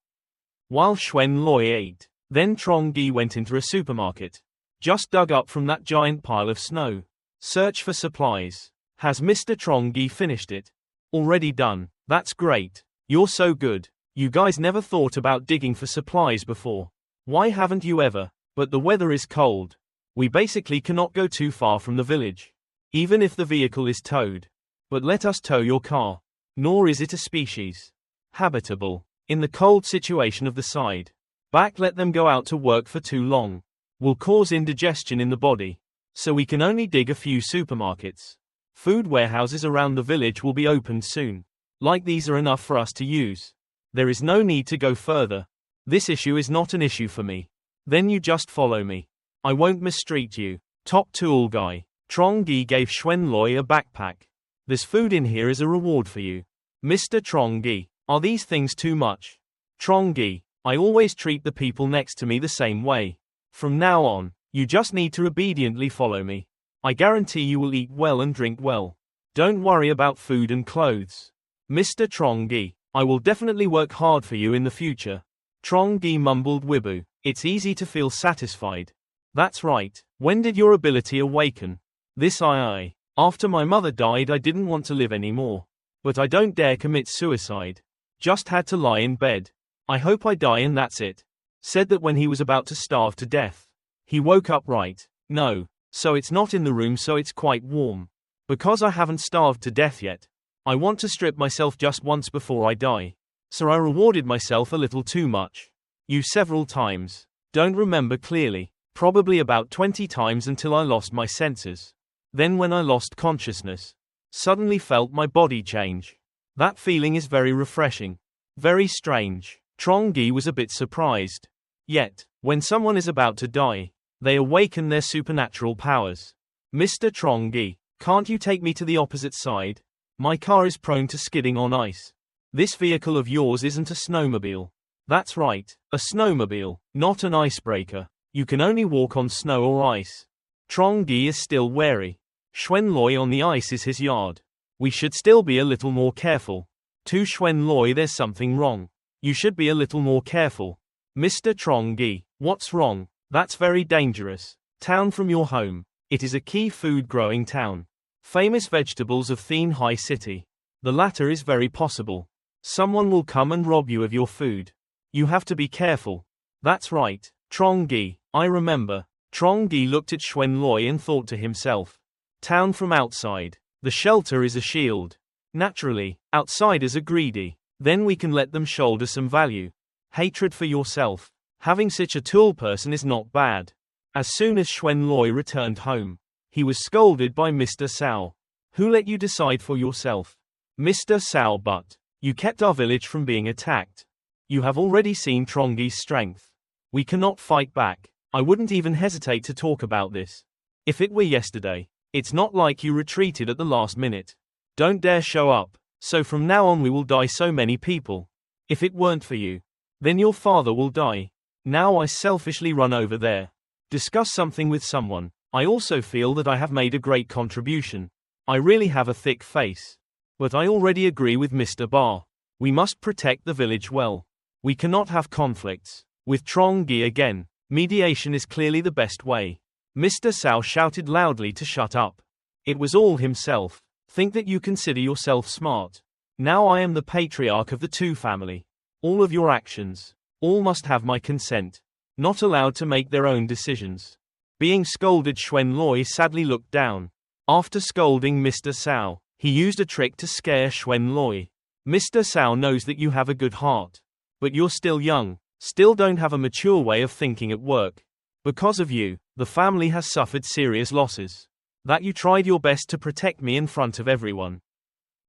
While Xuanloi ate, then Trongi went into a supermarket. Just dug up from that giant pile of snow. Search for supplies. Has Mr. Trongi finished it? Already done. That's great. You're so good. You guys never thought about digging for supplies before. Why haven't you ever? But the weather is cold. We basically cannot go too far from the village. Even if the vehicle is towed. But let us tow your car. Nor is it a species habitable. In the cold situation of the side. Back, let them go out to work for too long. Will cause indigestion in the body. So we can only dig a few supermarkets. Food warehouses around the village will be opened soon. Like these are enough for us to use. There is no need to go further. This issue is not an issue for me. Then you just follow me. I won't mistreat you. Top tool guy. Trongi gave Xuanloi a backpack. There's food in here as a reward for you. Mr. Trongi, are these things too much? Trongi, I always treat the people next to me the same way. From now on, you just need to obediently follow me. I guarantee you will eat well and drink well. Don't worry about food and clothes. Mr. Trongi, I will definitely work hard for you in the future. Trongi mumbled Weibo. It's easy to feel satisfied. That's right. When did your ability awaken? This I. After my mother died I didn't want to live anymore. But I don't dare commit suicide. Just had to lie in bed. I hope I die and that's it. Said that when he was about to starve to death. He woke up right. No. So it's not in the room, so it's quite warm. Because I haven't starved to death yet. I want to strip myself just once before I die. So I rewarded myself a little too much. You several times. Don't remember clearly. Probably about 20 times until I lost my senses. Then when I lost consciousness, suddenly felt my body change. That feeling is very refreshing. Very strange. Trongi was a bit surprised. Yet, when someone is about to die, they awaken their supernatural powers. Mr. Trongi, can't you take me to the opposite side? My car is prone to skidding on ice. This vehicle of yours isn't a snowmobile. That's right, a snowmobile, not an icebreaker. You can only walk on snow or ice. Trongi is still wary. Xuanloi on the ice is his yard. We should still be a little more careful. To Xuanloi, there's something wrong. You should be a little more careful. Mr. Trongi, what's wrong? That's very dangerous. Town from your home. It is a key food growing town. Famous vegetables of Thien High City. The latter is very possible. Someone will come and rob you of your food. You have to be careful. That's right, Trongi, I remember. Trongi looked at Xuan Loi and thought to himself. Town from outside. The shelter is a shield. Naturally, outsiders are greedy. Then we can let them shoulder some value. Hatred for yourself. Having such a tool person is not bad. As soon as Xuan Loi returned home, he was scolded by Mr. Cao. Who let you decide for yourself? Mr. Cao, but you kept our village from being attacked. You have already seen Trongi's strength. We cannot fight back. I wouldn't even hesitate to talk about this. If it were yesterday, it's not like you retreated at the last minute. Don't dare show up, so from now on we will die so many people. If it weren't for you, then your father will die. Now I selfishly run over there. Discuss something with someone. I also feel that I have made a great contribution. I really have a thick face. But I already agree with Mr. Bar. We must protect the village well. We cannot have conflicts. With Trongi again, mediation is clearly the best way. Mr. Cao shouted loudly to shut up. It was all himself. Think that you consider yourself smart. Now I am the patriarch of the two family. All of your actions, all must have my consent. Not allowed to make their own decisions. Being scolded, Xuan Loi sadly looked down. After scolding Mr. Cao, he used a trick to scare Xuan Loi. Mr. Cao knows that you have a good heart. But you're still young, still don't have a mature way of thinking at work. Because of you, the family has suffered serious losses. That you tried your best to protect me in front of everyone.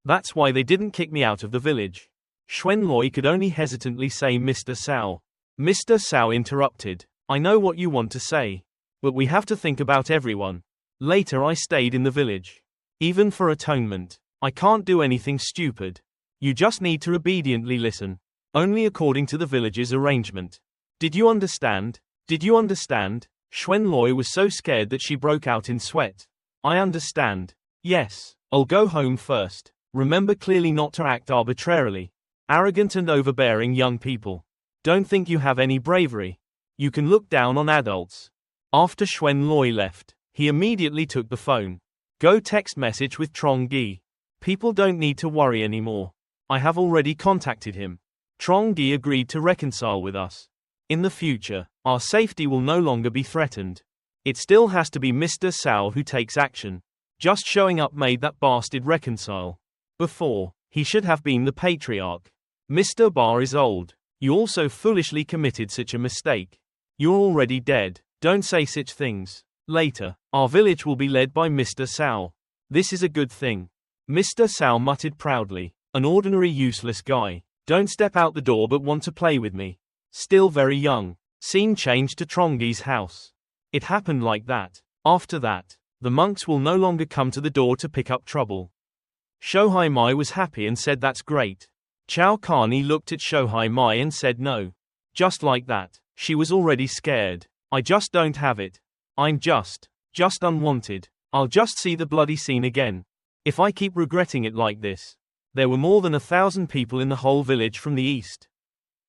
That's why they didn't kick me out of the village. Xuan Loi could only hesitantly say Mr. Cao. Mr. Cao interrupted. I know what you want to say. But we have to think about everyone. Later I stayed in the village. Even for atonement. I can't do anything stupid. You just need to obediently listen. Only according to the village's arrangement. Did you understand? Did you understand? Xuan Loi was so scared that she broke out in sweat. I understand. Yes. I'll go home first. Remember clearly not to act arbitrarily. Arrogant and overbearing young people. Don't think you have any bravery. You can look down on adults. After Xuan Loi left, he immediately took the phone. Go text message with Trongi. People don't need to worry anymore. I have already contacted him. Trongi agreed to reconcile with us. In the future, our safety will no longer be threatened. It still has to be Mr. Cao who takes action. Just showing up made that bastard reconcile. Before, he should have been the patriarch. Mr. Bar is old. You also foolishly committed such a mistake. You're already dead. Don't say such things. Later, our village will be led by Mr. Cao. This is a good thing. Mr. Cao muttered proudly. An ordinary useless guy. Don't step out the door but want to play with me. Still very young. Scene changed to Trongi's house. It happened like that. After that, the monks will no longer come to the door to pick up trouble. Shohai Mai was happy and said that's great. Chao Carney looked at Shohai Mai and said no. Just like that. She was already scared. I just don't have it. I'm just unwanted. I'll just see the bloody scene again. If I keep regretting it like this. There were more than 1,000 people in the whole village from the east.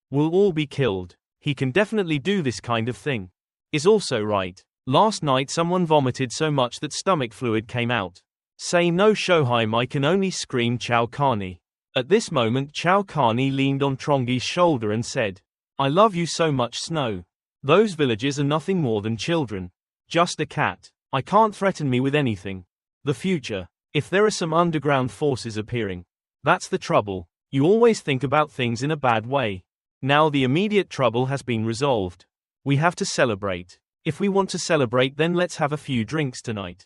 Will all be killed. He can definitely do this kind of thing. Is also right. Last night someone vomited so much that stomach fluid came out. Say no, Shohai Mai can only scream Chao Carney. At this moment Chao Carney leaned on Trongi's shoulder and said, I love you so much, Snow. Those villagers are nothing more than children. Just a cat. I can't threaten me with anything. The future. If there are some underground forces appearing. That's the trouble. You always think about things in a bad way. Now the immediate trouble has been resolved. We have to celebrate. If we want to celebrate, then let's have a few drinks tonight.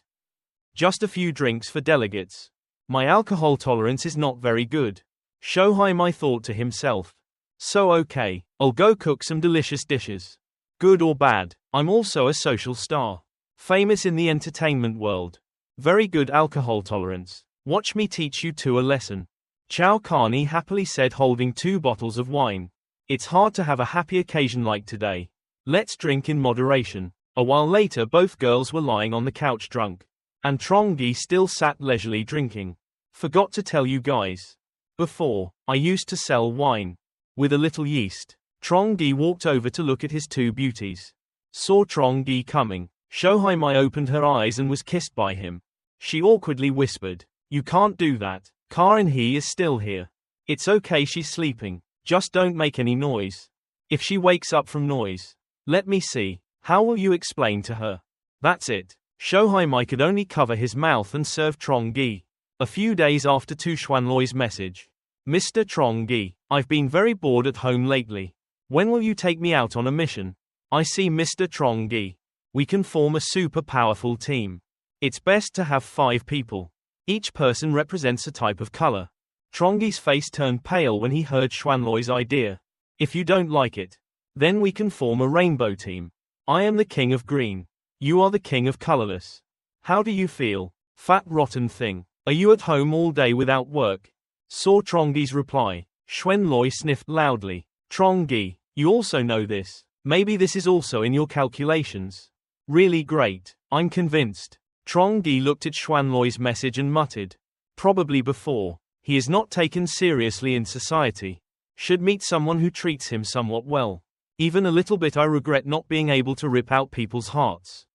Just a few drinks for delegates. My alcohol tolerance is not very good. Shohai Mai thought to himself. So okay, I'll go cook some delicious dishes. Good or bad, I'm also a social star. Famous in the entertainment world. Very good alcohol tolerance. Watch me teach you two a lesson. Chao Carney happily said, holding 2 bottles of wine. It's hard to have a happy occasion like today. Let's drink in moderation. A while later both girls were lying on the couch drunk. And Trongi still sat leisurely drinking. Forgot to tell you guys. Before, I used to sell wine. With a little yeast. Trongi walked over to look at his two beauties. Saw Trongi coming. Shohaimai opened her eyes and was kissed by him. She awkwardly whispered, "You can't do that. Carney is still here. It's okay, she's sleeping. Just don't make any noise. If she wakes up from noise, let me see. How will you explain to her?" That's it. Shohaimai could only cover his mouth and serve Trongi. A few days after Tu Xuanloi's message. "Mr. Trongi, I've been very bored at home lately. When will you take me out on a mission?" "I see, Mr. Trongi. We can form a super powerful team. It's best to have 5 people. Each person represents a type of color." Trongi's face turned pale when he heard Xuanloi's idea. "If you don't like it, then we can form a rainbow team. I am the king of green. You are the king of colorless. How do you feel? Fat rotten thing. Are you at home all day without work?" Saw Trongi's reply. Xuanloi sniffed loudly. "Trongi, you also know this. Maybe this is also in your calculations. Really great. I'm convinced." Trongi looked at Xuanloi's message and muttered. "Probably before. He is not taken seriously in society. Should meet someone who treats him somewhat well. Even a little bit. I regret not being able to rip out people's hearts."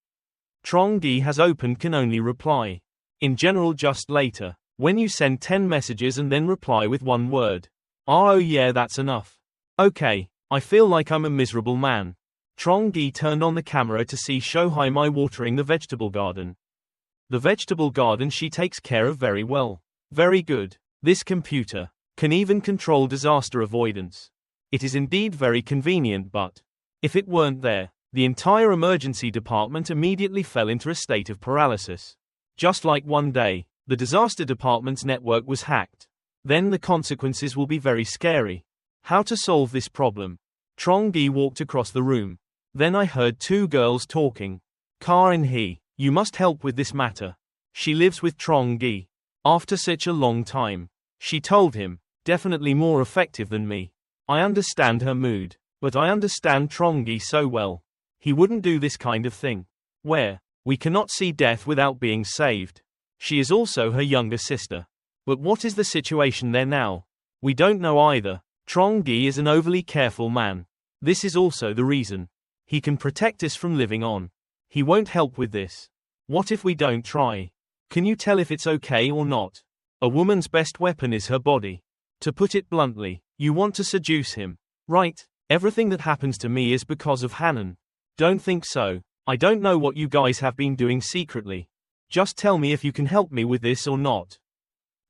Trongi has opened can only reply. In general, just later. When you send 10 messages and then reply with 1 word. "Oh yeah, that's enough. Okay, I feel like I'm a miserable man." Trongi turned on the camera to see Shohaimai watering the vegetable garden. The vegetable garden she takes care of very well. Very good. This computer can even control disaster avoidance. It is indeed very convenient, but if it weren't there, the entire emergency department immediately fell into a state of paralysis. Just like one day, the disaster department's network was hacked. Then the consequences will be very scary. How to solve this problem? Trongi walked across the room. Then I heard 2 girls talking. "Carney, you must help with this matter. She lives with Trongi. After such a long time." She told him, "Definitely more effective than me. I understand her mood, but I understand Trongi so well. He wouldn't do this kind of thing. Where we cannot see death without being saved. She is also her younger sister. But what is the situation there now? We don't know either. Trongi is an overly careful man. This is also the reason. He can protect us from living on. He won't help with this. What if we don't try? Can you tell if it's okay or not? A woman's best weapon is her body. To put it bluntly, you want to seduce him, right? Everything that happens to me is because of Hanan. Don't think so. I don't know what you guys have been doing secretly. Just tell me if you can help me with this or not."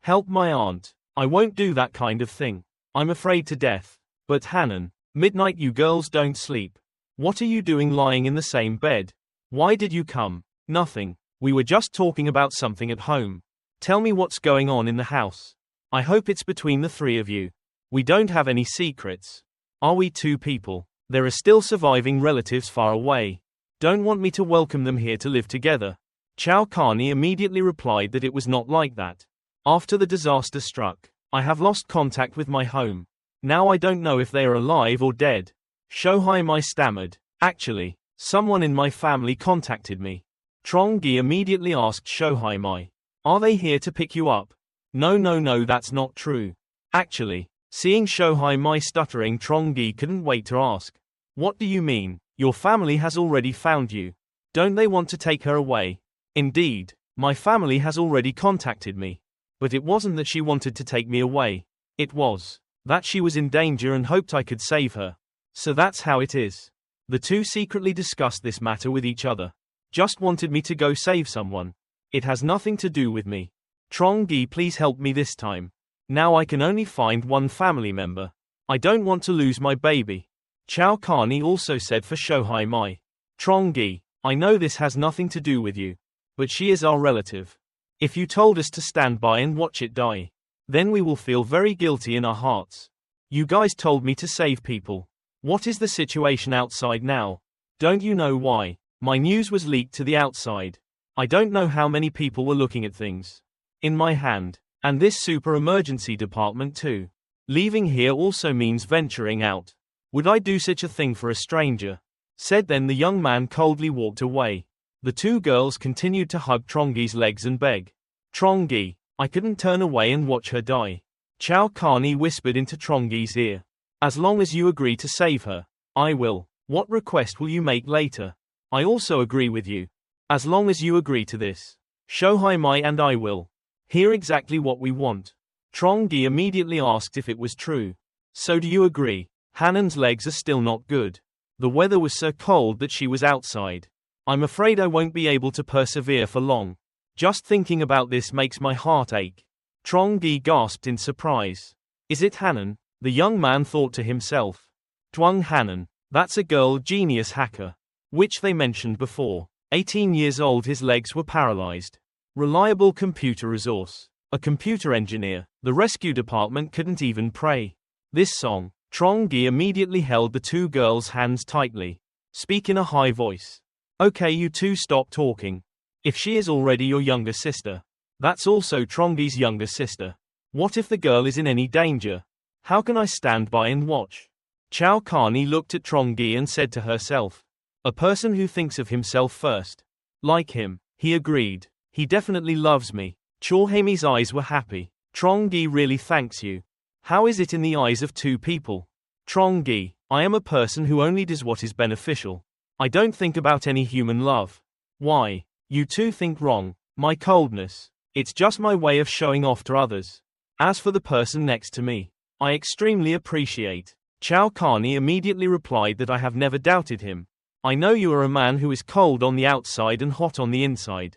"Help my aunt? I won't do that kind of thing. I'm afraid to death." "But Hanan, midnight, you girls don't sleep. What are you doing lying in the same bed? Why did you come?" "Nothing. We were just talking about something at home. Tell me what's going on in the house. I hope it's between the 3 of you. We don't have any secrets. Are we 2 people? There are still surviving relatives far away. Don't want me to welcome them here to live together." Chao Carney immediately replied that it was not like that. "After the disaster struck, I have lost contact with my home. Now I don't know if they are alive or dead." Shohaimai stammered. "Actually, someone in my family contacted me." Trongi immediately asked Shohaimai, "Are they here to pick you up?" No, that's not true. Actually, seeing Shohaimai stuttering, Trongi couldn't wait to ask. "What do you mean? Your family has already found you. Don't they want to take her away?" "Indeed, my family has already contacted me. But it wasn't that she wanted to take me away. It was that she was in danger and hoped I could save her. So that's how it is." The 2 secretly discussed this matter with each other. "Just wanted me to go save someone. It has nothing to do with me. Trongi, please help me this time. Now I can only find 1 family member. I don't want to lose my baby." Chao Carney also said for Shohaimai, "Trongi, I know this has nothing to do with you. But she is our relative. If you told us to stand by and watch it die, then we will feel very guilty in our hearts. You guys told me to save people. What is the situation outside now? Don't you know why? My news was leaked to the outside. I don't know how many people were looking at things in my hand. And this super emergency department too. Leaving here also means venturing out. Would I do such a thing for a stranger?" Said then the young man coldly walked away. The 2 girls continued to hug Trongi's legs and beg. "Trongi, I couldn't turn away and watch her die." Chao Carney whispered into Trongi's ear. As long as you agree to save her, I will. What request will you make later? I also agree with you. As long as you agree to this, Shohaimai and I will hear exactly what we want. Trongi immediately asked if it was true. So do you agree? Hanan's legs are still not good. The weather was so cold that she was outside. I'm afraid I won't be able to persevere for long. Just thinking about this makes my heart ache. Trongi gasped in surprise. Is it Hanan? The young man thought to himself. Tuang Hanan, that's a girl genius hacker. Which they mentioned before. 18 years old, his legs were paralyzed. Reliable computer resource. A computer engineer. The rescue department couldn't even pray. This song. Trongi immediately held the two girls' hands tightly. Speak in a high voice. Okay, you two stop talking. If she is already your younger sister. That's also Trongi's younger sister. What if the girl is in any danger? How can I stand by and watch? Chao Carney looked at Trongi and said to herself. A person who thinks of himself first. Like him, he agreed. He definitely loves me. Chorhaimi's eyes were happy. Trongi really thanks you. How is it in the eyes of two people? Trongi, I am a person who only does what is beneficial. I don't think about any human love. Why? You two think wrong. My coldness. It's just my way of showing off to others. As for the person next to me, I extremely appreciate. Chao Carney immediately replied that I have never doubted him. I know you are a man who is cold on the outside and hot on the inside.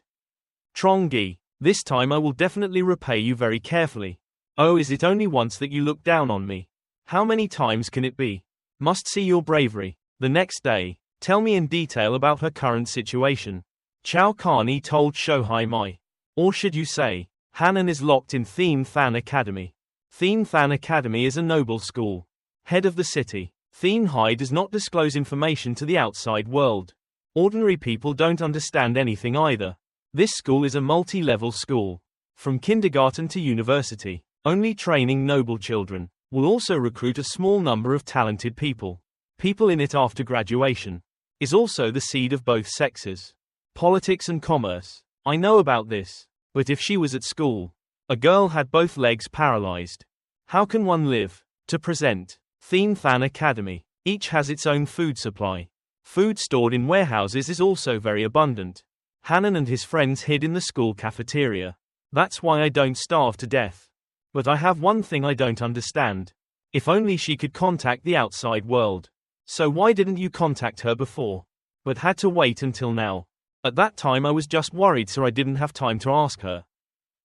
Trongi, this time I will definitely repay you very carefully. Oh, is it only once that you look down on me? How many times can it be? Must see your bravery. The next day, tell me in detail about her current situation. Chao Carney told Shohaimai. Or should you say, Hanan is locked in Thien Than Academy. Thien Than Academy is a noble school. Head of the city. Thien Hai does not disclose information to the outside world. Ordinary people don't understand anything either. This school is a multi-level school. From kindergarten to university. Only training noble children. Will also recruit a small number of talented people. People in it after graduation. Is also the seed of both sexes. Politics and commerce. I know about this. But if she was at school. A girl had both legs paralyzed. How can one live? To present. Thien Than Academy. Each has its own food supply. Food stored in warehouses is also very abundant. Hanan and his friends hid in the school cafeteria. That's why I don't starve to death. But I have one thing I don't understand. If only she could contact the outside world. So why didn't you contact her before? But had to wait until now. At that time I was just worried, so I didn't have time to ask her.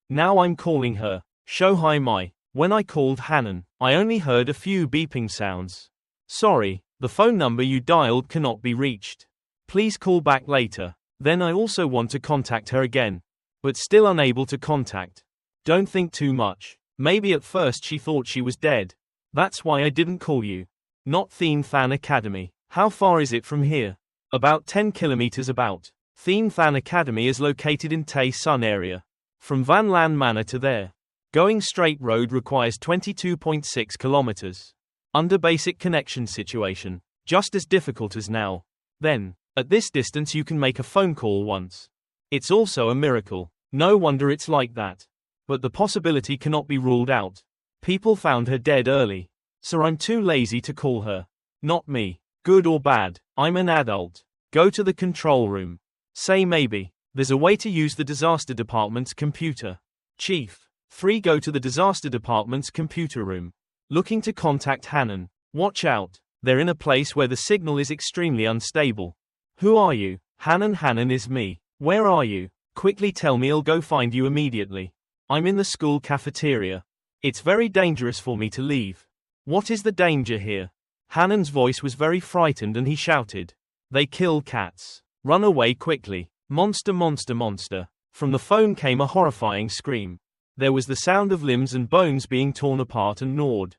Now I'm calling her. Shohaimai. When I called Hanan, I only heard a few beeping sounds. Sorry, the phone number you dialed cannot be reached. Please call back later. Then I also want to contact her again. But still unable to contact. Don't think too much. Maybe at first she thought she was dead. That's why I didn't call you. Not Thien Than Academy. How far is it from here? About 10 kilometers about. Thien Than Academy is located in Tay Sun area. From Van Lan Manor to there. Going straight road requires 22.6 kilometers. Under basic connection situation. Just as difficult as now. Then, at this distance you can make a phone call once. It's also a miracle. No wonder it's like that. But the possibility cannot be ruled out. People found her dead early. So I'm too lazy to call her. Not me. Good or bad, I'm an adult. Go to the control room. Say maybe. There's a way to use the disaster department's computer. Chief. 3. Go to the disaster department's computer room. Looking to contact Hanan. Watch out. They're in a place where the signal is extremely unstable. Who are you? Hanan is me. Where are you? Quickly tell me, I'll go find you immediately. I'm in the school cafeteria. It's very dangerous for me to leave. What is the danger here? Hanan's voice was very frightened and he shouted. They kill cats. Run away quickly. Monster, monster, monster. From the phone came a horrifying scream. There was the sound of limbs and bones being torn apart and gnawed.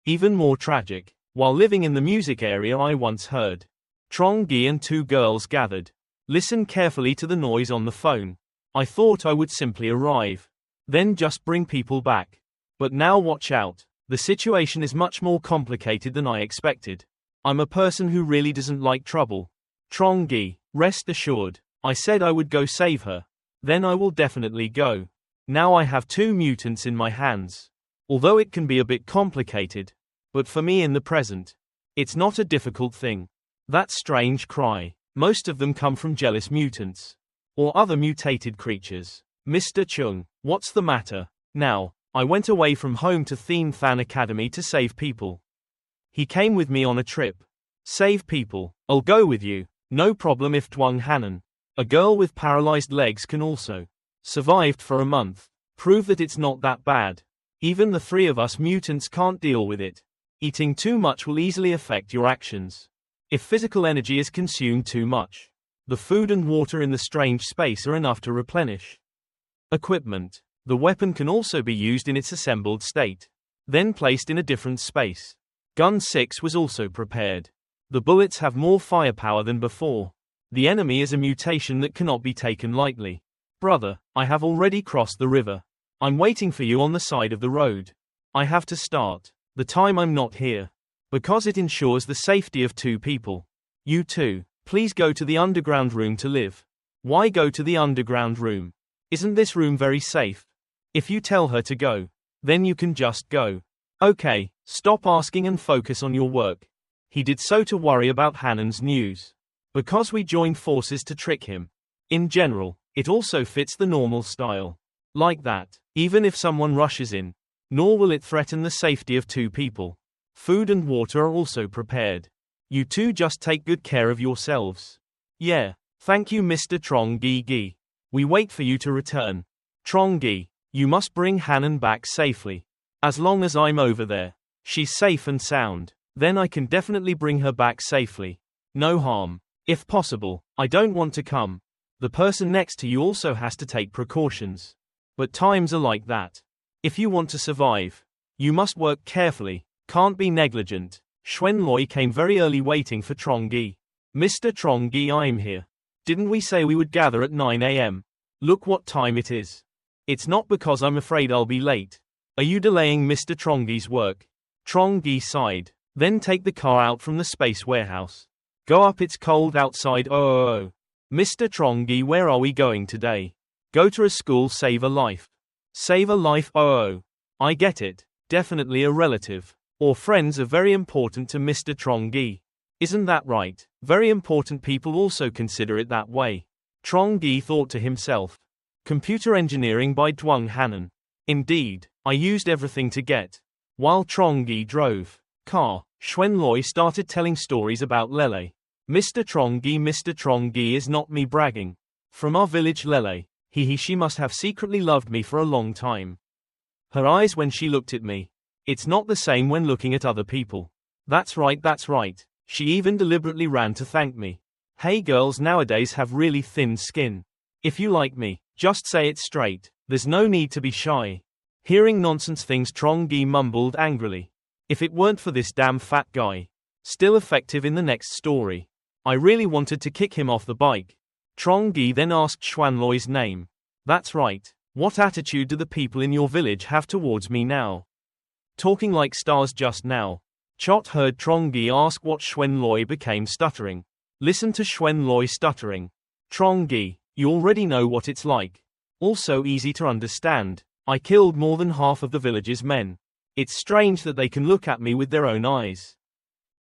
Even more tragic. While living in the music area I once heard. Trongi and two girls gathered. Listen carefully to the noise on the phone. I thought I would simply arrive. Then just bring people back. But now watch out. The situation is much more complicated than I expected. I'm a person who really doesn't like trouble. Trongi, rest assured. I said I would go save her. Then I will definitely go. Now I have two mutants in my hands. Although it can be a bit complicated. But for me in the present, it's not a difficult thing. That strange cry. Most of them come from jealous mutants. Or other mutated creatures. Mr. Chung, what's the matter? Now, I went away from home to Thien Than Academy to save people. He came with me on a trip. Save people. I'll go with you. No problem if Tuong Hanan, a girl with paralyzed legs, can also. Survived for a month. Prove that it's not that bad. Even the three of us mutants can't deal with it. Eating too much will easily affect your actions. If physical energy is consumed too much, the food and water in the strange space are enough to replenish. Equipment. The weapon can also be used in its assembled state, then placed in a different space. Gun 6 was also prepared. The bullets have more firepower than before. The enemy is a mutation that cannot be taken lightly. Brother, I have already crossed the river. I'm waiting for you on the side of the road. I have to start the time I'm not here, because it ensures the safety of 2 people. You two, please go to the underground room to live. Why go to the underground room? Isn't this room very safe? If you tell her to go, then you can just go. Okay, stop asking and focus on your work. He did so to worry about Hanan's news. Because we joined forces to trick him. In general, it also fits the normal style. Like that, even if someone rushes in, nor will it threaten the safety of 2 people. Food and water are also prepared. You two just take good care of yourselves. Yeah, thank you Mr. Trongi. We wait for you to return. Trongi, you must bring Hanan back safely. As long as I'm over there, she's safe and sound, then I can definitely bring her back safely. No harm. If possible, I don't want to come. The person next to you also has to take precautions. But times are like that. If you want to survive, you must work carefully, can't be negligent. Xuan Loi came very early waiting for Trongi. Mr. Trongi, I'm here. Didn't we say we would gather at 9 a.m.? Look what time it is. It's not because I'm afraid I'll be late. Are you delaying Mr. Trongi's work? Trongi sighed. Then take the car out from the space warehouse. Go up, it's cold outside. Oh. Mr. Trongi, where are we going today? Go to a school, save a life. Save a life, oh. I get it. Definitely a relative or friends are very important to Mr. Trongi. Isn't that right? Very important people also consider it that way. Trongi thought to himself. Computer engineering by Tuong Hanan. Indeed, I used everything to get. While Trongi drove car, Xuan Loi started telling stories about Lele. Mr. Trongi is not me bragging. From our village Lele. She must have secretly loved me for a long time. Her eyes when she looked at me. It's not the same when looking at other people. That's right. She even deliberately ran to thank me. Hey, girls nowadays have really thin skin. If you like me, just say it straight. There's no need to be shy. Hearing nonsense things, Trongi mumbled angrily. If it weren't for this damn fat guy. Still effective in the next story. I really wanted to kick him off the bike. Trongi then asked Xuan Loi's name. That's right. What attitude do the people in your village have towards me now? Talking like stars just now. Chot heard Trongi ask what Xuan Loi became stuttering. Listen to Xuan Loi stuttering. Trongi, you already know what it's like. Also easy to understand. I killed more than half of the village's men. It's strange that they can look at me with their own eyes.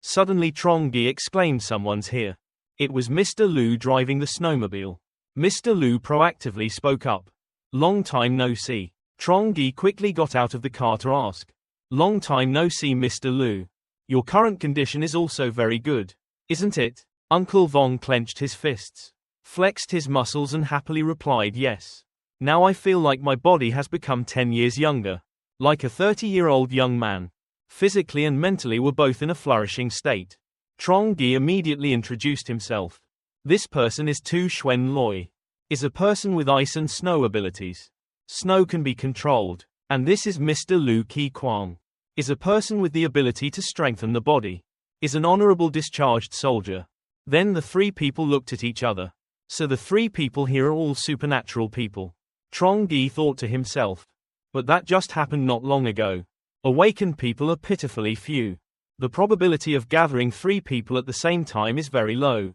Suddenly Trongi exclaimed, someone's here. It was Mr. Lu driving the snowmobile. Mr. Lu proactively spoke up. Long time no see. Trongi quickly got out of the car to ask. Long time no see, Mr. Lu. Your current condition is also very good, isn't it? Uncle Vong clenched his fists, flexed his muscles and happily replied yes. Now I feel like my body has become 10 years younger. Like a 30-year-old young man. Physically and mentally were both in a flourishing state. Trongi immediately introduced himself. This person is Tu Xuan Loi. Is a person with ice and snow abilities. Snow can be controlled. And this is Mr. Lu Qi Quang. Is a person with the ability to strengthen the body. Is an honorable discharged soldier. Then the 3 people looked at each other. So the 3 people here are all supernatural people. Trongi thought to himself. But that just happened not long ago. Awakened people are pitifully few. The probability of gathering 3 people at the same time is very low.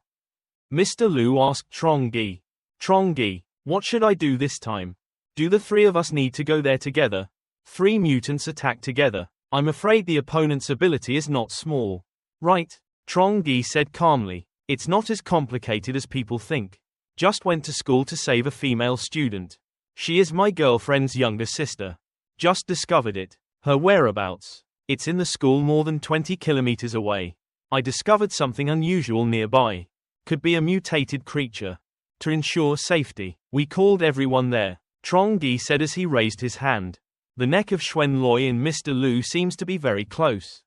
Mr. Lu asked Trongi. Trongi, what should I do this time? Do the 3 of us need to go there together? 3 mutants attack together. I'm afraid the opponent's ability is not small. Right, Trongi said calmly. It's not as complicated as people think. Just went to school to save a female student. She is my girlfriend's younger sister. Just discovered it. Her whereabouts. It's in the school more than 20 kilometers away. I discovered something unusual nearby. Could be a mutated creature. To ensure safety, we called everyone there, Trongi said as he raised his hand. The neck of Xuan Loi and Mr. Lu seems to be very close.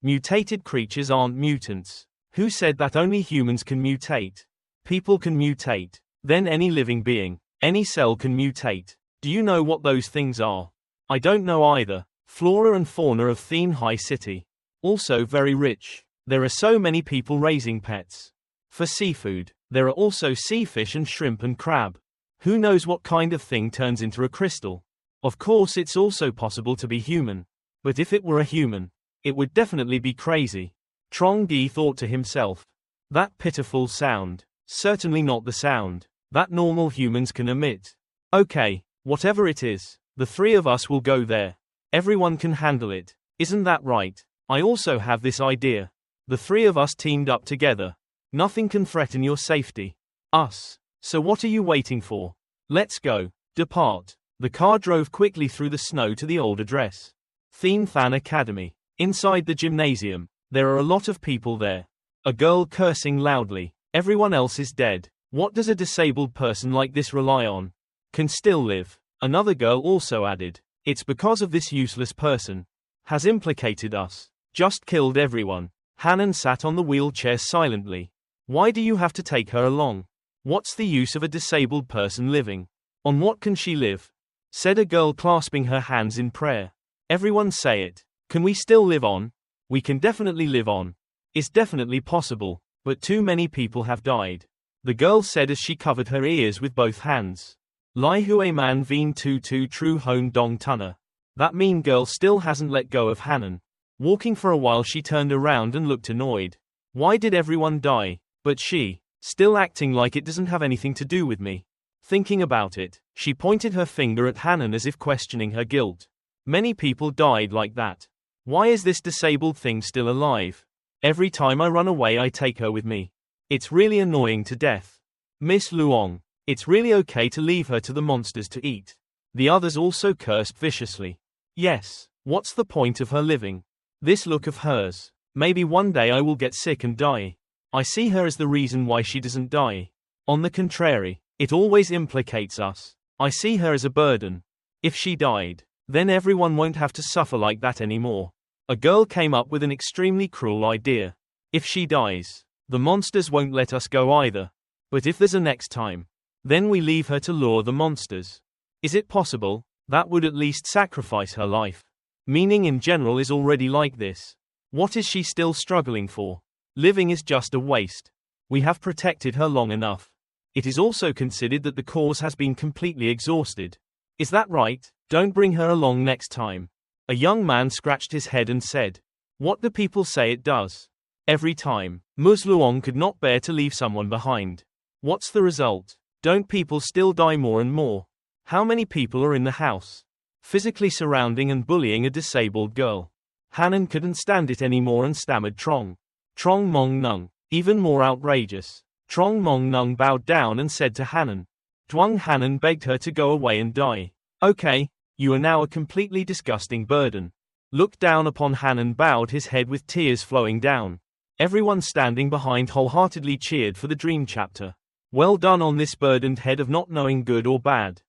Mutated creatures aren't mutants. Who said that only humans can mutate? People can mutate. Then any living being, any cell can mutate. Do you know what those things are? I don't know either. Flora and fauna of Thanhai City. Also very rich. There are so many people raising pets. For seafood, there are also seafish and shrimp and crab. Who knows what kind of thing turns into a crystal? Of course it's also possible to be human. But if it were a human, it would definitely be crazy. Trongi thought to himself. That pitiful sound. Certainly not the sound that normal humans can emit. Okay, whatever it is, the three of us will go there. Everyone can handle it. Isn't that right? I also have this idea. The three of us teamed up together. Nothing can threaten your safety. Us. So what are you waiting for? Let's go. Depart. The car drove quickly through the snow to the old address. Than Academy. Inside the gymnasium, there are a lot of people there. A girl cursing loudly. Everyone else is dead. What does a disabled person like this rely on? Can still live. Another girl also added. It's because of this useless person. Has implicated us. Just killed everyone. Hanan sat on the wheelchair silently. Why do you have to take her along? What's the use of a disabled person living? On what can she live? Said a girl clasping her hands in prayer. Everyone say it. Can we still live on? We can definitely live on. It's definitely possible, but too many people have died. The girl said as she covered her ears with both hands. Lai Hui Man Veen Tu Tu Tru Hone Dong Tunner. That mean girl still hasn't let go of Hanan. Walking for a while she turned around and looked annoyed. Why did everyone die? But she, still acting like it doesn't have anything to do with me. Thinking about it, she pointed her finger at Hanan as if questioning her guilt. Many people died like that. Why is this disabled thing still alive? Every time I run away I take her with me. It's really annoying to death. Miss Luong, it's really okay to leave her to the monsters to eat. The others also cursed viciously. Yes, what's the point of her living? This look of hers. Maybe one day I will get sick and die. I see her as the reason why she doesn't die. On the contrary, it always implicates us. I see her as a burden. If she died, then everyone won't have to suffer like that anymore. A girl came up with an extremely cruel idea. If she dies, the monsters won't let us go either. But if there's a next time, then we leave her to lure the monsters. Is it possible? That would at least sacrifice her life. Meaning in general is already like this. What is she still struggling for? Living is just a waste. We have protected her long enough. It is also considered that the cause has been completely exhausted. Is that right? Don't bring her along next time. A young man scratched his head and said. What do people say it does? Every time. Ms. Luong could not bear to leave someone behind. What's the result? Don't people still die more and more? How many people are in the house? Physically surrounding and bullying a disabled girl. Hanan couldn't stand it anymore and stammered Trong Mong Nung. Even more outrageous. Trong Mong Nung bowed down and said to Hanan. Duang Hanan begged her to go away and die. Okay, you are now a completely disgusting burden. Looked down upon Hanan bowed his head with tears flowing down. Everyone standing behind wholeheartedly cheered for the dream chapter. Well done on this burdened head of not knowing good or bad.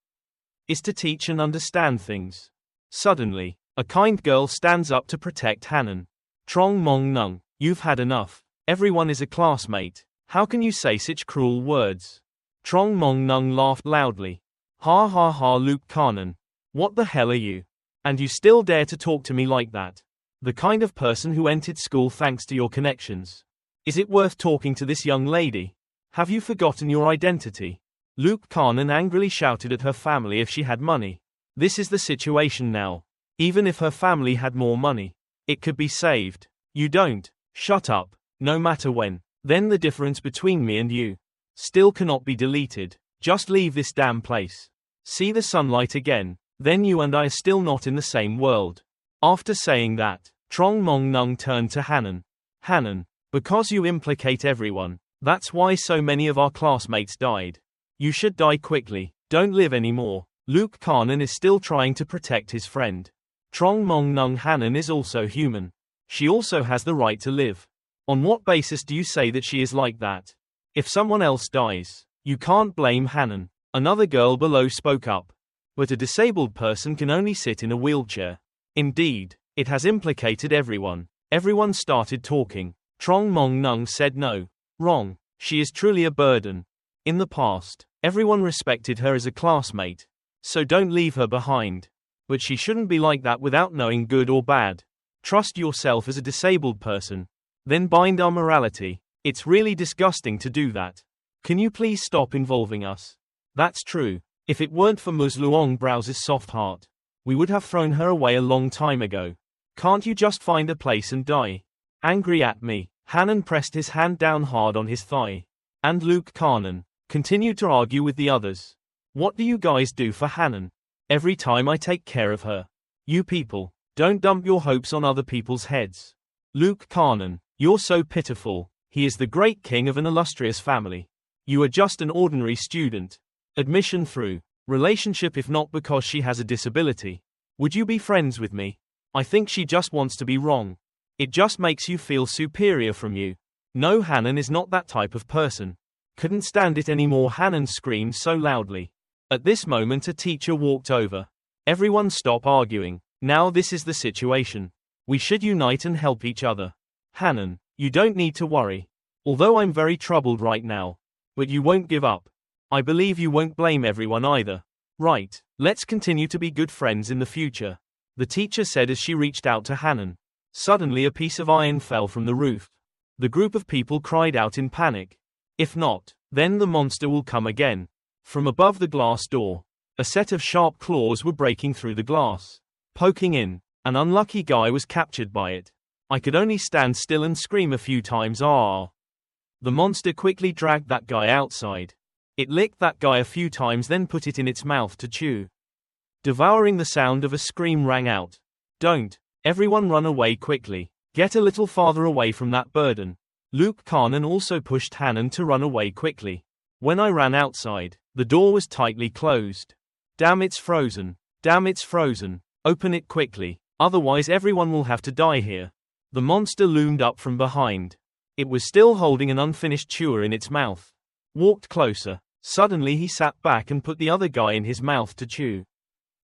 Is to teach and understand things. Suddenly, a kind girl stands up to protect Hanan. Trong Mong Nung, you've had enough. Everyone is a classmate. How can you say such cruel words? Trong Mong Nung laughed loudly. Ha ha ha Luke Carnan. What the hell are you? And you still dare to talk to me like that? The kind of person who entered school thanks to your connections. Is it worth talking to this young lady? Have you forgotten your identity? Luke Carnan angrily shouted at her family if she had money. This is the situation now. Even if her family had more money, it could be saved. You don't. Shut up. No matter when. Then the difference between me and you still cannot be deleted. Just leave this damn place. See the sunlight again. Then you and I are still not in the same world. After saying that, Trong Mong Nung turned to Hanan. Hanan, because you implicate everyone, that's why so many of our classmates died. You should die quickly, don't live anymore. Luke Carnan is still trying to protect his friend. Trong Mong Nung Hanan is also human. She also has the right to live. On what basis do you say that she is like that? If someone else dies, you can't blame Hanan. Another girl below spoke up. But a disabled person can only sit in a wheelchair. Indeed, it has implicated everyone. Everyone started talking. Trong Mong Nung said no. Wrong. She is truly a burden. In the past, everyone respected her as a classmate. So don't leave her behind. But she shouldn't be like that without knowing good or bad. Trust yourself as a disabled person. Then bind our morality. It's really disgusting to do that. Can you please stop involving us? That's true. If it weren't for Ms. Luong Browse's soft heart, we would have thrown her away a long time ago. Can't you just find a place and die? Angry at me, Hanan pressed his hand down hard on his thigh. And Luke Carnan continued to argue with the others. What do you guys do for Hanan? Every time I take care of her. You people, don't dump your hopes on other people's heads. Luke Carnan, you're so pitiful. He is the great king of an illustrious family. You are just an ordinary student. Admission through relationship if not because she has a disability. Would you be friends with me? I think she just wants to be wrong. It just makes you feel superior from you. No, Hanan is not that type of person. Couldn't stand it anymore. Hanan screamed so loudly. At this moment a teacher walked over. Everyone stop arguing. Now this is the situation. We should unite and help each other. Hanan, you don't need to worry. Although I'm very troubled right now. But you won't give up. I believe you won't blame everyone either. Right, let's continue to be good friends in the future. The teacher said as she reached out to Hanan. Suddenly a piece of iron fell from the roof. The group of people cried out in panic. If not, then the monster will come again. From above the glass door, a set of sharp claws were breaking through the glass. Poking in, an unlucky guy was captured by it. I could only stand still and scream a few times, "Ah!" The monster quickly dragged that guy outside. It licked that guy a few times then put it in its mouth to chew. Devouring the sound of a scream rang out. Don't. Everyone run away quickly. Get a little farther away from that burden. Luke Carnan also pushed Hanan to run away quickly. When I ran outside, the door was tightly closed. Damn, it's frozen. Damn, it's frozen. Open it quickly. Otherwise everyone will have to die here. The monster loomed up from behind. It was still holding an unfinished chewer in its mouth. Walked closer. Suddenly he sat back and put the other guy in his mouth to chew.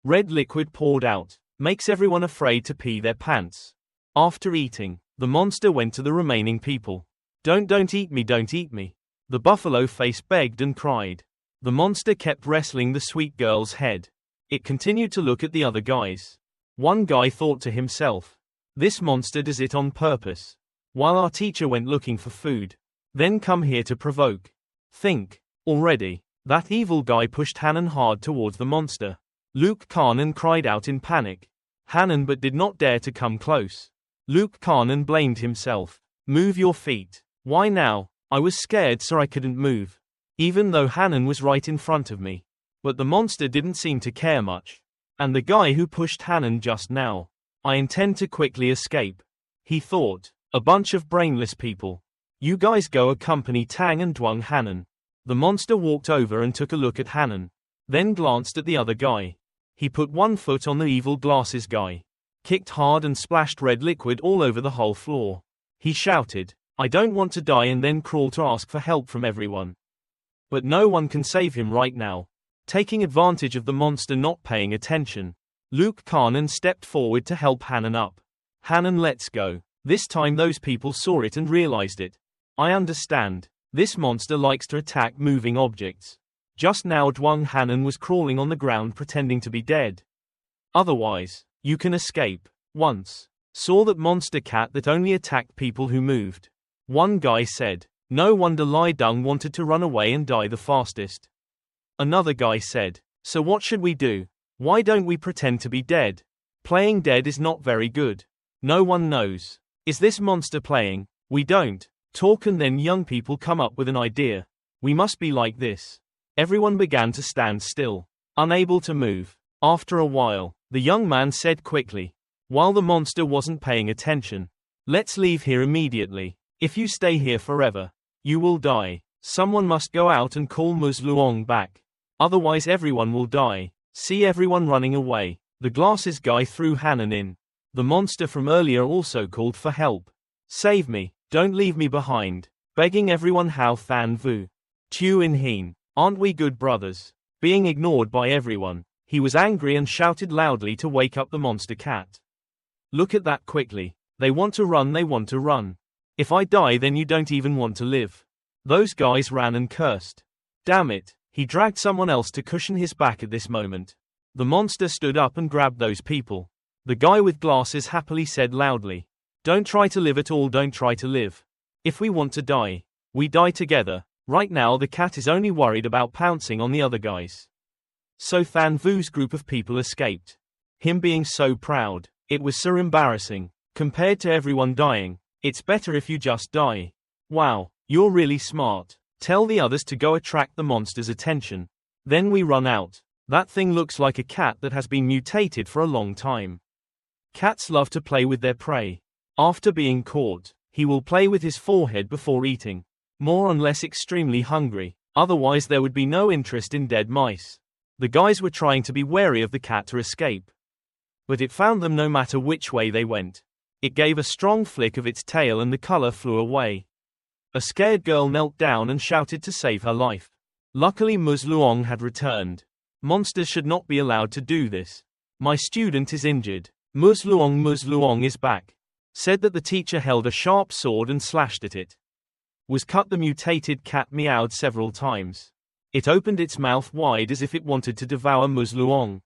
Red liquid poured out. Makes everyone afraid to pee their pants. After eating, the monster went to the remaining people. Don't eat me, don't eat me. The buffalo face begged and cried. The monster kept wrestling the sweet girl's head. It continued to look at the other guys. One guy thought to himself, this monster does it on purpose. While our teacher went looking for food. Then come here to provoke. Think. Already. That evil guy pushed Hanan hard towards the monster. Luke Carnan cried out in panic. Hanan but did not dare to come close. Luke Carnan blamed himself. Move your feet. Why now? I was scared so I couldn't move. Even though Hanan was right in front of me. But the monster didn't seem to care much. And the guy who pushed Hanan just now. I intend to quickly escape. He thought. A bunch of brainless people. You guys go accompany Tang and Duong Hanan. The monster walked over and took a look at Hanan. Then glanced at the other guy. He put one foot on the evil glasses guy. Kicked hard and splashed red liquid all over the whole floor. He shouted, I don't want to die, and then crawled to ask for help from everyone. But no one can save him right now. Taking advantage of the monster not paying attention, Luke Carnan stepped forward to help Hanan up. Hanan, let's go. This time those people saw it and realized it. I understand. This monster likes to attack moving objects. Just now Duong Hanan was crawling on the ground pretending to be dead. Otherwise, you can escape. Once. Saw that monster cat that only attacked people who moved. One guy said. No wonder Lai Dung wanted to run away and die the fastest. Another guy said. So what should we do? Why don't we pretend to be dead? Playing dead is not very good. No one knows. Is this monster playing? We don't. Talk and then young people come up with an idea. We must be like this. Everyone began to stand still. Unable to move. After a while, the young man said quickly. while the monster wasn't paying attention. Let's leave here immediately. If you stay here forever, you will die. Someone must go out and call Ms. Luong back. Otherwise everyone will die. See everyone running away. The glasses guy threw Hanan in. The monster from earlier also called for help. Save me, don't leave me behind. Begging everyone Hao Than Vu. Tu In Heen. Aren't we good brothers? Being ignored by everyone, he was angry and shouted loudly to wake up the monster cat. Look at that quickly. They want to run, they want to run. If I die then you don't even want to live. Those guys ran and cursed. Damn it, he dragged someone else to cushion his back at this moment. The monster stood up and grabbed those people. The guy with glasses happily said loudly. Don't try to live at all, don't try to live. If we want to die, we die together. Right now the cat is only worried about pouncing on the other guys. So Than Vu's group of people escaped. Him being so proud, it was so embarrassing. Compared to everyone dying, it's better if you just die. Wow, you're really smart. Tell the others to go attract the monster's attention. Then we run out. That thing looks like a cat that has been mutated for a long time. Cats love to play with their prey. After being caught, he will play with his forehead before eating. More unless extremely hungry, otherwise there would be no interest in dead mice. The guys were trying to be wary of the cat to escape. But it found them no matter which way they went. It gave a strong flick of its tail and the color flew away. A scared girl knelt down and shouted to save her life. Luckily Ms. Luong had returned. Monsters should not be allowed to do this. My student is injured. Ms. Luong is back. Said that the teacher held a sharp sword and slashed at it. Was cut. The mutated cat meowed several times. It opened its mouth wide as if it wanted to devour Ms. Luong.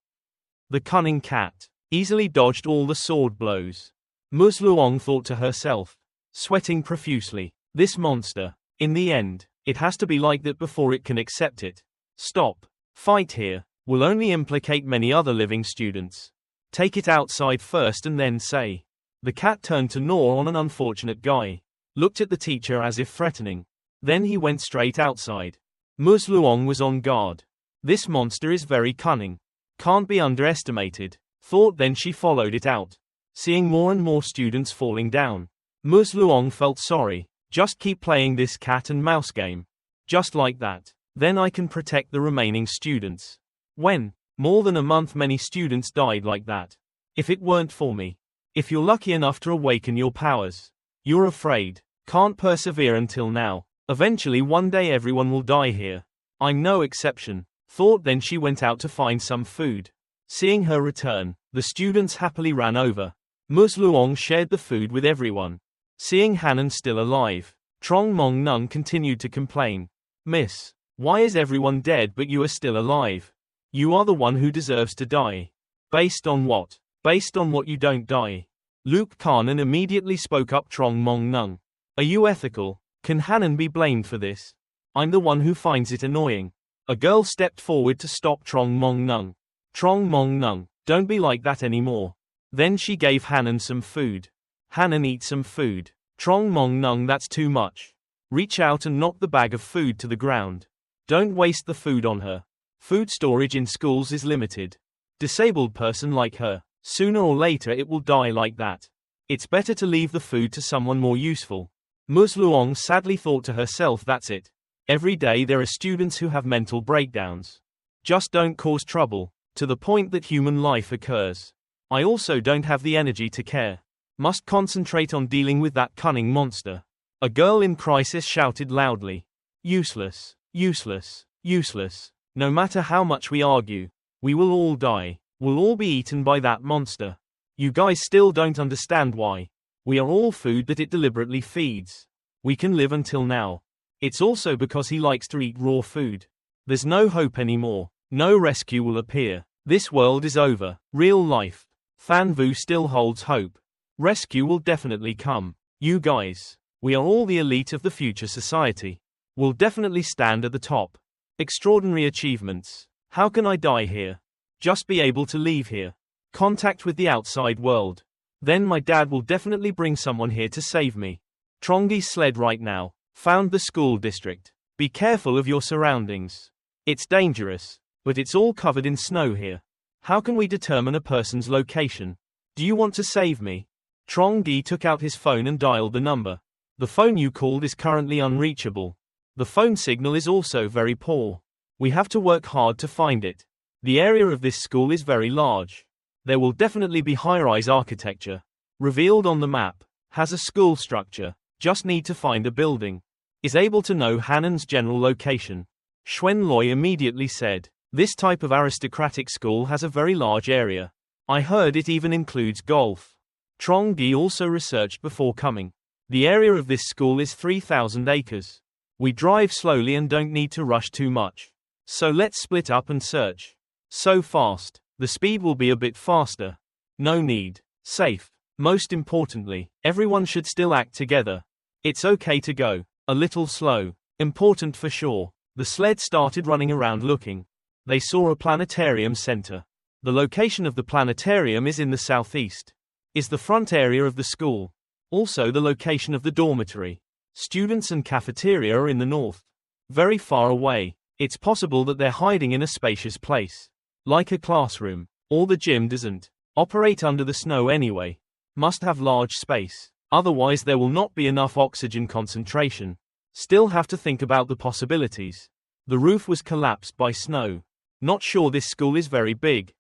The cunning cat easily dodged all the sword blows. Ms. Luong thought to herself, sweating profusely, this monster, in the end, it has to be like that before it can accept it. Stop. Fight here. Will only implicate many other living students. Take it outside first and then say. The cat turned to gnaw on an unfortunate guy. Looked at the teacher as if threatening. Then he went straight outside. Ms. Luong was on guard. This monster is very cunning. Can't be underestimated. Thought. Then she followed it out. Seeing more and more students falling down. Ms. Luong felt sorry. Just keep playing this cat and mouse game. Just like that. Then I can protect the remaining students. When? More than a month many students died like that. If it weren't for me. If you're lucky enough to awaken your powers. You're afraid. Can't persevere until now. Eventually one day everyone will die here. I'm no exception. Thought. Then she went out to find some food. Seeing her return, the students happily ran over. Ms. Luong shared the food with everyone. Seeing Hanan still alive, Trong Mong Nung continued to complain. Miss, why is everyone dead but you are still alive? You are the one who deserves to die. Based on what? Based on what you don't die. Luke Carnan immediately spoke up. Trong Mong Nung. Are you ethical? Can Hanan be blamed for this? I'm the one who finds it annoying. A girl stepped forward to stop Trong Mong Nung. Trong Mong Nung, don't be like that anymore. Then she gave Hanan some food. Hanan, eat some food. Trong Mong Nung, that's too much. Reach out and knock the bag of food to the ground. Don't waste the food on her. Food storage in schools is limited. Disabled person like her, sooner or later it will die like that. It's better to leave the food to someone more useful. Ms. Luong sadly thought to herself, that's it. Every day there are students who have mental breakdowns. Just don't cause trouble, to the point that human life occurs. I also don't have the energy to care. Must concentrate on dealing with that cunning monster. A girl in crisis shouted loudly. Useless, useless, useless. No matter how much we argue, we will all die. We'll all be eaten by that monster. You guys still don't understand why. We are all food that it deliberately feeds. We can live until now. It's also because he likes to eat raw food. There's no hope anymore. No rescue will appear. This world is over. Real life. Than Vu still holds hope. Rescue will definitely come. You guys. We are all the elite of the future society. We'll definitely stand at the top. Extraordinary achievements. How can I die here? Just be able to leave here. Contact with the outside world. Then my dad will definitely bring someone here to save me. Trongi sled right now. Found the school district. Be careful of your surroundings. It's dangerous, but it's all covered in snow here. How can we determine a person's location? Do you want to save me? Trongi took out his phone and dialed the number. The phone you called is currently unreachable. The phone signal is also very poor. We have to work hard to find it. The area of this school is very large. There will definitely be high-rise architecture. Revealed on the map. Has a school structure. Just need to find a building. Is able to know Hanan's general location. Xuan Loi immediately said, this type of aristocratic school has a very large area. I heard it even includes golf. Trongi also researched before coming. The area of this school is 3,000 acres. We drive slowly and don't need to rush too much. So let's split up and search. So fast. The speed will be a bit faster. No need. Safe. Most importantly, everyone should still act together. It's okay to go a little slow. Important for sure. The sled started running around looking. They saw a planetarium center. The location of the planetarium is in the southeast. Is the front area of the school. Also the location of the dormitory. Students and cafeteria are in the north. Very far away. It's possible that they're hiding in a spacious place. Like a classroom. Or the gym doesn't operate under the snow anyway. Must have large space. Otherwise there will not be enough oxygen concentration. Still have to think about the possibilities. The roof was collapsed by snow. Not sure this school is very big.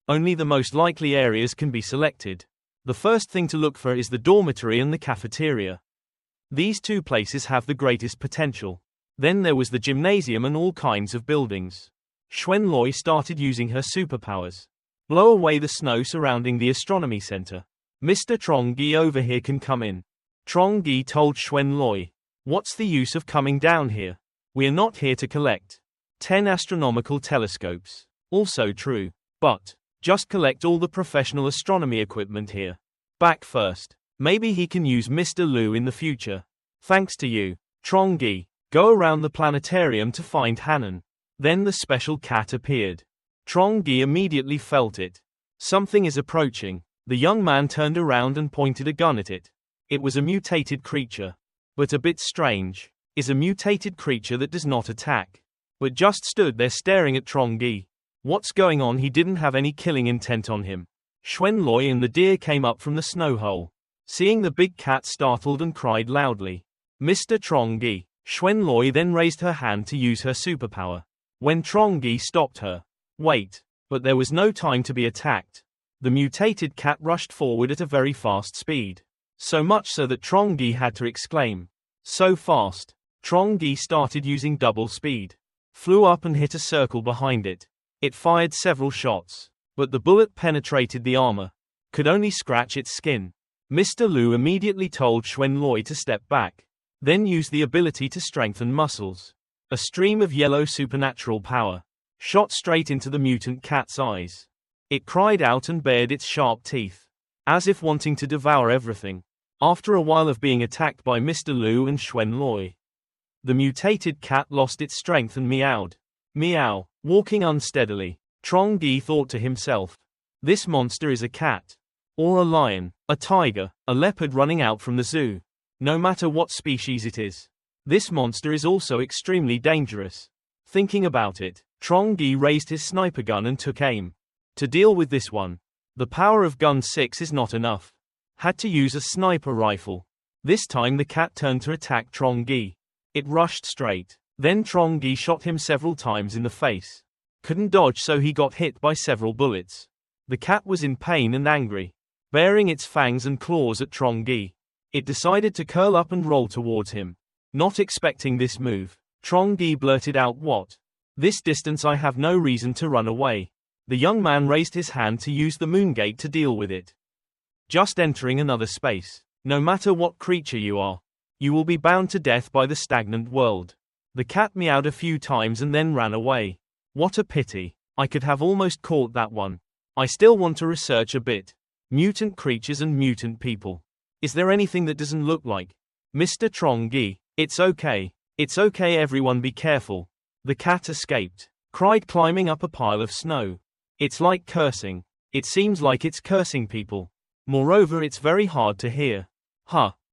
Only the most likely areas can be selected. The first thing to look for is the dormitory and the cafeteria. These two places have the greatest potential. Then there was the gymnasium and all kinds of buildings. Xuan Loi started using her superpowers. Blow away the snow surrounding the astronomy center. Mr. Trongi over here can come in. Trongi told Xuan Loi. What's the use of coming down here? We are not here to collect 10 astronomical telescopes. Also true. But just collect all the professional astronomy equipment here. Back first. Maybe he can use Mr. Lu in the future. Thanks to you, Trongi. Go around the planetarium to find Hanan. Then the special cat appeared. Trongi immediately felt it. Something is approaching. The young man turned around and pointed a gun at it. It was a mutated creature. But a bit strange. Is a mutated creature that does not attack. But just stood there staring at Trongi. What's going on? He didn't have any killing intent on him. Xuan Loi and the deer came up from the snow hole. Seeing the big cat startled and cried loudly. Mr. Trongi. Xuan Loi then raised her hand to use her superpower. When Trongi stopped her. Wait. But there was no time to be attacked. The mutated cat rushed forward at a very fast speed. So much so that Trongi had to exclaim. So fast. Trongi started using double speed. Flew up and hit a circle behind it. It fired several shots. But the bullet penetrated the armor. Could only scratch its skin. Mr. Lu immediately told Xuan Loi to step back. Then use the ability to strengthen muscles. A stream of yellow supernatural power shot straight into the mutant cat's eyes. It cried out and bared its sharp teeth, as if wanting to devour everything. After a while of being attacked by Mr. Lu and Xuan Loi, the mutated cat lost its strength and meowed. Meow. Walking unsteadily, Trongi thought to himself. This monster is a cat. Or a lion, a tiger, a leopard running out from the zoo. No matter what species it is. This monster is also extremely dangerous. Thinking about it, Trongi raised his sniper gun and took aim. To deal with this one, the power of gun 6 is not enough. Had to use a sniper rifle. This time the cat turned to attack Trongi. It rushed straight. Then Trongi shot him several times in the face. Couldn't dodge, so he got hit by several bullets. The cat was in pain and angry, baring its fangs and claws at Trongi. It decided to curl up and roll towards him. Not expecting this move, Trongi blurted out, "What? This distance, I have no reason to run away." The young man raised his hand to use the moongate to deal with it. Just entering another space. No matter what creature you are, you will be bound to death by the stagnant world. The cat meowed a few times and then ran away. What a pity. I could have almost caught that one. I still want to research a bit. Mutant creatures and mutant people. Is there anything that doesn't look like Mr. Trongi? It's okay. It's okay, everyone, be careful. The cat escaped. Cried, climbing up a pile of snow. It's like cursing. It seems like it's cursing people. Moreover, it's very hard to hear.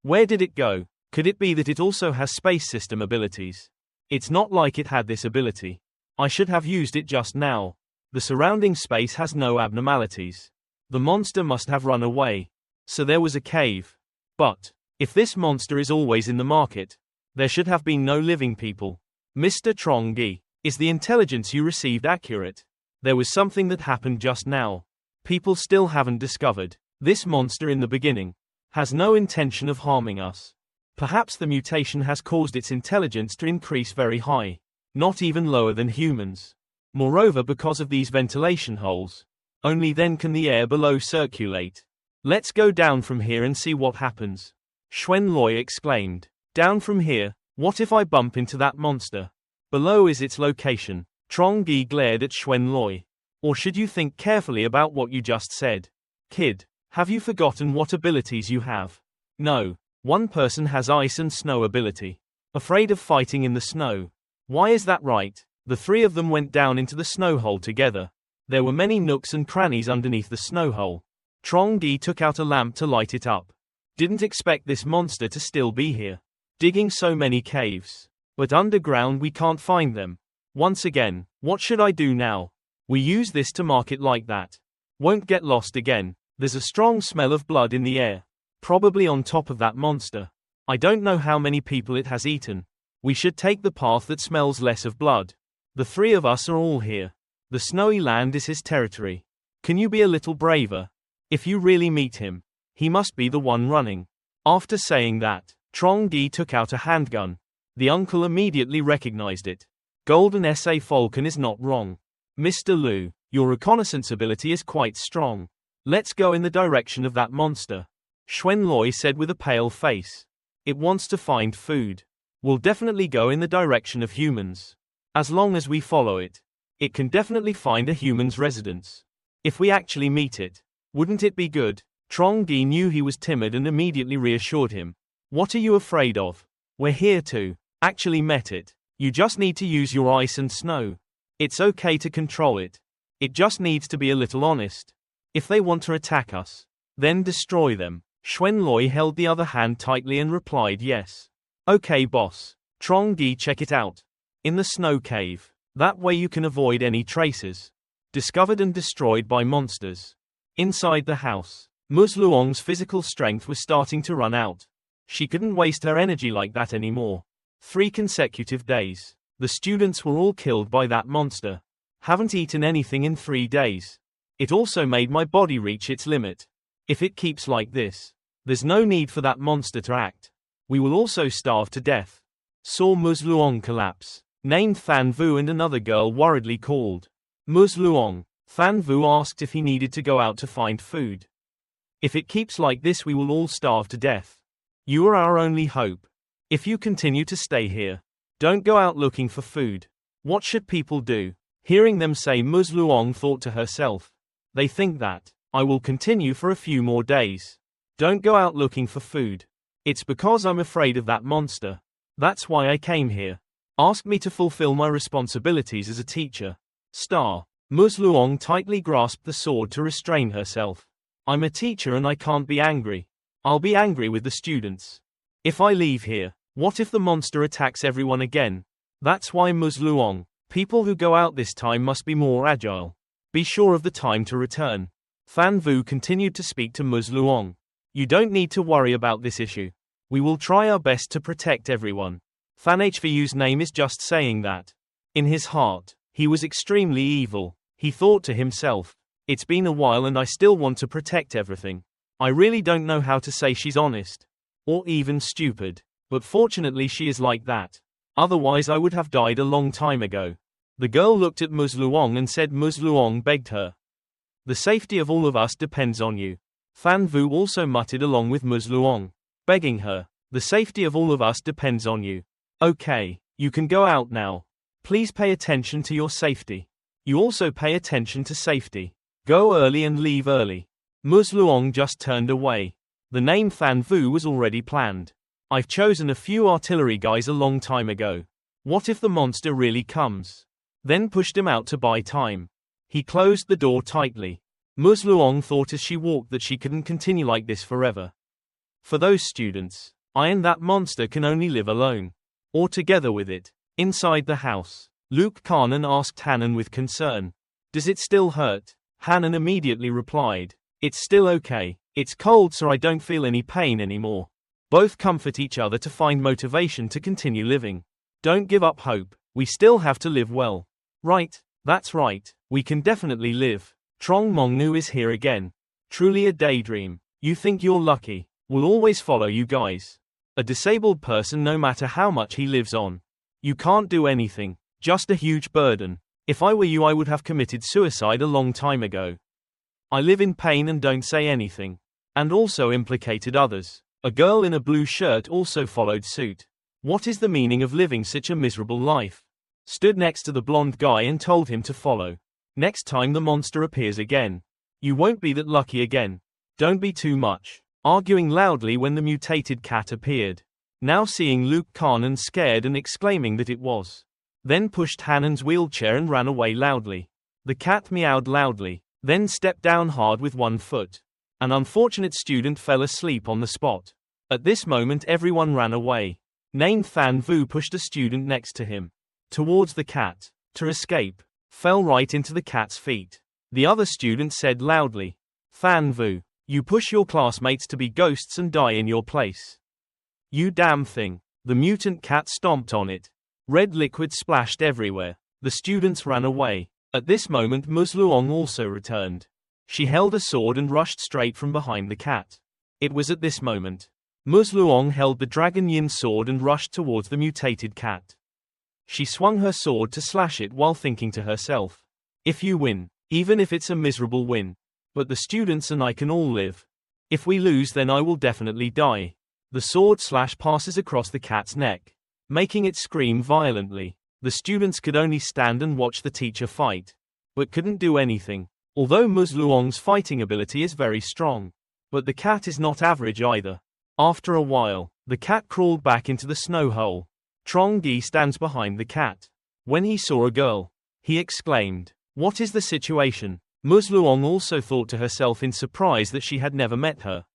Where did it go? Could it be that it also has space system abilities? It's not like it had this ability. I should have used it just now. The surrounding space has no abnormalities. The monster must have run away. So there was a cave. But, if this monster is always in the market, there should have been no living people. Mr. Trongi, is the intelligence you received accurate? There was something that happened just now. People still haven't discovered. This monster in the beginning has no intention of harming us. Perhaps the mutation has caused its intelligence to increase very high, not even lower than humans. Moreover, because of these ventilation holes, only then can the air below circulate. Let's go down from here and see what happens. Xuan Loi exclaimed. Down from here? What if I bump into that monster? Below is its location. Trongi glared at Xuan Loi. Or should you think carefully about what you just said? Kid, have you forgotten what abilities you have? No. One person has ice and snow ability. Afraid of fighting in the snow. Why is that right? The three of them went down into the snow hole together. There were many nooks and crannies underneath the snow hole. Trongi took out a lamp to light it up. Didn't expect this monster to still be here. Digging so many caves. But underground we can't find them. Once again, what should I do now? We use this to mark it like that. Won't get lost again. There's a strong smell of blood in the air. Probably on top of that monster. I don't know how many people it has eaten. We should take the path that smells less of blood. The three of us are all here. The snowy land is his territory. Can you be a little braver? If you really meet him, he must be the one running. After saying that, Trongi took out a handgun. The uncle immediately recognized it. Golden SA Falcon is not wrong. Mr. Liu, your reconnaissance ability is quite strong. Let's go in the direction of that monster. Xuan Loi said with a pale face. It wants to find food. We'll definitely go in the direction of humans. As long as we follow it. It can definitely find a human's residence. If we actually meet it, wouldn't it be good? Trongi knew he was timid and immediately reassured him. What are you afraid of? We're here to actually met it. You just need to use your ice and snow. It's okay to control it. It just needs to be a little honest. If they want to attack us, then destroy them. Xuan Loi held the other hand tightly and replied yes. Okay boss. Trongi, check it out. In the snow cave. That way you can avoid any traces. Discovered and destroyed by monsters. Inside the house. Ms. Luong's physical strength was starting to run out. She couldn't waste her energy like that anymore. 3 consecutive days. The students were all killed by that monster. Haven't eaten anything in 3 days. It also made my body reach its limit. If it keeps like this, there's no need for that monster to act. We will also starve to death. Saw Ms. Luong collapse. Named Than Vu and another girl worriedly called. Ms. Luong. Than Vu asked if he needed to go out to find food. If it keeps like this we will all starve to death. You are our only hope. If you continue to stay here, don't go out looking for food. What should people do? Hearing them say, Ms. Luong thought to herself. They think that I will continue for a few more days. Don't go out looking for food. It's because I'm afraid of that monster. That's why I came here. Asked me to fulfill my responsibilities as a teacher. Ms. Luong tightly grasped the sword to restrain herself. I'm a teacher and I can't be angry. I'll be angry with the students. If I leave here, what if the monster attacks everyone again? That's why Ms. Luong. People who go out this time must be more agile. Be sure of the time to return. Than Vu continued to speak to Ms. Luong. You don't need to worry about this issue. We will try our best to protect everyone. Than Hvu's name is just saying that. In his heart, he was extremely evil. He thought to himself, it's been a while and I still want to protect everything. I really don't know how to say she's honest. Or even stupid. But fortunately she is like that. Otherwise I would have died a long time ago. The girl looked at Ms. Luong and said Ms. Luong begged her. The safety of all of us depends on you. Than Vu also muttered along with Ms. Luong. Begging her. The safety of all of us depends on you. Okay, you can go out now. Please pay attention to your safety. You also pay attention to safety. Go early and leave early. Ms. Luong just turned away. The name Than Vu was already planned. I've chosen a few artillery guys a long time ago. What if the monster really comes? Then pushed him out to buy time. He closed the door tightly. Ms. Luong thought as she walked that she couldn't continue like this forever. For those students, I and that monster can only live alone. Or together with it. Inside the house, Luke Carnan asked Hannon with concern. Does it still hurt? Hannon immediately replied. It's still okay. It's cold so I don't feel any pain anymore. Both comfort each other to find motivation to continue living. Don't give up hope. We still have to live well. Right, that's right. We can definitely live. Trong Mongnu is here again. Truly a daydream. You think you're lucky. We'll always follow you guys. A disabled person no matter how much he lives on. You can't do anything. Just a huge burden. If I were you I would have committed suicide a long time ago. I live in pain and don't say anything. And also implicated others. A girl in a blue shirt also followed suit. What is the meaning of living such a miserable life? Stood next to the blonde guy and told him to follow. Next time the monster appears again. You won't be that lucky again. Don't be too much. Arguing loudly when the mutated cat appeared. Now seeing Luke Carnan scared and exclaiming that it was. Then pushed Hanan's wheelchair and ran away loudly. The cat meowed loudly, then stepped down hard with one foot. An unfortunate student fell asleep on the spot. At this moment everyone ran away. Named Fan Vu pushed a student next to him. Towards the cat. To escape. Fell right into the cat's feet. The other student said loudly. Fan Vu, you push your classmates to be ghosts and die in your place. You damn thing. The mutant cat stomped on it. Red liquid splashed everywhere. The students ran away. At this moment Musluong also returned. She held a sword and rushed straight from behind the cat. It was at this moment. Musluong held the Dragon Yin sword and rushed towards the mutated cat. She swung her sword to slash it while thinking to herself. If you win, even if it's a miserable win. But the students and I can all live. If we lose then I will definitely die. The sword slash passes across the cat's neck, making it scream violently. The students could only stand and watch the teacher fight, but couldn't do anything. Although Musluong's fighting ability is very strong. But the cat is not average either. After a while, the cat crawled back into the snow hole. Trongi stands behind the cat. When he saw a girl, he exclaimed, "What is the situation?" Musluong also thought to herself in surprise that she had never met her.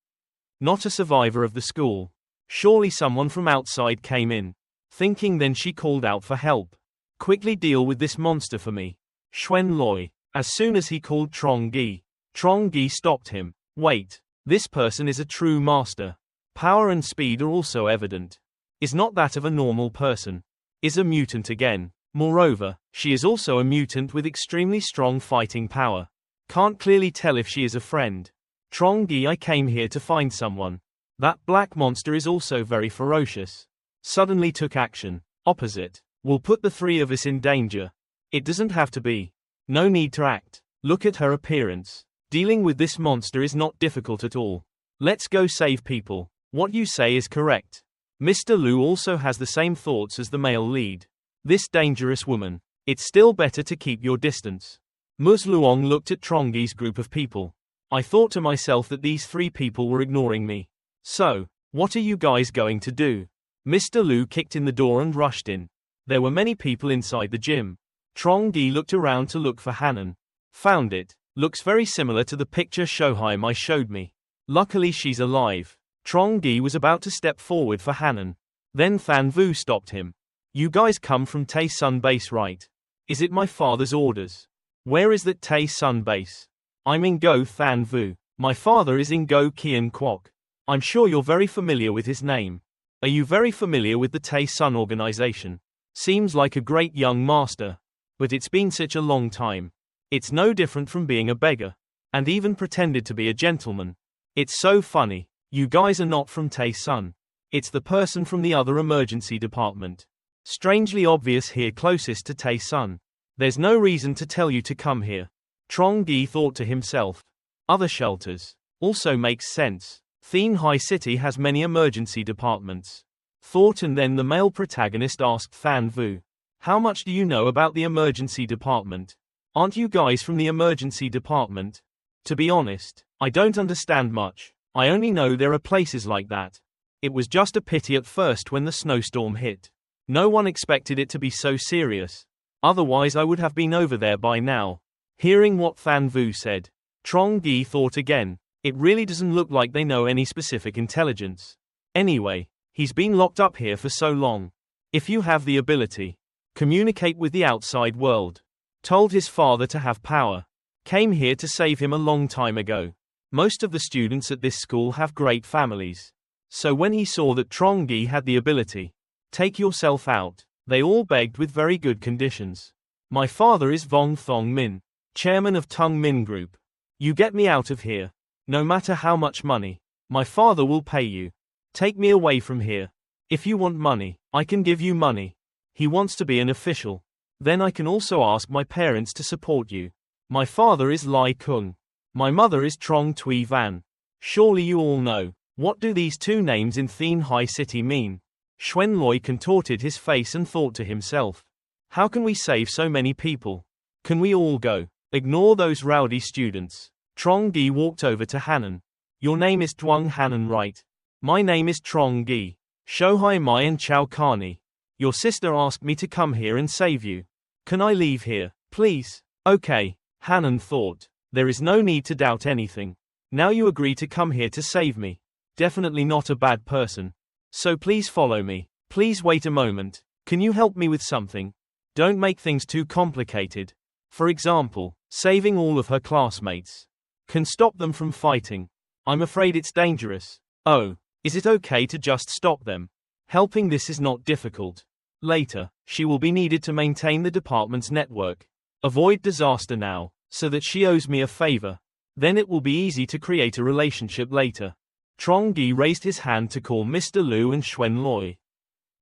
Not a survivor of the school. Surely someone from outside came in. Thinking then she called out for help. Quickly deal with this monster for me. Xuan Loi. As soon as he called Trongi, Trongi stopped him. Wait. This person is a true master. Power and speed are also evident. Is not that of a normal person. Is a mutant again. Moreover, she is also a mutant with extremely strong fighting power. Can't clearly tell if she is a friend. Trongi, I came here to find someone. That black monster is also very ferocious. Suddenly took action. Opposite. Will put the three of us in danger. It doesn't have to be. No need to act. Look at her appearance. Dealing with this monster is not difficult at all. Let's go save people. What you say is correct. Mr. Liu also has the same thoughts as the male lead. This dangerous woman. It's still better to keep your distance. Musluong looked at Trongi's group of people. I thought to myself that these three people were ignoring me. So, what are you guys going to do? Mr. Liu kicked in the door and rushed in. There were many people inside the gym. Trongi looked around to look for Hanan. Found it. Looks very similar to the picture Shoheim I showed me. Luckily she's alive. Trongi was about to step forward for Hanan. Then Fan Vu stopped him. You guys come from Tae Sun base, right? Is it my father's orders? Where is that Tae Sun base? I'm in Go Fan Vu. My father is in Go Kian Kwok. I'm sure you're very familiar with his name. Are you very familiar with the Tae Sun organization? Seems like a great young master. But it's been such a long time. It's no different from being a beggar. And even pretended to be a gentleman. It's so funny. You guys are not from Tae Sun. It's the person from the other emergency department. Strangely obvious here closest to Tae Sun. There's no reason to tell you to come here. Trongi thought to himself. Other shelters. Also makes sense. Thien High City has many emergency departments. Thought, and then the male protagonist asked Fan Vu. How much do you know about the emergency department? Aren't you guys from the emergency department? To be honest, I don't understand much. I only know there are places like that. It was just a pity at first when the snowstorm hit. No one expected it to be so serious. Otherwise I would have been over there by now. Hearing what Fan Vu said, Trongi thought again. It really doesn't look like they know any specific intelligence. Anyway, he's been locked up here for so long. If you have the ability, communicate with the outside world. Told his father to have power. Came here to save him a long time ago. Most of the students at this school have great families. So when he saw that Trongi had the ability, take yourself out, they all begged with very good conditions. My father is Vong Thong Min, chairman of Tung Min Group. You get me out of here. No matter how much money, my father will pay you. Take me away from here. If you want money, I can give you money. He wants to be an official. Then I can also ask my parents to support you. My father is Lai Kung. My mother is Trong Tui Van. Surely you all know. What do these two names in Thien Hai City mean? Xuan Loi contorted his face and thought to himself. How can we save so many people? Can we all go? Ignore those rowdy students. Trongi walked over to Hanan. Your name is Duong Hanan, right? My name is Trongi. Shohai Mai and Chao Carney. Your sister asked me to come here and save you. Can I leave here, please? Okay, Hanan thought. There is no need to doubt anything. Now you agree to come here to save me. Definitely not a bad person. So please follow me. Please wait a moment. Can you help me with something? Don't make things too complicated. For example, saving all of her classmates. Can stop them from fighting. I'm afraid it's dangerous. Oh, is it okay to just stop them? Helping this is not difficult. Later, she will be needed to maintain the department's network. Avoid disaster now, so that she owes me a favor. Then it will be easy to create a relationship later. Trongi raised his hand to call Mr. Liu and Xuan Loi.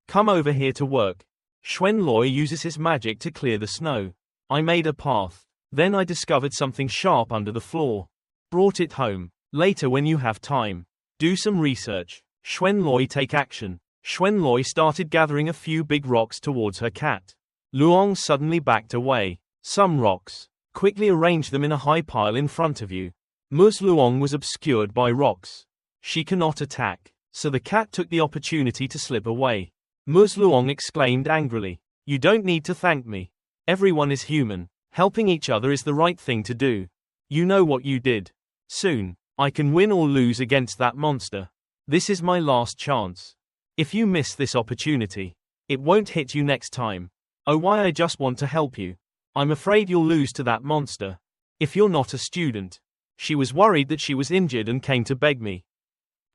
Come over here to work. Xuan Loi uses his magic to clear the snow. I made a path. Then I discovered something sharp under the floor. Brought it home. Later when you have time, do some research. Xuan Loi take action. Xuan Loi started gathering a few big rocks towards her cat. Luong suddenly backed away. Some rocks. Quickly arrange them in a high pile in front of you. Ms. Luong was obscured by rocks. She cannot attack, so the cat took the opportunity to slip away. Ms. Luong exclaimed angrily. You don't need to thank me. Everyone is human. Helping each other is the right thing to do. You know what you did. Soon, I can win or lose against that monster. This is my last chance. If you miss this opportunity, it won't hit you next time. Oh, why I just want to help you. I'm afraid you'll lose to that monster. If you're not a student. She was worried that she was injured and came to beg me.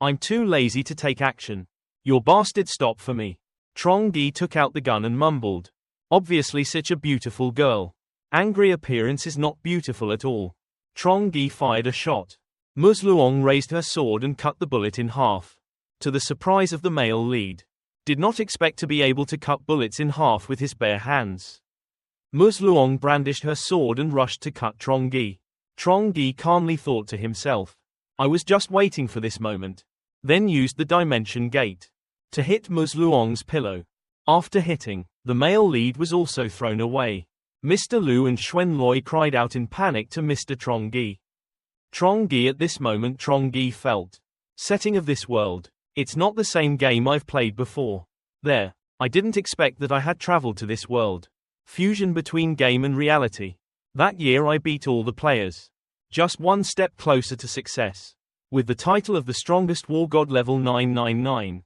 I'm too lazy to take action. Your bastard stop for me. Trongi took out the gun and mumbled. Obviously such a beautiful girl. Angry appearance is not beautiful at all. Trongi fired a shot. Ms. Luong raised her sword and cut the bullet in half. To the surprise of the male lead. Did not expect to be able to cut bullets in half with his bare hands. Ms. Luong brandished her sword and rushed to cut Trongi. Trongi calmly thought to himself. I was just waiting for this moment. Then used the dimension gate to hit Ms. Luong's pillow. After hitting, the male lead was also thrown away. Mr. Liu and Xuan Loi cried out in panic to Mr. Trongi. Trongi at this moment Trongi felt. Setting of this world. It's not the same game I've played before. There. I didn't expect that I had traveled to this world. Fusion between game and reality. That year I beat all the players. Just one step closer to success. With the title of the strongest war god level 999.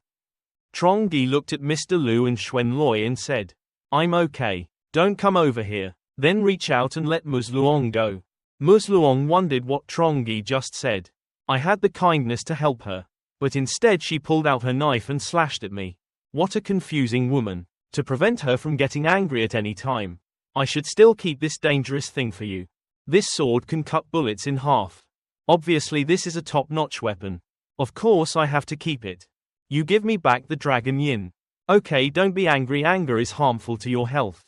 Trongi looked at Mr. Liu and Xuan Loi and said. I'm okay. Don't come over here. Then reach out and let Ms. Luong go. Ms. Luong wondered what Trongi just said. I had the kindness to help her. But instead she pulled out her knife and slashed at me. What a confusing woman. To prevent her from getting angry at any time. I should still keep this dangerous thing for you. This sword can cut bullets in half. Obviously this is a top-notch weapon. Of course I have to keep it. You give me back the dragon yin. Okay, don't be angry, anger is harmful to your health.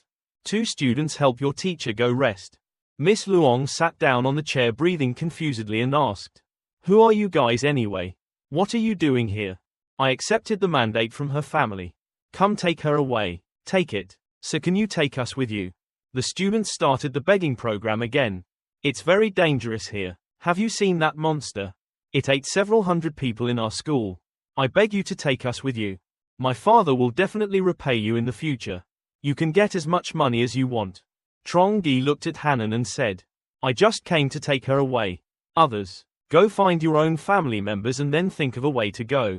2 students help your teacher go rest. Miss Luong sat down on the chair breathing confusedly and asked. Who are you guys anyway? What are you doing here? I accepted the mandate from her family. Come take her away. Take it. So can you take us with you? The students started the begging program again. It's very dangerous here. Have you seen that monster? It ate several hundred people in our school. I beg you to take us with you. My father will definitely repay you in the future. You can get as much money as you want. Trongi looked at Hanan and said. I just came to take her away. Others, go find your own family members and then think of a way to go.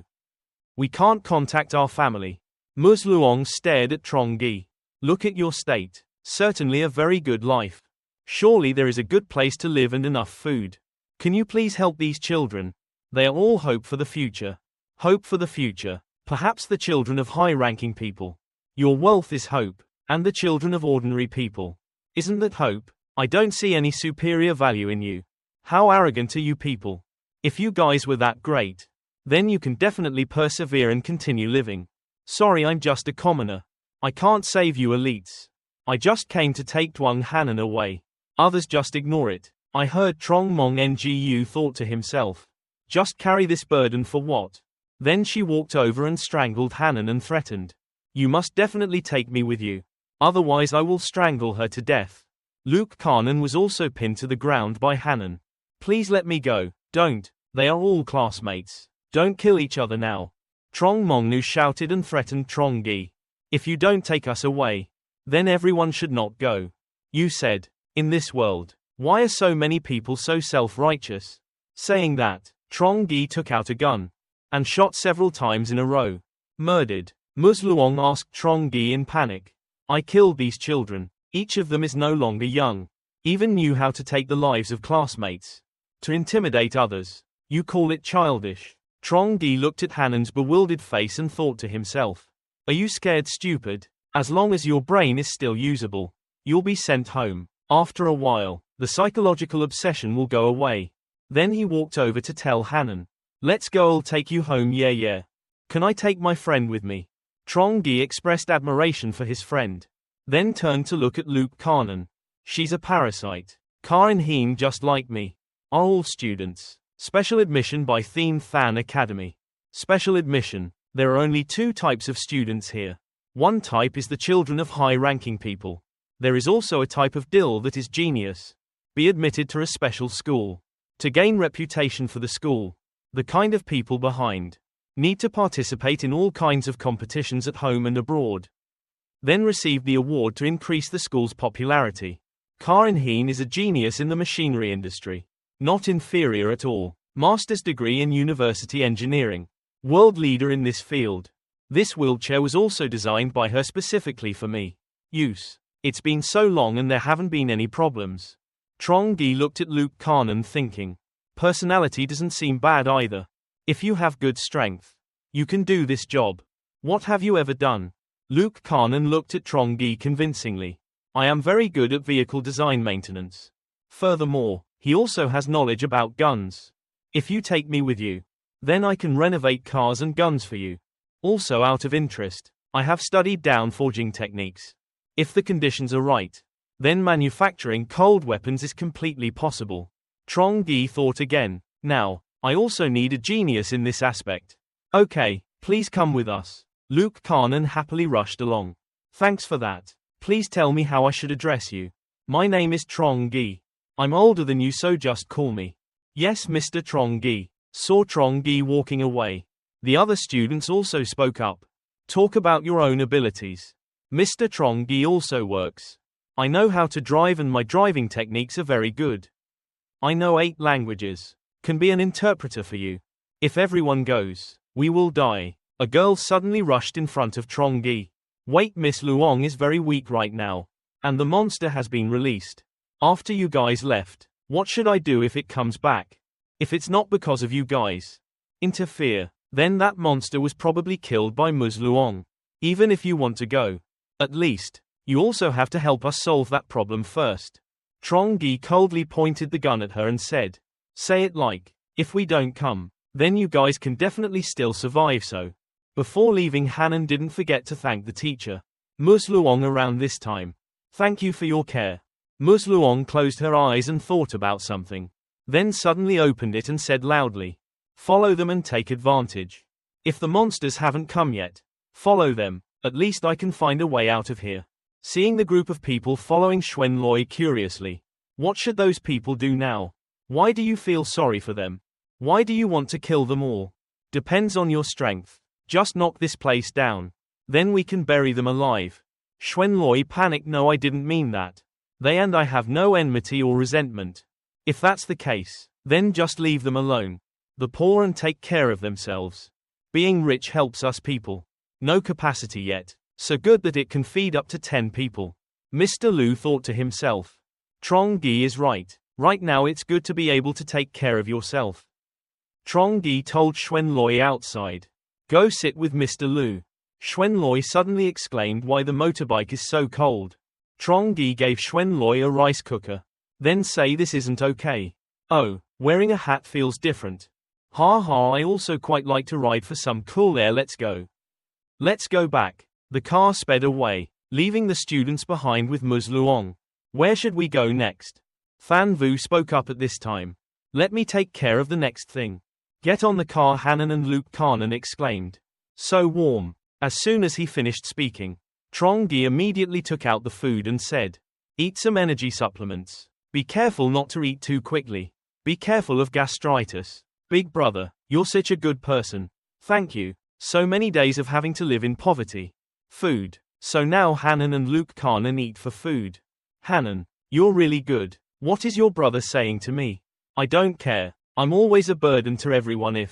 We can't contact our family. Ms. Luong stared at Trongi. Look at your state. Certainly a very good life. Surely there is a good place to live and enough food. Can you please help these children? They are all hope for the future. Hope for the future. Perhaps the children of high-ranking people. Your wealth is hope, and the children of ordinary people. Isn't that hope? I don't see any superior value in you. How arrogant are you people? If you guys were that great, then you can definitely persevere and continue living. Sorry, I'm just a commoner. I can't save you elites. I just came to take Duong Hanan away. Others just ignore it. I heard Trong Mong Ngu thought to himself. Just carry this burden for what? Then she walked over and strangled Hanan and threatened. You must definitely take me with you. Otherwise I will strangle her to death. Luke Carnan was also pinned to the ground by Hanan. Please let me go. Don't. They are all classmates. Don't kill each other now. Trong Mongnu shouted and threatened Trongi. If you don't take us away, then everyone should not go. You said, in this world, why are so many people so self-righteous? Saying that, Trongi took out a gun and shot several times in a row. Murdered. Musluong asked Trongi in panic. I killed these children. Each of them is no longer young. Even knew how to take the lives of classmates. To intimidate others. You call it childish. Trongi looked at Hanan's bewildered face and thought to himself. Are you scared stupid? As long as your brain is still usable, you'll be sent home. After a while, the psychological obsession will go away. Then he walked over to tell Hanan. Let's go, I'll take you home, yeah. Can I take my friend with me? Trongi expressed admiration for his friend. Then turned to look at Luke Carnan. She's a parasite. Karin Heen just like me. Are all students. Special admission by Thien Than Academy. Special admission. There are only two types of students here. One type is the children of high-ranking people. There is also a type of dill that is genius. Be admitted to a special school. To gain reputation for the school. The kind of people behind. Need to participate in all kinds of competitions at home and abroad. Then receive the award to increase the school's popularity. Karin Heen is a genius in the machinery industry. Not inferior at all. Master's degree in university engineering. World leader in this field. This wheelchair was also designed by her specifically for me. Use. It's been so long and there haven't been any problems. Trongi looked at Luke Carnan thinking. Personality doesn't seem bad either. If you have good strength, you can do this job. What have you ever done? Luke Carnan looked at Trongi convincingly. I am very good at vehicle design maintenance. Furthermore, he also has knowledge about guns. If you take me with you, then I can renovate cars and guns for you. Also out of interest, I have studied down forging techniques. If the conditions are right, then manufacturing cold weapons is completely possible. Trongi thought again. Now, I also need a genius in this aspect. Okay, please come with us. Luke Carnan happily rushed along. Thanks for that. Please tell me how I should address you. My name is Trongi. I'm older than you, so just call me. Yes, Mr. Trongi. Saw Trongi walking away. The other students also spoke up. Talk about your own abilities. Mr. Trongi also works. I know how to drive and my driving techniques are very good. I know 8 languages. Can be an interpreter for you. If everyone goes, we will die. A girl suddenly rushed in front of Trongi. Wait, Miss Luong is very weak right now. And the monster has been released. After you guys left, what should I do if it comes back? If it's not because of you guys interfere, then that monster was probably killed by Ms. Luong. Even if you want to go, at least, you also have to help us solve that problem first. Trongi coldly pointed the gun at her and said, say it like, if we don't come, then you guys can definitely still survive. So, before leaving, Hanan didn't forget to thank the teacher, Ms. Luong, around this time. Thank you for your care. Ms. Luong closed her eyes and thought about something. Then suddenly opened it and said loudly, follow them and take advantage. If the monsters haven't come yet, follow them, at least I can find a way out of here. Seeing the group of people following Xuan Loi curiously. What should those people do now? Why do you feel sorry for them? Why do you want to kill them all? Depends on your strength. Just knock this place down. Then we can bury them alive. Xuan Loi panicked. No, I didn't mean that. They and I have no enmity or resentment. If that's the case, then just leave them alone. The poor and take care of themselves. Being rich helps us people. No capacity yet. So good that it can feed up to 10 people. Mr. Lu thought to himself. Trongi is right. Right now it's good to be able to take care of yourself. Trongi told Xuanloi outside. Go sit with Mr. Lu. Xuanloi suddenly exclaimed why the motorbike is so cold. Trongi gave Xuanloi a rice cooker. Then say this isn't okay. Oh, wearing a hat feels different. Ha ha, I also quite like to ride for some cool air, let's go. Let's go back. The car sped away, leaving the students behind with Ms. Luong. Where should we go next? Fan Vu spoke up at this time. Let me take care of the next thing. Get on the car, Hanan and Luke Carnan exclaimed. So warm. As soon as he finished speaking, Trongi immediately took out the food and said, eat some energy supplements. Be careful not to eat too quickly. Be careful of gastritis. Big brother, you're such a good person. Thank you. So many days of having to live in poverty. Food. So now Hanan and Luke Carnan eat for food. Hanan, you're really good. What is your brother saying to me? I don't care. I'm always a burden to everyone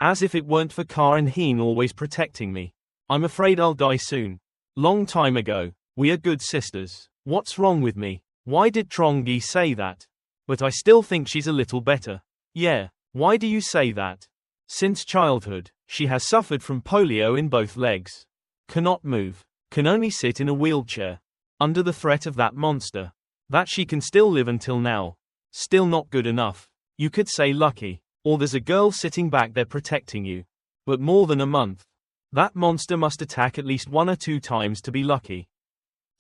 as if it weren't for Car and Heen always protecting me. I'm afraid I'll die soon. Long time ago. We are good sisters. What's wrong with me? Why did Trongi say that? But I still think she's a little better. Yeah, why do you say that? Since childhood, she has suffered from polio in both legs. Cannot move. Can only sit in a wheelchair. Under the threat of that monster. That she can still live until now. Still not good enough. You could say lucky. Or there's a girl sitting back there protecting you. But more than a month. That monster must attack at least 1 or 2 times to be lucky.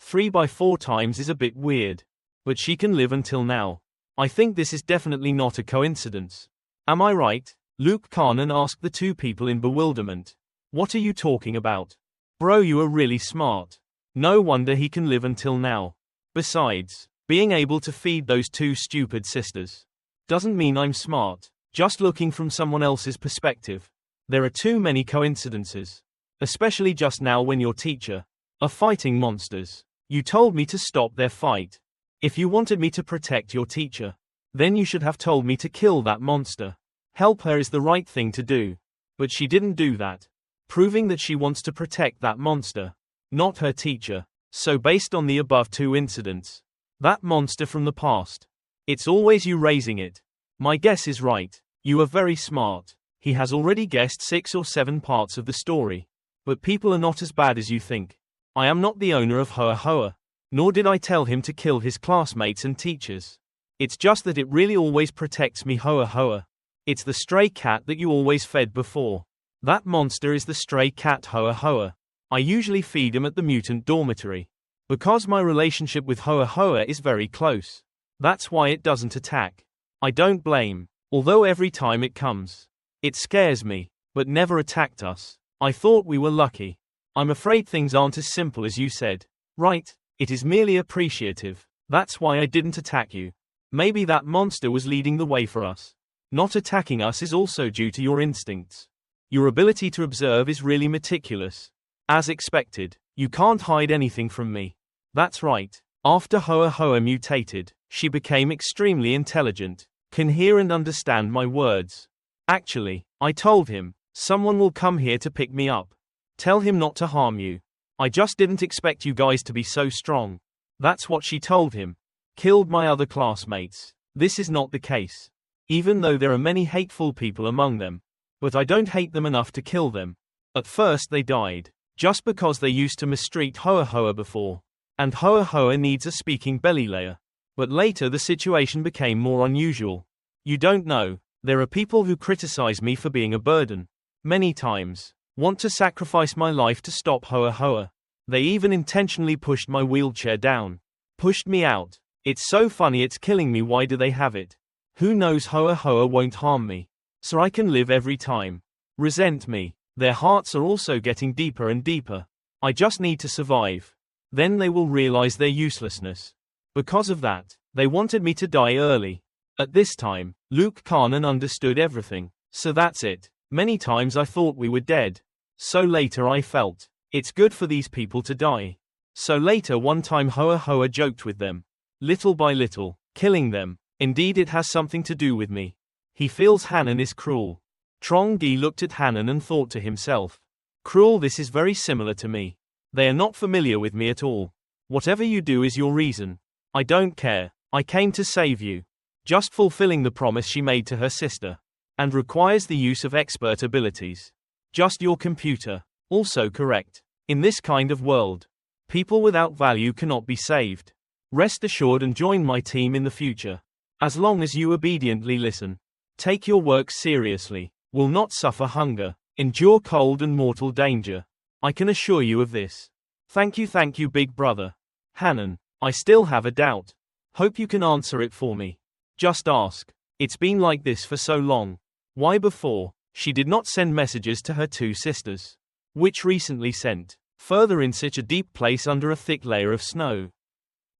3 by 4 times is a bit weird. But she can live until now. I think this is definitely not a coincidence. Am I right? Luke Carnan asked the 2 people in bewilderment. What are you talking about? Bro, you are really smart. No wonder he can live until now. Besides, being able to feed those 2 stupid sisters doesn't mean I'm smart. Just looking from someone else's perspective. There are too many coincidences. Especially just now when your teacher are fighting monsters. You told me to stop their fight. If you wanted me to protect your teacher, then you should have told me to kill that monster. Help her is the right thing to do. But she didn't do that. Proving that she wants to protect that monster. Not her teacher. So based on the above 2 incidents. That monster from the past. It's always you raising it. My guess is right. You are very smart. He has already guessed 6 or 7 parts of the story. But people are not as bad as you think. I am not the owner of Hoa Hoa. Nor did I tell him to kill his classmates and teachers. It's just that it really always protects me, Hoa Hoa. It's the stray cat that you always fed before. That monster is the stray cat Hoa Hoa. I usually feed him at the mutant dormitory. Because my relationship with Hoa Hoa is very close. That's why it doesn't attack. I don't blame. Although every time it comes, it scares me, but never attacked us. I thought we were lucky. I'm afraid things aren't as simple as you said. Right, it is merely appreciative. That's why I didn't attack you. Maybe that monster was leading the way for us. Not attacking us is also due to your instincts. Your ability to observe is really meticulous. As expected, you can't hide anything from me. That's right. After Hoa Hoa mutated, she became extremely intelligent. Can hear and understand my words. Actually, I told him, someone will come here to pick me up. Tell him not to harm you. I just didn't expect you guys to be so strong. That's what she told him. Killed my other classmates. This is not the case. Even though there are many hateful people among them. But I don't hate them enough to kill them. At first they died. Just because they used to mistreat Hoa Hoa before. And Hoa Hoa needs a speaking belly layer. But later the situation became more unusual. You don't know, there are people who criticize me for being a burden. Many times. Want to sacrifice my life to stop Hoa Hoa. They even intentionally pushed my wheelchair down. Pushed me out. It's so funny, it's killing me. Why do they have it? Who knows? Hoa Hoa won't harm me. So I can live every time. Resent me. Their hearts are also getting deeper and deeper. I just need to survive. Then they will realize their uselessness. Because of that, they wanted me to die early. At this time, Luke Carnan understood everything. So that's it. Many times I thought we were dead. So later I felt, it's good for these people to die. So later one time Hoa Hoa joked with them. Little by little, killing them. Indeed it has something to do with me. He feels Hanan is cruel. Trongi looked at Hanan and thought to himself. Cruel, this is very similar to me. They are not familiar with me at all. Whatever you do is your reason. I don't care. I came to save you. just fulfilling the promise she made to her sister. And requires the use of expert abilities. Just your computer. Also correct. In this kind of world, people without value cannot be saved. Rest assured and join my team in the future. As long as you obediently listen, take your work seriously, will not suffer hunger, endure cold and mortal danger. I can assure you of this. Thank you big brother. Hanan, I still have a doubt. Hope you can answer it for me. Just ask. It's been like this for so long. Why before, she did not send messages to her two sisters? Which recently sent, further in such a deep place under a thick layer of snow.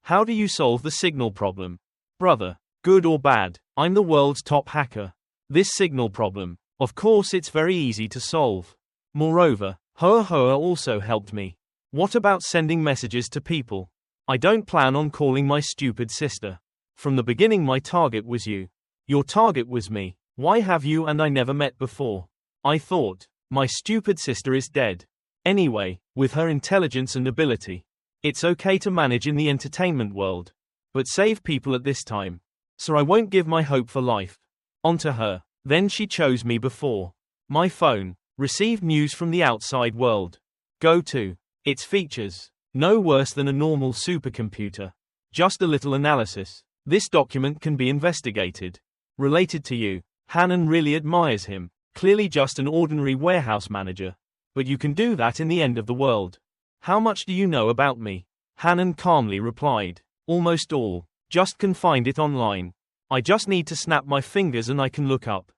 How do you solve the signal problem? Brother, good or bad, I'm the world's top hacker. This signal problem, of course it's very easy to solve. Moreover, Hoa also helped me. What about sending messages to people? I don't plan on calling my stupid sister. From the beginning my target was you. Your target was me. Why have you and I never met before? I thought, my stupid sister is dead. Anyway, with her intelligence and ability, it's okay to manage in the entertainment world. But save people at this time. So I won't give my hope for life. Onto her. Then she chose me before. My phone. Received news from the outside world. Go to. Its features. No worse than a normal supercomputer. Just a little analysis. This document can be investigated. Related to you. Hanan really admires him. Clearly just an ordinary warehouse manager. But you can do that in the end of the world. How much do you know about me? Hanan calmly replied. Almost all. Just can find it online. I just need to snap my fingers and I can look up.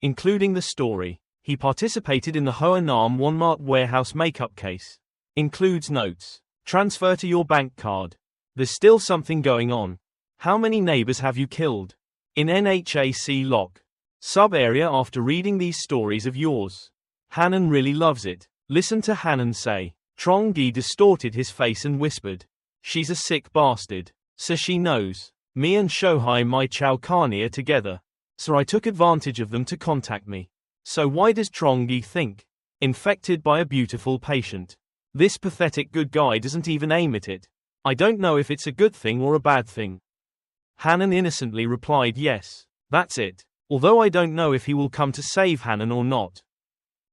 Including the story. He participated in the Hoa Nam Walmart warehouse makeup case. Includes notes. Transfer to your bank card. There's still something going on. How many neighbors have you killed? In NHAC lock. Sub-area after reading these stories of yours. Hanan really loves it. Listen to Hanan say. Trongi distorted his face and whispered. She's a sick bastard. So she knows. Me and Shohai Mai Chao Carney are together. So I took advantage of them to contact me. So why does Trongi think? Infected by a beautiful patient. This pathetic good guy doesn't even aim at it. I don't know if it's a good thing or a bad thing. Hanan innocently replied yes. That's it. Although I don't know if he will come to save Hanan or not.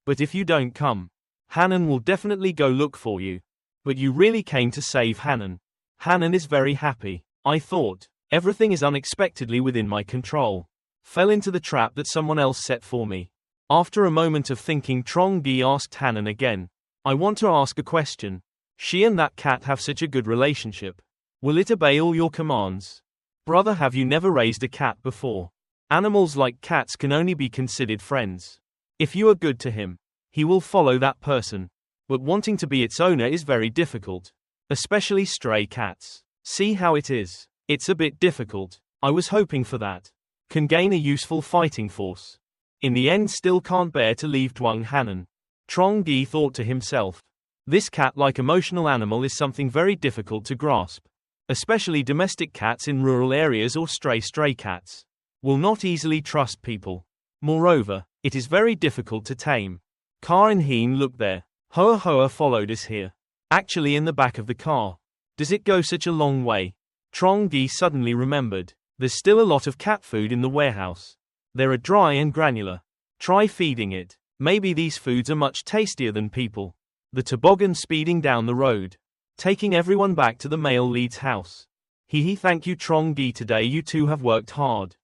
But if you don't come, Hanan will definitely go look for you. But you really came to save Hanan. Hanan is very happy. I thought, everything is unexpectedly within my control. Fell into the trap that someone else set for me. After a moment of thinking, Trongi asked Hanan again. I want to ask a question. She and that cat have such a good relationship. Will it obey all your commands? Brother, have you never raised a cat before? Animals like cats can only be considered friends. If you are good to him, he will follow that person. But wanting to be its owner is very difficult. Especially stray cats. See how it is. It's a bit difficult. I was hoping for that. Can gain a useful fighting force. In the end still can't bear to leave Tuong Hanan. Trongi thought to himself. This cat-like emotional animal is something very difficult to grasp. Especially domestic cats in rural areas or stray cats. Will not easily trust people. Moreover, it is very difficult to tame. Car and Heen looked there. Hoa followed us here. Actually in the back of the car. Does it go such a long way? Trongi suddenly remembered. There's still a lot of cat food in the warehouse. They are dry and granular. Try feeding it. Maybe these foods are much tastier than people. The toboggan speeding down the road. Taking everyone back to the male lead's house. Thank you Trongi, today you two have worked hard.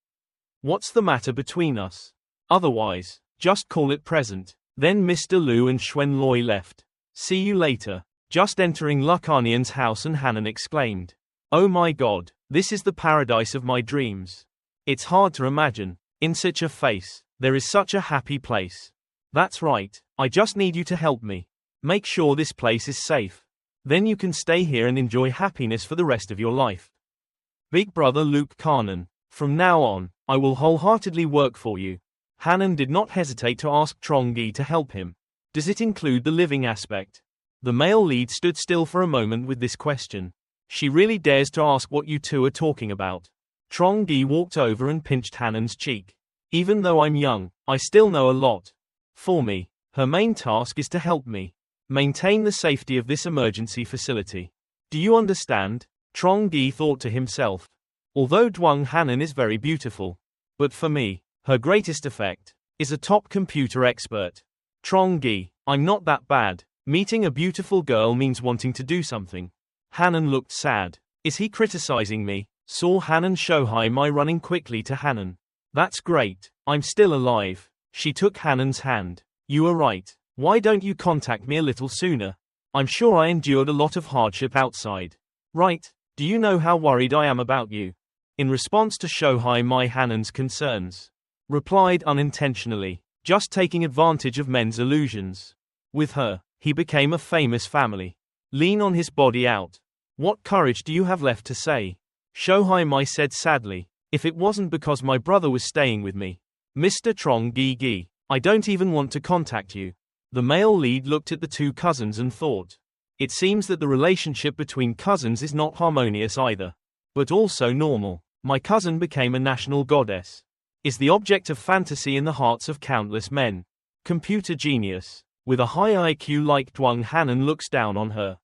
What's the matter between us? Otherwise, just call it present. Then Mr. Liu and Xuan Loi left. See you later. Just entering Lucanian's house and Hanan exclaimed. Oh my god, this is the paradise of my dreams. It's hard to imagine. In such a face, there is such a happy place. That's right, I just need you to help me. Make sure this place is safe. Then you can stay here and enjoy happiness for the rest of your life. Big brother Luke Carnan, from now on, I will wholeheartedly work for you. Hanan did not hesitate to ask Trongi to help him. Does it include the living aspect? The male lead stood still for a moment with this question. She really dares to ask what you two are talking about. Trongi walked over and pinched Hanan's cheek. Even though I'm young, I still know a lot. For me, her main task is to help me maintain the safety of this emergency facility. Do you understand? Trongi thought to himself. Although Duong Hanan is very beautiful. But for me, her greatest effect is a top computer expert. Trongi, I'm not that bad. Meeting a beautiful girl means wanting to do something. Hanan looked sad. Is he criticizing me? Saw Hanan Shohai Mai running quickly to Hanan. That's great. I'm still alive. She took Hanan's hand. You are right. Why don't you contact me a little sooner? I'm sure I endured a lot of hardship outside. Right? Do you know how worried I am about you? In response to Shohai Mai Hanan's concerns, replied unintentionally, just taking advantage of men's illusions. With her, he became a famous family. Lean on his body out. What courage do you have left to say? Shohai Mai said sadly, if it wasn't because my brother was staying with me. Mr. Trongi, I don't even want to contact you. The male lead looked at the two cousins and thought. It seems that the relationship between cousins is not harmonious either. But also normal. My cousin became a national goddess. Is the object of fantasy in the hearts of countless men. Computer genius. With a high IQ like Duong Hanan looks down on her.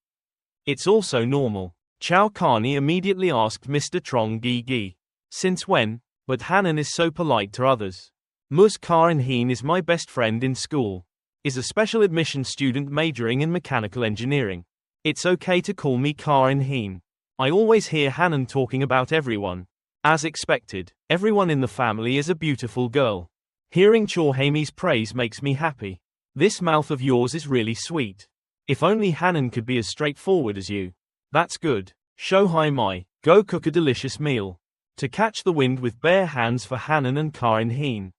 It's also normal. Chao Carney immediately asked Mr. Trongi. Since when? But Hanan is so polite to others. Mus Karin Heen is my best friend in school. Is a special admission student majoring in mechanical engineering. It's okay to call me Karin Heen. I always hear Hanan talking about everyone. As expected, everyone in the family is a beautiful girl. Hearing Chorhaimi's praise makes me happy. This mouth of yours is really sweet. If only Hanan could be as straightforward as you. That's good. Shohai Mai, go cook a delicious meal. To catch the wind with bare hands for Hanan and Karin Heen.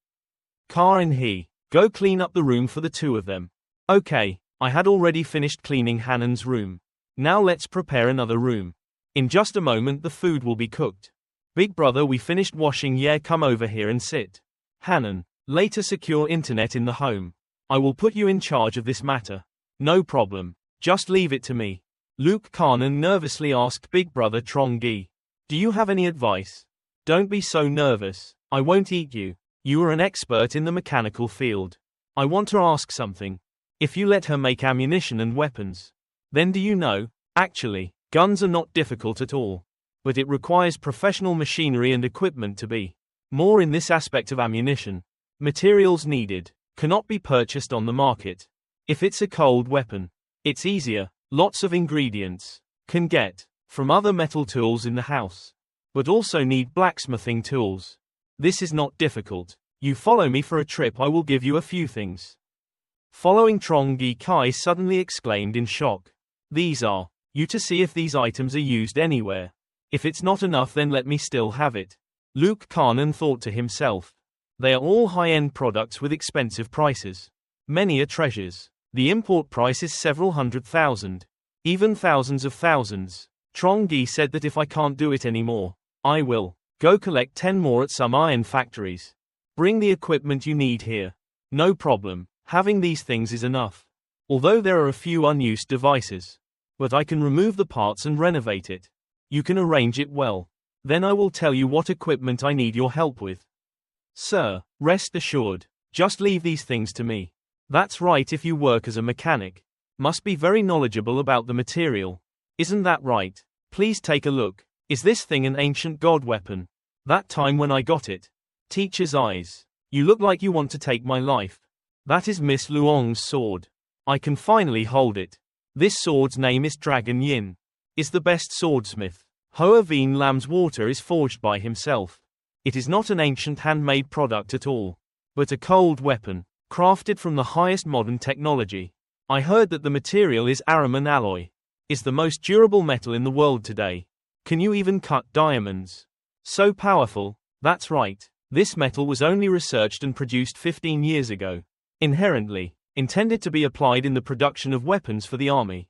Karin Hee, go clean up the room for the two of them. Okay, I had already finished cleaning Hanan's room. Now let's prepare another room. In just a moment the food will be cooked. Big brother, we finished washing. Yeah, come over here and sit. Hanan, later secure internet in the home. I will put you in charge of this matter. No problem. Just leave it to me. Luke Kanan nervously asked Big Brother Trongi. Do you have any advice? Don't be so nervous. I won't eat you. You are an expert in the mechanical field. I want to ask something. If you let her make ammunition and weapons, then do you know, actually, guns are not difficult at all. But it requires professional machinery and equipment to be. More in this aspect of ammunition. Materials needed cannot be purchased on the market. If it's a cold weapon, it's easier. Lots of ingredients can get from other metal tools in the house. But also need blacksmithing tools. This is not difficult. You follow me for a trip, I will give you a few things. Following Trongi, Kai suddenly exclaimed in shock. These are, you to see if these items are used anywhere. If it's not enough, then let me still have it. Luke Kanan thought to himself. They are all high-end products with expensive prices. Many are treasures. The import price is several 100,000. Even thousands of thousands. Trongi said that if I can't do it anymore, I will go collect 10 more at some iron factories. Bring the equipment you need here. No problem. Having these things is enough. Although there are a few unused devices. But I can remove the parts and renovate it. You can arrange it well. Then I will tell you what equipment I need your help with. Sir, rest assured. Just leave these things to me. That's right, if you work as a mechanic. Must be very knowledgeable about the material. Isn't that right? Please take a look. Is this thing an ancient god weapon? That time when I got it. Teacher's eyes. You look like you want to take my life. That is Miss Luong's sword. I can finally hold it. This sword's name is Dragon Yin. Is the best swordsmith. Hoa Vien Lam's water is forged by himself. It is not an ancient handmade product at all, but a cold weapon, crafted from the highest modern technology. I heard that the material is Araman alloy. Is the most durable metal in the world today. Can you even cut diamonds? So powerful. That's right. This metal was only researched and produced 15 years ago. Inherently intended to be applied in the production of weapons for the army.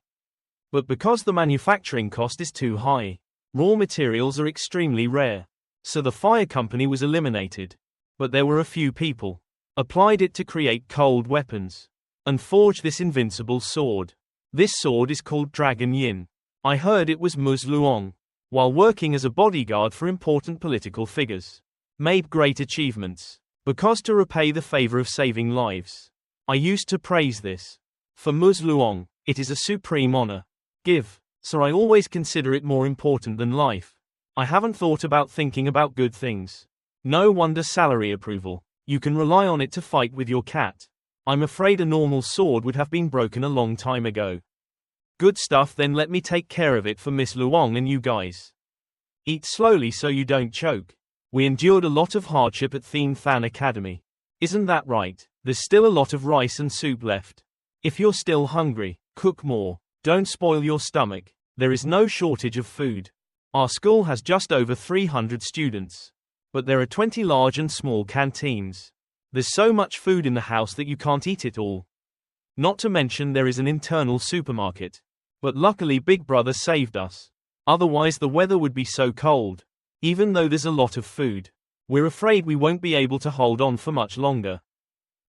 But because the manufacturing cost is too high, raw materials are extremely rare. So the fire company was eliminated. But there were a few people applied it to create cold weapons and forge this invincible sword. This sword is called Dragon Yin. I heard it was Mus Luong, while working as a bodyguard for important political figures, made great achievements, because to repay the favor of saving lives. I used to praise this. For Mus Luong, it is a supreme honor. Give, so I always consider it more important than life. I haven't thought about thinking about good things. No wonder salary approval. You can rely on it to fight with your cat. I'm afraid a normal sword would have been broken a long time ago. Good stuff, then let me take care of it for Miss Luong and you guys. Eat slowly so you don't choke. We endured a lot of hardship at Thien Than Academy. Isn't that right? There's still a lot of rice and soup left. If you're still hungry, cook more. Don't spoil your stomach. There is no shortage of food. Our school has just over 300 students. But there are 20 large and small canteens. There's so much food in the house that you can't eat it all. Not to mention there is an internal supermarket. But luckily Big Brother saved us. Otherwise the weather would be so cold. Even though there's a lot of food, we're afraid we won't be able to hold on for much longer.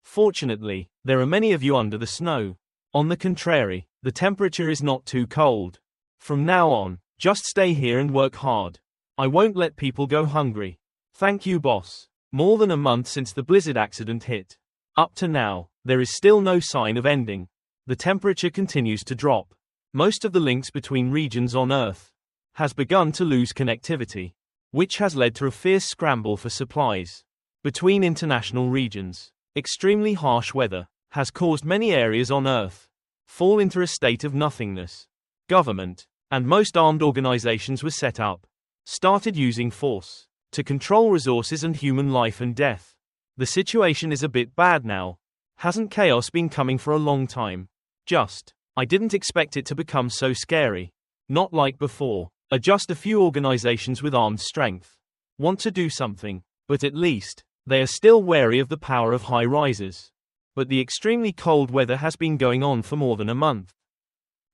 Fortunately, there are many of you under the snow. On the contrary, the temperature is not too cold. From now on, just stay here and work hard. I won't let people go hungry. Thank you, boss. More than a month since the blizzard accident hit. Up to now, there is still no sign of ending. The temperature continues to drop. Most of the links between regions on Earth has begun to lose connectivity, which has led to a fierce scramble for supplies between international regions. Extremely harsh weather has caused many areas on Earth fall into a state of nothingness. Government and most armed organizations were set up, started using force to control resources and human life and death. The situation is a bit bad now. Hasn't chaos been coming for a long time? I didn't expect it to become so scary. Not like before. Just a few organizations with armed strength want to do something, but at least they are still wary of the power of high rises. But the extremely cold weather has been going on for more than a month.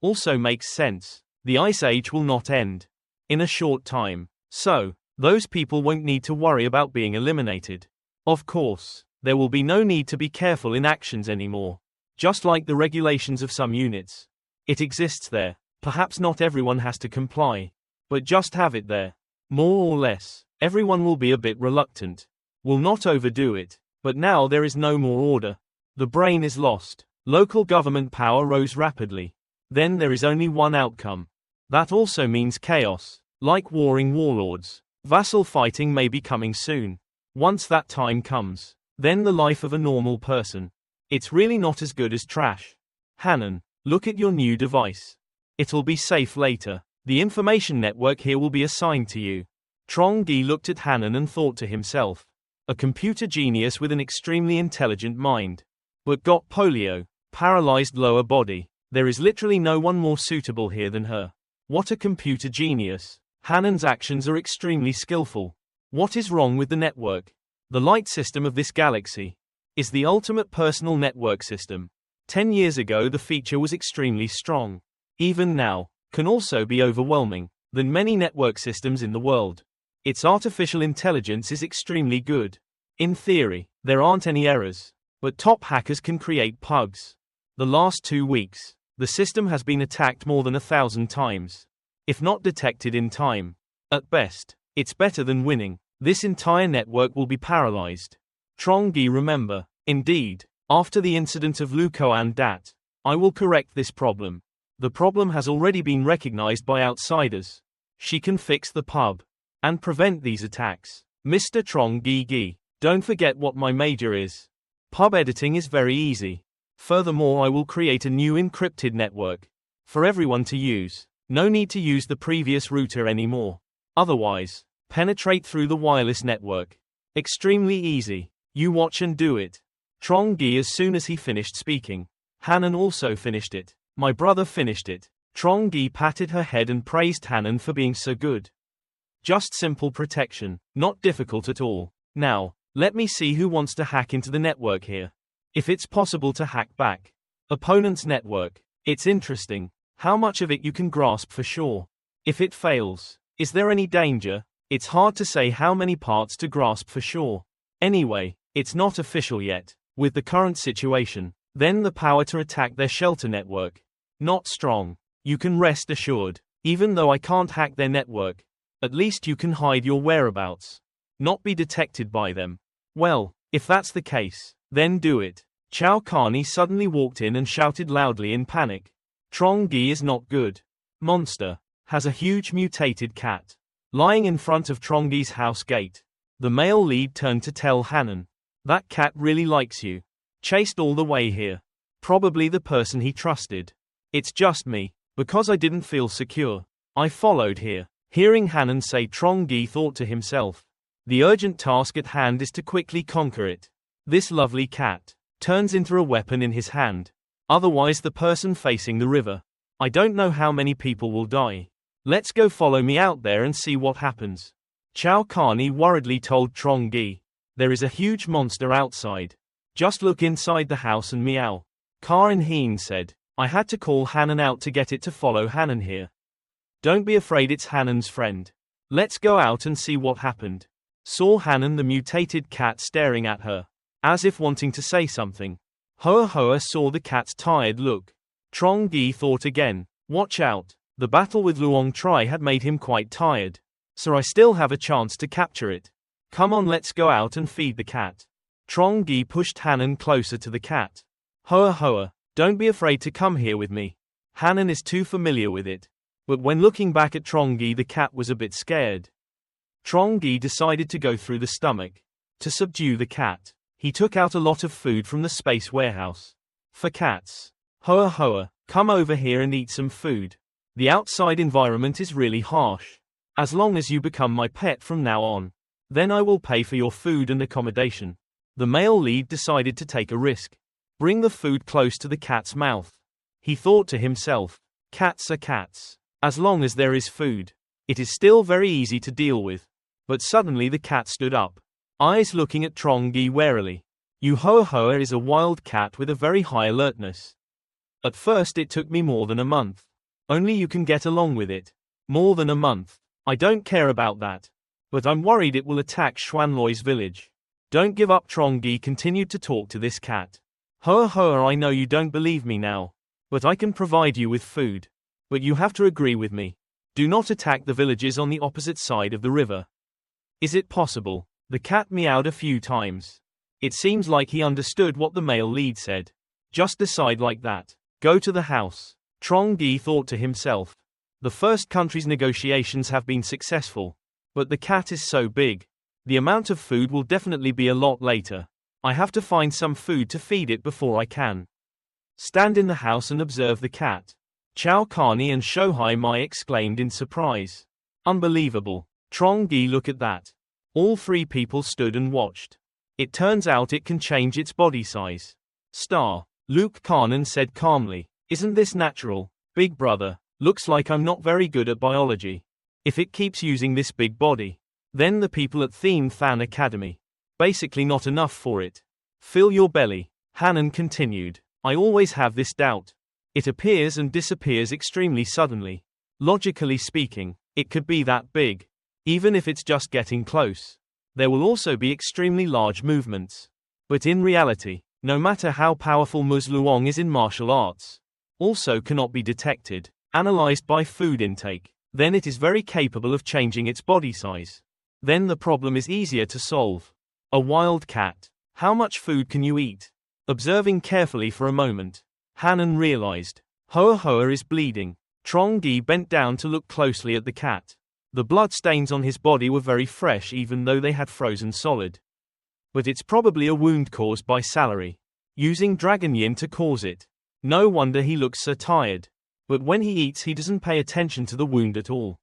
Also makes sense. The Ice Age will not end in a short time, so those people won't need to worry about being eliminated. Of course, there will be no need to be careful in actions anymore. Just like the regulations of some units. It exists there. Perhaps not everyone has to comply, but just have it there. More or less, everyone will be a bit reluctant. Will not overdo it, but now there is no more order. The brain is lost. Local government power rose rapidly. Then there is only one outcome. That also means chaos. Like warring warlords, vassal fighting may be coming soon. Once that time comes, then the life of a normal person. It's really not as good as trash. Hanan, look at your new device. It'll be safe later. The information network here will be assigned to you. Trongi looked at Hanan and thought to himself. A computer genius with an extremely intelligent mind. But got polio, paralyzed lower body. There is literally no one more suitable here than her. What a computer genius. Hanan's actions are extremely skillful. What is wrong with the network? The light system of this galaxy is the ultimate personal network system. 10 years ago the feature was extremely strong. Even now, can also be overwhelming than many network systems in the world. Its artificial intelligence is extremely good. In theory, there aren't any errors, but top hackers can create bugs. The last 2 weeks, the system has been attacked more than 1,000 times. If not detected in time, at best, it's better than winning. This entire network will be paralyzed. Trongi, remember, indeed, after the incident of Lukoan Dat, I will correct this problem. The problem has already been recognized by outsiders. She can fix the pub and prevent these attacks. Mr. Trongi, don't forget what my major is. Pub editing is very easy. Furthermore, I will create a new encrypted network for everyone to use. No need to use the previous router anymore. Otherwise, penetrate through the wireless network. Extremely easy. You watch and do it. Trongi, as soon as he finished speaking. Hanan also finished it. My brother finished it. Trongi patted her head and praised Hanan for being so good. Just simple protection, not difficult at all. Now, let me see who wants to hack into the network here. If it's possible to hack back opponent's network, it's interesting how much of it you can grasp for sure. If it fails, is there any danger? It's hard to say how many parts to grasp for sure. Anyway, it's not official yet. With the current situation, then the power to attack their shelter network. Not strong. You can rest assured. Even though I can't hack their network, at least you can hide your whereabouts. Not be detected by them. Well, if that's the case, then do it. Chow Carney suddenly walked in and shouted loudly in panic. Trongi is not good. Monster. Has a huge mutated cat. lying in front of Trongi's house gate. The male lead turned to tell Hanan. That cat really likes you. Chased all the way here. Probably the person he trusted. It's just me. Because I didn't feel secure. I followed here. Hearing Hanan say Trongi thought to himself. The urgent task at hand is to quickly conquer it. This lovely cat turns into a weapon in his hand. Otherwise the person facing the river. I don't know how many people will die. Let's go, follow me out there and see what happens. Carney worriedly told Trongi. There is a huge monster outside. Just look inside the house and meow. Carney said. I had to call Hanan out to get it to follow Hanan here. Don't be afraid, it's Hanan's friend. Let's go out and see what happened. Saw Hanan the mutated cat staring at her. As if wanting to say something. Hoa Hoa saw the cat's tired look. Trongi thought again. Watch out. The battle with Luong Tri had made him quite tired. So I still have a chance to capture it. Come on, let's go out and feed the cat. Trongi pushed Hanan closer to the cat. Hoa Hoa, don't be afraid to come here with me. Hanan is too familiar with it. But when looking back at Trongi, the cat was a bit scared. Trongi decided to go through the stomach. To subdue the cat, he took out a lot of food from the space warehouse. For cats. Hoa Hoa, come over here and eat some food. The outside environment is really harsh. As long as you become my pet from now on, then I will pay for your food and accommodation. The male lead decided to take a risk. Bring the food close to the cat's mouth. He thought to himself, cats are cats. As long as there is food, it is still very easy to deal with. But suddenly the cat stood up, eyes looking at Trongi warily. Hoa Hoa is a wild cat with a very high alertness. At first it took me more than a month. Only you can get along with it. More than a month. I don't care about that. But I'm worried it will attack Xuanloi's village. Don't give up. Trongi continued to talk to this cat. Hoa Hoa, I know you don't believe me now. But I can provide you with food. But you have to agree with me. Do not attack the villages on the opposite side of the river. Is it possible? The cat meowed a few times. It seems like he understood what the male lead said. Just decide like that. Go to the house. Trongi thought to himself. The first country's negotiations have been successful. But the cat is so big. The amount of food will definitely be a lot later. I have to find some food to feed it before I can. Stand in the house and observe the cat. Carney and Shohai Mai exclaimed in surprise. Unbelievable. Trongi, look at that. All three people stood and watched. It turns out it can change its body size. Star. Luke Carnan said calmly. Isn't this natural, big brother? Looks like I'm not very good at biology. If it keeps using this big body, then the people at Theme Than Academy. Basically not enough for it. Fill your belly. Hanan continued. I always have this doubt. It appears and disappears extremely suddenly. Logically speaking, it could be that big. Even if it's just getting close. There will also be extremely large movements. But in reality, no matter how powerful Ms. Luong is in martial arts, also cannot be detected, analyzed by food intake, then it is very capable of changing its body size. Then the problem is easier to solve. A wild cat. How much food can you eat? Observing carefully for a moment, Hanan realized. Hoa Hoa is bleeding. Trongi bent down to look closely at the cat. The blood stains on his body were very fresh even though they had frozen solid. But it's probably a wound caused by salary. Using dragon yin to cause it. No wonder he looks so tired. But when he eats he doesn't pay attention to the wound at all.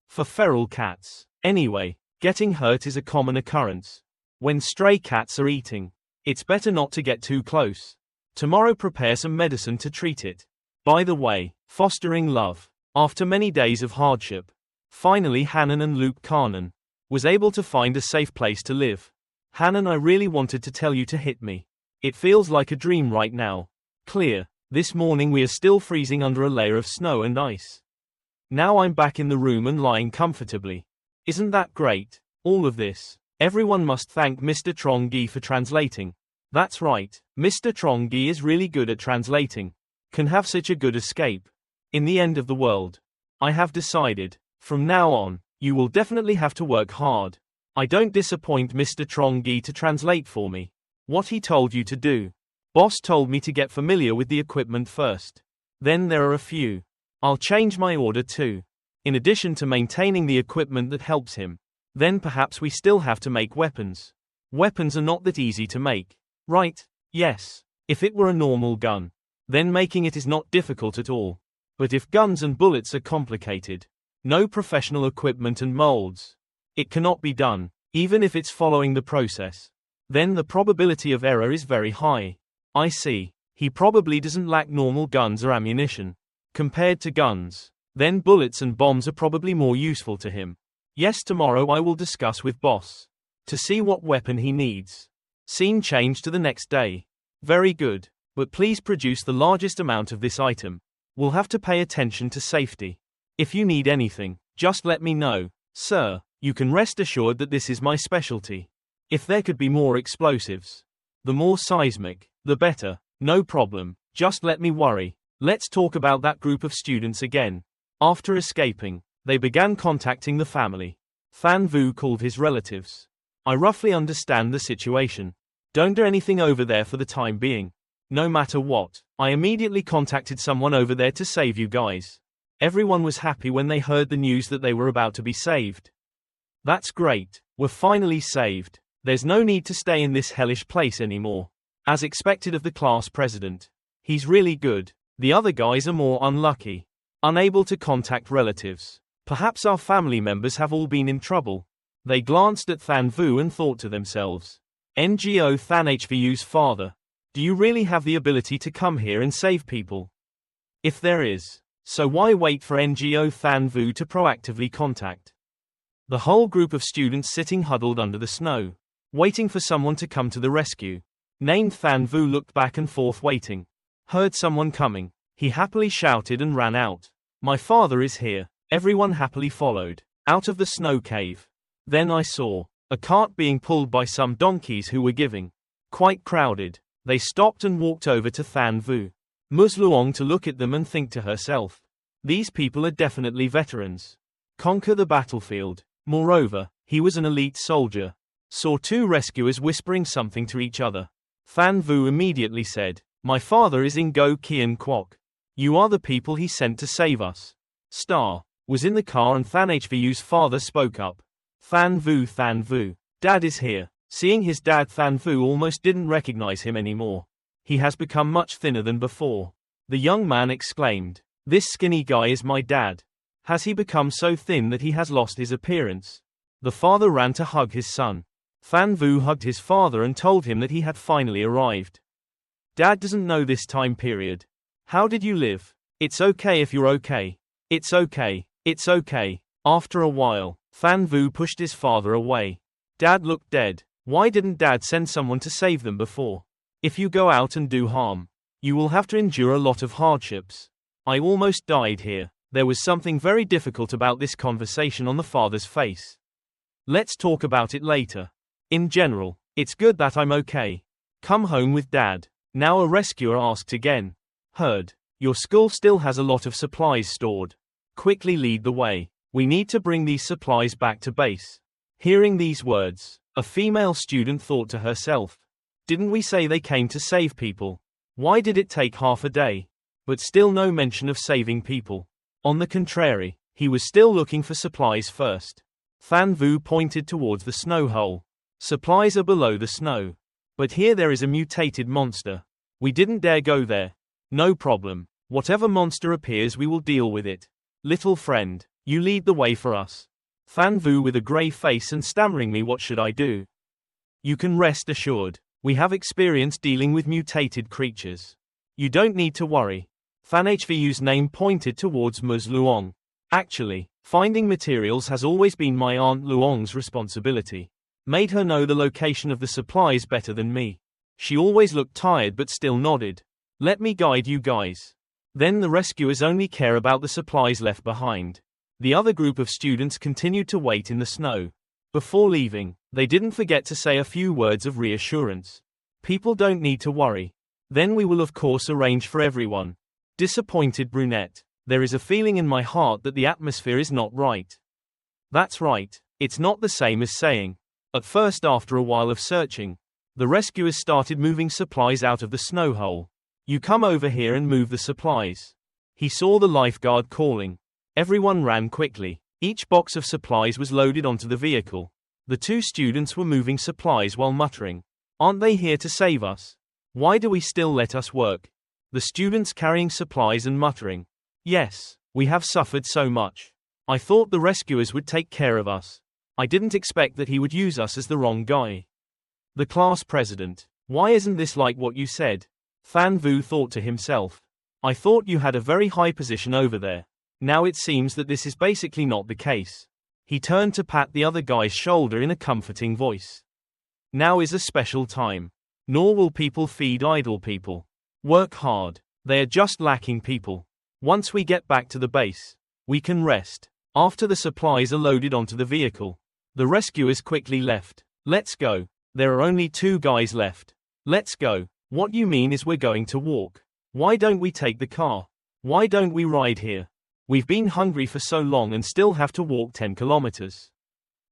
For feral cats, anyway, getting hurt is a common occurrence. When stray cats are eating, it's better not to get too close. Tomorrow prepare some medicine to treat it. By the way, fostering love. After many days of hardship, finally Hanan and Luke Carnan was able to find a safe place to live. Hanan, I really wanted to tell you to hit me. It feels like a dream right now. Clear. This morning we are still freezing under a layer of snow and ice. Now I'm back in the room and lying comfortably. Isn't that great? All of this. Everyone must thank Mr. Trongi for translating. That's right, Mr. Trongi is really good at translating. Can have such a good escape. In the end of the world. I have decided. From now on, you will definitely have to work hard. I don't disappoint Mr. Trongi to translate for me. What he told you to do. Boss told me to get familiar with the equipment first. Then there are a few. I'll change my order too. in addition to maintaining the equipment that helps him. Then perhaps we still have to make weapons. Weapons are not that easy to make. Right? Yes. If it were a normal gun, then making it is not difficult at all. But if guns and bullets are complicated, no professional equipment and molds, it cannot be done, even if it's following the process. Then the probability of error is very high. I see. He probably doesn't lack normal guns or ammunition. Compared to guns, then bullets and bombs are probably more useful to him. Yes, tomorrow I will discuss with boss to see what weapon he needs. Scene change to the next day. Very good. But please produce the largest amount of this item. We'll have to pay attention to safety. If you need anything, just let me know. Sir, you can rest assured that this is my specialty. If there could be more explosives, the more seismic, the better. No problem, just let me worry. Let's talk about that group of students again. After escaping, they began contacting the family. Than Vu called his relatives. I roughly understand the situation. Don't do anything over there for the time being. No matter what, I immediately contacted someone over there to save you guys. Everyone was happy when they heard the news that they were about to be saved. That's great, we're finally saved. There's no need to stay in this hellish place anymore. As expected of the class president. He's really good. The other guys are more unlucky. Unable to contact relatives. Perhaps our family members have all been in trouble. They glanced at Than Vu and thought to themselves. NGO Than HVU's father. Do you really have the ability to come here and save people? If there is, so why wait for NGO Than Vu to proactively contact? The whole group of students sitting huddled under the snow, waiting for someone to come to the rescue. Named Than Vu looked back and forth waiting. Heard someone coming. He happily shouted and ran out. My father is here. Everyone happily followed. Out of the snow cave. Then I saw a cart being pulled by some donkeys who were giving. Quite crowded. They stopped and walked over to Than Vu. Ms. Luong to look at them and think to herself. These people are definitely veterans. Conquer the battlefield. Moreover, he was an elite soldier. Saw two rescuers whispering something to each other. Than Vu immediately said, my father is Ngo Kian Kwok. You are the people he sent to save us. Star was in the car and Than HVU's father spoke up. Than Vu. Dad is here. Seeing his dad, Than Vu almost didn't recognize him anymore. He has become much thinner than before. The young man exclaimed, this skinny guy is my dad. Has he become so thin that he has lost his appearance? The father ran to hug his son. Than Vu hugged his father and told him that he had finally arrived. Dad doesn't know this time period. How did you live? It's okay if you're okay. It's okay. It's okay. After a while, Than Vu pushed his father away. Dad looked dead. Why didn't Dad send someone to save them before? If you go out and do harm, you will have to endure a lot of hardships. I almost died here. There was something very difficult about this conversation on the father's face. Let's talk about it later. In general, it's good that I'm okay. Come home with Dad. Now a rescuer asked again. Heard. Your school still has a lot of supplies stored. Quickly lead the way. We need to bring these supplies back to base. Hearing these words, a female student thought to herself. Didn't we say they came to save people? Why did it take half a day? But still no mention of saving people. On the contrary, he was still looking for supplies first. Than Vu pointed towards the snow hole. Supplies are below the snow. But here there is a mutated monster. We didn't dare go there. No problem. Whatever monster appears we will deal with it. Little friend, you lead the way for us. Than Vu with a grey face and stammering me, what should I do? You can rest assured. We have experience dealing with mutated creatures. You don't need to worry. Than HVU's name pointed towards Ms. Luong. Actually, finding materials has always been my Aunt Luong's responsibility. Made her know the location of the supplies better than me. She always looked tired but still nodded. Let me guide you guys. Then the rescuers only care about the supplies left behind. The other group of students continued to wait in the snow. Before leaving, they didn't forget to say a few words of reassurance. People don't need to worry. Then we will of course arrange for everyone. Disappointed brunette. There is a feeling in my heart that the atmosphere is not right. That's right, it's not the same as saying. At first, after a while of searching, the rescuers started moving supplies out of the snow hole. You come over here and move the supplies. He saw the lifeguard calling. Everyone ran quickly. Each box of supplies was loaded onto the vehicle. The two students were moving supplies while muttering, "Aren't they here to save us? Why do we still let us work?" The students carrying supplies and muttering, "Yes, we have suffered so much. I thought the rescuers would take care of us. I didn't expect that he would use us as the wrong guy." The class president, "Why isn't this like what you said?" Than Vu thought to himself, "I thought you had a very high position over there. Now it seems that this is basically not the case." He turned to pat the other guy's shoulder in a comforting voice. "Now is a special time. Nor will people feed idle people. Work hard. They are just lacking people. Once we get back to the base, we can rest." After the supplies are loaded onto the vehicle, the rescuers quickly left. "Let's go. There are only 2 guys left. Let's go." "What you mean is we're going to walk? Why don't we take the car? Why don't we ride here? We've been hungry for so long and still have to walk 10 kilometers."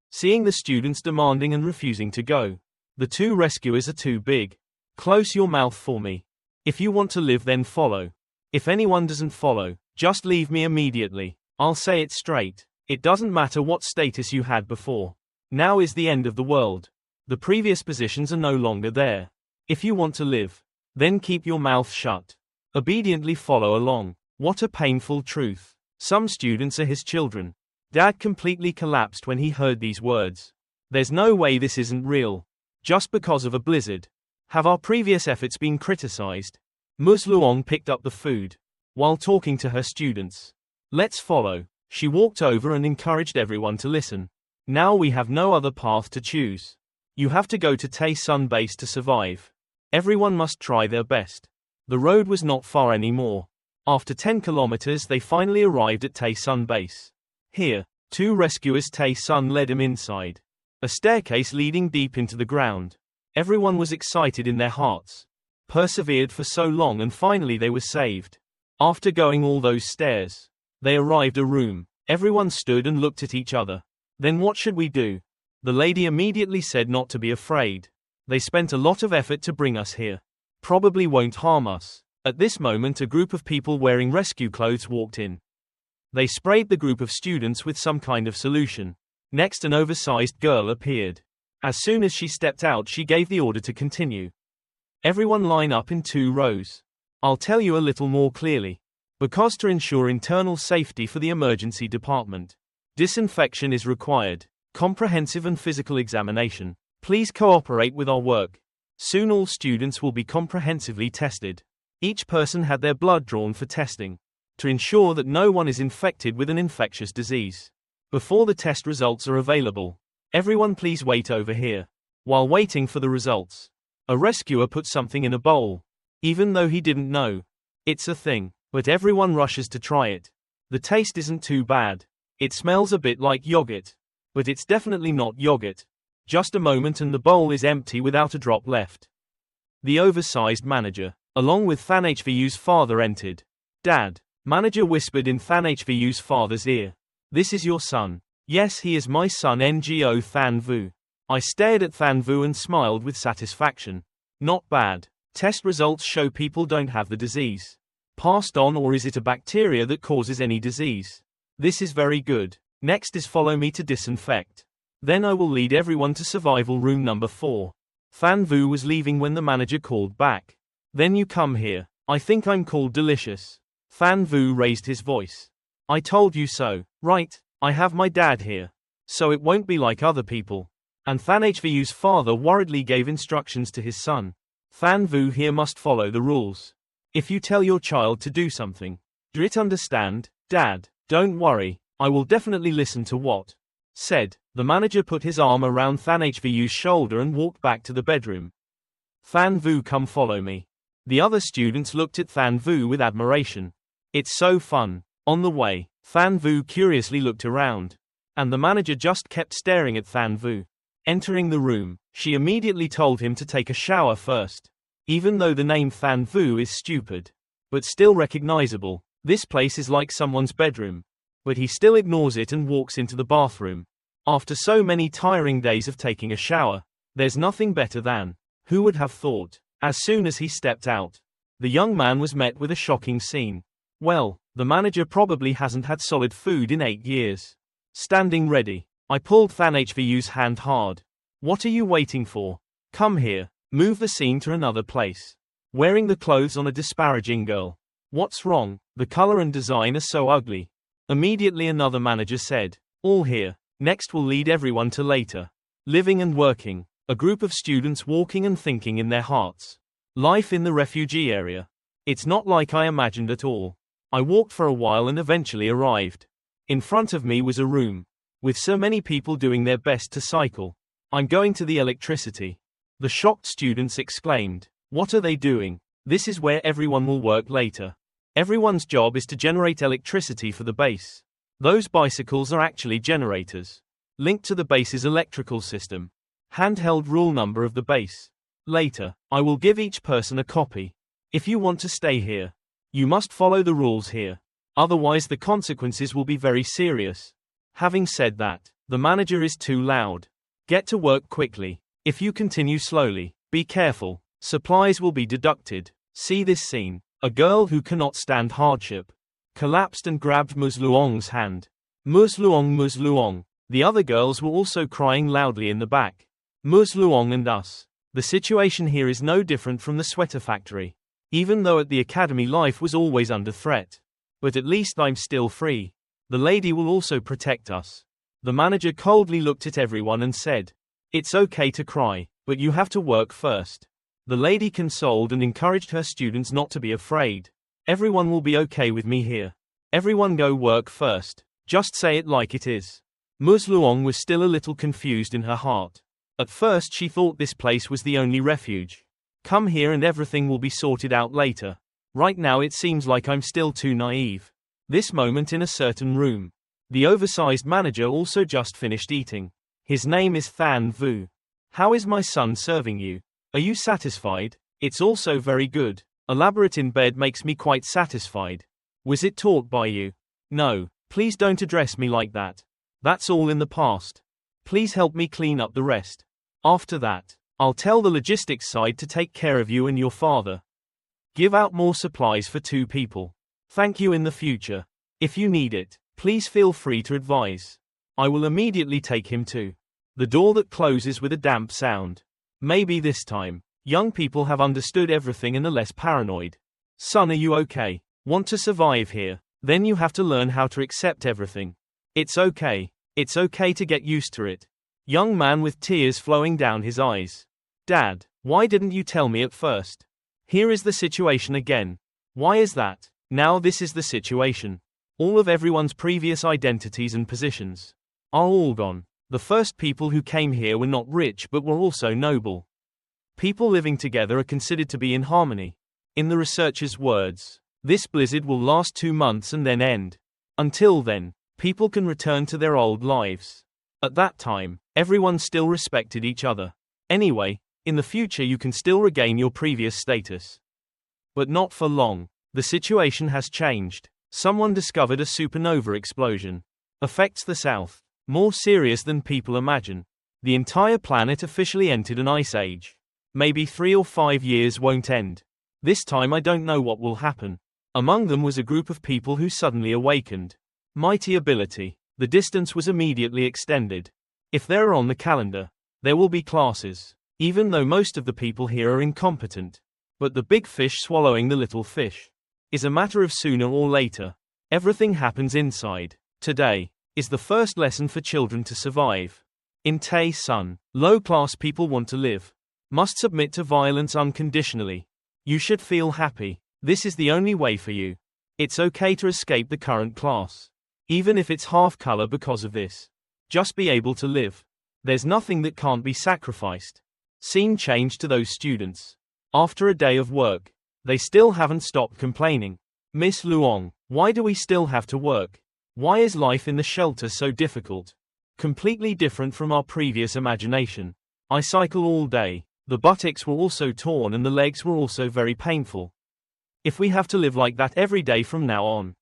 Seeing the students demanding and refusing to go, the 2 rescuers are too big. "Close your mouth for me. If you want to live, then follow. If anyone doesn't follow, just leave me immediately. I'll say it straight. It doesn't matter what status you had before. Now is the end of the world. The previous positions are no longer there. If you want to live, then keep your mouth shut. Obediently follow along." What a painful truth. Some students are his children. Dad completely collapsed when he heard these words. There's no way this isn't real. Just because of a blizzard. Have our previous efforts been criticized? Ms. Luong picked up the food while talking to her students. "Let's follow." She walked over and encouraged everyone to listen. "Now we have no other path to choose. You have to go to Tae Sun Base to survive. Everyone must try their best." The road was not far anymore. After 10 kilometers they finally arrived at Tae Sun Base. Here, 2 rescuers Tae Sun led him inside. A staircase leading deep into the ground. Everyone was excited in their hearts. Persevered for so long and finally they were saved. After going all those stairs, they arrived a room. Everyone stood and looked at each other. "Then what should we do?" The lady immediately said not to be afraid. "They spent a lot of effort to bring us here. Probably won't harm us." At this moment a group of people wearing rescue clothes walked in. They sprayed the group of students with some kind of solution. Next an oversized girl appeared. As soon as she stepped out she gave the order to continue. "Everyone line up in 2 rows. I'll tell you a little more clearly. Because to ensure internal safety for the emergency department, disinfection is required. Comprehensive and physical examination. Please cooperate with our work. Soon all students will be comprehensively tested. Each person had their blood drawn for testing, to ensure that no one is infected with an infectious disease. Before the test results are available, everyone please wait over here." While waiting for the results, a rescuer put something in a bowl. Even though he didn't know it's a thing, but everyone rushes to try it. The taste isn't too bad. It smells a bit like yogurt, but it's definitely not yogurt. Just a moment and the bowl is empty without a drop left. The oversized manager, along with Than Hvu's father, entered. "Dad," manager whispered in Than Hvu's father's ear. "This is your son." "Yes, he is my son Ngo Than Vu." I stared at Than Vu and smiled with satisfaction. "Not bad. Test results show people don't have the disease passed on, or is it a bacteria that causes any disease? This is very good. Next is follow me to disinfect. Then I will lead everyone to survival room number 4. Than Vu was leaving when the manager called back. "Then you come here. I think I'm called Delicious." Than Vu raised his voice. "I told you so, right? I have my dad here. So it won't be like other people." And Than Hvu's father worriedly gave instructions to his son. "Than Vu here must follow the rules. If you tell your child to do something, do it understand, Dad? Don't worry, I will definitely listen to what said." The manager put his arm around Than Hvu's shoulder and walked back to the bedroom. "Than Vu, come follow me." The other students looked at Than Vu with admiration. "It's so fun." On the way, Than Vu curiously looked around, and the manager just kept staring at Than Vu. Entering the room, she immediately told him to take a shower first. Even though the name Than Vu is stupid, but still recognizable, this place is like someone's bedroom. But he still ignores it and walks into the bathroom. After so many tiring days of taking a shower, there's nothing better than, who would have thought? As soon as he stepped out, the young man was met with a shocking scene. Well, the manager probably hasn't had solid food in 8 years. Standing ready. I pulled Tran Chinhao's hand hard. What are you waiting for? Come here. Move the scene to another place. Wearing the clothes on a disparaging girl. What's wrong? The color and design are so ugly. Immediately another manager said. All here. Next we'll lead everyone to later. Living and working. A group of students walking and thinking in their hearts. Life in the refugee area. It's not like I imagined at all. I walked for a while and eventually arrived. In front of me was a room. With so many people doing their best to cycle. I'm going to the electricity. The shocked students exclaimed. What are they doing? This is where everyone will work later. Everyone's job is to generate electricity for the base. Those bicycles are actually generators. Linked to the base's electrical system. Handheld rule number of the base. Later, I will give each person a copy. If you want to stay here, you must follow the rules here. Otherwise the consequences will be very serious. Having said that, the manager is too loud. Get to work quickly. If you continue slowly, be careful. Supplies will be deducted. See this scene. A girl who cannot stand hardship collapsed and grabbed Ms. Luong's hand. Ms. Luong, Ms. Luong. The other girls were also crying loudly in the back. Ms. Luong and us. The situation here is no different from the sweater factory. Even though at the academy life was always under threat. But at least I'm still free. The lady will also protect us. The manager coldly looked at everyone and said, it's okay to cry, but you have to work first. The lady consoled and encouraged her students not to be afraid. Everyone will be okay with me here. Everyone go work first. Just say it like it is. Ms. Luong was still a little confused in her heart. At first she thought this place was the only refuge. Come here and everything will be sorted out later. Right now it seems like I'm still too naive. This moment in a certain room. The oversized manager also just finished eating. His name is Than Vu. How is my son serving you? Are you satisfied? It's also very good. Elaborate in bed makes me quite satisfied. Was it taught by you? No, please don't address me like that. That's all in the past. Please help me clean up the rest. After that, I'll tell the logistics side to take care of you and your father. Give out more supplies for 2 people. Thank you in the future. If you need it, please feel free to advise. I will immediately take him to the door that closes with a damp sound. Maybe this time, young people have understood everything and are less paranoid. Son, are you okay? Want to survive here? Then you have to learn how to accept everything. It's okay. It's okay to get used to it. Young man with tears flowing down his eyes. Dad, why didn't you tell me at first? Here is the situation again. Why is that? Now this is the situation. All of everyone's previous identities and positions are all gone. The first people who came here were not rich but were also noble. People living together are considered to be in harmony. In the researcher's words, this blizzard will last 2 months and then end. Until then, people can return to their old lives. At that time, everyone still respected each other. Anyway, in the future you can still regain your previous status. But not for long. The situation has changed. Someone discovered a supernova explosion. Affects the South. More serious than people imagine. The entire planet officially entered an ice age. Maybe 3 or 5 years won't end. This time I don't know what will happen. Among them was a group of people who suddenly awakened. Mighty ability. The distance was immediately extended. If they're on the calendar, there will be classes. Even though most of the people here are incompetent. But the big fish swallowing the little fish is a matter of sooner or later. Everything happens inside. Today is the first lesson for children to survive. In Tay Sun, low-class people want to live. Must submit to violence unconditionally. You should feel happy. This is the only way for you. It's okay to escape the current class. Even if it's half color because of this. Just be able to live. There's nothing that can't be sacrificed. Scene changed to those students. After a day of work, they still haven't stopped complaining. Miss Luong, why do we still have to work? Why is life in the shelter so difficult? Completely different from our previous imagination. I cycle all day. The buttocks were also torn and the legs were also very painful. If we have to live like that every day from now on,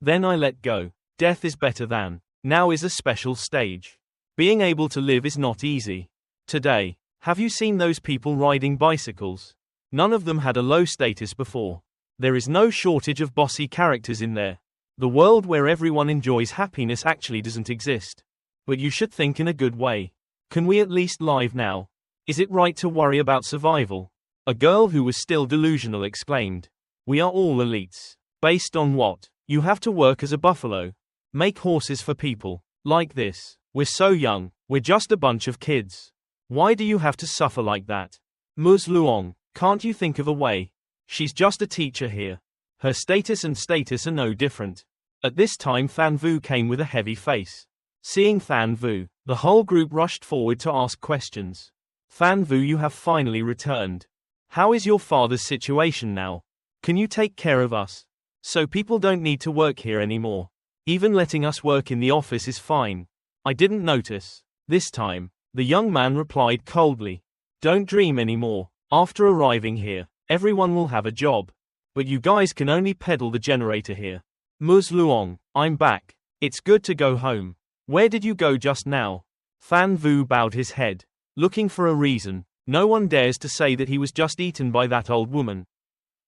then I let go. Death is better than. Now is a special stage. Being able to live is not easy. Today, have you seen those people riding bicycles? None of them had a low status before. There is no shortage of bossy characters in there. The world where everyone enjoys happiness actually doesn't exist. But you should think in a good way. Can we at least live now? Is it right to worry about survival? A girl who was still delusional exclaimed. We are all elites. Based on what? You have to work as a buffalo. Make horses for people. Like this. We're so young. We're just a bunch of kids. Why do you have to suffer like that? Ms. Luong, can't you think of a way? She's just a teacher here. Her status are no different. At this time Than Vu came with a heavy face. Seeing Than Vu, the whole group rushed forward to ask questions. Than Vu, you have finally returned. How is your father's situation now? Can you take care of us? So people don't need to work here anymore. Even letting us work in the office is fine. I didn't notice. This time, the young man replied coldly. Don't dream anymore. After arriving here, everyone will have a job. But you guys can only pedal the generator here. Ms. Luong, I'm back. It's good to go home. Where did you go just now? Than Vu bowed his head. Looking for a reason. No one dares to say that he was just eaten by that old woman.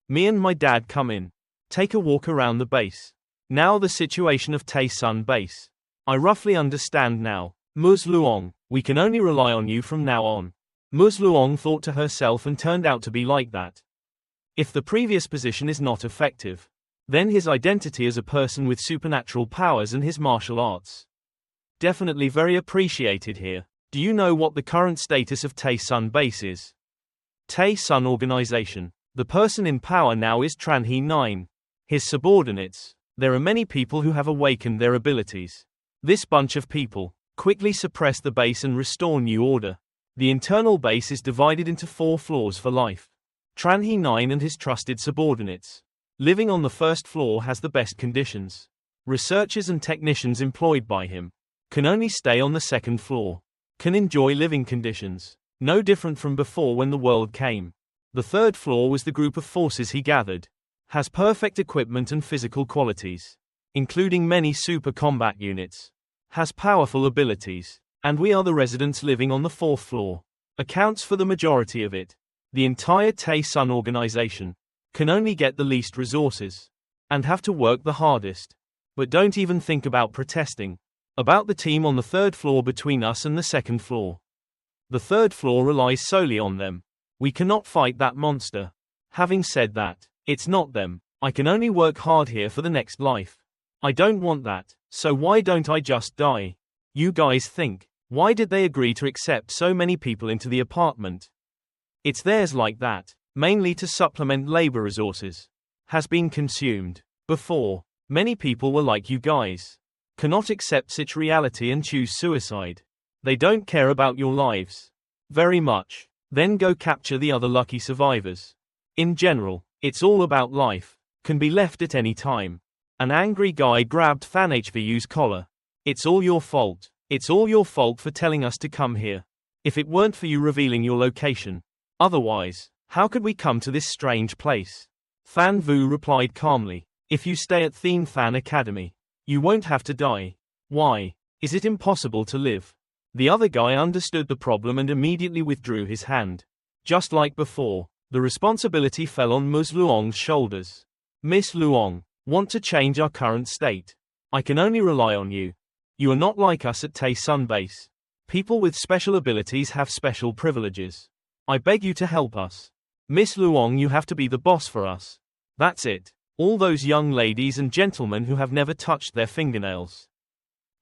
Me and my dad come in. Take a walk around the base. Now the situation of Tae Sun base. I roughly understand now. Ms. Luong, we can only rely on you from now on. Ms. Luong thought to herself and turned out to be like that. If the previous position is not effective, then his identity as a person with supernatural powers and his martial arts. Definitely very appreciated here. Do you know what the current status of Tae Sun base is? Tae Sun organization. The person in power now is Tran Chinhao. His subordinates. There are many people who have awakened their abilities. This bunch of people quickly suppress the base and restore new order. The internal base is divided into 4 floors for life. Tran Chinhao and his trusted subordinates. Living on the first floor has the best conditions. Researchers and technicians employed by him can only stay on the second floor. Can enjoy living conditions. No different from before when the world came. The third floor was the group of forces he gathered. Has perfect equipment and physical qualities, including many super combat units. Has powerful abilities. And we are the residents living on the 4th floor. Accounts for the majority of it. The entire Tae Sun organization can only get the least resources and have to work the hardest. But don't even think about protesting about the team on the 3rd floor between us and the 2nd floor. The 3rd floor relies solely on them. We cannot fight that monster. Having said that, it's not them. I can only work hard here for the next life. I don't want that, so why don't I just die? You guys think, why did they agree to accept so many people into the apartment? It's theirs like that, mainly to supplement labor resources. Has been consumed. Before, many people were like you guys. Cannot accept such reality and choose suicide. They don't care about your lives very much. Then go capture the other lucky survivors. In general, it's all about life. Can be left at any time. An angry guy grabbed Than Hvu's collar. It's all your fault. It's all your fault for telling us to come here. If it weren't for you revealing your location. Otherwise, how could we come to this strange place? Than Vu replied calmly. If you stay at Theme Than Academy, you won't have to die. Why? Is it impossible to live? The other guy understood the problem and immediately withdrew his hand. Just like before, the responsibility fell on Ms. Luong's shoulders. Miss Luong, want to change our current state? I can only rely on you. You are not like us at Tae Sun base. People with special abilities have special privileges. I beg you to help us. Miss Luong, you have to be the boss for us. That's it. All those young ladies and gentlemen who have never touched their fingernails.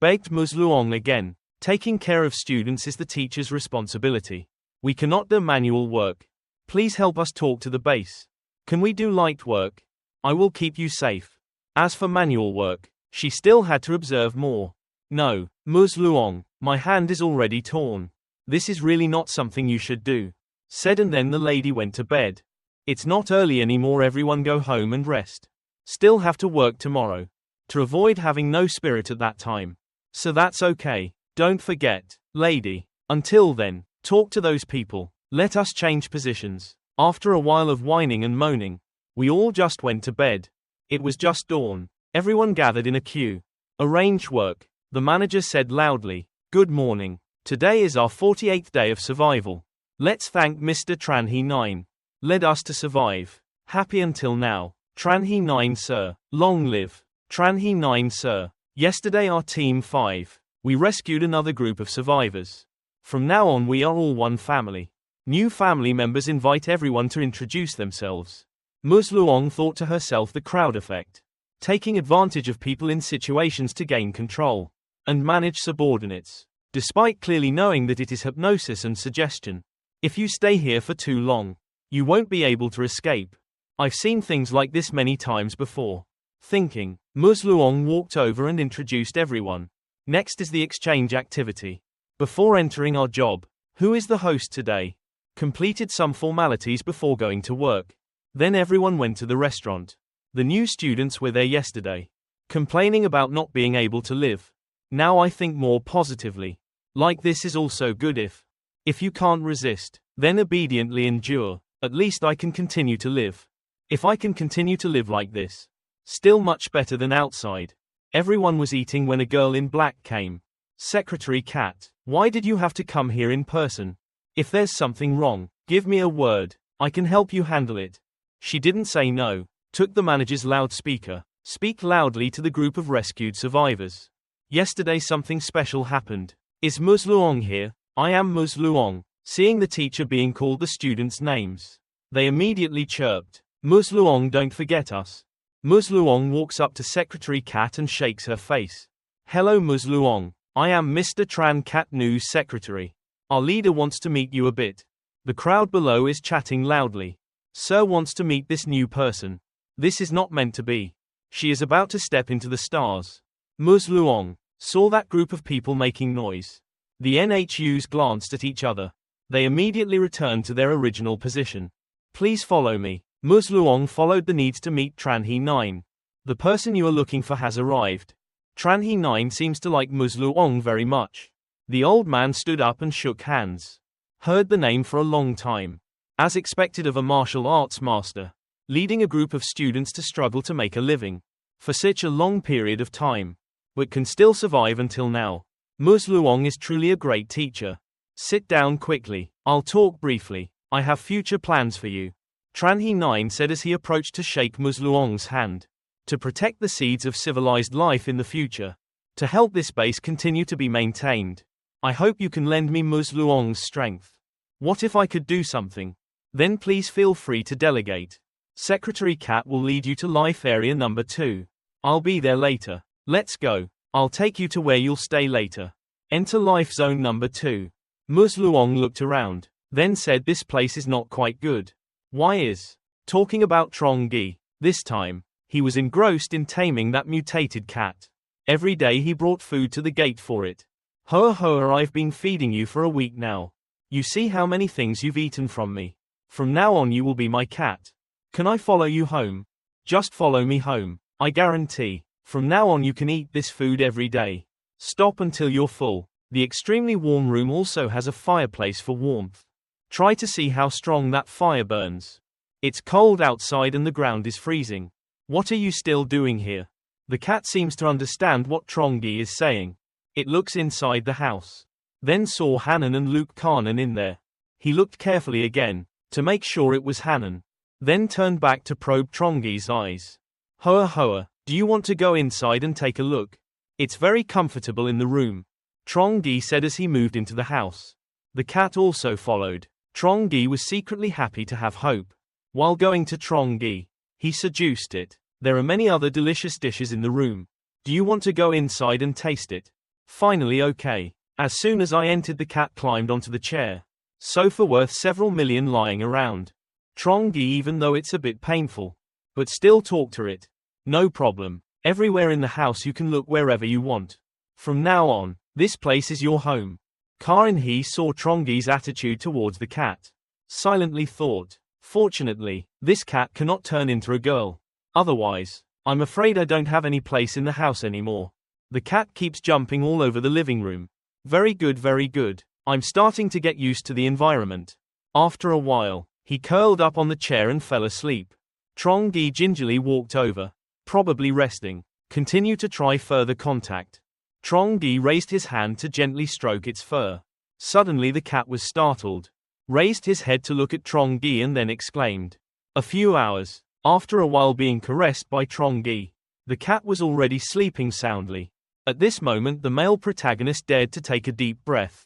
Begged Ms. Luong again. Taking care of students is the teacher's responsibility. We cannot do manual work. Please help us talk to the base. Can we do light work? I will keep you safe. As for manual work, she still had to observe more. No, Ms. Luong, my hand is already torn. This is really not something you should do. Said, and then the lady went to bed. It's not early anymore, everyone go home and rest. Still have to work tomorrow. To avoid having no spirit at that time. So that's okay. Don't forget, lady. Until then, talk to those people. Let us change positions. After a while of whining and moaning, we all just went to bed. It was just dawn. Everyone gathered in a queue. Arrange work. The manager said loudly. Good morning. Today is our 48th day of survival. Let's thank Mr. Tran Chinhao. Led us to survive. Happy until now. Tran 9 sir. Long live. Tran 9 sir. Yesterday our Team 5. We rescued another group of survivors. From now on we are all one family. New family members invite everyone to introduce themselves. Ms. Luong thought to herself the crowd effect. Taking advantage of people in situations to gain control. And manage subordinates. Despite clearly knowing that it is hypnosis and suggestion. If you stay here for too long, you won't be able to escape. I've seen things like this many times before. Thinking, Ms. Luong walked over and introduced everyone. Next is the exchange activity. Before entering our job, who is the host today? Completed some formalities before going to work. Then everyone went to the restaurant. The new students were there yesterday. Complaining about not being able to live. Now I think more positively. Like this is also good if you can't resist, then obediently endure. At least I can continue to live. If I can continue to live like this. Still much better than outside. Everyone was eating when a girl in black came. Secretary Cat, why did you have to come here in person? If there's something wrong, give me a word. I can help you handle it. She didn't say no. Took the manager's loudspeaker. Speak loudly to the group of rescued survivors. Yesterday something special happened. Is Ms. Luong here? I am Ms. Luong. Seeing the teacher being called the students' names. They immediately chirped. Ms. Luong, don't forget us. Ms. Luong walks up to Secretary Cat and shakes her face. Hello Ms. Luong. I am Mr. Tran Cat News Secretary. Our leader wants to meet you a bit. The crowd below is chatting loudly. Sir wants to meet this new person. This is not meant to be. She is about to step into the stars. Ms. Luong saw that group of people making noise. The NHUs glanced at each other. They immediately returned to their original position. Please follow me. Ms. Luong followed the needs to meet Tran 9. The person you are looking for has arrived. Tran 9 seems to like Ms. Luong very much. The old man stood up and shook hands. Heard the name for a long time. As expected of a martial arts master. Leading a group of students to struggle to make a living. For such a long period of time. But can still survive until now. Ms. Luong is truly a great teacher. Sit down quickly. I'll talk briefly. I have future plans for you. Tran 9 said as he approached to shake Ms. Luong's hand. To protect the seeds of civilized life in the future. To help this base continue to be maintained. I hope you can lend me Ms. Luong's strength. What if I could do something? Then please feel free to delegate. Secretary Cat will lead you to Life Area number 2. I'll be there later. Let's go. I'll take you to where you'll stay later. Enter Life Zone number 2. Ms. Luong looked around. Then said this place is not quite good. Why is? Talking about Trongi. This time, he was engrossed in taming that mutated cat. Every day he brought food to the gate for it. Hoa hoa, I've been feeding you for a week now. You see how many things you've eaten from me. From now on you will be my cat. Can I follow you home? Just follow me home. I guarantee. From now on you can eat this food every day. Stop until you're full. The extremely warm room also has a fireplace for warmth. Try to see how strong that fire burns. It's cold outside and the ground is freezing. What are you still doing here? The cat seems to understand what Trongi is saying. It looks inside the house. Then saw Hannon and Luke Carnan in there. He looked carefully again, to make sure it was Hannon. Then turned back to probe Trongi's eyes. Hoa hoa, do you want to go inside and take a look? It's very comfortable in the room. Trongi said as he moved into the house. The cat also followed. Trongi was secretly happy to have hope. While going to Trongi, he seduced it. There are many other delicious dishes in the room. Do you want to go inside and taste it? Finally, okay. As soon as I entered, the cat climbed onto the chair. Sofa worth several million lying around. Trongi, even though it's a bit painful. But still talk to it. No problem. Everywhere in the house you can look wherever you want. From now on, this place is your home. Carney saw Trongi's attitude towards the cat. Silently thought, fortunately, this cat cannot turn into a girl. Otherwise, I'm afraid I don't have any place in the house anymore. The cat keeps jumping all over the living room. Very good, very good. I'm starting to get used to the environment. After a while, he curled up on the chair and fell asleep. Trongi gingerly walked over, probably resting. Continue to try further contact. Trongi raised his hand to gently stroke its fur. Suddenly the cat was startled. Raised his head to look at Trongi and then exclaimed. A few hours. After a while being caressed by Trongi, the cat was already sleeping soundly. At this moment the male protagonist dared to take a deep breath.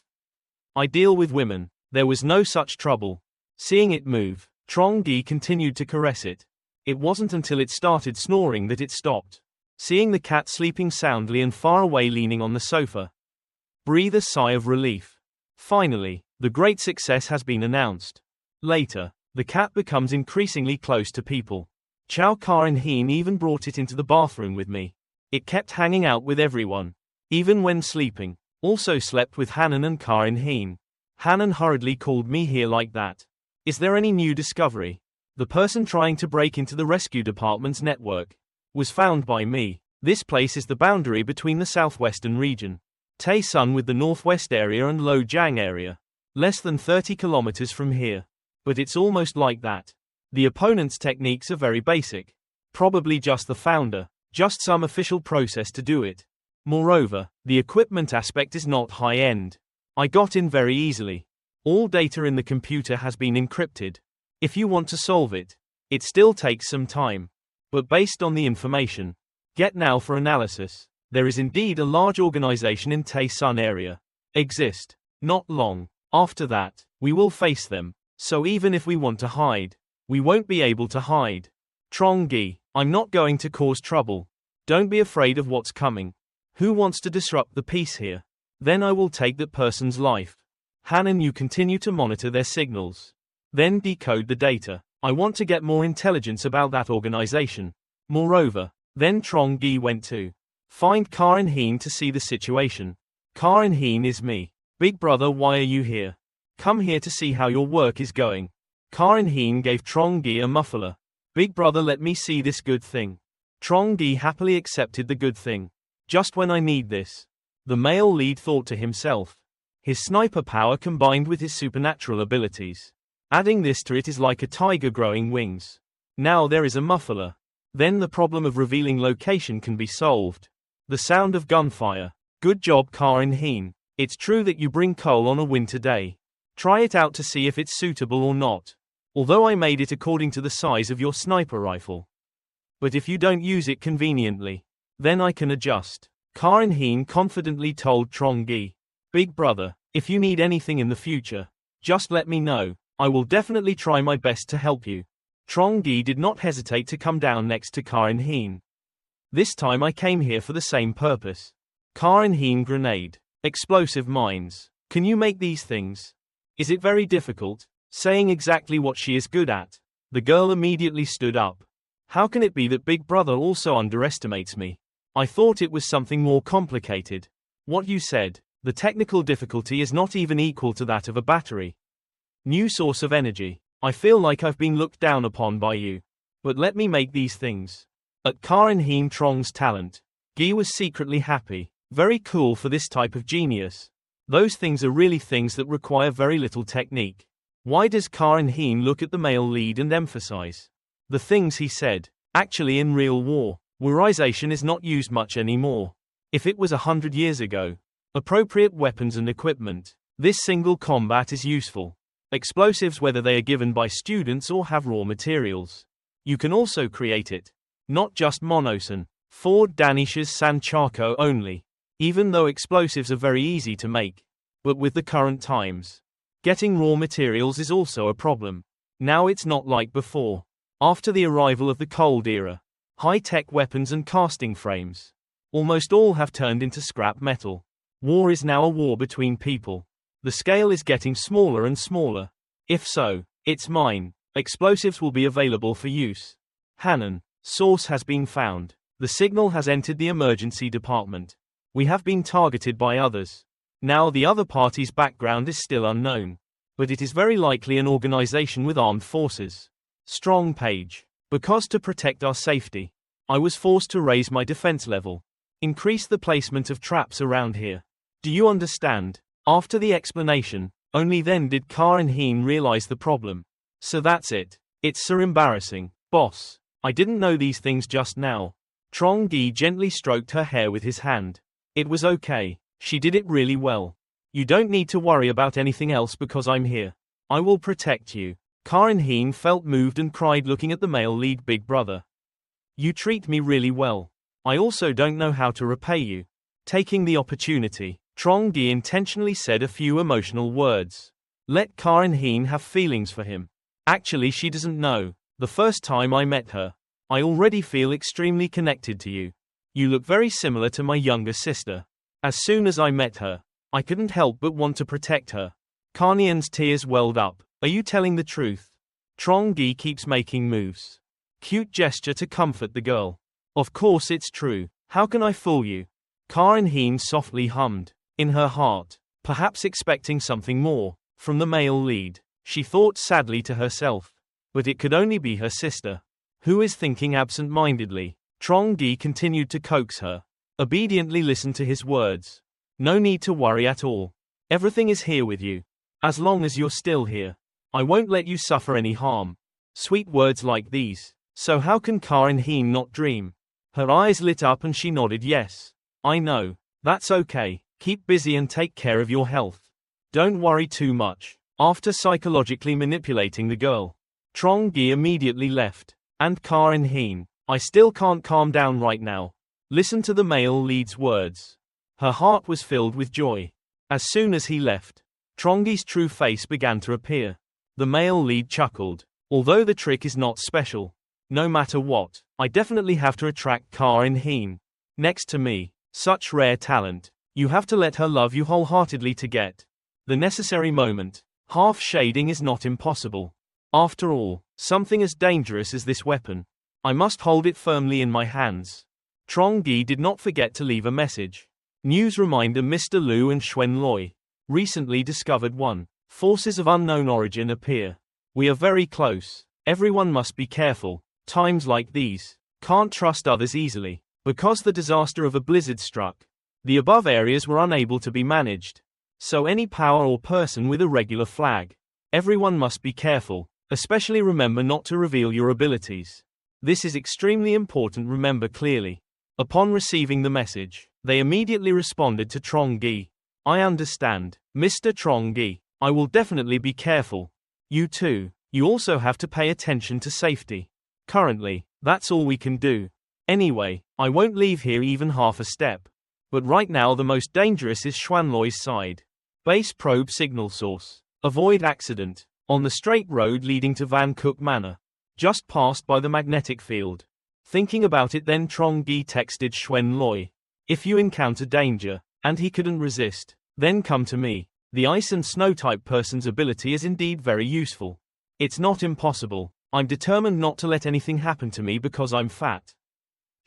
I deal with women. There was no such trouble. Seeing it move, Trongi continued to caress it. It wasn't until it started snoring that it stopped. Seeing the cat sleeping soundly and far away leaning on the sofa, breathe a sigh of relief. Finally, the great success has been announced. Later, the cat becomes increasingly close to people. Chow Kar-in-heen even brought it into the bathroom with me. It kept hanging out with everyone, even when sleeping. Also slept with Hanan and Kar-in-heen. Hanan hurriedly called me here like that. Is there any new discovery? The person trying to break into the rescue department's network was found by me. This place is the boundary between the southwestern region, Taesun, with the northwest area and Lojiang area. Less than 30 kilometers from here. But it's almost like that. The opponent's techniques are very basic. Probably just the founder. Just some official process to do it. Moreover, the equipment aspect is not high-end. I got in very easily. All data in the computer has been encrypted. If you want to solve it, it still takes some time. But based on the information get now for analysis, there is indeed a large organization in Taesun area. Exist. Not long after that, we will face them. So even if we want to hide, we won't be able to hide. Trongi, I'm not going to cause trouble. Don't be afraid of what's coming. Who wants to disrupt the peace here? Then I will take that person's life. Hanan, you continue to monitor their signals. Then decode the data. I want to get more intelligence about that organization. Moreover, then Trongi went to find Kar-in-heen to see the situation. Kar-in-heen is me. Big brother, why are you here? Come here to see how your work is going. Kar-in-heen gave Trongi a muffler. Big brother, let me see this good thing. Trongi happily accepted the good thing. Just when I need this. The male lead thought to himself. His sniper power combined with his supernatural abilities. Adding this to it is like a tiger growing wings. Now there is a muffler. Then the problem of revealing location can be solved. The sound of gunfire. Good job, Kar-in-heen. It's true that you bring coal on a winter day. Try it out to see if it's suitable or not. Although I made it according to the size of your sniper rifle. But if you don't use it conveniently, then I can adjust. Kar-in-heen confidently told Trongi. Big brother, if you need anything in the future, just let me know. I will definitely try my best to help you. Trongi did not hesitate to come down next to Kar-in-heen. This time I came here for the same purpose. Kar-in-heen, grenade. Explosive mines. Can you make these things? Is it very difficult? Saying exactly what she is good at. The girl immediately stood up. How can it be that Big Brother also underestimates me? I thought it was something more complicated. What you said, the technical difficulty is not even equal to that of a battery. New source of energy. I feel like I've been looked down upon by you. But let me make these things. At Kar-in-heen Trong's talent, Guy was secretly happy. Very cool for this type of genius. Those things are really things that require very little technique. Why does Kar-in-heen look at the male lead and emphasize the things he said? Actually, in real war, warization is not used much anymore. If it was 100 years ago, appropriate weapons and equipment, this single combat is useful. Explosives, whether they are given by students or have raw materials. You can also create it. Not just monoson, Ford Danishes Sanchaco only. Even though explosives are very easy to make. But with the current times, getting raw materials is also a problem. Now it's not like before. After the arrival of the Cold Era, high-tech weapons and casting frames, almost all have turned into scrap metal. War is now a war between people. The scale is getting smaller and smaller. If so, it's mine. Explosives will be available for use. Hanan, source has been found. The signal has entered the emergency department. We have been targeted by others. Now the other party's background is still unknown. But it is very likely an organization with armed forces. Strong page. Because to protect our safety, I was forced to raise my defense level. Increase the placement of traps around here. Do you understand? After the explanation, only then did Kar-in-heen realize the problem. So that's it. It's so embarrassing. Boss, I didn't know these things just now. Trongi gently stroked her hair with his hand. It was okay. She did it really well. You don't need to worry about anything else because I'm here. I will protect you. Heen felt moved and cried looking at the male lead big brother. You treat me really well. I also don't know how to repay you. Taking the opportunity, Trongi intentionally said a few emotional words. Let Heen have feelings for him. Actually, she doesn't know. The first time I met her, I already feel extremely connected to you. You look very similar to my younger sister. As soon as I met her, I couldn't help but want to protect her. Carney's tears welled up. Are you telling the truth? Trongi keeps making moves. Cute gesture to comfort the girl. Of course it's true. How can I fool you? Heen softly hummed. In her heart, perhaps expecting something more from the male lead. She thought sadly to herself. But it could only be her sister, who is thinking absent-mindedly. Trongi continued to coax her. Obediently listen to his words. No need to worry at all. Everything is here with you. As long as you're still here, I won't let you suffer any harm. Sweet words like these. So how can Heen not dream? Her eyes lit up and she nodded yes. I know. That's okay. Keep busy and take care of your health. Don't worry too much. After psychologically manipulating the girl, Trongi immediately left. And Heen, I still can't calm down right now. Listen to the male lead's words. Her heart was filled with joy. As soon as he left, Trongi's true face began to appear. The male lead chuckled. Although the trick is not special, no matter what, I definitely have to attract Heen. Next to me, such rare talent. You have to let her love you wholeheartedly to get the necessary moment. Half shading is not impossible. After all, something as dangerous as this weapon. I must hold it firmly in my hands. Trongi did not forget to leave a message. News reminder Mr. Liu and Xuan Loi. Recently discovered 1. Forces of unknown origin appear. We are very close. Everyone must be careful. Times like these. Can't trust others easily. Because the disaster of a blizzard struck, the above areas were unable to be managed. So any power or person with a regular flag. Everyone must be careful. Especially remember not to reveal your abilities. This is extremely important, remember clearly. Upon receiving the message, they immediately responded to Trongi. I understand, Mr. Trongi. I will definitely be careful. You too. You also have to pay attention to safety. Currently, that's all we can do. Anyway, I won't leave here even half a step. But right now the most dangerous is Xuanloi's side. Base probe signal source. Avoid accident. On the straight road leading to Van Cook Manor. Just passed by the magnetic field. Thinking about it then Trongi texted Xuan Loi. If you encounter danger, and he couldn't resist, then come to me. The ice and snow type person's ability is indeed very useful. It's not impossible. I'm determined not to let anything happen to me because I'm fat.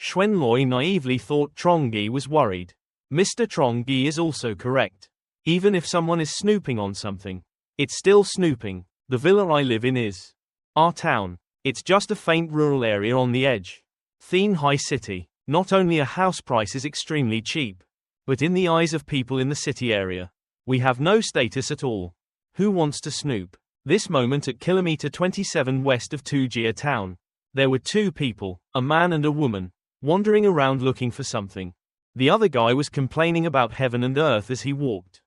Xuan Loi naively thought Trongi was worried. Mr. Trongi is also correct. Even if someone is snooping on something, it's still snooping. The villa I live in is our town. It's just a faint rural area on the edge. Thien High City. Not only are house prices extremely cheap, but in the eyes of people in the city area, we have no status at all. Who wants to snoop? This moment at kilometer 27 west of Tujia town, there were 2 people, a man and a woman, wandering around looking for something. The other guy was complaining about heaven and earth as he walked.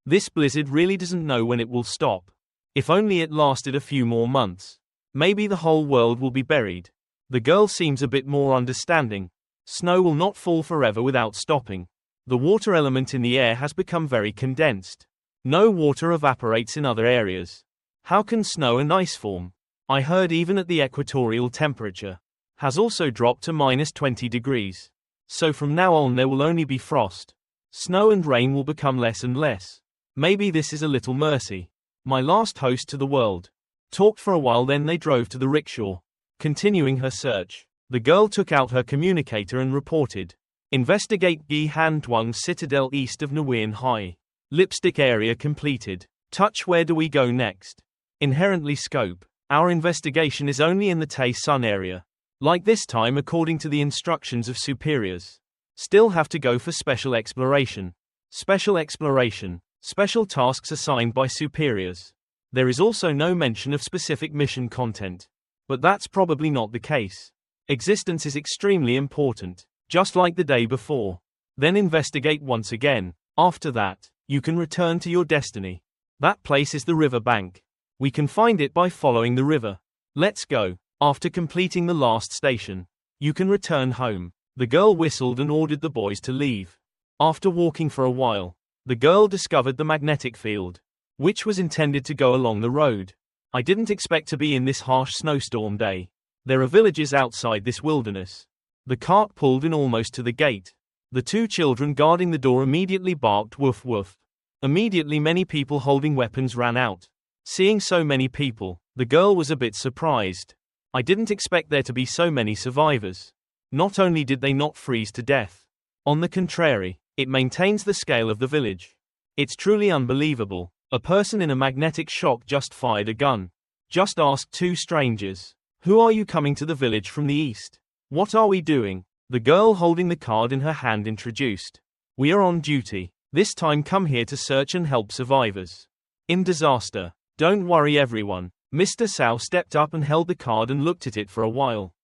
This blizzard really doesn't know when it will stop. If only it lasted a few more months. Maybe the whole world will be buried. The girl seems a bit more understanding. Snow will not fall forever without stopping. The water element in the air has become very condensed. No water evaporates in other areas. How can snow and ice form? I heard even at the equatorial temperature has also dropped to -20 degrees. So from now on there will only be frost. Snow and rain will become less and less. Maybe this is a little mercy. My last host to the world. Talked for a while then they drove to the rickshaw. Continuing her search, the girl took out her communicator and reported. Investigate Gi Han Duang Citadel east of Nguyen High. Lipstick area completed. Touch where do we go next? Inherently scope. Our investigation is only in the Tay Sun area. Like this time according to the instructions of superiors. Still have to go for special exploration. Special exploration. Special tasks assigned by superiors. There is also no mention of specific mission content. But that's probably not the case. Existence is extremely important, just like the day before. Then investigate once again. After that, you can return to your destiny. That place is the river bank. We can find it by following the river. Let's go. After completing the last station, you can return home. The girl whistled and ordered the boys to leave. After walking for a while, the girl discovered the magnetic field, which was intended to go along the road. I didn't expect to be in this harsh snowstorm day. There are villages outside this wilderness. The cart pulled in almost to the gate. The two children guarding the door immediately barked woof woof. Immediately many people holding weapons ran out. Seeing so many people, the girl was a bit surprised. I didn't expect there to be so many survivors. Not only did they not freeze to death, on the contrary, it maintains the scale of the village. It's truly unbelievable. A person in a magnetic shock just fired a gun. Just asked two strangers, "Who are you coming to the village from the east? What are we doing?" The girl holding the card in her hand introduced, "We are on duty. This time come here to search and help survivors in disaster. Don't worry everyone." Mr. Sao stepped up and held the card and looked at it for a while.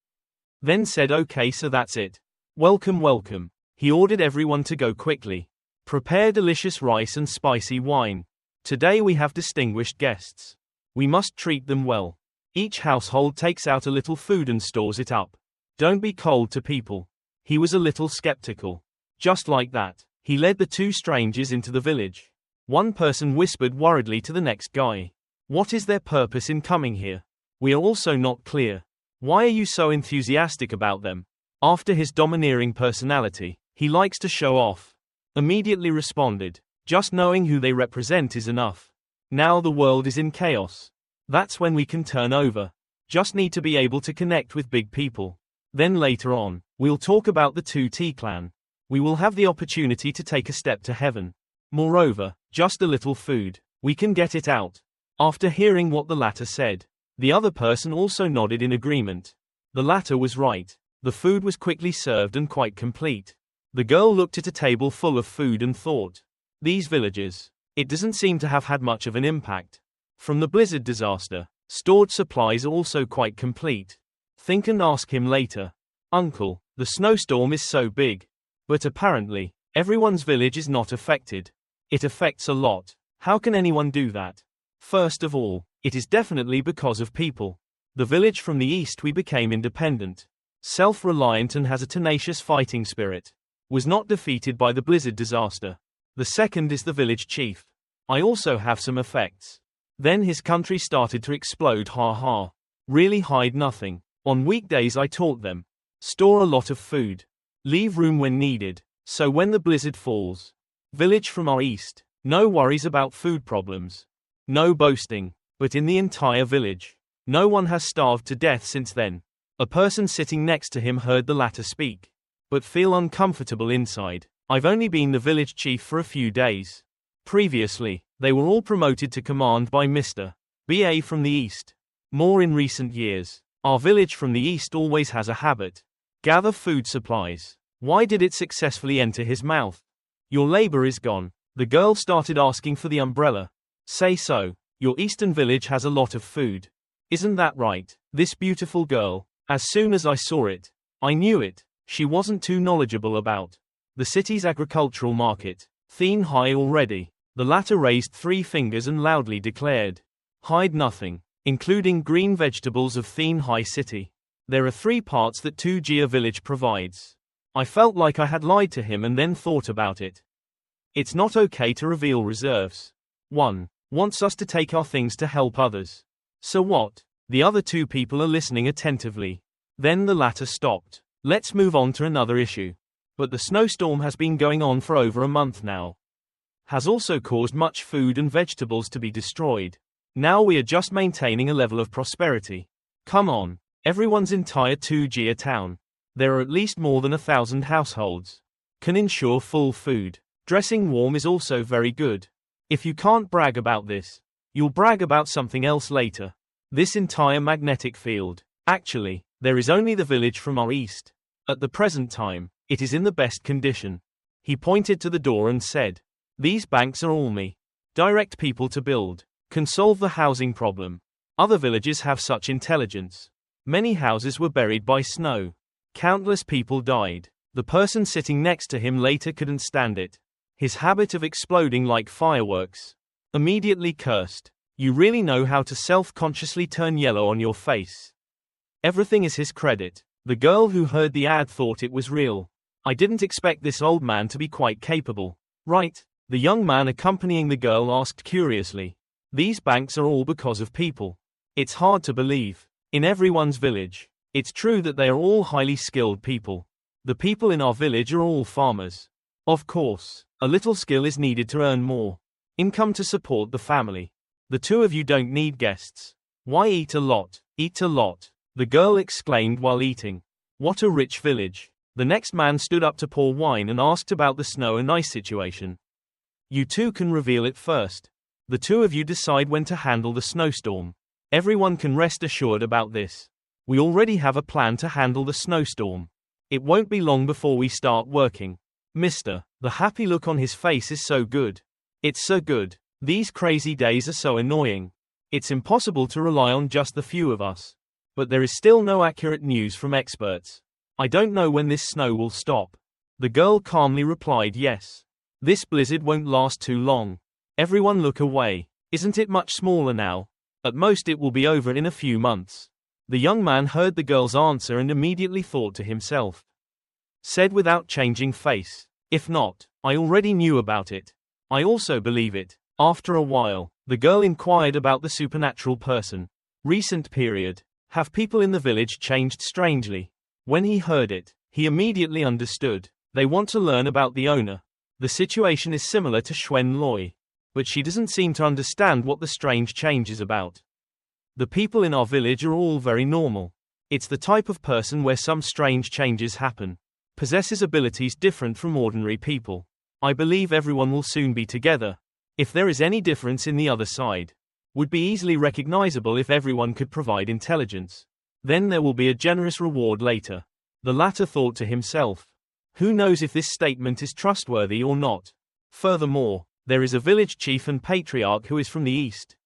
Then said, "Okay, so that's it. Welcome, welcome." He ordered everyone to go quickly. "Prepare delicious rice and spicy wine. Today we have distinguished guests. We must treat them well. Each household takes out a little food and stores it up. Don't be cold to people." He was a little skeptical. Just like that, he led the two strangers into the village. One person whispered worriedly to the next guy, "What is their purpose in coming here? We are also not clear. Why are you so enthusiastic about them?" After his domineering personality, he likes to show off. Immediately responded, "Just knowing who they represent is enough. Now the world is in chaos. That's when we can turn over. Just need to be able to connect with big people. Then later on, we'll talk about the 2T clan. We will have the opportunity to take a step to heaven. Moreover, just a little food. We can get it out." After hearing what the latter said, the other person also nodded in agreement. The latter was right. The food was quickly served and quite complete. The girl looked at a table full of food and thought, "These villagers, it doesn't seem to have had much of an impact. From the blizzard disaster, stored supplies are also quite complete. Think and ask him later. Uncle, the snowstorm is so big. But apparently, everyone's village is not affected. It affects a lot. How can anyone do that? First of all, it is definitely because of people. The village from the east we became independent, self-reliant and has a tenacious fighting spirit. Was not defeated by the blizzard disaster. The second is the village chief. I also have some effects. Then his country started to explode, ha ha. Really hide nothing. On weekdays I taught them. Store a lot of food. Leave room when needed. So when the blizzard falls. Village from our east. No worries about food problems. No boasting. But in the entire village, no one has starved to death since then." A person sitting next to him heard the latter speak. "But feel uncomfortable inside. I've only been the village chief for a few days. Previously, they were all promoted to command by Mr. BA from the east. More in recent years. Our village from the east always has a habit. Gather food supplies. Why did it successfully enter his mouth? Your labor is gone." The girl started asking for the umbrella. "Say so. Your eastern village has a lot of food. Isn't that right?" This beautiful girl, as soon as I saw it, I knew it. She wasn't too knowledgeable about the city's agricultural market. Thien Hai already. The latter raised 3 fingers and loudly declared, "Hide nothing, including green vegetables of Thien Hai City. There are 3 parts that 2Gia village provides." I felt like I had lied to him and then thought about it. It's not okay to reveal reserves. 1. Wants us to take our things to help others. So what? The other 2 people are listening attentively. Then the latter stopped. "Let's move on to another issue. But the snowstorm has been going on for over a month now. Has also caused much food and vegetables to be destroyed. Now we are just maintaining a level of prosperity. Come on, everyone's entire 2Gia town. There are at least more than 1,000 households. Can ensure full food. Dressing warm is also very good. If you can't brag about this, you'll brag about something else later. This entire magnetic field. Actually, there is only the village from our east. At the present time, it is in the best condition." He pointed to the door and said, "These banks are all me. Direct people to build. Can solve the housing problem. Other villages have such intelligence. Many houses were buried by snow. Countless people died. The person sitting next to him later couldn't stand it. His habit of exploding like fireworks. Immediately cursed. You really know how to self-consciously turn yellow on your face. Everything is his credit. The girl who heard the ad thought it was real. I didn't expect this old man to be quite capable. Right? The young man accompanying the girl asked curiously. These banks are all because of people. It's hard to believe. In everyone's village. It's true that they are all highly skilled people. The people in our village are all farmers. Of course, a little skill is needed to earn more income to support the family. The two of you don't need guests. Why eat a lot? Eat a lot. The girl exclaimed while eating. What a rich village. The next man stood up to pour wine and asked about the snow and ice situation. You two can reveal it first. The two of you decide when to handle the snowstorm. Everyone can rest assured about this. We already have a plan to handle the snowstorm. It won't be long before we start working. Mister, the happy look on his face is so good. It's so good. These crazy days are so annoying. It's impossible to rely on just the few of us. But there is still no accurate news from experts. I don't know when this snow will stop. The girl calmly replied yes. This blizzard won't last too long. Everyone look away. Isn't it much smaller now? At most it will be over in a few months. The young man heard the girl's answer and immediately thought to himself. Said without changing face. If not, I already knew about it. I also believe it. After a while, the girl inquired about the supernatural person. Recent period. Have people in the village changed strangely? When he heard it, he immediately understood. They want to learn about the owner. The situation is similar to Xuan Loi. But she doesn't seem to understand what the strange change is about. The people in our village are all very normal. It's the type of person where some strange changes happen. Possesses abilities different from ordinary people. I believe everyone will soon be together. If there is any difference in the other side, would be easily recognizable if everyone could provide intelligence. Then there will be a generous reward later. The latter thought to himself. Who knows if this statement is trustworthy or not? Furthermore, there is a village chief and patriarch who is from the east.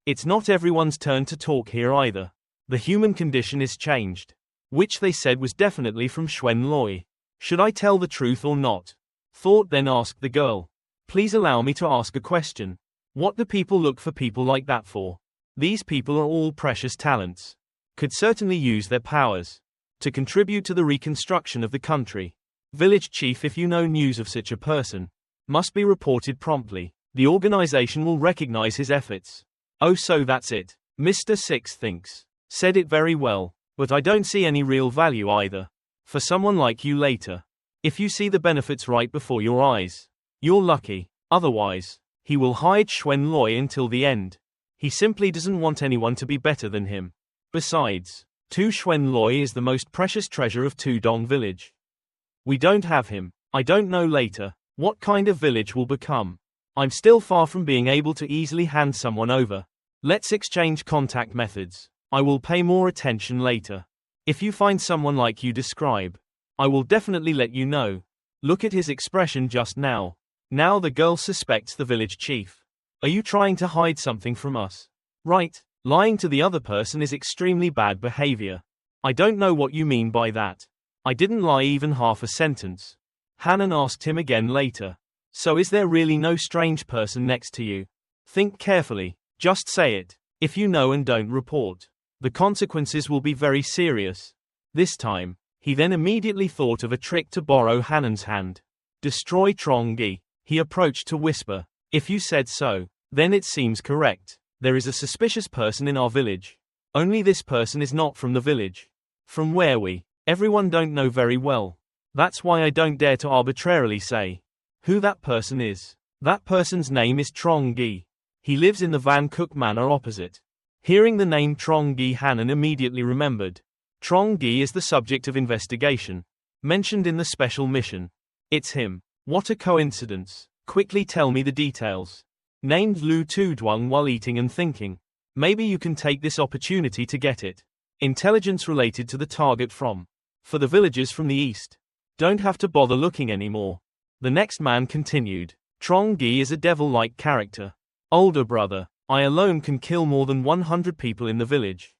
It's not everyone's turn to talk here either. The human condition is changed. Which they said was definitely from Xuan Loi. Should I tell the truth or not? Thought then asked the girl. Please allow me to ask a question. What do people look for people like that for? These people are all precious talents. Could certainly use their powers to contribute to the reconstruction of the country. Village chief, if you know news of such a person, must be reported promptly. The organization will recognize his efforts. Oh, so that's it. Mr. Six thinks. Said it very well, but I don't see any real value either. For someone like you later. If you see the benefits right before your eyes, you're lucky. Otherwise, he will hide Xuan Loi until the end. He simply doesn't want anyone to be better than him. Besides, Tu Xuan Loi is the most precious treasure of Tudong village. We don't have him. I don't know later what kind of village will become. I'm still far from being able to easily hand someone over. Let's exchange contact methods. I will pay more attention later. If you find someone like you describe, I will definitely let you know. Look at his expression just now. Now the girl suspects the village chief. Are you trying to hide something from us? Right, lying to the other person is extremely bad behavior. I don't know what you mean by that. I didn't lie even half a sentence. Hanan asked him again later. So is there really no strange person next to you? Think carefully. Just say it. If you know and don't report, the consequences will be very serious. This time, he then immediately thought of a trick to borrow Hanan's hand. Destroy Trongi. He approached to whisper. If you said so, then it seems correct. There is a suspicious person in our village. Only this person is not from the village. From where we, everyone don't know very well. That's why I don't dare to arbitrarily say who that person is. That person's name is Trongi. He lives in the Van Cook Manor opposite. Hearing the name Trongi, Hanan immediately remembered. Trongi is the subject of investigation, mentioned in the special mission. It's him. What a coincidence. Quickly tell me the details. Named Lu Tuduang while eating and thinking. Maybe you can take this opportunity to get it. Intelligence related to the target from. For the villagers from the east. Don't have to bother looking anymore. The next man continued. Trongi is a devil-like character. Older brother, I alone can kill more than 100 people in the village.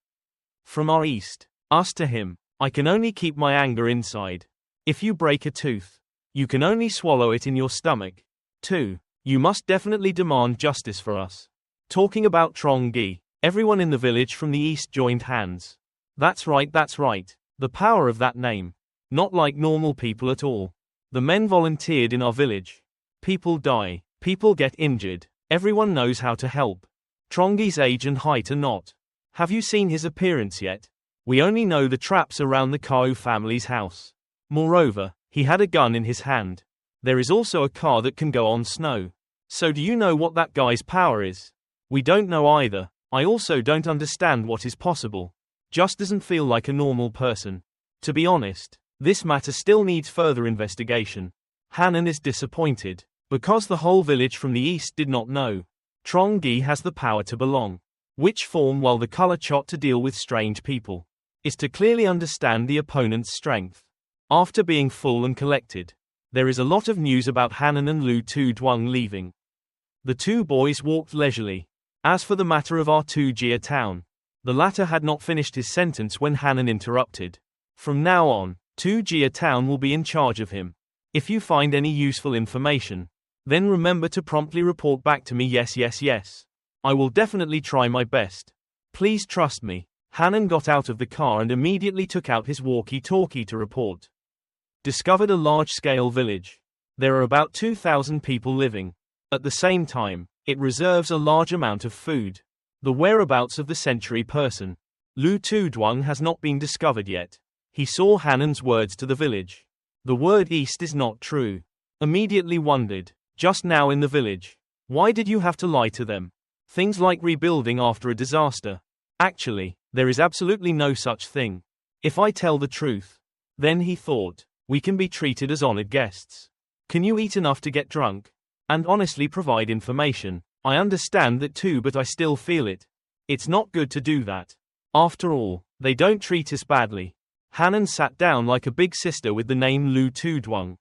From our east. Us to him. I can only keep my anger inside. If you break a tooth, you can only swallow it in your stomach. 2. You must definitely demand justice for us. Talking about Trongi, everyone in the village from the east joined hands. That's right, that's right. The power of that name. Not like normal people at all. The men volunteered in our village. People die. People get injured. Everyone knows how to help. Trongi's age and height are not. Have you seen his appearance yet? We only know the traps around the Kao family's house. Moreover, he had a gun in his hand. There is also a car that can go on snow. So do you know what that guy's power is? We don't know either. I also don't understand what is possible. Just doesn't feel like a normal person. To be honest, this matter still needs further investigation. Hanan is disappointed. Because the whole village from the east did not know. Trongi has the power to belong. Which form while the color chart to deal with strange people. Is to clearly understand the opponent's strength. After being full and collected. There is a lot of news about Hanan and Lu Tu-duang leaving. The two boys walked leisurely. As for the matter of our Tu-jia town. The latter had not finished his sentence when Hanan interrupted. From now on, Tu-jia town will be in charge of him. If you find any useful information, then remember to promptly report back to me. Yes, yes, yes. I will definitely try my best. Please trust me. Hanan got out of the car and immediately took out his walkie-talkie to report. Discovered a large-scale village. There are about 2,000 people living. At the same time, it reserves a large amount of food. The whereabouts of the century person, Lu Tu-duang, has not been discovered yet. He saw Hanan's words to the village. The word east is not true. Immediately wondered, just now in the village. Why did you have to lie to them? Things like rebuilding after a disaster. Actually, there is absolutely no such thing. If I tell the truth. Then he thought, we can be treated as honored guests. Can you eat enough to get drunk? And honestly provide information. I understand that too, but I still feel it. It's not good to do that. After all, they don't treat us badly. Hanan sat down like a big sister with the name Lu Tu-duang.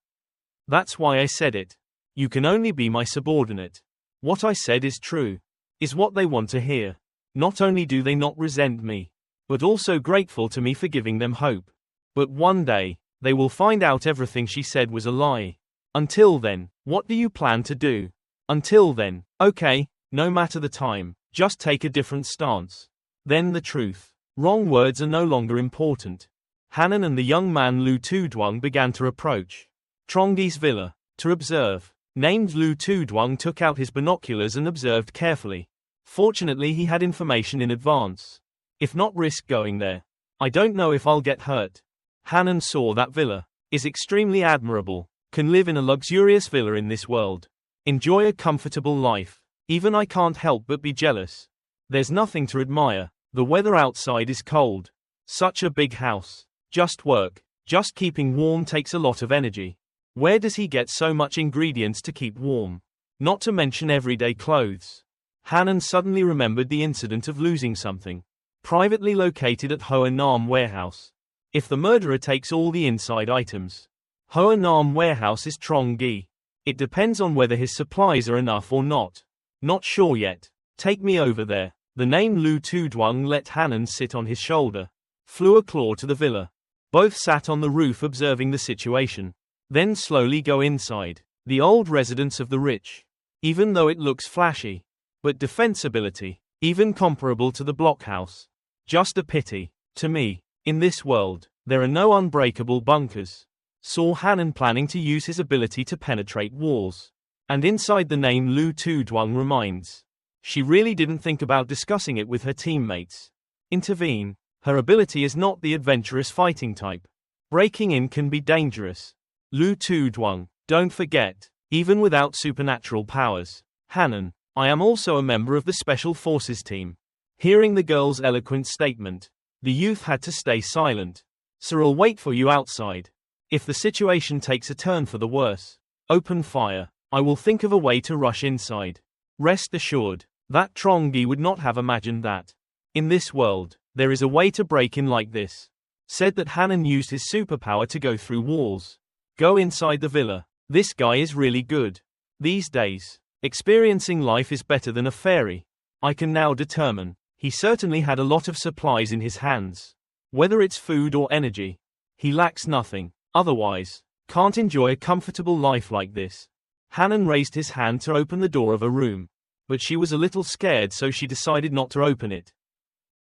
That's why I said it. You can only be my subordinate. What I said is true. Is what they want to hear. Not only do they not resent me, but also grateful to me for giving them hope. But one day, they will find out everything she said was a lie. Until then, what do you plan to do? Until then, okay, no matter the time, just take a different stance. Then the truth. Wrong words are no longer important. Hanan and the young man Lu Tu-duang began to approach Trongi's villa, to observe. Named Lu Tu-duang took out his binoculars and observed carefully. Fortunately he had information in advance. If not risk going there. I don't know if I'll get hurt. Hanan saw that villa. Is extremely admirable. Can live in a luxurious villa in this world. Enjoy a comfortable life. Even I can't help but be jealous. There's nothing to admire. The weather outside is cold. Such a big house. Just work. Just keeping warm takes a lot of energy. Where does he get so much ingredients to keep warm? Not to mention everyday clothes. Hanan suddenly remembered the incident of losing something. Privately located at Hoa Nam warehouse. If the murderer takes all the inside items. Hoa Nam warehouse is Trongi. It depends on whether his supplies are enough or not. Not sure yet. Take me over there. The name Lu Tu-duang let Hanan sit on his shoulder. Flew a claw to the villa. Both sat on the roof observing the situation. Then slowly go inside. The old residence of the rich. Even though it looks flashy. But defensibility. Even comparable to the blockhouse. Just a pity. To me. In this world, there are no unbreakable bunkers. Saw Hanan planning to use his ability to penetrate walls. And inside the name Lu Tu-duang reminds. She really didn't think about discussing it with her teammates. Intervene. Her ability is not the adventurous fighting type. Breaking in can be dangerous. Lu Tu-duang, don't forget, even without supernatural powers. Hanan, I am also a member of the Special Forces team. Hearing the girl's eloquent statement, the youth had to stay silent. Sir, I'll wait for you outside. If the situation takes a turn for the worse, open fire. I will think of a way to rush inside. Rest assured, that Trongi would not have imagined that. In this world, there is a way to break in like this. Said that Hanan used his superpower to go through walls. Go inside the villa. This guy is really good. These days, experiencing life is better than a fairy. I can now determine. He certainly had a lot of supplies in his hands. Whether it's food or energy. He lacks nothing. Otherwise, can't enjoy a comfortable life like this. Hanan raised his hand to open the door of a room. but she was a little scared, so she decided not to open it.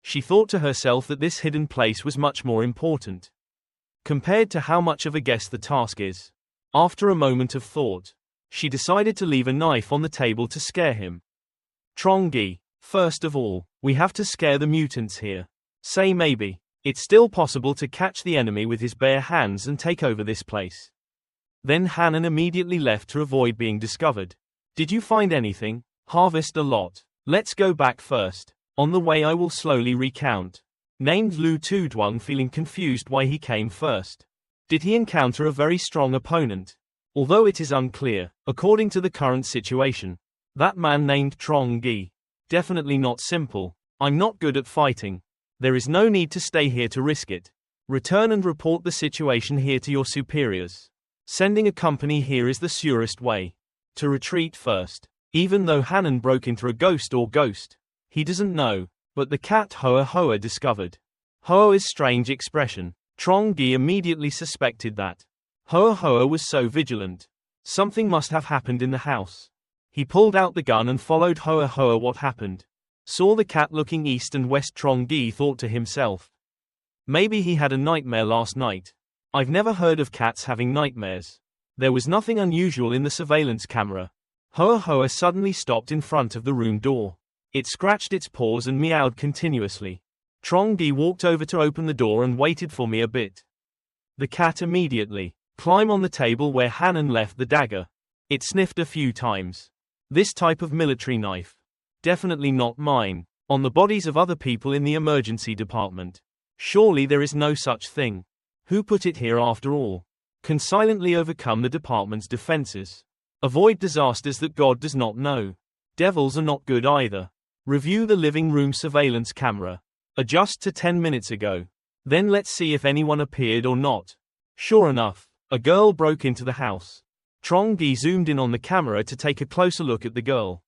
She thought to herself that this hidden place was much more important compared to how much of a guess the task is. After a moment of thought, she decided to leave a knife on the table to scare him. Trongi, first of all, we have to scare the mutants here. Say maybe it's still possible to catch the enemy with his bare hands and take over this place. Then Hanan immediately left to avoid being discovered. Did you find anything? Harvest a lot. Let's go back first. On the way I will slowly recount. Named Lu Tudwang, feeling confused why he came first. Did he encounter a very strong opponent? Although it is unclear, according to the current situation. That man named Trongi. Definitely not simple. I'm not good at fighting. There is no need to stay here to risk it. Return and report the situation here to your superiors. Sending a company here is the surest way. To retreat first. Even though Hanan broke into a ghost, he doesn't know. But the cat Hoa Hoa discovered Hoa's strange expression. Trongi immediately suspected that Hoa Hoa was so vigilant. Something must have happened in the house. He pulled out the gun and followed Hoa Hoa. What happened? Saw the cat looking east and west. Trongi thought to himself. Maybe he had a nightmare last night. I've never heard of cats having nightmares. There was nothing unusual in the surveillance camera. Hoa Hoa suddenly stopped in front of the room door. It scratched its paws and meowed continuously. Trongi walked over to open the door and waited for me a bit. The cat immediately climbed on the table where Hanan left the dagger. It sniffed a few times. This type of military knife. Definitely not mine. On the bodies of other people in the emergency department. Surely there is no such thing. Who put it here after all? Can silently overcome the department's defenses. Avoid disasters that God does not know. Devils are not good either. Review the living room surveillance camera. Adjust to 10 minutes ago. Then let's see if anyone appeared or not. Sure enough, a girl broke into the house. Trongi zoomed in on the camera to take a closer look at the girl.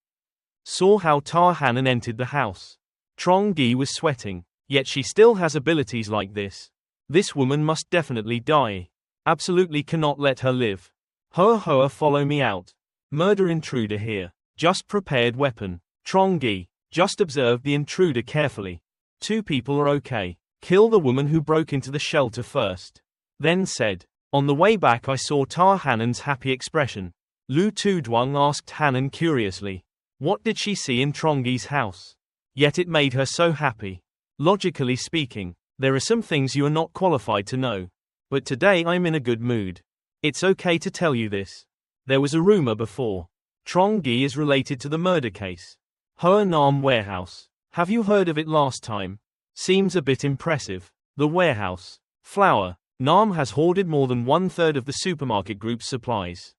Saw how Ta Hanan entered the house. Trongi was sweating, yet she still has abilities like this. This woman must definitely die. Absolutely cannot let her live. Hoa Hoa, follow me out. Murder intruder here. Just prepared weapon. Trongi just observed the intruder carefully. 2 people are okay. Kill the woman who broke into the shelter first. Then said. On the way back I saw Ta Hanan's happy expression. Lu Tudwang asked Hanan curiously. What did she see in Trongi's house? Yet it made her so happy. Logically speaking, there are some things you are not qualified to know. But today I'm in a good mood. It's okay to tell you this. There was a rumor before. Trongi is related to the murder case. Hoa Nam warehouse. Have you heard of it last time? Seems a bit impressive. The warehouse. Flour. Nam has hoarded more than 1/3 of the supermarket group's supplies.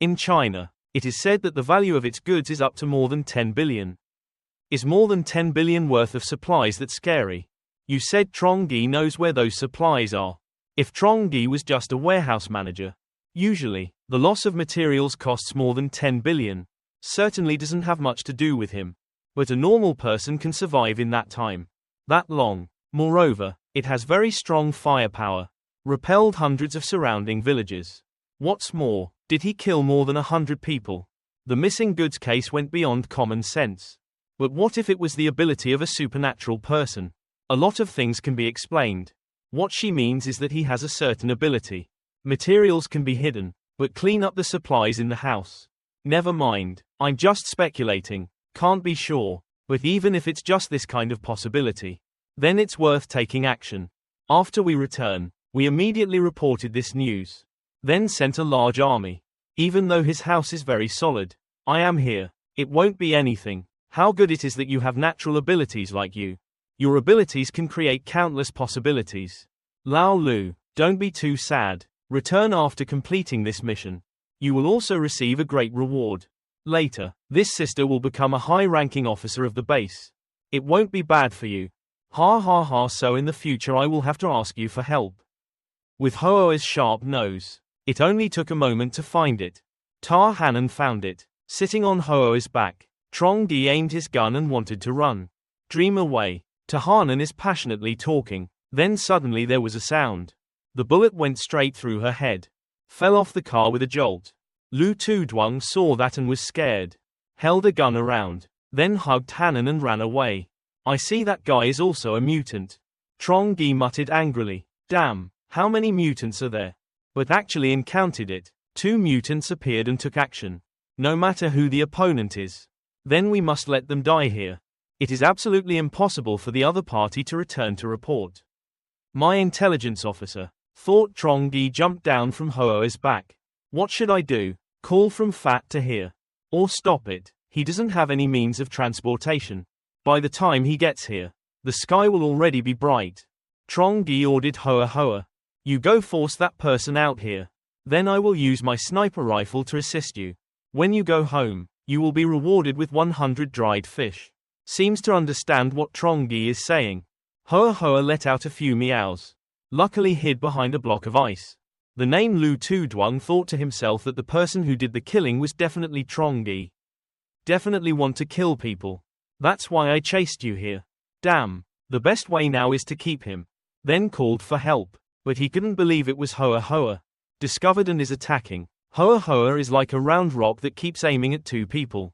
In China, it is said that the value of its goods is up to more than 10 billion. Is more than 10 billion worth of supplies that scary? You said Trongi knows where those supplies are. If Trongi was just a warehouse manager, usually, the loss of materials costs more than 10 billion. Certainly doesn't have much to do with him. But a normal person can survive in that time. That long. Moreover, it has very strong firepower. Repelled hundreds of surrounding villages. What's more, did he kill more than 100 people? The missing goods case went beyond common sense. But what if it was the ability of a supernatural person? A lot of things can be explained. What she means is that he has a certain ability. Materials can be hidden, but clean up the supplies in the house. Never mind, I'm just speculating, can't be sure, but even if it's just this kind of possibility, then it's worth taking action. After we return, we immediately reported this news. Then sent a large army. Even though his house is very solid, I am here. It won't be anything. How good it is that you have natural abilities like you. Your abilities can create countless possibilities. Lao Lu, don't be too sad. Return after completing this mission. You will also receive a great reward. Later, this sister will become a high-ranking officer of the base. It won't be bad for you. Ha ha ha, so in the future I will have to ask you for help. With Hoa's sharp nose. It only took a moment to find it. Ta Hanan found it, sitting on Hoa's back. Trongi aimed his gun and wanted to run. Dream away. Ta Hanan is passionately talking. Then suddenly there was a sound. The bullet went straight through her head. Fell off the car with a jolt. Lu Tudwang saw that and was scared. held a gun around, then hugged Hanan and ran away. I see that guy is also a mutant. Trongi muttered angrily. Damn, how many mutants are there? But actually encountered it. 2 mutants appeared and took action. No matter who the opponent is. Then we must let them die here. It is absolutely impossible for the other party to return to report. My intelligence officer, thought Trongi jumped down from Hoa's back. What should I do? Call from Fat to here. Or stop it. He doesn't have any means of transportation. By the time he gets here, the sky will already be bright. Trongi ordered Hoa. You go force that person out here. Then I will use my sniper rifle to assist you. When you go home, you will be rewarded with 100 dried fish. Seems to understand what Trongi is saying. Hoa let out a few meows. Luckily hid behind a block of ice. The name Lu Tuduang thought to himself that the person who did the killing was definitely Trongi. Definitely want to kill people. That's why I chased you here. Damn, the best way now is to keep him. Then called for help, but he couldn't believe it was Hoa. Discovered and is attacking. Hoa is like a round rock that keeps aiming at 2 people.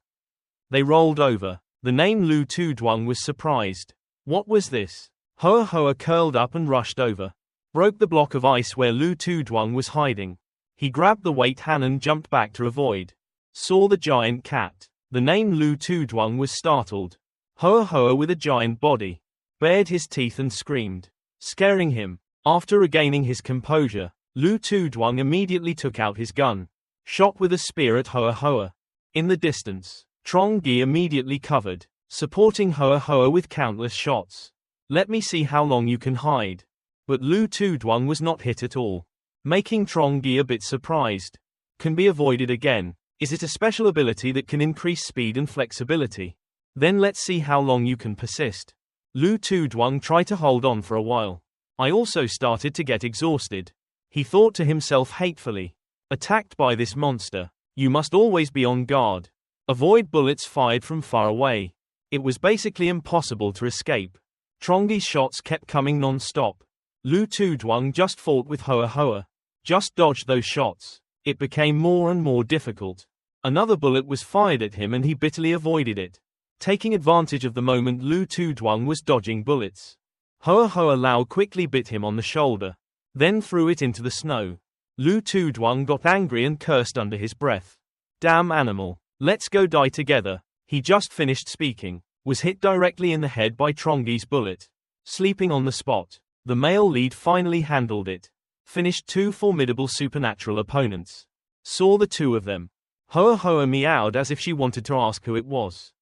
They rolled over. The name Lu Tuduang was surprised. What was this? Hoa curled up and rushed over. Broke the block of ice where Lu Tuduang was hiding. He grabbed the weight Hanan jumped back to avoid. Saw the giant cat. The name Lu Tuduang was startled. Hoa with a giant body. Bared his teeth and screamed, scaring him. After regaining his composure, Lu Tuduang immediately took out his gun. Shot with a spear at Hoa. In the distance, Trongi immediately covered, supporting Hoa with countless shots. Let me see how long you can hide. But Lu Tuduang was not hit at all, making Trongi a bit surprised. Can be avoided again. Is it a special ability that can increase speed and flexibility? Then let's see how long you can persist. Lu Tuduang tried to hold on for a while. I also started to get exhausted. He thought to himself hatefully. Attacked by this monster, you must always be on guard. Avoid bullets fired from far away. It was basically impossible to escape. Trongi's shots kept coming non-stop. Lu Tuduang just fought with Hoa. Just dodged those shots. It became more and more difficult. Another bullet was fired at him and he bitterly avoided it. Taking advantage of the moment Lu Tuduang was dodging bullets. Hoa Lao quickly bit him on the shoulder. Then threw it into the snow. Lu Tuduang got angry and cursed under his breath. Damn animal. Let's go die together. He just finished speaking. Was hit directly in the head by Trongi's bullet. Sleeping on the spot. The male lead finally handled it. Finished 2 formidable supernatural opponents. Saw the 2 of them. Hoa meowed as if she wanted to ask who it was.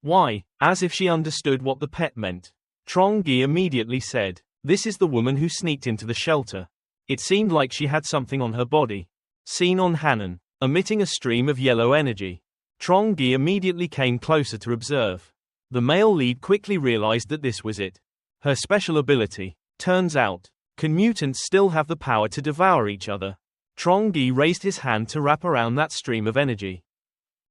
Why, as if she understood what the pet meant. Trongi immediately said, this is the woman who sneaked into the shelter. It seemed like she had something on her body. Seen on Hanan, emitting a stream of yellow energy. Trongi immediately came closer to observe. The male lead quickly realized that this was it. Her special ability. Turns out, can mutants still have the power to devour each other? Trongi raised his hand to wrap around that stream of energy.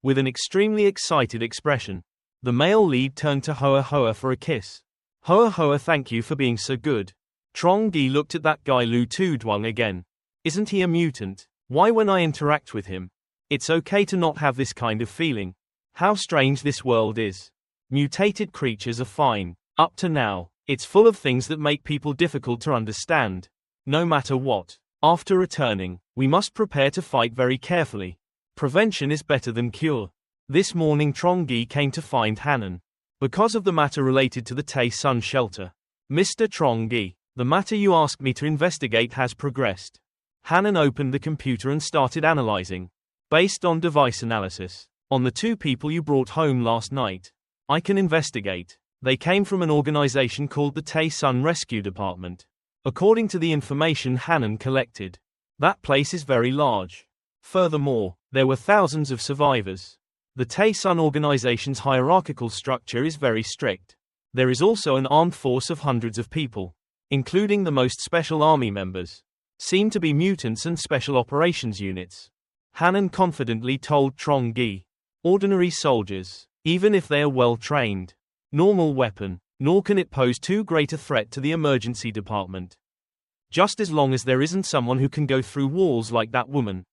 With an extremely excited expression, the male lead turned to Hoa for a kiss. Hoa, thank you for being so good. Trongi looked at that guy Lu Tuduang again. Isn't he a mutant? Why when I interact with him? It's okay to not have this kind of feeling. How strange this world is. Mutated creatures are fine. Up to now, it's full of things that make people difficult to understand. No matter what. After returning, we must prepare to fight very carefully. Prevention is better than cure. This morning Trongi came to find Hanan. Because of the matter related to the Tae-sun shelter. Mr. Trongi, the matter you asked me to investigate has progressed. Hanan opened the computer and started analyzing. Based on device analysis. On the 2 people you brought home last night. I can investigate. They came from an organization called the Tae-sun Rescue Department. According to the information Hanan collected. That place is very large. Furthermore, there were thousands of survivors. The Tae-sun organization's hierarchical structure is very strict. There is also an armed force of hundreds of people, including the most special army members. Seem to be mutants and special operations units. Hanan confidently told Trongi. Ordinary soldiers, even if they are well trained. Normal weapon, nor can it pose too great a threat to the emergency department. Just as long as there isn't someone who can go through walls like that woman.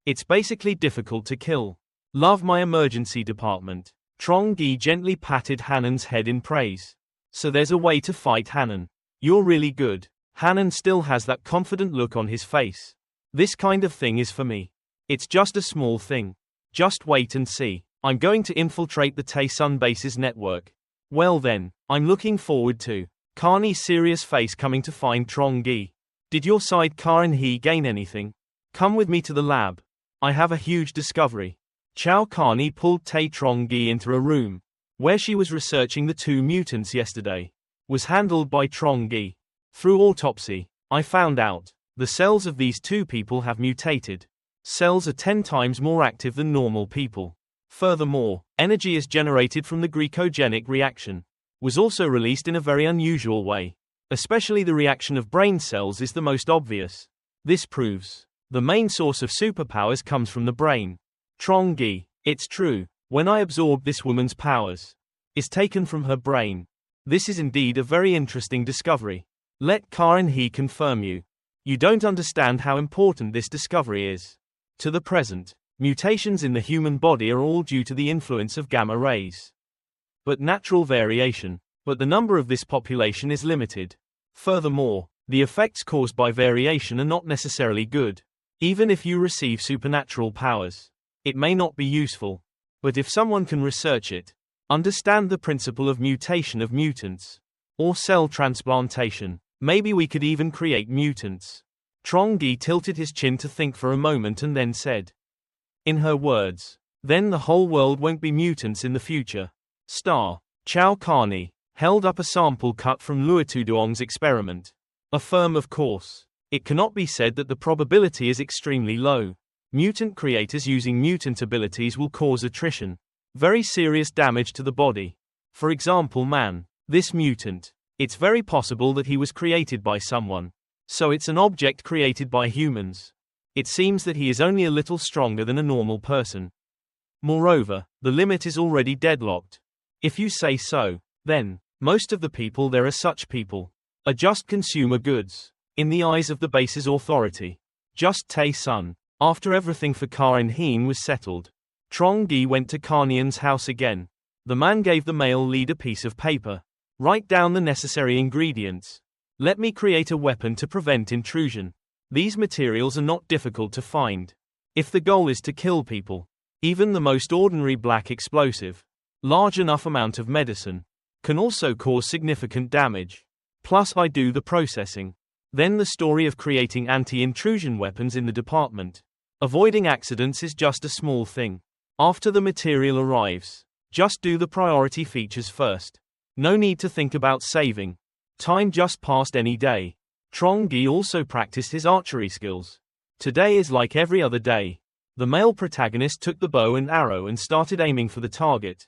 It's basically difficult to kill. Love my emergency department. Trongi gently patted Hanan's head in praise. So there's a way to fight Hanan. You're really good. Hanan still has that confident look on his face. This kind of thing is for me. It's just a small thing. Just wait and see. I'm going to infiltrate the Tae-sun base's network. Well then, I'm looking forward to Carney's serious face coming to find Trongi. Did your sidecar and he gain anything? Come with me to the lab. I have a huge discovery. Chow Carney pulled Tae Trongi into a room where she was researching the two mutants yesterday. Was handled by Trongi. Through autopsy, I found out the cells of these two people have mutated. Cells are 10 times more active than normal people. Furthermore, energy is generated from the glycogenic reaction. Was also released in a very unusual way. Especially the reaction of brain cells is the most obvious. This proves the main source of superpowers comes from the brain. Trongi, it's true, when I absorbed this woman's powers, is taken from her brain. This is indeed a very interesting discovery. Let Karen he confirm you. You don't understand how important this discovery is. To the present, mutations in the human body are all due to the influence of gamma rays. But natural variation, but the number of this population is limited. Furthermore, the effects caused by variation are not necessarily good. Even if you receive supernatural powers, it may not be useful. But if someone can research it, understand the principle of mutation of mutants, or cell transplantation, maybe we could even create mutants. Trongi tilted his chin to think for a moment and then said, in her words, then the whole world won't be mutants in the future. Chow Carney held up a sample cut from Luotuduong's experiment. Affirm of course. It cannot be said that the probability is extremely low. Mutant creators using mutant abilities will cause attrition. Very serious damage to the body. For example, man. This mutant. It's very possible that he was created by someone. So it's an object created by humans. It seems that he is only a little stronger than a normal person. Moreover, the limit is already deadlocked. If you say so, then, most of the people there are such people. Are just consumer goods. In the eyes of the base's authority. Just Tae-sun. After everything for Karen Heen was settled, Trongi went to Carnian's house again. The man gave the male lead a piece of paper. Write down the necessary ingredients. Let me create a weapon to prevent intrusion. These materials are not difficult to find. If the goal is to kill people, even the most ordinary black explosive, large enough amount of medicine, can also cause significant damage. Plus I do the processing. Then the story of creating anti-intrusion weapons in the department. Avoiding accidents is just a small thing. After the material arrives, just do the priority features first. No need to think about saving. Time just passed any day. Trongi also practiced his archery skills. Today is like every other day. The male protagonist took the bow and arrow and started aiming for the target.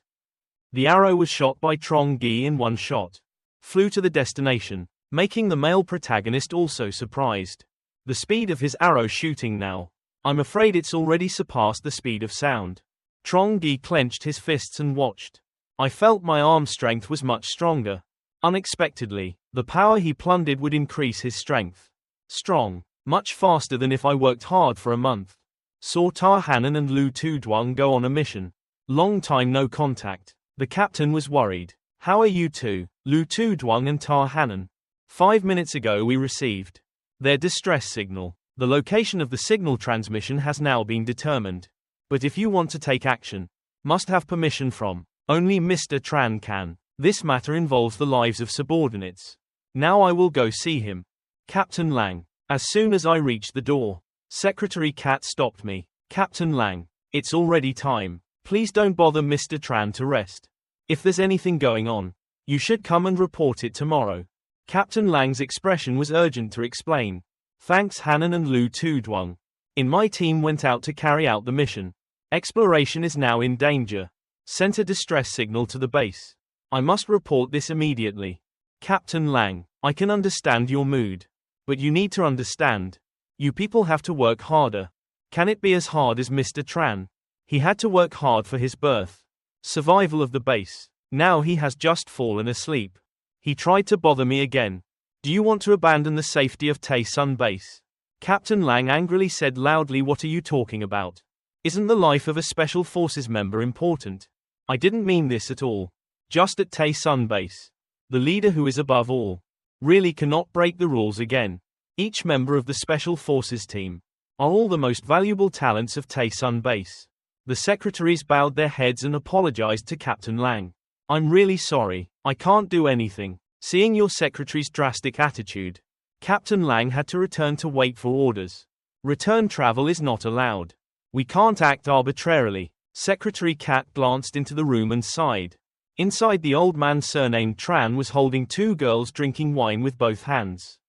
The arrow was shot by Trongi in one shot. Flew to the destination, making the male protagonist also surprised. The speed of his arrow shooting now. I'm afraid it's already surpassed the speed of sound. Trongi clenched his fists and watched. I felt my arm strength was much stronger. Unexpectedly, the power he plundered would increase his strength. Strong. Much faster than if I worked hard for a month. Saw Ta Hanan and Lu Tuduong go on a mission. Long time no contact. The captain was worried. How are you two, Lu Tuduong and Ta Hanan? 5 minutes ago we received their distress signal. The location of the signal transmission has now been determined. But if you want to take action, must have permission from only Mr. Tran can. This matter involves the lives of subordinates. Now I will go see him. Captain Lang. As soon as I reached the door, Secretary Cat stopped me. Captain Lang, it's already time. Please don't bother Mr. Tran to rest. If there's anything going on, you should come and report it tomorrow. Captain Lang's expression was urgent to explain. Thanks Hanan and Lu Tuduong. My team went out to carry out the mission. Exploration is now in danger. Sent a distress signal to the base. I must report this immediately. Captain Lang, I can understand your mood. But you need to understand. You people have to work harder. Can it be as hard as Mr. Tran? He had to work hard for his birth. Survival of the base. Now he has just fallen asleep. He tried to bother me again. Do you want to abandon the safety of Tae-sun base? Captain Lang angrily said loudly, what are you talking about? Isn't the life of a Special Forces member important? I didn't mean this at all. Just at Tae-sun base. The leader who is above all. Really cannot break the rules again. Each member of the Special Forces team are all the most valuable talents of Tae-sun base. The secretaries bowed their heads and apologized to Captain Lang. I'm really sorry, I can't do anything. Seeing your secretary's drastic attitude, Captain Lang had to return to wait for orders. Return travel is not allowed. We can't act arbitrarily. Secretary Kat glanced into the room and sighed. Inside, the old man surnamed Tran was holding two girls drinking wine with both hands.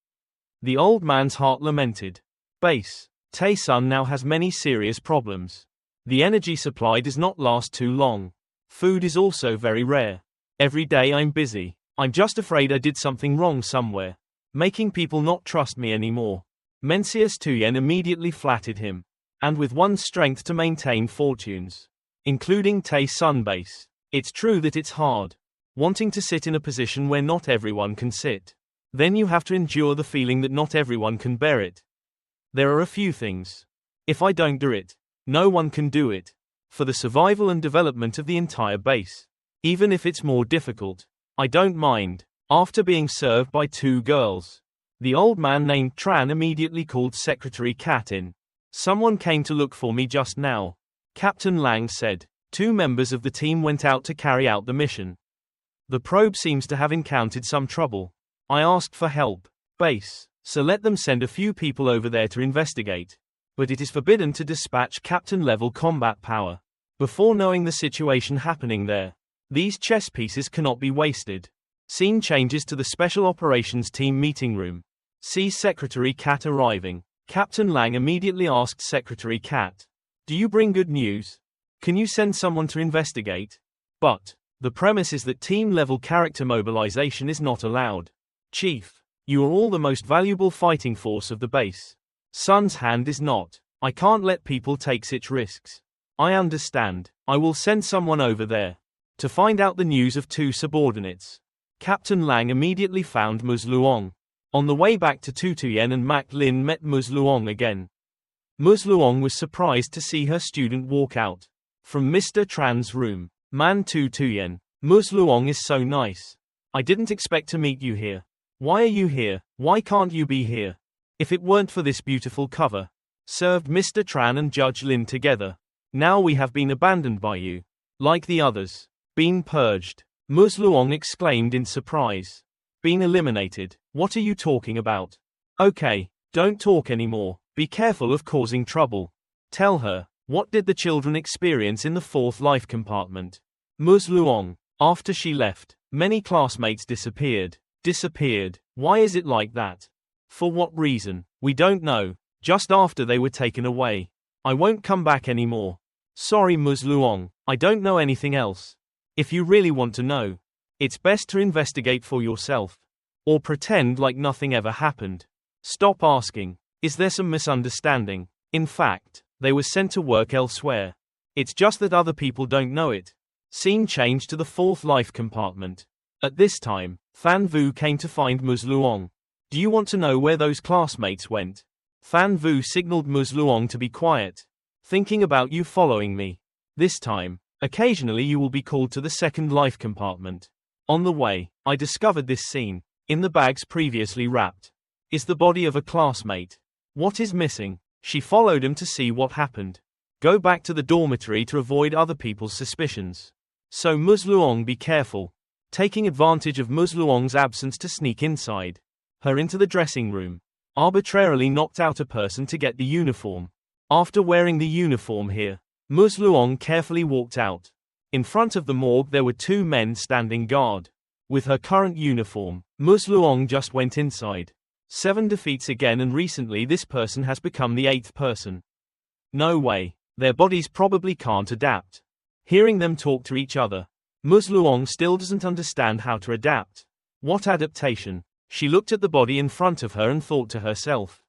The old man's heart lamented. Base. Tae-sun now has many serious problems. The energy supply does not last too long. Food is also very rare. Every day I'm busy. I'm just afraid I did something wrong somewhere, making people not trust me anymore. Mencius Tuyen immediately flattered him. And with one's strength to maintain fortunes, including Tae-sun base, it's true that it's hard. Wanting to sit in a position where not everyone can sit. Then you have to endure the feeling that not everyone can bear it. There are a few things. If I don't do it, no one can do it. For the survival and development of the entire base. Even if it's more difficult, I don't mind. After being served by two girls, the old man named Tran immediately called Secretary Kat in. Someone came to look for me just now. Captain Lang said. Two members of the team went out to carry out the mission. The probe seems to have encountered some trouble. I asked for help. Base. So let them send a few people over there to investigate. But it is forbidden to dispatch captain-level combat power before knowing the situation happening there. These chess pieces cannot be wasted. Scene changes to the Special Operations Team meeting room. See Secretary Kat arriving. Captain Lang immediately asked Secretary Kat, do you bring good news? Can you send someone to investigate? But the premise is that team-level character mobilization is not allowed. Chief, you are all the most valuable fighting force of the base. Sun's hand is not. I can't let people take such risks. I understand. I will send someone over there to find out the news of two subordinates. Captain Lang immediately found Ms. Luong. On the way back to Tutuyen and Michelin met Ms. Luong again. Ms. Luong was surprised to see her student walk out from Mr. Tran's room. Man Tutuyen. Ms. Luong is so nice. I didn't expect to meet you here. Why are you here? Why can't you be here? If it weren't for this beautiful cover. Served Mr. Tran and Judge Lin together. Now we have been abandoned by you. Like the others. Been purged. Ms. Luong exclaimed in surprise. Been eliminated. What are you talking about? Okay, don't talk anymore. Be careful of causing trouble. Tell her, what did the children experience in the fourth life compartment? Ms. Luong. After she left, many classmates disappeared. Disappeared. Why is it like that? For what reason? We don't know. Just after they were taken away. I won't come back anymore. Sorry Ms. Luong, I don't know anything else. If you really want to know, it's best to investigate for yourself. Or pretend like nothing ever happened. Stop asking. Is there some misunderstanding? In fact, they were sent to work elsewhere. It's just that other people don't know it. Scene changed to the fourth life compartment. At this time, Than Vu came to find Ms. Luong. Do you want to know where those classmates went? Than Vu signaled Ms. Luong to be quiet. Thinking about you following me. This time, occasionally you will be called to the second life compartment. On the way, I discovered this scene. In the bags previously wrapped is the body of a classmate. What is missing? She followed him to see what happened. Go back to the dormitory to avoid other people's suspicions. So Ms. Luong, be careful. Taking advantage of Ms. Luong's absence to sneak inside her into the dressing room. Arbitrarily knocked out a person to get the uniform. After wearing the uniform here, Ms. Luong carefully walked out. In front of the morgue there were two men standing guard. With her current uniform, Ms. Luong just went inside. 7 defeats again, and recently this person has become the 8th person. No way. Their bodies probably can't adapt. Hearing them talk to each other, Ms. Luong still doesn't understand how to adapt. What adaptation? She looked at the body in front of her and thought to herself.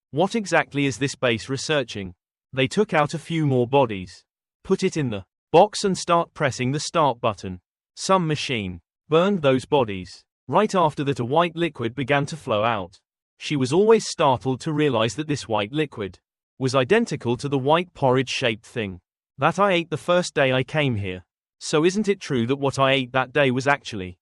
What exactly is this base researching? They took out a few more bodies. Put it in the box and start pressing the start button. Some machine burned those bodies. Right after that, a white liquid began to flow out. She was always startled to realize that this white liquid was identical to the white porridge-shaped thing that I ate the first day I came here. So isn't it true that what I ate that day was actually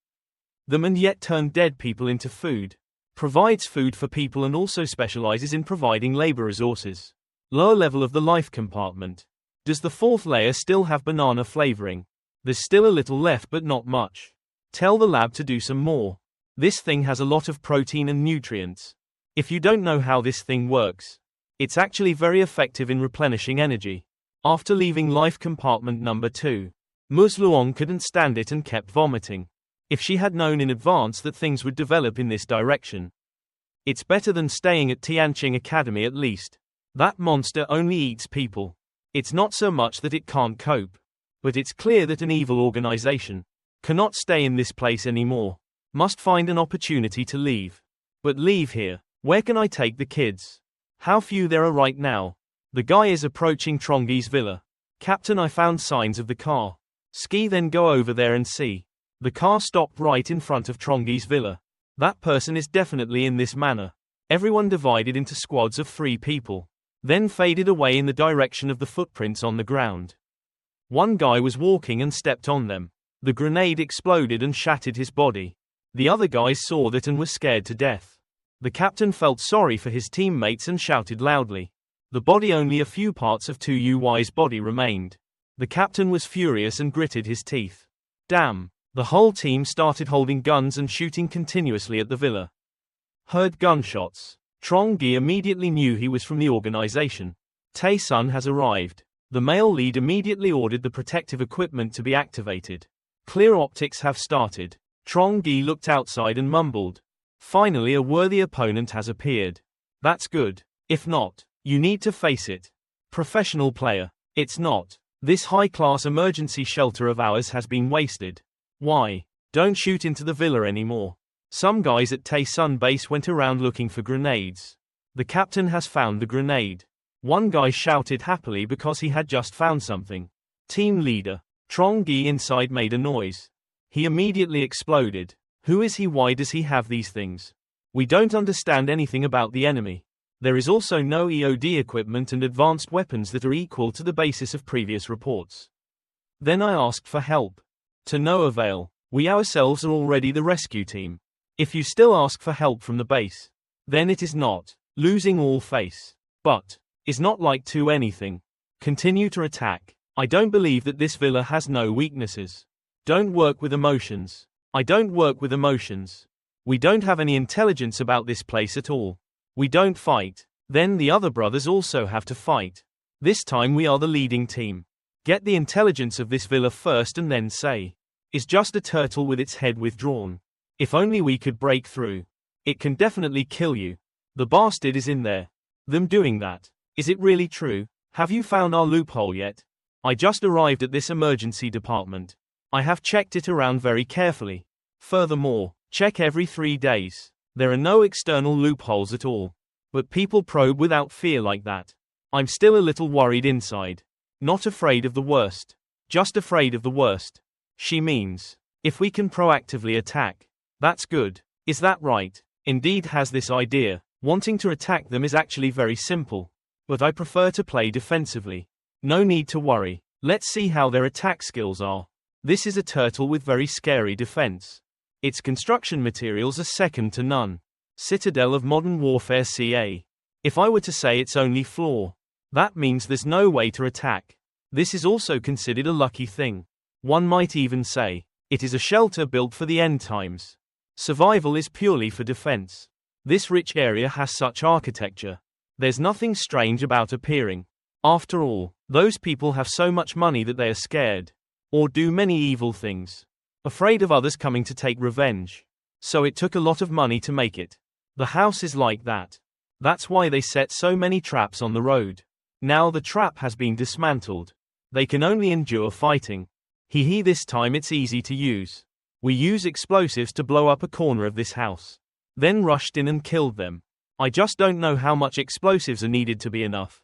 them and yet turned dead people into food? Provides food for people and also specializes in providing labor resources. Lower level of the life compartment. Does the fourth layer still have banana flavoring? There's still a little left but not much. Tell the lab to do some more. This thing has a lot of protein and nutrients. If you don't know how this thing works, it's actually very effective in replenishing energy. After leaving life compartment number 2, Ms. Luong couldn't stand it and kept vomiting. If she had known in advance that things would develop in this direction. It's better than staying at Tianqing Academy at least. That monster only eats people. It's not so much that it can't cope, but it's clear that an evil organization cannot stay in this place anymore. Must find an opportunity to leave. But leave here. Where can I take the kids? How few there are right now. The guy is approaching Trongi's villa. Captain, I found signs of the car. Ski, then go over there and see. The car stopped right in front of Trongi's villa. That person is definitely in this manner. Everyone divided into squads of 3 people. Then faded away in the direction of the footprints on the ground. One guy was walking and stepped on them. The grenade exploded and shattered his body. The other guys saw that and were scared to death. The captain felt sorry for his teammates and shouted loudly. The body, only a few parts of 2Uy's body remained. The captain was furious and gritted his teeth. Damn. The whole team started holding guns and shooting continuously at the villa. Heard gunshots. Trongi immediately knew he was from the organization. Tae-sun has arrived. The male lead immediately ordered the protective equipment to be activated. Clear optics have started. Trongi looked outside and mumbled. Finally, a worthy opponent has appeared. That's good. If not, you need to face it. Professional player. It's not. This high-class emergency shelter of ours has been wasted. Why? Don't shoot into the villa anymore. Some guys at Tae-sun base went around looking for grenades. The captain has found the grenade. One guy shouted happily because he had just found something. Team leader. Trongi inside made a noise. He immediately exploded. Who is he? Why does he have these things? We don't understand anything about the enemy. There is also no EOD equipment and advanced weapons that are equal to the basis of previous reports. Then I asked for help. To no avail. We ourselves are already the rescue team. If you still ask for help from the base, then it is not losing all face, but is not like to anything. Continue to attack. I don't believe that this villa has no weaknesses. Don't work with emotions. I don't work with emotions. We don't have any intelligence about this place at all. We don't fight. Then the other brothers also have to fight. This time we are the leading team. Get the intelligence of this villa first and then say, is just a turtle with its head withdrawn. If only we could break through. It can definitely kill you. The bastard is in there. Them doing that. Is it really true? Have you found our loophole yet? I just arrived at this emergency department. I have checked it around very carefully. Furthermore, check every 3 days. There are no external loopholes at all. But people probe without fear like that. I'm still a little worried inside. Not afraid of the worst. Just afraid of the worst. She means, if we can proactively attack. That's good. Is that right? Indeed has this idea. Wanting to attack them is actually very simple. But I prefer to play defensively. No need to worry. Let's see how their attack skills are. This is a turtle with very scary defense. Its construction materials are second to none. Citadel of Modern Warfare CA. If I were to say its only flaw, that means there's no way to attack. This is also considered a lucky thing. One might even say, it is a shelter built for the end times. Survival is purely for defense. This rich area has such architecture. There's nothing strange about appearing. After all, those people have so much money that they are scared. Or do many evil things. Afraid of others coming to take revenge. So it took a lot of money to make it. The house is like that. That's why they set so many traps on the road. Now the trap has been dismantled. They can only endure fighting. This time it's easy to use. We use explosives to blow up a corner of this house. Then rushed in and killed them. I just don't know how much explosives are needed to be enough.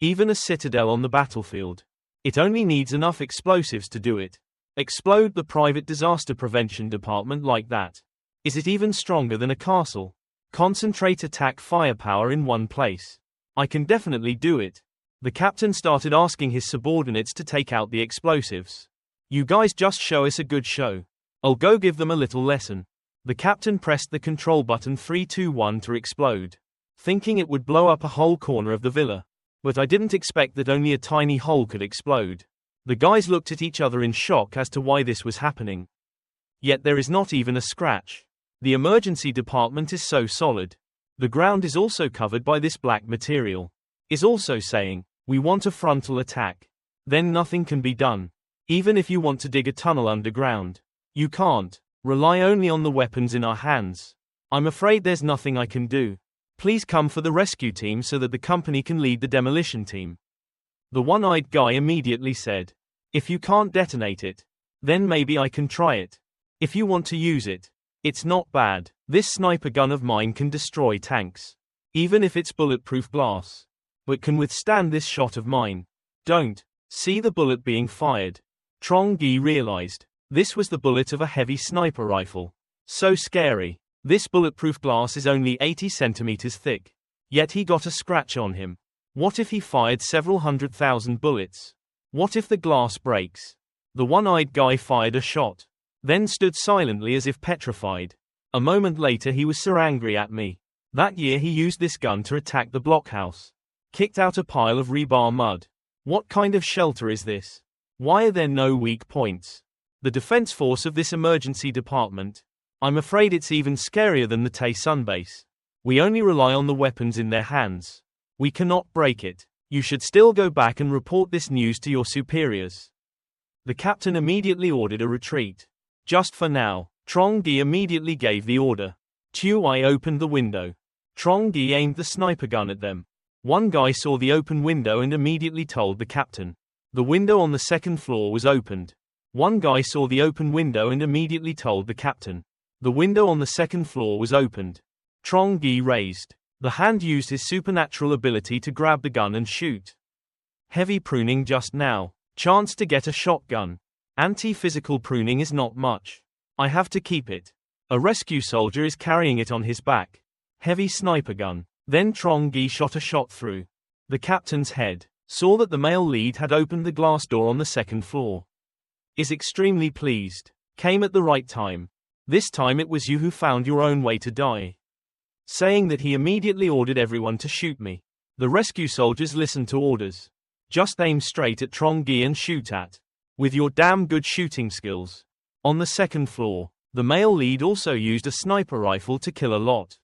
Even a citadel on the battlefield. It only needs enough explosives to do it. Explode the private disaster prevention department like that. Is it even stronger than a castle? Concentrate attack firepower in one place. I can definitely do it. The captain started asking his subordinates to take out the explosives. You guys just show us a good show. I'll go give them a little lesson. The captain pressed the control button 3, 2, 1 to explode, thinking it would blow up a whole corner of the villa. But I didn't expect that only a tiny hole could explode. The guys looked at each other in shock as to why this was happening. Yet there is not even a scratch. The emergency department is so solid. The ground is also covered by this black material. Is also saying, we want a frontal attack. Then nothing can be done. Even if you want to dig a tunnel underground, you can't. Rely only on the weapons in our hands. I'm afraid there's nothing I can do. Please come for the rescue team so that the company can lead the demolition team. The one-eyed guy immediately said, if you can't detonate it, then maybe I can try it. If you want to use it, it's not bad. This sniper gun of mine can destroy tanks, even if it's bulletproof glass, but can withstand this shot of mine. Don't see the bullet being fired. Trongi realized this was the bullet of a heavy sniper rifle. So scary. This bulletproof glass is only 80 centimeters thick. Yet he got a scratch on him. What if he fired several 100,000 bullets? What if the glass breaks? The one-eyed guy fired a shot, then stood silently as if petrified. A moment later he was so angry at me. That year he used this gun to attack the blockhouse. Kicked out a pile of rebar mud. What kind of shelter is this? Why are there no weak points? The defense force of this emergency department. I'm afraid it's even scarier than the Taesun base. We only rely on the weapons in their hands. We cannot break it. You should still go back and report this news to your superiors. The captain immediately ordered a retreat. Just for now. Trongi immediately gave the order. Tuai opened the window. Trongi aimed the sniper gun at them. One guy saw the open window and immediately told the captain. The window on the second floor was opened. One guy saw the open window and immediately told the captain. The window on the second floor was opened. Trongi raised. The hand used his supernatural ability to grab the gun and shoot. Heavy pruning just now. Chance to get a shotgun. Anti-physical pruning is not much. I have to keep it. A rescue soldier is carrying it on his back. Heavy sniper gun. Then Trongi shot a shot through the captain's head. Saw that the male lead had opened the glass door on the second floor. Is extremely pleased. Came at the right time. This time it was you who found your own way to die. Saying that he immediately ordered everyone to shoot me. The rescue soldiers listened to orders. Just aim straight at Trongi and shoot at. With your damn good shooting skills. On the second floor, the male lead also used a sniper rifle to kill a lot.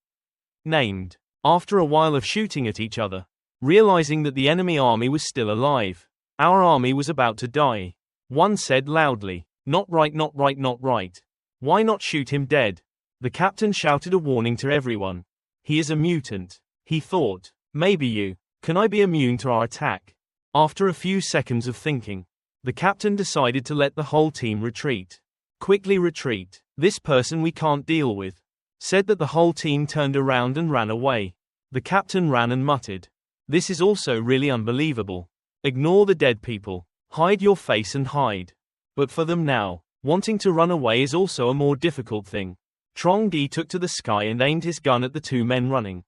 Named. After a while of shooting at each other. Realizing that the enemy army was still alive. Our army was about to die. One said loudly, not right, not right, not right. Why not shoot him dead? The captain shouted a warning to everyone. He is a mutant. He thought, maybe you. Can I be immune to our attack? After a few seconds of thinking, the captain decided to let the whole team retreat. Quickly retreat. This person we can't deal with. Said that the whole team turned around and ran away. The captain ran and muttered. This is also really unbelievable. Ignore the dead people. Hide your face and hide. But for them now, wanting to run away is also a more difficult thing. Trongi took to the sky and aimed his gun at the two men running.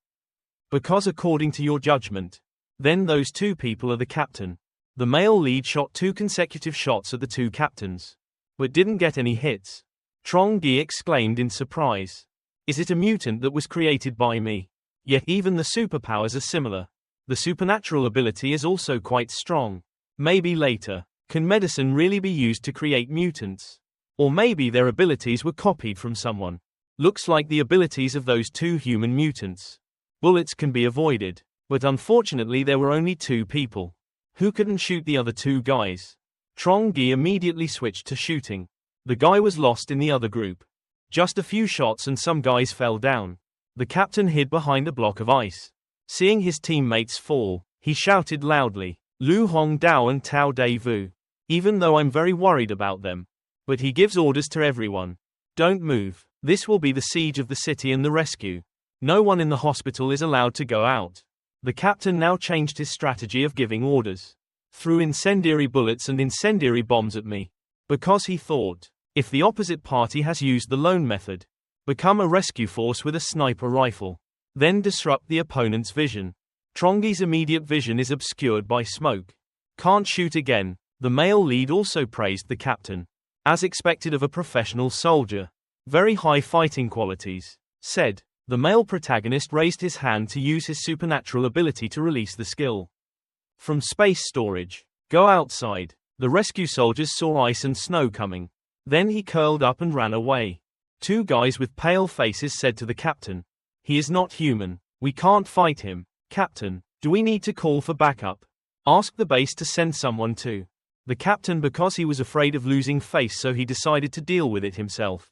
Because according to your judgment, then those two people are the captain. The male lead shot 2 consecutive shots at the two captains, but didn't get any hits. Trongi exclaimed in surprise. Is it a mutant that was created by me? Yet even the superpowers are similar. The supernatural ability is also quite strong. Maybe later, can medicine really be used to create mutants? Or maybe their abilities were copied from someone. Looks like the abilities of those 2 human mutants. Bullets can be avoided, but unfortunately there were only 2 people. Who couldn't shoot the other 2 guys? Trongi immediately switched to shooting. The guy was lost in the other group. Just a few shots and some guys fell down. The captain hid behind a block of ice. Seeing his teammates fall, he shouted loudly, Lu Hong Dao and Tao Dei Vu. Even though I'm very worried about them. But he gives orders to everyone. Don't move. This will be the siege of the city and the rescue. No one in the hospital is allowed to go out. The captain now changed his strategy of giving orders. Threw incendiary bullets and incendiary bombs at me. Because he thought, if the opposite party has used the lone method, become a rescue force with a sniper rifle. Then disrupt the opponent's vision. Trongi's immediate vision is obscured by smoke. Can't shoot again. The male lead also praised the captain. As expected of a professional soldier. Very high fighting qualities. Said. The male protagonist raised his hand to use his supernatural ability to release the skill. From space storage. Go outside. The rescue soldiers saw ice and snow coming. Then he curled up and ran away. Two guys with pale faces said to the captain. He is not human. We can't fight him. Captain, do we need to call for backup? Ask the base to send someone to the captain because he was afraid of losing face, so he decided to deal with it himself.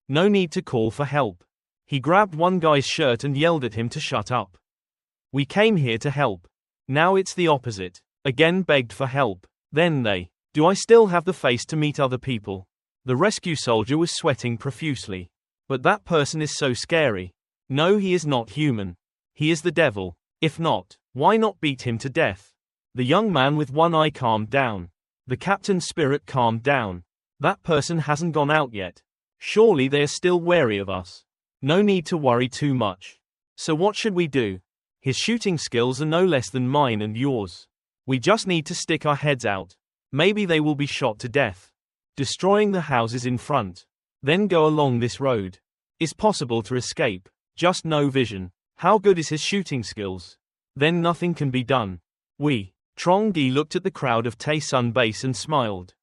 No need to call for help. He grabbed one guy's shirt and yelled at him to shut up. We came here to help. Now it's the opposite. Again begged for help. Then they. Do I still have the face to meet other people? The rescue soldier was sweating profusely. But that person is so scary. No, he is not human. He is the devil. If not, why not beat him to death? The young man with one eye calmed down. The captain's spirit calmed down. That person hasn't gone out yet. Surely they are still wary of us. No need to worry too much. So what should we do? His shooting skills are no less than mine and yours. We just need to stick our heads out. Maybe they will be shot to death. Destroying the houses in front. Then go along this road. Is possible to escape. Just no vision. How good is his shooting skills? Then nothing can be done. Trongi looked at the crowd of Tae-sun base and smiled.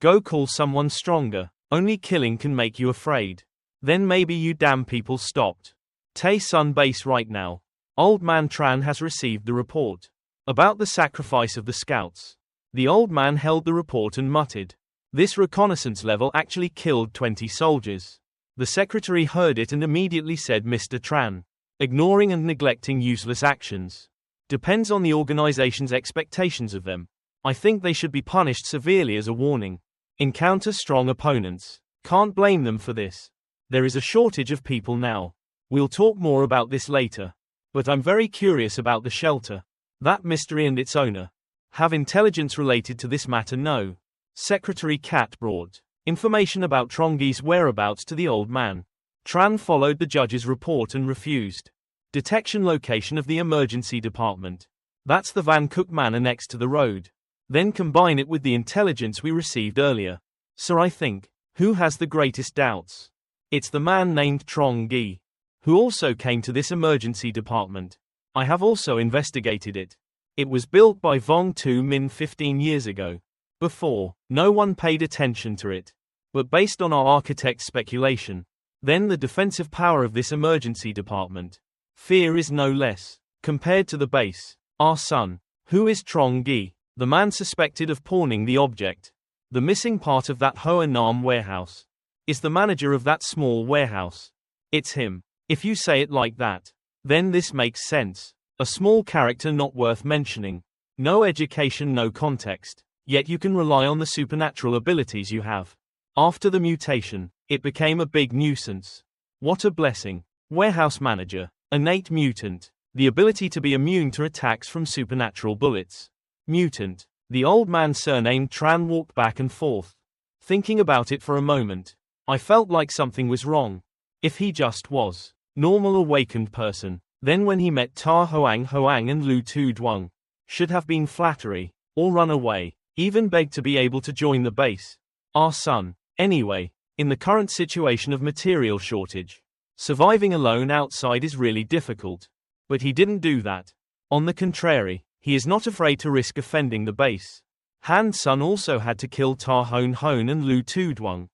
Go call someone stronger. Only killing can make you afraid. Then maybe you damn people stopped. Tae-sun base right now. Old man Tran has received the report. About the sacrifice of the scouts. The old man held the report and muttered. This reconnaissance level actually killed 20 soldiers. The secretary heard it and immediately said, Mr. Tran. Ignoring and neglecting useless actions. Depends on the organization's expectations of them. I think they should be punished severely as a warning. Encounter strong opponents. Can't blame them for this. There is a shortage of people now. We'll talk more about this later. But I'm very curious about the shelter. That mystery and its owner. Have intelligence related to this matter? No. Secretary Cat brought information about Trongi's whereabouts to the old man. Tran followed the judge's report and refused. Detection location of the emergency department. That's the Van Cook Manor next to the road. Then combine it with the intelligence we received earlier. Sir, I think. Who has the greatest doubts? It's the man named Trongi. Who also came to this emergency department. I have also investigated it. It was built by Vong Tu Min 15 years ago. Before, no one paid attention to it. But based on our architect's speculation, then the defensive power of this emergency department. Fear is no less. Compared to the base. Our son. Who is Trongi? The man suspected of pawning the object. The missing part of that Hoa Nam warehouse. Is the manager of that small warehouse. It's him. If you say it like that, then this makes sense. A small character not worth mentioning. No education, no context. Yet you can rely on the supernatural abilities you have. After the mutation, it became a big nuisance. What a blessing. Warehouse manager. Innate mutant. The ability to be immune to attacks from supernatural bullets. Mutant. The old man surnamed Tran walked back and forth. Thinking about it for a moment. I felt like something was wrong. If he just was. Normal awakened person. Then when he met Ta Hoang and Lu Tu Duong. Should have been flattery. Or run away. Even begged to be able to join the base. Our son. Anyway. In the current situation of material shortage. Surviving alone outside is really difficult. But he didn't do that. On the contrary, he is not afraid to risk offending the base. Han's son also had to kill Ta Hon and Lu Tu Duong.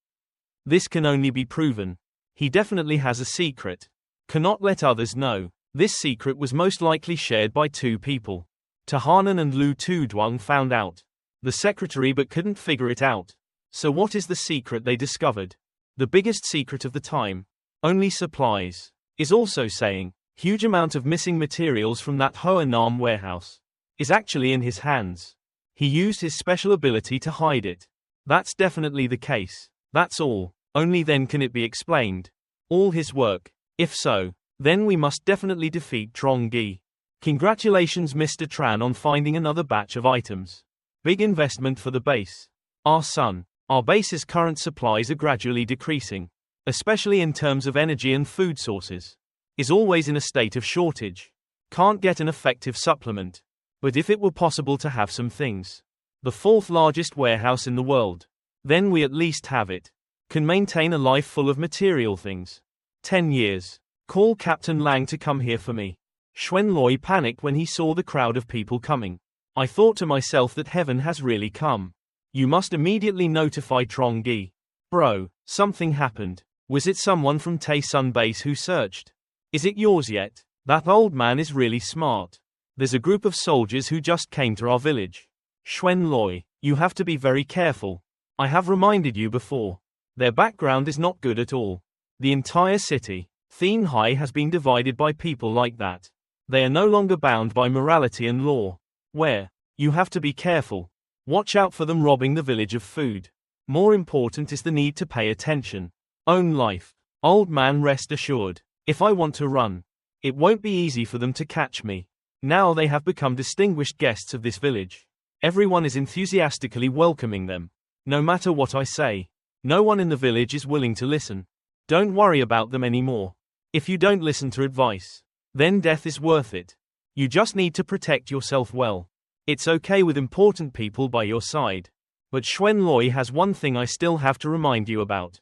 This can only be proven. He definitely has a secret. Cannot let others know. This secret was most likely shared by two people. Tahanan and Lu Tu Duong found out. The secretary but couldn't figure it out. So what is the secret they discovered? The biggest secret of the time. Only supplies. Is also saying, huge amount of missing materials from that Hoa Nam warehouse. Is actually in his hands. He used his special ability to hide it. That's definitely the case. That's all. Only then can it be explained. All his work. If so, then we must definitely defeat Trongi. Congratulations Mr. Tran on finding another batch of items. Big investment for the base. Our son. Our base's current supplies are gradually decreasing. Especially in terms of energy and food sources. Is always in a state of shortage. Can't get an effective supplement. But if it were possible to have some things. The fourth largest warehouse in the world. Then we at least have it. Can maintain a life full of material things. 10 years. Call Captain Lang to come here for me. Xuan Loi panicked when he saw the crowd of people coming. I thought to myself that heaven has really come. You must immediately notify Trongi. Bro, something happened. Was it someone from Taesun base who searched? Is it yours yet? That old man is really smart. There's a group of soldiers who just came to our village. Xuan Loi, you have to be very careful. I have reminded you before. Their background is not good at all. The entire city, Thien Hai, has been divided by people like that. They are no longer bound by morality and law. Where? You have to be careful. Watch out for them robbing the village of food. More important is the need to pay attention. Own life. Old man, rest assured. If I want to run, it won't be easy for them to catch me. Now they have become distinguished guests of this village. Everyone is enthusiastically welcoming them. No matter what I say, no one in the village is willing to listen. Don't worry about them anymore. If you don't listen to advice, then death is worth it. You just need to protect yourself well. It's okay with important people by your side. But Xuan Loi has one thing I still have to remind you about.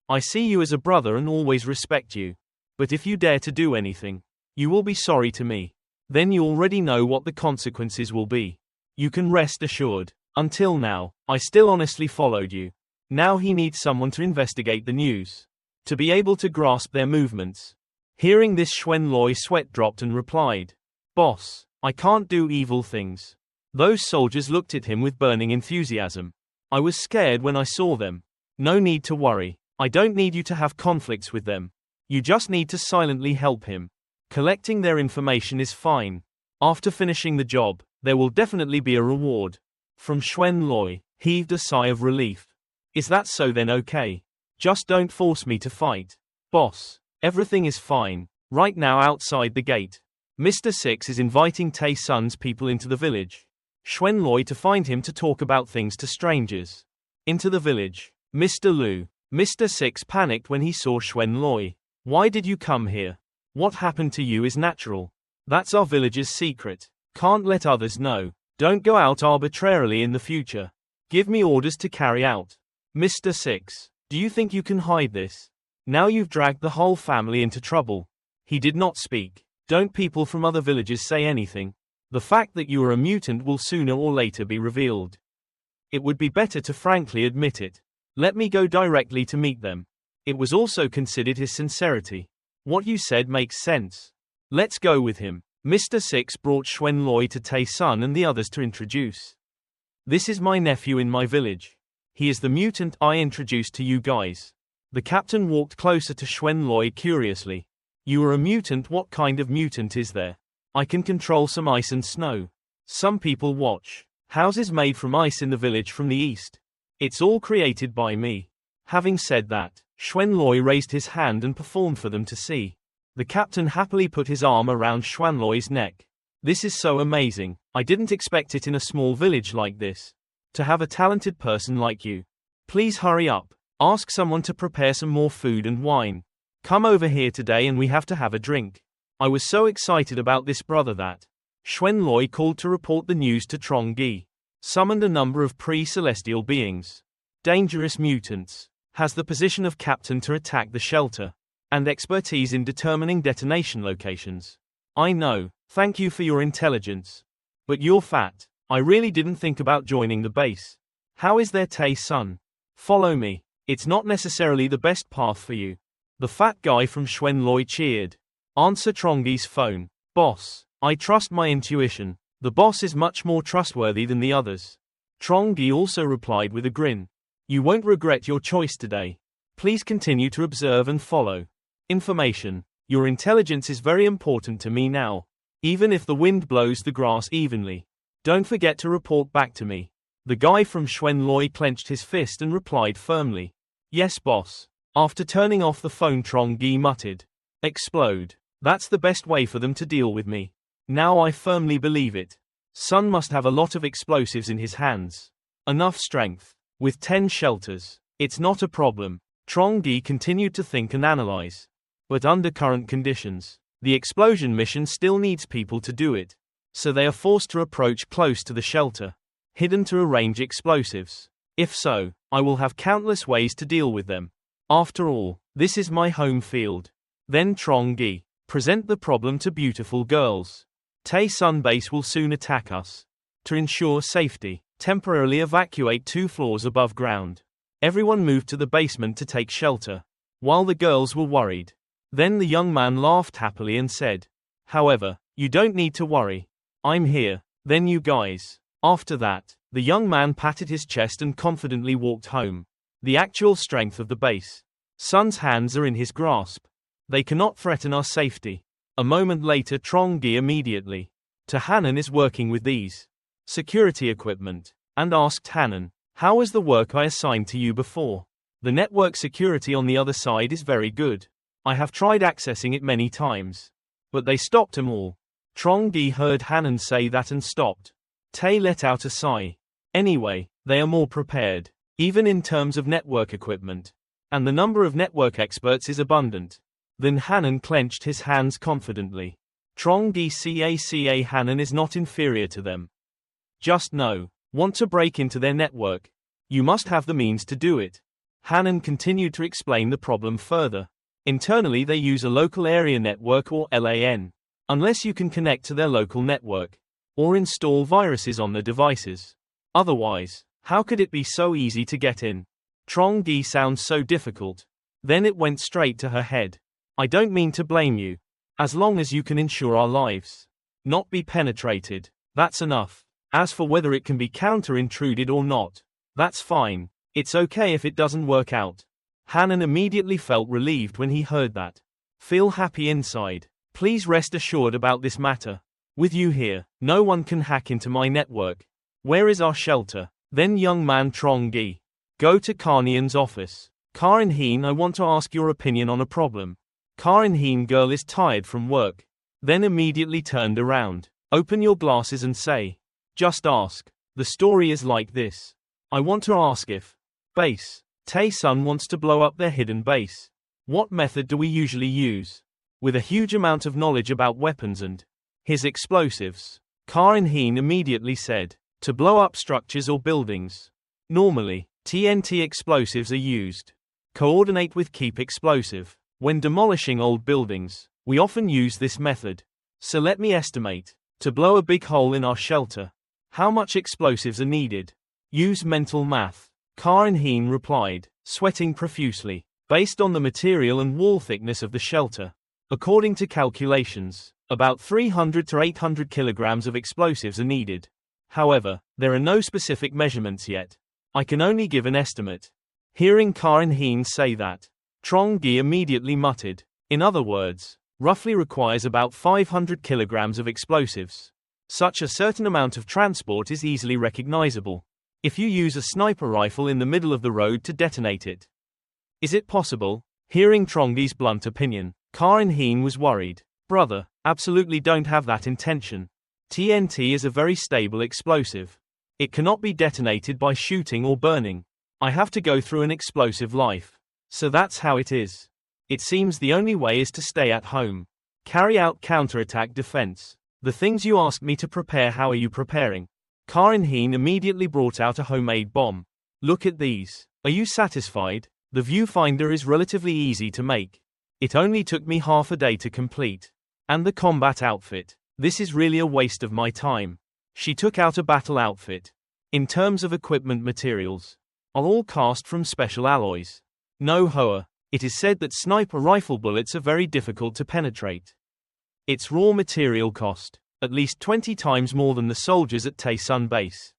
I see you as a brother and always respect you. But if you dare to do anything, you will be sorry to me. Then you already know what the consequences will be. You can rest assured. Until now, I still honestly followed you. Now he needs someone to investigate the news. To be able to grasp their movements. Hearing this, Xuan Loi sweat dropped and replied, Boss, I can't do evil things. Those soldiers looked at him with burning enthusiasm. I was scared when I saw them. No need to worry. I don't need you to have conflicts with them. You just need to silently help him. Collecting their information is fine. After finishing the job, there will definitely be a reward. From Xuan Loi, heaved a sigh of relief. Is that so then? Okay. Just don't force me to fight. Boss, everything is fine. Right now outside the gate. Mr. Six is inviting Taesun's people into the village. Xuan Loi to find him to talk about things to strangers. Into the village. Mr. Lu. Mr. Six panicked when he saw Xuan Loi. Why did you come here? What happened to you is natural. That's our village's secret. Can't let others know. Don't go out arbitrarily in the future. Give me orders to carry out. Mr. Six, do you think you can hide this? Now you've dragged the whole family into trouble. He did not speak. Don't people from other villages say anything? The fact that you are a mutant will sooner or later be revealed. It would be better to frankly admit it. Let me go directly to meet them. It was also considered his sincerity. What you said makes sense. Let's go with him. Mr. Six brought Xuan Loi to Taesun and the others to introduce. This is my nephew in my village. He is the mutant I introduced to you guys. The captain walked closer to Xuan Loi curiously. You are a mutant. What kind of mutant is there? I can control some ice and snow. Some people watch houses made from ice in the village from the east. It's all created by me. Having said that, Xuan Loi raised his hand and performed for them to see. The captain happily put his arm around Xuan Loi's neck. This is so amazing. I didn't expect it in a small village like this. To have a talented person like you. Please hurry up. Ask someone to prepare some more food and wine. Come over here today and we have to have a drink. I was so excited about this brother that Xuan Loi called to report the news to Trongi. Summoned a number of pre-celestial beings. Dangerous mutants. Has the position of captain to attack the shelter. And expertise in determining detonation locations. I know, thank you for your intelligence. But you're fat. I really didn't think about joining the base. How is there, Tae-sun? Follow me. It's not necessarily the best path for you. The fat guy from Xuan Loi cheered. Answer Trongi's phone. Boss, I trust my intuition. The boss is much more trustworthy than the others. Trongi also replied with a grin. You won't regret your choice today. Please continue to observe and follow. Information. Your intelligence is very important to me now. Even if the wind blows the grass evenly. Don't forget to report back to me. The guy from Xuan Loi clenched his fist and replied firmly. Yes, boss. After turning off the phone, Trongi muttered. Explode. That's the best way for them to deal with me. Now I firmly believe it. Sun must have a lot of explosives in his hands. Enough strength. With 10 shelters, it's not a problem. Trongi continued to think and analyze. But under current conditions, The explosion mission still needs people to do it. So they are forced to approach close to the shelter, hidden to arrange explosives. If so, I will have countless ways to deal with them. After all, this is my home field. Then Trongi, present the problem to beautiful girls. Tae-sun base will soon attack us. To ensure safety, temporarily evacuate 2 floors above ground. Everyone moved to the basement to take shelter, while the girls were worried. Then the young man laughed happily and said, "However, you don't need to worry. I'm here." Then you guys. After that, the young man patted his chest and confidently walked home. The actual strength of the base. Sun's hands are in his grasp. They cannot threaten our safety. A moment later, Trongi immediately to Hanan is working with these security equipment, and asked Hanan, "How was the work I assigned to you before? The network security on the other side is very good. I have tried accessing it many times, but they stopped them all." Trongi heard Hanan say that and stopped. Tae let out a sigh. Anyway, they are more prepared, even in terms of network equipment, and the number of network experts is abundant. Then Hanan clenched his hands confidently. Trongi caca Hanan is not inferior to them. Just know, want to break into their network? You must have the means to do it. Hanan continued to explain the problem further. Internally they use a local area network or LAN. Unless you can connect to their local network, or install viruses on their devices. Otherwise, how could it be so easy to get in? Trongi sounds so difficult. Then it went straight to her head. I don't mean to blame you. As long as you can ensure our lives not be penetrated, that's enough. As for whether it can be counter-intruded or not, that's fine. It's okay if it doesn't work out. Hanan immediately felt relieved when he heard that. Feel happy inside. Please rest assured about this matter. With you here, no one can hack into my network. Where is our shelter? Then young man Trongi. Go to Carney's office. Karin-heen, I want to ask your opinion on a problem. Karin-heen girl is tired from work. Then immediately turned around. Open your glasses and say. Just ask. The story is like this. I want to ask if base Tae-sun wants to blow up their hidden base. What method do we usually use? With a huge amount of knowledge about weapons and his explosives, Karin-heen immediately said, to blow up structures or buildings. Normally, TNT explosives are used. Coordinate with keep explosive. When demolishing old buildings, we often use this method. So let me estimate. To blow a big hole in our shelter, how much explosives are needed? Use mental math. Karin-heen replied, sweating profusely. Based on the material and wall thickness of the shelter, according to calculations, about 300 to 800 kilograms of explosives are needed. However, there are no specific measurements yet. I can only give an estimate. Hearing Karin-heen say that, Trongi immediately muttered. In other words, roughly requires about 500 kilograms of explosives. Such a certain amount of transport is easily recognizable. If you use a sniper rifle in the middle of the road to detonate it. Is it possible? Hearing Trongi's blunt opinion, Karin-heen was worried. Brother, absolutely don't have that intention. TNT is a very stable explosive. It cannot be detonated by shooting or burning. I have to go through an explosive life. So that's how it is. It seems the only way is to stay at home. Carry out counterattack defense. The things you asked me to prepare, how are you preparing? Karin-heen immediately brought out a homemade bomb. Look at these. Are you satisfied? The viewfinder is relatively easy to make. It only took me half a day to complete. And the combat outfit. This is really a waste of my time. She took out a battle outfit. In terms of equipment materials, are all cast from special alloys. No hoa. It is said that sniper rifle bullets are very difficult to penetrate. Its raw material cost, at least 20 times more than the soldiers at Tae-sun base.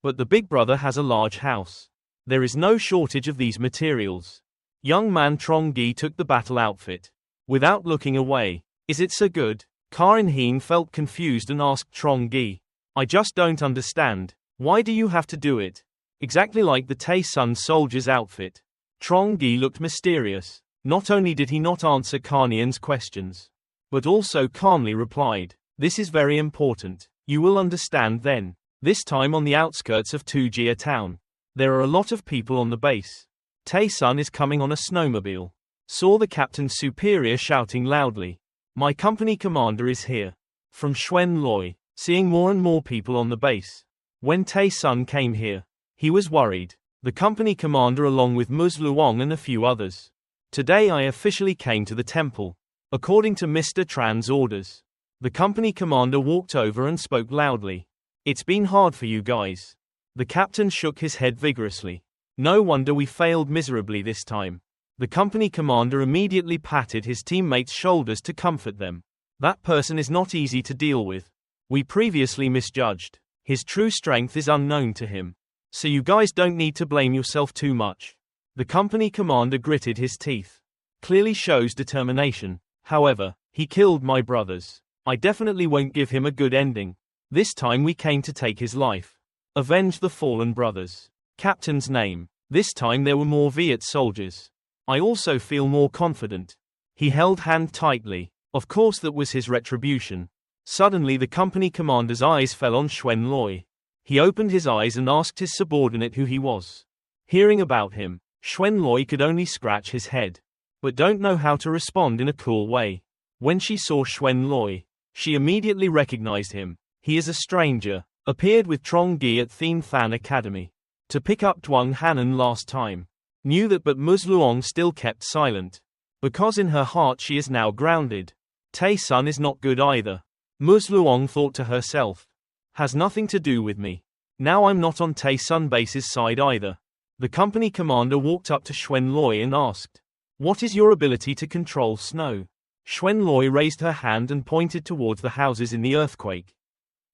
But the big brother has a large house. There is no shortage of these materials. Young man Trongi took the battle outfit. Without looking away. Is it so good? Karin-heen felt confused and asked Trongi. I just don't understand. Why do you have to do it? Exactly like the Tae-sun soldier's outfit. Trongi looked mysterious. Not only did he not answer Carney's questions, but also calmly replied, this is very important. You will understand then. This time on the outskirts of Tujia town. There are a lot of people on the base. Tae-sun is coming on a snowmobile. Saw the captain's superior shouting loudly. My company commander is here. From Xuan Loi, seeing more and more people on the base. When Tai Sun came here, he was worried. The company commander along with Ms. Luong and a few others. Today I officially came to the temple. According to Mr. Tran's orders. The company commander walked over and spoke loudly. It's been hard for you guys. The captain shook his head vigorously. No wonder we failed miserably this time. The company commander immediately patted his teammates' shoulders to comfort them. That person is not easy to deal with. We previously misjudged. His true strength is unknown to him. So you guys don't need to blame yourself too much. The company commander gritted his teeth. Clearly shows determination. However, he killed my brothers. I definitely won't give him a good ending. This time we came to take his life. Avenge the fallen brothers. Captain's name. This time there were more Viet soldiers. I also feel more confident. He held hand tightly. Of course that was his retribution. Suddenly the company commander's eyes fell on Xuan Loi. He opened his eyes and asked his subordinate who he was. Hearing about him, Xuan Loi could only scratch his head. But don't know how to respond in a cool way. When she saw Xuan Loi, she immediately recognized him. He is a stranger. Appeared with Trongi at Thien Than Academy. To pick up Duong Hanan last time. Knew that but Ms. Luong still kept silent. Because in her heart she is now grounded. Tai Sun is not good either. Ms. Luong thought to herself. Has nothing to do with me. Now I'm not on Tai Sun base's side either. The company commander walked up to Xuan Loi and asked. What is your ability to control snow? Xuan Loi raised her hand and pointed towards the houses in the earthquake.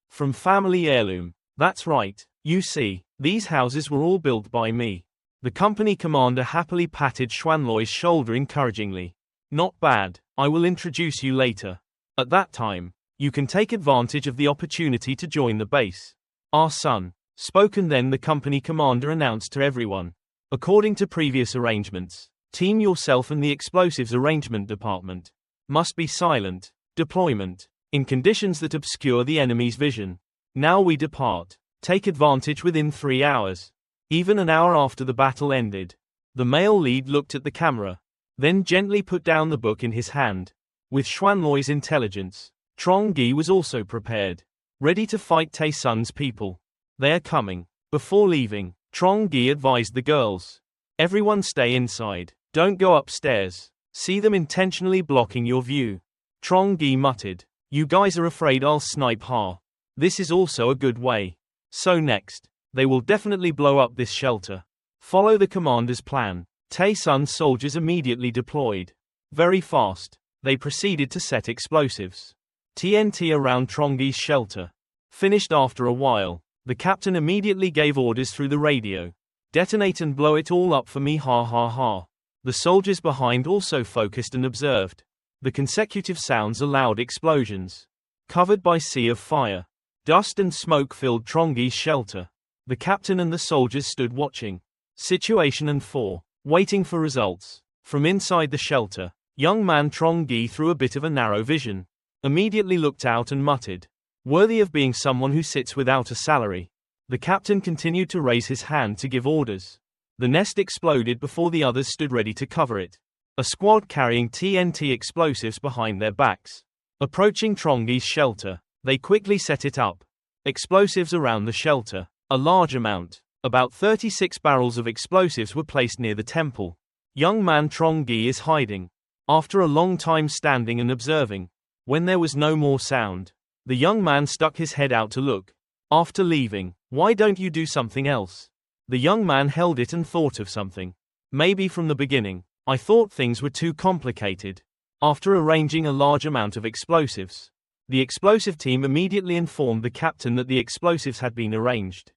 From family heirloom. That's right, you see, these houses were all built by me. The company commander happily patted Xuan Loi's shoulder encouragingly. Not bad, I will introduce you later. At that time, you can take advantage of the opportunity to join the base. Our son. Spoken then the company commander announced to everyone. According to previous arrangements, team yourself and the explosives arrangement department. Must be silent. Deployment. In conditions that obscure the enemy's vision. Now we depart. Take advantage within 3 hours. Even an hour after the battle ended. The male lead looked at the camera. Then gently put down the book in his hand. With Xuan Loi's intelligence, Trongi was also prepared. Ready to fight Tai Sun's people. They are coming. Before leaving, Trongi advised the girls. Everyone stay inside. Don't go upstairs. See them intentionally blocking your view. Trongi muttered. You guys are afraid I'll snipe Ha. This is also a good way. So next, they will definitely blow up this shelter. Follow the commander's plan. Tai Sun's soldiers immediately deployed. Very fast, they proceeded to set explosives. TNT around Trongi's shelter. Finished after a while, the captain immediately gave orders through the radio. Detonate and blow it all up for me ha ha ha. The soldiers behind also focused and observed. The consecutive sounds are loud explosions. Covered by sea of fire. Dust and smoke filled Trongi's shelter. The captain and the soldiers stood watching. Situation and 4. Waiting for results. From inside the shelter, young man Trongi threw a bit of a narrow vision. Immediately looked out and muttered. Worthy of being someone who sits without a salary. The captain continued to raise his hand to give orders. The nest exploded before the others stood ready to cover it. A squad carrying TNT explosives behind their backs. Approaching Trongi's shelter, they quickly set it up. Explosives around the shelter. A large amount. About 36 barrels of explosives were placed near the temple. Young man Trongi is hiding. After a long time standing and observing. When there was no more sound, the young man stuck his head out to look. After leaving, why don't you do something else? The young man held it and thought of something. Maybe from the beginning, I thought things were too complicated. After arranging a large amount of explosives, the explosive team immediately informed the captain that the explosives had been arranged.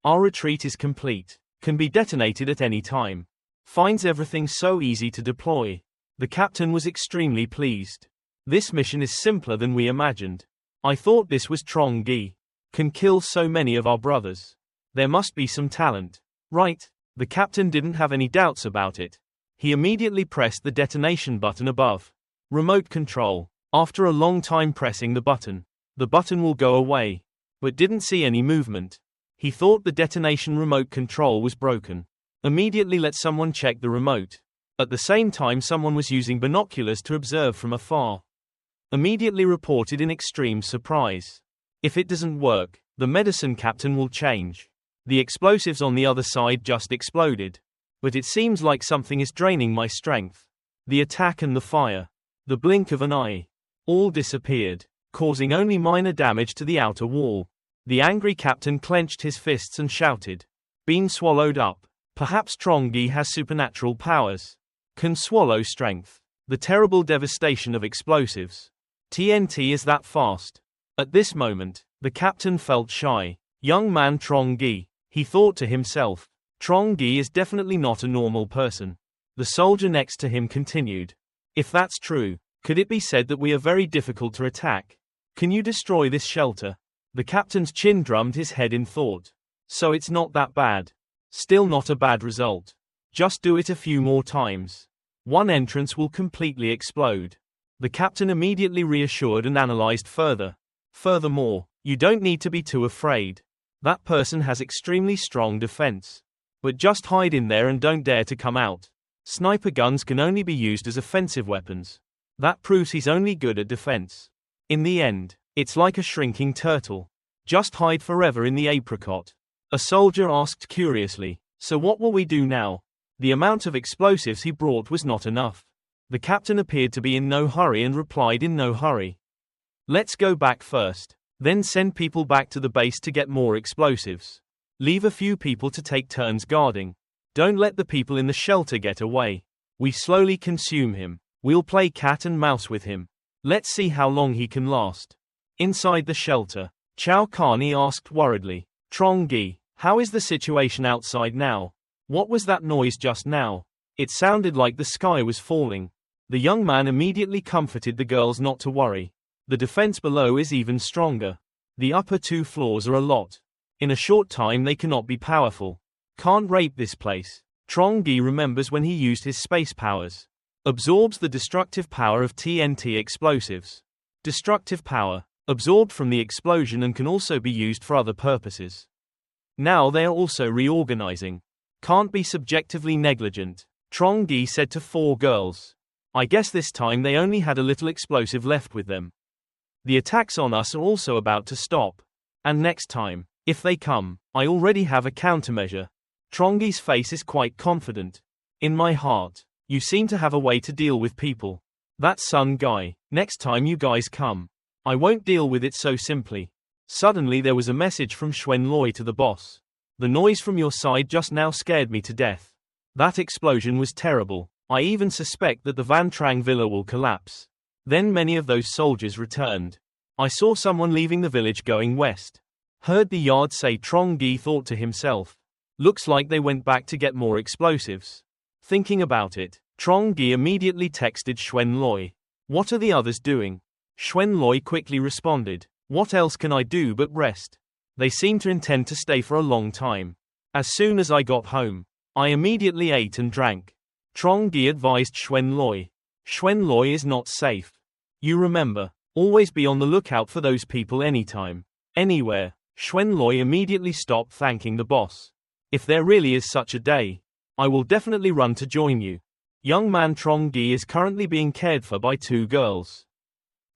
Our retreat is complete. Can be detonated at any time. Finds everything so easy to deploy. The captain was extremely pleased. This mission is simpler than we imagined. I thought this was Trongi. Can kill so many of our brothers. There must be some talent. Right? The captain didn't have any doubts about it. He immediately pressed the detonation button above. Remote control. After a long time pressing the button will go away. But didn't see any movement. He thought the detonation remote control was broken. Immediately let someone check the remote. At the same time someone was using binoculars to observe from afar. immediately reported in extreme surprise. If it doesn't work, the medicine captain will change. The explosives on the other side just exploded. But it seems like something is draining my strength. The attack and the fire. The blink of an eye. All disappeared, causing only minor damage to the outer wall. The angry captain clenched his fists and shouted. Been swallowed up. Perhaps Trongi has supernatural powers. Can swallow strength. The terrible devastation of explosives. TNT is that fast. At this moment, the captain felt shy. Young man Trongi, he thought to himself. Trongi is definitely not a normal person. The soldier next to him continued. If that's true, could it be said that we are very difficult to attack? Can you destroy this shelter? The captain's chin drummed his head in thought. So it's not that bad. Still not a bad result. Just do it a few more times. One entrance will completely explode. The captain immediately reassured and analyzed further. Furthermore, you don't need to be too afraid. That person has extremely strong defense. But just hide in there and don't dare to come out. Sniper guns can only be used as offensive weapons. That proves he's only good at defense. In the end, it's like a shrinking turtle. Just hide forever in the apricot. A soldier asked curiously, so what will we do now? The amount of explosives he brought was not enough. The captain appeared to be in no hurry and replied in no hurry. Let's go back first, then send people back to the base to get more explosives. Leave a few people to take turns guarding. Don't let the people in the shelter get away. We slowly consume him. We'll play cat and mouse with him. Let's see how long he can last. Inside the shelter, Carney asked worriedly, Trongi, how is the situation outside now? What was that noise just now? It sounded like the sky was falling. The young man immediately comforted the girls not to worry. The defense below is even stronger. The upper 2 floors are a lot. In a short time they cannot be powerful. Can't rape this place. Trongi remembers when he used his space powers. Absorbs the destructive power of TNT explosives. Destructive power, absorbed from the explosion and can also be used for other purposes. Now they are also reorganizing. Can't be subjectively negligent, Trongi said to 4 girls. I guess this time they only had a little explosive left with them. The attacks on us are also about to stop. And next time, if they come, I already have a countermeasure. Trongi's face is quite confident. In my heart, you seem to have a way to deal with people. That Sun guy, next time you guys come, I won't deal with it so simply. Suddenly there was a message from Xuanloi to the boss. The noise from your side just now scared me to death. That explosion was terrible. I even suspect that the Van Trang villa will collapse. Then many of those soldiers returned. I saw someone leaving the village going west. Heard the yard say. Trongi thought to himself. Looks like they went back to get more explosives. Thinking about it, Trongi immediately texted Xuanloi. What are the others doing? Xuanloi quickly responded. What else can I do but rest? They seem to intend to stay for a long time. As soon as I got home, I immediately ate and drank. Trongi advised Xuanloi. Xuanloi is not safe. You remember, always be on the lookout for those people anytime, anywhere. Xuanloi immediately stopped thanking the boss. If there really is such a day, I will definitely run to join you. Young man Trongi is currently being cared for by 2 girls.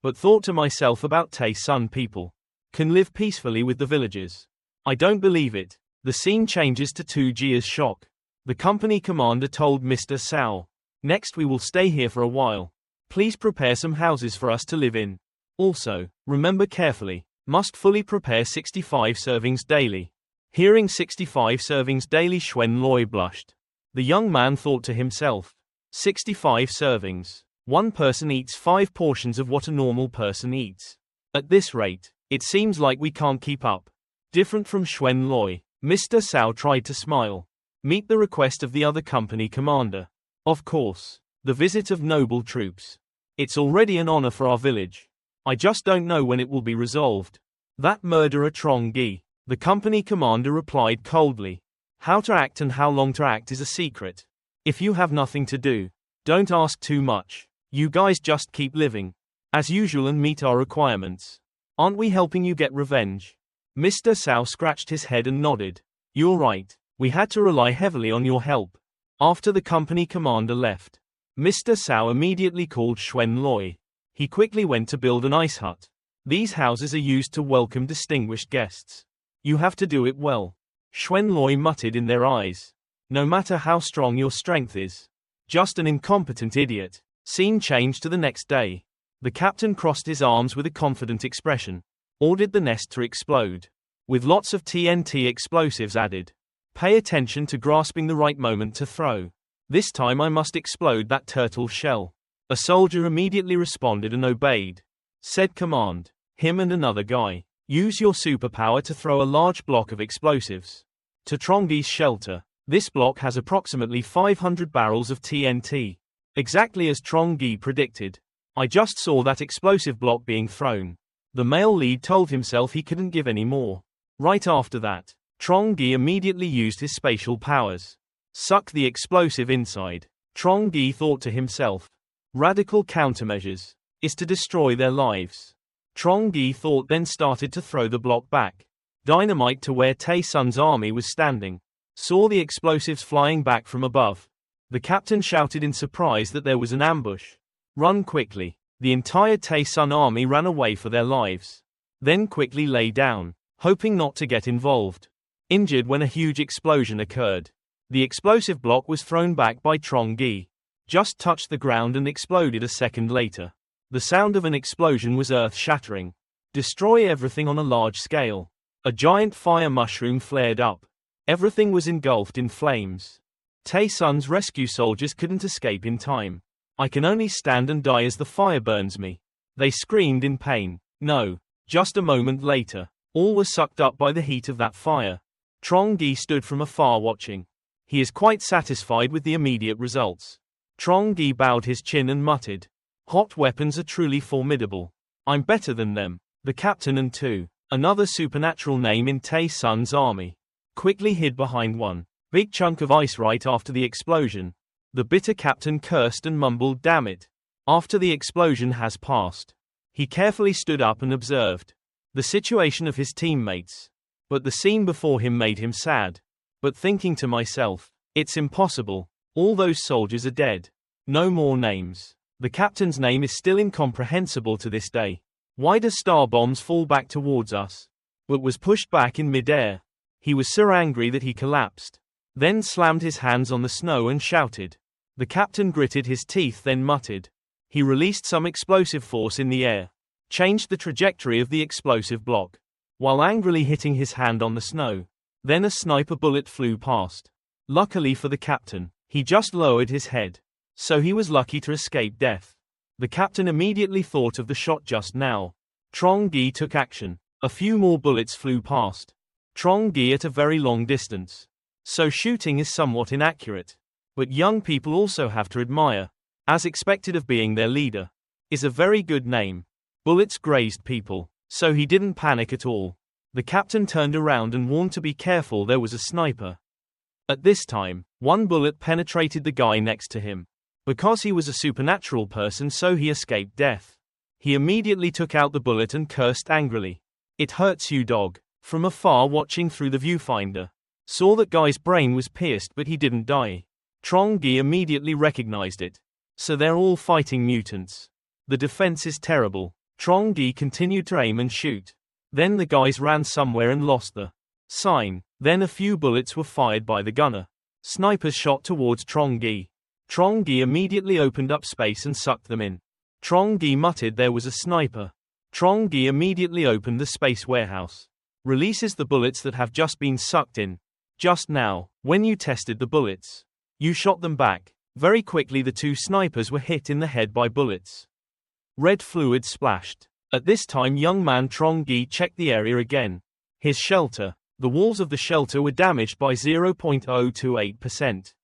But thought to myself about Tay Sun people. Can live peacefully with the villagers. I don't believe it. The scene changes to 2Jia's shock. The company commander told Mr. Sao. Next we will stay here for a while. Please prepare some houses for us to live in. Also, remember carefully, must fully prepare 65 servings daily. Hearing 65 servings daily, Xuanloi blushed. The young man thought to himself. 65 servings. One person eats 5 portions of what a normal person eats. At this rate, it seems like we can't keep up. Different from Xuanloi, Mr. Sao tried to smile. Meet the request of the other company commander. Of course, the visit of noble troops. It's already an honor for our village. I just don't know when it will be resolved. That murderer Trongi, the company commander replied coldly. How to act and how long to act is a secret. If you have nothing to do, don't ask too much. You guys just keep living as usual and meet our requirements. Aren't we helping you get revenge? Mr. Sao scratched his head and nodded. You're right, we had to rely heavily on your help. After the company commander left, Mr. Sao immediately called Xuanloi. He quickly went to build an ice hut. These houses are used to welcome distinguished guests. You have to do it well. Xuan Loi muttered in their eyes. No matter how strong your strength is. Just an incompetent idiot. Scene changed to the next day. The captain crossed his arms with a confident expression. Ordered the nest to explode. With lots of TNT explosives added. Pay attention to grasping the right moment to throw. This time I must explode that turtle shell. A soldier immediately responded and obeyed. Said command. Him and another guy. Use your superpower to throw a large block of explosives. To Trongi's shelter. This block has approximately 500 barrels of TNT. Exactly as Trongi predicted. I just saw that explosive block being thrown. The male lead told himself he couldn't give any more. Right after that, Trongi immediately used his spatial powers. Suck the explosive inside. Trongi thought to himself. Radical countermeasures. Is to destroy their lives. Trongi thought then started to throw the block back. Dynamite to where Tae Sun's army was standing. Saw the explosives flying back from above. The captain shouted in surprise that there was an ambush. Run quickly. The entire Tae Sun army ran away for their lives. Then quickly lay down, hoping not to get involved. Injured when a huge explosion occurred. The explosive block was thrown back by Trongi. Just touched the ground and exploded a second later. The sound of an explosion was earth-shattering. Destroy everything on a large scale. A giant fire mushroom flared up. Everything was engulfed in flames. Tae Sun's rescue soldiers couldn't escape in time. I can only stand and die as the fire burns me. They screamed in pain. No. Just a moment later, all was sucked up by the heat of that fire. Trongi stood from afar watching. He is quite satisfied with the immediate results. Trongi bowed his chin and muttered. Hot weapons are truly formidable. I'm better than them. The captain and two. Another supernatural name in Tae Sun's army. Quickly hid behind one big chunk of ice right after the explosion. The bitter captain cursed and mumbled, damn it. After the explosion has passed. He carefully stood up and observed the situation of his teammates. But the scene before him made him sad. But thinking to myself, it's impossible. All those soldiers are dead. No more names. The captain's name is still incomprehensible to this day. Why do star bombs fall back towards us? But was pushed back in midair. He was so angry that he collapsed. Then slammed his hands on the snow and shouted. The captain gritted his teeth, then muttered. He released some explosive force in the air. Changed the trajectory of the explosive block. While angrily hitting his hand on the snow. Then a sniper bullet flew past. Luckily for the captain, he just lowered his head. So he was lucky to escape death. The captain immediately thought of the shot just now. Trongi took action. A few more bullets flew past. Trongi at a very long distance. So shooting is somewhat inaccurate. But young people also have to admire, as expected of being their leader, is a very good name. Bullets grazed people, so he didn't panic at all. The captain turned around and warned to be careful, there was a sniper. At this time, one bullet penetrated the guy next to him. Because he was a supernatural person, so he escaped death. He immediately took out the bullet and cursed angrily. It hurts you, dog. From afar watching through the viewfinder. Saw that guy's brain was pierced but he didn't die. Trongi immediately recognized it. So they're all fighting mutants. The defense is terrible. Trongi continued to aim and shoot. Then the guys ran somewhere and lost the sign. Then a few bullets were fired by the gunner. Snipers shot towards Trongi. Trongi immediately opened up space and sucked them in. Trongi muttered there was a sniper. Trongi immediately opened the space warehouse. Releases the bullets that have just been sucked in. Just now, when you tested the bullets, you shot them back. Very quickly the two snipers were hit in the head by bullets. Red fluid splashed. At this time young man Trongi checked the area again. His shelter. The walls of the shelter were damaged by 0.028%.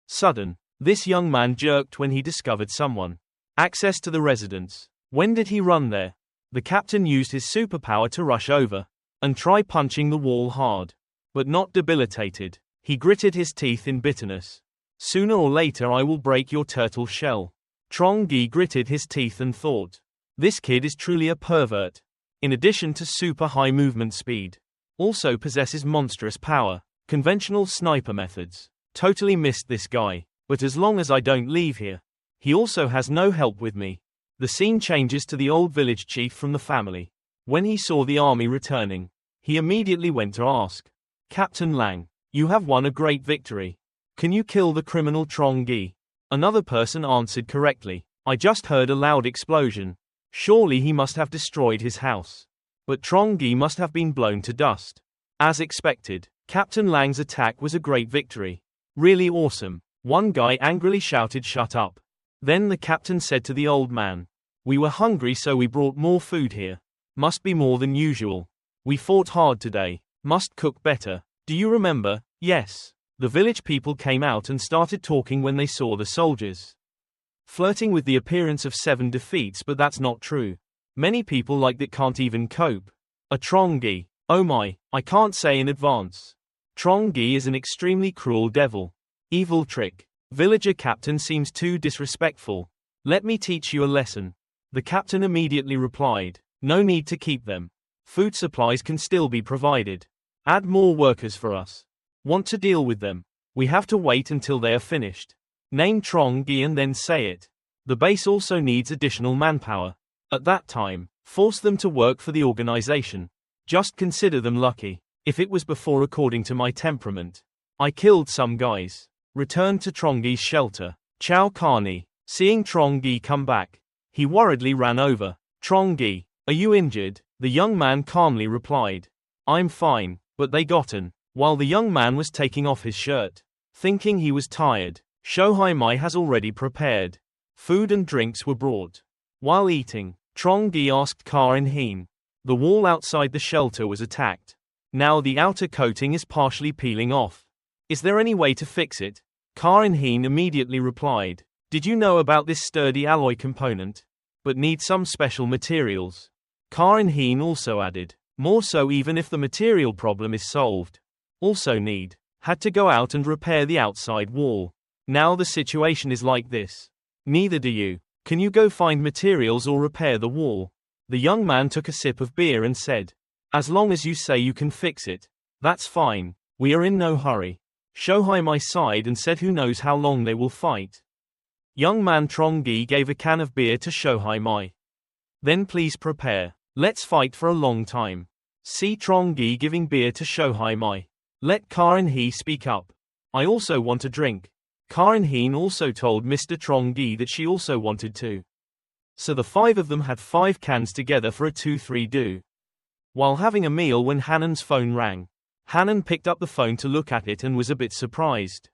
Sudden. This young man jerked when he discovered someone. Access to the residence. When did he run there? The captain used his superpower to rush over and try punching the wall hard. But not debilitated. He gritted his teeth in bitterness. Sooner or later I will break your turtle shell. Trongi gritted his teeth and thought. This kid is truly a pervert. In addition to super high movement speed. Also possesses monstrous power. Conventional sniper methods. Totally missed this guy. But as long as I don't leave here. He also has no help with me. The scene changes to the old village chief from the family. When he saw the army returning, he immediately went to ask, Captain Lang, you have won a great victory. Can you kill the criminal Trongi? Another person answered correctly, I just heard a loud explosion. Surely he must have destroyed his house. But Trongi must have been blown to dust. As expected, Captain Lang's attack was a great victory. Really awesome. One guy angrily shouted, shut up. Then the captain said to the old man, we were hungry so we brought more food here. Must be more than usual. We fought hard today. Must cook better. Do you remember? Yes. The village people came out and started talking when they saw the soldiers. Flirting with the appearance of 7 defeats, but that's not true. Many people like that can't even cope. A Trongi. Oh my, I can't say in advance. Trongi is an extremely cruel devil. Evil trick. Villager captain seems too disrespectful. Let me teach you a lesson. The captain immediately replied, no need to keep them. Food supplies can still be provided. Add more workers for us. Want to deal with them? We have to wait until they are finished. Name Trongi and then say it. The base also needs additional manpower. At that time, force them to work for the organization. Just consider them lucky. If it was before, according to my temperament, I killed some guys. Returned to Trongi's shelter. Ciao Carney. Seeing Trongi come back, he worriedly ran over. Trongi, are you injured? The young man calmly replied, I'm fine, but they gotten. While the young man was taking off his shirt, thinking he was tired, Shohai Mai has already prepared. Food and drinks were brought. While eating, Trongi asked Karin Heen. The wall outside the shelter was attacked. Now the outer coating is partially peeling off. Is there any way to fix it? Karin Heen immediately replied, did you know about this sturdy alloy component? But need some special materials. Karin Heen also added, more so even if the material problem is solved. Also had to go out and repair the outside wall. Now the situation is like this. Neither do you. Can you go find materials or repair the wall? The young man took a sip of beer and said, as long as you say you can fix it, that's fine. We are in no hurry. Shohai Mai sighed and said who knows how long they will fight. Young man Trongi gave a can of beer to Shohai Mai. Then please prepare. Let's fight for a long time. See Trongi giving beer to Shohai Mai. Let Karin Hee speak up. I also want a drink. Karin Heen also told Mr. Trongi that she also wanted to. So the 5 of them had 5 cans together for a 2-3 do. While having a meal when Hannon's phone rang. Hannon picked up the phone to look at it and was a bit surprised.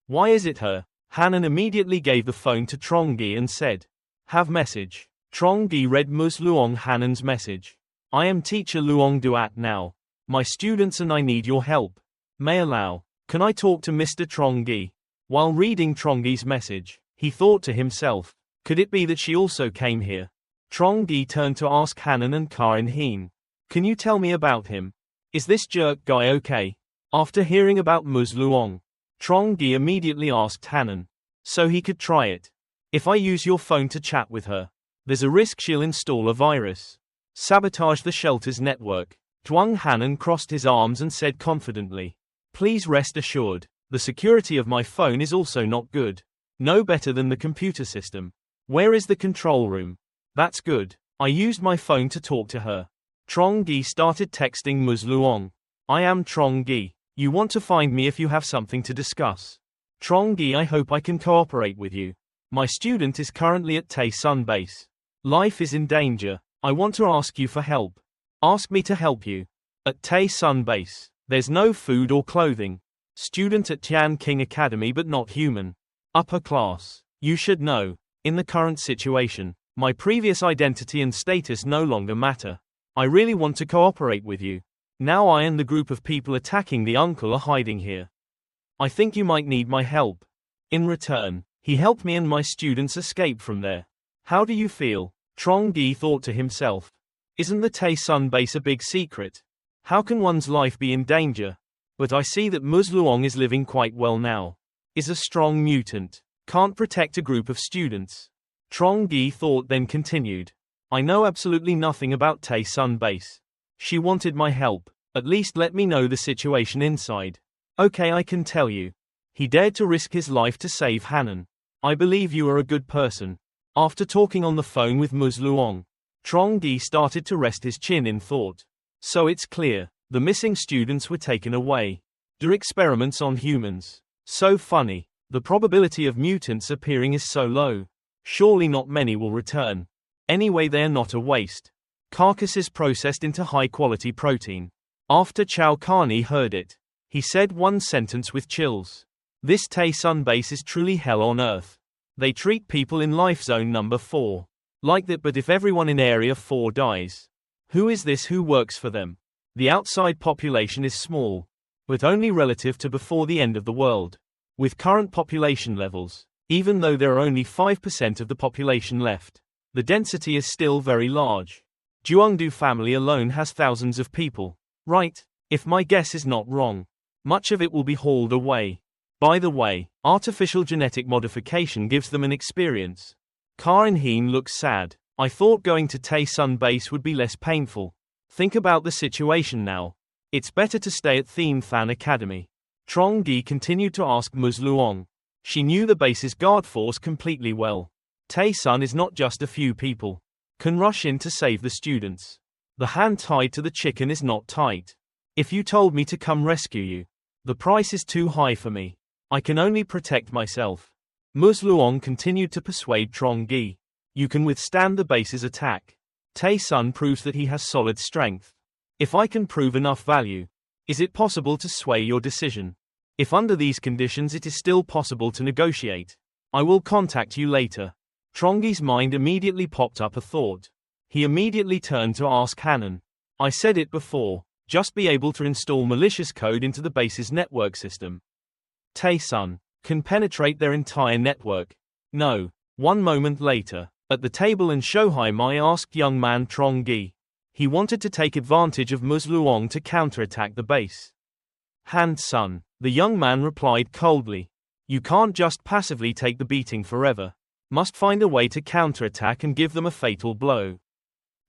Why is it her? Hannon immediately gave the phone to Trongi and said, have message. Trongi read Ms. Luong Hannon's message. I am teacher Luong Duat now. My students and I need your help. May allow. Can I talk to Mr. Trongi? While reading Trongi's message, he thought to himself, could it be that she also came here? Trongi turned to ask Hannon and Karin Heen. Can you tell me about him? Is this jerk guy okay? After hearing about Ms. Luong, Trongi immediately asked Hannon. So he could try it. If I use your phone to chat with her, there's a risk she'll install a virus. Sabotage the shelter's network. Duong Hannon crossed his arms and said confidently, please rest assured, the security of my phone is also not good. No better than the computer system. Where is the control room? That's good. I used my phone to talk to her. Trongi started texting Ms. Luong. I am Trongi. You want to find me if you have something to discuss. Trongi, I hope I can cooperate with you. My student is currently at Tae Sun Base. Life is in danger. I want to ask you for help. Ask me to help you. At Tae Sun Base, there's no food or clothing. Student at Tian King Academy but not human. Upper class. You should know. In the current situation, my previous identity and status no longer matter. I really want to cooperate with you. Now I and the group of people attacking the uncle are hiding here. I think you might need my help. In return, he helped me and my students escape from there. How do you feel? Trongi thought to himself. Isn't the Tae Sun Base a big secret? How can one's life be in danger? But I see that Ms. Luong is living quite well now. Is a strong mutant. Can't protect a group of students. Trongi thought then continued. I know absolutely nothing about Tae Sun Base. She wanted my help. At least let me know the situation inside. Okay, I can tell you. He dared to risk his life to save Hannon. I believe you are a good person. After talking on the phone with Ms. Luong, Trongi started to rest his chin in thought. So it's clear, the missing students were taken away. Do experiments on humans. So funny. The probability of mutants appearing is so low. Surely not many will return. Anyway, they are not a waste. Carcasses processed into high-quality protein. After Chow Carney heard it, he said one sentence with chills. This Tay-Sun base is truly hell on earth. They treat people in life zone number 4 like that, but if everyone in area 4 dies, who is this who works for them? The outside population is small, but only relative to before the end of the world. With current population levels, even though there are only 5% of the population left, the density is still very large. Duongdu family alone has thousands of people, right? If my guess is not wrong, much of it will be hauled away. By the way, artificial genetic modification gives them an experience. Karin Heen looks sad. I thought going to Tay-Sun base would be less painful. Think about the situation now. It's better to stay at Theme Than Academy. Trongi continued to ask Ms. Luong. She knew the base's guard force completely well. Tay-Sun is not just a few people. Can rush in to save the students. The hand tied to the chicken is not tight. If you told me to come rescue you, the price is too high for me. I can only protect myself. Ms. Luong continued to persuade Trongi. You can withstand the base's attack. Tay-Sun proves that he has solid strength. If I can prove enough value, is it possible to sway your decision? If under these conditions it is still possible to negotiate, I will contact you later. Trongi's mind immediately popped up a thought. He immediately turned to ask Hanan. I said it before, just be able to install malicious code into the base's network system. Tay-Sun can penetrate their entire network. No. One moment later, at the table in Shohai Mai asked young man Trongi. He wanted to take advantage of Ms. Luong to counterattack the base. Han-sun, the young man replied coldly. You can't just passively take the beating forever. Must find a way to counterattack and give them a fatal blow.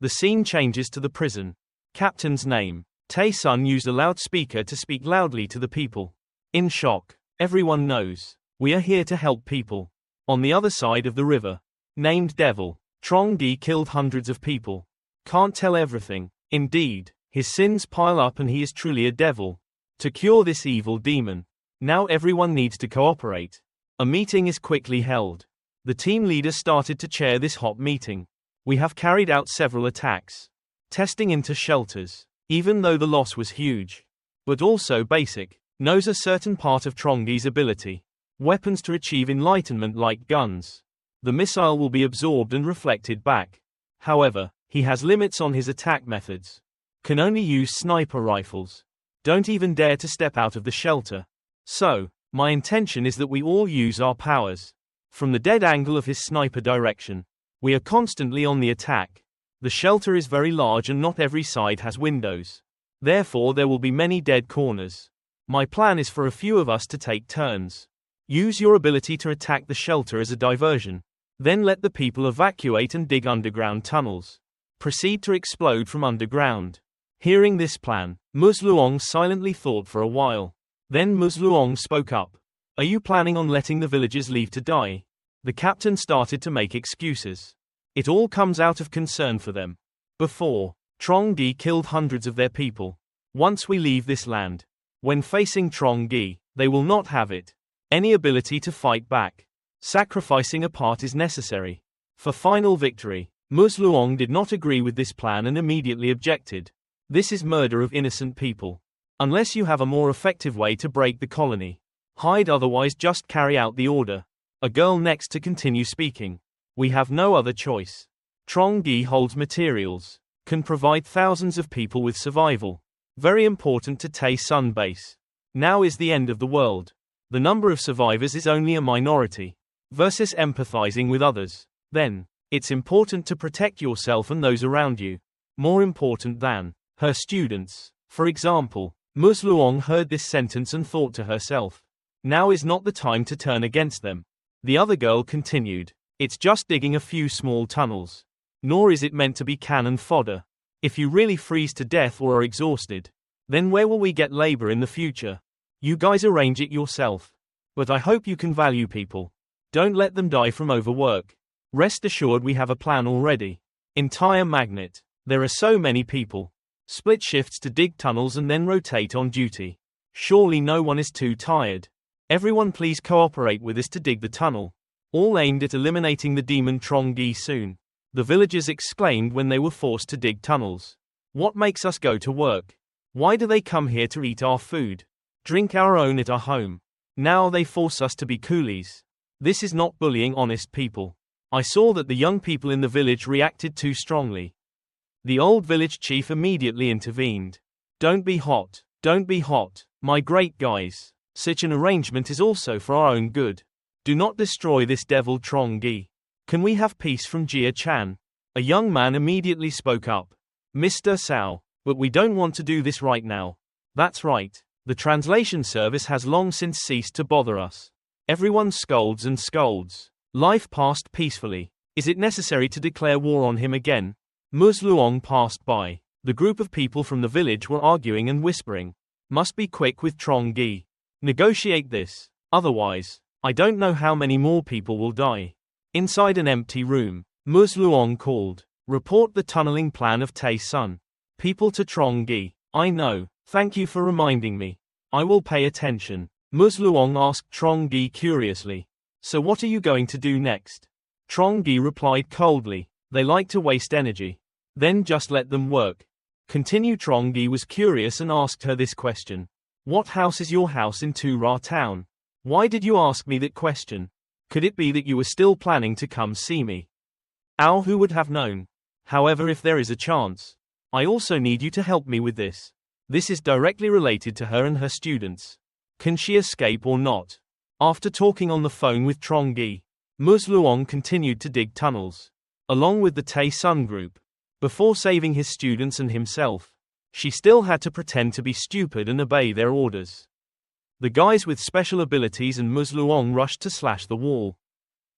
The scene changes to the prison. Captain's name. Tay-Sun used a loudspeaker to speak loudly to the people. In shock. Everyone knows. We are here to help people. On the other side of the river. Named Devil. Trongi killed hundreds of people. Can't tell everything. Indeed, his sins pile up and he is truly a devil. To cure this evil demon, now everyone needs to cooperate. A meeting is quickly held. The team leader started to chair this hot meeting. We have carried out several attacks. Testing into shelters, even though the loss was huge. But also basic. Knows a certain part of Trongi's ability. Weapons to achieve enlightenment like guns. The missile will be absorbed and reflected back. However, he has limits on his attack methods. Can only use sniper rifles. Don't even dare to step out of the shelter. So, my intention is that we all use our powers. From the dead angle of his sniper direction, we are constantly on the attack. The shelter is very large and not every side has windows. Therefore there will be many dead corners. My plan is for a few of us to take turns. Use your ability to attack the shelter as a diversion. Then let the people evacuate and dig underground tunnels. Proceed to explode from underground. Hearing this plan, Ms. Luong silently thought for a while. Then Ms. Luong spoke up. Are you planning on letting the villagers leave to die? The captain started to make excuses. It all comes out of concern for them. Before, Trongi killed hundreds of their people. Once we leave this land, when facing Trongi, they will not have it. Any ability to fight back. Sacrificing a part is necessary. For final victory, Ms. Luong did not agree with this plan and immediately objected. This is murder of innocent people. Unless you have a more effective way to break the colony. Hide, otherwise just carry out the order. A girl next to continue speaking. We have no other choice. Trongi holds materials. Can provide thousands of people with survival. Very important to Tay-Sun base. Now is the end of the world. The number of survivors is only a minority. Versus empathizing with others. Then, it's important to protect yourself and those around you. More important than her students. For example, Ms. Luong heard this sentence and thought to herself. Now is not the time to turn against them. The other girl continued. It's just digging a few small tunnels. Nor is it meant to be cannon fodder. If you really freeze to death or are exhausted, then where will we get labor in the future? You guys arrange it yourself. But I hope you can value people. Don't let them die from overwork. Rest assured we have a plan already. Entire magnet. There are so many people. Split shifts to dig tunnels and then rotate on duty. Surely no one is too tired. Everyone please cooperate with us to dig the tunnel. All aimed at eliminating the demon Trongi soon. The villagers exclaimed when they were forced to dig tunnels. What makes us go to work? Why do they come here to eat our food? Drink our own at our home. Now they force us to be coolies. This is not bullying honest people. I saw that the young people in the village reacted too strongly. The old village chief immediately intervened. Don't be hot, my great guys. Such an arrangement is also for our own good. Do not destroy this devil Trongi. Can we have peace from Jia-chan? A young man immediately spoke up. Mr. Sao, but we don't want to do this right now. That's right. The translation service has long since ceased to bother us. Everyone scolds and scolds. Life passed peacefully. Is it necessary to declare war on him again? Ms. Luong passed by. The group of people from the village were arguing and whispering. Must be quick with Trongi. Negotiate this. Otherwise, I don't know how many more people will die. Inside an empty room, Ms. Luong called. Report the tunneling plan of Tae-sun. People to Trongi. I know. Thank you for reminding me. I will pay attention. Ms. Luong asked Trongi curiously. So what are you going to do next? Trongi replied coldly. They like to waste energy. Then just let them work. Continue. Trongi was curious and asked her this question. What house is your house in Tura town? Why did you ask me that question? Could it be that you were still planning to come see me? Ow, who would have known? However, if there is a chance, I also need you to help me with this. This is directly related to her and her students. Can she escape or not? After talking on the phone with Trongi, Ms. Luong continued to dig tunnels, along with the Tae-sun group. Before saving his students and himself, she still had to pretend to be stupid and obey their orders. The guys with special abilities and Ms. Luong rushed to slash the wall.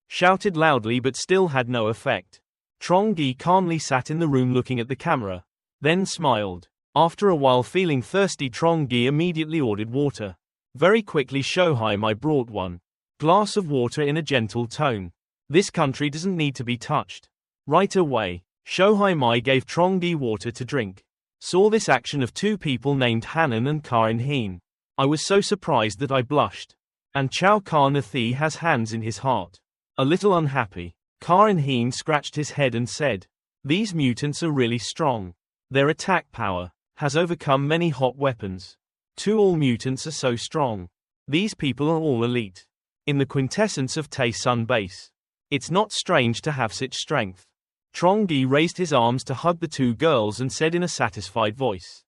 Shouted loudly but still had no effect. Trongi calmly sat in the room looking at the camera, then smiled. After a while, feeling thirsty, Trongi immediately ordered water. Very quickly, Shohai brought one glass of water in a gentle tone. This country doesn't need to be touched. Right away, Shohai gave Trongi water to drink. Saw this action of two people named Hanan and Carney. I was so surprised that I blushed. And Chow Carney has hands in his heart. A little unhappy, Carney scratched his head and said, these mutants are really strong. Their attack power has overcome many hot weapons. All mutants are so strong. These people are all elite. In the quintessence of Tae-sun base. It's not strange to have such strength. Trongi raised his arms to hug the two girls and said in a satisfied voice.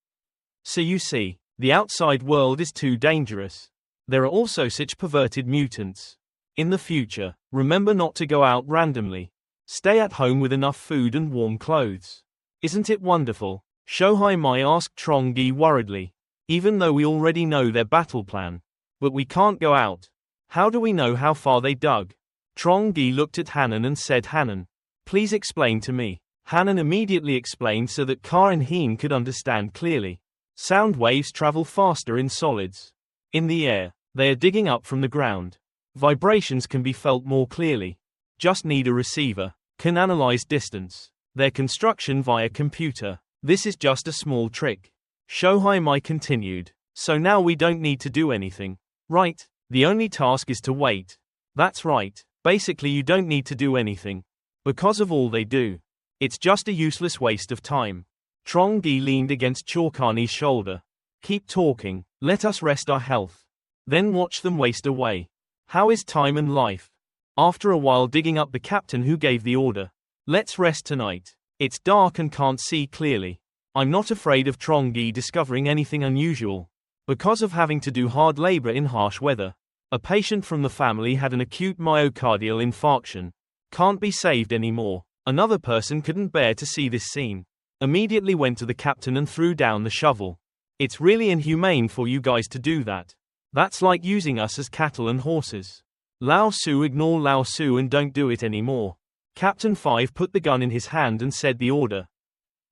So you see, the outside world is too dangerous. There are also such perverted mutants. In the future, remember not to go out randomly. Stay at home with enough food and warm clothes. Isn't it wonderful? Shohai asked Trongi worriedly. Even though we already know their battle plan. But we can't go out. How do we know how far they dug? Trongi looked at Hanan and said, Hanan, please explain to me. Hanan immediately explained so that Carney could understand clearly. Sound waves travel faster in solids. In the air, they are digging up from the ground. Vibrations can be felt more clearly. Just need a receiver. Can analyze distance. Their construction via computer. This is just a small trick. Shohai continued. So now we don't need to do anything. Right? The only task is to wait. That's right. Basically you don't need to do anything. Because of all they do. It's just a useless waste of time. Trongi leaned against Chorkani's shoulder. Keep talking. Let us rest our health. Then watch them waste away. How is time and life? After a while, digging up the captain who gave the order. Let's rest tonight. It's dark and can't see clearly. I'm not afraid of Trongi discovering anything unusual. Because of having to do hard labor in harsh weather. A patient from the family had an acute myocardial infarction. Can't be saved anymore. Another person couldn't bear to see this scene. Immediately went to the captain and threw down the shovel. It's really inhumane for you guys to do that. That's like using us as cattle and horses. Lao Su, ignore Lao Su and don't do it anymore. Captain 5 put the gun in his hand and said the order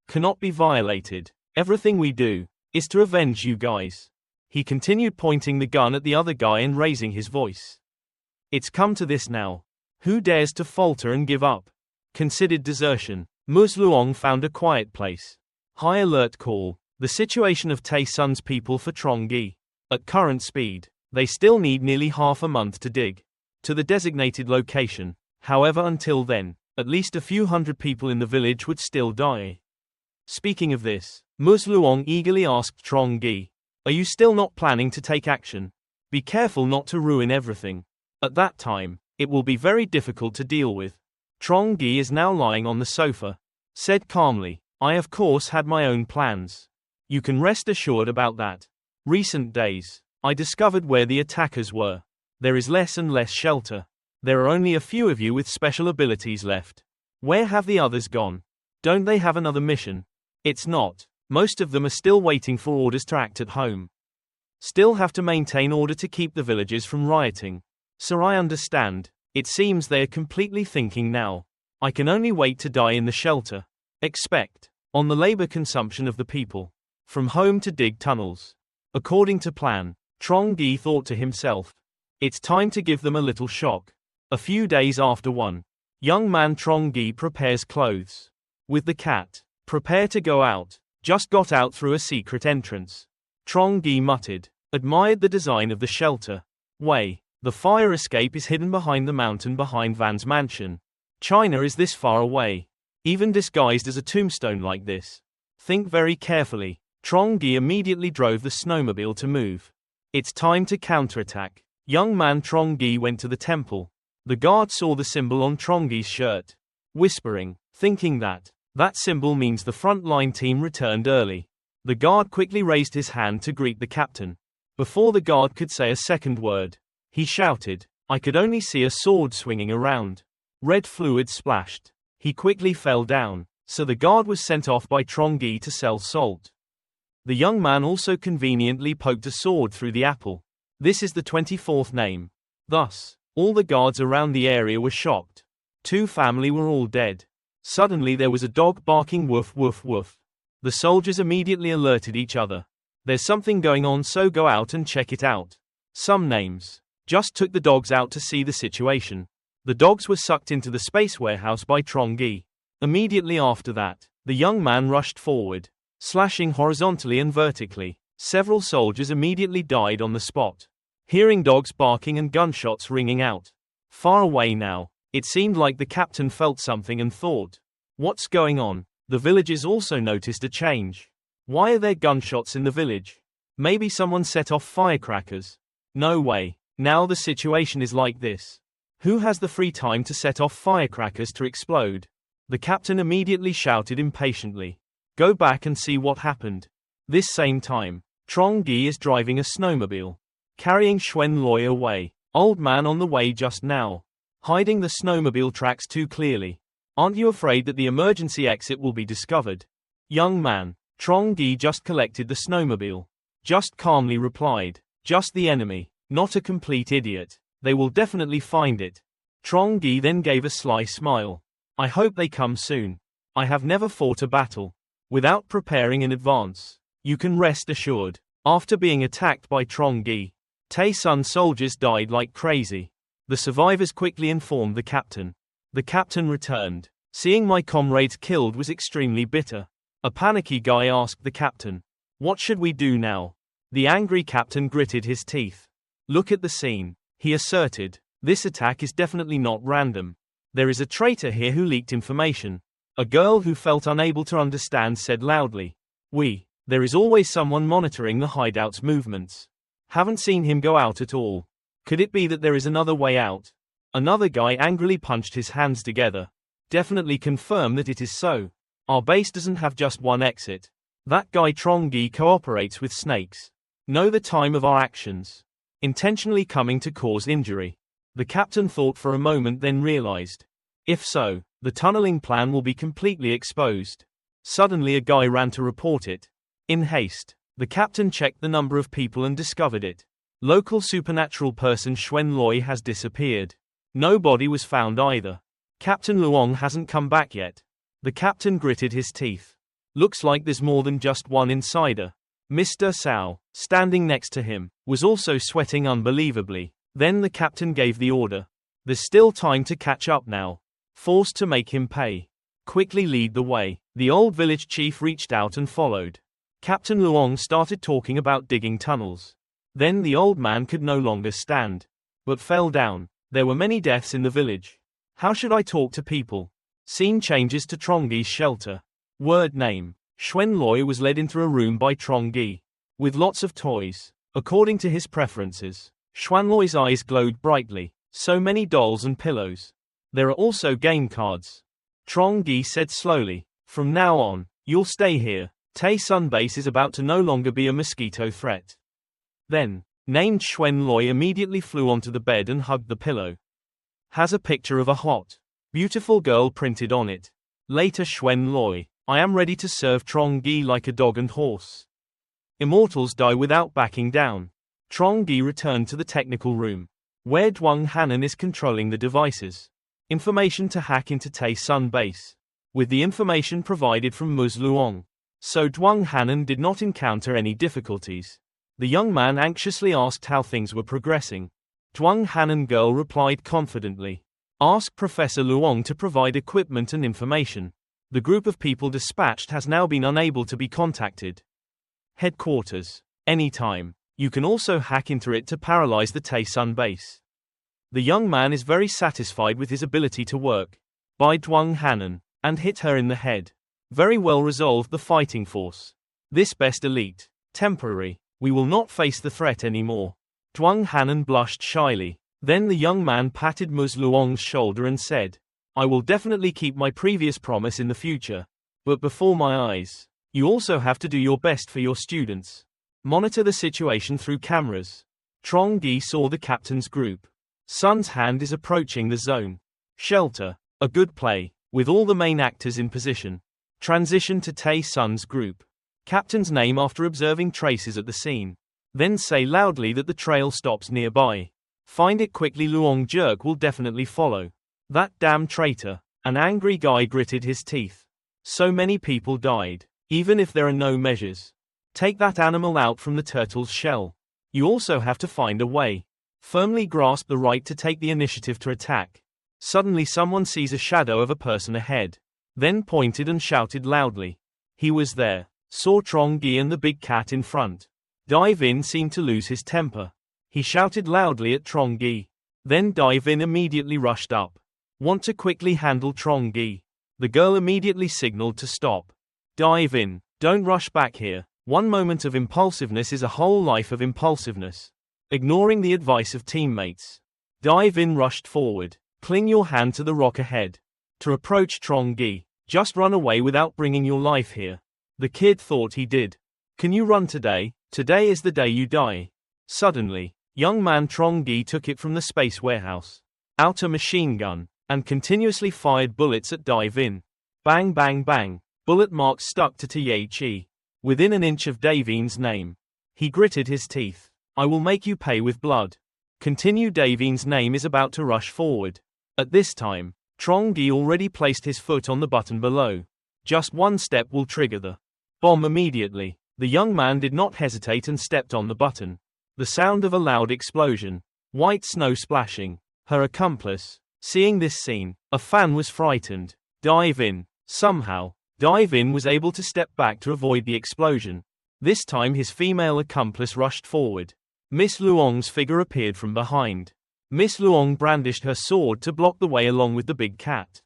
cannot be violated. Everything we do is to avenge you guys. He continued, pointing the gun at the other guy and raising his voice. It's come to this now. Who dares to falter and give up? Considered desertion. Ms. Luong found a quiet place. High alert call. The situation of Tae Sun's people for Trongi. At current speed, they still need nearly half a month to dig to the designated location. However, until then, at least a few hundred people in the village would still die. Speaking of this, Ms. Luong eagerly asked Trongi, "Are you still not planning to take action? Be careful not to ruin everything. At that time, it will be very difficult to deal with." Trongi is now lying on the sofa. Said calmly, "I of course had my own plans. You can rest assured about that. Recent days, I discovered where the attackers were. There is less and less shelter. There are only a few of you with special abilities left. Where have the others gone? Don't they have another mission? It's not. Most of them are still waiting for orders to act at home. Still have to maintain order to keep the villagers from rioting. So I understand. It seems they are completely thinking now. I can only wait to die in the shelter. Expect. On the labor consumption of the people. From home to dig tunnels. According to plan." Trongi thought to himself. It's time to give them a little shock. A few days after one. Young man Trongi prepares clothes. With the cat. Prepare to go out. Just got out through a secret entrance. Trongi muttered. Admired the design of the shelter. Way. The fire escape is hidden behind the mountain behind Van's mansion. China is this far away. Even disguised as a tombstone like this. Think very carefully. Trongi immediately drove the snowmobile to move. It's time to counterattack. Young man Trongi went to the temple. The guard saw the symbol on Trongi's shirt. Whispering, thinking that symbol means the front-line team returned early. The guard quickly raised his hand to greet the captain. Before the guard could say a second word, he shouted, "I could only see a sword swinging around. Red fluid splashed. He quickly fell down, so the guard was sent off by Trongi to sell salt. The young man also conveniently poked a sword through the apple. This is the 24th name. Thus, all the guards around the area were shocked. Two family were all dead. Suddenly there was a dog barking woof woof woof. The soldiers immediately alerted each other. There's something going on, so go out and check it out. Some names. Just took the dogs out to see the situation. The dogs were sucked into the space warehouse by Trongi. Immediately after that, the young man rushed forward, slashing horizontally and vertically. Several soldiers immediately died on the spot. Hearing dogs barking and gunshots ringing out. Far away now, it seemed like the captain felt something and thought, "What's going on?" The villagers also noticed a change. Why are there gunshots in the village? Maybe someone set off firecrackers. No way. Now the situation is like this. Who has the free time to set off firecrackers to explode? The captain immediately shouted impatiently. Go back and see what happened. This same time, Trongi is driving a snowmobile, carrying Xuan Loi away. Old man on the way just now. Hiding the snowmobile tracks too clearly. Aren't you afraid that the emergency exit will be discovered? Young man, Trongi just collected the snowmobile. Just calmly replied. Just the enemy, not a complete idiot. They will definitely find it. Trongi then gave a sly smile. I hope they come soon. I have never fought a battle without preparing in advance. You can rest assured. After being attacked by Trongi, Tae Sun soldiers died like crazy. The survivors quickly informed the captain. The captain returned. Seeing my comrades killed was extremely bitter. A panicky guy asked the captain, "What should we do now?" The angry captain gritted his teeth. Look at the scene, he asserted. This attack is definitely not random. There is a traitor here who leaked information. A girl who felt unable to understand said loudly. There is always someone monitoring the hideout's movements. Haven't seen him go out at all. Could it be that there is another way out? Another guy angrily punched his hands together. Definitely confirm that it is so. Our base doesn't have just one exit. That guy Trongi cooperates with snakes. Know the time of our actions. Intentionally coming to cause injury. The captain thought for a moment, then realized. If so, the tunneling plan will be completely exposed. Suddenly a guy ran to report it. In haste, the captain checked the number of people and discovered it. Local supernatural person Xuan Loi has disappeared. No body was found either. Captain Luong hasn't come back yet. The captain gritted his teeth. Looks like there's more than just one insider. Mr. Sao, standing next to him, was also sweating unbelievably. Then the captain gave the order. There's still time to catch up now. Forced to make him pay. Quickly lead the way. The old village chief reached out and followed. Captain Luong started talking about digging tunnels. Then the old man could no longer stand, but fell down. There were many deaths in the village. How should I talk to people? Scene changes to Trongi's shelter. Word name. Xuan Loi was led into a room by Trongi, with lots of toys, according to his preferences. Xuan Loi's eyes glowed brightly. So many dolls and pillows. There are also game cards. Trongi said slowly. From now on, you'll stay here. Tay Sun Base is about to no longer be a mosquito threat. Then, named Xuan Loi immediately flew onto the bed and hugged the pillow. Has a picture of a hot, beautiful girl printed on it. Later Xuan Loi. I am ready to serve Trongi like a dog and horse. Immortals die without backing down. Trongi returned to the technical room, where Duong Hanan is controlling the devices. Information to hack into Tay Sun Base. With the information provided from Ms. Luong. So Duong Hanan did not encounter any difficulties. The young man anxiously asked how things were progressing. Duong Hanan girl replied confidently. Ask Professor Luong to provide equipment and information. The group of people dispatched has now been unable to be contacted. Headquarters. Anytime. You can also hack into it to paralyze the Tay Sun Base. The young man is very satisfied with his ability to work by Duong Hanan and hit her in the head. Very well resolved the fighting force. This best elite. Temporary. We will not face the threat anymore. Duong Hanan blushed shyly. Then the young man patted Ms. Luong's shoulder and said, I will definitely keep my previous promise in the future. But before my eyes, you also have to do your best for your students. Monitor the situation through cameras. Trongi saw the captain's group. Sun's hand is approaching the zone. Shelter. A good play, with all the main actors in position. Transition to Tay Sun's group. Captain's name after observing traces at the scene. Then say loudly that the trail stops nearby. Find it quickly. Luong Jerk will definitely follow. That damn traitor. An angry guy gritted his teeth. So many people died, even if there are no measures. Take that animal out from the turtle's shell. You also have to find a way. Firmly grasp the right to take the initiative to attack. Suddenly someone sees a shadow of a person ahead. Then pointed and shouted loudly. He was there. Saw Trongi and the big cat in front. Dive In seemed to lose his temper. He shouted loudly at Trongi. Then Dive In immediately rushed up. Want to quickly handle Trongi. The girl immediately signaled to stop. Dive In, don't rush back here. One moment of impulsiveness is a whole life of impulsiveness. Ignoring the advice of teammates. Dive In rushed forward. Cling your hand to the rock ahead. To approach Trongi. Just run away without bringing your life here. The kid thought he did. Can you run today? Today is the day you die. Suddenly, young man Trongi took it from the space warehouse. Out a machine gun. And continuously fired bullets at Dive In. Bang bang bang. Bullet marks stuck to Tie. Within an inch of Davin's name. He gritted his teeth. I will make you pay with blood. Continue. Davin's name is about to rush forward. At this time, Trongi already placed his foot on the button below. Just one step will trigger the bomb immediately. The young man did not hesitate and stepped on the button. The sound of a loud explosion. White snow splashing. Her accomplice. Seeing this scene, a fan was frightened. Dive In. Somehow, Dive In was able to step back to avoid the explosion. This time his female accomplice rushed forward. Miss Luong's figure appeared from behind. Miss Luong brandished her sword to block the way along with the big cat.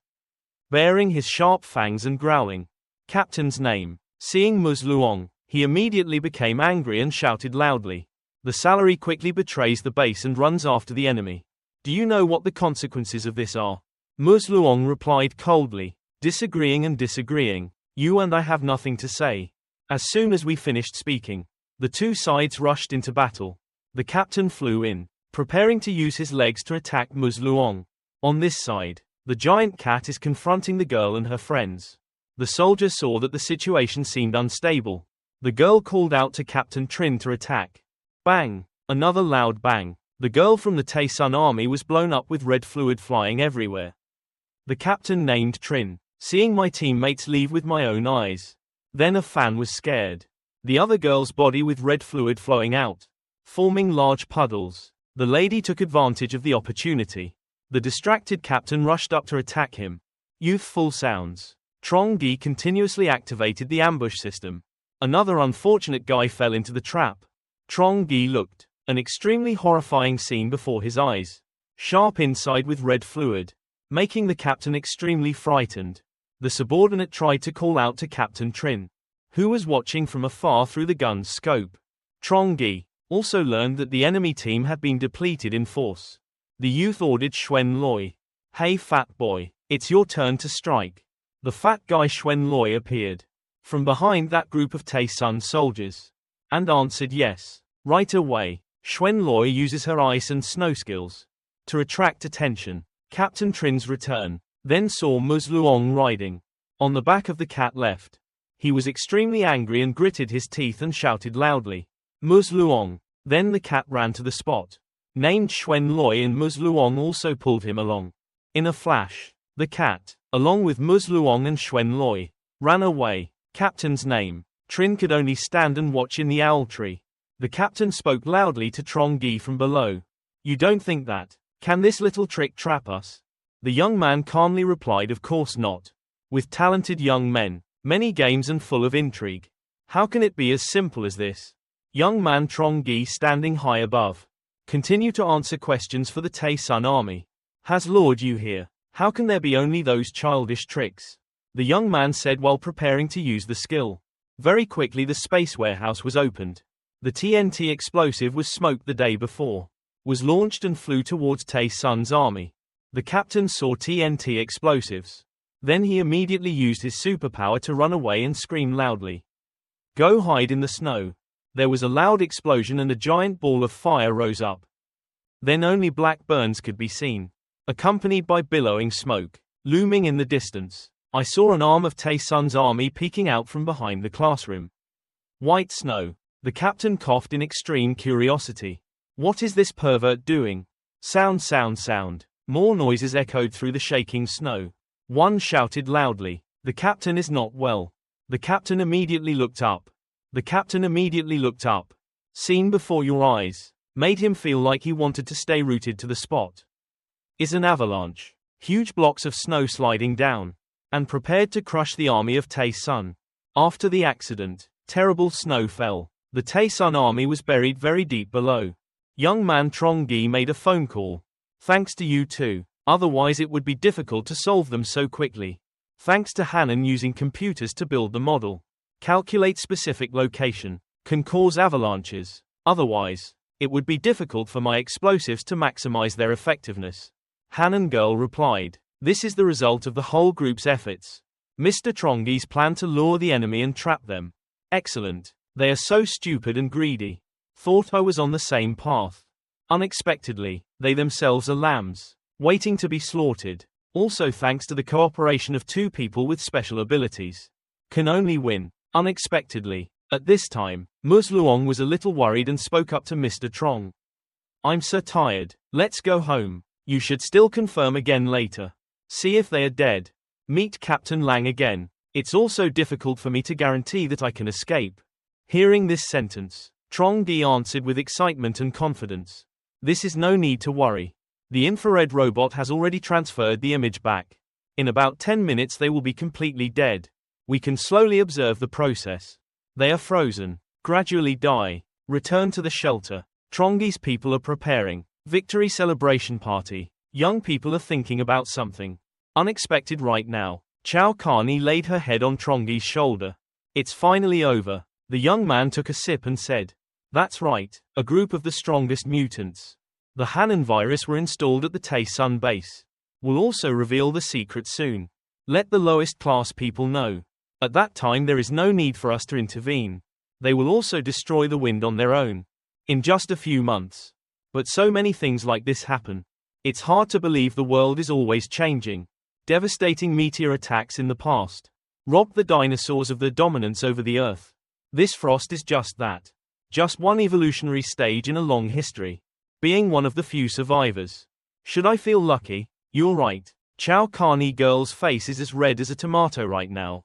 Baring his sharp fangs and growling. Captain's name. Seeing Ms. Luong, he immediately became angry and shouted loudly. The salary quickly betrays the base and runs after the enemy. Do you know what the consequences of this are? Ms. Luong replied coldly, disagreeing and disagreeing. You and I have nothing to say. As soon as we finished speaking, the two sides rushed into battle. The captain flew in, preparing to use his legs to attack Ms. Luong. On this side, the giant cat is confronting the girl and her friends. The soldier saw that the situation seemed unstable. The girl called out to Captain Trin to attack. Bang! Another loud bang. The girl from the Tay Sun army was blown up with red fluid flying everywhere. The captain named Trin, seeing my teammates leave with my own eyes. Then a fan was scared. The other girl's body with red fluid flowing out, forming large puddles. The lady took advantage of the opportunity. The distracted captain rushed up to attack him. Youthful sounds. Trongi continuously activated the ambush system. Another unfortunate guy fell into the trap. Trongi looked. An extremely horrifying scene before his eyes. Sharp inside with red fluid, making the captain extremely frightened. The subordinate tried to call out to Captain Trin, who was watching from afar through the gun's scope. Trongi also learned that the enemy team had been depleted in force. The youth ordered Xuan Loi, "Hey fat boy, it's your turn to strike." The fat guy Xuan Loi appeared from behind that group of Tai Sun soldiers, and answered yes. Right away, Xuan Loi uses her ice and snow skills to attract attention. Captain Trin's return, then saw Ms. Luong riding on the back of the cat left. He was extremely angry and gritted his teeth and shouted loudly, "Ms. Luong." Then the cat ran to the spot. Named Xuan Loi, and Ms. Luong also pulled him along. In a flash, the cat, along with Ms. Luong and Xuan Loi, ran away. Captain's name. Trin could only stand and watch in the owl tree. The captain spoke loudly to Trongi from below. "You don't think that? Can this little trick trap us?" The young man calmly replied, "Of course not. With talented young men, many games and full of intrigue. How can it be as simple as this?" Young man Trongi, standing high above, continue to answer questions for the Tai Sun army. "Has Lord Yu here? How can there be only those childish tricks?" The young man said while preparing to use the skill. Very quickly the space warehouse was opened. The TNT explosive was smoked the day before, was launched and flew towards Tai Sun's army. The captain saw TNT explosives. Then he immediately used his superpower to run away and scream loudly, "Go hide in the snow." There was a loud explosion and a giant ball of fire rose up. Then only black burns could be seen, accompanied by billowing smoke, looming in the distance. I saw an arm of Tai Sun's army peeking out from behind the classroom. White snow. The captain coughed in extreme curiosity. "What is this pervert doing?" Sound, sound, sound. More noises echoed through the shaking snow. One shouted loudly, "The captain is not well." The captain immediately looked up. The captain immediately looked up. Seen before your eyes, made him feel like he wanted to stay rooted to the spot. Is an avalanche. Huge blocks of snow sliding down, and prepared to crush the army of Tai Sun. After the accident, terrible snow fell. The Tai Sun army was buried very deep below. Young man Trongi made a phone call. "Thanks to you too. Otherwise it would be difficult to solve them so quickly. Thanks to Hanan using computers to build the model. Calculate specific location. Can cause avalanches. Otherwise, it would be difficult for my explosives to maximize their effectiveness." Hanan girl replied, "This is the result of the whole group's efforts. Mr. Trongi's plan to lure the enemy and trap them. Excellent. They are so stupid and greedy. Thought I was on the same path. Unexpectedly, they themselves are lambs, waiting to be slaughtered. Also thanks to the cooperation of two people with special abilities. Can only win. Unexpectedly." At this time, Ms. Luong was a little worried and spoke up to Mr. Trong. "I'm so tired. Let's go home. You should still confirm again later. See if they are dead. Meet Captain Lang again. It's also difficult for me to guarantee that I can escape." Hearing this sentence, Trongi answered with excitement and confidence, "This is no need to worry. The infrared robot has already transferred the image back. In about 10 minutes they will be completely dead. We can slowly observe the process. They are frozen, gradually die. Return to the shelter. Trongi's people are preparing. Victory celebration party. Young people are thinking about something unexpected right now." Chow Carney laid her head on Trongi's shoulder. "It's finally over." The young man took a sip and said, "That's right, a group of the strongest mutants. The Hanan virus were installed at the Tai Sun base. We'll also reveal the secret soon. Let the lowest class people know. At that time there is no need for us to intervene. They will also destroy the wind on their own. In just a few months. But so many things like this happen. It's hard to believe the world is always changing. Devastating meteor attacks in the past robbed the dinosaurs of their dominance over the Earth. This frost is just that. Just one evolutionary stage in a long history. Being one of the few survivors. Should I feel lucky? You're right." Chow Carney girl's face is as red as a tomato right now.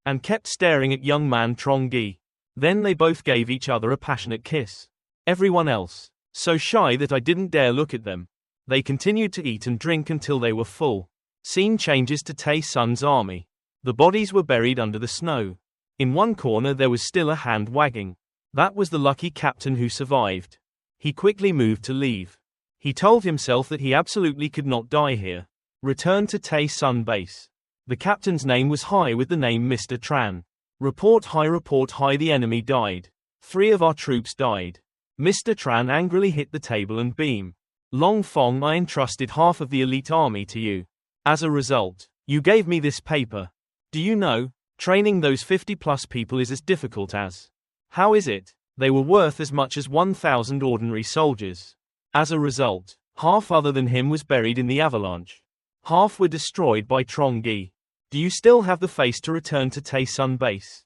And kept staring at young man Trongi. Then they both gave each other a passionate kiss. Everyone else, so shy that I didn't dare look at them. They continued to eat and drink until they were full. Scene changes to Tae-sun's army. The bodies were buried under the snow. In one corner there was still a hand wagging. That was the lucky captain who survived. He quickly moved to leave. He told himself that he absolutely could not die here. Return to Tae-sun base. The captain's name was high with the name Mr. Tran. Report high, the enemy died. 3 of our troops died. Mr. Tran angrily hit the table and beam. Long Fong, I entrusted half of the elite army to you. As a result, you gave me this paper. Do you know, training those 50+ people is as difficult as. How is it? They were worth as much as 1,000 ordinary soldiers. As a result, half other than him was buried in the avalanche. Half were destroyed by Trongi. Do you still have the face to return to Tae-sun base?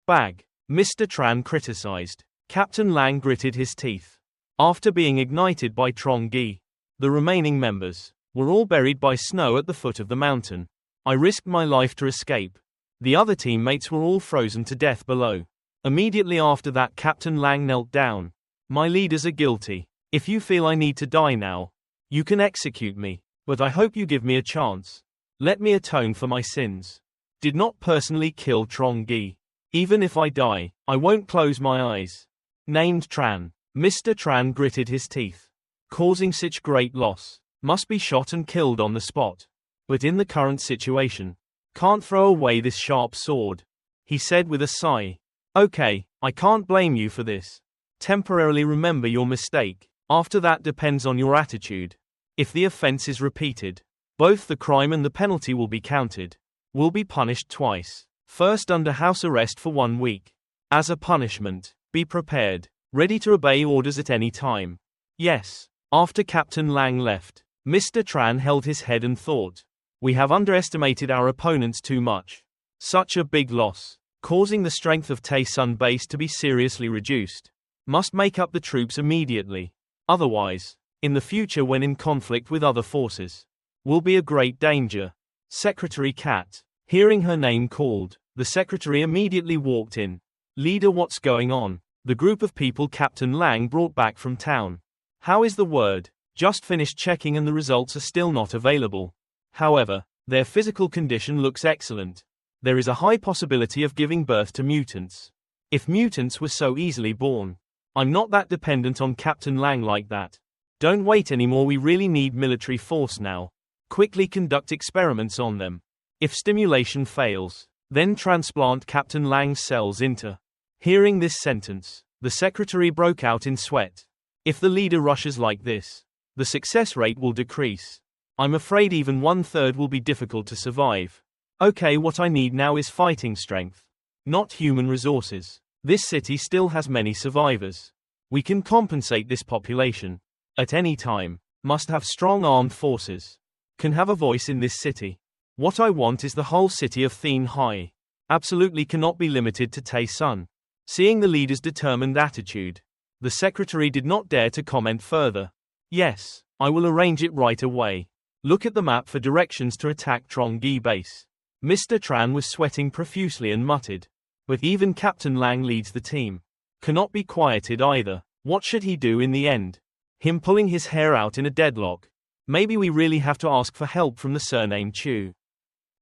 Bag. Mr. Tran criticized. Captain Lang gritted his teeth. After being ignited by Trongi, the remaining members were all buried by snow at the foot of the mountain. I risked my life to escape. The other teammates were all frozen to death below. Immediately after that, Captain Lang knelt down. My leaders are guilty. If you feel I need to die now, you can execute me, but I hope you give me a chance. Let me atone for my sins. Did not personally kill Trongi. Even if I die, I won't close my eyes. Named Tran. Mr. Tran gritted his teeth. Causing such great loss. Must be shot and killed on the spot. But in the current situation, can't throw away this sharp sword. He said with a sigh. Okay, I can't blame you for this. Temporarily remember your mistake. After that depends on your attitude. If the offense is repeated, both the crime and the penalty will be counted. Will be punished twice. First under house arrest for 1 week. As a punishment, be prepared. Ready to obey orders at any time. Yes. After Captain Lang left, Mr. Tran held his head and thought. We have underestimated our opponents too much. Such a big loss, causing the strength of Tae-sun base to be seriously reduced. Must make up the troops immediately. Otherwise, in the future when in conflict with other forces, will be a great danger. Secretary Cat. Hearing her name called, the secretary immediately walked in. Leader, what's going on? The group of people Captain Lang brought back from town. How is the word? Just finished checking and the results are still not available. However, their physical condition looks excellent. There is a high possibility of giving birth to mutants. If mutants were so easily born. I'm not that dependent on Captain Lang like that. Don't wait anymore, we really need military force now. Quickly conduct experiments on them. If stimulation fails, then transplant Captain Lang's cells into. Hearing this sentence, the secretary broke out in sweat. If the leader rushes like this, the success rate will decrease. I'm afraid even 1/3 will be difficult to survive. Okay, what I need now is fighting strength, not human resources. This city still has many survivors. We can compensate this population. At any time, must have strong armed forces. Can have a voice in this city. What I want is the whole city of Thien Hai. Absolutely cannot be limited to Tae-sun. Seeing the leader's determined attitude, the secretary did not dare to comment further. Yes, I will arrange it right away. Look at the map for directions to attack Trongi base. Mr. Tran was sweating profusely and muttered. But even Captain Lang leads the team. Cannot be quieted either. What should he do in the end? Him pulling his hair out in a deadlock. Maybe we really have to ask for help from the surname Chu.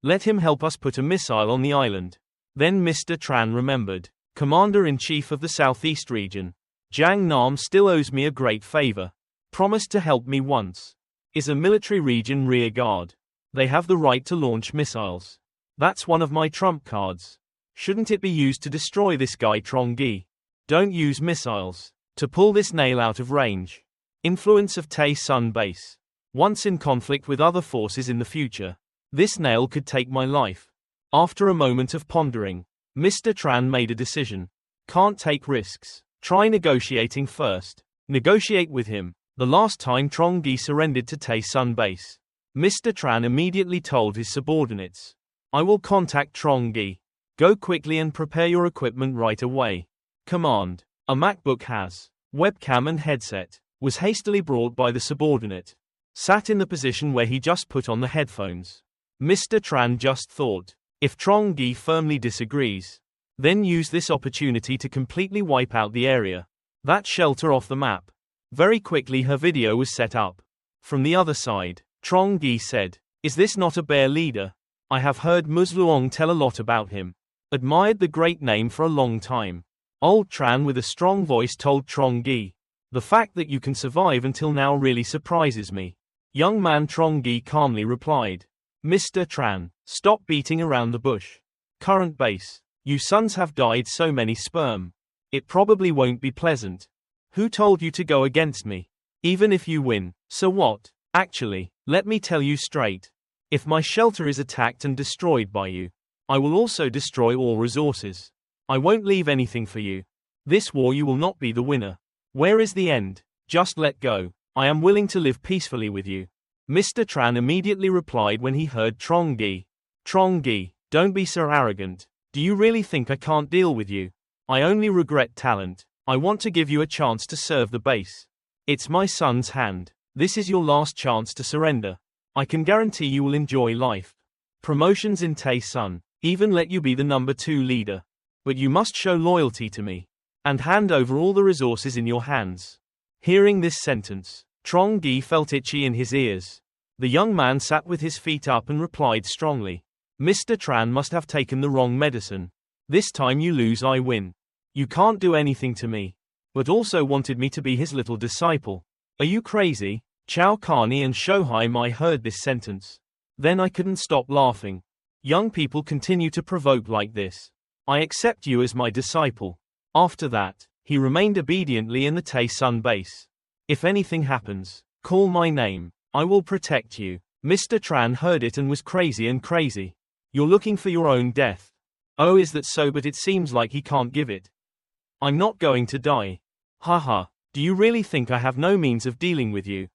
Let him help us put a missile on the island. Then Mr. Tran remembered. Commander-in-Chief of the Southeast region. Jiang Nam still owes me a great favor. Promised to help me once. Is a military region rear guard. They have the right to launch missiles. That's one of my trump cards. Shouldn't it be used to destroy this guy Trongi? Don't use missiles. To pull this nail out of range. Influence of Tae-sun base. Once in conflict with other forces in the future, this nail could take my life. After a moment of pondering, Mr. Tran made a decision. Can't take risks. Try negotiating first. Negotiate with him. The last time Trongi surrendered to Tae-sun base, Mr. Tran immediately told his subordinates. I will contact Trongi. Go quickly and prepare your equipment right away. Command. A MacBook has webcam and headset. Was hastily brought by the subordinate. Sat in the position where he just put on the headphones. Mr. Tran just thought. If Trongi firmly disagrees, then use this opportunity to completely wipe out the area. That shelter off the map. Very quickly her video was set up. From the other side, Trongi said, "Is this not a bear leader? I have heard Musluong tell a lot about him. Admired the great name for a long time." Old Tran with a strong voice told Trongi, "The fact that you can survive until now really surprises me." Young man Trongi calmly replied, "Mr. Tran, stop beating around the bush. Current base. You sons have died so many sperm. It probably won't be pleasant. Who told you to go against me? Even if you win, so what? Actually, let me tell you straight. If my shelter is attacked and destroyed by you, I will also destroy all resources. I won't leave anything for you. This war you will not be the winner. Where is the end? Just let go. I am willing to live peacefully with you." Mr. Tran immediately replied when he heard Trongi. "Trongi, don't be so arrogant. Do you really think I can't deal with you? I only regret talent. I want to give you a chance to serve the base. It's my son's hand. This is your last chance to surrender. I can guarantee you will enjoy life. Promotions in Tay-sun, even let you be the number 2 leader. But you must show loyalty to me, and hand over all the resources in your hands." Hearing this sentence, Trongi felt itchy in his ears. The young man sat with his feet up and replied strongly, "Mr. Tran must have taken the wrong medicine. This time you lose, I win. You can't do anything to me." But also wanted me to be his little disciple. Are you crazy? Chao Carney and Shohai Mai heard this sentence. Then I couldn't stop laughing. Young people continue to provoke like this. I accept you as my disciple. After that, he remained obediently in the Tay-sun base. If anything happens, call my name. I will protect you. Mr. Tran heard it and was crazy. You're looking for your own death. Oh, is that so? But it seems like he can't give it. I'm not going to die. Haha, do you really think I have no means of dealing with you?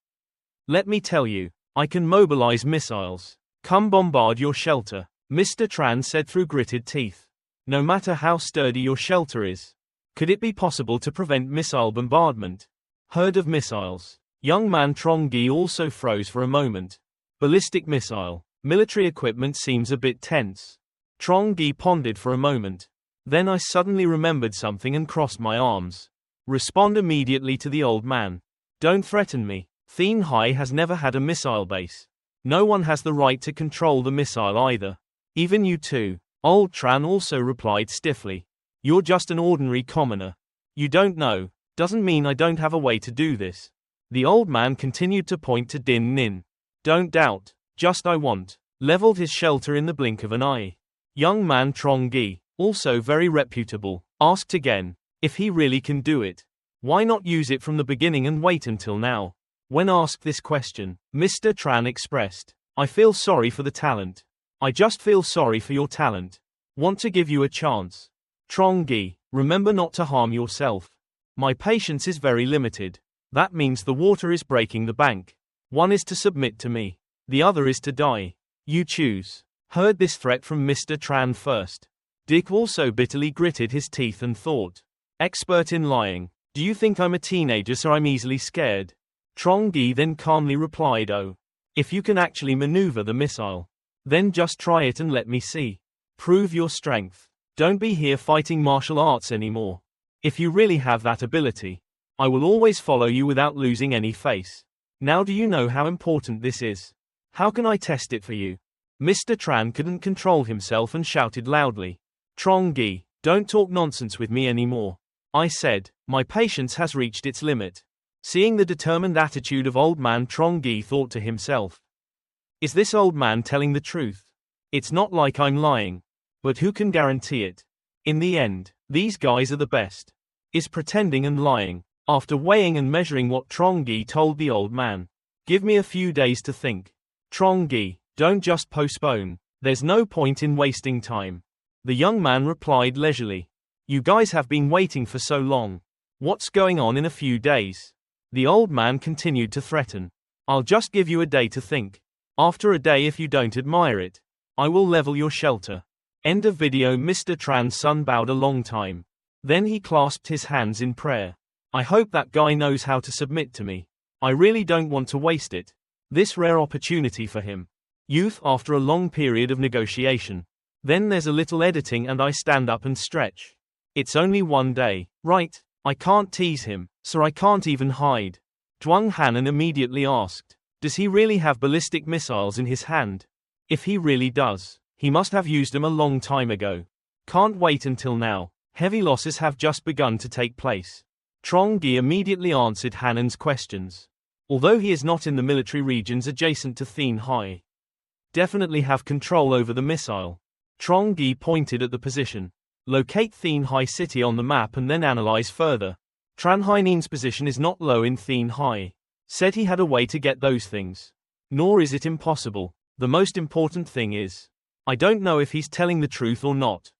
Let me tell you, I can mobilize missiles. Come bombard your shelter, Mr. Tran said through gritted teeth. No matter how sturdy your shelter is. Could it be possible to prevent missile bombardment? Heard of missiles? Young man Trongi also froze for a moment. Ballistic missile. Military equipment seems a bit tense. Trongi pondered for a moment. Then I suddenly remembered something and crossed my arms. Respond immediately to the old man. Don't threaten me. Thien Hai has never had a missile base. No one has the right to control the missile either. Even you too. Old Tran also replied stiffly. You're just an ordinary commoner. You don't know. Doesn't mean I don't have a way to do this. The old man continued to point to Din Nin. Don't doubt. Just I want. Leveled his shelter in the blink of an eye. Young man Trongi, also very reputable, asked again. If he really can do it, why not use it from the beginning and wait until now? When asked this question, Mr. Tran expressed, I feel sorry for the talent. I just feel sorry for your talent. Want to give you a chance. Trongi, remember not to harm yourself. My patience is very limited. That means the water is breaking the bank. One is to submit to me. The other is to die. You choose. Heard this threat from Mr. Tran first. Dick also bitterly gritted his teeth and thought. Expert in lying. Do you think I'm a teenager so I'm easily scared? Trongi then calmly replied, oh. If you can actually maneuver the missile, then just try it and let me see. Prove your strength. Don't be here fighting martial arts anymore. If you really have that ability, I will always follow you without losing any face. Now do you know how important this is? How can I test it for you? Mr. Tran couldn't control himself and shouted loudly. Trongi, don't talk nonsense with me anymore. I said, my patience has reached its limit. Seeing the determined attitude of old man Trongi thought to himself. Is this old man telling the truth? It's not like I'm lying. But who can guarantee it? In the end, these guys are the best. Is pretending and lying. After weighing and measuring what Trongi told the old man. Give me a few days to think. Trongi, don't just postpone. There's no point in wasting time. The young man replied leisurely. You guys have been waiting for so long. What's going on in a few days? The old man continued to threaten. I'll just give you a day to think. After a day, if you don't admire it, I will level your shelter. End of video. Mr. Tran's son bowed a long time. Then he clasped his hands in prayer. I hope that guy knows how to submit to me. I really don't want to waste it. This rare opportunity for him. Youth after a long period of negotiation. Then there's a little editing and I stand up and stretch. It's only one day, right? I can't tease him, so I can't even hide. Zhuang Hanan immediately asked. Does he really have ballistic missiles in his hand? If he really does, he must have used them a long time ago. Can't wait until now. Heavy losses have just begun to take place. Trongi immediately answered Hanan's questions. Although he is not in the military regions adjacent to Tran, definitely have control over the missile. Trongi pointed at the position. Locate Tran city on the map and then analyze further. Tran Chinhao's position is not low in Tran. Said he had a way to get those things. Nor is it impossible. The most important thing is, I don't know if he's telling the truth or not.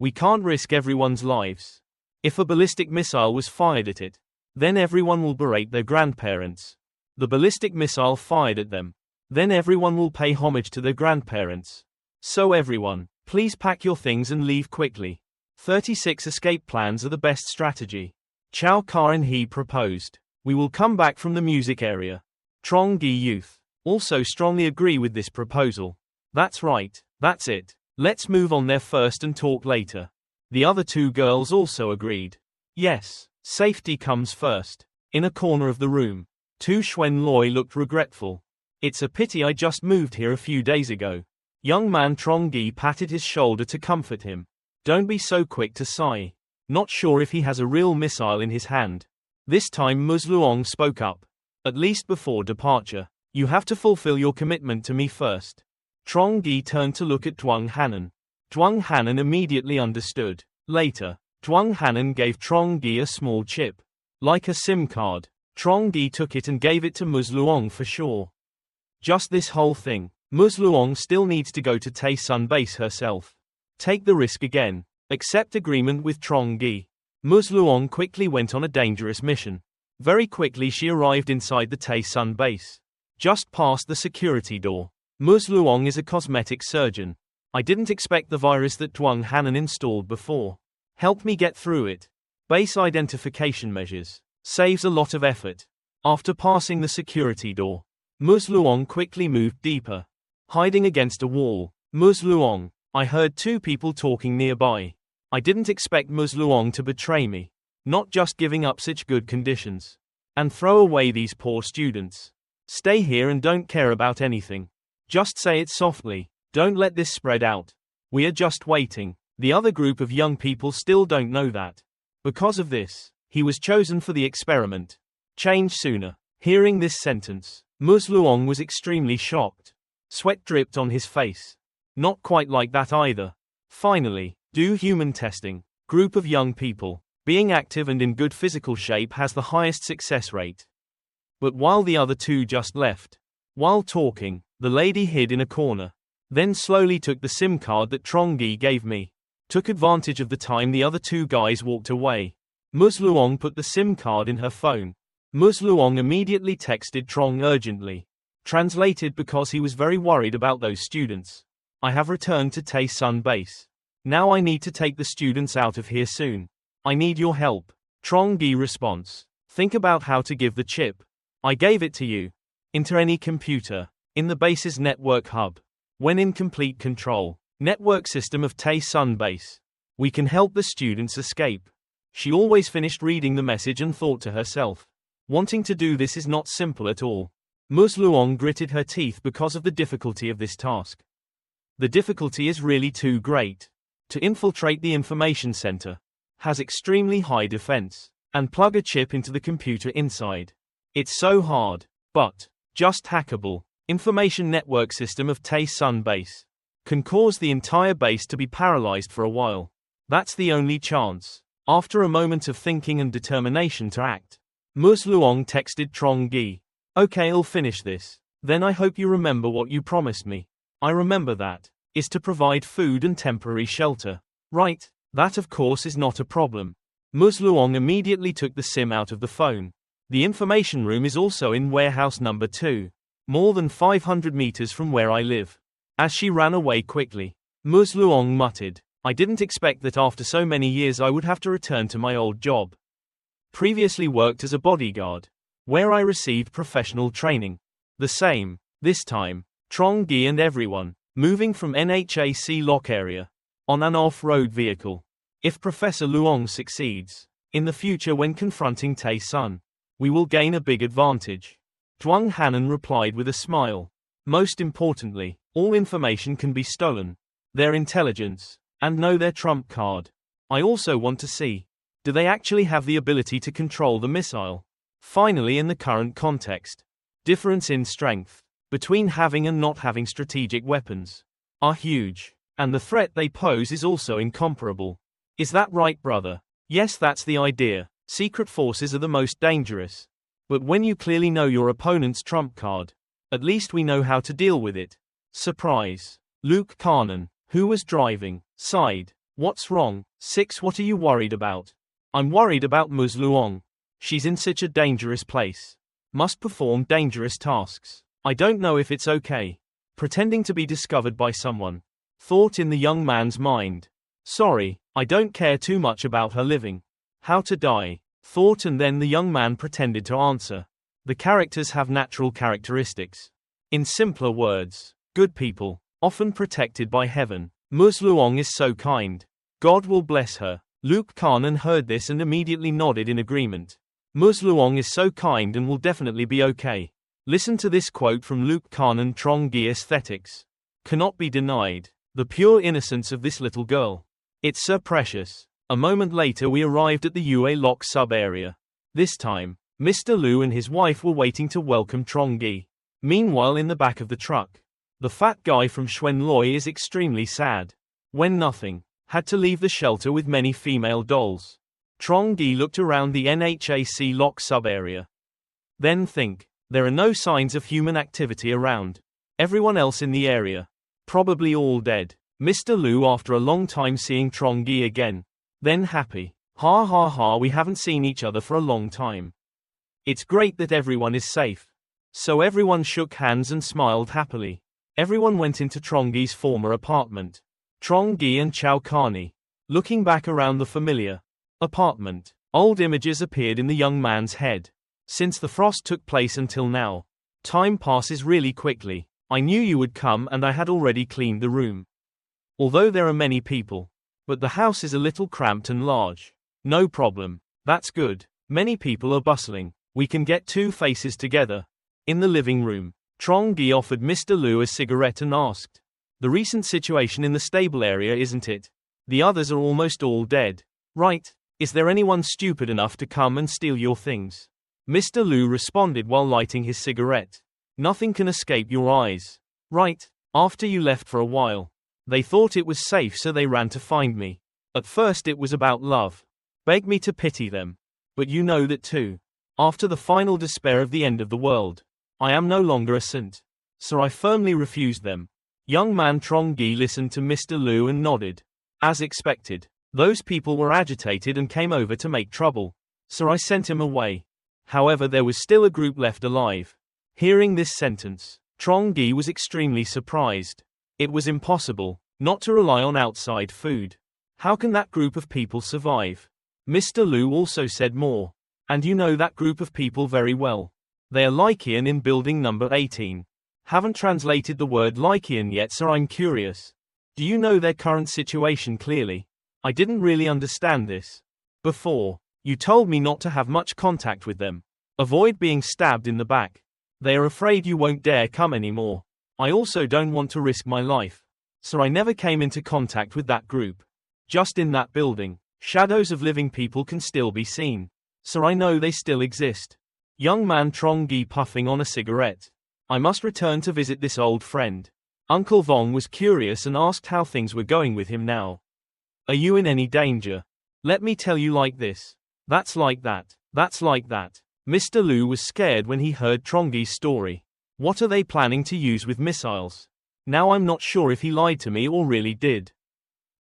We can't risk everyone's lives. If a ballistic missile was fired at it, then everyone will berate their grandparents. The ballistic missile fired at them. Then everyone will pay homage to their grandparents. So everyone, please pack your things and leave quickly. 36 escape plans are the best strategy. Chow Carney proposed. We will come back from the music area. Trongi youth also strongly agree with this proposal. That's right, that's it. Let's move on there first and talk later. The other two girls also agreed. Yes, safety comes first. In a corner of the room, Tu Xuanloi looked regretful. It's a pity I just moved here a few days ago. Young man Trongi patted his shoulder to comfort him. Don't be so quick to sigh. Not sure if he has a real missile in his hand. This time Muzluong spoke up. At least before departure, you have to fulfill your commitment to me first. Trongi turned to look at Duong Hanan. Duong Hanan immediately understood. Later, Duong Hanan gave Trongi a small chip. Like a SIM card. Trongi took it and gave it to Muzluong for sure. Just this whole thing. Muzluong still needs to go to Tae Sun base herself. Take the risk again. Accept agreement with Trongi. Muzluong quickly went on a dangerous mission. Very quickly she arrived inside the Tae Sun base. Just past the security door. Muzluong is a cosmetic surgeon. I didn't expect the virus that Duong Hanan installed before. Help me get through it. Base identification measures. Saves a lot of effort. After passing the security door, Muzluong quickly moved deeper. Hiding against a wall. Muzluong. I heard two people talking nearby. I didn't expect Muzluong to betray me. Not just giving up such good conditions. And throw away these poor students. Stay here and don't care about anything. Just say it softly. Don't let this spread out. We are just waiting. The other group of young people still don't know that. Because of this, he was chosen for the experiment. Change sooner. Hearing this sentence, Muzluong was extremely shocked. Sweat dripped on his face. Not quite like that either. Finally, do human testing. Group of young people. Being active and in good physical shape has the highest success rate. But while the other two just left. While talking, the lady hid in a corner. Then slowly took the SIM card that Trongi gave me. Took advantage of the time the other two guys walked away. Muzluong put the SIM card in her phone. Muzluong immediately texted Trong urgently. Translated because he was very worried about those students. I have returned to Tae Sun base. Now I need to take the students out of here soon. I need your help. Trongi response. Think about how to give the chip. I gave it to you. Into any computer. In the base's network hub. When in complete control. Network system of Tae Sun base. We can help the students escape. She always finished reading the message and thought to herself. Wanting to do this is not simple at all. Muzluong gritted her teeth because of the difficulty of this task. The difficulty is really too great. To infiltrate the information center. Has extremely high defense. And plug a chip into the computer inside. It's so hard. But just hackable. Information network system of Tae Sun base. Can cause the entire base to be paralyzed for a while. That's the only chance. After a moment of thinking and determination to act, Muzluong texted Trongi. Okay, I'll finish this. Then I hope you remember what you promised me. I remember that. Is to provide food and temporary shelter. Right, that of course is not a problem. Muzluong immediately took the SIM out of the phone. The information room is also in warehouse number 2. More than 500 meters from where I live. As she ran away quickly, Muzluong muttered, I didn't expect that after so many years I would have to return to my old job. Previously worked as a bodyguard, where I received professional training. The same, this time, Trongi and everyone, moving from NHAC lock area, on an off-road vehicle. If Professor Luong succeeds, in the future when confronting Tae Sun, we will gain a big advantage. Zhuang Hanan replied with a smile. Most importantly, all information can be stolen. Their intelligence. And know their trump card. I also want to see. Do they actually have the ability to control the missile? Finally, in the current context. Difference in strength between having and not having strategic weapons are huge. And the threat they pose is also incomparable. Is that right, brother? Yes, that's the idea. Secret forces are the most dangerous. But when you clearly know your opponent's trump card, at least we know how to deal with it. Surprise. Luke Carnan, who was driving, sighed. What's wrong? 6. What are you worried about? I'm worried about Ms. Luong. She's in such a dangerous place. Must perform dangerous tasks. I don't know if it's okay. Pretending to be discovered by someone. Thought in the young man's mind. Sorry, I don't care too much about her living. How to die. Thought, and then the young man pretended to answer. The characters have natural characteristics. In simpler words, good people, often protected by heaven. Ms. Luong is so kind. God will bless her. Luke Carnan heard this and immediately nodded in agreement. Ms. Luong is so kind and will definitely be okay. Listen to this quote from Luke Carnan. Trongi aesthetics cannot be denied. The pure innocence of this little girl. It's so precious. A moment later we arrived at the Yue Lock sub-area. This time, Mr. Liu and his wife were waiting to welcome Trongi. Meanwhile, in the back of the truck, the fat guy from Xuanloi is extremely sad. When nothing, had to leave the shelter with many female dolls. Trongi looked around the NHAC Lock sub-area. Then think, there are no signs of human activity around. Everyone else in the area, probably all dead. Mr. Liu, after a long time seeing Trongi again. Then happy. Ha ha ha, we haven't seen each other for a long time. It's great that everyone is safe. So everyone shook hands and smiled happily. Everyone went into Trongi's former apartment. Trongi and Chao Carney. Looking back around the familiar apartment, old images appeared in the young man's head. Since the frost took place until now, time passes really quickly. I knew you would come and I had already cleaned the room. Although there are many people. But the house is a little cramped and large. No problem. That's good. Many people are bustling. We can get 2 faces together. In the living room, Trongi offered Mr. Liu a cigarette and asked. The recent situation in the stable area, isn't it? The others are almost all dead. Right? Is there anyone stupid enough to come and steal your things? Mr. Liu responded while lighting his cigarette. Nothing can escape your eyes. Right? After you left for a while. They thought it was safe, so they ran to find me. At first it was about love. Begged me to pity them. But you know that too. After the final despair of the end of the world, I am no longer a saint. So I firmly refused them. Young man Trongi listened to Mr. Liu and nodded. As expected, those people were agitated and came over to make trouble. So I sent him away. However, there was still a group left alive. Hearing this sentence, Trongi was extremely surprised. It was impossible not to rely on outside food. How can that group of people survive? Mr. Liu also said more. And you know that group of people very well. They are Lycian in building number 18. Haven't translated the word Lycian yet, so I'm curious. Do you know their current situation clearly? I didn't really understand this before. You told me not to have much contact with them. Avoid being stabbed in the back. They are afraid you won't dare come anymore. I also don't want to risk my life. So I never came into contact with that group. Just in that building, shadows of living people can still be seen. So I know they still exist. Young man Trongi puffing on a cigarette. I must return to visit this old friend. Uncle Vong was curious and asked how things were going with him now. Are you in any danger? Let me tell you like this. That's like that. That's like that. Mr. Liu was scared when he heard Trongi's story. What are they planning to use with missiles? Now I'm not sure if he lied to me or really did.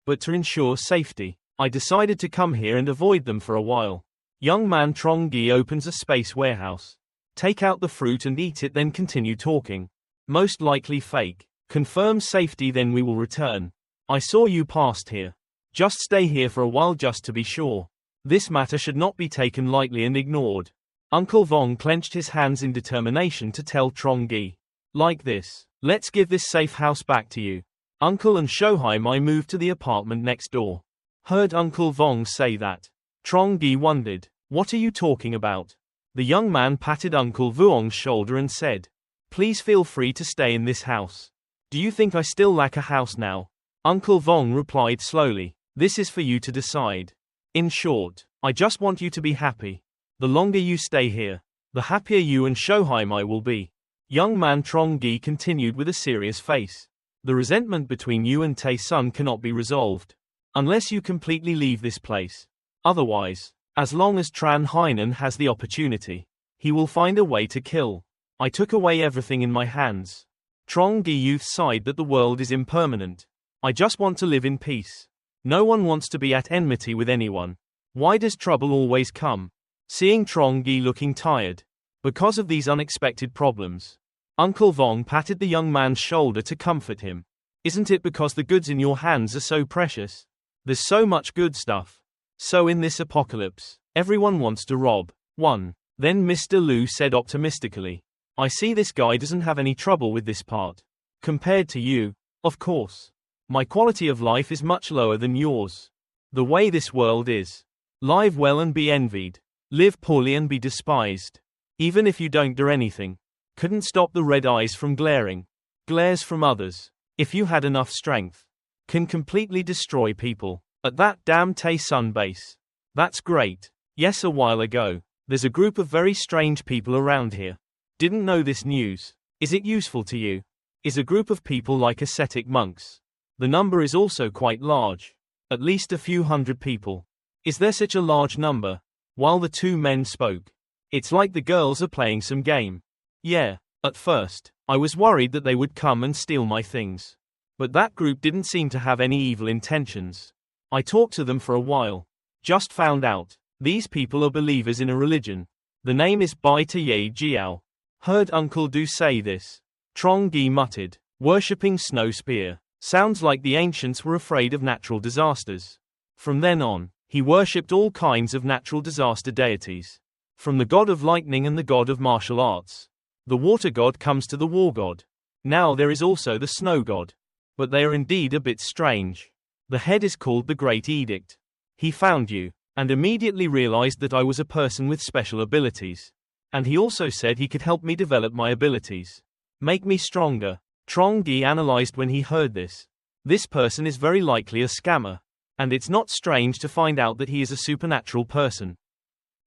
But to ensure safety, I decided to come here and avoid them for a while. Young man Trongi opens a space warehouse. Take out the fruit and eat it, then continue talking. Most likely fake. Confirm safety, then we will return. I saw you passed here. Just stay here for a while just to be sure. This matter should not be taken lightly and ignored. Uncle Vong clenched his hands in determination to tell Trongi. Like this. Let's give this safe house back to you. Uncle and Shohai Mai moved to the apartment next door. Heard Uncle Vong say that. Trongi wondered. What are you talking about? The young man patted Uncle Vuong's shoulder and said, "Please feel free to stay in this house. Do you think I still lack a house now?" Uncle Vuong replied slowly, "This is for you to decide. In short, I just want you to be happy. The longer you stay here, the happier you and Shohaimai will be." Young man Trongi continued with a serious face. "The resentment between you and Tae-sun cannot be resolved unless you completely leave this place. Otherwise, as long as Tran Hainan has the opportunity, he will find a way to kill. I took away everything in my hands." Trongi youth sighed that the world is impermanent. "I just want to live in peace. No one wants to be at enmity with anyone. Why does trouble always come?" Seeing Trongi looking tired because of these unexpected problems, Uncle Vuong patted the young man's shoulder to comfort him. "Isn't it because the goods in your hands are so precious? There's so much good stuff. So in this apocalypse, everyone wants to rob one." Then Mr. Liu said optimistically, "I see this guy doesn't have any trouble with this part. Compared to you, of course. My quality of life is much lower than yours. The way this world is. Live well and be envied. Live poorly and be despised. Even if you don't do anything. Couldn't stop the red eyes from glaring. Glares from others. If you had enough strength. Can completely destroy people. At that damn Tae-sun base. That's great. Yes, a while ago. There's a group of very strange people around here. Didn't know this news. Is it useful to you? Is a group of people like ascetic monks. The number is also quite large. At least a few hundred people. Is there such a large number?" While the two men spoke. "It's like the girls are playing some game. Yeah, at first, I was worried that they would come and steal my things. But that group didn't seem to have any evil intentions. I talked to them for a while. Just found out. These people are believers in a religion. The name is Bai Ye Jiao. Heard Uncle Do say this." Trongi muttered. "Worshipping snow spear. Sounds like the ancients were afraid of natural disasters. From then on, he worshipped all kinds of natural disaster deities. From the god of lightning and the god of martial arts. The water god comes to the war god. Now there is also the snow god. But they are indeed a bit strange. The head is called the Great Edict. He found you, and immediately realized that I was a person with special abilities. And he also said he could help me develop my abilities. Make me stronger." Trongi analyzed when he heard this. This person is very likely a scammer. And it's not strange to find out that he is a supernatural person.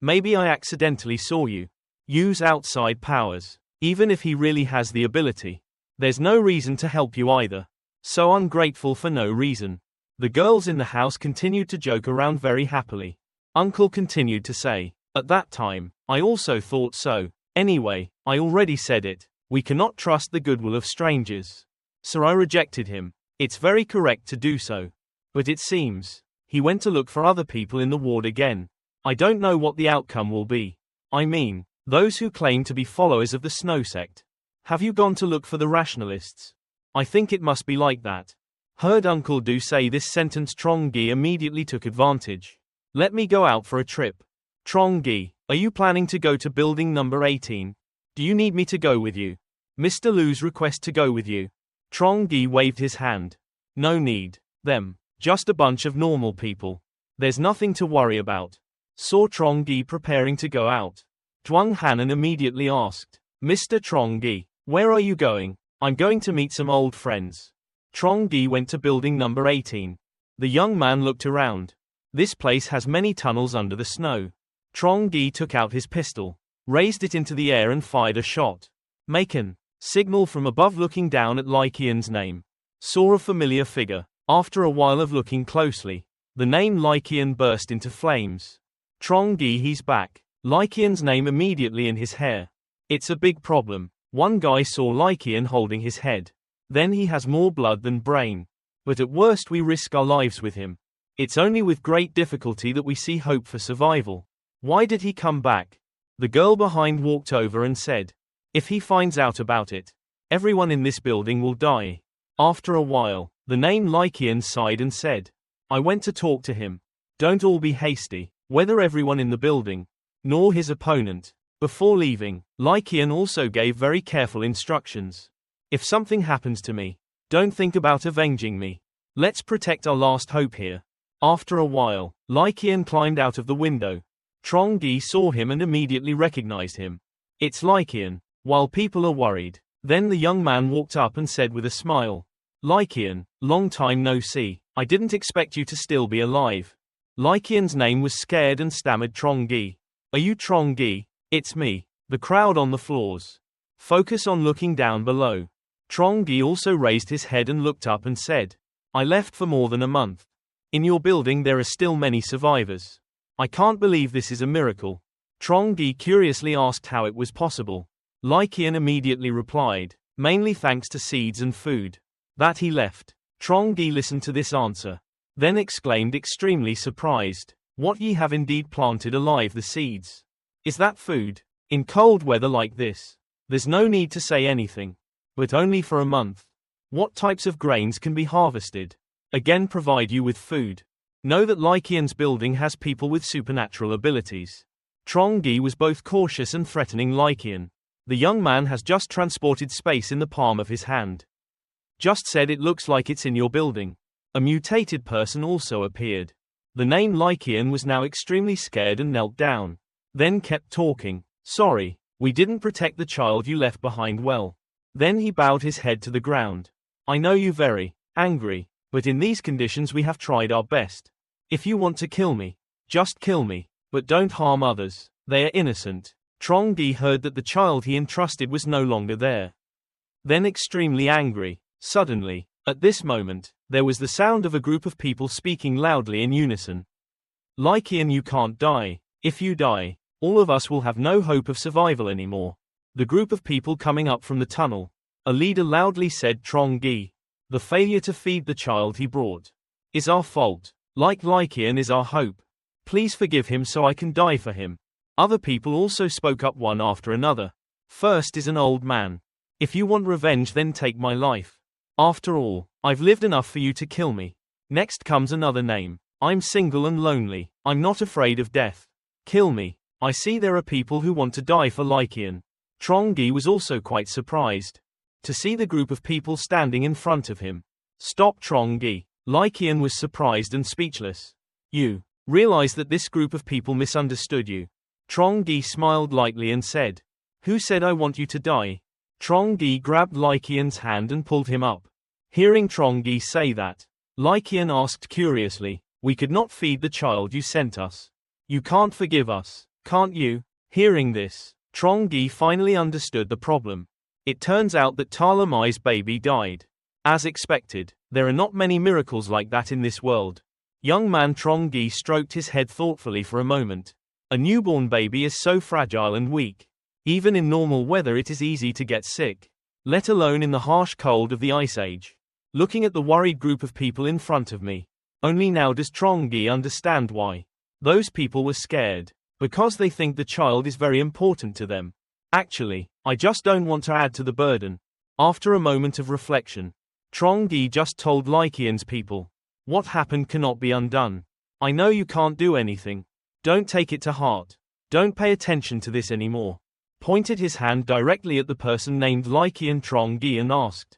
Maybe I accidentally saw you. Use outside powers. Even if he really has the ability. There's no reason to help you either. So ungrateful for no reason. The girls in the house continued to joke around very happily. Uncle continued to say, "At that time, I also thought so. Anyway, I already said it. We cannot trust the goodwill of strangers. So I rejected him. It's very correct to do so. But it seems he went to look for other people in the ward again. I don't know what the outcome will be. I mean, those who claim to be followers of the Snow Sect. Have you gone to look for the rationalists? I think it must be like that." Heard Uncle Do say this sentence. Trongi immediately took advantage. "Let me go out for a trip." "Trongi, are you planning to go to building number 18? Do you need me to go with you?" Mr. Liu's request to go with you. Trongi waved his hand. "No need. Them. Just a bunch of normal people. There's nothing to worry about." Saw Trongi preparing to go out. Zhuang Hanan immediately asked, "Mr. Trongi, where are you going?" "I'm going to meet some old friends." Trongi went to building number 18. The young man looked around. This place has many tunnels under the snow. Trongi took out his pistol, raised it into the air and fired a shot. Maken. Signal from above. Looking down at Lykian's name. Saw a familiar figure. After a while of looking closely, the name Lykian burst into flames. Trongi, he's back. Lykian's name immediately in his hair. It's a big problem. One guy saw Lykian holding his head. Then he has more blood than brain. But at worst we risk our lives with him. It's only with great difficulty that we see hope for survival. Why did he come back? The girl behind walked over and said, "If he finds out about it, everyone in this building will die." After a while, the name Lykian sighed and said, "I went to talk to him. Don't all be hasty, whether everyone in the building, nor his opponent." Before leaving, Lykian also gave very careful instructions. "If something happens to me, don't think about avenging me. Let's protect our last hope here." After a while, Lykian climbed out of the window. Trongi saw him and immediately recognized him. It's Lycian. While people are worried, then the young man walked up and said with a smile, Lycian, long time no see, I didn't expect you to still be alive. Lycian's name was scared and stammered Trongi. Are you Trongi? It's me. The crowd on the floors. Focus on looking down below. Trongi also raised his head and looked up and said, I left for more than a month. In your building there are still many survivors. I can't believe this is a miracle. Trongi curiously asked how it was possible. Lycian immediately replied, mainly thanks to seeds and food. That he left. Trongi listened to this answer. Then exclaimed extremely surprised, what ye have indeed planted alive the seeds. Is that food? In cold weather like this? There's no need to say anything. But only for a month. What types of grains can be harvested? Again provide you with food. Know that Lycian's building has people with supernatural abilities. Trongi was both cautious and threatening Lycian. The young man has just transported space in the palm of his hand. Just said it looks like it's in your building. A mutated person also appeared. The name Lycian was now extremely scared and knelt down. Then kept talking. Sorry, we didn't protect the child you left behind well. Then he bowed his head to the ground. I know you very angry, but in these conditions we have tried our best. If you want to kill me, just kill me, but don't harm others. They are innocent. Trongi heard that the child he entrusted was no longer there. Then extremely angry, suddenly, at this moment, there was the sound of a group of people speaking loudly in unison. Lycian, you can't die. If you die, all of us will have no hope of survival anymore. The group of people coming up from the tunnel. A leader loudly said Trongi. The failure to feed the child he brought is our fault. Like Lycian is our hope. Please forgive him so I can die for him. Other people also spoke up one after another. First is an old man. If you want revenge then take my life. After all, I've lived enough for you to kill me. Next comes another name. I'm single and lonely. I'm not afraid of death. Kill me. I see there are people who want to die for Lycian. Trongi was also quite surprised to see the group of people standing in front of him. Stop, Trongi. Lycian was surprised and speechless. You realize that this group of people misunderstood you. Trongi smiled lightly and said, who said I want you to die? Trongi grabbed Lycian's hand and pulled him up. Hearing Trongi say that, Lycian asked curiously, we could not feed the child you sent us. You can't forgive us, can't you? Hearing this, Trongi finally understood the problem. It turns out that Talamai's baby died. As expected, there are not many miracles like that in this world. Young man Trongi stroked his head thoughtfully for a moment. A newborn baby is so fragile and weak. Even in normal weather it is easy to get sick, let alone in the harsh cold of the Ice Age. Looking at the worried group of people in front of me. Only now does Trongi understand why. Those people were scared. Because they think the child is very important to them. Actually, I just don't want to add to the burden. After a moment of reflection, Trongi just told Lycian's people. What happened cannot be undone. I know you can't do anything. Don't take it to heart. Don't pay attention to this anymore. Pointed his hand directly at the person named Lycian Trongi and asked.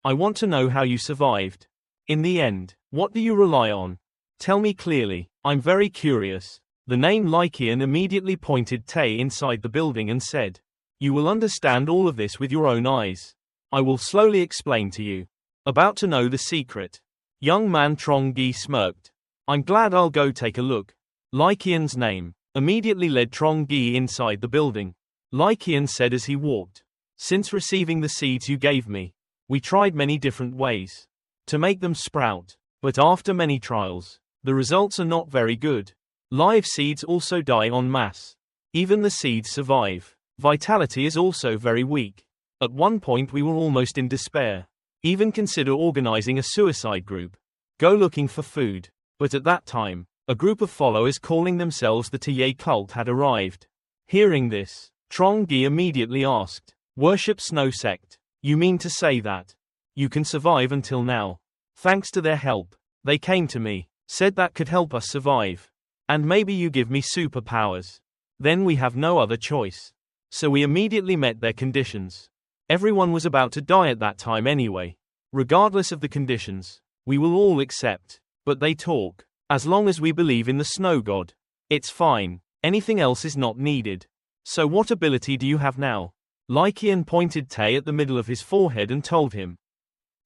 I want to know how you survived. In the end, what do you rely on? Tell me clearly, I'm very curious. The name Lycian immediately pointed Tay inside the building and said, you will understand all of this with your own eyes. I will slowly explain to you. About to know the secret. Young man Trongi smirked. I'm glad, I'll go take a look. Lycian's name immediately led Trongi inside the building. Lycian said as he walked. Since receiving the seeds you gave me, we tried many different ways to make them sprout. But after many trials, the results are not very good. Live seeds also die en masse. Even the seeds survive. Vitality is also very weak. At one point we were almost in despair. Even consider organizing a suicide group. Go looking for food. But at that time, a group of followers calling themselves the Tie cult had arrived. Hearing this, Trongi immediately asked, Worship Snow Sect. You mean to say that you can survive until now? Thanks to their help, they came to me, said that could help us survive. And maybe you give me superpowers. Then we have no other choice. So we immediately met their conditions. Everyone was about to die at that time anyway. Regardless of the conditions, we will all accept. But they talk. As long as we believe in the snow god, it's fine. Anything else is not needed. So what ability do you have now? Lycian pointed Tay at the middle of his forehead and told him.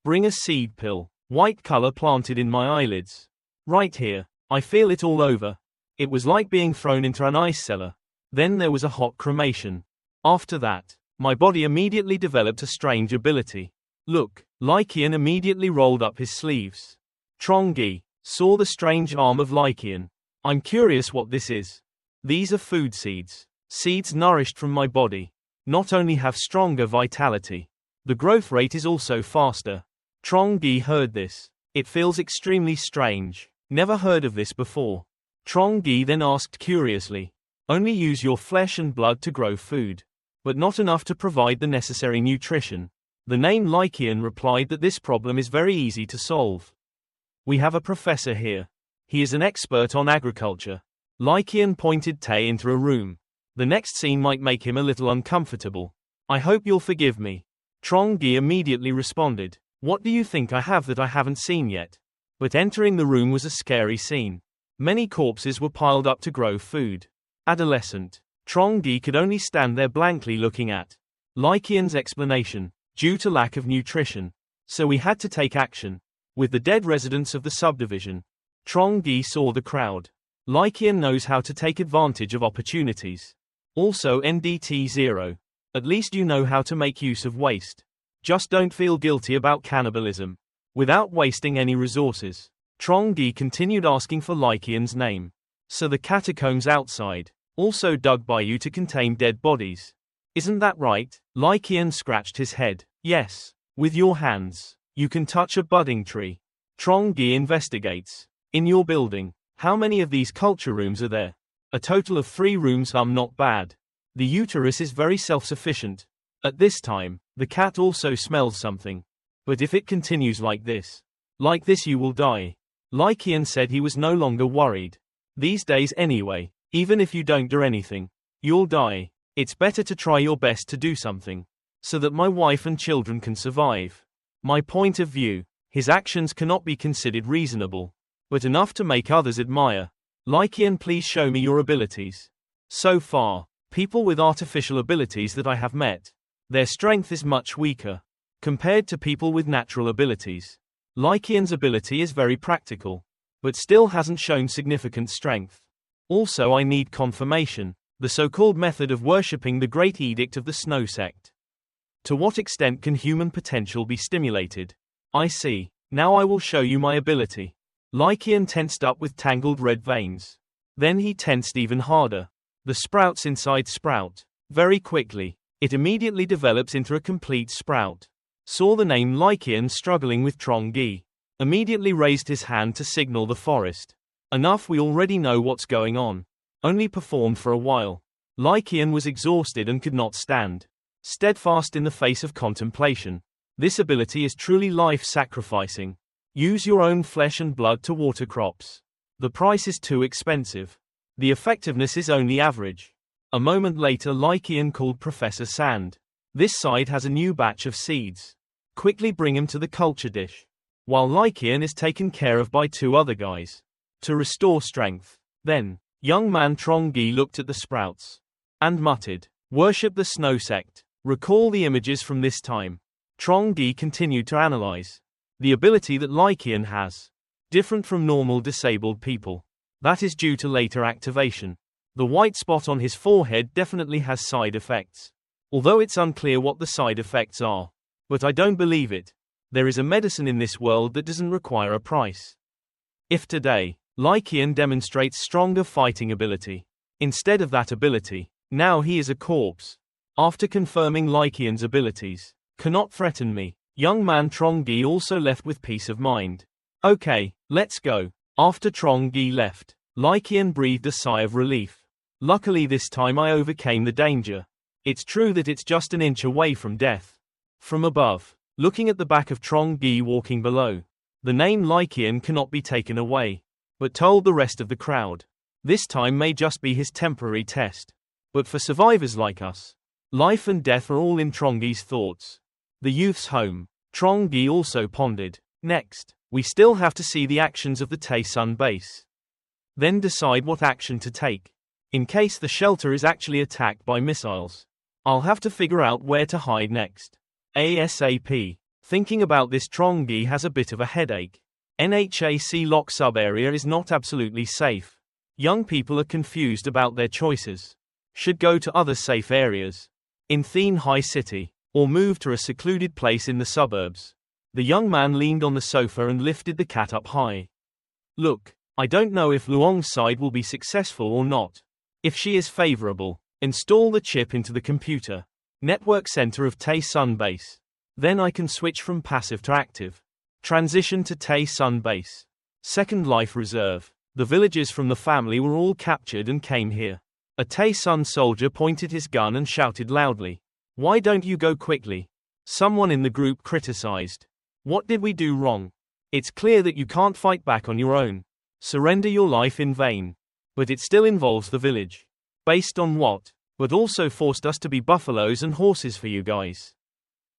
Bring a seed pill. White color planted in my eyelids. Right here. I feel it all over. It was like being thrown into an ice cellar. Then there was a hot cremation. After that, my body immediately developed a strange ability. Look, Lycian immediately rolled up his sleeves. Trongi saw the strange arm of Lycian. I'm curious what this is. These are food seeds. Seeds nourished from my body. Not only have stronger vitality, the growth rate is also faster. Trongi heard this. It feels extremely strange. Never heard of this before. Trongi then asked curiously. Only use your flesh and blood to grow food, but not enough to provide the necessary nutrition. The name Lycian replied that this problem is very easy to solve. We have a professor here. He is an expert on agriculture. Lycian pointed Tay into a room. The next scene might make him a little uncomfortable. I hope you'll forgive me. Trongi immediately responded. What do you think I have that I haven't seen yet? But entering the room was a scary scene. Many corpses were piled up to grow food. Adolescent Trongi could only stand there blankly looking at Lycian's explanation. Due to lack of nutrition. So we had to take action. With the dead residents of the subdivision. Trongi saw the crowd. Lycian knows how to take advantage of opportunities. Also NDT0. At least you know how to make use of waste. Just don't feel guilty about cannibalism. Without wasting any resources. Trongi continued asking for Lycian's name. So the catacombs outside, also dug by you to contain dead bodies. Isn't that right? Lycian scratched his head. Yes. With your hands. You can touch a budding tree. Trongi investigates. In your building, how many of these culture rooms are there? A total of 3 rooms. Not bad. The uterus is very self-sufficient. At this time, the cat also smells something. But if it continues like this you will die. Lycian said he was no longer worried. These days anyway, even if you don't do anything, you'll die. It's better to try your best to do something. So that my wife and children can survive. My point of view, his actions cannot be considered reasonable. But enough to make others admire. Lycian, please show me your abilities. So far, people with artificial abilities that I have met, their strength is much weaker. Compared to people with natural abilities. Lycian's ability is very practical. But still hasn't shown significant strength. Also I need confirmation. The so-called method of worshipping the Great Edict of the Snow Sect. To what extent can human potential be stimulated? I see. Now I will show you my ability. Lycian tensed up with tangled red veins. Then he tensed even harder. The sprouts inside sprout. Very quickly. It immediately develops into a complete sprout. Saw the name Lycian struggling with Trongi. Immediately raised his hand to signal the forest. Enough, we already know what's going on. Only performed for a while. Lycian was exhausted and could not stand. Steadfast in the face of contemplation. This ability is truly life-sacrificing. Use your own flesh and blood to water crops. The price is too expensive. The effectiveness is only average. A moment later Lycian called Professor Sand. This side has a new batch of seeds. Quickly bring him to the culture dish. While Lycian is taken care of by 2 other guys. To restore strength. Then, young man Trongi looked at the sprouts. And muttered, worship the snow sect. Recall the images from this time. Trongi continued to analyze. The ability that Lycian has. Different from normal disabled people. That is due to later activation. The white spot on his forehead definitely has side effects. Although it's unclear what the side effects are. But I don't believe it. There is a medicine in this world that doesn't require a price. If today, Lycian demonstrates stronger fighting ability. Instead of that ability, now he is a corpse. After confirming Lycian's abilities, cannot threaten me. Young man Trongi also left with peace of mind. Okay, let's go. After Trongi left, Lycian breathed a sigh of relief. Luckily this time I overcame the danger. It's true that it's just an inch away from death. From above, looking at the back of Trongi walking below, the name Lycian cannot be taken away. But told the rest of the crowd. This time may just be his temporary test. But for survivors like us, life and death are all in Trongi's thoughts. The youth's home. Trongi also pondered. Next, we still have to see the actions of the Tae-sun base. Then decide what action to take. in case the shelter is actually attacked by missiles. I'll have to figure out where to hide next. ASAP. Thinking about this, Trongi has a bit of a headache. NHAC lock sub-area is not absolutely safe. Young people are confused about their choices. Should go to other safe areas in Thien High City, or move to a secluded place in the suburbs. The young man leaned on the sofa and lifted the cat up high. Look, I don't know if Luong's side will be successful or not. If she is favorable, install the chip into the computer network center of Tae Sun Base. Then I can switch from passive to active. Transition to Tae Sun Base. Second Life Reserve. The villagers from the family were all captured and came here. A Tae Sun soldier pointed his gun and shouted loudly. Why don't you go quickly? Someone in the group criticized. What did we do wrong? It's clear that you can't fight back on your own. Surrender your life in vain. But it still involves the village. Based on what? But also forced us to be buffaloes and horses for you guys.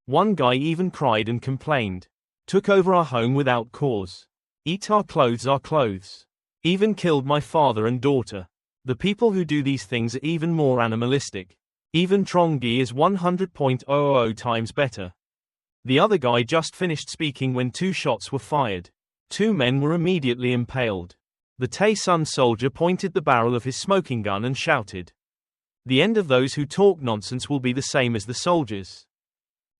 One guy even cried and complained. Took over our home without cause. Eat our clothes. Even killed my father and daughter. The people who do these things are even more animalistic. Even Trongi is 100.000 times better. The other guy just finished speaking when 2 shots were fired. 2 men were immediately impaled. The Tae Sun soldier pointed the barrel of his smoking gun and shouted. The end of those who talk nonsense will be the same as the soldiers.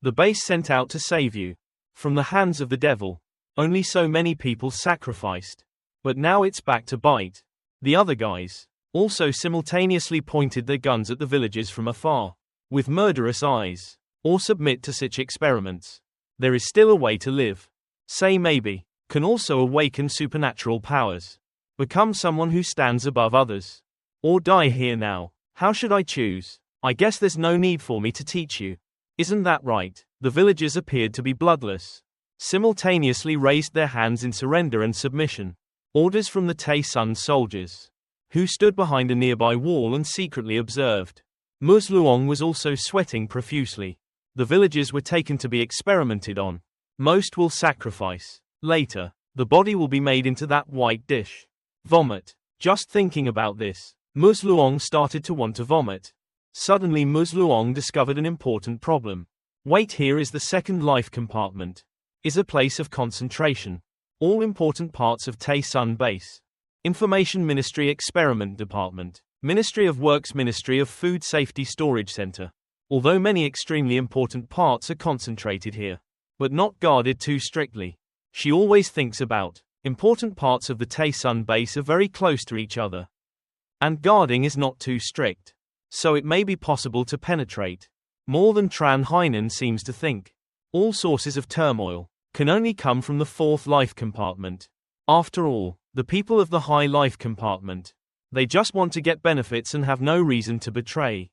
The base sent out to save you. From the hands of the devil. Only so many people sacrificed. But now it's back to bite. The other guys also simultaneously pointed their guns at the villagers from afar. With murderous eyes. Or submit to such experiments. There is still a way to live. Say maybe. Can also awaken supernatural powers. Become someone who stands above others. Or die here now. How should I choose? I guess there's no need for me to teach you. Isn't that right? The villagers appeared to be bloodless. Simultaneously raised their hands in surrender and submission. Orders from the Tae Sun soldiers. Who stood behind a nearby wall and secretly observed. Ms. Luong was also sweating profusely. The villagers were taken to be experimented on. Most will sacrifice. Later, the body will be made into that white dish. Vomit. Just thinking about this, Ms. Luong started to want to vomit. Suddenly Ms. Luong discovered an important problem. Wait, here is the second life compartment. Is a place of concentration. All important parts of Tae Sun Base. Information Ministry Experiment Department. Ministry of Works, Ministry of Food Safety Storage Center. Although many extremely important parts are concentrated here. But not guarded too strictly. She always thinks about. Important parts of the Tae Sun Base are very close to each other. And guarding is not too strict. So it may be possible to penetrate. More than Tran Hainan seems to think. All sources of turmoil can only come from the 4th life compartment. After all, the people of the high life compartment. They just want to get benefits and have no reason to betray.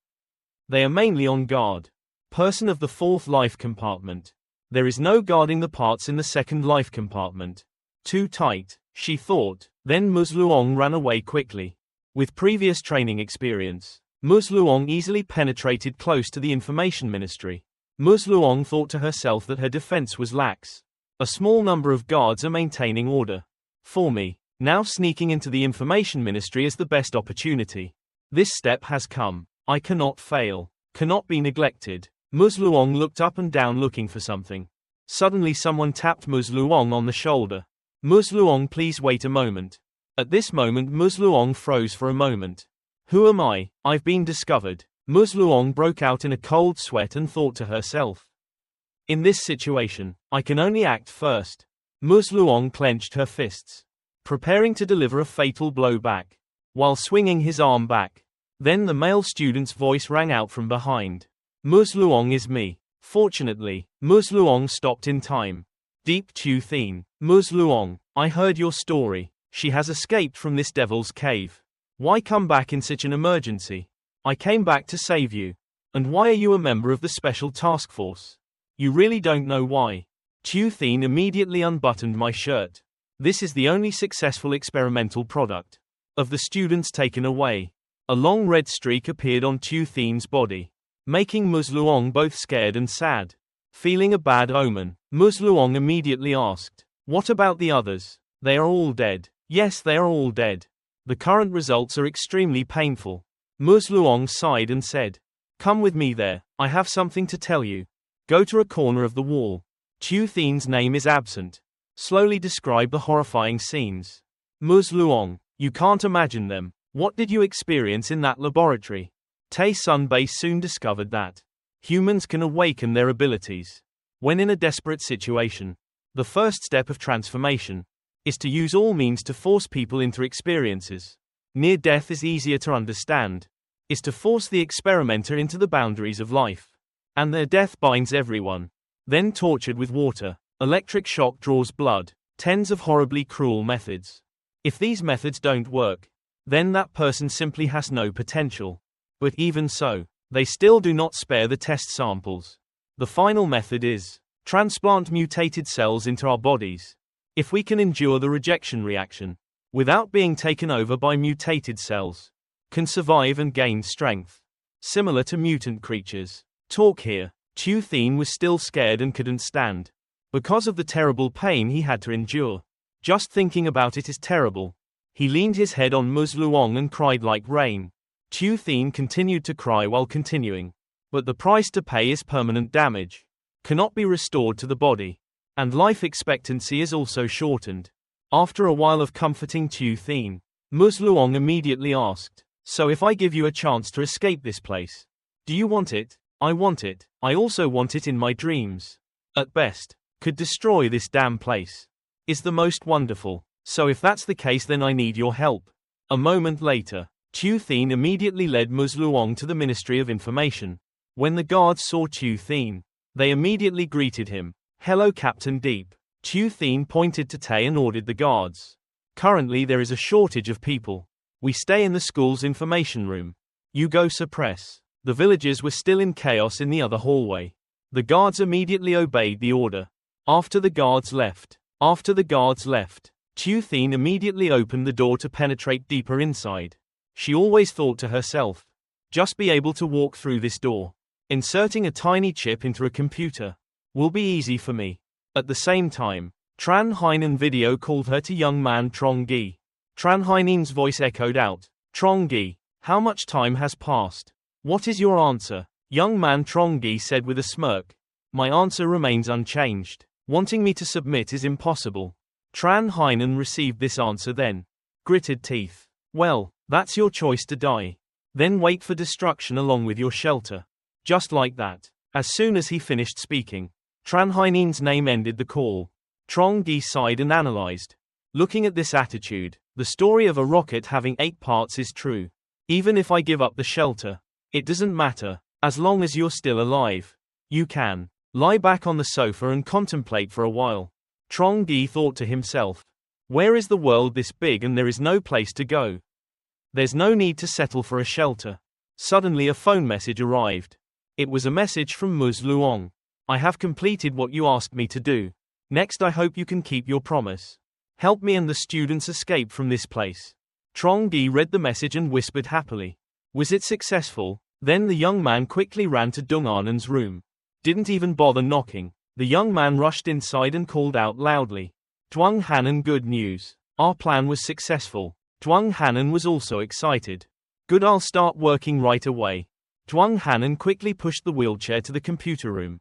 They are mainly on guard. Person of the 4th life compartment. There is no guarding the parts in the 2nd life compartment. Too tight, she thought. Then Ms. Luong ran away quickly. With previous training experience, Ms. Luong easily penetrated close to the information ministry. Ms. Luong thought to herself that her defense was lax. A small number of guards are maintaining order. For me, now sneaking into the information ministry is the best opportunity. This step has come. I cannot fail. Cannot be neglected. Ms. Luong looked up and down looking for something. Suddenly someone tapped Ms. Luong on the shoulder. Ms. Luong, please wait a moment. At this moment Ms. Luong froze for a moment. Who am I? I've been discovered. Ms. Luong broke out in a cold sweat and thought to herself. In this situation, I can only act first. Ms. Luong clenched her fists, preparing to deliver a fatal blow back, while swinging his arm back. Then the male student's voice rang out from behind. Ms. Luong is me. Fortunately, Ms. Luong stopped in time. Deep Tu Thien. Ms. Luong, I heard your story. She has escaped from this devil's cave. Why come back in such an emergency? I came back to save you. And why are you a member of the special task force? You really don't know why. Tu Thien immediately unbuttoned my shirt. This is the only successful experimental product of the students taken away. A long red streak appeared on Tu Thien's body, making Ms. Luong both scared and sad. Feeling a bad omen, Ms. Luong immediately asked, what about the others? They are all dead. Yes, they are all dead. The current results are extremely painful. Ms. Luong sighed and said, "Come with me there, I have something to tell you. Go to a corner of the wall. Chu Thien's name is absent. Slowly describe the horrifying scenes." Ms. Luong, you can't imagine them. What did you experience in that laboratory? Tae Sun Base soon discovered that humans can awaken their abilities when in a desperate situation. The first step of transformation is to use all means to force people into experiences. Near death is easier to understand, is to force the experimenter into the boundaries of life. And their death binds everyone. Then tortured with water, electric shock draws blood, tens of horribly cruel methods. If these methods don't work, then that person simply has no potential. But even so, they still do not spare the test samples. The final method is transplant mutated cells into our bodies. If we can endure the rejection reaction, without being taken over by mutated cells, can survive and gain strength. Similar to mutant creatures. Talk here. Chu Thien was still scared and couldn't stand. Because of the terrible pain he had to endure. Just thinking about it is terrible. He leaned his head on Ms. Luong and cried like rain. Chu Thien continued to cry while continuing. But the price to pay is permanent damage. Cannot be restored to the body. And life expectancy is also shortened. After a while of comforting Chu Thien, Ms. Luong immediately asked, "So if I give you a chance to escape this place, do you want it?" "I want it. I also want it in my dreams. At best, could destroy this damn place. Is the most wonderful. So if that's the case then I need your help." A moment later, Chu Thien immediately led Ms. Luong to the Ministry of Information. When the guards saw Chu Thien, they immediately greeted him. "Hello Captain Deep." Chu Thien pointed to Tae and ordered the guards. "Currently there is a shortage of people. We stay in the school's information room. You go suppress." The villagers were still in chaos in the other hallway. The guards immediately obeyed the order. After the guards left, Chu Thien immediately opened the door to penetrate deeper inside. She always thought to herself, just be able to walk through this door. Inserting a tiny chip into a computer will be easy for me. At the same time, Tran Hainan video called her to young man Trongi. Tran Hainan's voice echoed out, "Trongi, how much time has passed? What is your answer?" Young man Trongi said with a smirk, "My answer remains unchanged. Wanting me to submit is impossible." Tran Hainan received this answer then. Gritted teeth. "Well, that's your choice to die. Then wait for destruction along with your shelter." Just like that. As soon as he finished speaking, Tran Hainan's name ended the call. Trongi sighed and analyzed. Looking at this attitude, the story of a rocket having 8 parts is true. Even if I give up the shelter, it doesn't matter, as long as you're still alive. You can lie back on the sofa and contemplate for a while. Trongi thought to himself, where is the world this big and there is no place to go? There's no need to settle for a shelter. Suddenly a phone message arrived. It was a message from Ms. Luong. "I have completed what you asked me to do. Next I hope you can keep your promise. Help me and the students escape from this place." Trongi read the message and whispered happily. Was it successful? Then the young man quickly ran to Dung Anan's room. Didn't even bother knocking. The young man rushed inside and called out loudly, "Dung Hanan, good news. Our plan was successful." Dung Hanan was also excited. "Good, I'll start working right away." Dung Hanan quickly pushed the wheelchair to the computer room.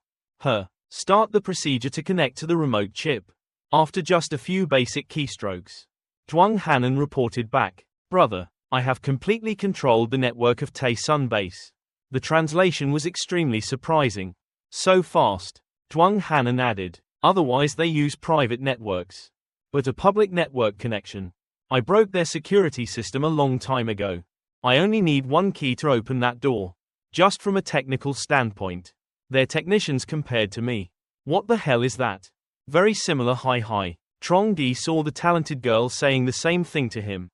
Start the procedure to connect to the remote chip. After just a few basic keystrokes, Dung Hanan reported back, "Brother, I have completely controlled the network of Tae Sun Base." The translation was extremely surprising. So fast. Dung Hanan added, "Otherwise they use private networks. But a public network connection. I broke their security system a long time ago. I only need one key to open that door. Just from a technical standpoint. They're technicians compared to me. What the hell is that? Very similar hi. Trongi saw the talented girl saying the same thing to him.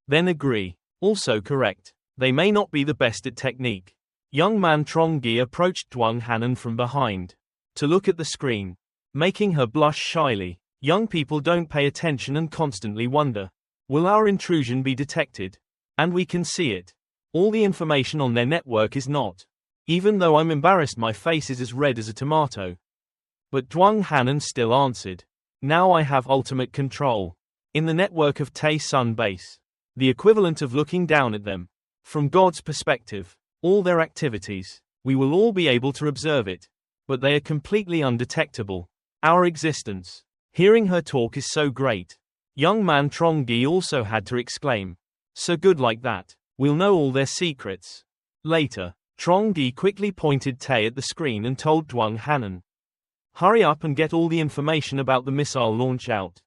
Then agree. Also correct. They may not be the best at technique. Young man Trongi approached Dung Hanan from behind. To look at the screen. Making her blush shyly. Young people don't pay attention and constantly wonder. Will our intrusion be detected? And we can see it. All the information on their network is not. Even though I'm embarrassed, my face is as red as a tomato. But Dung Hanan still answered. Now I have ultimate control. In the network of Tae Sun Base. The equivalent of looking down at them. From God's perspective, all their activities, we will all be able to observe it. But they are completely undetectable. Our existence. Hearing her talk is so great. Young man Trongi also had to exclaim. So good like that. We'll know all their secrets. Later, Trongi quickly pointed Tae at the screen and told Duong Hanan. Hurry up and get all the information about the missile launch out.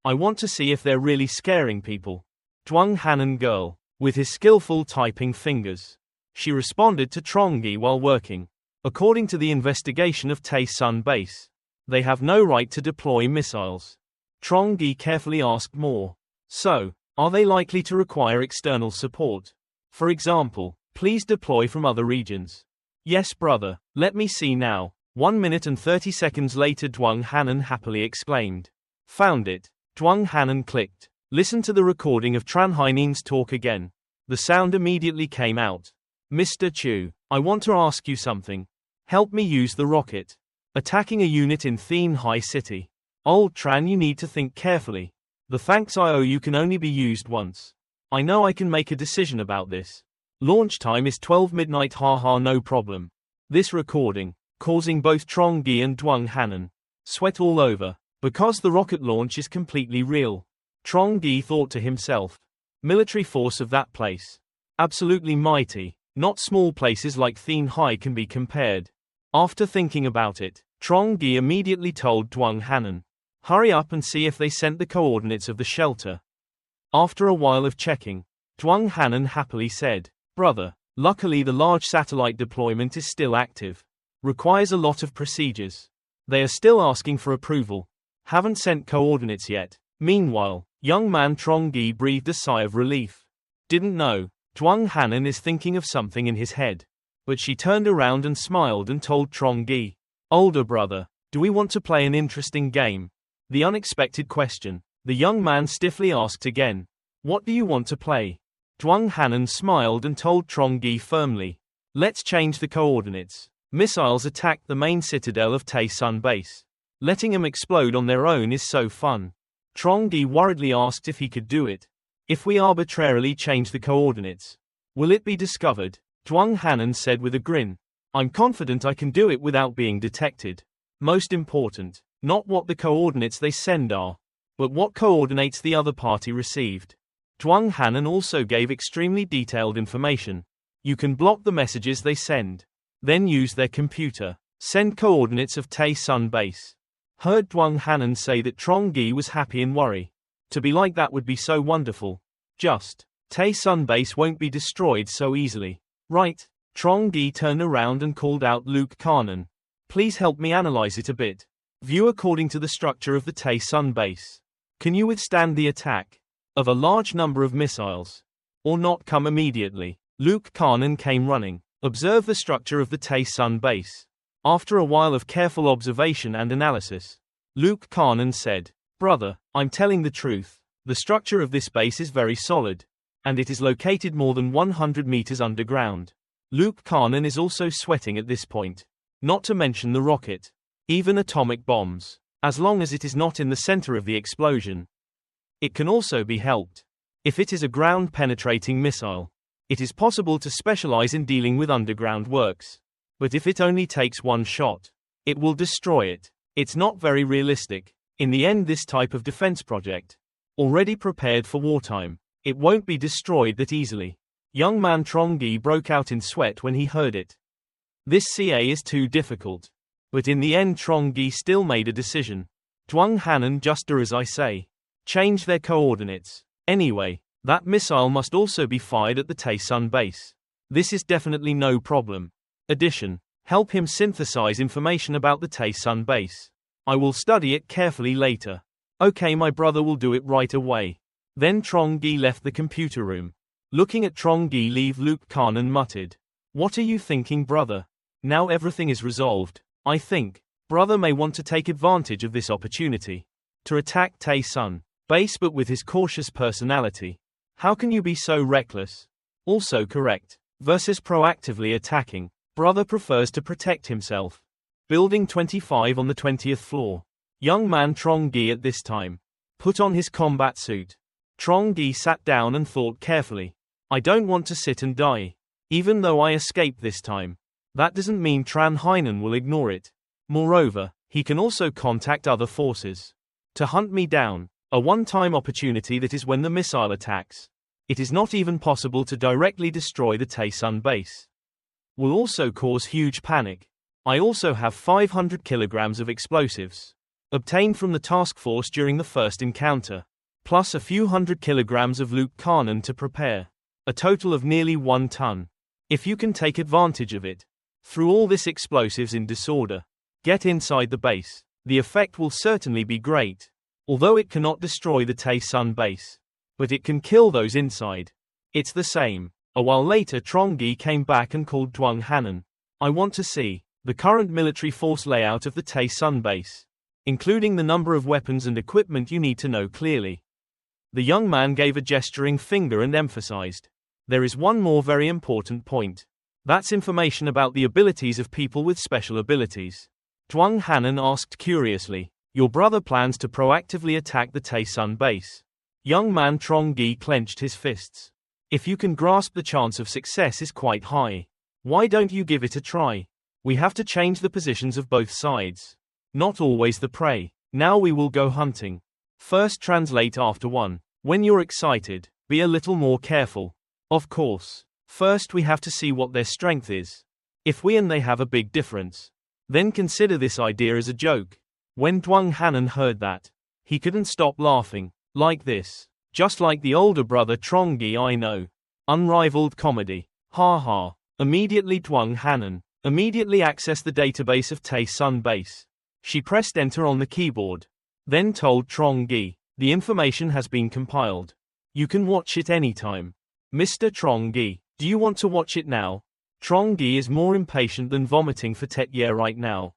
I want to see if they're really scaring people. Duong Hanan girl, with his skillful typing fingers. She responded to Trongi while working. According to the investigation of Tae-sun base, they have no right to deploy missiles. Trongi carefully asked more. So, are they likely to require external support? For example, please deploy from other regions. Yes, brother, let me see now. 1 minute and 30 seconds later, Duong Hanan happily exclaimed. Found it. Duong Hanan clicked. Listen to the recording of Tran Chinhao's talk again. The sound immediately came out. Mr. Chu, I want to ask you something. Help me use the rocket. Attacking a unit in Thien Hai City. Old Tran, you need to think carefully. The thanks I owe you can only be used once. I know I can make a decision about this. Launch time is 12 midnight, haha, no problem. This recording, causing both Trongi and Duong Hanan sweat all over, because the rocket launch is completely real. Trongi thought to himself. Military force of that place. Absolutely mighty. Not small places like Thien Hai can be compared. After thinking about it, Trongi immediately told Duong Hanan. Hurry up and see if they sent the coordinates of the shelter. After a while of checking, Duong Hanan happily said, Brother, luckily the large satellite deployment is still active. Requires a lot of procedures. They are still asking for approval. Haven't sent coordinates yet. Meanwhile, young man Trongi breathed a sigh of relief. Didn't know. Duong Hanan is thinking of something in his head. But she turned around and smiled and told Trongi. Older brother, do we want to play an interesting game? The unexpected question. The young man stiffly asked again. What do you want to play? Duong Hanan smiled and told Trongi firmly. Let's change the coordinates. Missiles attacked the main citadel of Tae-sun base. Letting them explode on their own is so fun. Trongi worriedly asked if he could do it. If we arbitrarily change the coordinates, will it be discovered? Duong Hanan said with a grin. I'm confident I can do it without being detected. Most important, not what the coordinates they send are, but what coordinates the other party received. Duong Hanan also gave extremely detailed information. You can block the messages they send. Then use their computer. Send coordinates of Tae-sun base. Heard Duong Hanan say that Trongi was happy and worry. To be like that would be so wonderful. Just, Tae-sun base won't be destroyed so easily. Right. Trongi turned around and called out Luke Carnan. Please help me analyze it a bit. View according to the structure of the Tae-sun base. Can you withstand the attack of a large number of missiles? Or not come immediately? Luke Carnan came running. Observe the structure of the Tae-sun base. After a while of careful observation and analysis, Luke Carnan said, Brother, I'm telling the truth. The structure of this base is very solid. And it is located more than 100 meters underground. Luke Carnan is also sweating at this point. Not to mention the rocket. Even atomic bombs. As long as it is not in the center of the explosion. It can also be helped. If it is a ground-penetrating missile, it is possible to specialize in dealing with underground works. But if it only takes one shot, it will destroy it. It's not very realistic. In the end, this type of defense project, already prepared for wartime, it won't be destroyed that easily. Young man Trongi broke out in sweat when he heard it. This CA is too difficult. But in the end Trongi still made a decision. Duong Hanan, just do as I say. Change their coordinates. Anyway, that missile must also be fired at the Tae-sun base. This is definitely no problem. Addition, help him synthesize information about the Tae-sun base. I will study it carefully later. Okay, my brother will do it right away. Then Trongi left the computer room. Looking at Trongi leave, Luke Carnan muttered. What are you thinking, brother? Now everything is resolved. I think, brother may want to take advantage of this opportunity. To attack Tae-sun base, but with his cautious personality. How can you be so reckless? Also correct. Versus proactively attacking. Brother prefers to protect himself. Building 25 on the 20th floor. Young man Trongi at this time put on his combat suit. Trongi sat down and thought carefully. I don't want to sit and die. Even though I escape this time. That doesn't mean Tran Chinhao will ignore it. Moreover, he can also contact other forces to hunt me down. A one-time opportunity that is when the missile attacks. It is not even possible to directly destroy the Taesun base. Will also cause huge panic. I also have 500 kilograms of explosives. Obtained from the task force during the first encounter. Plus a few hundred kilograms of Luke Carnon to prepare. A total of nearly 1 ton. If you can take advantage of it. Through all this explosives in disorder. Get inside the base. The effect will certainly be great. Although it cannot destroy the Taesun base. But it can kill those inside. It's the same. A while later Trongi came back and called Tuong Hanan. I want to see the current military force layout of the Taesun base. Including the number of weapons and equipment you need to know clearly. The young man gave a gesturing finger and emphasized. There is one more very important point. That's information about the abilities of people with special abilities. Tuong Hanan asked curiously. Your brother plans to proactively attack the Taesun base. Young man Trongi clenched his fists. If you can grasp the chance of success is quite high. Why don't you give it a try? We have to change the positions of both sides. Not always the prey. Now we will go hunting. First translate after one. When you're excited, be a little more careful. Of course. First we have to see what their strength is. If we and they have a big difference. Then consider this idea as a joke. When Tuong Hanan heard that, he couldn't stop laughing. Like this. Just like the older brother Trongi I know. Unrivaled comedy. Ha ha. Immediately Tuong Hanan. Immediately access the database of Taesun base. She pressed enter on the keyboard. Then told Trongi. The information has been compiled. You can watch it anytime. Mr. Trongi, do you want to watch it now? Trongi is more impatient than vomiting for Tetye right now.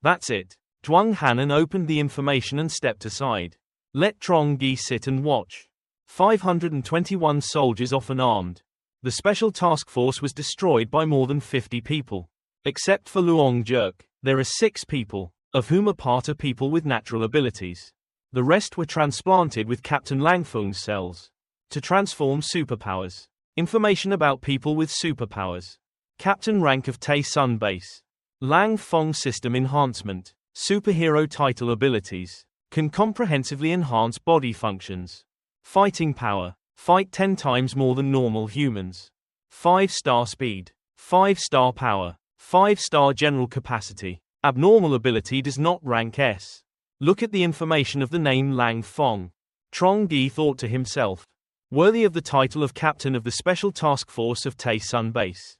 That's it. Tuong Hanan opened the information and stepped aside. Let Trongi sit and watch. 521 soldiers often armed. The special task force was destroyed by more than 50 people. Except for Luong Jerk, there are 6 people, of whom a part are people with natural abilities. The rest were transplanted with Captain Langfeng's cells. To transform superpowers. Information about people with superpowers. Captain rank of Taesun base. Lang Feng system enhancement. Superhero title abilities. Can comprehensively enhance body functions. Fighting power. Fight 10 times more than normal humans. 5-star speed. 5-star power. 5-star general capacity. Abnormal ability does not rank S. Look at the information of the name Lang Feng. Trongi thought to himself. Worthy of the title of captain of the special task force of Taesun base.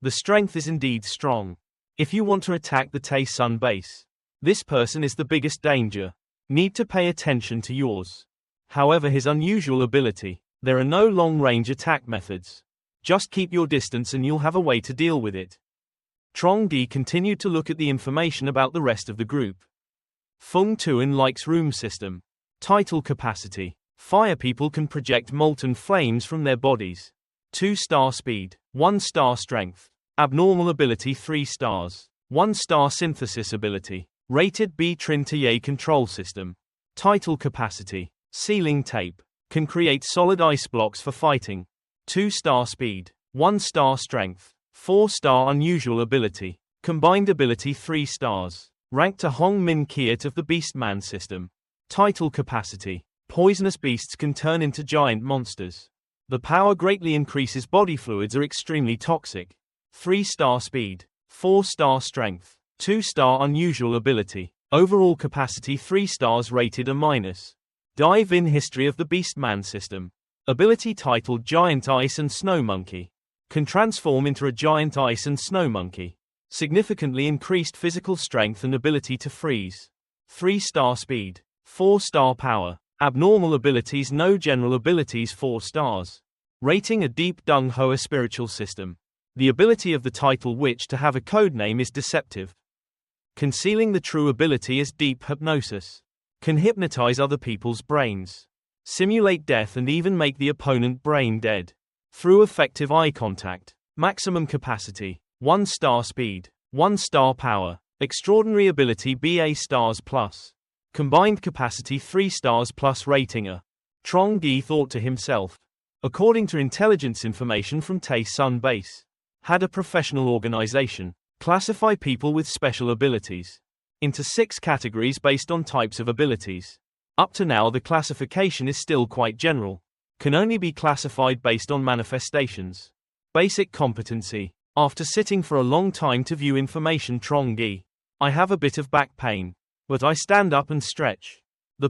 The strength is indeed strong. If you want to attack the Taesun base, this person is the biggest danger. Need to pay attention to yours. However, his unusual ability, there are no long-range attack methods. Just keep your distance and you'll have a way to deal with it. Trongi continued to look at the information about the rest of the group. Feng Tuan likes room system. Title capacity. Fire people can project molten flames from their bodies. 2-star speed. 1-star strength. Abnormal ability 3 stars. 1-star synthesis ability. Rated B Trintier control system. Title capacity. Sealing tape. Can create solid ice blocks for fighting. 2-star speed. 1-star strength. 4-star unusual ability. Combined ability 3 stars. Ranked to Hong Min Kiat of the Beastman system. Title capacity. Poisonous beasts can turn into giant monsters. The power greatly increases body fluids are extremely toxic. 3-star speed. 4-star strength. 2-star unusual ability. Overall capacity 3 stars rated A-. Dive in history of the Beastman system. Ability titled Giant Ice and Snow Monkey. Can transform into a giant ice and snow monkey. Significantly increased physical strength and ability to freeze. 3-star speed. 4-star power. Abnormal abilities no general abilities 4 stars. Rating a deep Dung Hoa spiritual system. The ability of the title witch to have a codename is deceptive. Concealing the true ability is deep hypnosis. Can hypnotize other people's brains. Simulate death and even make the opponent brain dead. Through effective eye contact. Maximum capacity. 1-star speed. 1-star power. Extraordinary ability BA stars plus. Combined capacity 3 stars plus rating A. Trongi thought to himself. According to intelligence information from Tae-sun Base, had a professional organization classify people with special abilities into 6 categories based on types of abilities. Up to now the classification is still quite general, can only be classified based on manifestations. Basic competency. After sitting for a long time to view information Trongi, I have a bit of back pain, but I stand up and stretch.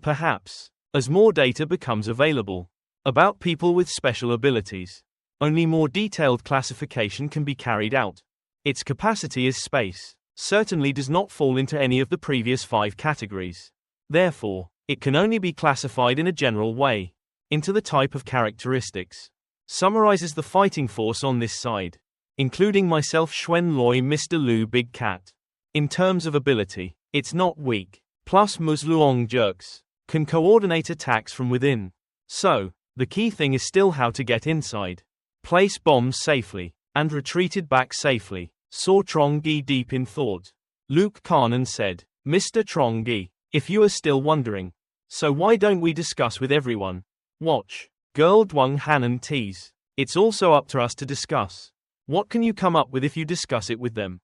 Perhaps, as more data becomes available about people with special abilities, only more detailed classification can be carried out. Its capacity as space certainly does not fall into any of the previous 5 categories. Therefore, it can only be classified in a general way into the type of characteristics. Summarizes the fighting force on this side, including myself Xuan Loi Mr. Lu Big Cat. In terms of ability, it's not weak. Plus Mus Luong jerks can coordinate attacks from within. So, the key thing is still how to get inside, place bombs safely, and retreated back safely. Saw Trongi deep in thought. Luke Carney said, Mr. Trongi, if you are still wondering, so why don't we discuss with everyone? Watch. Girl Dwang Hanan tease. It's also up to us to discuss. What can you come up with if you discuss it with them?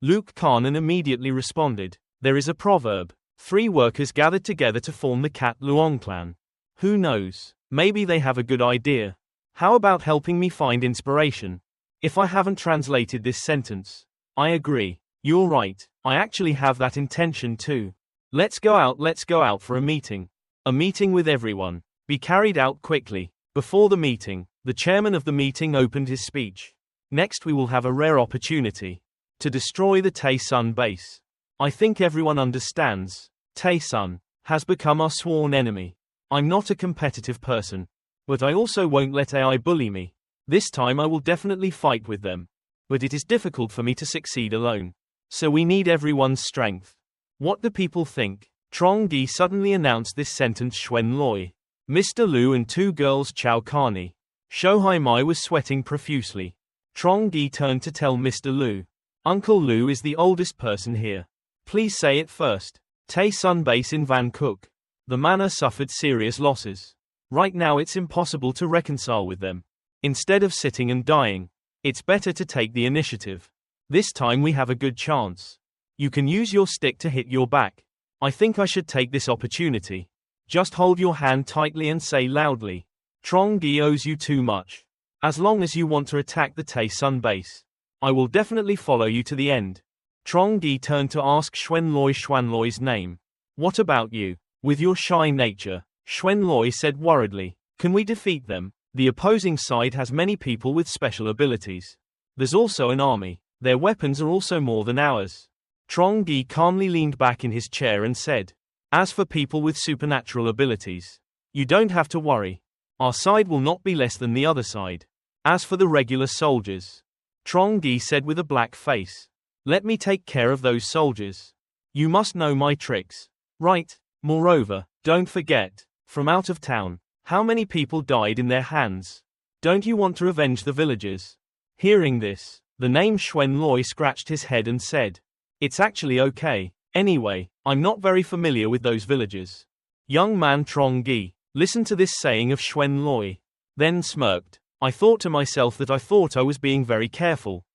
Luke Carney immediately responded, there is a proverb. 3 workers gathered together to form the Cat Luong clan. Who knows? Maybe they have a good idea. How about helping me find inspiration? If I haven't translated this sentence. I agree. You're right. I actually have that intention too. Let's go out for a meeting. A meeting with everyone. Be carried out quickly. Before the meeting, the chairman of the meeting opened his speech. Next we will have a rare opportunity to destroy the Tae-sun base. I think everyone understands. Tae-sun has become our sworn enemy. I'm not a competitive person, but I also won't let AI bully me. This time I will definitely fight with them. But it is difficult for me to succeed alone. So we need everyone's strength. What do people think? Trongi suddenly announced this sentence Xuan Loi. Mr. Lu and 2 girls Chow Carney. Shohai Mai was sweating profusely. Trongi turned to tell Mr. Lu. Uncle Lu is the oldest person here. Please say it first. Tae-sun base in Van Cook. The manor suffered serious losses. Right now it's impossible to reconcile with them. Instead of sitting and dying, it's better to take the initiative. This time we have a good chance. You can use your stick to hit your back. I think I should take this opportunity. Just hold your hand tightly and say loudly. Trongi owes you too much. As long as you want to attack the Tae-sun base, I will definitely follow you to the end. Trongi turned to ask Xuan Loi's name. What about you? With your shy nature, Xuan Loi said worriedly. Can we defeat them? The opposing side has many people with special abilities. There's also an army. Their weapons are also more than ours. Trongi calmly leaned back in his chair and said, as for people with supernatural abilities, you don't have to worry. Our side will not be less than the other side. As for the regular soldiers, Trongi said with a black face, let me take care of those soldiers. You must know my tricks. Right. Moreover, don't forget, from out of town, how many people died in their hands? Don't you want to avenge the villagers? Hearing this, the name Xuan Loi scratched his head and said, it's actually okay. Anyway, I'm not very familiar with those villagers. Young man Trongi listened to this saying of Xuan Loi, then smirked. I thought to myself that I thought I was being very careful.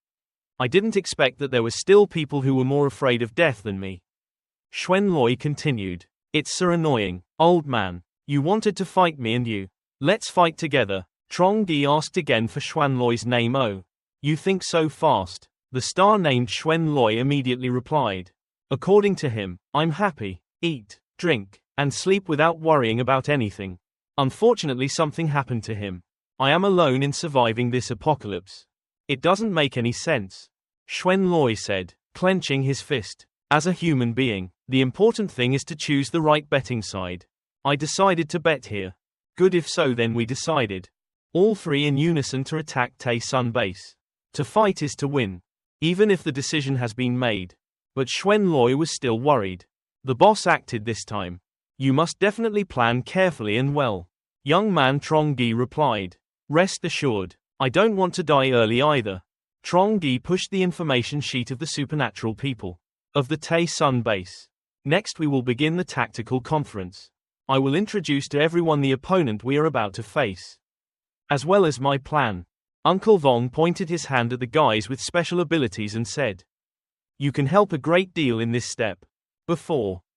I didn't expect that there were still people who were more afraid of death than me. Xuan Loi continued. It's so annoying, old man. You wanted to fight me and you. Let's fight together. Trongi asked again for Xuan Loi's name. Oh. You think so fast? The star named Xuan Loi immediately replied. According to him, I'm happy, eat, drink, and sleep without worrying about anything. Unfortunately something happened to him. I am alone in surviving this apocalypse. It doesn't make any sense. Xuan Loi said, clenching his fist. As a human being, the important thing is to choose the right betting side. I decided to bet here. Good, if so then we decided. All 3 in unison to attack Tae-sun base. To fight is to win. Even if the decision has been made. But Xuan Loi was still worried. The boss acted this time. You must definitely plan carefully and well. Young man Trongi replied. Rest assured, I don't want to die early either. Trongi pushed the information sheet of the supernatural people of the Tae-sun base. Next we will begin the tactical conference. I will introduce to everyone the opponent we are about to face. As well as my plan. Uncle Vong pointed his hand at the guys with special abilities and said, "You can help a great deal in this step."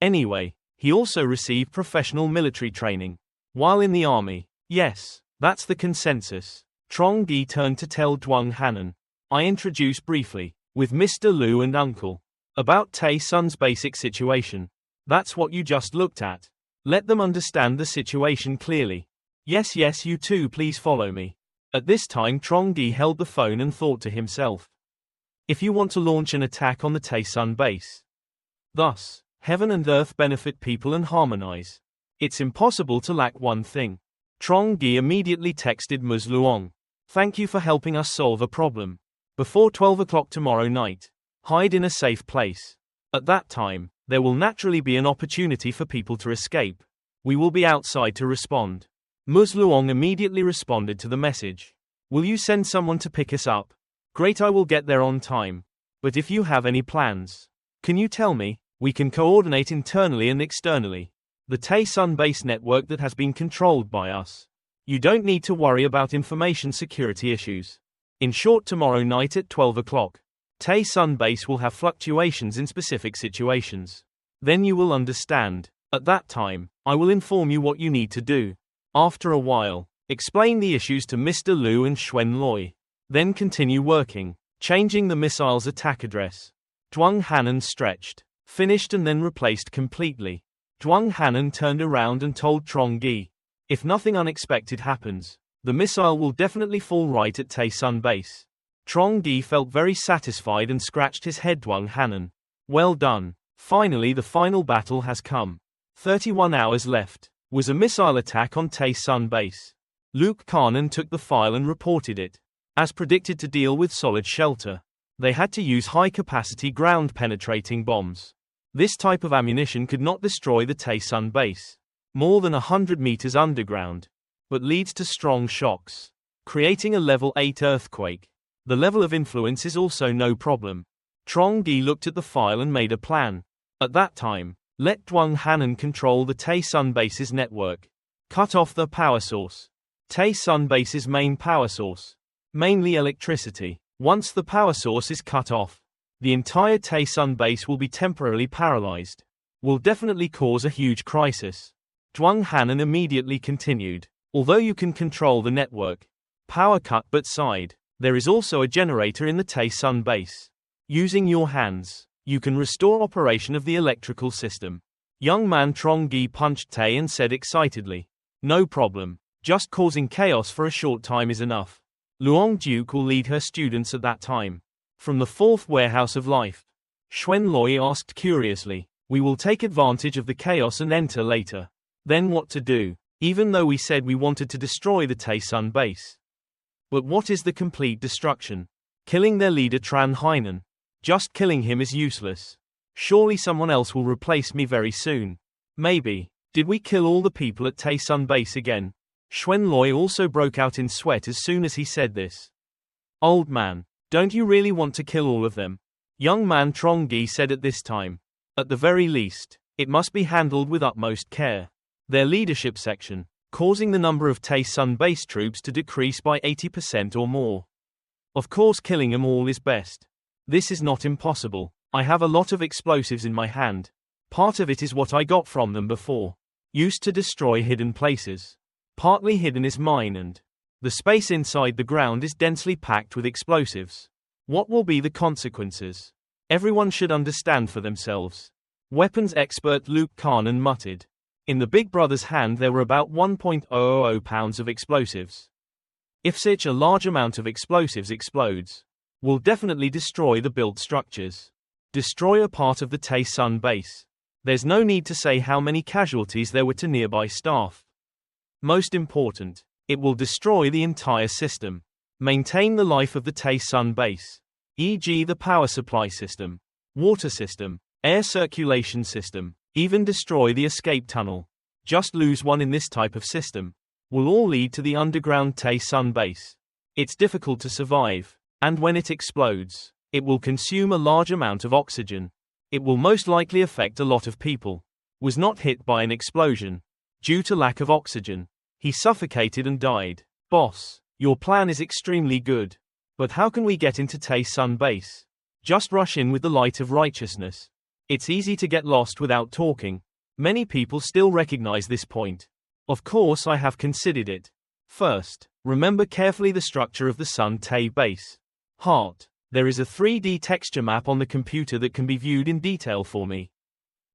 Anyway, he also received professional military training. While in the army. Yes, that's the consensus. Trongi turned to tell Duong Hanan. I introduce briefly, with Mr. Liu and Uncle, about Tae-sun's basic situation. That's what you just looked at. Let them understand the situation clearly. Yes, you two please follow me. At this time Trongi held the phone and thought to himself. If you want to launch an attack on the Tae-sun base, thus, heaven and earth benefit people and harmonize. It's impossible to lack one thing. Trongi immediately texted Ms. Luong. Thank you for helping us solve a problem. Before 12 o'clock tomorrow night, hide in a safe place. At that time, there will naturally be an opportunity for people to escape. We will be outside to respond. Ms. Luong immediately responded to the message. Will you send someone to pick us up? Great, I will get there on time. But if you have any plans, can you tell me? We can coordinate internally and externally. The Tae-sun base network that has been controlled by us. You don't need to worry about information security issues. In short, tomorrow night at 12 o'clock, Tae-sun base will have fluctuations in specific situations. Then you will understand. At that time, I will inform you what you need to do. After a while, explain the issues to Mr. Liu and Xuan Loi. Then continue working, changing the missile's attack address. Duong Hanan stretched, finished and then replaced completely. Duong Hanan turned around and told Trongi, if nothing unexpected happens, the missile will definitely fall right at Tae-sun base. Trongi felt very satisfied and scratched his head. Duong Hanan. Well done. Finally the final battle has come. 31 hours left. Was a missile attack on Tae-sun base. Luke Carnan took the file and reported it. As predicted, to deal with solid shelter, they had to use high-capacity ground-penetrating bombs. This type of ammunition could not destroy the Tae-sun base, more than 100 meters underground, but leads to strong shocks, creating a level 8 earthquake. The level of influence is also no problem. Trongi looked at the file and made a plan. At that time, let Duong Hanan control the Tae-sun base's network. Cut off the power source. Tae-sun base's main power source. Mainly electricity. Once the power source is cut off, the entire Tae-sun base will be temporarily paralyzed. Will definitely cause a huge crisis. Duong Hanan immediately continued. Although you can control the network, power cut but side, there is also a generator in the Tae-sun base. Using your hands, you can restore operation of the electrical system. Young man Trongi punched Tae and said excitedly. No problem. Just causing chaos for a short time is enough. Luong Duke will lead her students at that time. From the fourth warehouse of life. Xuan Loi asked curiously. We will take advantage of the chaos and enter later. Then what to do? Even though we said we wanted to destroy the Tae-sun base. But what is the complete destruction? Killing their leader Tran Hainan. Just killing him is useless. Surely someone else will replace me very soon. Maybe. Did we kill all the people at Tae-sun base again? Xuan Loi also broke out in sweat as soon as he said this. Old man, don't you really want to kill all of them? Young man Trongi said at this time. At the very least, it must be handled with utmost care. Their leadership section, causing the number of Tae-sun base troops to decrease by 80% or more. Of course killing them all is best. This is not impossible. I have a lot of explosives in my hand. Part of it is what I got from them before. Used to destroy hidden places. Partly hidden is mine and the space inside the ground is densely packed with explosives. What will be the consequences? Everyone should understand for themselves. Weapons expert Luke Carnan muttered. In the big brother's hand there were about 1.000 pounds of explosives. If such a large amount of explosives explodes, will definitely destroy the built structures. Destroy a part of the Tae-sun base. There's no need to say how many casualties there were to nearby staff. Most important, it will destroy the entire system. Maintain the life of the Tae-sun base, e.g. the power supply system, water system, air circulation system, even destroy the escape tunnel. Just lose one in this type of system. Will all lead to the underground Tae-sun base. It's difficult to survive, and when it explodes, it will consume a large amount of oxygen. It will most likely affect a lot of people. Was not hit by an explosion. Due to lack of oxygen, he suffocated and died. Boss, Your plan is extremely good. But how can we get into Tae Sun base? Just rush in with the light of righteousness. It's easy to get lost without talking. Many people still recognize this point. Of course I have considered it. First, remember carefully the structure of the Sun Tae base. Heart. There is a 3D texture map on the computer that can be viewed in detail for me.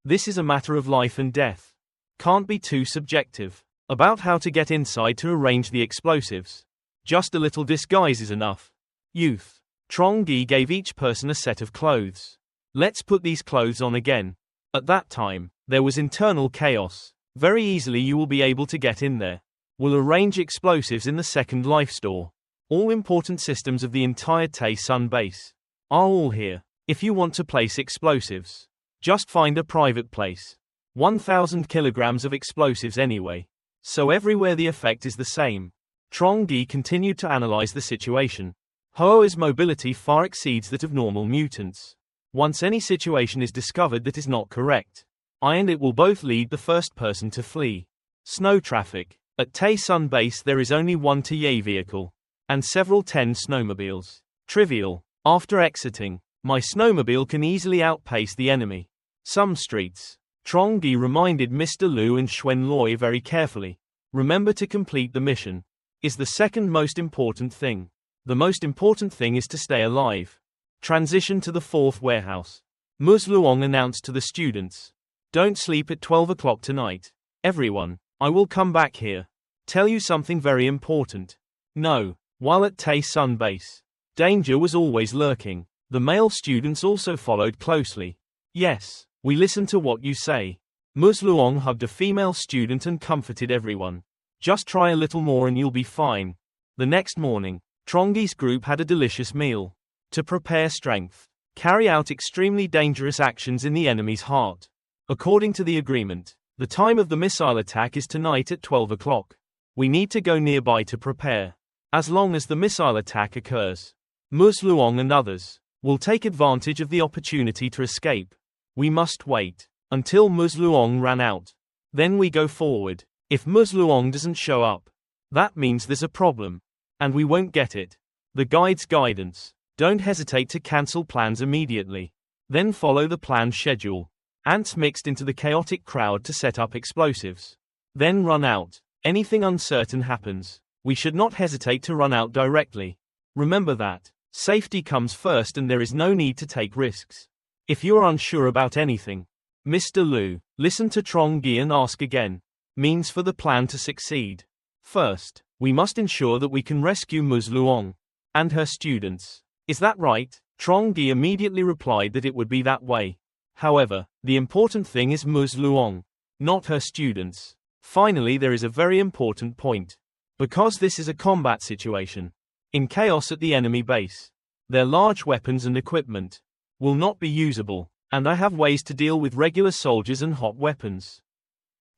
This is a matter of life and death. Can't be too subjective. About how to get inside to arrange the explosives. Just a little disguise is enough. Youth. Trongi gave each person a set of clothes. Let's put these clothes on again. At that time, there was internal chaos. Very easily you will be able to get in there. We'll arrange explosives in the second life store. All important systems of the entire Tae Sun base are all here. If you want to place explosives, just find a private place. 1,000 kilograms of explosives anyway. So everywhere the effect is the same. Trongi continued to analyze the situation. Hoa's mobility far exceeds that of normal mutants. Once any situation is discovered that is not correct, I and it will both lead the first person to flee. Snow traffic. At Tae Sun base there is only one TA vehicle. And several 10 snowmobiles. Trivial. After exiting, my snowmobile can easily outpace the enemy. Some streets. Trongi reminded Mr. Liu and Xuan Loi very carefully. Remember to complete the mission. Is the second most important thing. The most important thing is to stay alive. Transition to the fourth warehouse. Ms. Luong announced to the students. Don't sleep at 12 o'clock tonight. Everyone, I will come back here. Tell you something very important. No. While at Tae Sun base, danger was always lurking. The male students also followed closely. Yes, we listen to what you say. Ms. Luong hugged a female student and comforted everyone. Just try a little more and you'll be fine. The next morning, Trongi's group had a delicious meal. To prepare strength. Carry out extremely dangerous actions in the enemy's heart. According to the agreement, the time of the missile attack is tonight at 12 o'clock. We need to go nearby to prepare. As long as the missile attack occurs, Ms. Luong and others will take advantage of the opportunity to escape. We must wait until Ms. Luong ran out. Then we go forward. If Ms. Luong doesn't show up, that means there's a problem. And we won't get it. The guide's guidance. Don't hesitate to cancel plans immediately. Then follow the planned schedule. Ants mixed into the chaotic crowd to set up explosives. Then run out. Anything uncertain happens. We should not hesitate to run out directly. Remember that. Safety comes first and there is no need to take risks. If you are unsure about anything, Mr. Liu, listen to Trongi and ask again. Means for the plan to succeed. First, we must ensure that we can rescue Ms. Luong and her students. Is that right? Trongi immediately replied that it would be that way. However, the important thing is Ms. Luong, not her students. Finally, there is a very important point. Because this is a combat situation. In chaos at the enemy base, their large weapons and equipment will not be usable, and I have ways to deal with regular soldiers and hot weapons.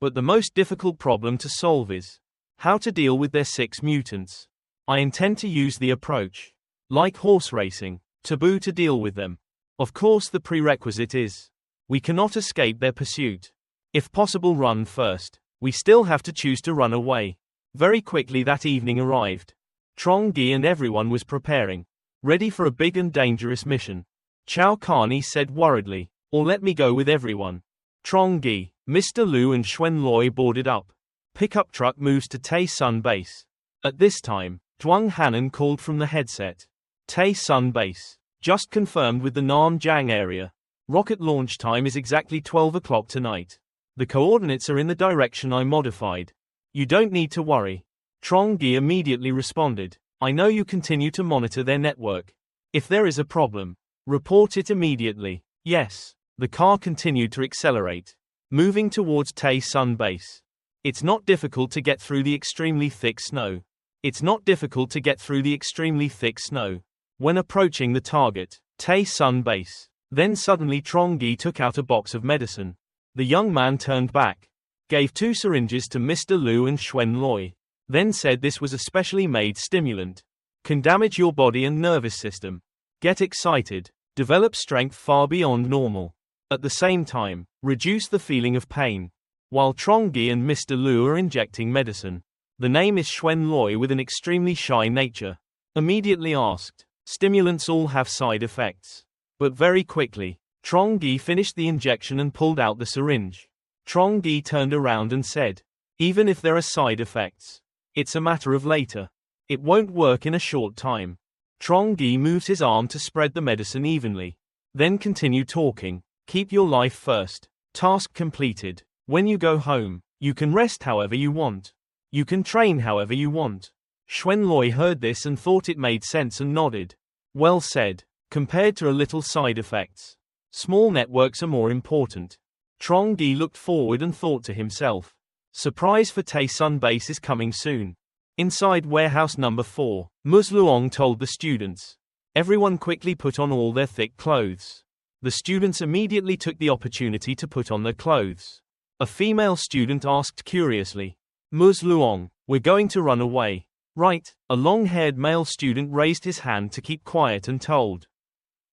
But the most difficult problem to solve is how to deal with their 6 mutants. I intend to use the approach, like horse racing, taboo to deal with them. Of course the prerequisite is, we cannot escape their pursuit. If possible run first, we still have to choose to run away. Very quickly that evening arrived. Trongi and everyone was preparing, ready for a big and dangerous mission. Chow Carney said worriedly, or let me go with everyone. Trongi, Mr. Liu and Xuan Loi boarded up. Pickup truck moves to Tae Sun base. At this time, Duong Hanan called from the headset. Tae Sun base. Just confirmed with the Nam Jang area. Rocket launch time is exactly 12 o'clock tonight. The coordinates are in the direction I modified. You don't need to worry. Trongi immediately responded. I know you continue to monitor their network. If there is a problem, report it immediately. Yes. The car continued to accelerate, moving towards Tae Sun base. It's not difficult to get through the extremely thick snow. It's not difficult to get through the extremely thick snow. When approaching the target, Tae Sun base, then suddenly Trongi took out a box of medicine. The young man turned back, gave 2 syringes to Mr. Liu and Xuan Loi, then said this was a specially made stimulant. Can damage your body and nervous system. Get excited. Develop strength far beyond normal. At the same time, reduce the feeling of pain. While Trongi and Mr. Liu are injecting medicine, The name is Xuan Loi with an extremely shy nature. Immediately asked. Stimulants all have side effects. But very quickly, Trongi finished the injection and pulled out the syringe. Trongi turned around and said, even if there are side effects, it's a matter of later. It won't work in a short time. Trongi moved his arm to spread the medicine evenly. Then continued talking. Keep your life first. Task completed. When you go home, you can rest however you want. You can train however you want. Xuan Loi heard this and thought it made sense and nodded. Well said. Compared to a little side effects, small networks are more important. Trongi looked forward and thought to himself. Surprise for Taesun base is coming soon. Inside warehouse number 4, Ms. Luong told the students. Everyone quickly put on all their thick clothes. The students immediately took the opportunity to put on their clothes. A female student asked curiously, Ms. Luong, we're going to run away, right? A long-haired male student raised his hand to keep quiet and told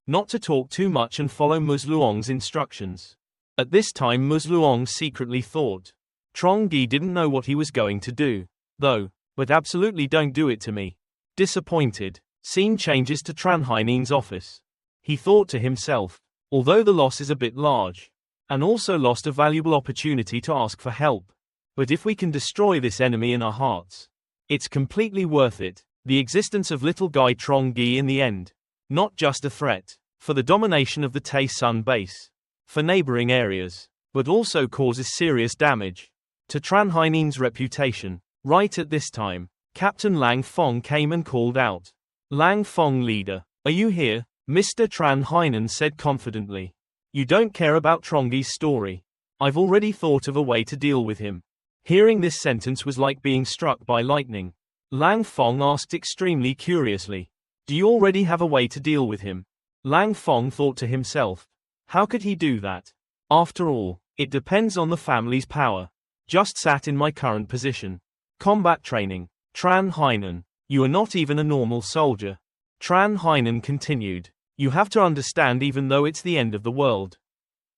not to talk too much and follow Ms. Luong's instructions. At this time Ms. Luong secretly thought, Trongi didn't know what he was going to do, though, but absolutely don't do it to me. Disappointed, scene changes to Tran Haining's office. He thought to himself, although the loss is a bit large, and also lost a valuable opportunity to ask for help, but if we can destroy this enemy in our hearts, it's completely worth it. The existence of little guy Trongi in the end, not just a threat for the domination of the Taesun base, for neighboring areas, but also causes serious damage to Tran Haining's reputation. Right at this time, Captain Lang Fong came and called out. Lang Fong, leader, are you here? Mr. Tran Hainan said confidently. You don't care about Trongi's story. I've already thought of a way to deal with him. Hearing this sentence was like being struck by lightning. Lang Fong asked extremely curiously, do you already have a way to deal with him? Lang Fong thought to himself, how could he do that? After all, it depends on the family's power. Just sat in my current position. Combat training. Tran Hainan, you are not even a normal soldier. Tran Hainan continued, you have to understand, even though it's the end of the world,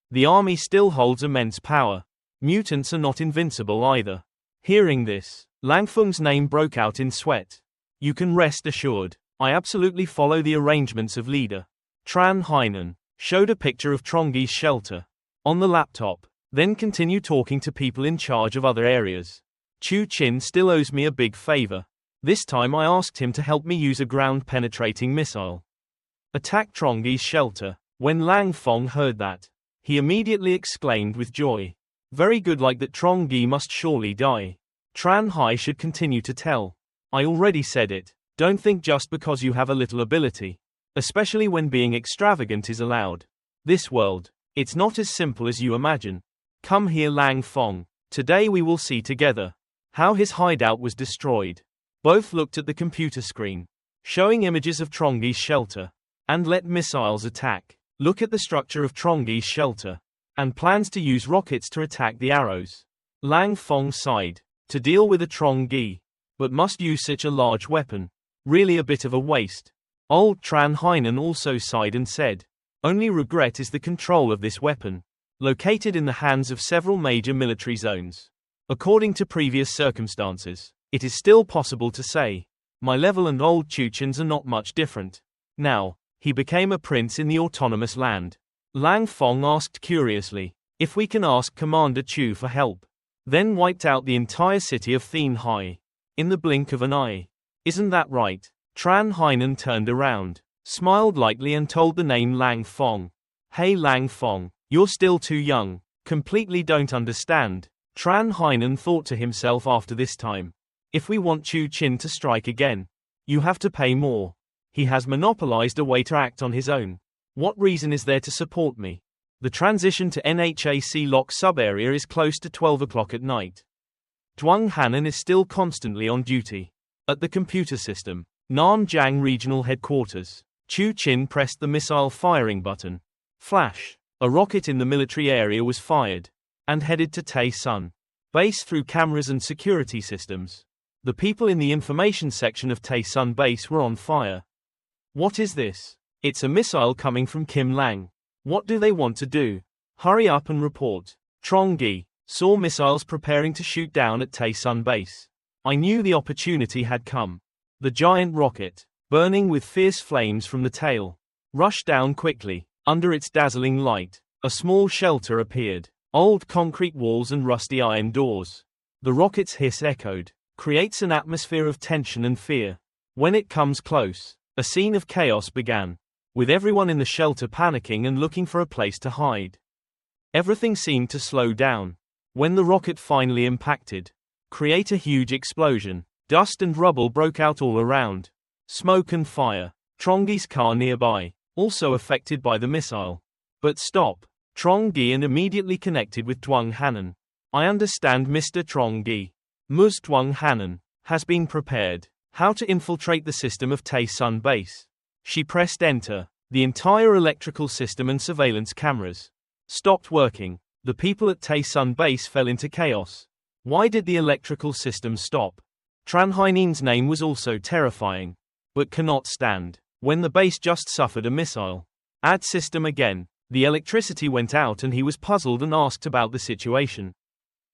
the army still holds immense power. Mutants are not invincible either. Hearing this, Lang Feng's name broke out in sweat. You can rest assured, I absolutely follow the arrangements of leader. Tran Hainan showed a picture of Trongi's shelter on the laptop, then continued talking to people in charge of other areas. Chu Chin still owes me a big favor. This time I asked him to help me use a ground-penetrating missile. Attack Trongi's shelter. When Lang Fong heard that, he immediately exclaimed with joy. Very good, like that Trongi must surely die. Tran Hai should continue to tell. I already said it. Don't think just because you have a little ability, especially when being extravagant is allowed. This world, it's not as simple as you imagine. Come here, Lang Fong. Today we will see together how his hideout was destroyed. Both looked at the computer screen, showing images of Trongi's shelter, and let missiles attack. Look at the structure of Trongi's shelter, and plans to use rockets to attack the arrows. Lang Fong sighed. To deal with a Trongi, but must use such a large weapon. Really a bit of a waste. Old Tran Hainan also sighed and said, only regret is the control of this weapon, located in the hands of several major military zones. According to previous circumstances, it is still possible to say, my level and old Chuchins are not much different. Now, he became a prince in the autonomous land. Lang Fong asked curiously, if we can ask Commander Chu for help. Then wiped out the entire city of Thien Hai in the blink of an eye. Isn't that right? Tran Hainan turned around, smiled lightly and told the name Lang Fong. Hey Lang Fong, you're still too young, completely don't understand. Tran Hainan thought to himself after this time. If we want Chu Chin to strike again, you have to pay more. He has monopolized a way to act on his own. What reason is there to support me? The transition to NHAC lock sub-area is close to 12 o'clock at night. Duong Hanan is still constantly on duty. At the computer system, Nanjiang Regional Headquarters, Chu Chin pressed the missile firing button. Flash. A rocket in the military area was fired, and headed to Taesun base through cameras and security systems. The people in the information section of Taesun base were on fire. What is this? It's a missile coming from Kim Lang. What do they want to do? Hurry up and report. Trongi saw missiles preparing to shoot down at Taesun base. I knew the opportunity had come. The giant rocket, burning with fierce flames from the tail, rushed down quickly. Under its dazzling light, a small shelter appeared. Old concrete walls and rusty iron doors. The rocket's hiss echoed, creates an atmosphere of tension and fear. When it comes close, a scene of chaos began, with everyone in the shelter panicking and looking for a place to hide. Everything seemed to slow down. When the rocket finally impacted, create a huge explosion. Dust and rubble broke out all around. Smoke and fire. Trongi's car nearby, also affected by the missile. But stop. Trongi and immediately connected with Tuong Hanan. I understand, Mr. Trongi. Ms. Tuong Hanan has been prepared. How to infiltrate the system of Tae Sun base. She pressed enter. The entire electrical system and surveillance cameras stopped working. The people at Tae Sun base fell into chaos. Why did the electrical system stop? Tran Hainen's name was also terrifying, but cannot stand. When the base just suffered a missile. Add system again. The electricity went out and he was puzzled and asked about the situation.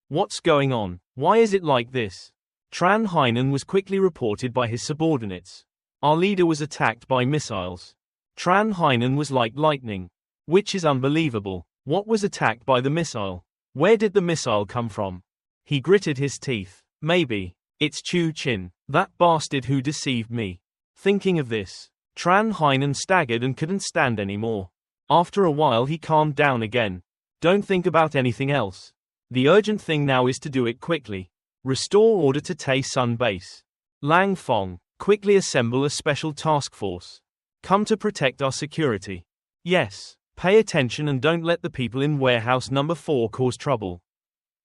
What's going on? Why is it like this? Tran Hainen was quickly reported by his subordinates. Our leader was attacked by missiles. Tran Hainen was like lightning. Which is unbelievable. What was attacked by the missile? Where did the missile come from? He gritted his teeth. Maybe. It's Chu Chin, that bastard who deceived me. Thinking of this, Tran Hainen staggered and couldn't stand anymore. After a while he calmed down again. Don't think about anything else. The urgent thing now is to do it quickly. Restore order to Tae Sun base. Lang Fong, quickly assemble a special task force. Come to protect our security. Yes, pay attention and don't let the people in warehouse number 4 cause trouble.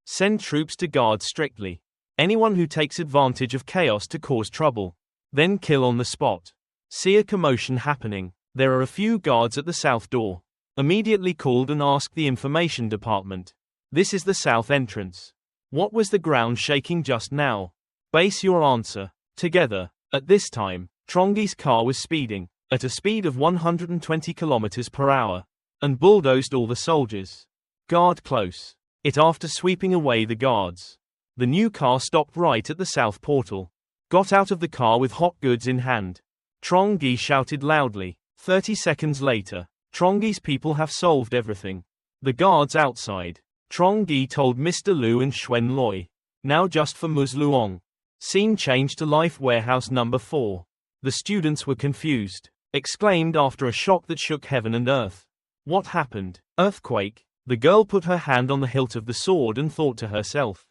Send troops to guard strictly anyone who takes advantage of chaos to cause trouble. Then kill on the spot. See a commotion happening. There are a few guards at the south door. Immediately called and asked the information department. This is the south entrance. What was the ground shaking just now? Base your answer. Together. At this time, Trongi's car was speeding, at a speed of 120 kilometers per hour, and bulldozed all the soldiers. Guard close. It after sweeping away the guards. The new car stopped right at the south portal. Got out of the car with hot goods in hand. Trongi shouted loudly. 30 seconds later, Trongi's people have solved everything. The guards outside. Trongi told Mr. Lu and Xuan Loi. Now just for Ms. Luong. Scene changed to life warehouse number 4. The students were confused. Exclaimed after a shock that shook heaven and earth. What happened? Earthquake? The girl put her hand on the hilt of the sword and thought to herself.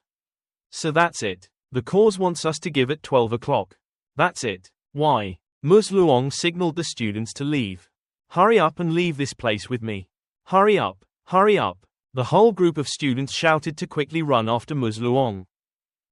So that's it. The cause wants us to give at 12 o'clock. That's it. Why? Ms. Luong signaled the students to leave. Hurry up and leave this place with me. Hurry up. Hurry up. The whole group of students shouted to quickly run after Ms. Luong.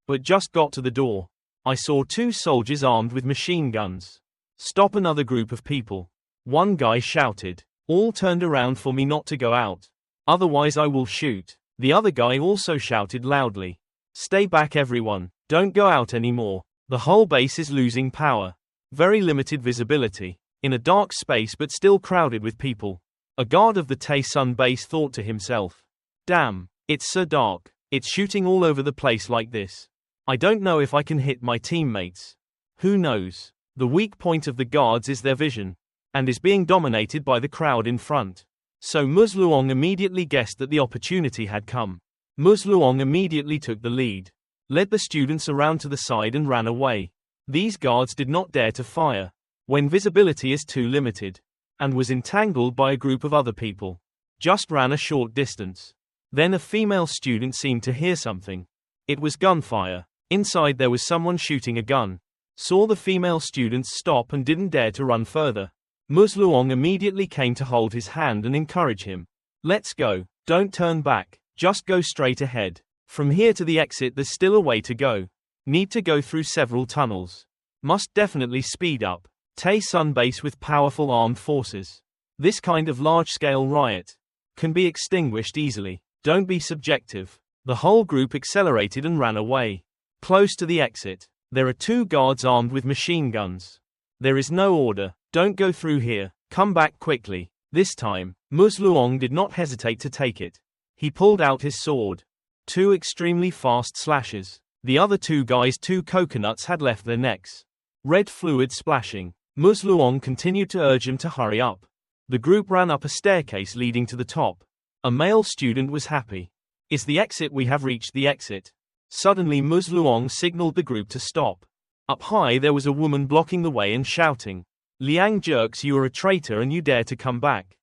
But just got to the door. I saw 2 soldiers armed with machine guns. Stop another group of people. One guy shouted. All turned around for me not to go out. Otherwise I will shoot. The other guy also shouted loudly. Stay back everyone. Don't go out anymore. The whole base is losing power. Very limited visibility. In a dark space but still crowded with people. A guard of the Tae Sun base thought to himself. Damn, it's so dark. It's shooting all over the place like this. I don't know if I can hit my teammates. Who knows? The weak point of the guards is their vision. And is being dominated by the crowd in front. So Ms. Luong immediately guessed that the opportunity had come. Ms. Luong immediately took the lead. Led the students around to the side and ran away. These guards did not dare to fire, when visibility is too limited, and was entangled by a group of other people. Just ran a short distance. Then a female student seemed to hear something. It was gunfire. Inside there was someone shooting a gun. Saw the female students stop and didn't dare to run further. Ms. Luong immediately came to hold his hand and encourage him. Let's go. Don't turn back. Just go straight ahead. From here to the exit there's still a way to go. Need to go through several tunnels. Must definitely speed up. Tae Sun base with powerful armed forces. This kind of large-scale riot can be extinguished easily. Don't be subjective. The whole group accelerated and ran away. Close to the exit, there are 2 guards armed with machine guns. There is no order. Don't go through here. Come back quickly. This time, Ms. Luong did not hesitate to take it. He pulled out his sword. 2 extremely fast slashes. The other two guys' two coconuts had left their necks. Red fluid splashing. Ms. Luong continued to urge him to hurry up. The group ran up a staircase leading to the top. A male student was happy. Is the exit? We have reached the exit. Suddenly Ms. Luong signaled the group to stop. Up high there was a woman blocking the way and shouting, "Liang jerks, you are a traitor and you dare to come back."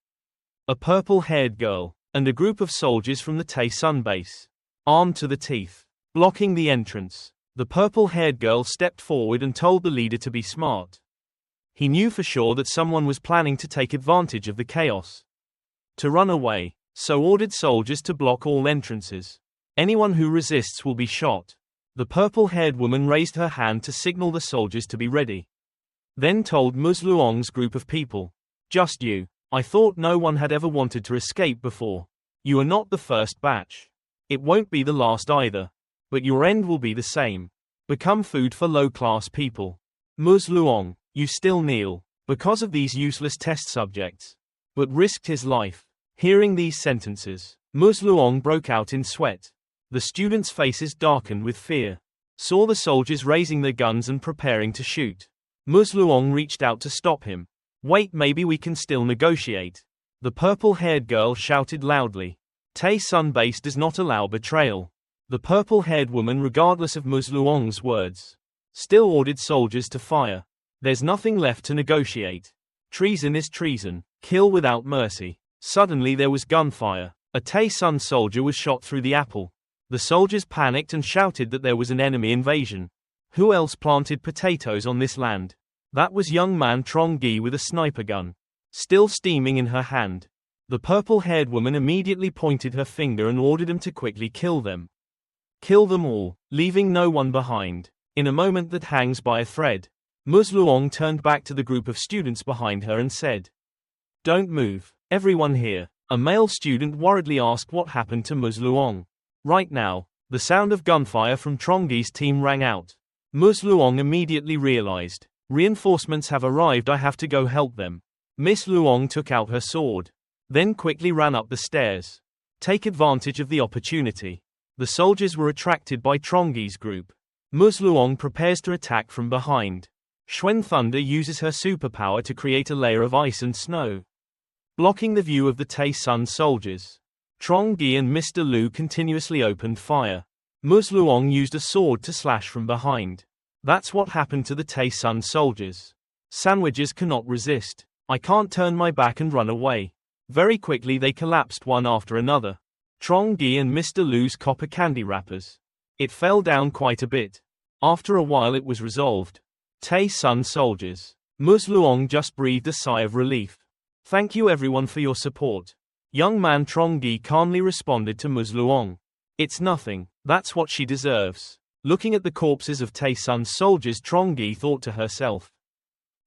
A purple-haired girl, and a group of soldiers from the Tae-sun base. Armed to the teeth. Blocking the entrance. The purple-haired girl stepped forward and told the leader to be smart. He knew for sure that someone was planning to take advantage of the chaos. To run away, so ordered soldiers to block all entrances. Anyone who resists will be shot. The purple-haired woman raised her hand to signal the soldiers to be ready. Then told Ms. Luong's group of people, "Just you. I thought no one had ever wanted to escape before. You are not the first batch. It won't be the last either. But your end will be the same. Become food for low-class people. Ms. Luong, you still kneel, because of these useless test subjects. But risked his life." Hearing these sentences, Ms. Luong broke out in sweat. The students' faces darkened with fear. Saw the soldiers raising their guns and preparing to shoot. Ms. Luong reached out to stop him. "Wait, maybe we can still negotiate." The purple-haired girl shouted loudly. Tae-sun base does not allow betrayal. The purple-haired woman, regardless of Ms. Luong's words, still ordered soldiers to fire. There's nothing left to negotiate. Treason is treason. Kill without mercy. Suddenly there was gunfire. A Tae-sun soldier was shot through the apple. The soldiers panicked and shouted that there was an enemy invasion. Who else planted potatoes on this land? That was young man Trongi with a sniper gun, still steaming in her hand. The purple-haired woman immediately pointed her finger and ordered him to quickly kill them. Kill them all, leaving no one behind. In a moment that hangs by a thread, Ms. Luong turned back to the group of students behind her and said, "Don't move, everyone here." A male student worriedly asked what happened to Ms. Luong. Right now, the sound of gunfire from Trongi's team rang out. Ms. Luong immediately realized, reinforcements have arrived, I have to go help them. Miss Luong took out her sword, then quickly ran up the stairs. Take advantage of the opportunity. The soldiers were attracted by Trongi's group. Ms. Luong prepares to attack from behind. Xuan Thunder uses her superpower to create a layer of ice and snow, blocking the view of the Tae-sun soldiers. Trongi and Mr. Lu continuously opened fire. Ms. Luong used a sword to slash from behind. That's what happened to the Tae-sun soldiers. Sandwiches cannot resist. I can't turn my back and run away. Very quickly they collapsed one after another. Trongi and Mr. Lu's copper candy wrappers. It fell down quite a bit. After a while it was resolved. Tae-sun soldiers. Ms. Luong just breathed a sigh of relief. Thank you everyone for your support. Young man Trongi calmly responded to Ms. Luong. It's nothing, that's what she deserves. Looking at the corpses of Tae-sun's soldiers, Trongi thought to herself,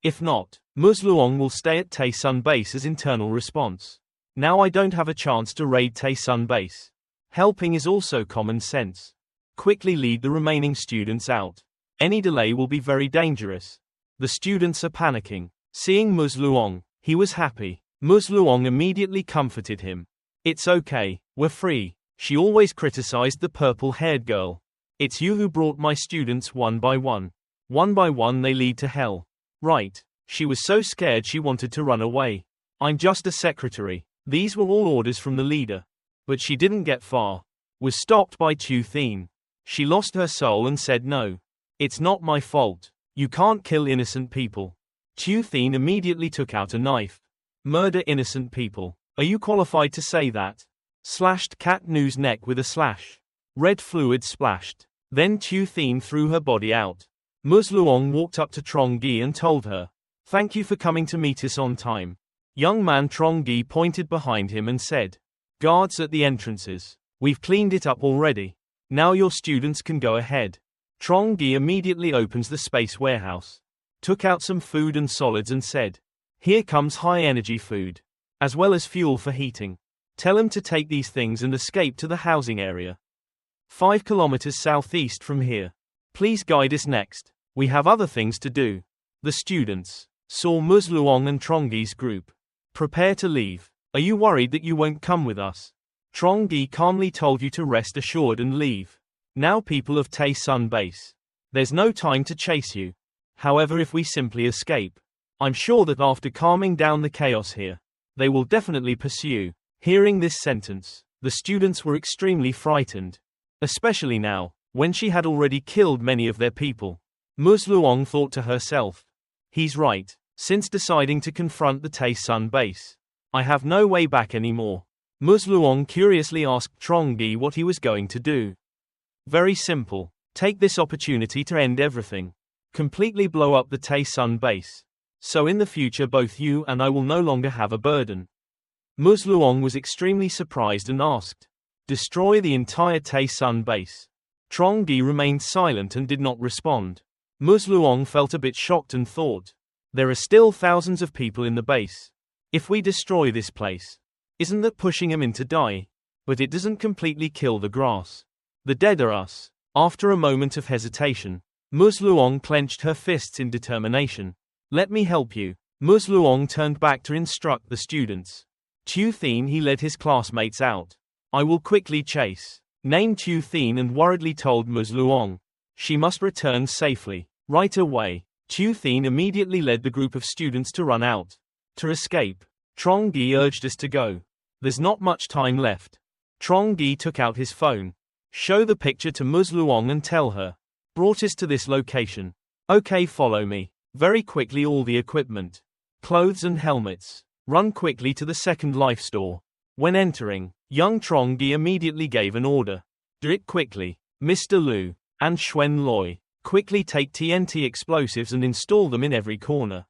if not, Ms. Luong will stay at Tae-sun base as internal response. Now I don't have a chance to raid Tae-sun base. Helping is also common sense. Quickly lead the remaining students out. Any delay will be very dangerous. The students are panicking. Seeing Ms. Luong, he was happy. Ms. Luong immediately comforted him. It's okay, we're free. She always criticized the purple-haired girl. It's you who brought my students one by one. One by one they lead to hell. Right. She was so scared she wanted to run away. I'm just a secretary. These were all orders from the leader. But she didn't get far. Was stopped by Tu Thien. She lost her soul and said no. It's not my fault. You can't kill innocent people. Tu Thien immediately took out a knife. Murder innocent people. Are you qualified to say that? Slashed Cat Nu's neck with a slash. Red fluid splashed. Then Tu Thien threw her body out. Ms. Luong walked up to Trongi and told her, thank you for coming to meet us on time. Young man Trongi pointed behind him and said, guards at the entrances. We've cleaned it up already. Now your students can go ahead. Trongi immediately opens the space warehouse. Took out some food and solids and said, here comes high energy food. As well as fuel for heating. Tell him to take these things and escape to the housing area. 5 kilometers southeast from here. Please guide us next. We have other things to do. The students saw Ms. Luong and Trongi's group. Prepare to leave. Are you worried that you won't come with us? Trongi calmly told you to rest assured and leave. Now people of Tae-sun base. There's no time to chase you. However, if we simply escape, I'm sure that after calming down the chaos here, they will definitely pursue. Hearing this sentence, the students were extremely frightened. Especially now, when she had already killed many of their people. Ms. Luong thought to herself. He's right, since deciding to confront the Tae-sun base. I have no way back anymore. Ms. Luong curiously asked Trongi what he was going to do. Very simple. Take this opportunity to end everything. Completely blow up the Tae-sun base. So in the future both you and I will no longer have a burden. Ms. Luong was extremely surprised and asked. Destroy the entire Tae-sun base. Trongi remained silent and did not respond. Ms. Luong felt a bit shocked and thought. There are still thousands of people in the base. If we destroy this place, isn't that pushing them in to die? But it doesn't completely kill the grass. The dead are us. After a moment of hesitation, Ms. Luong clenched her fists in determination. Let me help you. Ms. Luong turned back to instruct the students. Tu Thien he led his classmates out. I will quickly chase. Named Tu Thien and worriedly told Ms. Luong. She must return safely. Right away. Tu Thien immediately led the group of students to run out. To escape. Trongi urged us to go. There's not much time left. Trongi took out his phone. Show the picture to Ms. Luong and tell her. Brought us to this location. Okay, follow me. Very quickly all the equipment. Clothes and helmets. Run quickly to the Second Life store. When entering, young Trongi immediately gave an order. Do it quickly. Mr. Lu and Xuan Loi. Quickly take TNT explosives and install them in every corner.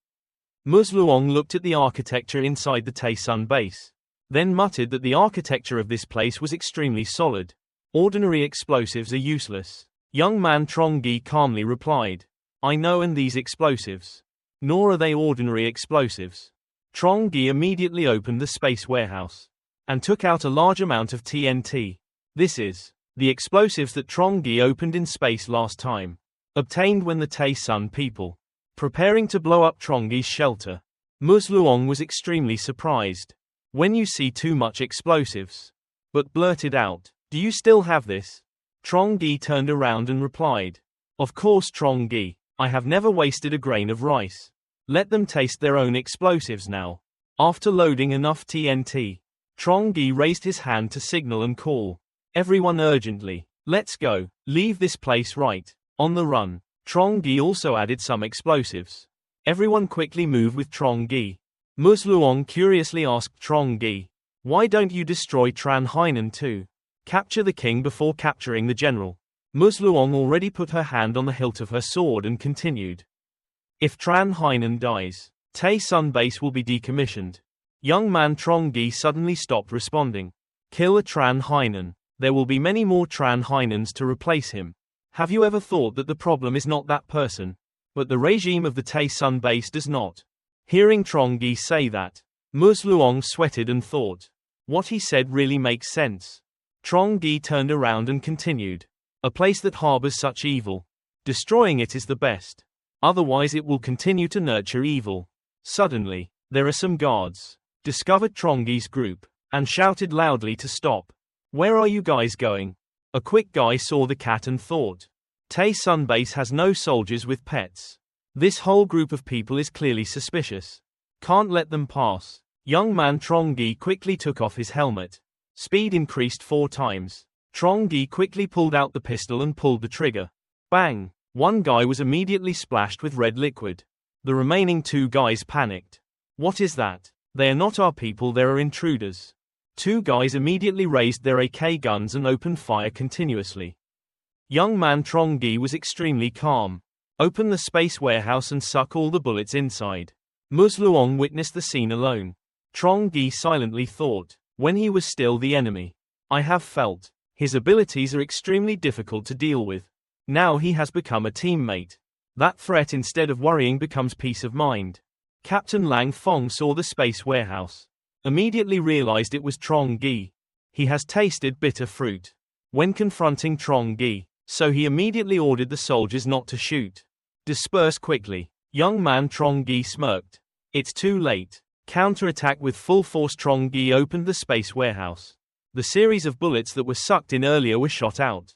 Ms. Luong looked at the architecture inside the Tae-sun base. Then muttered that the architecture of this place was extremely solid. Ordinary explosives are useless. Young man Trongi calmly replied. I know, and these explosives. Nor are they ordinary explosives. Trongi immediately opened the space warehouse and took out a large amount of TNT. This is the explosives that Trongi opened in space last time. Obtained when the Tae-sun people preparing to blow up Trongi's shelter. Ms. Luong was extremely surprised. When you see too much explosives. But blurted out. Do you still have this? Trongi turned around and replied. Of course, Trongi. I have never wasted a grain of rice. Let them taste their own explosives now. After loading enough TNT, Trongi raised his hand to signal and call. Everyone urgently. Let's go. Leave this place right. On the run. Trongi also added some explosives. Everyone quickly move with Trongi. Ms. Luong curiously asked Trongi. Why don't you destroy Tran Hainan too? Capture the king before capturing the general. Ms. Luong already put her hand on the hilt of her sword and continued. If Tran Hainan dies, Tae-sun base will be decommissioned. Young man Trongi suddenly stopped responding. Kill a Tran Hainan. There will be many more Tran Hainans to replace him. Have you ever thought that the problem is not that person, but the regime of the Tae-sun base does not? Hearing Trongi say that, Ms. Luong sweated and thought. What he said really makes sense. Trongi turned around and continued. A place that harbors such evil. Destroying it is the best. Otherwise it will continue to nurture evil. Suddenly, there are some guards. Discovered Trongi's group, and shouted loudly to stop. Where are you guys going? A quick guy saw the cat and thought. Tae-sun base has no soldiers with pets. This whole group of people is clearly suspicious. Can't let them pass. Young man Trongi quickly took off his helmet. Speed increased 4 times. Trongi quickly pulled out the pistol and pulled the trigger. Bang! One guy was immediately splashed with red liquid. The remaining 2 guys panicked. What is that? They are not our people, they are intruders. 2 guys immediately raised their AK guns and opened fire continuously. Young man Trongi was extremely calm. Open the space warehouse and suck all the bullets inside. Ms. Luong witnessed the scene alone. Trongi silently thought. When he was still the enemy. I have felt. His abilities are extremely difficult to deal with. Now he has become a teammate. That threat instead of worrying becomes peace of mind. Captain Lang Fong saw the space warehouse. Immediately realized it was Trongi. He has tasted bitter fruit. When confronting Trongi, so he immediately ordered the soldiers not to shoot. Disperse quickly. Young man Trongi smirked. It's too late. Counterattack with full force. Trongi opened the space warehouse. The series of bullets that were sucked in earlier were shot out.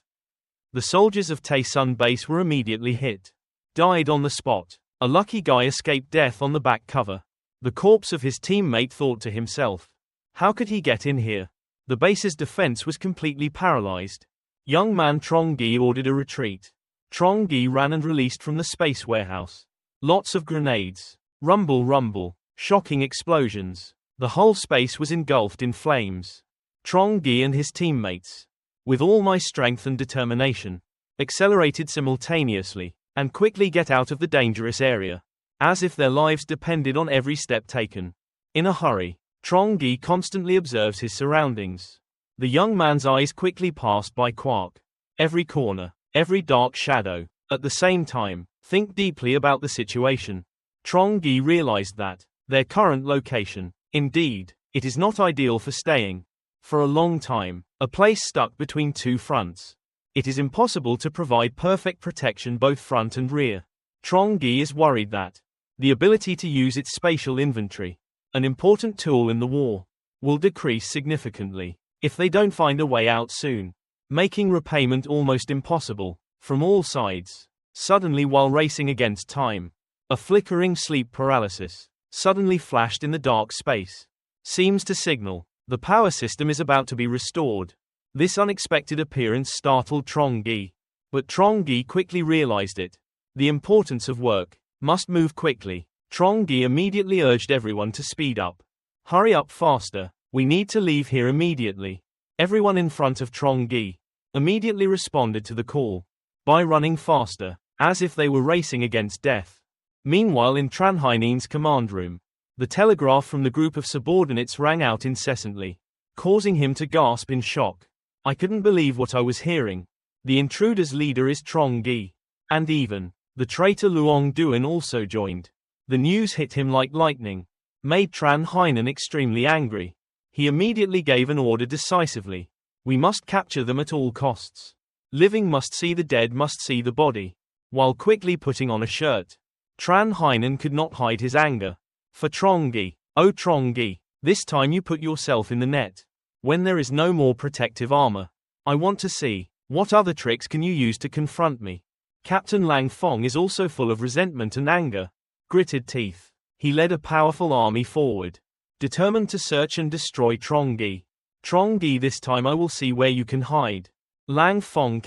The soldiers of Taesun base were immediately hit. Died on the spot. A lucky guy escaped death on the back cover. The corpse of his teammate thought to himself. How could he get in here? The base's defense was completely paralyzed. Young man Trongi ordered a retreat. Trongi ran and released from the space warehouse. Lots of grenades. Rumble rumble. Shocking explosions. The whole space was engulfed in flames. Trongi and his teammates, with all my strength and determination, accelerated simultaneously, and quickly get out of the dangerous area, as if their lives depended on every step taken. In a hurry, Trongi constantly observes his surroundings. The young man's eyes quickly passed by Quark. Every corner, every dark shadow. At the same time, think deeply about the situation. Trongi realized that their current location, indeed, it is not ideal for staying. For a long time, a place stuck between two fronts. It is impossible to provide perfect protection both front and rear. Trongi is worried that the ability to use its spatial inventory, an important tool in the war, will decrease significantly if they don't find a way out soon, making repayment almost impossible from all sides. Suddenly, while racing against time, a flickering sleep paralysis suddenly flashed in the dark space. Seems to signal the power system is about to be restored. This unexpected appearance startled Trongi, but Trongi quickly realized it. The importance of work must move quickly. Trongi immediately urged everyone to speed up. Hurry up faster, we need to leave here immediately. Everyone in front of Trongi immediately responded to the call by running faster, as if they were racing against death. Meanwhile, in Tran Chinhao's command room, the telegraph from the group of subordinates rang out incessantly, causing him to gasp in shock. I couldn't believe what I was hearing. The intruders' leader is Trongi. And even the traitor Luong Duan also joined. The news hit him like lightning, made Tran Chinhao extremely angry. He immediately gave an order decisively. We must capture them at all costs. Living must see the dead must see the body. While quickly putting on a shirt, Tran Chinhao could not hide his anger. For Trongi, oh Trongi, this time you put yourself in the net. When there is no more protective armor, I want to see, what other tricks can you use to confront me? Captain Lang Fong is also full of resentment and anger. Gritted teeth, he led a powerful army forward, determined to search and destroy Trongi. Trongi, this time I will see where you can hide. Lang Fong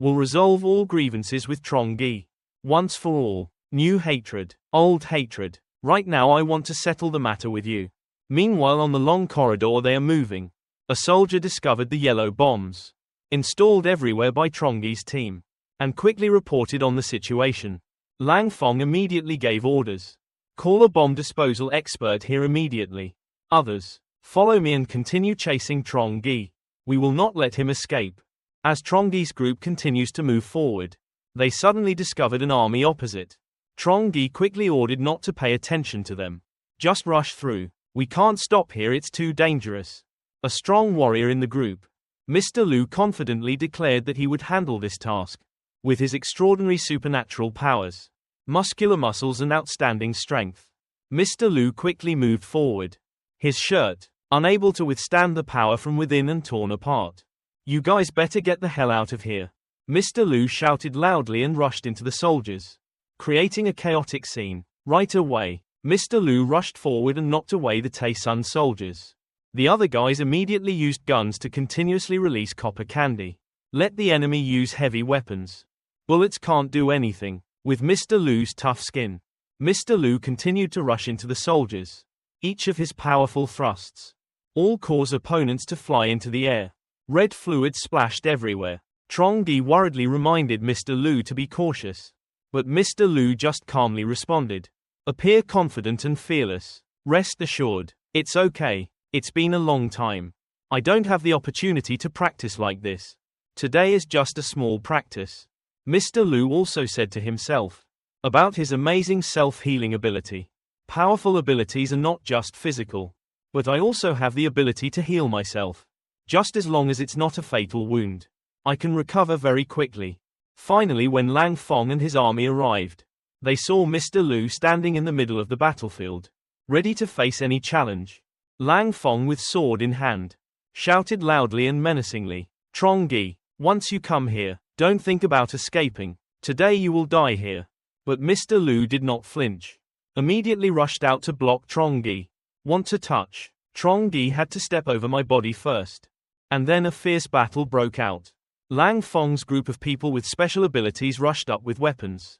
will resolve all grievances with Trongi. Once for all, new hatred, old hatred. Right now I want to settle the matter with you. Meanwhile, on the long corridor they are moving. A soldier discovered the yellow bombs, installed everywhere by Trongi's team, and quickly reported on the situation. Lang Fong immediately gave orders. Call a bomb disposal expert here immediately. Others, follow me and continue chasing Trongi. We will not let him escape. As Trongi's group continues to move forward, they suddenly discovered an army opposite. Trongi quickly ordered not to pay attention to them. Just rush through. We can't stop here, it's too dangerous. A strong warrior in the group, Mr. Lu, confidently declared that he would handle this task. With his extraordinary supernatural powers, muscular muscles and outstanding strength, Mr. Lu quickly moved forward. His shirt, unable to withstand the power from within and torn apart. You guys better get the hell out of here. Mr. Lu shouted loudly and rushed into the soldiers, creating a chaotic scene. Right away, Mr. Lu rushed forward and knocked away the Taesun soldiers. The other guys immediately used guns to continuously release copper candy. Let the enemy use heavy weapons. Bullets can't do anything with Mr. Lu's tough skin. Mr. Lu continued to rush into the soldiers. Each of his powerful thrusts all cause opponents to fly into the air. Red fluid splashed everywhere. Trongi worriedly reminded Mr. Lu to be cautious. But Mr. Lu just calmly responded. Appear confident and fearless. Rest assured, it's okay. It's been a long time. I don't have the opportunity to practice like this. Today is just a small practice. Mr. Lu also said to himself about his amazing self-healing ability. Powerful abilities are not just physical, but I also have the ability to heal myself. Just as long as it's not a fatal wound, I can recover very quickly. Finally, when Lang Fong and his army arrived, they saw Mr. Lu standing in the middle of the battlefield, ready to face any challenge. Lang Fong, with sword in hand, shouted loudly and menacingly, Trongi, once you come here, Don't think about escaping. Today you will die here. But Mr. Lu did not flinch. Immediately rushed out to block Trongi. Want to touch? Trongi had to step over my body first. And then a fierce battle broke out. Lang Feng's group of people with special abilities rushed up with weapons.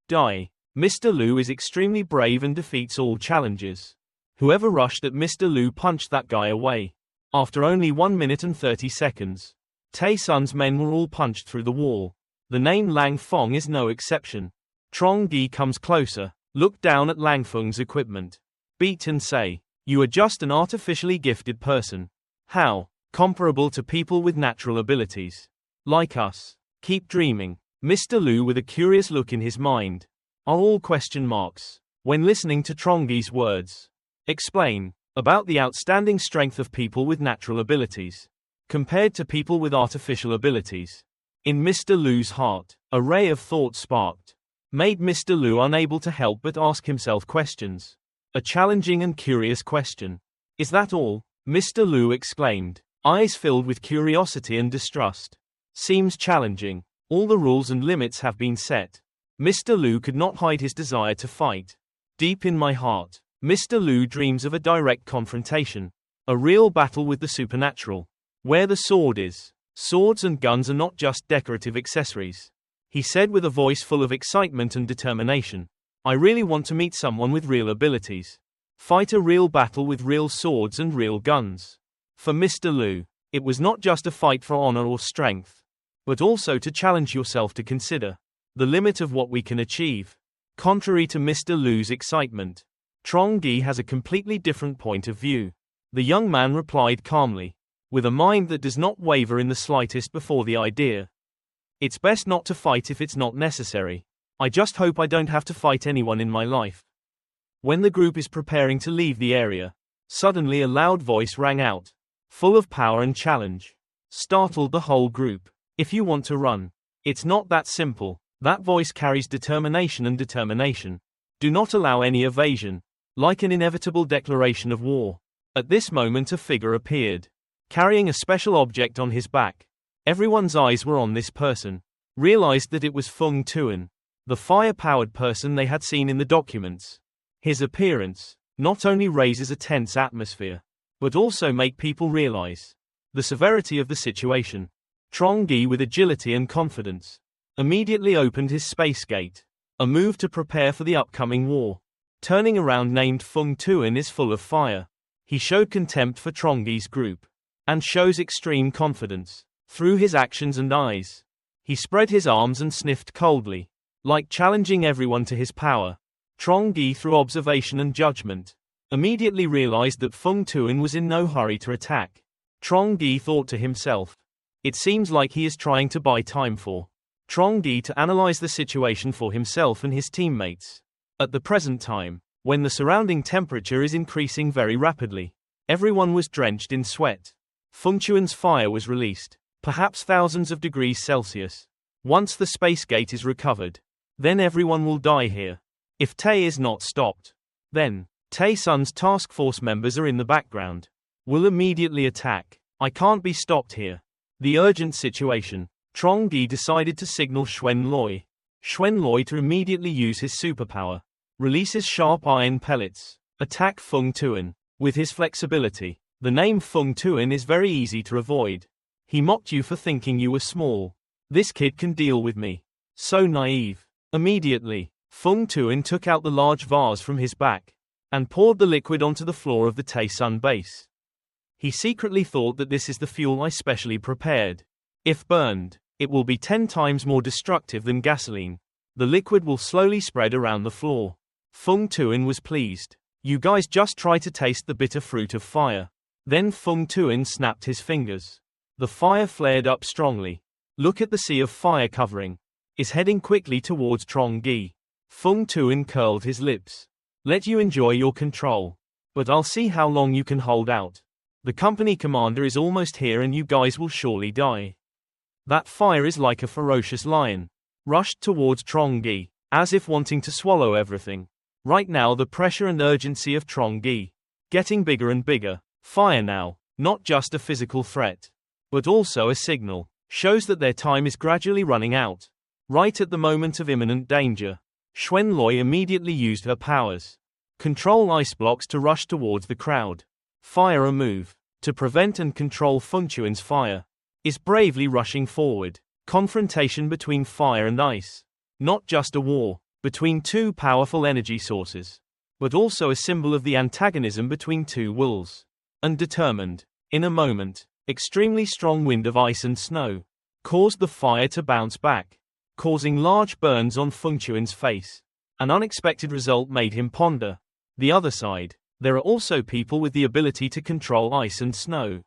Die. Mr. Lu is extremely brave and defeats all challenges. Whoever rushed at Mr. Lu punched that guy away. After only 1 minute and 30 seconds. Tai Sun's men were all punched through the wall. The name Lang Feng is no exception. Trongi comes closer, look down at Lang Feng's equipment. Beat and say, "You are just an artificially gifted person. How? Comparable to people with natural abilities. Like us. Keep dreaming." Mr. Lu with a curious look in his mind. Are all question marks. When listening to Trongi's words. Explain. About the outstanding strength of people with natural abilities. Compared to people with artificial abilities. In Mr. Lu's heart, a ray of thought sparked. Made Mr. Lu unable to help but ask himself questions. A challenging and curious question. Is that all? Mr. Lu exclaimed, eyes filled with curiosity and distrust. Seems challenging. All the rules and limits have been set. Mr. Lu could not hide his desire to fight. Deep in my heart, Mr. Lu dreams of a direct confrontation. A real battle with the supernatural. Where the sword is. Swords and guns are not just decorative accessories. He said with a voice full of excitement and determination. I really want to meet someone with real abilities. Fight a real battle with real swords and real guns. For Mr. Lu, it was not just a fight for honor or strength, but also to challenge yourself to consider the limit of what we can achieve. Contrary to Mr. Lu's excitement, Trongi has a completely different point of view. The young man replied calmly, with a mind that does not waver in the slightest before the idea. It's best not to fight if it's not necessary. I just hope I don't have to fight anyone in my life. When the group is preparing to leave the area, suddenly a loud voice rang out, full of power and challenge. Startled the whole group. If you want to run, it's not that simple. That voice carries determination and determination. Do not allow any evasion. Like an inevitable declaration of war. At this moment a figure appeared, carrying a special object on his back. Everyone's eyes were on this person. Realized that it was Feng Tuan, the fire-powered person they had seen in the documents. His appearance not only raises a tense atmosphere, but also make people realize the severity of the situation. Trongi with agility and confidence immediately opened his space gate, a move to prepare for the upcoming war. Turning around named Feng Tuan is full of fire. He showed contempt for Trongi's group, and shows extreme confidence through his actions and eyes. He spread his arms and sniffed coldly, like challenging everyone to his power. Trongi through observation and judgment, immediately realized that Feng Tuan was in no hurry to attack. Trongi thought to himself, it seems like he is trying to buy time for Trongi to analyze the situation for himself and his teammates. At the present time, when the surrounding temperature is increasing very rapidly, everyone was drenched in sweat. Feng Tuan's fire was released, perhaps thousands of degrees Celsius. Once the space gate is recovered, then everyone will die here. If Tay is not stopped, then Tai Sun's task force members are in the background. Will immediately attack. I can't be stopped here. The urgent situation. Trongi decided to signal Xuan Loi. Xuan Loi to immediately use his superpower. Releases sharp iron pellets. Attack Feng Tuan. With his flexibility, the name Feng Tuan is very easy to avoid. He mocked you for thinking you were small. This kid can deal with me. So naive. Immediately, Feng Tuan took out the large vase from his back and poured the liquid onto the floor of the Tai Sun base. He secretly thought that this is the fuel I specially prepared. If burned, it will be 10 times more destructive than gasoline. The liquid will slowly spread around the floor. Feng Tuan was pleased. You guys just try to taste the bitter fruit of fire. Then Feng Tuan snapped his fingers. The fire flared up strongly. Look at the sea of fire covering. Is heading quickly towards Trongi. Feng Tuan curled his lips. Let you enjoy your control. But I'll see how long you can hold out. The company commander is almost here and you guys will surely die. That fire is like a ferocious lion. Rushed towards Trongi, as if wanting to swallow everything. Right now the pressure and urgency of Trongi. Getting bigger and bigger. Fire now, not just a physical threat, but also a signal. shows that their time is gradually running out. Right at the moment of imminent danger, Xuan Loi immediately used her powers. Control ice blocks to rush towards the crowd. Fire a move. To prevent and control Feng Chuan's fire. Is bravely rushing forward. Confrontation between fire and ice. Not just a war between two powerful energy sources, but also a symbol of the antagonism between two wills. Undetermined. In a moment, extremely strong wind of ice and snow caused the fire to bounce back, causing large burns on Feng Chuan's face. An unexpected result made him ponder. The other side, there are also people with the ability to control ice and snow.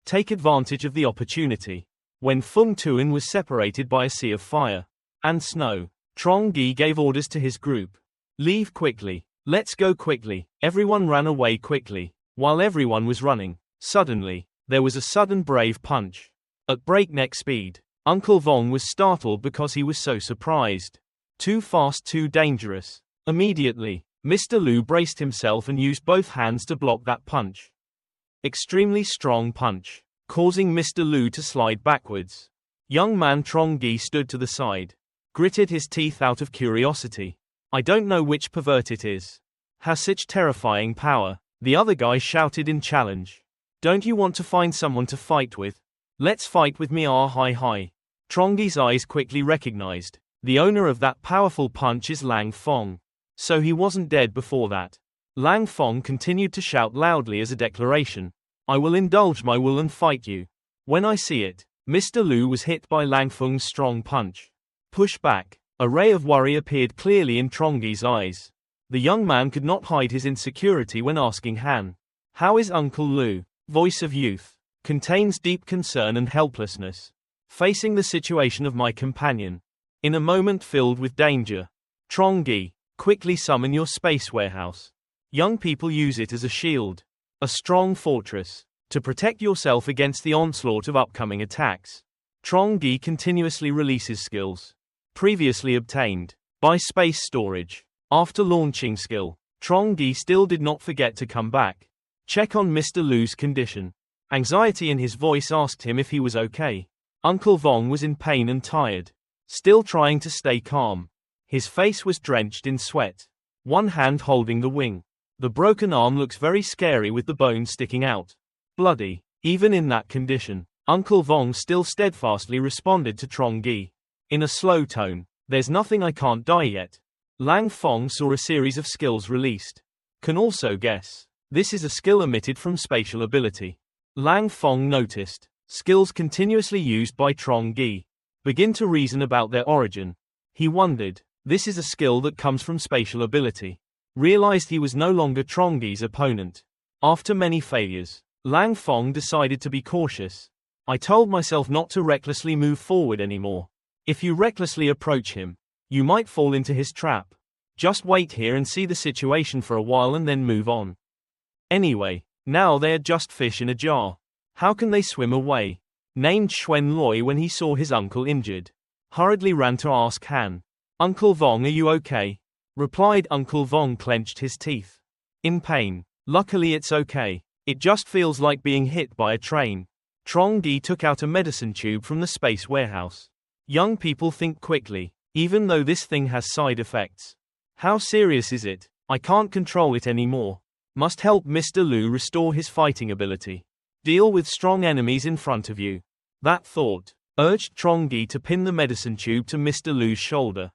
Take advantage of the opportunity. When Feng Chuan was separated by a sea of fire and snow, Trongi gave orders to his group. Leave quickly. Let's go quickly. Everyone ran away quickly. While everyone was running, suddenly, there was a sudden brave punch. At breakneck speed, Uncle Vong was startled because he was so surprised. Too fast, too dangerous. Immediately, Mr. Lu braced himself and used both hands to block that punch. Extremely strong punch, causing Mr. Lu to slide backwards. Young man Trongi stood to the side, gritted his teeth out of curiosity. I don't know which pervert it is. Has such terrifying power, the other guy shouted in challenge. Don't you want to find someone to fight with? Let's fight with me. Hi. Trongi's eyes quickly recognized. The owner of that powerful punch is Lang Fong. So he wasn't dead before that. Lang Fong continued to shout loudly as a declaration. I will indulge my will and fight you. When I see it, Mr. Lu was hit by Lang Feng's strong punch. Push back. A ray of worry appeared clearly in Trongi's eyes. The young man could not hide his insecurity when asking Han. How is Uncle Lu? Voice of youth. Contains deep concern and helplessness. Facing the situation of my companion. In a moment filled with danger. Trongi, quickly summon your space warehouse. Young people use it as a shield. A strong fortress. To protect yourself against the onslaught of upcoming attacks. Trongi continuously releases skills previously obtained by space storage. After launching skill, Trongi still did not forget to come back. Check on Mr. Lu's condition. Anxiety in his voice asked him if he was okay. Uncle Vong was in pain and tired. Still trying to stay calm. His face was drenched in sweat. One hand holding the wing. The broken arm looks very scary with the bone sticking out. Bloody. Even in that condition, Uncle Vong still steadfastly responded to Trongi. In a slow tone, there's nothing, I can't die yet. Lang Fong saw a series of skills released. Can also guess. This is a skill emitted from spatial ability. Lang Fong noticed. Skills continuously used by Trongi. Begin to reason about their origin. He wondered. This is a skill that comes from spatial ability. Realized he was no longer Trongi's opponent. After many failures, Lang Fong decided to be cautious. I told myself not to recklessly move forward anymore. If you recklessly approach him, you might fall into his trap. Just wait here and see the situation for a while and then move on. Anyway, now they are just fish in a jar. How can they swim away? Named Xuan Loi when he saw his uncle injured. Hurriedly ran to ask Han. Uncle Vong, are you okay? Replied Uncle Vong, clenched his teeth. In pain. Luckily it's okay. It just feels like being hit by a train. Trongi took out a medicine tube from the space warehouse. Young people think quickly, even though this thing has side effects. How serious is it? I can't control it anymore. Must help Mr. Lu restore his fighting ability. Deal with strong enemies in front of you. That thought urged Trongi to pin the medicine tube to Mr. Lu's shoulder.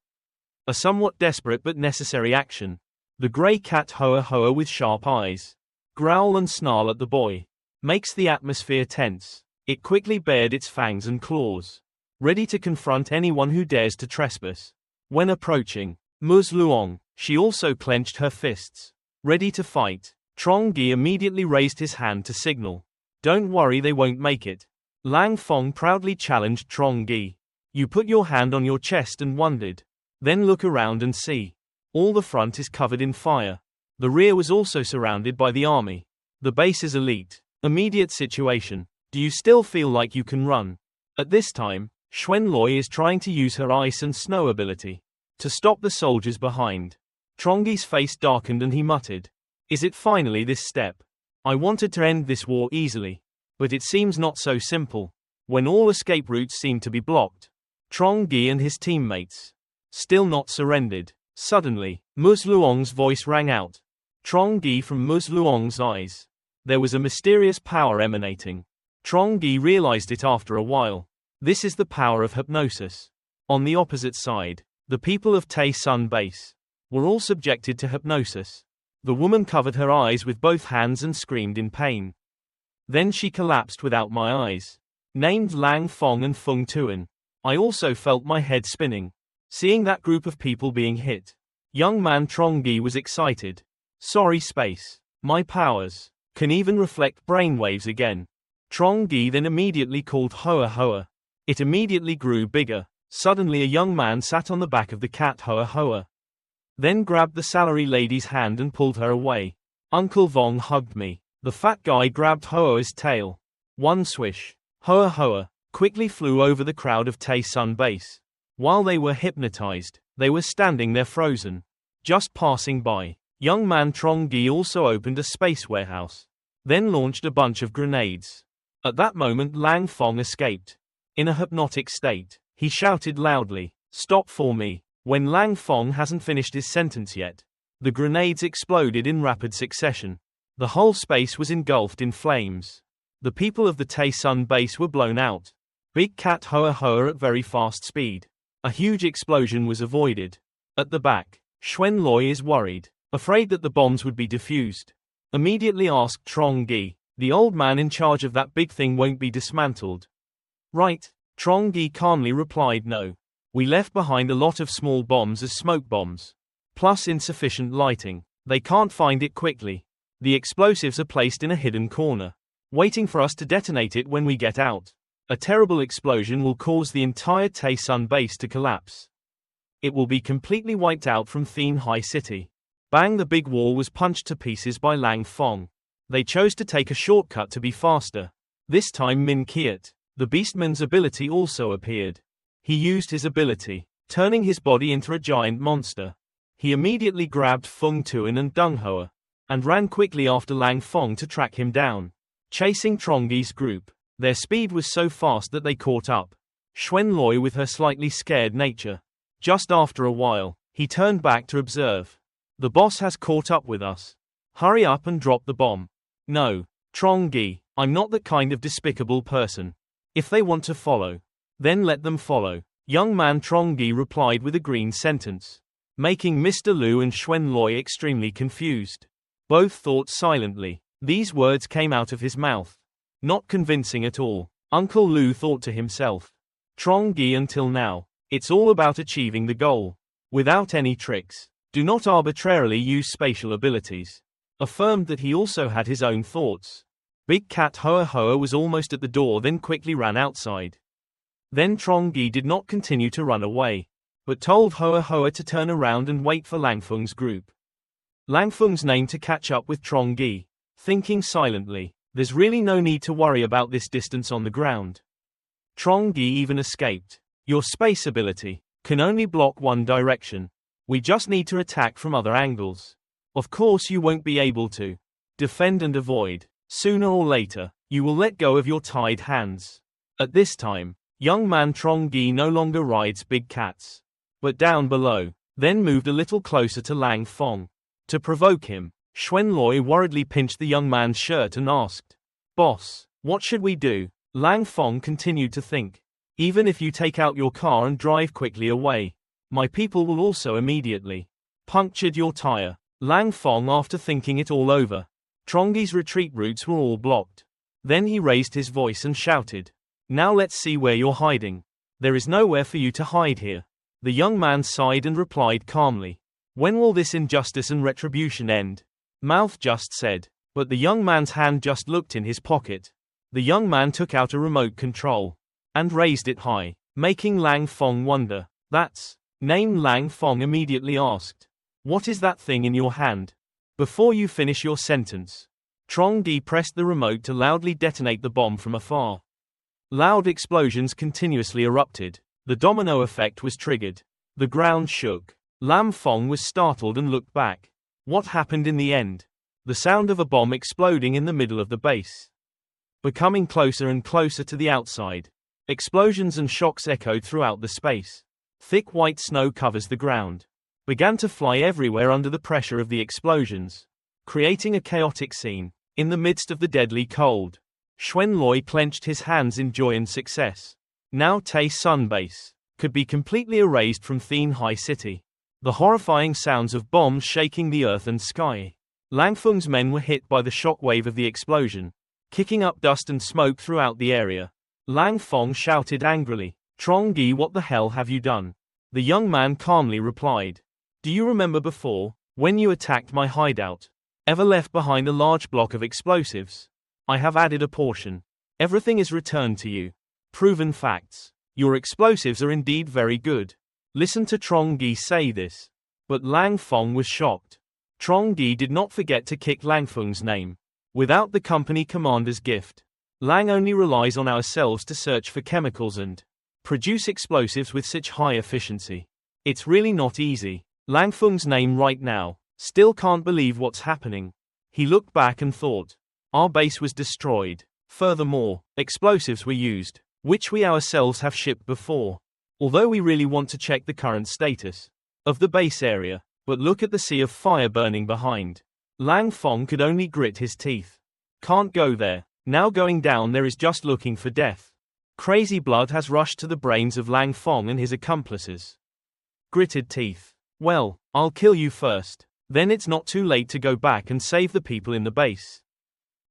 A somewhat desperate but necessary action. The grey cat Hoa with sharp eyes. Growl and snarl at the boy. Makes the atmosphere tense. It quickly bared its fangs and claws. Ready to confront anyone who dares to trespass. When approaching Ms. Luong, she also clenched her fists. Ready to fight. Trongi immediately raised his hand to signal. Don't worry, they won't make it. Lang Fong proudly challenged Trongi. You put your hand on your chest and wondered. Then look around and see. All the front is covered in fire. The rear was also surrounded by the army. The base is elite. Immediate situation. Do you still feel like you can run? At this time, Xuan Loi is trying to use her ice and snow ability to stop the soldiers behind. Trongi's face darkened and he muttered. Is it finally this step? I wanted to end this war easily. But it seems not so simple. When all escape routes seemed to be blocked, Trongi and his teammates still not surrendered. Suddenly, Mus Luong's voice rang out. Trongi from Mus Luong's eyes. There was a mysterious power emanating. Trongi realized it after a while. This is the power of hypnosis. On the opposite side, the people of Tay Sun Base were all subjected to hypnosis. The woman covered her eyes with both hands and screamed in pain. Then she collapsed without my eyes. Named Lang Fong and Fung Tuan. I also felt my head spinning. Seeing that group of people being hit. Young man Trongi was excited. Sorry space. My powers can even reflect brainwaves again. Trongi then immediately called Hoa Hoa. It immediately grew bigger. Suddenly a young man sat on the back of the cat Hoa Hoa. Then grabbed the salary lady's hand and pulled her away. Uncle Vong hugged me. The fat guy grabbed Hoa's tail. One swish. Hoa Hoa quickly flew over the crowd of Tay Sun Base. While they were hypnotized, they were standing there frozen. Just passing by. Young man Trongi also opened a space warehouse. Then launched a bunch of grenades. At that moment Lang Fong escaped. In a hypnotic state, he shouted loudly, "Stop for me." When Lang Fong hasn't finished his sentence yet, the grenades exploded in rapid succession. The whole space was engulfed in flames. The people of the Tay Sun Base were blown out. Big Cat Hoa Hoa at very fast speed. A huge explosion was avoided. At the back, Xuan Loi is worried, afraid that the bombs would be defused. Immediately asked Trongi, "The old man in charge of that big thing won't be dismantled?" "Right." Trongi calmly replied, "No. We left behind a lot of small bombs as smoke bombs. Plus insufficient lighting. They can't find it quickly. The explosives are placed in a hidden corner, waiting for us to detonate it when we get out. A terrible explosion will cause the entire Tay Sun Base to collapse. It will be completely wiped out from Thien Hai City." Bang! The big wall was punched to pieces by Lang Fong. They chose to take a shortcut to be faster. This time Min Kiat, the Beastman's ability, also appeared. He used his ability, turning his body into a giant monster. He immediately grabbed Fung Tuan and Dung Hoa, and ran quickly after Lang Fong to track him down. Chasing Trongi's group, their speed was so fast that they caught up. Xuan Loi with her slightly scared nature. Just after a while, he turned back to observe. "The boss has caught up with us. Hurry up and drop the bomb." "No, Trongi, I'm not that kind of despicable person. If they want to follow, then let them follow." Young man Trongi replied with a green sentence, making Mr. Liu and Xuan Loi extremely confused. Both thought silently. These words came out of his mouth. Not convincing at all. Uncle Liu thought to himself. Trongi, until now, it's all about achieving the goal. Without any tricks. Do not arbitrarily use spatial abilities. Affirmed that he also had his own thoughts. Big Cat Hoa Hoa was almost at the door, then quickly ran outside. Then Trongi did not continue to run away, but told Hoa Hoa to turn around and wait for Langfeng's group. Langfeng's name to catch up with Trongi, thinking silently, there's really no need to worry about this distance on the ground. Trongi even escaped. Your space ability can only block one direction. We just need to attack from other angles. Of course you won't be able to defend and avoid. Sooner or later, you will let go of your tied hands. At this time, young man Trongi no longer rides big cats, but down below, then moved a little closer to Lang Fong. To provoke him, Xuan Loi worriedly pinched the young man's shirt and asked, "Boss, what should we do?" Lang Fong continued to think. "Even if you take out your car and drive quickly away, my people will also immediately punctured your tire." Lang Fong, after thinking it all over, Trongi's retreat routes were all blocked. Then he raised his voice and shouted, "Now let's see where you're hiding. There is nowhere for you to hide here." The young man sighed and replied calmly, "When will this injustice and retribution end?" Mouth just said, but the young man's hand just looked in his pocket. The young man took out a remote control and raised it high, making Lang Fong wonder. "That's..." Name Lang Fong immediately asked, "What is that thing in your hand?" Before you finish your sentence, Trongi pressed the remote to loudly detonate the bomb from afar. Loud explosions continuously erupted. The domino effect was triggered. The ground shook. Lam Fong was startled and looked back. What happened in the end? The sound of a bomb exploding in the middle of the base. Becoming closer and closer to the outside, Explosions and shocks echoed throughout the space. Thick white snow covers the ground. Began to fly everywhere under the pressure of the explosions, creating a chaotic scene. In the midst of the deadly cold, Xuan Loi clenched his hands in joy and success. Now Tai Sun Base could be completely erased from Thien High City. The horrifying sounds of bombs shaking the earth and sky. Lang Feng's men were hit by the shockwave of the explosion, kicking up dust and smoke throughout the area. Lang Feng shouted angrily, "Trongi, what the hell have you done?" The young man calmly replied, "Do you remember before, when you attacked my hideout? Ever left behind a large block of explosives? I have added a portion. Everything is returned to you. Proven facts. Your explosives are indeed very good." Listen to Trongi say this. But Lang Feng was shocked. Trongi did not forget to kick Lang Feng's name. Without the company commander's gift, Lang only relies on ourselves to search for chemicals and produce explosives with such high efficiency. It's really not easy. Lang Feng's name right now. Still can't believe what's happening. He looked back and thought, our base was destroyed. Furthermore, explosives were used, which we ourselves have shipped before. Although we really want to check the current status of the base area, but look at the sea of fire burning behind. Lang Feng could only grit his teeth. Can't go there. Now going down there is just looking for death. Crazy blood has rushed to the brains of Lang Feng and his accomplices. Gritted teeth. Well, I'll kill you first. Then it's not too late to go back and save the people in the base.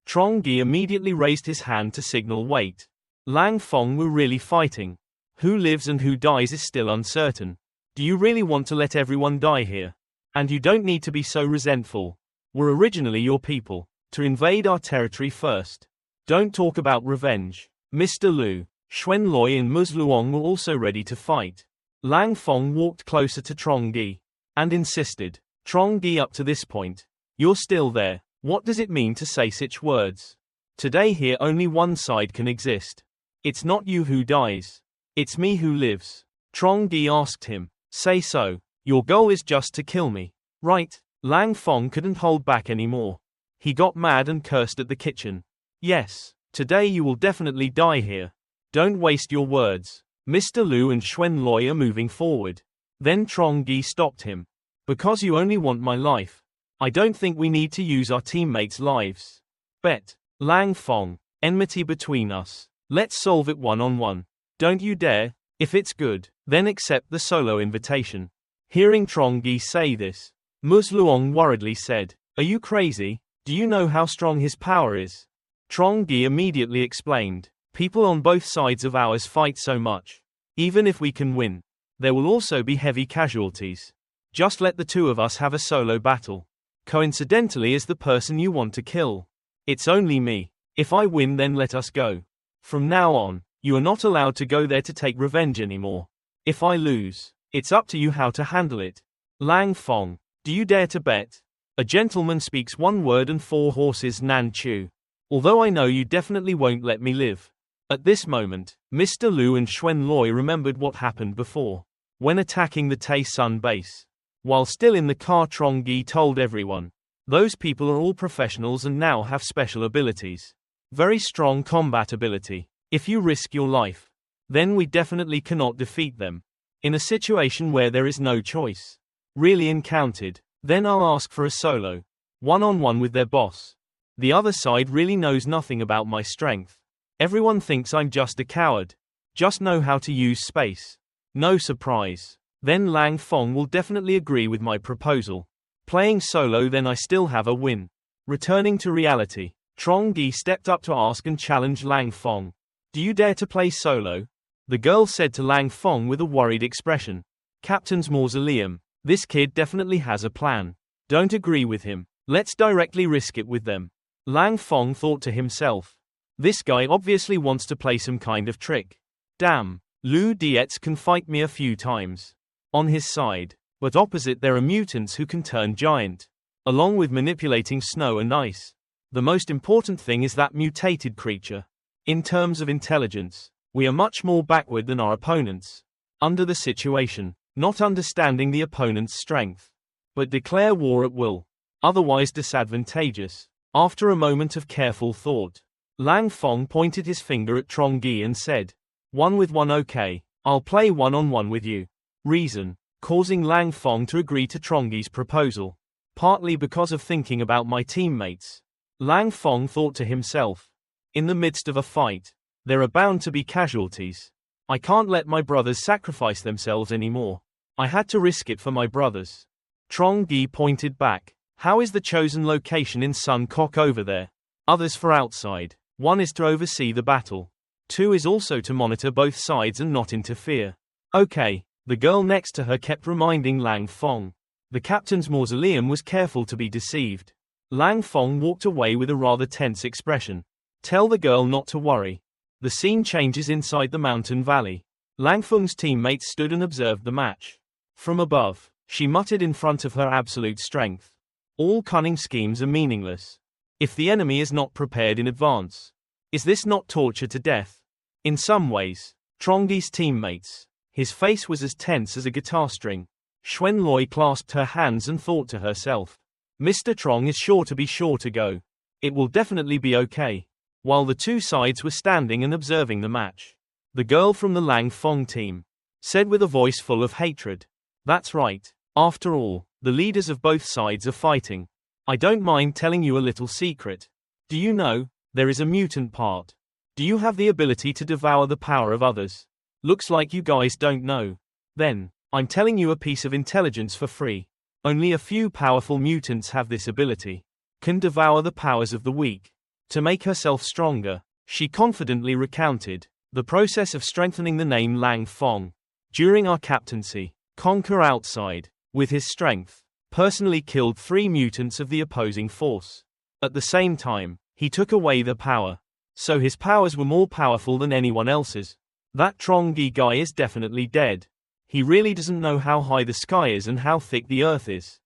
Trongi immediately raised his hand to signal wait. Lang Feng were really fighting. Who lives and who dies is still uncertain. Do you really want to let everyone die here? And you don't need to be so resentful. We're originally your people, to invade our territory first. Don't talk about revenge. Mr. Lu, Xuan Loi and Ms. Luong were also ready to fight. Lang Feng walked closer to Trongi and insisted, Trongi, up to this point, you're still there. What does it mean to say such words? Today here only one side can exist. It's not you who dies. It's me who lives. Trongi asked him, say so. Your goal is just to kill me, right? Lang Feng couldn't hold back anymore. He got mad and cursed at the kitchen. Yes, today you will definitely die here. Don't waste your words. Mr. Lu and Xuan Loi are moving forward. Then Trongi stopped him. Because you only want my life. I don't think we need to use our teammates' lives. Bet. Lang Feng, enmity between us. Let's solve it one-on-one. Don't you dare. If it's good, then accept the solo invitation. Hearing Trongi say this, Ms. Luong worriedly said, are you crazy? Do you know how strong his power is? Trongi immediately explained, people on both sides of ours fight so much. Even if we can win, there will also be heavy casualties. Just let the two of us have a solo battle. Coincidentally as the person you want to kill. It's only me. If I win then let us go. From now on, you are not allowed to go there to take revenge anymore. If I lose, it's up to you how to handle it. Lang Feng, do you dare to bet? A gentleman speaks one word and four horses Nan Chu. Although I know you definitely won't let me live. At this moment, Mr. Lu and Xuan Loi remembered what happened before. When attacking the Tai Sun base. While still in the car, Trongi told everyone, those people are all professionals and now have special abilities. Very strong combat ability. If you risk your life, then we definitely cannot defeat them. In a situation where there is no choice, really encountered, then I'll ask for a solo. One-on-one with their boss. The other side really knows nothing about my strength. Everyone thinks I'm just a coward. Just know how to use space. No surprise. Then Lang Feng will definitely agree with my proposal. Playing solo, then I still have a win. Returning to reality, Trongi stepped up to ask and challenge Lang Feng. Do you dare to play solo? The girl said to Lang Feng with a worried expression. Captain's Mausoleum, this kid definitely has a plan. Don't agree with him. Let's directly risk it with them. Lang Feng thought to himself. This guy obviously wants to play some kind of trick. Damn, Lu Dietz can fight me a few times. On his side, but opposite there are mutants who can turn giant, along with manipulating snow and ice. The most important thing is that mutated creature. In terms of intelligence, we are much more backward than our opponents. Under the situation, not understanding the opponent's strength, but declare war at will, otherwise disadvantageous. After a moment of careful thought, Lang Feng pointed his finger at Trongi and said, One with one, okay. I'll play one-on-one with you. Reason. Causing Lang Fong to agree to Trongi's proposal. Partly because of thinking about my teammates. Lang Fong thought to himself. In the midst of a fight, there are bound to be casualties. I can't let my brothers sacrifice themselves anymore. I had to risk it for my brothers. Trongi pointed back. How is the chosen location in Sun Kok over there? Others for outside. One is to oversee the battle. Two is also to monitor both sides and not interfere. Okay. The girl next to her kept reminding Lang Fong. The captain's mausoleum was careful to be deceived. Lang Fong walked away with a rather tense expression. Tell the girl not to worry. The scene changes inside the mountain valley. Lang Feng's teammates stood and observed the match. From above, she muttered in front of her absolute strength. All cunning schemes are meaningless. If the enemy is not prepared in advance. Is this not torture to death? In some ways, Trongi's teammates. His face was as tense as a guitar string. Xuan Loi clasped her hands and thought to herself. Mr. Trong is sure to go. It will definitely be okay. While the two sides were standing and observing the match, the girl from the Lang Fong team said with a voice full of hatred. That's right. After all, the leaders of both sides are fighting. I don't mind telling you a little secret. Do you know, there is a mutant part. Do you have the ability to devour the power of others? Looks like you guys don't know. Then, I'm telling you a piece of intelligence for free. Only a few powerful mutants have this ability. Can devour the powers of the weak. To make herself stronger, she confidently recounted the process of strengthening the name Lang Fong. During our captaincy, Conquer outside, with his strength, personally killed 3 mutants of the opposing force. At the same time, he took away their power. So his powers were more powerful than anyone else's. That Trongi guy is definitely dead. He really doesn't know how high the sky is and how thick the earth is.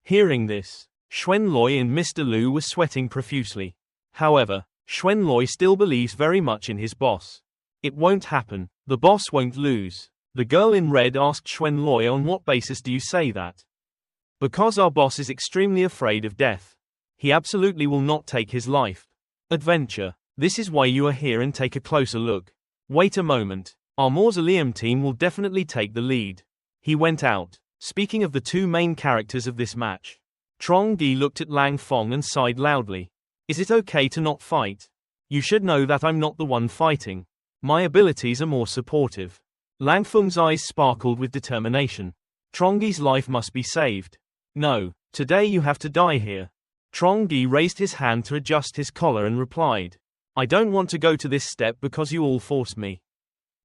Hearing this, Xuan Loi and Mr. Liu were sweating profusely. However, Xuan Loi still believes very much in his boss. It won't happen. The boss won't lose. The girl in red asked Xuan Loi, on what basis do you say that? Because our boss is extremely afraid of death. He absolutely will not take his life. Adventure. This is why you are here, and take a closer look. Wait a moment. Our mausoleum team will definitely take the lead. He went out. Speaking of the 2 main characters of this match, Trongi looked at Lang Fong and sighed loudly. Is it okay to not fight? You should know that I'm not the one fighting. My abilities are more supportive. Lang Feng's eyes sparkled with determination. Trongi's life must be saved. No, today you have to die here. Trongi raised his hand to adjust his collar and replied. I don't want to go to this step because you all forced me.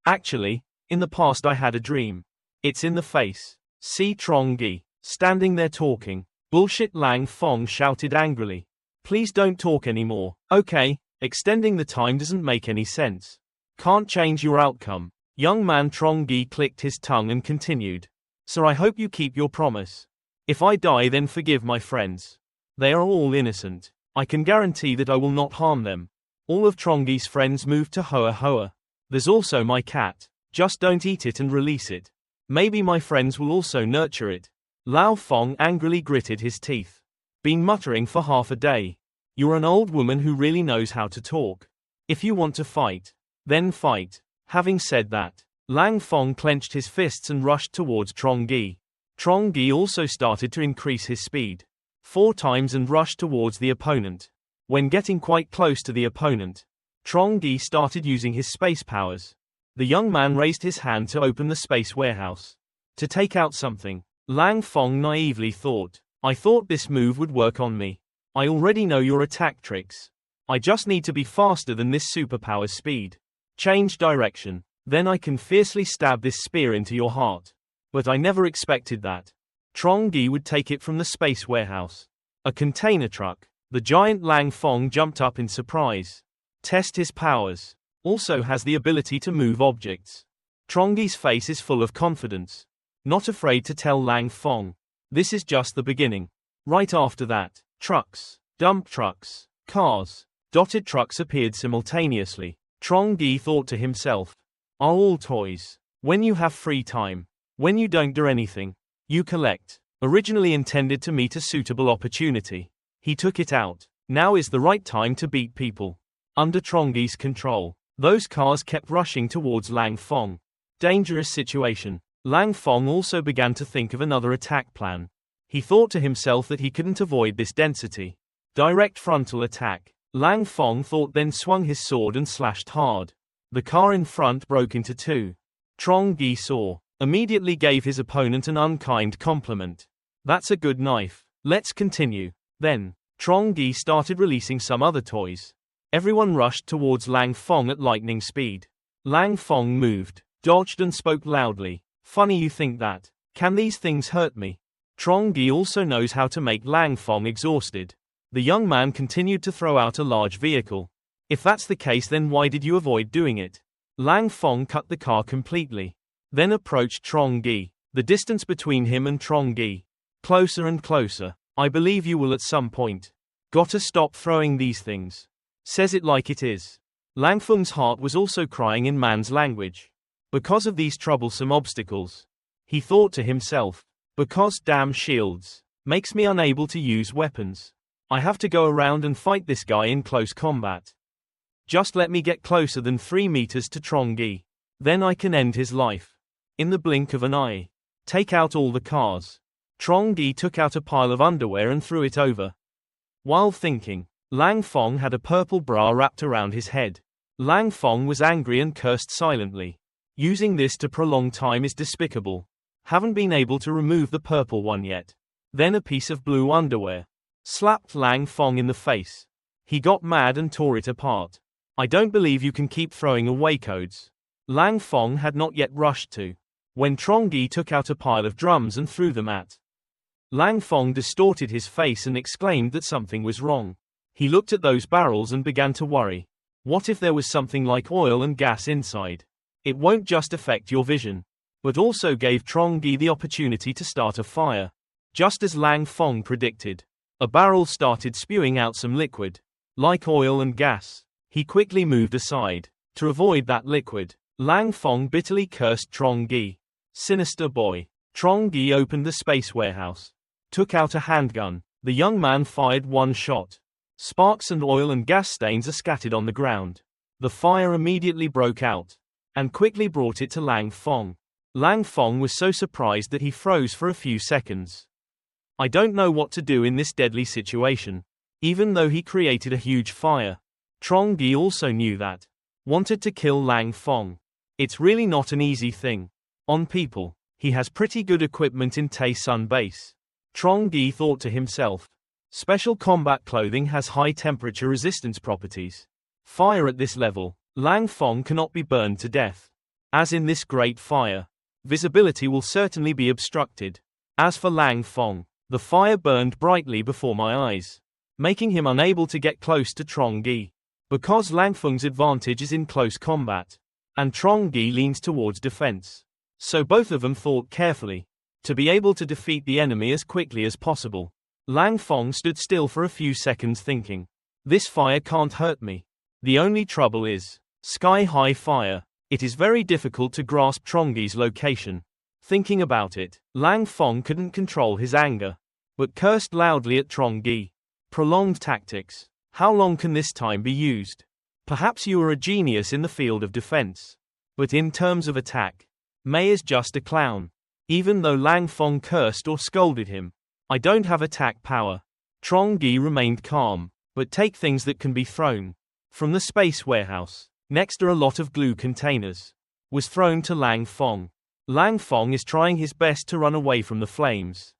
Actually, in the past I had a dream. It's in the face. See Trongi, standing there talking. Bullshit, Lang Fong shouted angrily. Please don't talk anymore. Okay, extending the time doesn't make any sense. Can't change your outcome. Young man Trongi clicked his tongue and continued. Sir, I hope you keep your promise. If I die, then forgive my friends. They are all innocent. I can guarantee that I will not harm them. All of Trongi's friends moved to Hoa Hoa. There's also my cat. Just don't eat it and release it. Maybe my friends will also nurture it. Lao Fong angrily gritted his teeth. Been muttering for half a day. You're an old woman who really knows how to talk. If you want to fight, then fight. Having said that, Lang Fong clenched his fists and rushed towards Trongi. Trongi also started to increase his speed 4 times and rushed towards the opponent. When getting quite close to the opponent, Trongi started using his space powers. The young man raised his hand to open the space warehouse. To take out something, Lang Fong naively thought. I thought this move would work on me. I already know your attack tricks. I just need to be faster than this superpower speed. Change direction. Then I can fiercely stab this spear into your heart. But I never expected that Trongi would take it from the space warehouse. A container truck. The giant Lang Fong jumped up in surprise. Test his powers. Also has the ability to move objects. Trongi's face is full of confidence. Not afraid to tell Lang Fong. This is just the beginning. Right after that, trucks, dump trucks, cars, dotted trucks appeared simultaneously. Trongi thought to himself. Are all toys. When you have free time. When you don't do anything. You collect. Originally intended to meet a suitable opportunity. He took it out. Now is the right time to beat people. Under Trongi's control. Those cars kept rushing towards Lang Fong. Dangerous situation. Lang Fong also began to think of another attack plan. He thought to himself that he couldn't avoid this density. Direct frontal attack. Lang Fong thought, then swung his sword and slashed hard. The car in front broke into two. Trongi saw. Immediately gave his opponent an unkind compliment. That's a good knife. Let's continue. Then, Trongi started releasing some other toys. Everyone rushed towards Lang Fong at lightning speed. Lang Fong moved, dodged and spoke loudly. Funny you think that. Can these things hurt me? Trongi also knows how to make Lang Fong exhausted. The young man continued to throw out a large vehicle. If that's the case, then why did you avoid doing it? Lang Fong cut the car completely. Then approached Trongi. The distance between him and Trongi. Closer and closer. I believe you will at some point. Gotta stop throwing these things. Says it like it is. Lang Feng's heart was also crying in man's language. Because of these troublesome obstacles. He thought to himself. Because damn shields. Makes me unable to use weapons. I have to go around and fight this guy in close combat. Just let me get closer than 3 meters to Trongi. Then I can end his life. In the blink of an eye. Take out all the cars. Trongi took out a pile of underwear and threw it over. While thinking, Lang Fong had a purple bra wrapped around his head. Lang Fong was angry and cursed silently. Using this to prolong time is despicable. Haven't been able to remove the purple one yet. Then a piece of blue underwear. Slapped Lang Fong in the face. He got mad and tore it apart. I don't believe you can keep throwing away codes. Lang Fong had not yet rushed to. When Trongi took out a pile of drums and threw them at. Lang Fong distorted his face and exclaimed that something was wrong. He looked at those barrels and began to worry. What if there was something like oil and gas inside? It won't just affect your vision, but also gave Trongi the opportunity to start a fire. Just as Lang Fong predicted. A barrel started spewing out some liquid. Like oil and gas. He quickly moved aside. To avoid that liquid, Lang Fong bitterly cursed Trongi. Sinister boy. Trongi opened the space warehouse. Took out a handgun. The young man fired one shot. Sparks and oil and gas stains are scattered on the ground. The fire immediately broke out. And quickly brought it to Lang Fong. Lang Fong was so surprised that he froze for a few seconds. I don't know what to do in this deadly situation. Even though he created a huge fire. Trongi also knew that. Wanted to kill Lang Fong. It's really not an easy thing. On people, he has pretty good equipment in Tae Sun Base. Trongi thought to himself. Special combat clothing has high temperature resistance properties. Fire at this level, Lang Fong cannot be burned to death. As in this great fire, visibility will certainly be obstructed. As for Lang Fong, the fire burned brightly before my eyes, making him unable to get close to Trongi. Because Lang Feng's advantage is in close combat, and Trongi leans towards defense. So both of them thought carefully, to be able to defeat the enemy as quickly as possible. Lang Fong stood still for a few seconds thinking. This fire can't hurt me. The only trouble is sky-high fire. It is very difficult to grasp Trongi's location. Thinking about it, Lang Fong couldn't control his anger, but cursed loudly at Trongi. Prolonged tactics. How long can this time be used? Perhaps you are a genius in the field of defense. But in terms of attack, Mei is just a clown. Even though Lang Fong cursed or scolded him. I don't have attack power. Trongi remained calm, but take things that can be thrown. From the space warehouse, next are a lot of glue containers. Was thrown to Lang Fong. Lang Fong is trying his best to run away from the flames.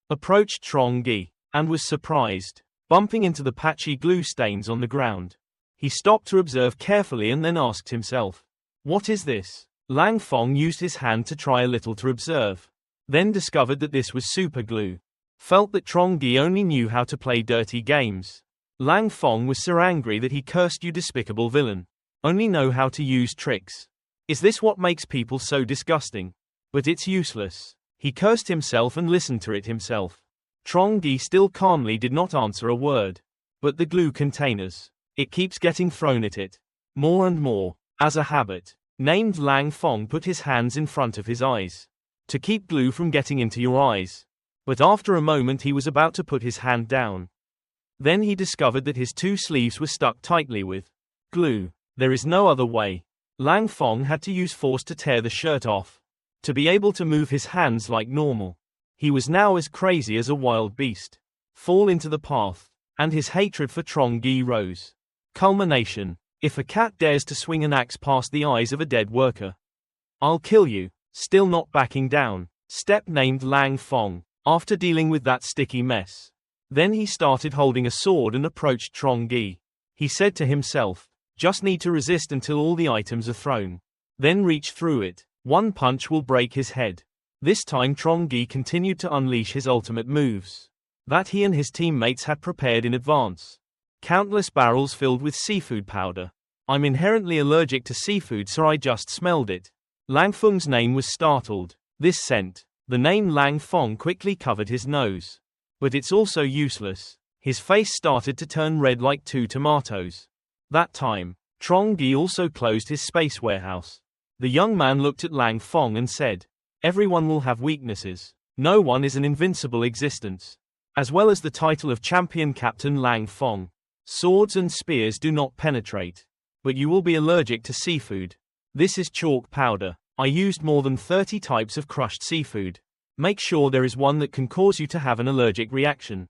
Approached Trongi, and was surprised, bumping into the patchy glue stains on the ground. He stopped to observe carefully and then asked himself, what is this? Lang Fong used his hand to try a little to observe. Then discovered that this was super glue. Felt that Trongi only knew how to play dirty games. Lang Fong was so angry that he cursed, you despicable villain. Only know how to use tricks. Is this what makes people so disgusting? But it's useless. He cursed himself and listened to it himself. Trongi still calmly did not answer a word. But the glue containers. It keeps getting thrown at it. More and more. As a habit. Named Lang Fong put his hands in front of his eyes. To keep glue from getting into your eyes. But after a moment he was about to put his hand down. Then he discovered that his two sleeves were stuck tightly with glue. There is no other way. Lang Fong had to use force to tear the shirt off, to be able to move his hands like normal. He was now as crazy as a wild beast. Fall into the path, and his hatred for Trongi rose. Culmination. If a cat dares to swing an axe past the eyes of a dead worker, I'll kill you. Still not backing down. Step named Lang Fong, after dealing with that sticky mess. Then he started holding a sword and approached Trongi. He said to himself, just need to resist until all the items are thrown. Then reach through it. One punch will break his head. This time Trongi continued to unleash his ultimate moves that he and his teammates had prepared in advance. Countless barrels filled with seafood powder. I'm inherently allergic to seafood, so I just smelled it. Lang Feng's name was startled. This scent. The name Lang Fong quickly covered his nose. But it's also useless. His face started to turn red like 2 tomatoes. That time, Trongi also closed his space warehouse. The young man looked at Lang Fong and said, everyone will have weaknesses. No one is an invincible existence. As well as the title of Champion Captain Lang Fong. Swords and spears do not penetrate. But you will be allergic to seafood. This is chalk powder. I used more than 30 types of crushed seafood. Make sure there is one that can cause you to have an allergic reaction.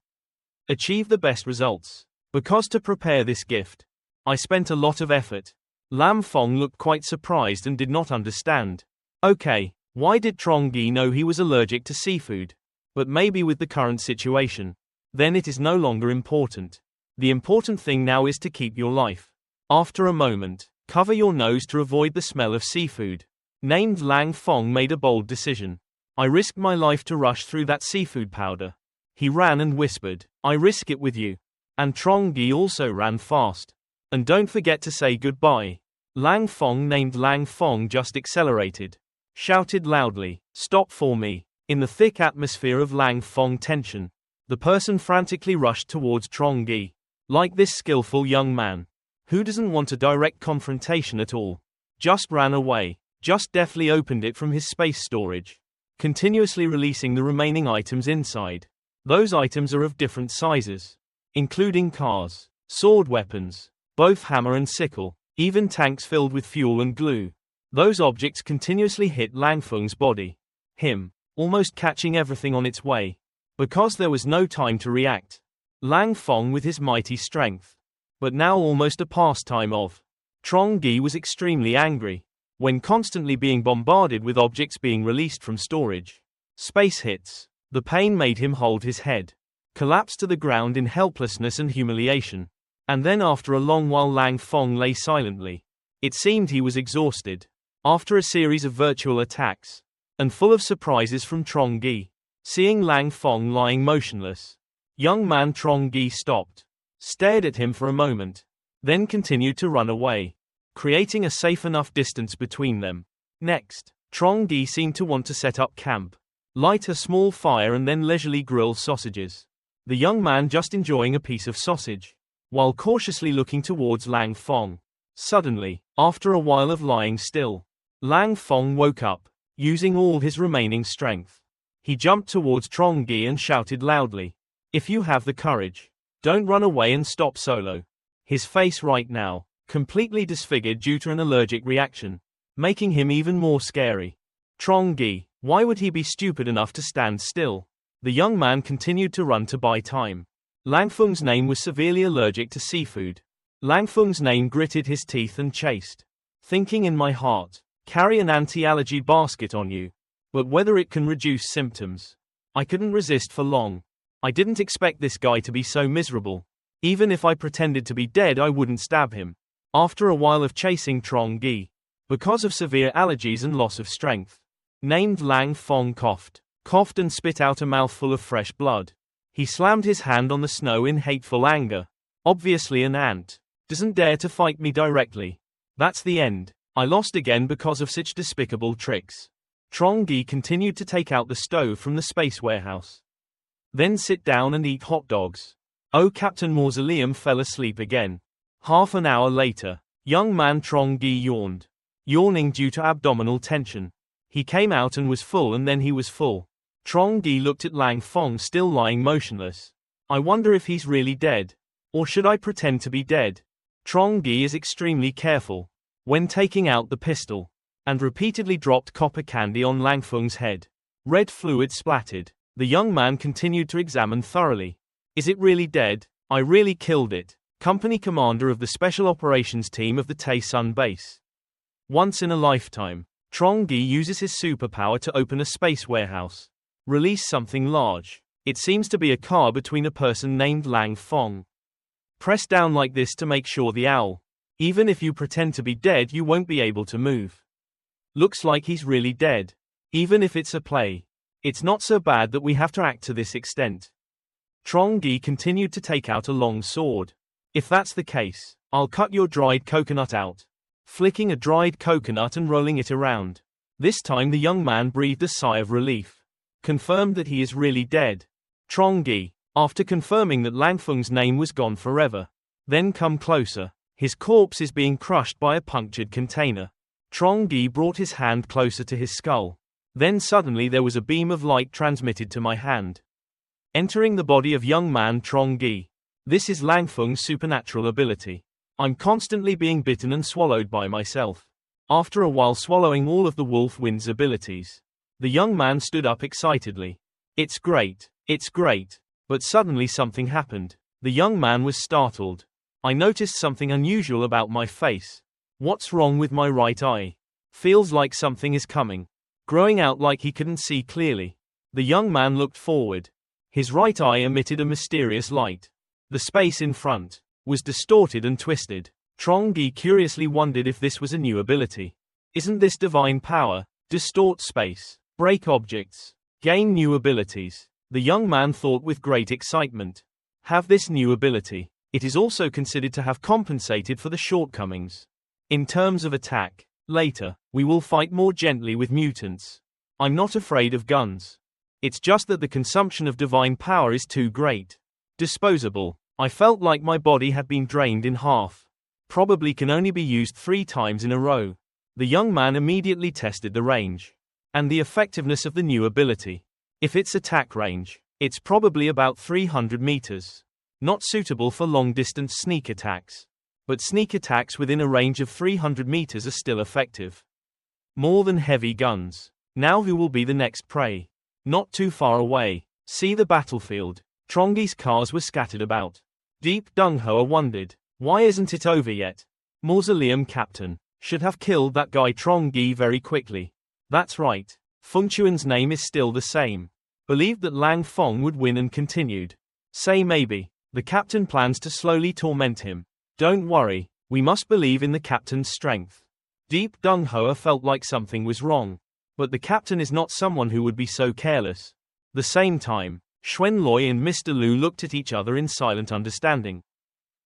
Achieve the best results. Because to prepare this gift, I spent a lot of effort. Lang Fong looked quite surprised and did not understand. Okay, why did Trongi know he was allergic to seafood? But maybe with the current situation, then it is no longer important. The important thing now is to keep your life. After a moment, cover your nose to avoid the smell of seafood. Named Lang Fong made a bold decision. I risked my life to rush through that seafood powder. He ran and whispered, I risk it with you. And Trongi also ran fast. And don't forget to say goodbye. Lang Fong named Lang Fong just accelerated. Shouted loudly, stop for me. In the thick atmosphere of Lang Fong tension, the person frantically rushed towards Trongi. Like this skillful young man, who doesn't want a direct confrontation at all, just ran away, just deftly opened it from his space storage, continuously releasing the remaining items inside. Those items are of different sizes, including cars, sword weapons, both hammer and sickle, even tanks filled with fuel and glue. Those objects continuously hit Lang Feng's body. Him, almost catching everything on its way. Because there was no time to react. Lang Fong with his mighty strength. But now almost a pastime of. Trongi was extremely angry. When constantly being bombarded with objects being released from storage. Space hits. The pain made him hold his head. Collapse to the ground in helplessness and humiliation. And then after a long while Lang Fong lay silently. It seemed he was exhausted. After a series of virtual attacks. And full of surprises from Trongi. Seeing Lang Fong lying motionless. Young man Trongi stopped. Stared at him for a moment. Then continued to run away. Creating a safe enough distance between them. Next, Trongi seemed to want to set up camp. Light a small fire and then leisurely grill sausages. The young man just enjoying a piece of sausage. While cautiously looking towards Lang Fong. Suddenly, after a while of lying still, Lang Fong woke up, using all his remaining strength. He jumped towards Trongi and shouted loudly. If you have the courage, don't run away and stop solo. His face right now, completely disfigured due to an allergic reaction, making him even more scary. Trongi, why would he be stupid enough to stand still? The young man continued to run to buy time. Lang Feng's name was severely allergic to seafood. Lang Feng's name gritted his teeth and chased. Thinking in my heart, carry an anti-allergy basket on you. But whether it can reduce symptoms. I couldn't resist for long. I didn't expect this guy to be so miserable. Even if I pretended to be dead I wouldn't stab him. After a while of chasing Trongi, because of severe allergies and loss of strength, named Lang Fong coughed and spit out a mouthful of fresh blood. He slammed his hand on the snow in hateful anger. Obviously an ant doesn't dare to fight me directly. That's the end. I lost again because of such despicable tricks. Trongi continued to take out the stove from the space warehouse. Then sit down and eat hot dogs. Oh, Captain Mausoleum fell asleep again. Half an hour later, young man Trongi yawned. Yawning due to abdominal tension. He came out and was full and then he was full. Trongi looked at Lang Fong still lying motionless. I wonder if he's really dead. Or should I pretend to be dead? Trongi is extremely careful when taking out the pistol, and repeatedly dropped copper candy on Langfeng's head. Red fluid splattered. The young man continued to examine thoroughly. Is it really dead? I really killed it. Company commander of the Special Operations Team of the Taesun base. Once in a lifetime, Trongi uses his superpower to open a space warehouse. Release something large. It seems to be a car between a person named Lang Feng. Press down like this to make sure the owl. Even if you pretend to be dead, you won't be able to move. Looks like he's really dead. Even if it's a play. It's not so bad that we have to act to this extent. Trongi continued to take out a long sword. If that's the case, I'll cut your dried coconut out. Flicking a dried coconut and rolling it around. This time the young man breathed a sigh of relief. Confirmed that he is really dead. Trongi, after confirming that Langfeng's name was gone forever. Then come closer. His corpse is being crushed by a punctured container. Trongi brought his hand closer to his skull. Then suddenly there was a beam of light transmitted to my hand. Entering the body of young man Trongi. This is Langfeng's supernatural ability. I'm constantly being bitten and swallowed by myself. After a while swallowing all of the wolf wind's abilities. The young man stood up excitedly. It's great. It's great. But suddenly something happened. The young man was startled. I noticed something unusual about my face. What's wrong with my right eye? Feels like something is coming. Growing out like he couldn't see clearly. The young man looked forward. His right eye emitted a mysterious light. The space in front was distorted and twisted. Trongi curiously wondered if this was a new ability. Isn't this divine power? Distort space. Break objects. Gain new abilities. The young man thought with great excitement. Have this new ability. It is also considered to have compensated for the shortcomings. In terms of attack, later, we will fight more gently with mutants. I'm not afraid of guns. It's just that the consumption of divine power is too great. Disposable. I felt like my body had been drained in half. Probably can only be used 3 times in a row. The young man immediately tested the range. And the effectiveness of the new ability. If it's attack range, it's probably about 300 meters. Not suitable for long-distance sneak attacks. But sneak attacks within a range of 300 meters are still effective. More than heavy guns. Now who will be the next prey? Not too far away. See the battlefield. Trongi's cars were scattered about. Deep Dunghoa wondered, why isn't it over yet? Mausoleum Captain. Should have killed that guy Trongi very quickly. That's right. Fengchuan's name is still the same. Believed that Lang Feng would win and continued. Say maybe. The captain plans to slowly torment him. Don't worry, we must believe in the captain's strength. Deep Dunghoa felt like something was wrong. But the captain is not someone who would be so careless. The same time, Xuanloi and Mr. Lu looked at each other in silent understanding.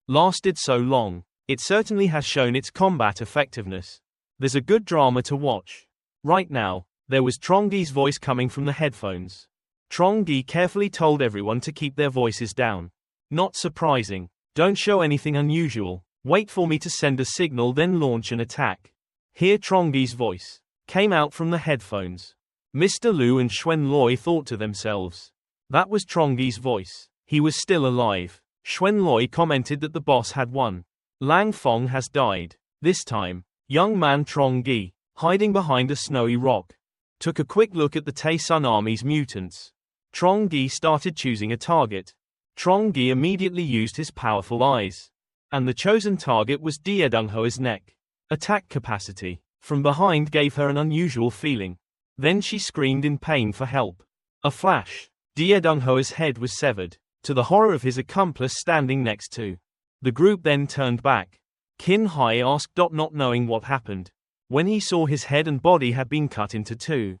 Lasted so long. It certainly has shown its combat effectiveness. There's a good drama to watch. Right now, there was Trongi's voice coming from the headphones. Trongi carefully told everyone to keep their voices down. Not surprising. Don't show anything unusual. Wait for me to send a signal, then launch an attack. Hear Trongi's voice. Came out from the headphones. Mr. Lu and Xuanloi thought to themselves. That was Trongi's voice. He was still alive. Xuanloi commented that the boss had won. Lang Feng has died. This time, young man Trongi, hiding behind a snowy rock, took a quick look at the Taesun army's mutants. Trongi started choosing a target. Trongi immediately used his powerful eyes. And the chosen target was Diedunghoa's neck. Attack capacity from behind gave her an unusual feeling. Then she screamed in pain for help. A flash. Diedunghoa's head was severed, to the horror of his accomplice standing next to. The group then turned back. Qin Hai asked, not knowing what happened, when he saw his head and body had been cut into 2.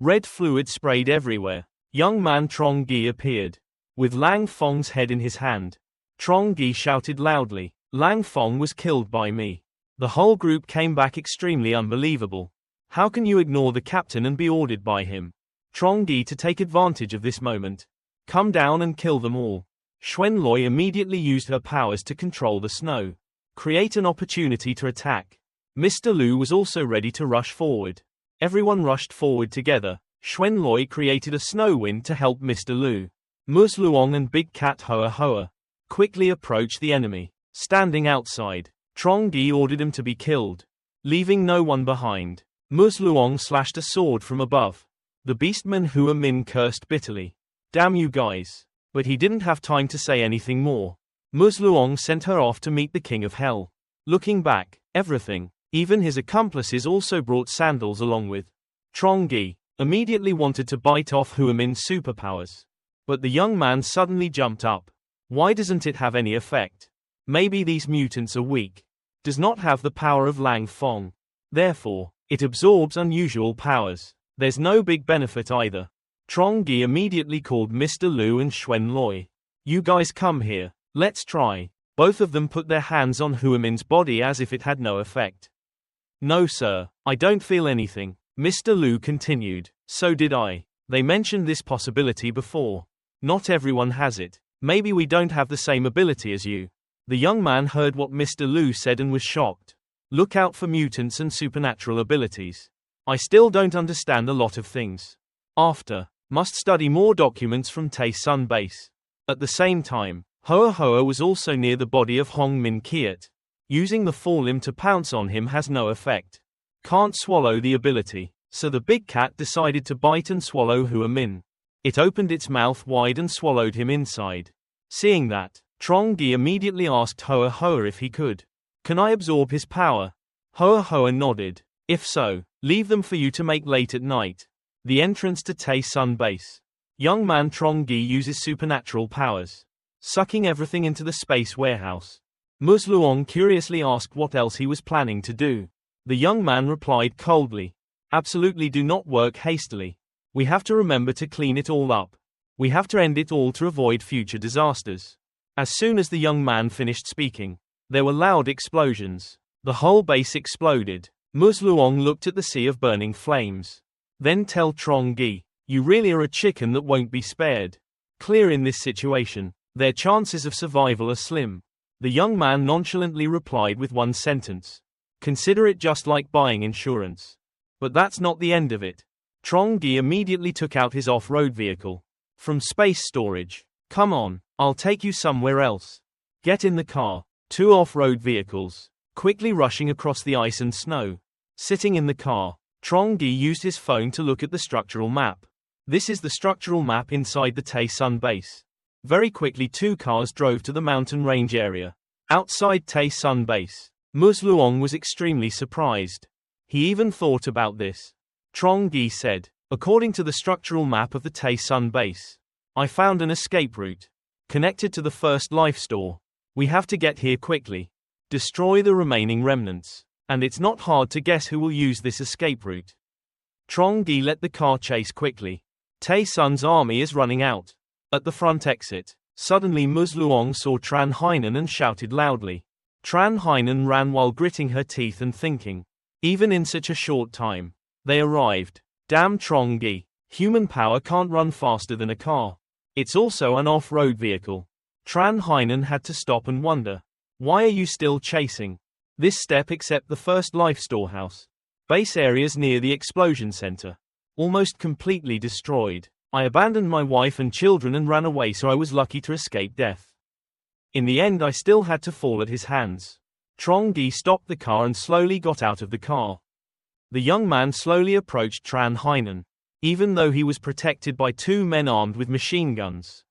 Red fluid sprayed everywhere. Young man Trongi appeared, with Lang Feng's head in his hand. Trongi shouted loudly, Lang Feng was killed by me. The whole group came back extremely unbelievable. How can you ignore the captain and be ordered by him? Trongi to take advantage of this moment. Come down and kill them all. Xuanloi immediately used her powers to control the snow. Create an opportunity to attack. Mr. Lu was also ready to rush forward. Everyone rushed forward together. Xuanloi created a snow wind to help Mr. Lu. Mus Luong and Big Cat Hoa Hoa quickly approached the enemy. Standing outside, Trongi ordered him to be killed, leaving no one behind. Muzluong slashed a sword from above. The beastman Hua Min cursed bitterly. Damn you guys. But he didn't have time to say anything more. Muzluong sent her off to meet the king of hell. Looking back, everything, even his accomplices, also brought sandals along with. Trongi immediately wanted to bite off Hua Min's superpowers. But the young man suddenly jumped up. Why doesn't it have any effect? Maybe these mutants are weak. Does not have the power of Lang Fong. Therefore, it absorbs unusual powers. There's no big benefit either. Trongi immediately called Mr. Lu and Xuan Loi. You guys come here. Let's try. Both of them put their hands on Hua Min's body as if it had no effect. No sir, I don't feel anything. Mr. Lu continued. So did I. They mentioned this possibility before. Not everyone has it. Maybe we don't have the same ability as you. The young man heard what Mr. Lu said and was shocked. Look out for mutants and supernatural abilities. I still don't understand a lot of things. After, must study more documents from Tae Sun base. At the same time, Hoa Hoa was also near the body of Hong Min Kiat. Using the forelimb to pounce on him has no effect. Can't swallow the ability, so the big cat decided to bite and swallow Hua Min. It opened its mouth wide and swallowed him inside. Seeing that, Trongi immediately asked Hoa Hoa if he could. Can I absorb his power? Hoa Hoa nodded. If so, leave them for you to make late at night. The entrance to Tae Sun base. Young man Trongi uses supernatural powers, sucking everything into the space warehouse. Muzluong curiously asked what else he was planning to do. The young man replied coldly. Absolutely do not work hastily. We have to remember to clean it all up. We have to end it all to avoid future disasters. As soon as the young man finished speaking, there were loud explosions. The whole base exploded. Muzluong looked at the sea of burning flames. Then tell Trongi, you really are a chicken that won't be spared. Clear in this situation, their chances of survival are slim. The young man nonchalantly replied with one sentence. Consider it just like buying insurance. But that's not the end of it. Trongi immediately took out his off-road vehicle. From space storage. Come on, I'll take you somewhere else. Get in the car. Two off-road vehicles, quickly rushing across the ice and snow. Sitting in the car, Trongi used his phone to look at the structural map. This is the structural map inside the Tae Sun base. Very quickly two cars drove to the mountain range area. Outside Tae Sun base, Muzluong was extremely surprised. He even thought about this. Trongi said, according to the structural map of the Tae Sun base, I found an escape route. Connected to the first life store. We have to get here quickly. Destroy the remaining remnants. And it's not hard to guess who will use this escape route. Trongi let the car chase quickly. Tae Sun's army is running out. At the front exit, suddenly Muzluong saw Tran Hainan and shouted loudly. Tran Hainan ran while gritting her teeth and thinking. Even in such a short time, they arrived. Damn Trongi. Human power can't run faster than a car. It's also an off-road vehicle. Tran Hainan had to stop and wonder. Why are you still chasing? This step except the first life storehouse. Base areas near the explosion center. Almost completely destroyed. I abandoned my wife and children and ran away, so I was lucky to escape death. In the end I still had to fall at his hands. Trongi stopped the car and slowly got out of the car. The young man slowly approached Tran Hainan, even though he was protected by two men armed with machine guns.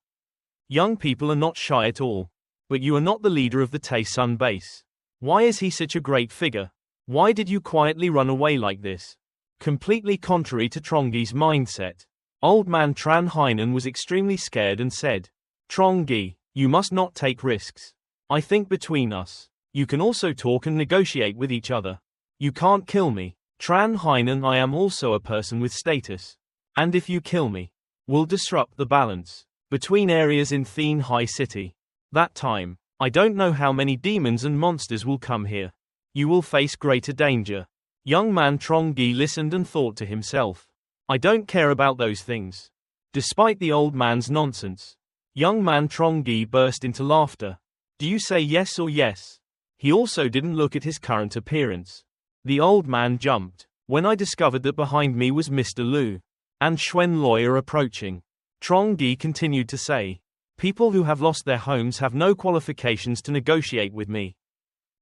Young people are not shy at all. But you are not the leader of the Tae Sun base. Why is he such a great figure? Why did you quietly run away like this? Completely contrary to Trongi's mindset. Old man Tran Hainan was extremely scared and said, Trongi, you must not take risks. I think between us, you can also talk and negotiate with each other. You can't kill me. Tran Hainan, I am also a person with status. And if you kill me, we'll disrupt the balance between areas in Thien High City. That time, I don't know how many demons and monsters will come here. You will face greater danger. Young man Trongi listened and thought to himself. I don't care about those things. Despite the old man's nonsense, young man Trongi burst into laughter. Do you say yes or yes? He also didn't look at his current appearance. The old man jumped when I discovered that behind me was Mr. Lu and Xuan Loi are approaching. Trongi continued to say, People who have lost their homes have no qualifications to negotiate with me.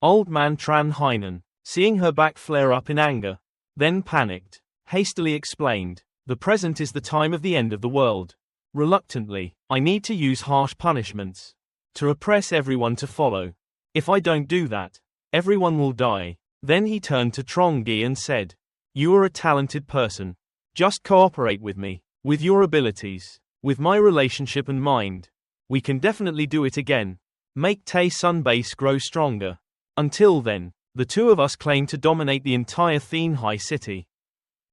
Old man Tran Chinhao, seeing her back flare up in anger, then panicked, hastily explained, the present is the time of the end of the world. Reluctantly, I need to use harsh punishments to repress everyone to follow. If I don't do that, everyone will die. Then he turned to Trongi and said, you are a talented person. Just cooperate with me, with your abilities, with my relationship and mind. We can definitely do it again. Make Tae-sun base grow stronger. Until then, the two of us claim to dominate the entire Than city.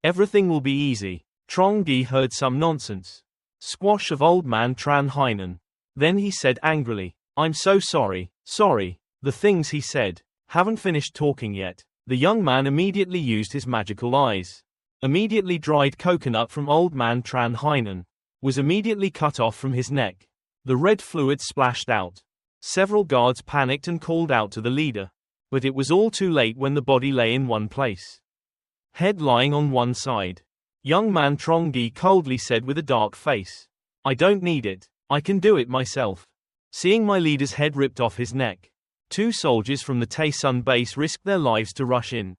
Everything will be easy. Trongi heard some nonsense. Squash of old man Tran Chinhao. Then he said angrily, I'm so sorry. The things he said. Haven't finished talking yet. The young man immediately used his magical eyes. Immediately dried coconut from old man Tran Chinhao was immediately cut off from his neck. The red fluid splashed out. Several guards panicked and called out to the leader. But it was all too late when the body lay in one place. Head lying on one side. Young man Trongi coldly said with a dark face. I don't need it. I can do it myself. Seeing my leader's head ripped off his neck, two soldiers from the Tae-sun base risked their lives to rush in.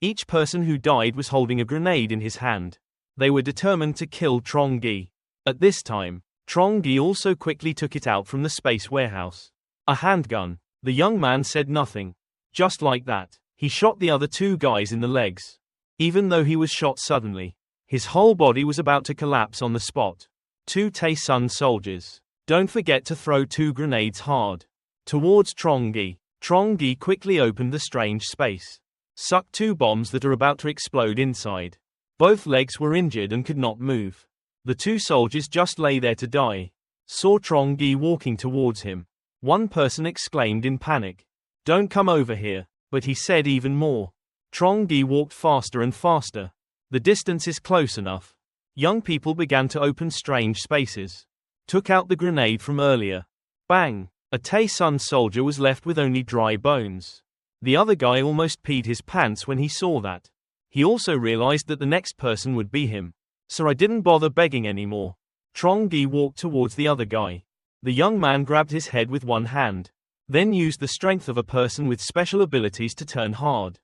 Each person who died was holding a grenade in his hand. They were determined to kill Trongi. At this time, Trongi also quickly took it out from the space warehouse. A handgun. The young man said nothing. Just like that, he shot the other two guys in the legs. Even though he was shot suddenly, his whole body was about to collapse on the spot. Two Tae-sun soldiers. Don't forget to throw two grenades hard. Towards Trongi. Trongi quickly opened the strange space. Sucked two bombs that are about to explode inside. Both legs were injured and could not move. The two soldiers just lay there to die. Saw Trongi walking towards him. One person exclaimed in panic. Don't come over here, but he said even more. Trongi walked faster and faster. The distance is close enough. Young people began to open strange spaces. Took out the grenade from earlier. Bang! A Tae-sun soldier was left with only dry bones. The other guy almost peed his pants when he saw that. He also realized that the next person would be him. So I didn't bother begging anymore. Trongi walked towards the other guy. The young man grabbed his head with one hand. Then used the strength of a person with special abilities to turn hard.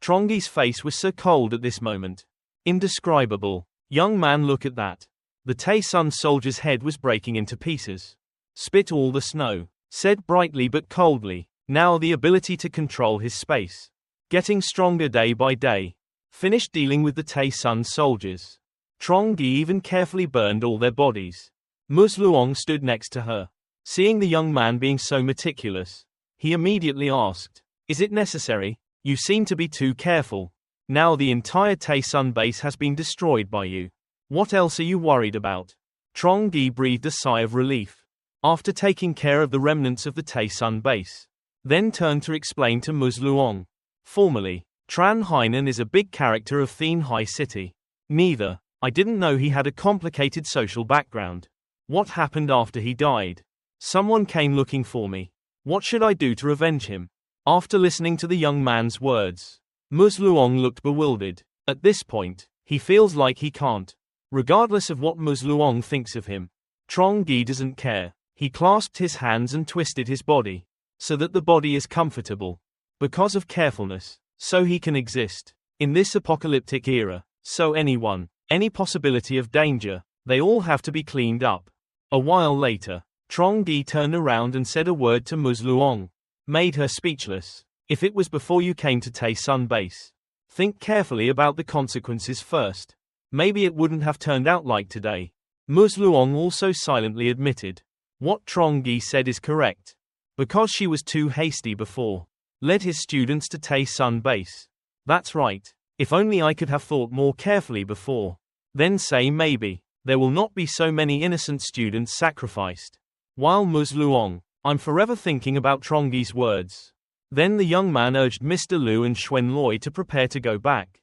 Trongi's face was so cold at this moment. Indescribable. Young man, look at that. The Tae-sun soldier's head was breaking into pieces. Spit all the snow. Said brightly but coldly. Now the ability to control his space. Getting stronger day by day. Finished dealing with the Tae-sun soldiers. Trongi even carefully burned all their bodies. Luong stood next to her. Seeing the young man being so meticulous, he immediately asked, is it necessary? You seem to be too careful. Now the entire Tae-sun base has been destroyed by you. What else are you worried about? Trongi breathed a sigh of relief. After taking care of the remnants of the Tae-sun base, then turned to explain to Luong. Formally, Tran Chinhao is a big character of Than city. Neither. I didn't know he had a complicated social background. What happened after he died? Someone came looking for me. What should I do to revenge him? After listening to the young man's words, Luong looked bewildered. At this point, he feels like he can't. Regardless of what Luong thinks of him, Trongi doesn't care. He clasped his hands and twisted his body, so that the body is comfortable. Because of carefulness, so he can exist. In this apocalyptic era, so any possibility of danger, they all have to be cleaned up. A while later, Trongi turned around and said a word to Luong. Made her speechless. If it was before you came to Tae-sun base, think carefully about the consequences first. Maybe it wouldn't have turned out like today. Luong also silently admitted. What Trongi said is correct. Because she was too hasty before. Led his students to Tae-sun base. That's right. If only I could have thought more carefully before. Then say maybe there will not be so many innocent students sacrificed. While Luong, I'm forever thinking about Trongi's words. Then the young man urged Mr. Liu and Xuan Loi to prepare to go back.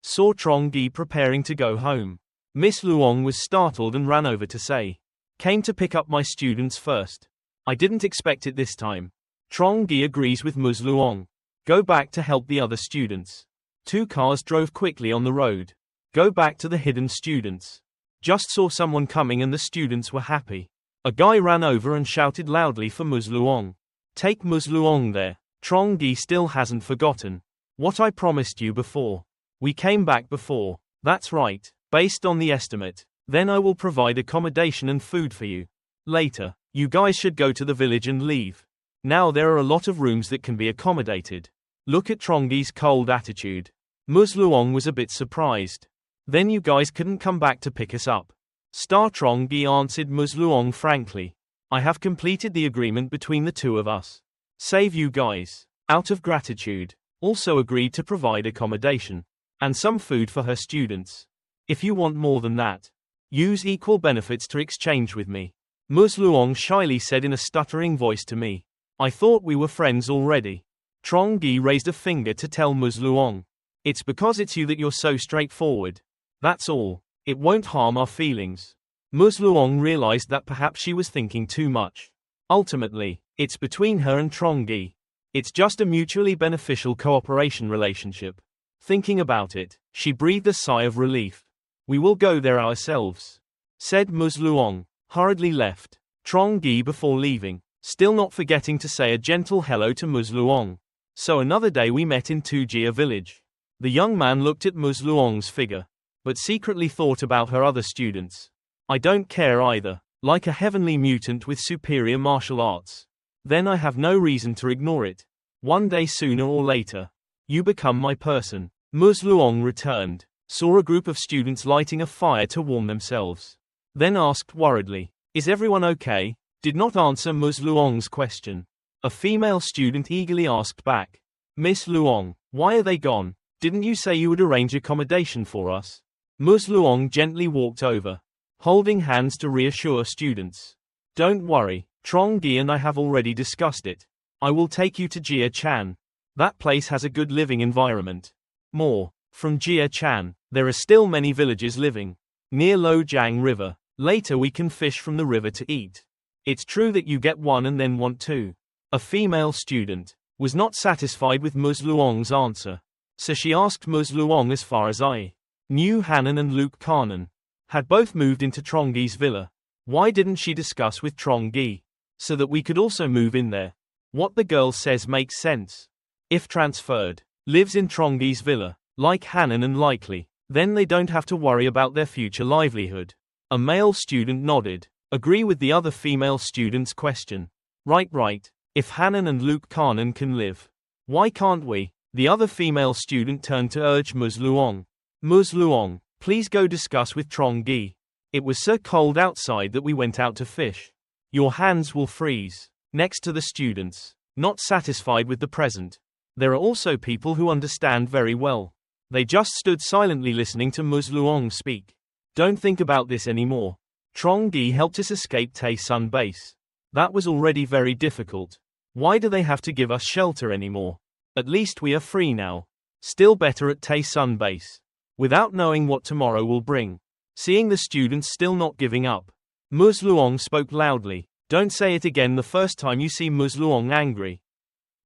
Saw Trongi preparing to go home. Miss Luong was startled and ran over to say, came to pick up my students first. I didn't expect it this time. Trongi agrees with Luong. Go back to help the other students. Two cars drove quickly on the road. Go back to the hidden students. Just saw someone coming and the students were happy. A guy ran over and shouted loudly for Ms. Luong. Take Ms. Luong there. Trongi still hasn't forgotten what I promised you before. We came back before. That's right. Based on the estimate. Then I will provide accommodation and food for you. Later. You guys should go to the village and leave. Now there are a lot of rooms that can be accommodated. Look at Trongi's cold attitude. Ms. Luong was a bit surprised. Then you guys couldn't come back to pick us up. Star Trongi answered Ms. Luong frankly. I have completed the agreement between the two of us. Save you guys. Out of gratitude. Also agreed to provide accommodation. And some food for her students. If you want more than that. Use equal benefits to exchange with me. Ms. Luong shyly said in a stuttering voice to me. I thought we were friends already. Trongi raised a finger to tell Ms. Luong. It's because it's you that you're so straightforward. That's all. It won't harm our feelings. Ms. Luong realized that perhaps she was thinking too much. Ultimately, it's between her and Trongi. It's just a mutually beneficial cooperation relationship. Thinking about it, she breathed a sigh of relief. We will go there ourselves, said Ms. Luong, hurriedly left. Trongi before leaving, still not forgetting to say a gentle hello to Ms. Luong. So another day we met in Tujia village. The young man looked at Ms. Luong's figure, but secretly thought about her other students. I don't care either, like a heavenly mutant with superior martial arts. Then I have no reason to ignore it. One day sooner or later, you become my person. Ms. Luong returned, saw a group of students lighting a fire to warm themselves. Then asked worriedly, is everyone okay? Did not answer Ms. Luong's question. A female student eagerly asked back. Miss Luong, why are they gone? Didn't you say you would arrange accommodation for us? Ms. Luong gently walked over, holding hands to reassure students. Don't worry, Trongi and I have already discussed it. I will take you to Jia Chan. That place has a good living environment. More. From Jia Chan, there are still many villages living near Lojiang River. Later we can fish from the river to eat. It's true that you get one and then want two. A female student was not satisfied with Ms. Luong's answer. So she asked Ms. Luong as far as I knew Hanan and Luke Carnan had both moved into Trongi's villa. Why didn't she discuss with Trongi? So that we could also move in there. What the girl says makes sense. If transferred, lives in Trongi's villa, like Hanan and likely, then they don't have to worry about their future livelihood. A male student nodded. Agree with the other female student's question. Right. If Hanan and Luke Carnan can live, why can't we? The other female student turned to urge Ms. Luong. Ms. Luong, please go discuss with Trongi. It was so cold outside that we went out to fish. Your hands will freeze. Next to the students, not satisfied with the present. There are also people who understand very well. They just stood silently listening to Ms. Luong speak. Don't think about this anymore. Trongi helped us escape Taesun base. That was already very difficult. Why do they have to give us shelter anymore? At least we are free now. Still better at Taesun base. Without knowing what tomorrow will bring. Seeing the students still not giving up, Ms. Luong spoke loudly. Don't say it again the first time you see Ms. Luong angry.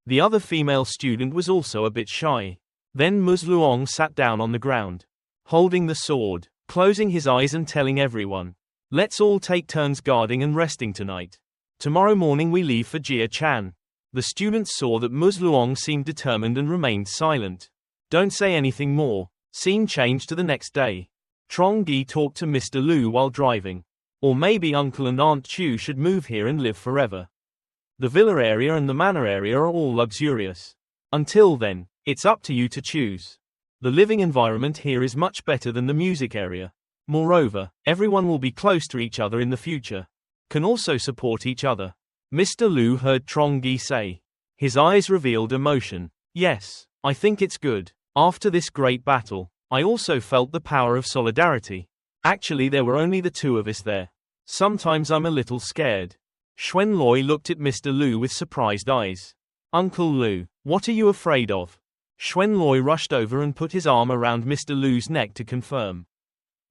The other female student was also a bit shy. Then Ms. Luong sat down on the ground, holding the sword, closing his eyes and telling everyone, let's all take turns guarding and resting tonight. Tomorrow morning we leave for Jia Chan. The students saw that Ms. Luong seemed determined and remained silent. Don't say anything more. Scene changed to the next day. Trongi talked to Mr. Lu while driving. Or maybe Uncle and Aunt Chu should move here and live forever. The villa area and the manor area are all luxurious. Until then, it's up to you to choose. The living environment here is much better than the music area. Moreover, everyone will be close to each other in the future. Can also support each other. Mr. Lu heard Trongi say. His eyes revealed emotion. Yes, I think it's good. After this great battle, I also felt the power of solidarity. Actually there were only the two of us there. Sometimes I'm a little scared. Xuan Loi looked at Mr. Lu with surprised eyes. Uncle Lu, what are you afraid of? Xuan Loi rushed over and put his arm around Mr. Lu's neck to confirm.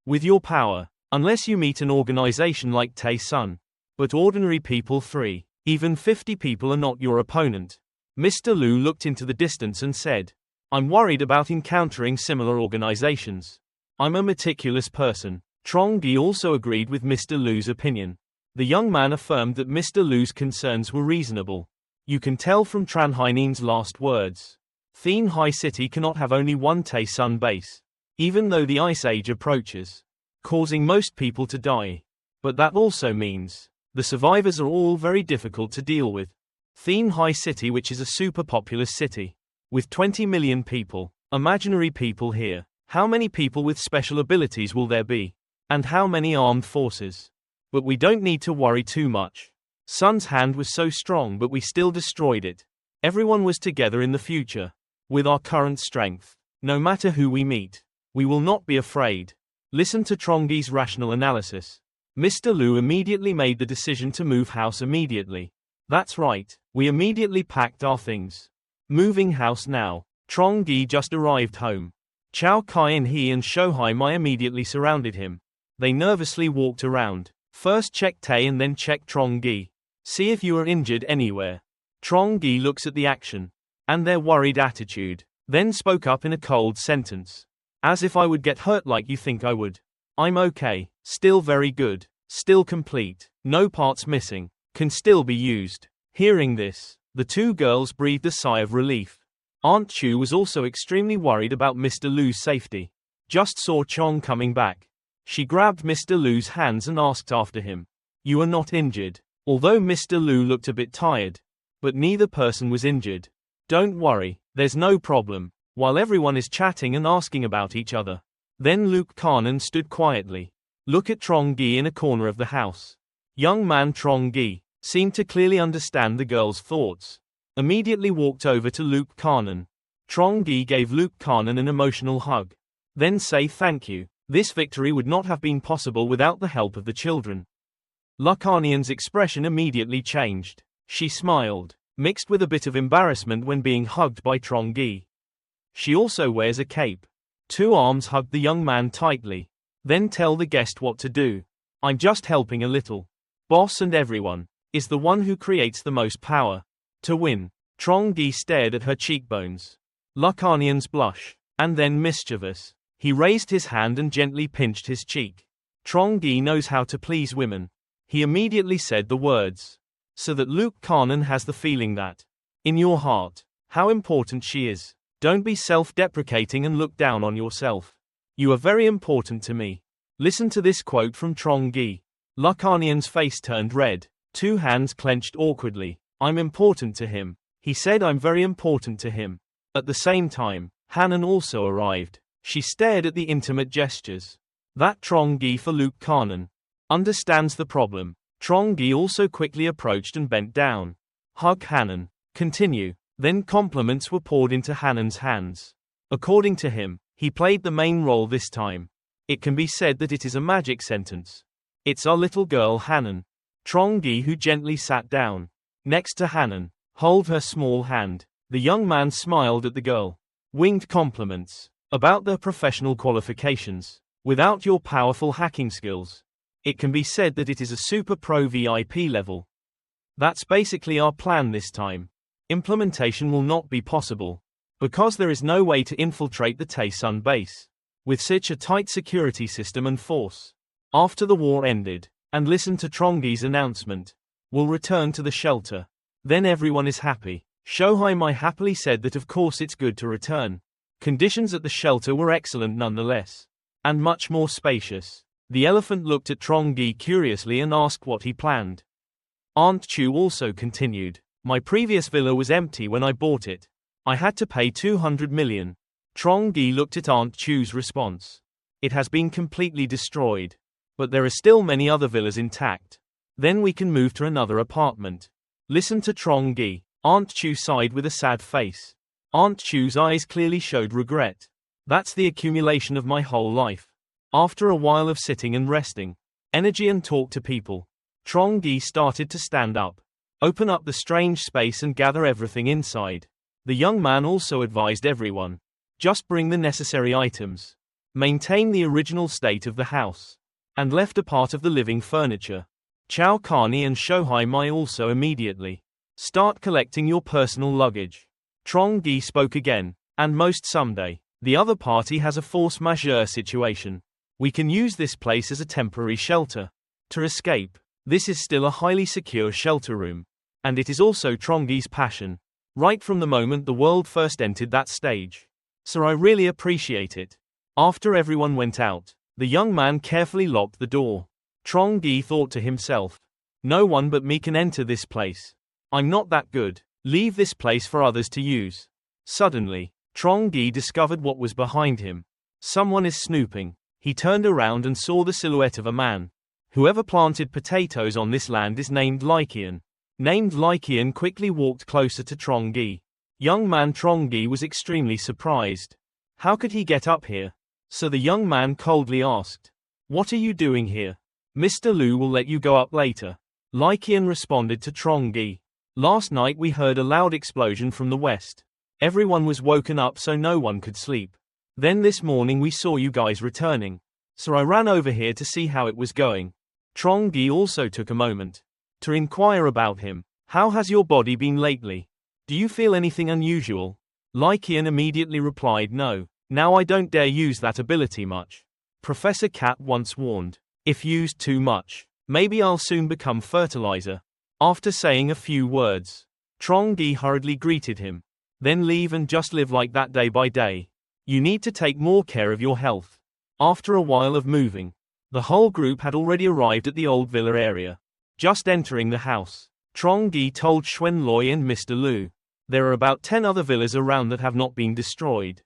With your power, unless you meet an organization like Taesun. But ordinary people 3, even 50 people are not your opponent. Mr. Lu looked into the distance and said, I'm worried about encountering similar organizations. I'm a meticulous person. Trongi also agreed with Mr. Lu's opinion. The young man affirmed that Mr. Lu's concerns were reasonable. You can tell from Tran Chinhao's last words. Thien Hai City cannot have only one Tae-sun base, even though the Ice Age approaches, causing most people to die. But that also means the survivors are all very difficult to deal with. Thien Hai City, which is a super populous city, with 20 million people, imaginary people here. How many people with special abilities will there be? And how many armed forces? But we don't need to worry too much. Sun's hand was so strong, but we still destroyed it. Everyone was together in the future. With our current strength, no matter who we meet, we will not be afraid. Listen to Trongi's rational analysis. Mr. Lu immediately made the decision to move house immediately. That's right, we immediately packed our things. Moving house now. Trongi just arrived home. Chao Kai-in-he and Shohai Mai immediately surrounded him. They nervously walked around. First check Tae and then check Trongi. See if you are injured anywhere. Trongi looks at the action and their worried attitude, then spoke up in a cold sentence. As if I would get hurt like you think I would. I'm okay, still very good, still complete, no parts missing, can still be used. Hearing this, the two girls breathed a sigh of relief. Aunt Chu was also extremely worried about Mr. Lu's safety. Just saw Chong coming back. She grabbed Mr. Lu's hands and asked after him. You are not injured. Although Mr. Lu looked a bit tired. But neither person was injured. Don't worry, there's no problem. While everyone is chatting and asking about each other. Then Luke Carnan stood quietly. Look at Trongi in a corner of the house. Young man Trongi seemed to clearly understand the girl's thoughts. Immediately walked over to Luke Carnan. Trongi gave Luke Carnan an emotional hug. Then say thank you. This victory would not have been possible without the help of the children. Lucanian's expression immediately changed. She smiled, mixed with a bit of embarrassment when being hugged by Trongi. She also wears a cape. Two arms hugged the young man tightly. Then tell the guest what to do. I'm just helping a little. Boss and everyone is the one who creates the most power. To win. Trongi stared at her cheekbones. Lucanian's blush, and then mischievous. He raised his hand and gently pinched his cheek. Trongi knows how to please women. He immediately said the words. So that Luke Carnan has the feeling that, in your heart, how important she is. Don't be self-deprecating and look down on yourself. You are very important to me. Listen to this quote from Trongi. Lucanian's face turned red. Two hands clenched awkwardly. I'm important to him. He said I'm very important to him. At the same time, Hanan also arrived. She stared at the intimate gestures. That Trongi for Luke Carnan. Understands the problem. Trongi also quickly approached and bent down. Hug Hanan. Continue. Then compliments were poured into Hanan's hands. According to him, he played the main role this time. It can be said that it is a magic sentence. It's our little girl Hanan. Trongi who gently sat down next to Hanan. Hold her small hand. The young man smiled at the girl. Winged compliments about their professional qualifications. Without your powerful hacking skills, it can be said that it is a super pro VIP level. That's basically our plan this time. Implementation will not be possible, because there is no way to infiltrate the Tae-sun base, with such a tight security system and force. After the war ended, and listen to Trongi's announcement, we'll return to the shelter. Then everyone is happy. Shohai Mai happily said that of course it's good to return. Conditions at the shelter were excellent nonetheless. And much more spacious. The elephant looked at Trongi curiously and asked what he planned. Aunt Chu also continued. My previous villa was empty when I bought it. I had to pay 200 million. Trongi looked at Aunt Chu's response. It has been completely destroyed. But there are still many other villas intact. Then we can move to another apartment. Listen to Trongi. Aunt Chu sighed with a sad face. Aunt Chu's eyes clearly showed regret. That's the accumulation of my whole life. After a while of sitting and resting, energy and talk to people, Trongi started to stand up. Open up the strange space and gather everything inside. The young man also advised everyone. Just bring the necessary items. Maintain the original state of the house. And left a part of the living furniture. Chao Carney and Shohai Mai also immediately. Start collecting your personal luggage. Trongi spoke again. And most someday, the other party has a force majeure situation. We can use this place as a temporary shelter. To escape. This is still a highly secure shelter room. And it is also Trongi's passion. Right from the moment the world first entered that stage. So I really appreciate it. After everyone went out, the young man carefully locked the door. Trongi thought to himself. No one but me can enter this place. I'm not that good. Leave this place for others to use. Suddenly, Trongi discovered what was behind him. Someone is snooping. He turned around and saw the silhouette of a man. Whoever planted potatoes on this land is named Lycian. Named Lycian quickly walked closer to Trongi. Young man Trongi was extremely surprised. How could he get up here? So the young man coldly asked. What are you doing here? Mr. Lu will let you go up later. Lycian responded to Trongi. Last night we heard a loud explosion from the west. Everyone was woken up so no one could sleep. Then this morning we saw you guys returning. So I ran over here to see how it was going. Trongi also took a moment to inquire about him. How has your body been lately? Do you feel anything unusual? Lycian immediately replied no. Now I don't dare use that ability much. Professor Cat once warned. If used too much, maybe I'll soon become fertilizer. After saying a few words, Trongi hurriedly greeted him. Then leave and just live like that day by day. You need to take more care of your health. After a while of moving, the whole group had already arrived at the old villa area. Just entering the house, Trongi told Xuanloi and Mr. Lu. There are about 10 other villas around that have not been destroyed.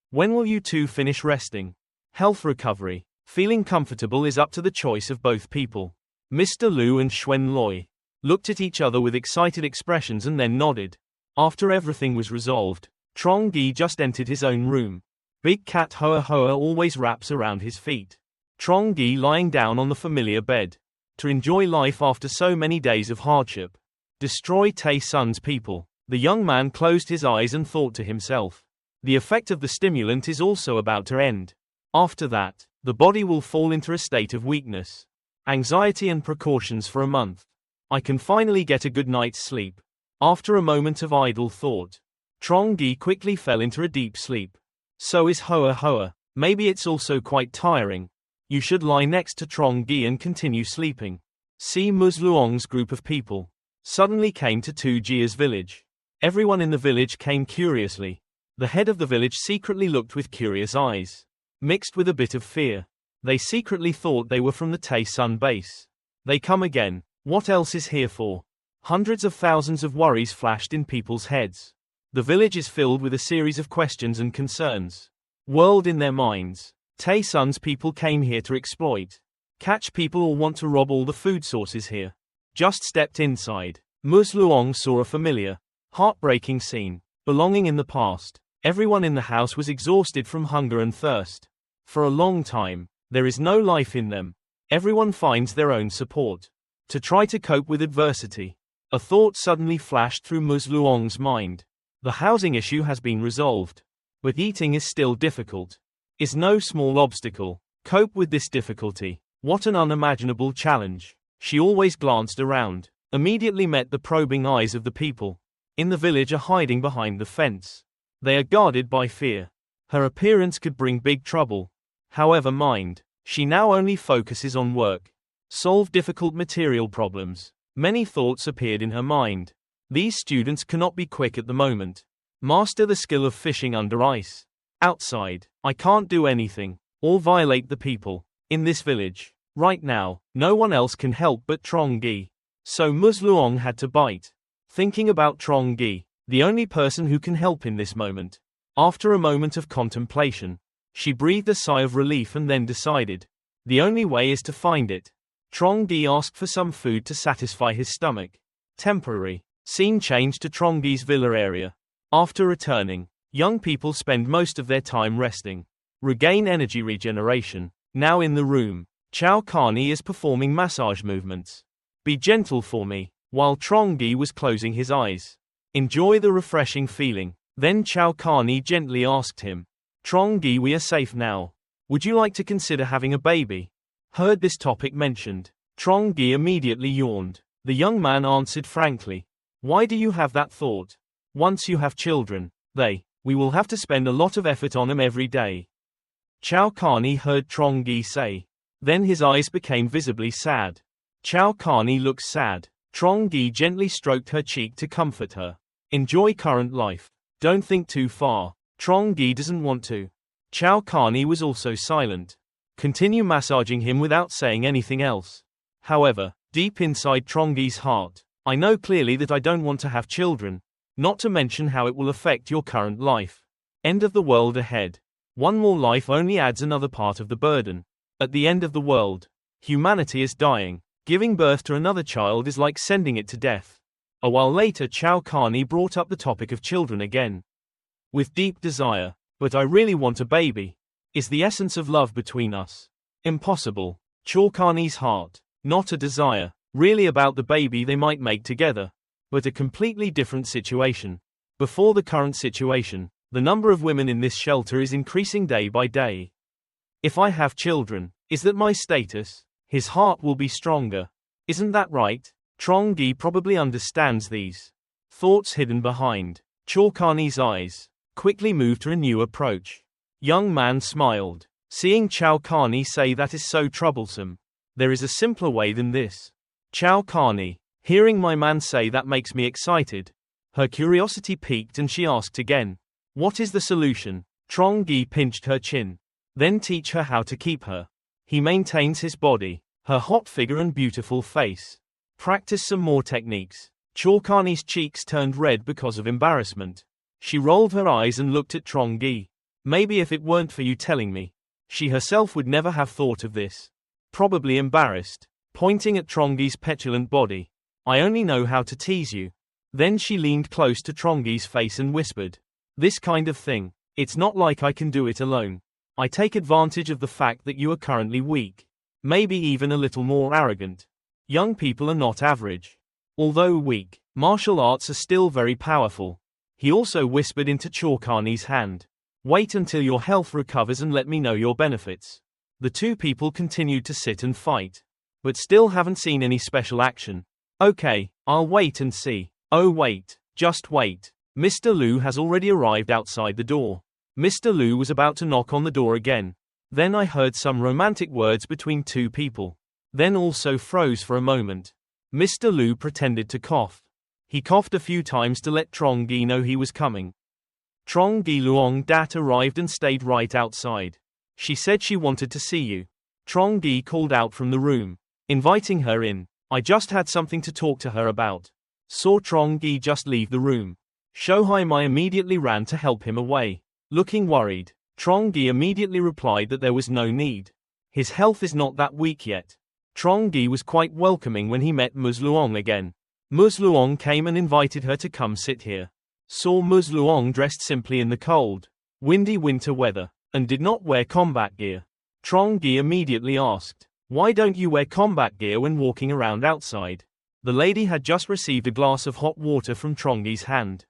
When will you two finish resting? Health recovery. Feeling comfortable is up to the choice of both people. Mr. Lu and Xuanloi looked at each other with excited expressions and then nodded. After everything was resolved, Trongi just entered his own room. Big cat Hoa Hoa always wraps around his feet. Trongi lying down on the familiar bed. To enjoy life after so many days of hardship. Destroy Tae Sun's people. The young man closed his eyes and thought to himself. The effect of the stimulant is also about to end. After that, the body will fall into a state of weakness. Anxiety and precautions for a month. I can finally get a good night's sleep. After a moment of idle thought, Trongi quickly fell into a deep sleep. So is Hoa Hoa. Maybe it's also quite tiring. You should lie next to Trongi and continue sleeping. See Muzluong's group of people suddenly came to Tujia's village. Everyone in the village came curiously. The head of the village secretly looked with curious eyes, mixed with a bit of fear. They secretly thought they were from the Tae Sun base. They come again. What else is here for? Hundreds of thousands of worries flashed in people's heads. The village is filled with a series of questions and concerns whirled in their minds. Tae Sun's people came here to exploit, catch people or want to rob all the food sources here. Just stepped inside. Muzluong saw a familiar, heartbreaking scene. Belonging in the past, everyone in the house was exhausted from hunger and thirst. For a long time, there is no life in them. Everyone finds their own support to try to cope with adversity. A thought suddenly flashed through Muzluong's mind. The housing issue has been resolved, but eating is still difficult. Is no small obstacle. Cope with this difficulty. What an unimaginable challenge. She always glanced around, immediately met the probing eyes of the people in the village are hiding behind the fence. They are guarded by fear. Her appearance could bring big trouble. However, mind, she now only focuses on work. Solve difficult material problems. Many thoughts appeared in her mind. These students cannot be quick at the moment. Master the skill of fishing under ice. Outside, I can't do anything, or violate the people in this village. Right now, no one else can help but Trongi. So Muzluong had to bite. Thinking about Trongi, the only person who can help in this moment. After a moment of contemplation, she breathed a sigh of relief and then decided. The only way is to find it. Trongi asked for some food to satisfy his stomach. Temporary. Scene changed to Trongi's villa area. After returning, young people spend most of their time resting. Regain energy regeneration. Now in the room, Chow Carney is performing massage movements. Be gentle for me. While Trongi was closing his eyes. Enjoy the refreshing feeling. Then Chow Carney gently asked him. Trongi, we are safe now. Would you like to consider having a baby? Heard this topic mentioned. Trongi immediately yawned. The young man answered frankly. Why do you have that thought? Once you have children, we will have to spend a lot of effort on them every day. Chow Carney heard Trongi say. Then his eyes became visibly sad. Chow Carney looks sad. Trongi gently stroked her cheek to comfort her. Enjoy current life. Don't think too far. Trongi doesn't want to. Chow Carney was also silent. Continue massaging him without saying anything else. However, deep inside Trongi's heart, I know clearly that I don't want to have children, not to mention how it will affect your current life. End of the world ahead. One more life only adds another part of the burden. At the end of the world, humanity is dying. Giving birth to another child is like sending it to death. A while later, Chow Carney brought up the topic of children again. With deep desire, but I really want a baby. Is the essence of love between us? Impossible. Chow Carney's heart, not a desire, really about the baby they might make together. But a completely different situation. Before the current situation, the number of women in this shelter is increasing day by day. If I have children, is that my status? His heart will be stronger. Isn't that right? Trongi probably understands these thoughts hidden behind Chow Carney's eyes. Quickly moved to a new approach. Young man smiled. Seeing Chow Carney say that is so troublesome. There is a simpler way than this. Chow Carney, hearing my man say that makes me excited. Her curiosity piqued and she asked again. What is the solution? Trongi pinched her chin. Then teach her how to keep her. He maintains his body, her hot figure and beautiful face. Practice some more techniques. Chow Carney's cheeks turned red because of embarrassment. She rolled her eyes and looked at Trongi. Maybe if it weren't for you telling me. She herself would never have thought of this. Probably embarrassed. Pointing at Trongi's petulant body. I only know how to tease you. Then she leaned close to Trongi's face and whispered. This kind of thing. It's not like I can do it alone. I take advantage of the fact that you are currently weak. Maybe even a little more arrogant. Young people are not average. Although weak, martial arts are still very powerful. He also whispered into Chow Carney's hand. Wait until your health recovers and let me know your benefits. The two people continued to sit and fight. But still haven't seen any special action. Okay, I'll wait and see. Oh wait, just wait. Mr. Liu has already arrived outside the door. Mr. Liu was about to knock on the door again. Then I heard some romantic words between two people. Then also froze for a moment. Mr. Liu pretended to cough. He coughed a few times to let Trongi know he was coming. Trongi Luong Dat arrived and stayed right outside. She said she wanted to see you. Trongi called out from the room, inviting her in. I just had something to talk to her about. Saw Trongi just leave the room. Shohai Mai immediately ran to help him away. Looking worried, Trongi immediately replied that there was no need. His health is not that weak yet. Trongi was quite welcoming when he met Ms. Luong again. Ms. Luong came and invited her to come sit here. Saw Ms. Luong dressed simply in the cold, windy winter weather, and did not wear combat gear. Trongi immediately asked, why don't you wear combat gear when walking around outside? The lady had just received a glass of hot water from Trongi's hand.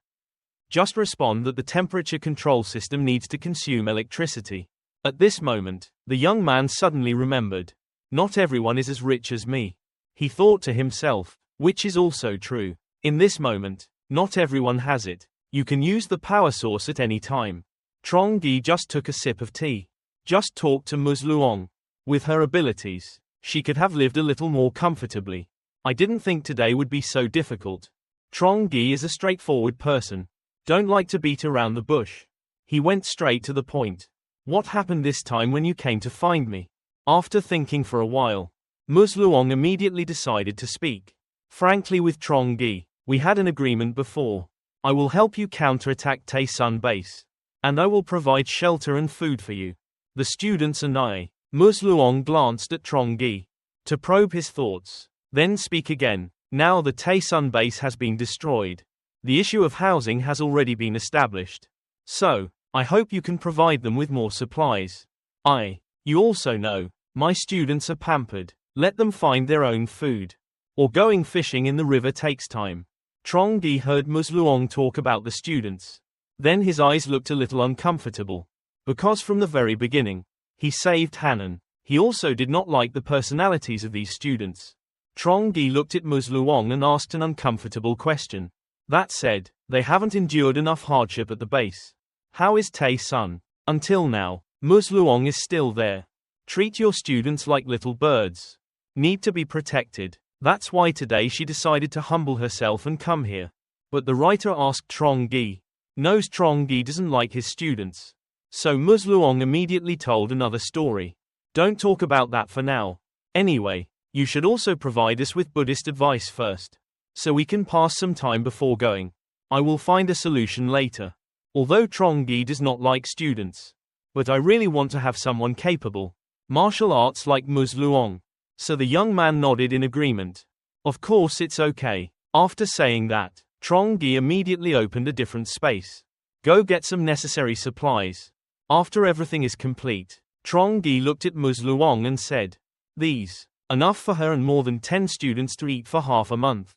Just respond that the temperature control system needs to consume electricity. At this moment, the young man suddenly remembered. Not everyone is as rich as me. He thought to himself, which is also true. In this moment, not everyone has it. You can use the power source at any time. Trongi just took a sip of tea. Just talked to Ms. Luong. With her abilities, she could have lived a little more comfortably. I didn't think today would be so difficult. Trongi is a straightforward person. Don't like to beat around the bush. He went straight to the point. What happened this time when you came to find me? After thinking for a while, Ms. Luong immediately decided to speak. Frankly, with Trongi, we had an agreement before. I will help you counterattack Tae-sun base. And I will provide shelter and food for you. The students and I. Ms. Luong glanced at Trongi to probe his thoughts. Then speak again. Now the Tae-sun base has been destroyed. The issue of housing has already been established. So, I hope you can provide them with more supplies. You also know, my students are pampered. Let them find their own food. Or going fishing in the river takes time. Trongi heard Ms. Luong talk about the students. Then his eyes looked a little uncomfortable. Because from the very beginning, he saved Hanan. He also did not like the personalities of these students. Trongi looked at Ms. Luong and asked an uncomfortable question. That said, they haven't endured enough hardship at the base. How is Tae-sun? Until now, Ms. Luong is still there. Treat your students like little birds. Need to be protected. That's why today she decided to humble herself and come here. But the writer asked Trongi. Knows Trongi doesn't like his students. So Ms. Luong immediately told another story. Don't talk about that for now. Anyway, you should also provide us with Buddhist advice first. So we can pass some time before going. I will find a solution later. Although Trongi does not like students. But I really want to have someone capable. Martial arts like Ms. Luong. So the young man nodded in agreement. Of course it's okay. After saying that, Trongi immediately opened a different space. Go get some necessary supplies. After everything is complete, Trongi looked at Ms. Luong and said, these, enough for her and more than 10 students to eat for half a month.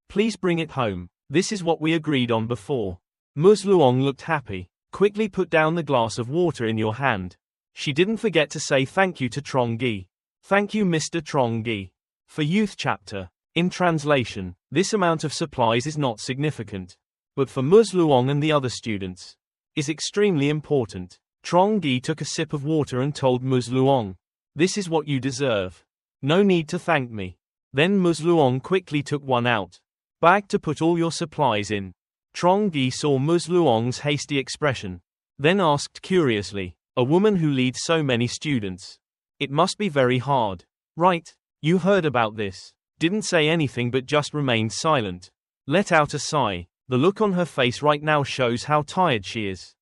Please bring it home. This is what we agreed on before. Ms. Luong looked happy. Quickly put down the glass of water in your hand. She didn't forget to say thank you to Trongi. Thank you Mr. Trongi. For youth chapter. In translation, this amount of supplies is not significant. But for Ms. Luong and the other students, is extremely important. Trongi took a sip of water and told Ms. Luong, this is what you deserve. No need to thank me. Then Ms. Luong quickly took one out. Bag to put all your supplies in. Trongi saw Ms. Luong's hasty expression. Then asked curiously, a woman who leads so many students. It must be very hard. Right? You heard about this. Didn't say anything but just remained silent. Let out a sigh. The look on her face right now shows how tired she is.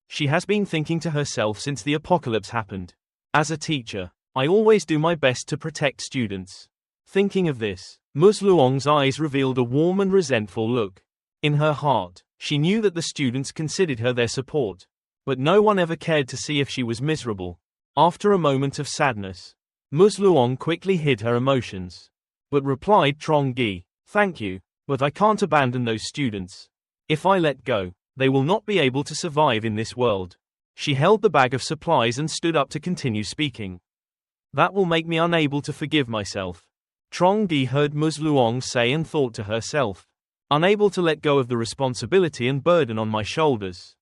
She has been thinking to herself since the apocalypse happened. As a teacher, I always do my best to protect students. Thinking of this, Ms. Luong's eyes revealed a warm and resentful look. In her heart, she knew that the students considered her their support. But no one ever cared to see if she was miserable. After a moment of sadness, Ms. Luong quickly hid her emotions. But replied Trongi, thank you, but I can't abandon those students. If I let go, they will not be able to survive in this world. She held the bag of supplies and stood up to continue speaking. That will make me unable to forgive myself. Trongi heard Ms. Luong say and thought to herself, unable to let go of the responsibility and burden on my shoulders.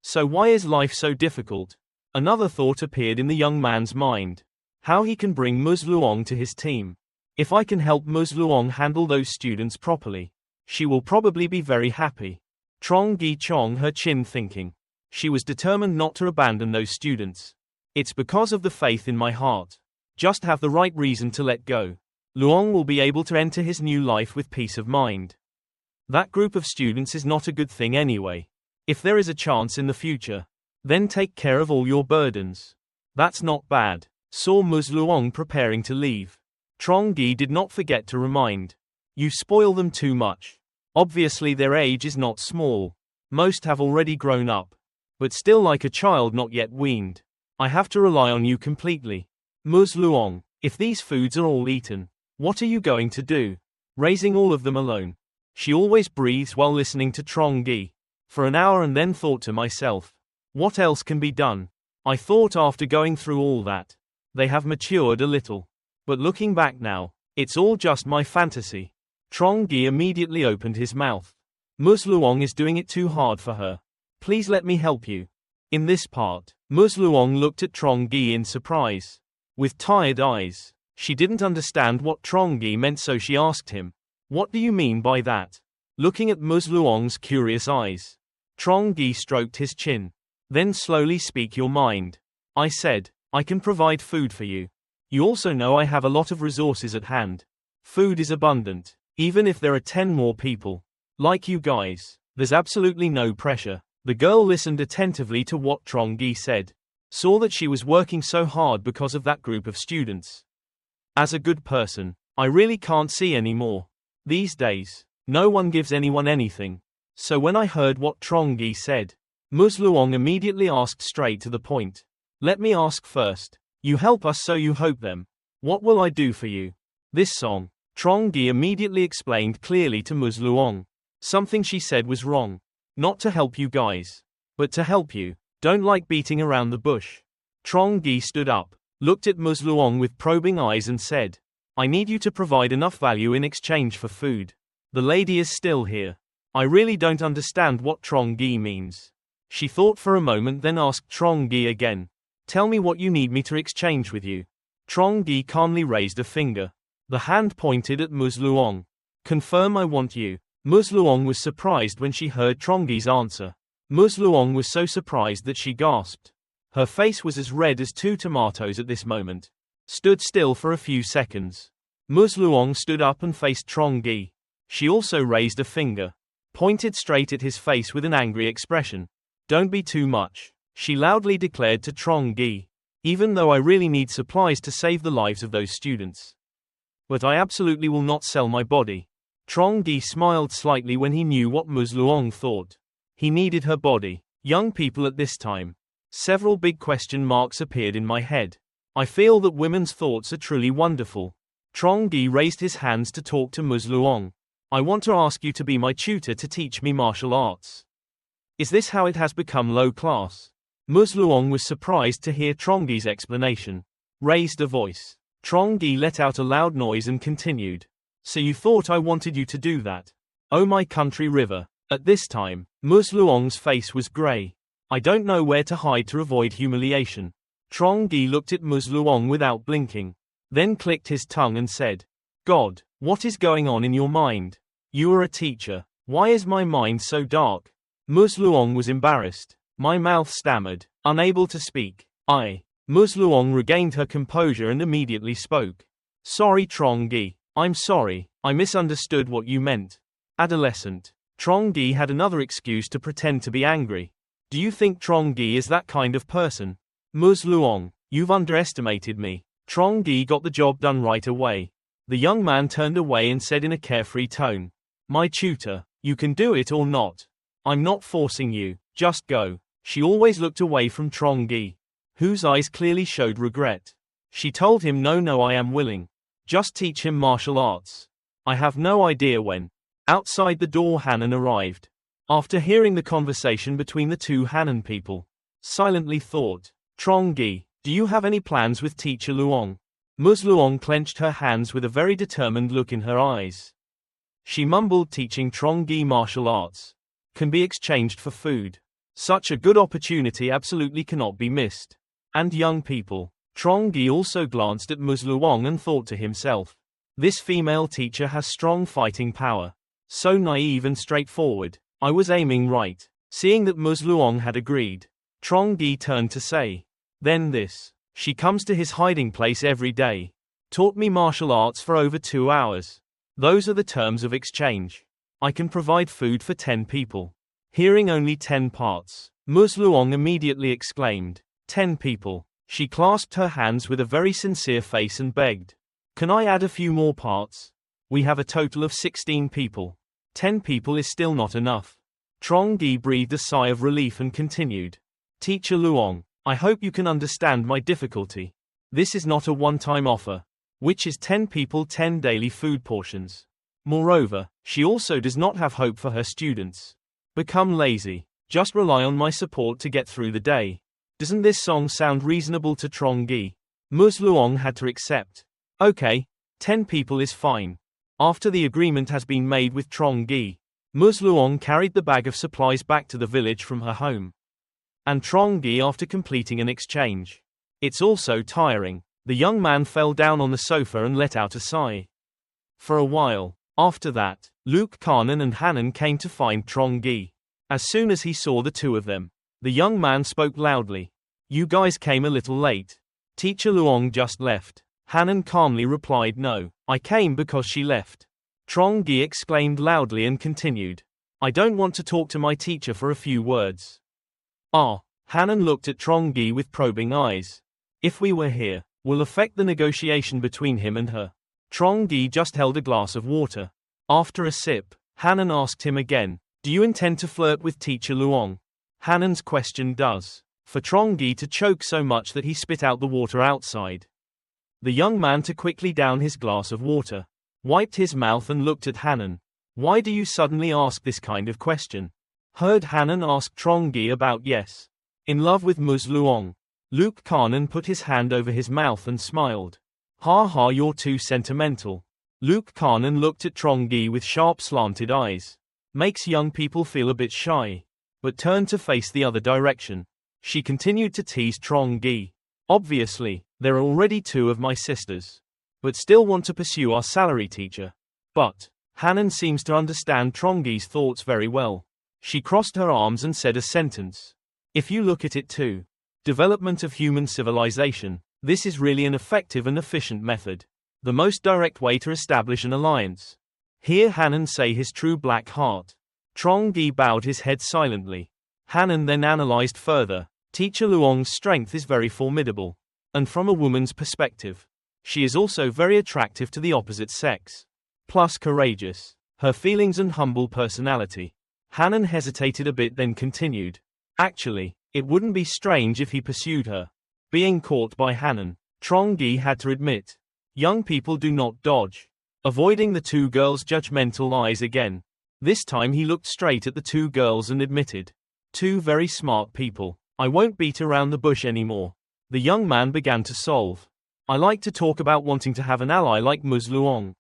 So why is life so difficult? Another thought appeared in the young man's mind. How he can bring Ms. Luong to his team. If I can help Ms. Luong handle those students properly, she will probably be very happy. Trongi chong her chin thinking. She was determined not to abandon those students. It's because of the faith in my heart. Just have the right reason to let go. Luong will be able to enter his new life with peace of mind. That group of students is not a good thing anyway. If there is a chance in the future, then take care of all your burdens. That's not bad. Saw Ms. Luong preparing to leave. Trongi did not forget to remind. You spoil them too much. Obviously their age is not small. Most have already grown up. But still like a child not yet weaned. I have to rely on you completely. Ms. Luong, if these foods are all eaten, what are you going to do? Raising all of them alone. She always breathes while listening to Trongi. For an hour and then thought to myself, what else can be done? I thought after going through all that, they have matured a little. But looking back now, it's all just my fantasy. Trongi immediately opened his mouth. Ms. Luong is doing it too hard for her. Please let me help you. In this part, Ms. Luong looked at Trongi in surprise. With tired eyes, she didn't understand what Trongi meant, so she asked him, what do you mean by that? Looking at Ms. Luong's curious eyes, Trongi stroked his chin. Then slowly speak your mind. I said, I can provide food for you. You also know I have a lot of resources at hand. Food is abundant. Even if there are 10 more people. Like you guys, there's absolutely no pressure. The girl listened attentively to what Trongi said. Saw that she was working so hard because of that group of students. As a good person, I really can't see any more. These days, no one gives anyone anything. So when I heard what Trongi said, Ms. Luong immediately asked straight to the point. Let me ask first. You help us so you hope them. What will I do for you? This song. Trongi immediately explained clearly to Ms. Luong. Something she said was wrong. Not to help you guys, but to help you. Don't like beating around the bush. Trongi stood up, looked at Ms. Luong with probing eyes and said, I need you to provide enough value in exchange for food. The lady is still here. I really don't understand what Trongi means. She thought for a moment, then asked Trongi again. Tell me what you need me to exchange with you. Trongi calmly raised a finger. The hand pointed at Ms. Luong. Confirm I want you. Ms. Luong was surprised when she heard Trongi's answer. Ms. Luong was so surprised that she gasped. Her face was as red as 2 tomatoes at this moment. Stood still for a few seconds. Ms. Luong stood up and faced Trongi. She also raised a finger. Pointed straight at his face with an angry expression. Don't be too much, she loudly declared to Trongi. Even though I really need supplies to save the lives of those students. But I absolutely will not sell my body. Trongi smiled slightly when he knew what Ms. Luong thought. He needed her body. Young people at this time. Several big question marks appeared in my head. I feel that women's thoughts are truly wonderful. Trongi raised his hands to talk to Ms. Luong. I want to ask you to be my tutor to teach me martial arts. Is this how it has become low class? Ms. Luong was surprised to hear Trongi's explanation. Raised a voice. Trongi let out a loud noise and continued. So you thought I wanted you to do that? Oh my country river. At this time, Ms. Luong's face was grey. I don't know where to hide to avoid humiliation. Trongi looked at Ms. Luong without blinking. Then clicked his tongue and said, God, what is going on in your mind? You are a teacher. Why is my mind so dark? Ms. Luong was embarrassed. My mouth stammered, unable to speak. Ms. Luong regained her composure and immediately spoke. Sorry Trongi. I'm sorry, I misunderstood what you meant. Adolescent. Trongi had another excuse to pretend to be angry. Do you think Trongi is that kind of person? Ms. Luong, you've underestimated me. Trongi got the job done right away. The young man turned away and said in a carefree tone. My tutor, you can do it or not. I'm not forcing you, just go. She always looked away from Trongi, whose eyes clearly showed regret. She told him no I am willing. Just teach him martial arts. I have no idea when. Outside the door Hanan arrived. After hearing the conversation between the two Hanan people, silently thought, Trongi, do you have any plans with teacher Luong? Ms. Luong clenched her hands with a very determined look in her eyes. She mumbled teaching Trongi martial arts can be exchanged for food. Such a good opportunity absolutely cannot be missed. And young people. Trongi also glanced at Ms. Luong and thought to himself. This female teacher has strong fighting power. So naive and straightforward. I was aiming right. Seeing that Ms. Luong had agreed, Trongi turned to say. Then this. She comes to his hiding place every day. Taught me martial arts for over 2 hours. Those are the terms of exchange. I can provide food for 10 people. Hearing only 10 parts, Ms. Luong immediately exclaimed, 10 people. She clasped her hands with a very sincere face and begged. Can I add a few more parts? We have a total of 16 people. 10 people is still not enough. Trongi breathed a sigh of relief and continued. Teacher Luong, I hope you can understand my difficulty. This is not a one-time offer, which is 10 people 10 daily food portions. Moreover, she also does not have hope for her students. Become lazy. Just rely on my support to get through the day. Doesn't this song sound reasonable to Trongi? Ms. Luong had to accept. Okay, 10 people is fine. After the agreement has been made with Trongi, Ms. Luong carried the bag of supplies back to the village from her home. And Trongi after completing an exchange. It's also tiring. The young man fell down on the sofa and let out a sigh. For a while. After that, Luke Carnan and Hanan came to find Trongi. As soon as he saw the two of them, the young man spoke loudly. You guys came a little late. Teacher Luong just left. Hanan calmly replied no, I came because she left. Trongi exclaimed loudly and continued. I don't want to talk to my teacher for a few words. Hanan looked at Trongi with probing eyes. If we were here, will affect the negotiation between him and her. Trongi just held a glass of water. After a sip, Hanan asked him again, do you intend to flirt with teacher Luong? Hanan's question does. For Trongi to choke so much that he spit out the water outside. The young man to quickly down his glass of water, wiped his mouth and looked at Hanan. Why do you suddenly ask this kind of question? Heard Hanan ask Trongi about yes. In love with Ms. Luong. Luke Carnan put his hand over his mouth and smiled. Ha, you're too sentimental. Luke Carnan looked at Trongi with sharp slanted eyes. Makes young people feel a bit shy. But turned to face the other direction. She continued to tease Trongi. Obviously, there are already 2 of my sisters. but still want to pursue our salary teacher. But Hanan seems to understand Trongi's thoughts very well. She crossed her arms and said a sentence. If you look at it too, development of human civilization, this is really an effective and efficient method. The most direct way to establish an alliance. Hear Hanan say his true black heart. Trongi bowed his head silently. Hanan then analyzed further. Teacher Luong's strength is very formidable. And from a woman's perspective, she is also very attractive to the opposite sex. Plus courageous. Her feelings and humble personality. Hanan hesitated a bit then continued. Actually, it wouldn't be strange if he pursued her. Being caught by Hanan, Trongi had to admit. Young people do not dodge. Avoiding the two girls' judgmental eyes again. This time he looked straight at the two girls and admitted. Two very smart people. I won't beat around the bush anymore. The young man began to solve. I like to talk about wanting to have an ally like Ms. Luong.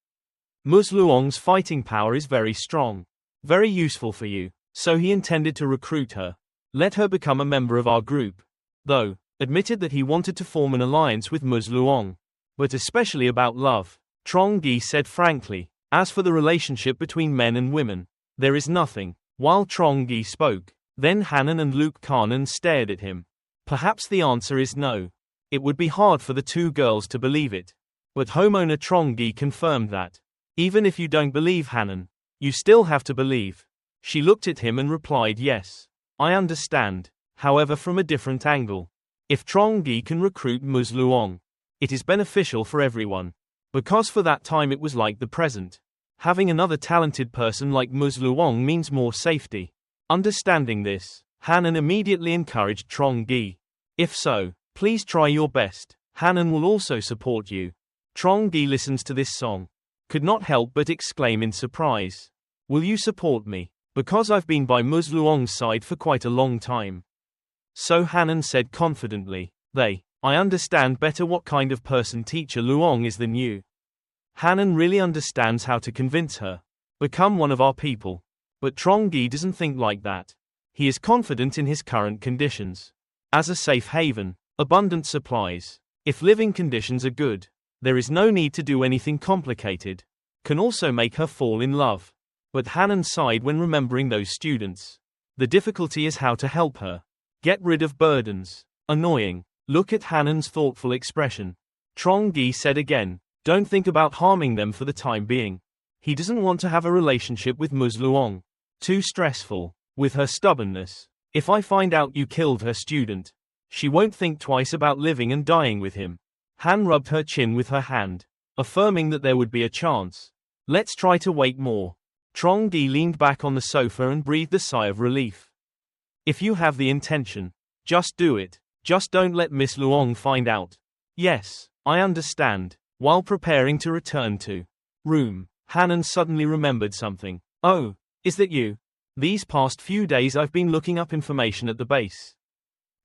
Ms. Luong's fighting power is very strong. Very useful for you. So he intended to recruit her. Let her become a member of our group. Though, admitted that he wanted to form an alliance with Ms. Luong. But especially about love. Trongi said frankly. As for the relationship between men and women, there is nothing. While Trongi spoke, then Hanan and Luke Carnan stared at him. Perhaps the answer is no. It would be hard for the two girls to believe it. But homeowner Trongi confirmed that. Even if you don't believe Hanan, you still have to believe. She looked at him and replied yes. I understand. However, from a different angle. If Trongi can recruit Ms. Luong, it is beneficial for everyone. Because for that time it was like the present. Having another talented person like Ms. Luong means more safety. Understanding this, Hanan immediately encouraged Trongi. If so, please try your best. Hanan will also support you. Trongi listens to this song. Could not help but exclaim in surprise. Will you support me? Because I've been by Ms. Luong's side for quite a long time. So Hanan said confidently. I understand better what kind of person teacher Luong is than you. Hanan really understands how to convince her. Become one of our people. But Trongi doesn't think like that. He is confident in his current conditions. As a safe haven, abundant supplies. If living conditions are good, there is no need to do anything complicated. Can also make her fall in love. But Hanan sighed when remembering those students. The difficulty is how to help her. Get rid of burdens. Annoying. Look at Hanan's thoughtful expression. Trongi said again, don't think about harming them for the time being. He doesn't want to have a relationship with Ms. Luong. Too stressful. With her stubbornness. If I find out you killed her student, she won't think twice about living and dying with him. Han rubbed her chin with her hand, affirming that there would be a chance. Let's try to wait more. Trongi leaned back on the sofa and breathed a sigh of relief. If you have the intention, just do it. Just don't let Miss Luong find out. Yes, I understand. While preparing to return to room, Hanan suddenly remembered something. Oh, is that you? These past few days I've been looking up information at the base.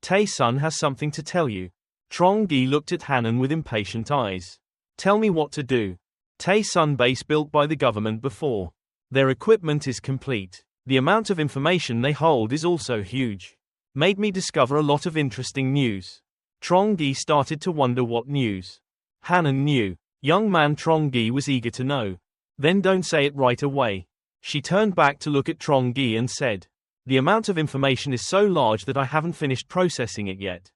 Tae-sun has something to tell you. Trongi looked at Hanan with impatient eyes. Tell me what to do. Tae-sun base built by the government before. Their equipment is complete. The amount of information they hold is also huge. Made me discover a lot of interesting news. Trongi started to wonder what news. Hanan knew. Young man Trongi was eager to know. Then don't say it right away. She turned back to look at Trongi and said, the amount of information is so large that I haven't finished processing it yet.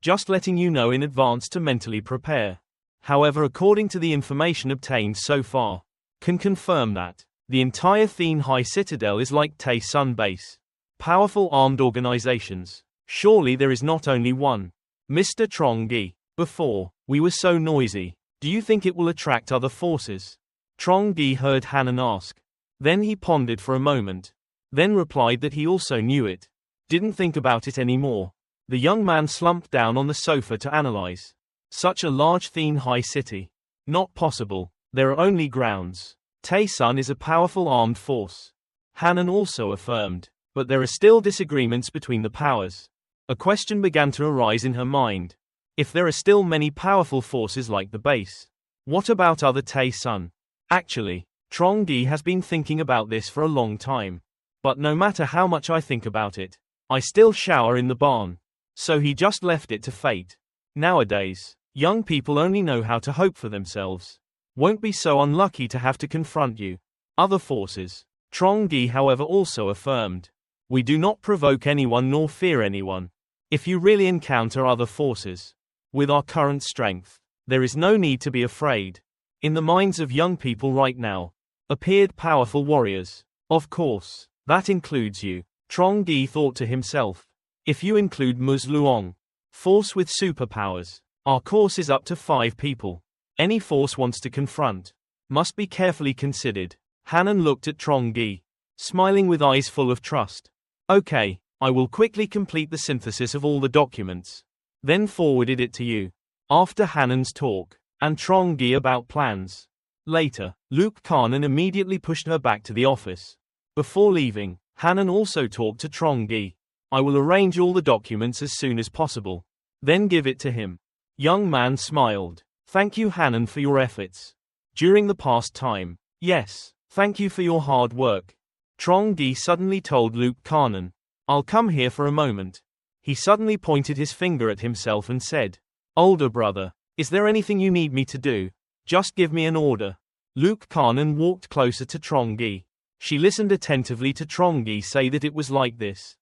Just letting you know in advance to mentally prepare. However, according to the information obtained so far, can confirm that the entire Thien High Citadel is like Tae-sun base. Powerful armed organizations. Surely there is not only one. Mr. Trongi. Before, we were so noisy. Do you think it will attract other forces? Trongi heard Hanan ask. Then he pondered for a moment. Then replied that he also knew it. Didn't think about it anymore. The young man slumped down on the sofa to analyze. Such a large Thien High city. Not possible. There are only grounds. Tae-sun is a powerful armed force. Hanan also affirmed. But there are still disagreements between the powers. A question began to arise in her mind. If there are still many powerful forces like the base, what about other Tae-sun? Actually, Trongi has been thinking about this for a long time. But no matter how much I think about it, I still shower in the barn. So he just left it to fate. Nowadays, Young people only know how to hope for themselves. Won't be so unlucky to have to confront you. Other forces. Trongi, however, also affirmed. We do not provoke anyone nor fear anyone. If you really encounter other forces, with our current strength, there is no need to be afraid. In the minds of young people right now, appeared powerful warriors. Of course, that includes you. Trongi thought to himself. If you include Ms. Luong, force with superpowers, our course is up to 5 people. Any force wants to confront, must be carefully considered. Hanan looked at Trongi, smiling with eyes full of trust. Okay, I will quickly complete the synthesis of all the documents, then forwarded it to you. After Hanan's talk, and Trongi about plans. Later, Luke Carnan immediately pushed her back to the office. Before leaving, Hanan also talked to Trongi. I will arrange all the documents as soon as possible, then give it to him. Young man smiled. Thank you, Hanan, for your efforts during the past time. Yes, thank you for your hard work. Trongi suddenly told Luke Carnan. I'll come here for a moment. He suddenly pointed his finger at himself and said, Older brother, is there anything you need me to do? Just give me an order. Luke Carnan walked closer to Trongi. She listened attentively to Trongi say that it was like this.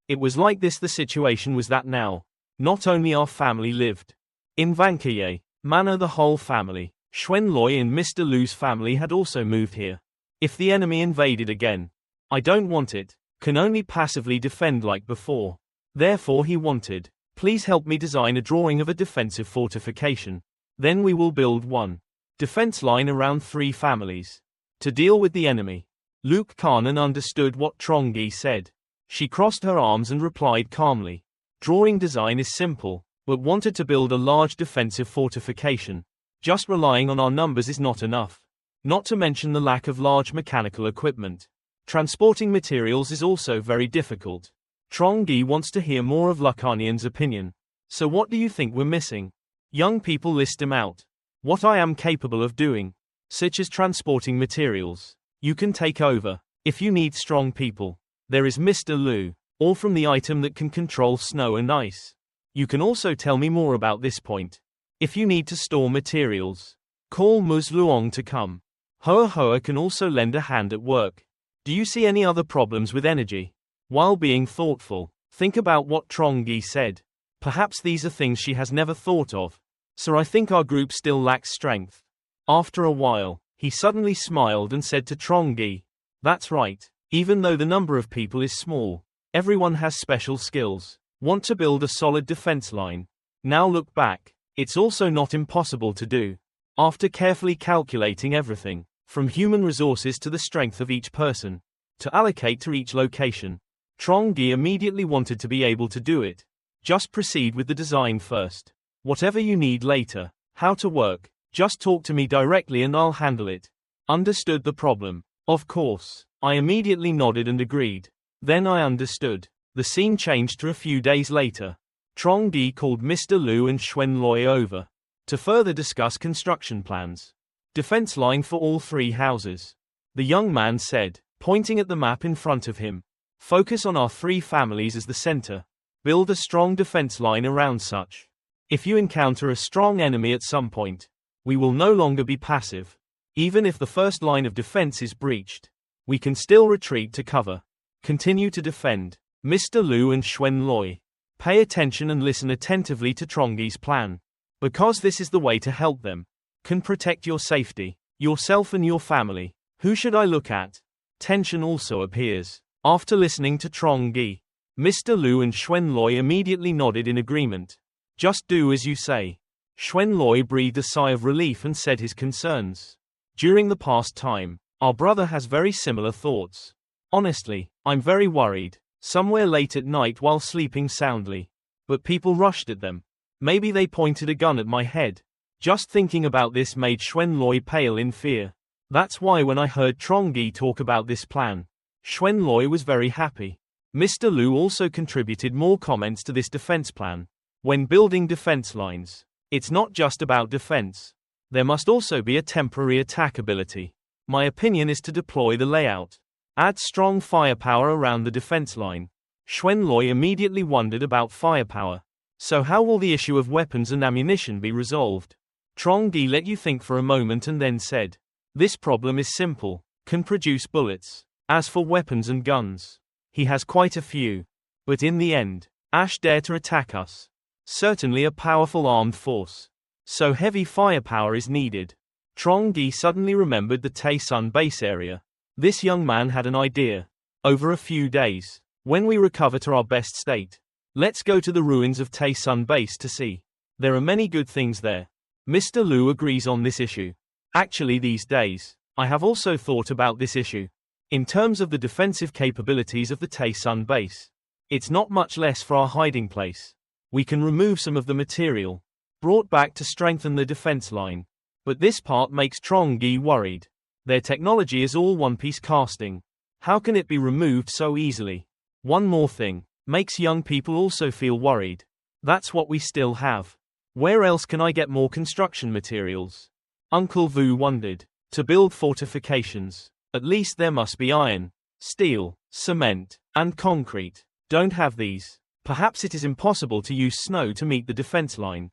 It was like this, the situation was that now. Not only our family lived in Vankaye Manor, the whole family, Xuan Loi and Mr. Lu's family had also moved here. If the enemy invaded again, I don't want it. Can only passively defend like before. Therefore he wanted, please help me design a drawing of a defensive fortification. Then we will build one defense line around 3 families to deal with the enemy. Luke Carnan understood what Trongi said. She crossed her arms and replied calmly. Drawing design is simple, but wanted to build a large defensive fortification. Just relying on our numbers is not enough. Not to mention the lack of large mechanical equipment. Transporting materials is also very difficult. Trongi wants to hear more of Lucanian's opinion. So what do you think we're missing? Young people list him out. What I am capable of doing, such as transporting materials. You can take over. If you need strong people, there is Mr. Lu, or from the item that can control snow and ice. You can also tell me more about this point. If you need to store materials, call Ms. Luong to come. Hoa Hoa can also lend a hand at work. Do you see any other problems with energy? While being thoughtful, think about what Trongi said. Perhaps these are things she has never thought of. So I think our group still lacks strength. After a while, he suddenly smiled and said to Trongi, that's right. Even though the number of people is small, everyone has special skills. Want to build a solid defense line. Now look back. It's also not impossible to do. After carefully calculating everything, from human resources to the strength of each person, to allocate to each location, Trongi immediately wanted to be able to do it. Just proceed with the design first. Whatever you need later, how to work, just talk to me directly and I'll handle it. Understood the problem? Of course. I immediately nodded and agreed. Then I understood. The scene changed to a few days later. Trongi called Mr. Lu and Xuan Loi over to further discuss construction plans. Defense line for all 3 houses. The young man said, pointing at the map in front of him. Focus on our 3 families as the center. Build a strong defense line around such. If you encounter a strong enemy at some point, we will no longer be passive. Even if the first line of defense is breached, we can still retreat to cover. Continue to defend. Mr. Lu and Xuan Loi, pay attention and listen attentively to Trongi's plan. Because this is the way to help them. Can protect your safety, yourself and your family. Who should I look at? Tension also appears. After listening to Trongi, Mr. Lu and Xuan Loi immediately nodded in agreement. Just do as you say. Xuan Loi breathed a sigh of relief and said his concerns. During the past time, our brother has very similar thoughts. Honestly, I'm very worried. Somewhere late at night while sleeping soundly. But people rushed at them. Maybe they pointed a gun at my head. Just thinking about this made Xuan Loi pale in fear. That's why when I heard Trongi talk about this plan, Xuan Loi was very happy. Mr. Lu also contributed more comments to this defense plan. When building defense lines, it's not just about defense. There must also be a temporary attack ability. My opinion is to deploy the layout. Add strong firepower around the defense line. Xuan Loi immediately wondered about firepower. So how will the issue of weapons and ammunition be resolved? Trongi let you think for a moment and then said, this problem is simple, can produce bullets. As for weapons and guns, he has quite a few. But in the end, Ash dare to attack us. Certainly a powerful armed force. So heavy firepower is needed. Trongi suddenly remembered the Tae-sun base area. This young man had an idea. Over a few days, when we recover to our best state, let's go to the ruins of Tae-sun base to see. There are many good things there. Mr. Liu agrees on this issue. Actually these days, I have also thought about this issue. In terms of the defensive capabilities of the Tae-sun base, it's not much less for our hiding place. We can remove some of the material brought back to strengthen the defense line. But this part makes Trongi worried. Their technology is all one-piece casting. How can it be removed so easily? One more thing makes young people also feel worried. That's what we still have. Where else can I get more construction materials? Uncle Vu wondered. To build fortifications, at least there must be iron, steel, cement, and concrete. Don't have these. Perhaps it is impossible to use snow to meet the defense line.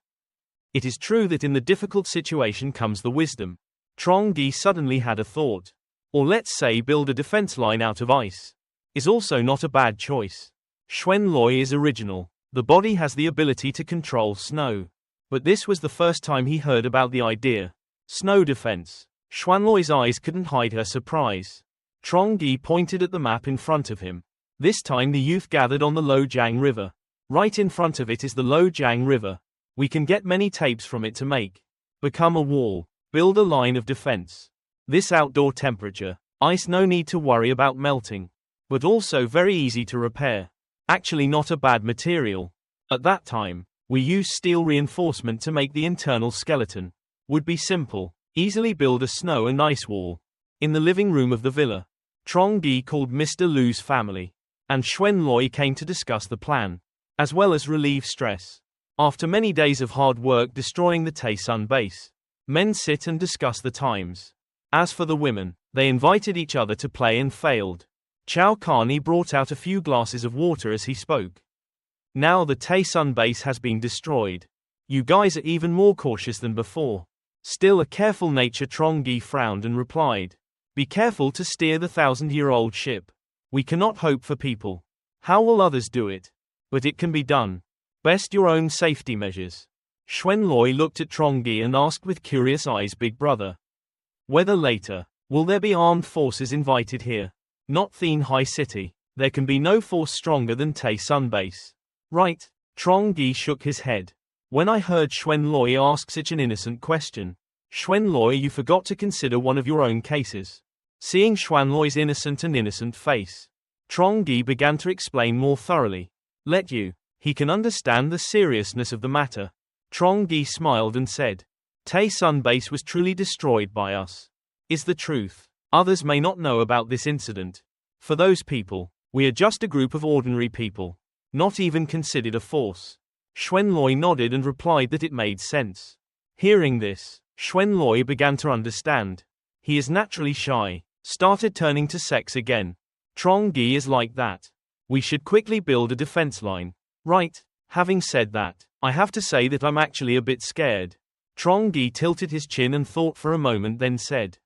It is true that in the difficult situation comes the wisdom. Trongi suddenly had a thought. Or let's say build a defense line out of ice. Is also not a bad choice. Xuan Loi is original. The body has the ability to control snow. But this was the first time he heard about the idea. Snow defense. Xuan Loi's eyes couldn't hide her surprise. Trongi pointed at the map in front of him. This time the youth gathered on the Lojiang River. Right in front of it is the Lojiang River. We can get many tapes from it to become a wall. Build a line of defense. This outdoor temperature. Ice no need to worry about melting. But also very easy to repair. Actually not a bad material. At that time, we use steel reinforcement to make the internal skeleton. Would be simple. Easily build a snow and ice wall. In the living room of the villa, Trongi called Mr. Liu's family. And Xuan Loi came to discuss the plan, as well as relieve stress. After many days of hard work destroying the Tae-sun base, men sit and discuss the times. As for the women, they invited each other to play and failed. Chow Carney brought out a few glasses of water as he spoke. Now the Tae-sun base has been destroyed. You guys are even more cautious than before. Still a careful nature. Trongi frowned and replied. Be careful to steer the 1,000-year-old ship. We cannot hope for people. How will others do it? But it can be done. Best your own safety measures. Xuan Loi looked at Trongi and asked with curious eyes, Big Brother. Whether later, will there be armed forces invited here? Not Thien High City. There can be no force stronger than Tae-sun base. Right? Trongi shook his head. When I heard Xuan Loi ask such an innocent question. Xuan Loi, you forgot to consider one of your own cases. Seeing Xuan Loi's innocent face, Trongi began to explain more thoroughly. Let you. He can understand the seriousness of the matter. Trongi smiled and said. Tae-sun base was truly destroyed by us. Is the truth. Others may not know about this incident. For those people, we are just a group of ordinary people. Not even considered a force. Xuan Loi nodded and replied that it made sense. Hearing this, Xuan Loi began to understand. He is naturally shy. Started turning to sex again. Trongi is like that. We should quickly build a defense line. Right? Having said that, I have to say that I'm actually a bit scared. Trongi tilted his chin and thought for a moment, then said.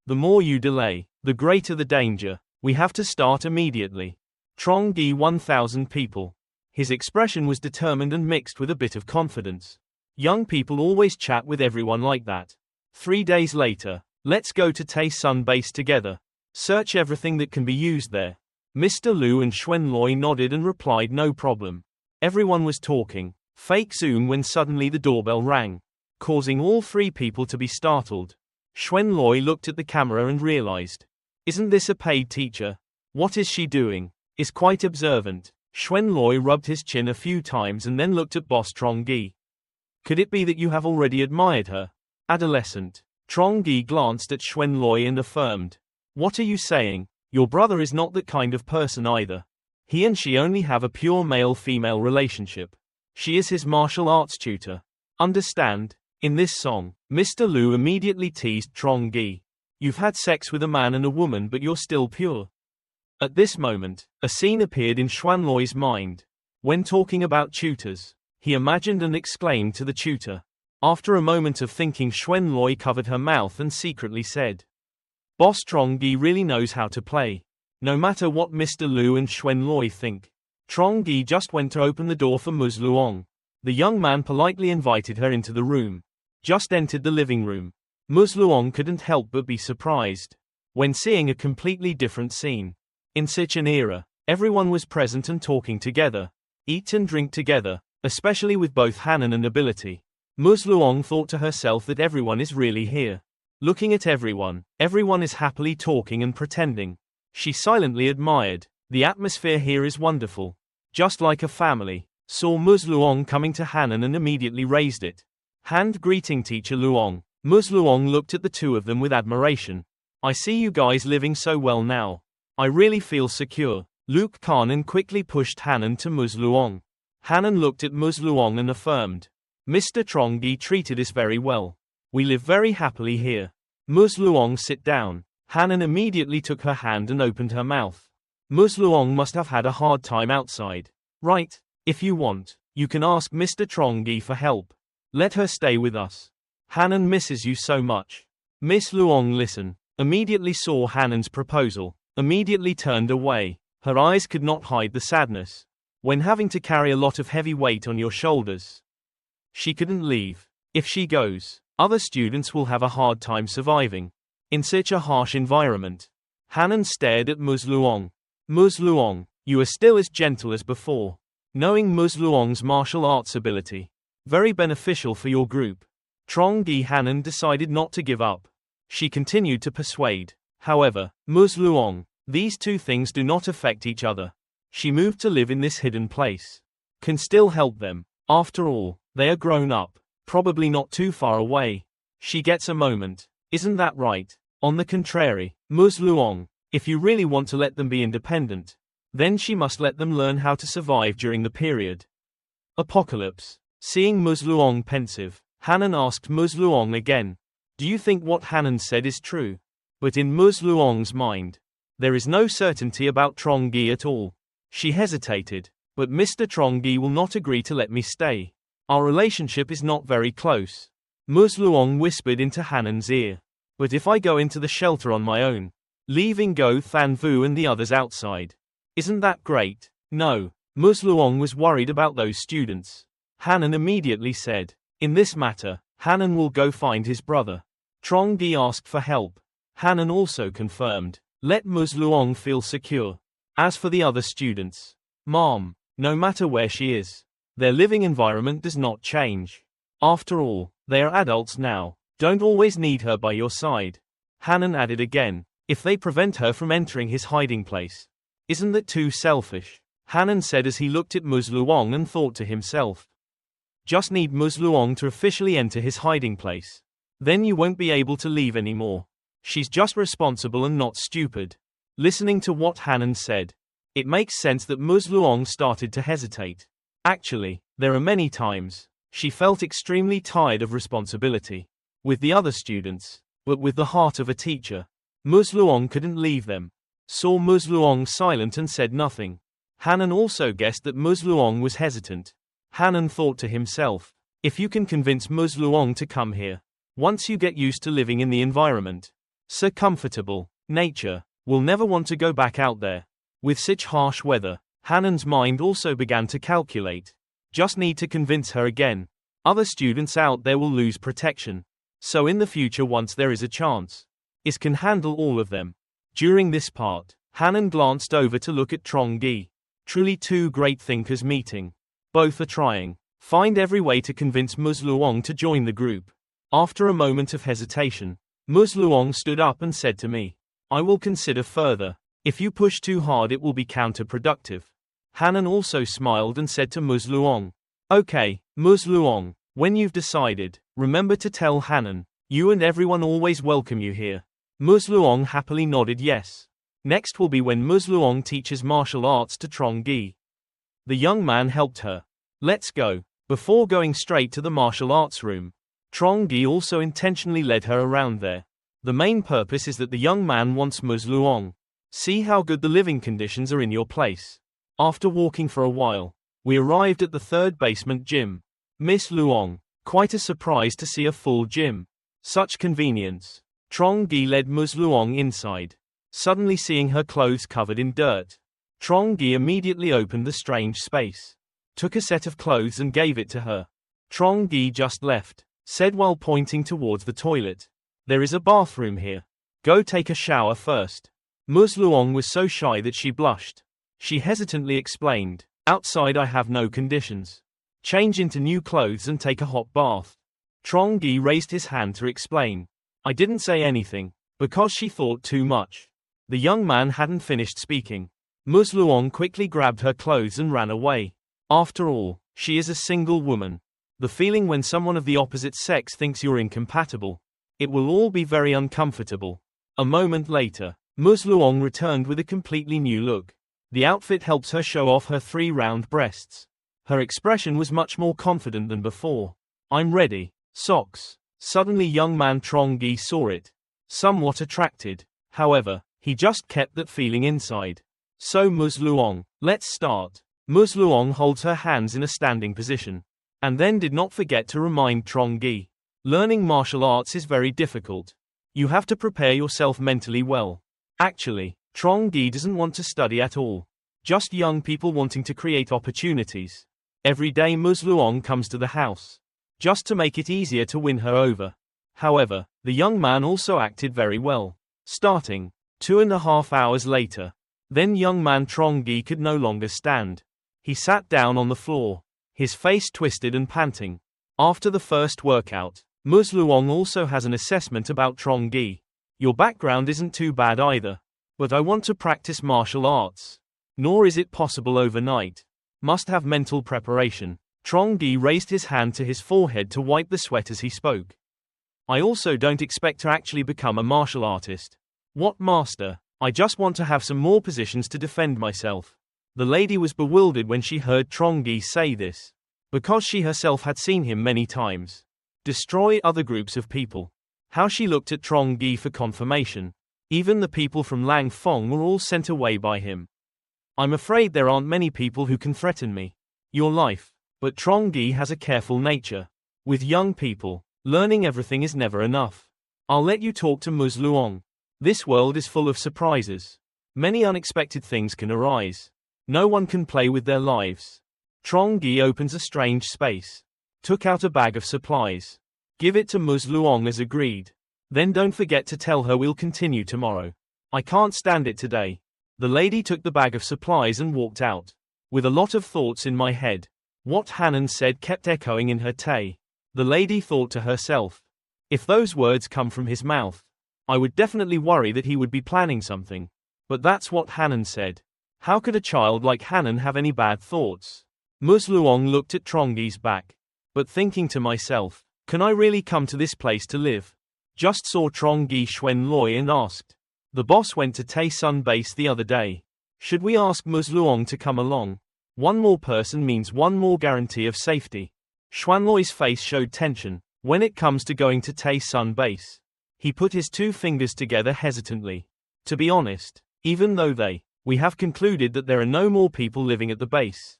The more you delay, the greater the danger. We have to start immediately. Trongi 1,000 people. His expression was determined and mixed with a bit of confidence. Young people always chat with everyone like that. 3 days later. Let's go to Tae-sun base together. Search everything that can be used there. Mr. Liu and Xuan Loi nodded and replied no problem. Everyone was talking. Fake zoom when suddenly the doorbell rang, causing all 3 people to be startled. Xuan Loi looked at the camera and realized. Isn't this a paid teacher? What is she doing? Is quite observant. Xuan Loi rubbed his chin a few times and then looked at boss Trongi. Could it be that you have already admired her? Adolescent. Trongi glanced at Xuan Loi and affirmed. What are you saying? Your brother is not that kind of person either. He and she only have a pure male-female relationship. She is his martial arts tutor. Understand? In this song, Mr. Liu immediately teased Trongi. You've had sex with a man and a woman but you're still pure. At this moment, a scene appeared in Xuan Loi's mind. When talking about tutors, he imagined and exclaimed to the tutor. After a moment of thinking, Xuan Loi covered her mouth and secretly said, Boss Trongi really knows how to play. No matter what Mr. Lu and Xuan Loi think. Trongi just went to open the door for Ms. Luong. The young man politely invited her into the room. Just entered the living room. Ms. Luong couldn't help but be surprised when seeing a completely different scene. In such an era, everyone was present and talking together, eat and drink together, especially with both Hanan and Ability. Ms. Luong thought to herself that everyone is really here. Looking at everyone is happily talking and pretending. She silently admired. The atmosphere here is wonderful. Just like a family. Saw Ms. Luong coming to Hanan and immediately raised it. Hand greeting Teacher Luong. Ms. Luong looked at the two of them with admiration. I see you guys living so well now. I really feel secure. Luke Carney quickly pushed Hanan to Ms. Luong. Hanan looked at Ms. Luong and affirmed. Mr. Trongi treated us very well. We live very happily here. Ms. Luong sit down. Hanan immediately took her hand and opened her mouth. Ms. Luong must have had a hard time outside. Right, if you want, you can ask Mr. Trongi for help. Let her stay with us. Hanan misses you so much. Miss Luong listened. Immediately saw Hanan's proposal, immediately turned away. Her eyes could not hide the sadness. When having to carry a lot of heavy weight on your shoulders, she couldn't leave. If she goes, other students will have a hard time surviving in such a harsh environment. Hanan stared at Ms. Luong. Ms. Luong, you are still as gentle as before. Knowing Ms. Luong's martial arts ability, very beneficial for your group. Trongi Hanan decided not to give up. She continued to persuade. However, Ms. Luong, these two things do not affect each other. She moved to live in this hidden place. Can still help them. After all, they are grown up, probably not too far away. She gets a moment. Isn't that right? On the contrary, Ms. Luong, if you really want to let them be independent, then she must let them learn how to survive during the period. Apocalypse. Seeing Ms. Luong pensive, Hanan asked Ms. Luong again. Do you think what Hanan said is true? But in Ms. Luong's mind, there is no certainty about Trongi at all. She hesitated. But Mr. Trongi will not agree to let me stay. Our relationship is not very close. Ms. Luong whispered into Hanan's ear. But if I go into the shelter on my own, leaving Go Than Vu and the others outside, isn't that great? No. Ms. Luong was worried about those students. Hanan immediately said. In this matter, Hanan will go find his brother. Trongi asked for help. Hanan also confirmed. Let Ms. Luong feel secure. As for the other students, Mom, no matter where she is, their living environment does not change. After all, they are adults now. Don't always need her by your side. Hanan added again. If they prevent her from entering his hiding place, isn't that too selfish? Hanan said as he looked at Ms. Luong and thought to himself. Just need Ms. Luong to officially enter his hiding place. Then you won't be able to leave anymore. She's just responsible and not stupid. Listening to what Hanan said, it makes sense that Ms. Luong started to hesitate. Actually, there are many times she felt extremely tired of responsibility with the other students, but with the heart of a teacher, Ms. Luong couldn't leave them. Saw Ms. Luong silent and said nothing. Hanan also guessed that Ms. Luong was hesitant. Hanan thought to himself, if you can convince Ms. Luong to come here, once you get used to living in the environment, so comfortable, nature, will never want to go back out there. With such harsh weather, Hanan's mind also began to calculate. Just need to convince her again. Other students out there will lose protection. So in the future, once there is a chance, is can handle all of them. During this part, Hanan glanced over to look at Trongi. Truly two great thinkers meeting. Both are trying. Find every way to convince Ms. Luong to join the group. After a moment of hesitation, Ms. Luong stood up and said to me, I will consider further. If you push too hard it will be counterproductive. Hanan also smiled and said to Ms. Luong, okay, Ms. Luong, when you've decided, remember to tell Hanan, you and everyone always welcome you here. Ms. Luong happily nodded yes. Next will be when Ms. Luong teaches martial arts to Trongi. The young man helped her. Let's go. Before going straight to the martial arts room, Trongi also intentionally led her around there. The main purpose is that the young man wants Ms. Luong. See how good the living conditions are in your place. After walking for a while, We arrived at the third basement gym. Miss Luong, quite a surprise to see a full gym. Such convenience. Trongi led Ms. Luong inside, suddenly seeing her clothes covered in dirt. Trongi immediately opened the strange space, took a set of clothes and gave it to her. Trongi just left, said while pointing towards the toilet. There is a bathroom here. Go take a shower first. Ms. Luong was so shy that she blushed. She hesitantly explained, outside I have no conditions. Change into new clothes and take a hot bath. Trongi raised his hand to explain. I didn't say anything, because she thought too much. The young man hadn't finished speaking. Ms. Luong quickly grabbed her clothes and ran away. After all, she is a single woman. The feeling when someone of the opposite sex thinks you're incompatible. It will all be very uncomfortable. A moment later, Ms. Luong returned with a completely new look. The outfit helps her show off her 3 round breasts. Her expression was much more confident than before. I'm ready. Socks. Suddenly young man Trongi saw it. Somewhat attracted. However, he just kept that feeling inside. So Ms. Luong, let's start. Ms. Luong holds her hands in a standing position. And then did not forget to remind Trongi. Learning martial arts is very difficult. You have to prepare yourself mentally well. Actually, Trongi doesn't want to study at all. Just young people wanting to create opportunities. Every day Ms. Luong comes to the house, just to make it easier to win her over. However, the young man also acted very well. Starting 2.5 hours later. Then young man Trongi could no longer stand. He sat down on the floor, his face twisted and panting. After the first workout, Ms. Luong also has an assessment about Trongi. Your background isn't too bad either. But I want to practice martial arts. Nor is it possible overnight. Must have mental preparation. Trongi raised his hand to his forehead to wipe the sweat as he spoke. I also don't expect to actually become a martial artist. What master? I just want to have some more positions to defend myself. The lady was bewildered when she heard Trongi say this. Because she herself had seen him many times destroy other groups of people. How she looked at Trongi for confirmation. Even the people from Lang Fong were all sent away by him. I'm afraid there aren't many people who can threaten me. Your life. But Trongi has a careful nature. With young people, learning everything is never enough. I'll let you talk to Ms. Luong. This world is full of surprises. Many unexpected things can arise. No one can play with their lives. Trongi opens a strange space. Took out a bag of supplies. Give it to Ms. Luong as agreed. Then don't forget to tell her we'll continue tomorrow. I can't stand it today. The lady took the bag of supplies and walked out. With a lot of thoughts in my head. What Hanan said kept echoing in her tay. The lady thought to herself. If those words come from his mouth, I would definitely worry that he would be planning something. But that's what Hanan said. How could a child like Hanan have any bad thoughts? Ms. Luong looked at Trongi's back. But thinking to myself, can I really come to this place to live? Just saw Trongi Xuan Loi and asked. The boss went to Tay Sun base the other day. Should we ask Ms. Luong to come along? One more person means one more guarantee of safety. Xuan Loi's face showed tension. When it comes to going to Tay Sun base. He put his 2 fingers together hesitantly. To be honest, even though we have concluded that there are no more people living at the base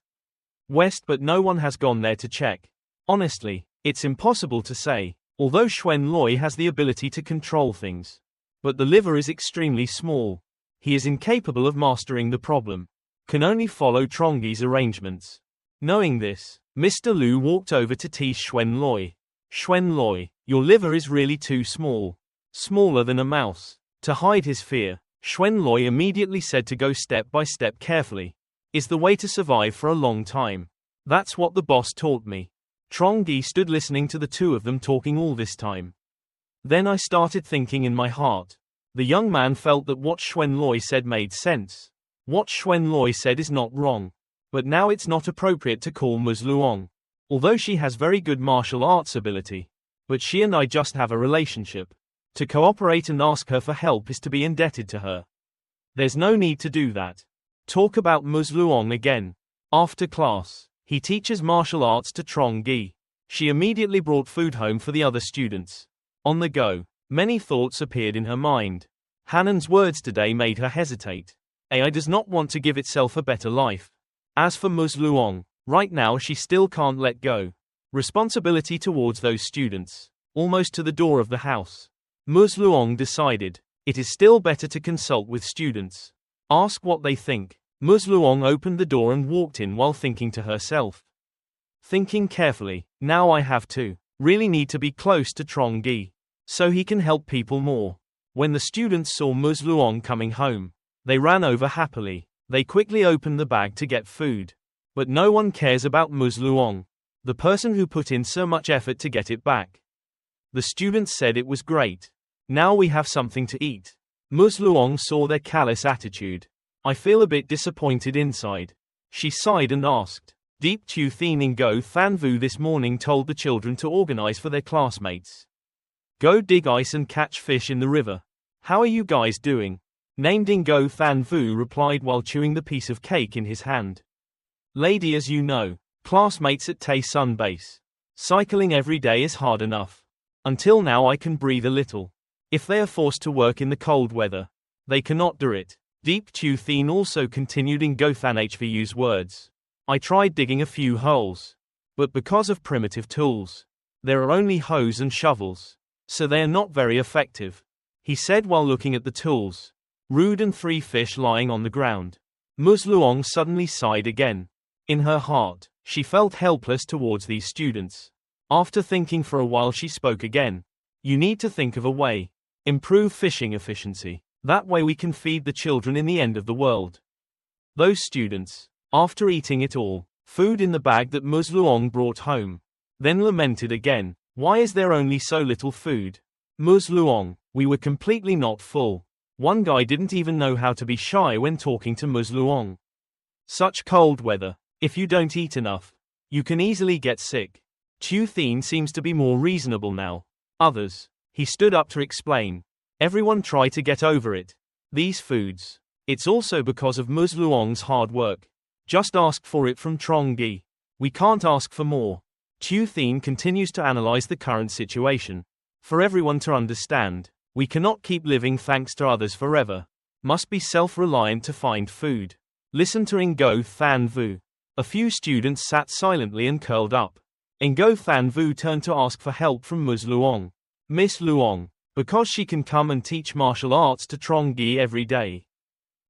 west, but no one has gone there to check. Honestly, it's impossible to say, although Xuan Loi has the ability to control things. But the liver is extremely small. He is incapable of mastering the problem. Can only follow Trongi's arrangements. Knowing this, Mr. Liu walked over to tease Xuan Loi. Xuan Loi, your liver is really too small. Smaller than a mouse. To hide his fear, Xuan Loi immediately said to go step by step carefully. Is the way to survive for a long time. That's what the boss taught me. Trongi stood listening to the 2 of them talking all this time. Then I started thinking in my heart. The young man felt that what Xuan Loi said made sense. What Xuan Loi said is not wrong. But now it's not appropriate to call Ms. Luong. Although she has very good martial arts ability. But she and I just have a relationship. To cooperate and ask her for help is to be indebted to her. There's no need to do that. Talk about Ms. Luong again. After class, he teaches martial arts to Trongi. She immediately brought food home for the other students. On the go, many thoughts appeared in her mind. Hanan's words today made her hesitate. AI does not want to give itself a better life. As for Ms. Luong, Right now she still can't let go. Responsibility towards those students. Almost to the door of the house. Ms. Luong decided, it is still better to consult with students. Ask what they think. Ms. Luong opened the door and walked in while thinking to herself. Thinking carefully, now I have to. Really need to be close to Trongi. So he can help people more. When the students saw Ms. Luong coming home, they ran over happily. They quickly opened the bag to get food. But no one cares about Ms. Luong, the person who put in so much effort to get it back. The students said it was great. Now we have something to eat. Ms. Luong saw their callous attitude. I feel a bit disappointed inside. She sighed and asked. Deep Tu Thien in Go Than Vu this morning told the children to organize for their classmates. Go dig ice and catch fish in the river. How are you guys doing? Named Ngo Than Vu replied while chewing the piece of cake in his hand. Lady, as you know, classmates at Tay Sun Base. Cycling every day is hard enough. Until now I can breathe a little. If they are forced to work in the cold weather, they cannot do it. Deep Tu Thien also continued in Ngo Than Hvu's words. I tried digging a few holes. But because of primitive tools, there are only hoes and shovels. So they are not very effective. He said while looking at the tools. Rude and 3 fish lying on the ground. Ms. Luong suddenly sighed again. In her heart, she felt helpless towards these students. After thinking for a while she spoke again. You need to think of a way. Improve fishing efficiency. That way we can feed the children in the end of the world. Those students, after eating it all, food in the bag that Ms. Luong brought home, then lamented again. Why is there only so little food? Ms. Luong, we were completely not full. One guy didn't even know how to be shy when talking to Ms. Luong. Such cold weather. If you don't eat enough, you can easily get sick. Tu Thien seems to be more reasonable now. Others. He stood up to explain. Everyone try to get over it. These foods. It's also because of Ms. Luong's hard work. Just ask for it from Trongi. We can't ask for more. Tu Thien continues to analyze the current situation. For everyone to understand, we cannot keep living thanks to others forever. Must be self-reliant to find food. Listen to Ngo Than Vu. A few students sat silently and curled up. Ngo Than Vu turned to ask for help from Ms. Luong. Miss Luong, because she can come and teach martial arts to Trongi every day.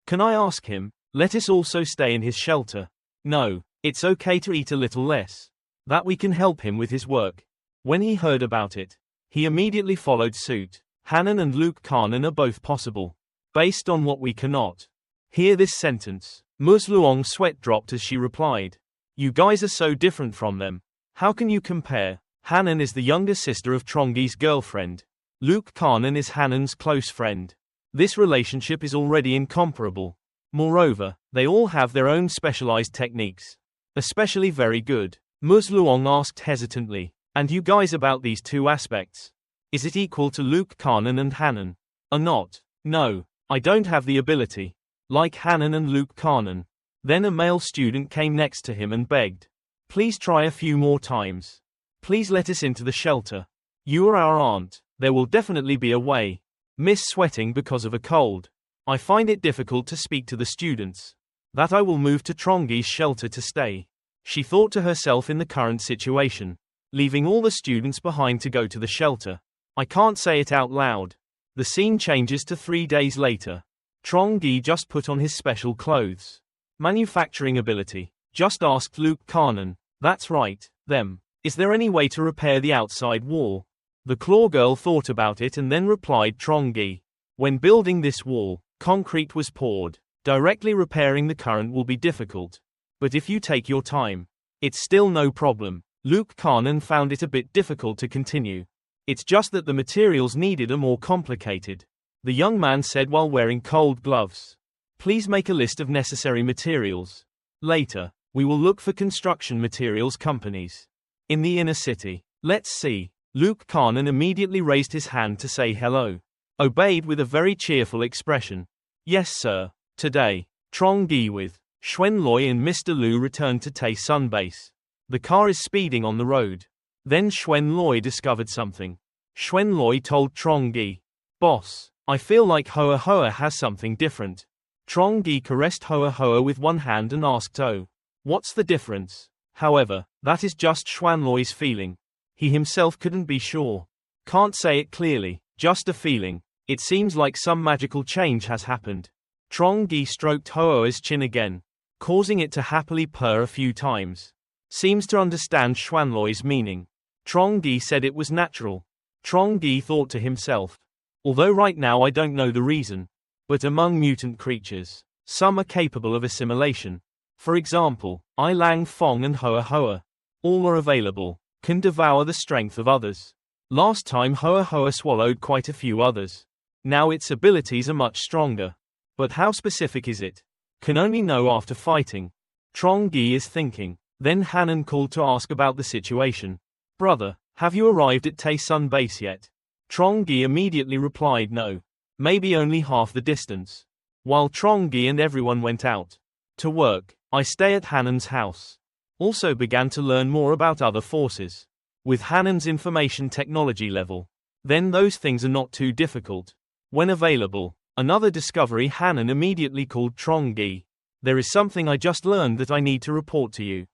Can I ask him, let us also stay in his shelter? No, it's okay to eat a little less. That we can help him with his work. When he heard about it, he immediately followed suit. Hanan and Luke Carnan are both possible. Based on what we cannot. Hear this sentence. Ms. Luong's sweat dropped as she replied. You guys are so different from them. How can you compare? Hanan is the younger sister of Trongi's girlfriend. Luke Carnan is Hanan's close friend. This relationship is already incomparable. Moreover, they all have their own specialized techniques. Especially very good. Ms. Luong asked hesitantly. And you guys about these two aspects? Is it equal to Luke Carnan and Hanan? Or not? No, I don't have the ability. Like Hanan and Luke Carnan. Then a male student came next to him and begged. Please try a few more times. Please let us into the shelter. You are our aunt. There will definitely be a way. Miss sweating because of a cold. I find it difficult to speak to the students. That I will move to Trongi's shelter to stay. She thought to herself in the current situation. Leaving all the students behind to go to the shelter. I can't say it out loud. The scene changes to 3 days later. Trongi just put on his special clothes. Manufacturing ability. Just asked Luke Carnan. That's right, them. Is there any way to repair the outside wall? The claw girl thought about it and then replied Trongi. When building this wall, concrete was poured. Directly repairing the current will be difficult. But if you take your time, it's still no problem. Luke Carnan found it a bit difficult to continue. It's just that the materials needed are more complicated. The young man said while wearing cold gloves. Please make a list of necessary materials. Later, we will look for construction materials companies. In the inner city. Let's see. Luke Carnan immediately raised his hand to say hello. Obeyed with a very cheerful expression. Yes sir. Today, Trongi with Xuan Loi and Mr. Lu returned to Tay Sun Base. The car is speeding on the road. Then Xuan Loi discovered something. Xuan Loi told Trongi. Boss, I feel like Hoa Hoa has something different. Trongi caressed Hoa Hoa with one hand and asked, oh, what's the difference? However, that is just Xuanloi's feeling. He himself couldn't be sure. Can't say it clearly, just a feeling. It seems like some magical change has happened. Trongi stroked Hoo's chin again, causing it to happily purr a few times. Seems to understand Xuanloi's meaning. Trongi said it was natural. Trongi thought to himself. Although right now I don't know the reason. But among mutant creatures, some are capable of assimilation. For example, I Lang Fong and Hoa. All are available, can devour the strength of others. Last time Hoa swallowed quite a few others. Now its abilities are much stronger. But how specific is it? Can only know after fighting. Trongi is thinking. Then Hanan called to ask about the situation. Brother, have you arrived at Taesun base yet? Trongi immediately replied no. Maybe only half the distance. While Trongi and everyone went out to work, I stay at Hanan's house. Also began to learn more about other forces. With Hanan's information technology level, then those things are not too difficult. When available, another discovery Hanan immediately called Trongi. There is something I just learned that I need to report to you.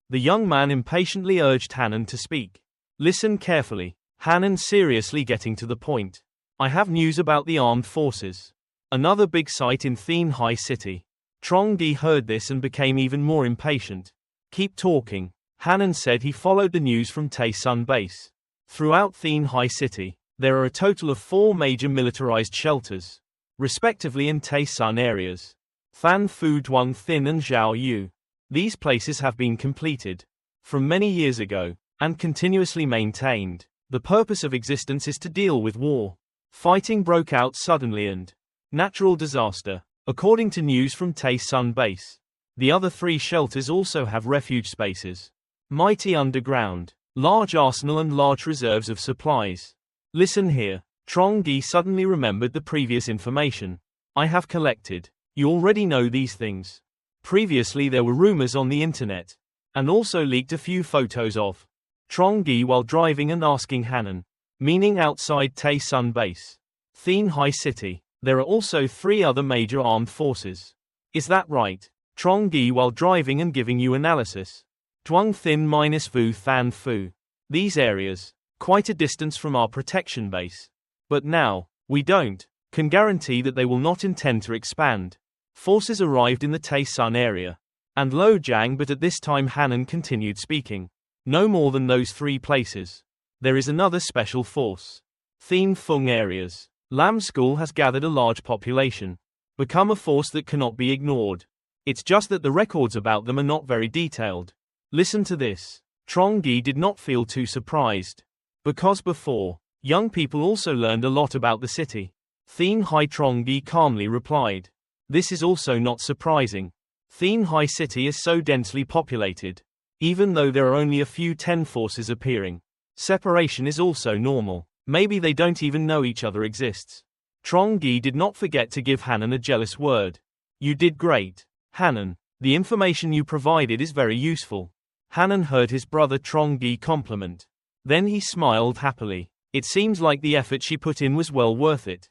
The young man impatiently urged Hanan to speak. Listen carefully. Hanan seriously getting to the point. I have news about the armed forces. Another big site in Thien High City. Trongi heard this and became even more impatient. Keep talking. Hanan said he followed the news from Taesun base. Throughout Thien High City, there are a total of 4 major militarized shelters, respectively in Taesun areas. Than Phu Duong Thin and Zhao Yu. These places have been completed from many years ago, and continuously maintained. The purpose of existence is to deal with war. Fighting broke out suddenly and natural disaster, according to news from Taesun base. The other 3 shelters also have refuge spaces. Mighty underground, large arsenal and large reserves of supplies. Listen here. Trongi suddenly remembered the previous information. I have collected. You already know these things. Previously there were rumors on the internet. And also leaked a few photos of Trongi while driving and asking Hanan. Meaning outside Taesun base. Thien High City. There are also 3 other major armed forces. Is that right? Trongi while driving and giving you analysis. Duong Thin minus Vu Than Phu. These areas. Quite a distance from our protection base. But now, we can guarantee that they will not intend to expand. Forces arrived in the Taesun area. And Lojiang, but at this time Hanan continued speaking. No more than those 3 places. There is another special force. Thien Phung areas. Lam School has gathered a large population. Become a force that cannot be ignored. It's just that the records about them are not very detailed. Listen to this. Trongi did not feel too surprised. Because before, young people also learned a lot about the city. Thien Hai Trongi calmly replied. This is also not surprising. Thien High City is so densely populated. Even though there are only a few 10 forces appearing. Separation is also normal. Maybe they don't even know each other exists. Trongi did not forget to give Hanan a jealous word. You did great. Hanan, the information you provided is very useful. Hanan heard his brother Trongi compliment. Then he smiled happily. It seems like the effort she put in was well worth it.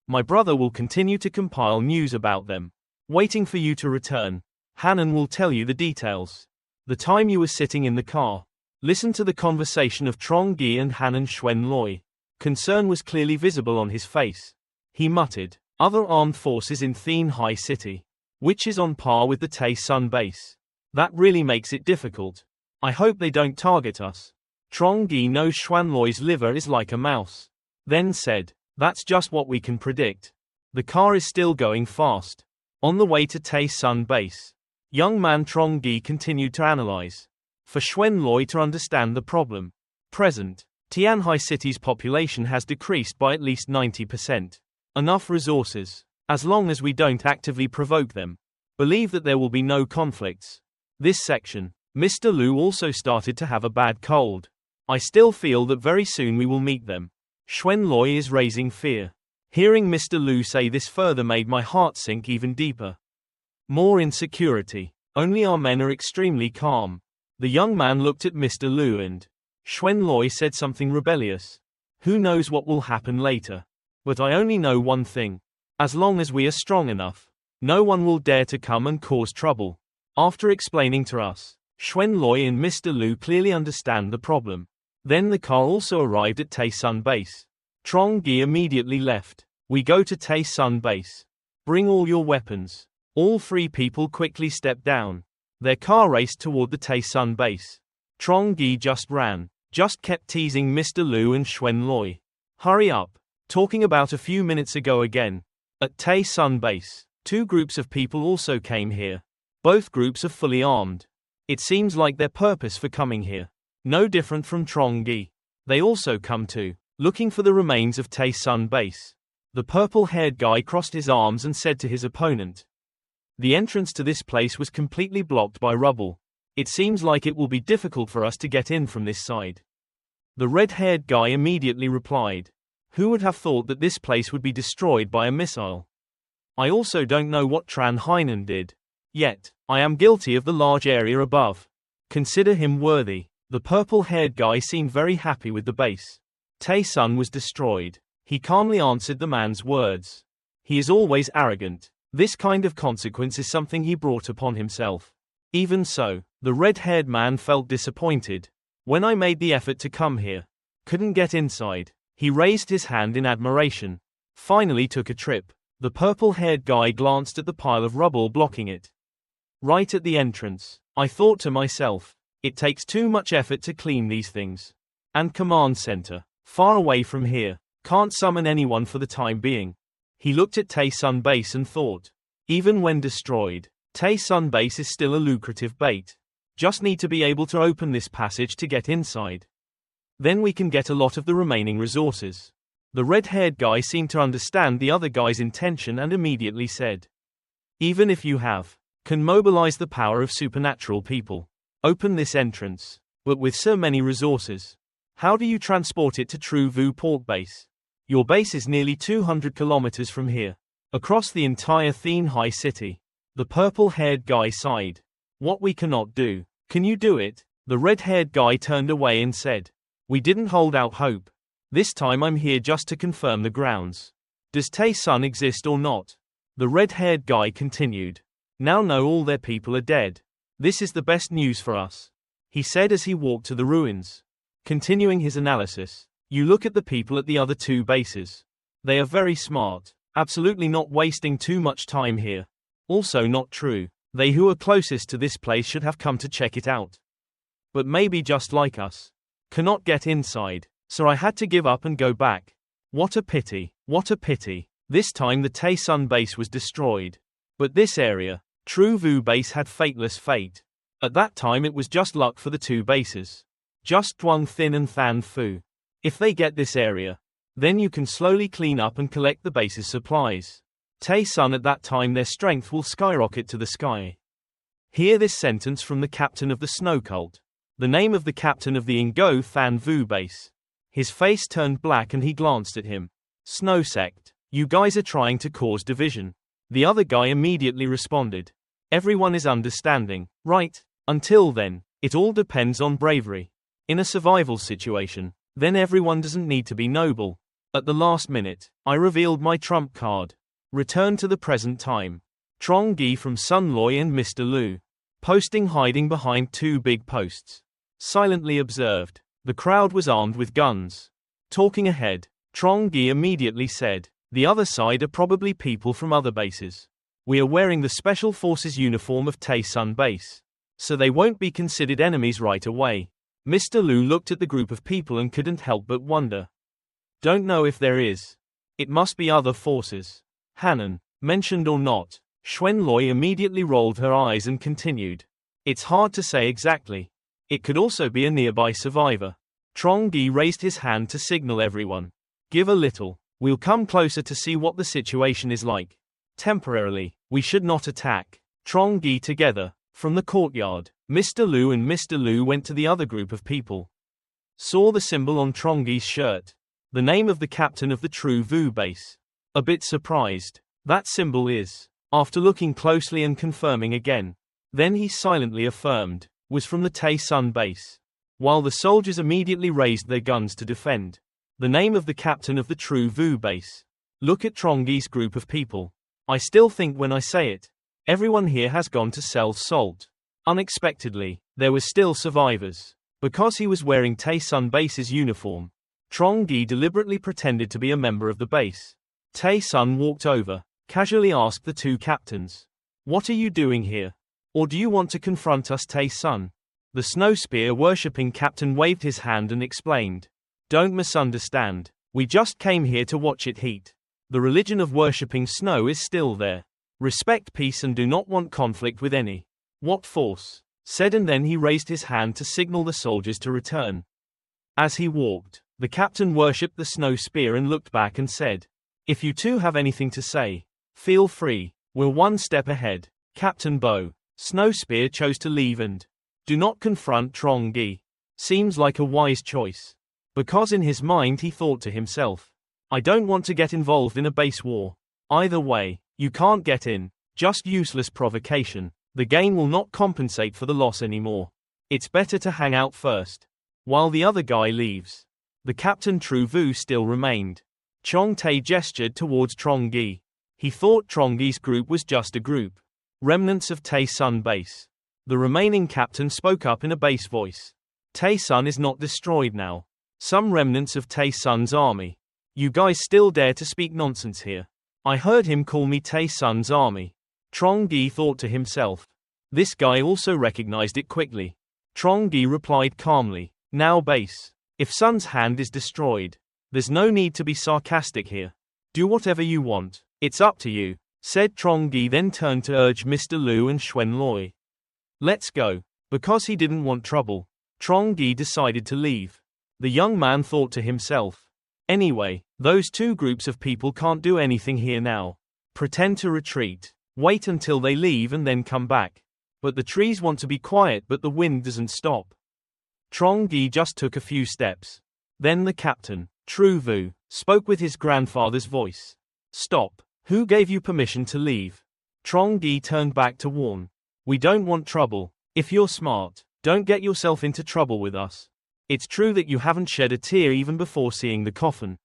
My brother will continue to compile news about them. Waiting for you to return. Hanan will tell you the details. The time you were sitting in the car. Listen to the conversation of Trongi and Hanan Xuanloi. Concern was clearly visible on his face. He muttered, other armed forces in Thien High City. Which is on par with the Taesun base. That really makes it difficult. I hope they don't target us. Trongi knows Xuanloi's liver is like a mouse. Then said, that's just what we can predict. The car is still going fast. On the way to Taesun base. Young man Trongi continued to analyze. For Xuanloi to understand the problem. Present, Tianhai City's population has decreased by at least 90%. Enough resources. As long as we don't actively provoke them. Believe that there will be no conflicts. This section. Mr. Liu also started to have a bad cold. I still feel that very soon we will meet them. Xuanloi is raising fear. Hearing Mr. Liu say this further made my heart sink even deeper. More insecurity. Only our men are extremely calm. The young man looked at Mr. Liu and Xuanloi said something rebellious. Who knows what will happen later? But I only know one thing. As long as we are strong enough, no one will dare to come and cause trouble. After explaining to us, Xuanloi and Mr. Lu clearly understand the problem. Then the car also arrived at Taesun base. Trongi immediately left. We go to Taesun base. Bring all your weapons. All three people quickly stepped down. Their car raced toward the Taesun base. Trongi just ran. Just kept teasing Mr. Lu and Xuanloi. Hurry up. Talking about a few minutes ago again. At Taesun base, two groups of people also came here. Both groups are fully armed. It seems like their purpose for coming here. No different from Trongi. They also come too, looking for the remains of Taesun base. The purple-haired guy crossed his arms and said to his opponent. The entrance to this place was completely blocked by rubble. It seems like it will be difficult for us to get in from this side. The red-haired guy immediately replied. Who would have thought that this place would be destroyed by a missile? I also don't know what Tran Chinhao did. Yet, I am guilty of the large area above. Consider him worthy. The purple-haired guy seemed very happy with the base. Taesun was destroyed. He calmly answered the man's words. He is always arrogant. This kind of consequence is something he brought upon himself. Even so, the red-haired man felt disappointed. When I made the effort to come here, couldn't get inside. He raised his hand in admiration. Finally took a trip. The purple-haired guy glanced at the pile of rubble blocking it. Right at the entrance, I thought to myself, it takes too much effort to clean these things. And command center, far away from here, can't summon anyone for the time being. He looked at Taesun base and thought, even when destroyed, Taesun base is still a lucrative bait. Just need to be able to open this passage to get inside. Then we can get a lot of the remaining resources. The red-haired guy seemed to understand the other guy's intention and immediately said, even if you can mobilize the power of supernatural people. Open this entrance. But with so many resources, how do you transport it to True port base? Your base is nearly 200 kilometers from here. Across the entire Thanhai city. The purple-haired guy sighed. What we cannot do. Can you do it? The red-haired guy turned away and said, we didn't hold out hope. This time I'm here just to confirm the grounds. Does Taesun exist or not? The red-haired guy continued. Now know all their people are dead. This is the best news for us. He said as he walked to the ruins. Continuing his analysis. You look at the people at the other two bases. They are very smart. Absolutely not wasting too much time here. Also not true. They who are closest to this place should have come to check it out. But maybe just like us. Cannot get inside. So I had to give up and go back. What a pity. What a pity. This time the Taesun base was destroyed. But this area, True base had fateless fate. At that time it was just luck for the two bases. Just Tuong Thin and Than Fu. If they get this area, then you can slowly clean up and collect the base's supplies. Taesun at that time their strength will skyrocket to the sky. Hear this sentence from the captain of the snow cult. The name of the captain of the Ingo Than Vu base. His face turned black and he glanced at him. Snow sect. You guys are trying to cause division. The other guy immediately responded. Everyone is understanding, right? Until then, it all depends on bravery. In a survival situation, then everyone doesn't need to be noble. At the last minute, I revealed my trump card. Return to the present time. Trongi from Sunloy and Mr. Lu. Posting hiding behind two big posts. Silently observed. The crowd was armed with guns. Talking ahead, Trongi immediately said, the other side are probably people from other bases. We are wearing the Special Forces uniform of Taesun base. So they won't be considered enemies right away. Mr. Lu looked at the group of people and couldn't help but wonder. Don't know if there is. It must be other forces. Hanan, mentioned or not. Xuanloi immediately rolled her eyes and continued. It's hard to say exactly. It could also be a nearby survivor. Trongi raised his hand to signal everyone. Give a little. We'll come closer to see what the situation is like. Temporarily, we should not attack. Trongi together. From the courtyard, Mr. Lu and Mr. Lu went to the other group of people. Saw the symbol on Trongi's shirt. The name of the captain of the True Vu base. A bit surprised. That symbol is. After looking closely and confirming again. Then he silently affirmed. Was from the Taesun base. While the soldiers immediately raised their guns to defend. The name of the captain of the True Vu base. Look at Trongi's group of people. I still think when I say it. Everyone here has gone to sell salt. Unexpectedly, There were still survivors. Because he was wearing Tae-sun base's uniform, Trongi deliberately pretended to be a member of the base. Tae-sun walked over, casually asked the two captains, "What are you doing here? Or do you want to confront us, Tae-sun?" The snow spear worshipping captain waved his hand and explained, "Don't misunderstand. We just came here to watch it heat. The religion of worshipping snow is still there. Respect peace and do not want conflict with any." "What force?" said, and then he raised his hand to signal the soldiers to return. As he walked, the captain worshipped the snow spear and looked back and said, "If you two have anything to say, feel free. We're one step ahead." Captain Bo, Snow Spear chose to leave and do not confront Trongi. Seems like a wise choice. Because in his mind he thought to himself, "I don't want to get involved in a base war. Either way, you can't get in. Just useless provocation. The gain will not compensate for the loss anymore. It's better to hang out first." While the other guy leaves, the captain True Vu still remained. Chong Tae gestured towards Trongi. He thought Trongi's group was just a group. Remnants of Tae-sun base. The remaining captain spoke up in a bass voice. "Tae-sun is not destroyed now. Some remnants of Tae-sun's army. You guys still dare to speak nonsense here? I heard him call me Tae-sun's army." Trongi thought to himself. This guy also recognized it quickly. Trongi replied calmly, "Now base. If Sun's hand is destroyed, there's no need to be sarcastic here. Do whatever you want. It's up to you," said Trongi, then turned to urge Mr. Liu and Xuan Loi. "Let's go." Because he didn't want trouble, Trongi decided to leave. The young man thought to himself, "Anyway, those two groups of people can't do anything here now. Pretend to retreat. Wait until they leave and then come back. But the trees want to be quiet, but the wind doesn't stop." Trongi just took a few steps. Then the captain, True Vu, spoke with his grandfather's voice. "Stop. Who gave you permission to leave?" Trongi turned back to warn. "We don't want trouble. If you're smart, don't get yourself into trouble with us. It's true that you haven't shed a tear even before seeing the coffin."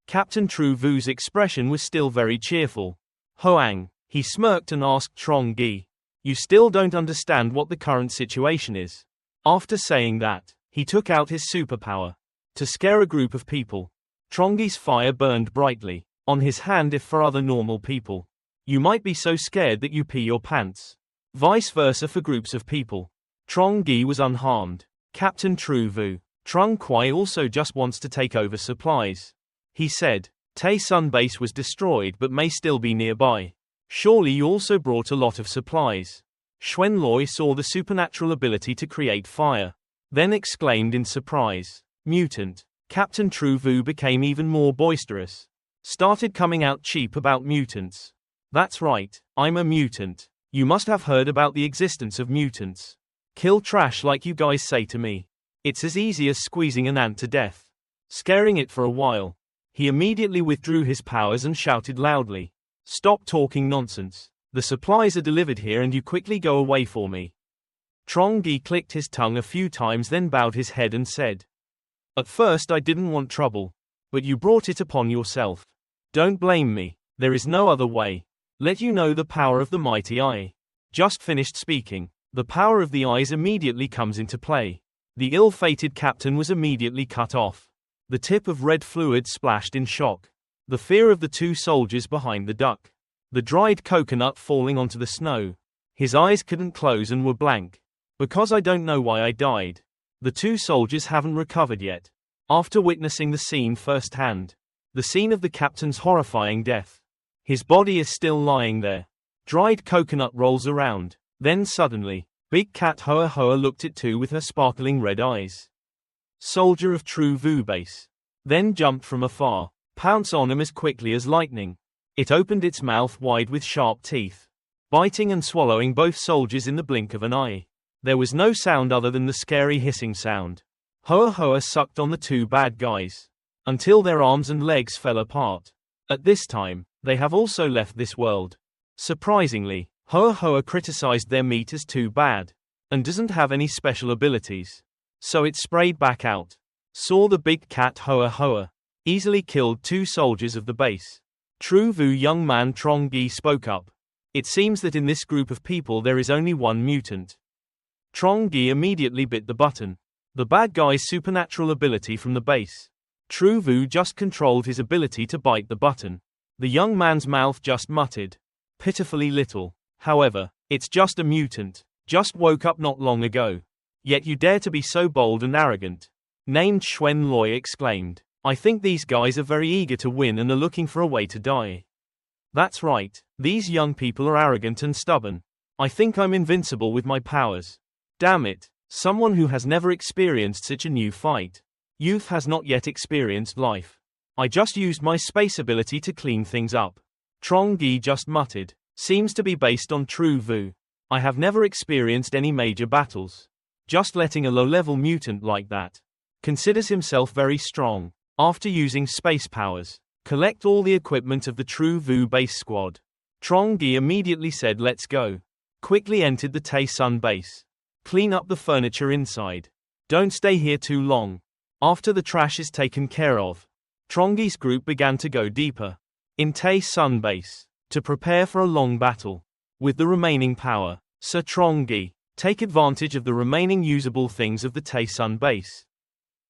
Captain True Vu's expression was still very cheerful. "Hoang," he smirked and asked Trongi, "You still don't understand what the current situation is?" After saying that, he took out his superpower to scare a group of people. Trongi's fire burned brightly on his hand. If for other normal people, you might be so scared that you pee your pants. Vice versa for groups of people. Trongi was unharmed. Captain True Vu, Trung Kwai also just wants to take over supplies. He said, "Tae-sun base was destroyed but may still be nearby. Surely you also brought a lot of supplies." Xuan Loi saw the supernatural ability to create fire, then exclaimed in surprise, "Mutant." Captain True Vu became even more boisterous. Started coming out cheap about mutants. "That's right, I'm a mutant. You must have heard about the existence of mutants. Kill trash like you guys say to me. It's as easy as squeezing an ant to death." Scaring it for a while, he immediately withdrew his powers and shouted loudly, "Stop talking nonsense. The supplies are delivered here and you quickly go away for me." Trongi clicked his tongue a few times, then bowed his head and said, "At first I didn't want trouble. But you brought it upon yourself. Don't blame me. There is no other way. Let you know the power of the mighty eye." Just finished speaking, the power of the eyes immediately comes into play. The ill-fated captain was immediately cut off. The tip of red fluid splashed in shock. The fear of the two soldiers behind the duck. The dried coconut falling onto the snow. His eyes couldn't close and were blank. "Because I don't know why I died. The two soldiers haven't recovered yet." After witnessing the scene firsthand, the scene of the captain's horrifying death, his body is still lying there. Dried coconut rolls around. Then suddenly, Big Cat Hoa Hoa looked at two with her sparkling red eyes. Soldier of True Vu base. Then jumped from afar, pounce on him as quickly as lightning. It opened its mouth wide with sharp teeth, biting and swallowing both soldiers in the blink of an eye. There was no sound other than the scary hissing sound. Hoa Hoa sucked on the two bad guys until their arms and legs fell apart. At this time, they have also left this world. Surprisingly, Hoa Hoa criticized their meat as too bad and doesn't have any special abilities. So it sprayed back out. Saw the big cat Hoa Hoa easily killed two soldiers of the base. True Vu young man Trongi spoke up. "It seems that in this group of people there is only one mutant. Trongi immediately bit the button. The bad guy's supernatural ability from the base. True Vu just controlled his ability to bite the button. The young man's mouth just muttered. Pitifully little. However, it's just a mutant. Just woke up not long ago. Yet you dare to be so bold and arrogant. Named Xuan Loi exclaimed. I think these guys are very eager to win and are looking for a way to die. That's right, these young people are arrogant and stubborn. I think I'm invincible with my powers. Damn it, someone who has never experienced such a new fight. Youth has not yet experienced life. I just used my space ability to clean things up. Trongi just muttered. Seems to be based on True Vu. I have never experienced any major battles. Just letting a low-level mutant like that. Considers himself very strong. After using space powers, collect all the equipment of the True Vu base squad. Trongi immediately said let's go. Quickly entered the Tae-sun base. Clean up the furniture inside. Don't stay here too long. After the trash is taken care of, Trongi's group began to go deeper. In Tae-sun base. To prepare for a long battle. With the remaining power, Sir Trongi, take advantage of the remaining usable things of the Tae-sun base.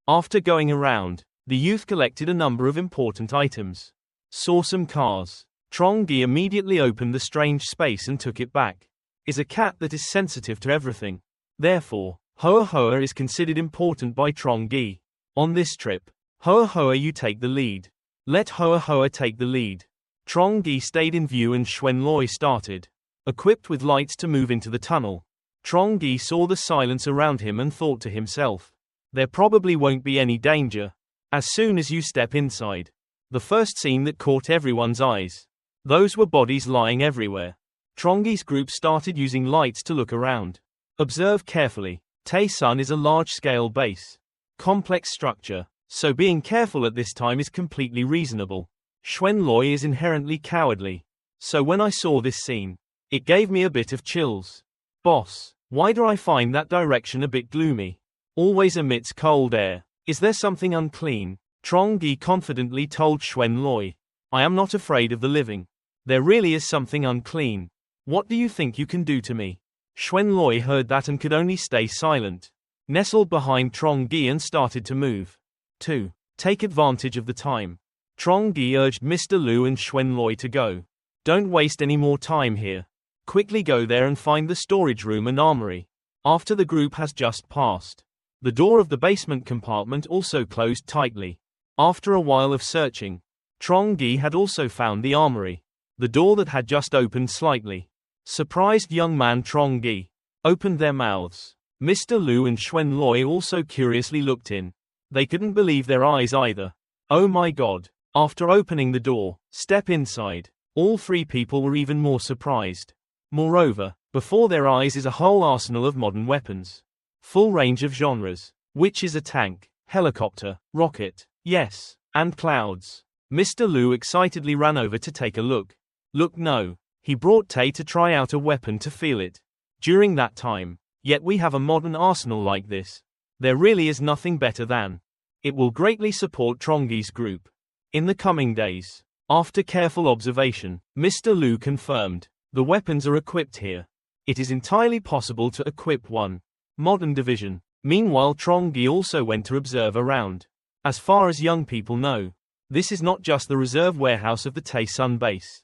After going around, the youth collected a number of important items. Saw some cars. Trongi immediately opened the strange space and took it back. Is a cat that is sensitive to everything. Therefore, Hoa Hoa is considered important by Trongi. On this trip, Hoa Hoa you take the lead. Let Hoa Hoa take the lead. Trongi stayed in view and Xuan Loi started. Equipped with lights to move into the tunnel. Trongi saw the silence around him and thought to himself. There probably won't be any danger. As soon as you step inside. The first scene that caught everyone's eyes. Those were bodies lying everywhere. Trongi's group started using lights to look around. Observe carefully. Tae-sun is a large-scale base. Complex structure. So being careful at this time is completely reasonable. Xuan Loi is inherently cowardly. So when I saw this scene, it gave me a bit of chills. Boss, why do I find that direction a bit gloomy? Always emits cold air. Is there something unclean? Trongi confidently told Xuan Loi. I am not afraid of the living. There really is something unclean. What do you think you can do to me? Xuan Loi heard that and could only stay silent. Nestled behind Trongi and started to move. 2. Take advantage of the time. Trongi urged Mr. Liu and Xuan Loi to go. Don't waste any more time here. Quickly go there and find the storage room and armory. After the group has just passed. The door of the basement compartment also closed tightly. After a while of searching, Trongi had also found the armory. The door that had just opened slightly. Surprised young man Trongi opened their mouths. Mr. Liu and Xuan Loi also curiously looked in. They couldn't believe their eyes either. Oh my god. After opening the door, step inside. All three people were even more surprised. Moreover, before their eyes is a whole arsenal of modern weapons. Full range of genres. Which is a tank, helicopter, rocket, yes, and clouds. Mr. Liu excitedly ran over to take a look. Look no. He brought Tae to try out a weapon to feel it. During that time, yet we have a modern arsenal like this. There really is nothing better than. It will greatly support Trongi's group. In the coming days. After careful observation, Mr. Liu confirmed. The weapons are equipped here. It is entirely possible to equip one. Modern division. Meanwhile Trongi also went to observe around. As far as young people know, this is not just the reserve warehouse of the Tae-sun base.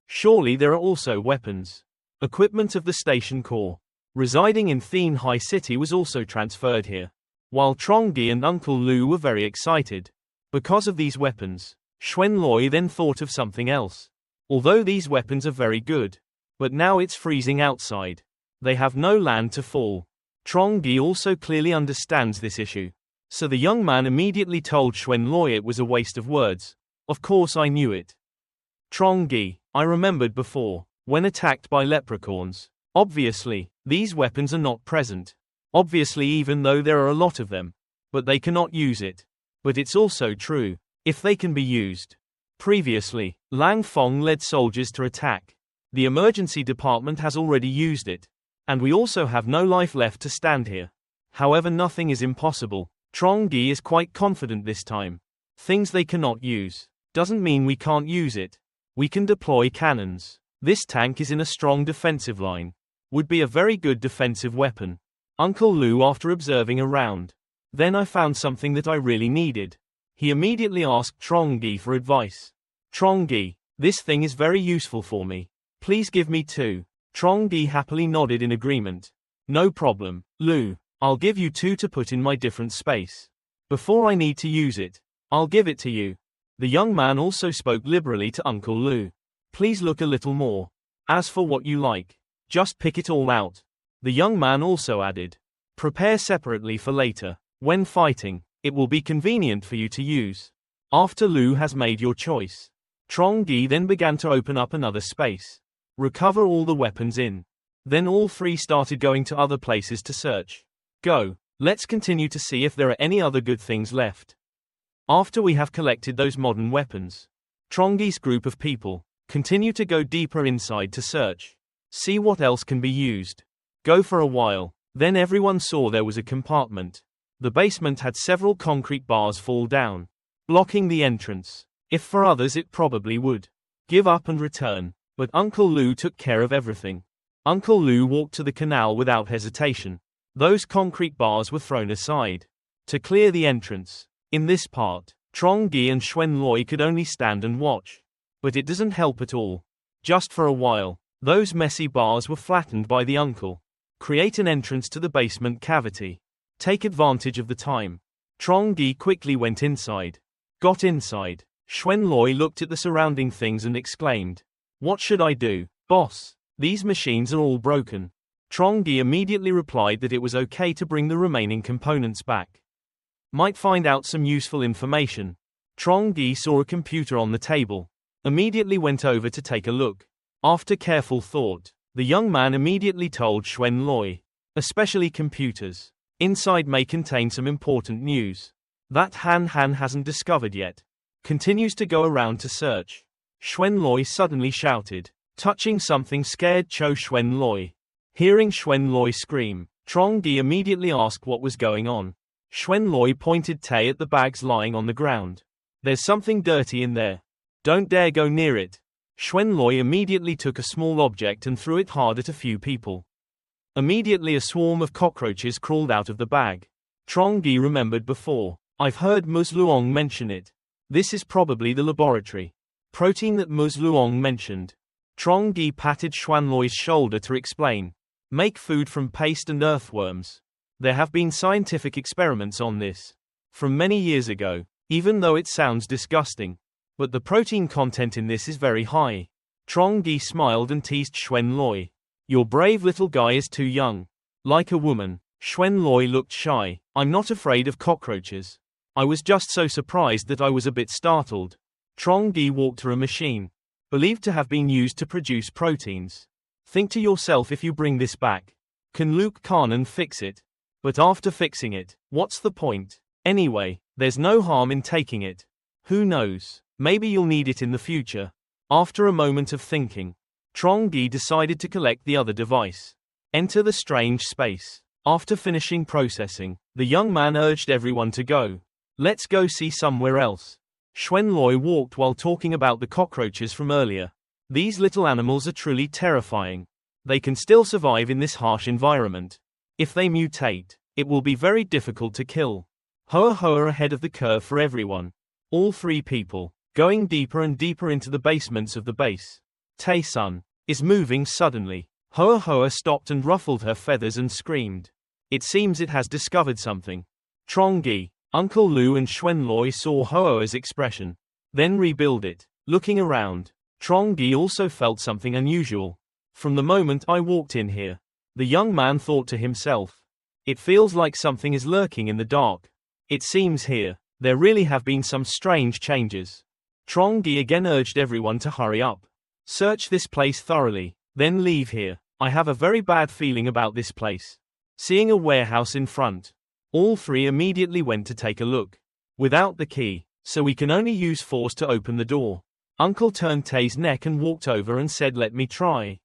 Surely there are also weapons. Equipment of the station core. Residing in Thien High City was also transferred here. While Trongi and Uncle Liu were very excited. Because of these weapons, Xuan Loi then thought of something else. Although these weapons are very good. But now it's freezing outside. They have no land to fall. Trongi also clearly understands this issue. So the young man immediately told Xuan Loi it was a waste of words. Of course I knew it. Trongi, I remembered before, when attacked by leprechauns. Obviously, these weapons are not present. Obviously even though there are a lot of them. But they cannot use it. But it's also true. If they can be used. Previously, Lang Fong led soldiers to attack. The emergency department has already used it. And we also have no life left to stand here. However, nothing is impossible. Trongi is quite confident this time. Things they cannot use doesn't mean we can't use it. We can deploy cannons. This tank is in a strong defensive line. Would be a very good defensive weapon. Uncle Lu after observing around. Then I found something that I really needed. He immediately asked Trongi for advice. Trongi, this thing is very useful for me. Please give me 2. Trongi happily nodded in agreement. No problem, Lu. I'll give you 2 to put in my different space. Before I need to use it, I'll give it to you. The young man also spoke liberally to Uncle Lu. Please look a little more. As for what you like, just pick it all out. The young man also added. Prepare separately for later. When fighting, it will be convenient for you to use. After Lu has made your choice, Trongi then began to open up another space. Recover all the weapons in. Then all 3 started going to other places to search. Go. Let's continue to see if there are any other good things left. After we have collected those modern weapons, Trongi's group of people continue to go deeper inside to search. See what else can be used. Go for a while. Then everyone saw there was a compartment. The basement had several concrete bars fall down, blocking the entrance. If for others it probably would give up and return. But Uncle Lu took care of everything. Uncle Lu walked to the canal without hesitation. Those concrete bars were thrown aside to clear the entrance. In this part, Trongi and Xuan Loi could only stand and watch. But it doesn't help at all. Just for a while, those messy bars were flattened by the uncle. Create an entrance to the basement cavity. Take advantage of the time. Trongi quickly went inside. Got inside. Xuan Loi looked at the surrounding things and exclaimed. What should I do, boss? These machines are all broken. Trongi immediately replied that it was okay to bring the remaining components back. Might find out some useful information. Trongi saw a computer on the table. Immediately went over to take a look. After careful thought, the young man immediately told Xuan Loi. Especially computers. Inside may contain some important news that Han hasn't discovered yet. Continues to go around to search. Xuan Loi suddenly shouted. Touching something scared Xuan Loi. Hearing Xuan Loi scream, Trongi immediately asked what was going on. Xuan Loi pointed Tay at the bags lying on the ground. There's something dirty in there. Don't dare go near it. Xuan Loi immediately took a small object and threw it hard at a few people. Immediately a swarm of cockroaches crawled out of the bag. Trongi remembered before. I've heard Ms. Luong mention it. This is probably the laboratory protein that Ms. Luong mentioned. Trongi patted Xuan Loi's shoulder to explain. Make food from paste and earthworms. There have been scientific experiments on this from many years ago, even though it sounds disgusting. But the protein content in this is very high. Trongi smiled and teased Xuan Loi. Your brave little guy is too young. Like a woman. Xuan Loi looked shy. I'm not afraid of cockroaches. I was just so surprised that I was a bit startled. Trongi walked to a machine, believed to have been used to produce proteins. Think to yourself, if you bring this back, can Luke Carney fix it? But after fixing it, what's the point? Anyway, there's no harm in taking it. Who knows, maybe you'll need it in the future. After a moment of thinking, Trongi decided to collect the other device. Enter the strange space. After finishing processing, the young man urged everyone to go. Let's go see somewhere else. Xuan Loi walked while talking about the cockroaches from earlier. These little animals are truly terrifying. They can still survive in this harsh environment. If they mutate, it will be very difficult to kill. Hoa Hoa ahead of the curve for everyone. All 3 people, going deeper and deeper into the basements of the base. Tae-sun is moving suddenly. Hoa Hoa stopped and ruffled her feathers and screamed. It seems it has discovered something. Trongi, Uncle Lu and Xuan Loi saw Hoa-Hoa's expression. Then rebuild it. Looking around, Trongi also felt something unusual. From the moment I walked in here, the young man thought to himself. It feels like something is lurking in the dark. It seems here, there really have been some strange changes. Trongi again urged everyone to hurry up. Search this place thoroughly, then leave here. I have a very bad feeling about this place. Seeing a warehouse in front, all 3 immediately went to take a look. Without the key, so we can only use force to open the door. Uncle turned Tae's neck and walked over and said, let me try.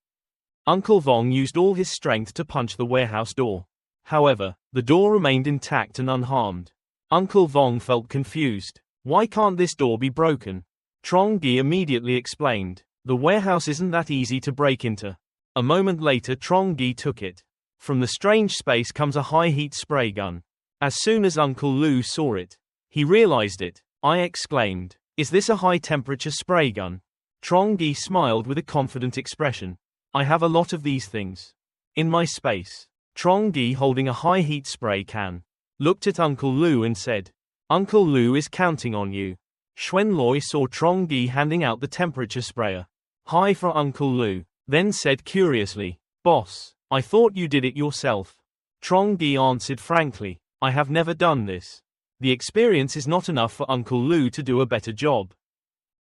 Uncle Vong used all his strength to punch the warehouse door. However, the door remained intact and unharmed. Uncle Vong felt confused. Why can't this door be broken? Trongi immediately explained. The warehouse isn't that easy to break into. A moment later Trongi took it. From the strange space comes a high-heat spray gun. As soon as Uncle Lu saw it, he realized it. I exclaimed, "Is this a high-temperature spray gun?" Trongi smiled with a confident expression. "I have a lot of these things in my space." Trongi, holding a high-heat spray can, looked at Uncle Lu and said, "Uncle Lu is counting on you." Xuanloi saw Trongi handing out the temperature sprayer. "Hi for Uncle Lu," then said curiously, "Boss, I thought you did it yourself." Trongi answered frankly, "I have never done this. The experience is not enough for Uncle Lu to do a better job.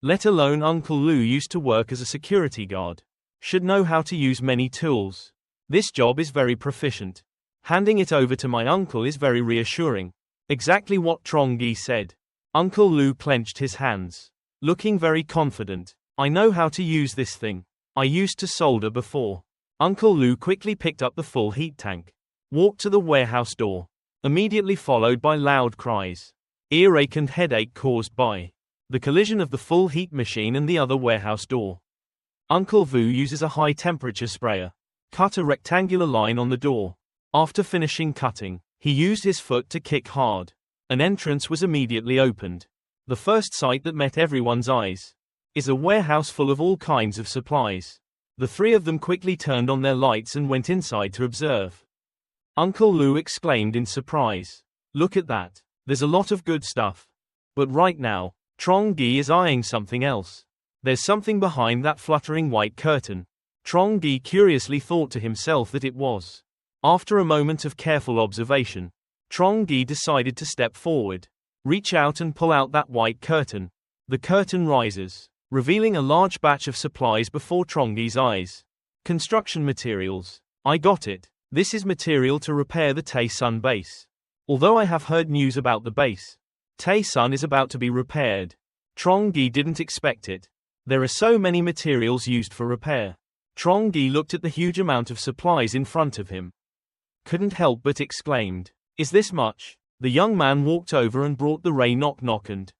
Let alone Uncle Lu used to work as a security guard. Should know how to use many tools. This job is very proficient. Handing it over to my uncle is very reassuring." Exactly what Trongi said. Uncle Lu clenched his hands, looking very confident. "I know how to use this thing. I used to solder before." Uncle Lu quickly picked up the full heat tank, walked to the warehouse door, immediately followed by loud cries. Earache and headache caused by the collision of the full heat machine and the other warehouse door. Uncle Vu uses a high-temperature sprayer, cut a rectangular line on the door. After finishing cutting, he used his foot to kick hard. An entrance was immediately opened. The first sight that met everyone's eyes is a warehouse full of all kinds of supplies. The three of them quickly turned on their lights and went inside to observe. Uncle Lu exclaimed in surprise, "Look at that. There's a lot of good stuff." But right now, Trongi is eyeing something else. There's something behind that fluttering white curtain. Trongi curiously thought to himself that it was. After a moment of careful observation, Trongi decided to step forward, reach out and pull out that white curtain. The curtain rises, revealing a large batch of supplies before Trongi's eyes. Construction materials. I got it. This is material to repair the Tae-sun base. Although I have heard news about the base, Tae-sun is about to be repaired. Trongi didn't expect it. There are so many materials used for repair. Trongi looked at the huge amount of supplies in front of him. Couldn't help but exclaimed, "Is this much?" The young man walked over and brought the ray knock and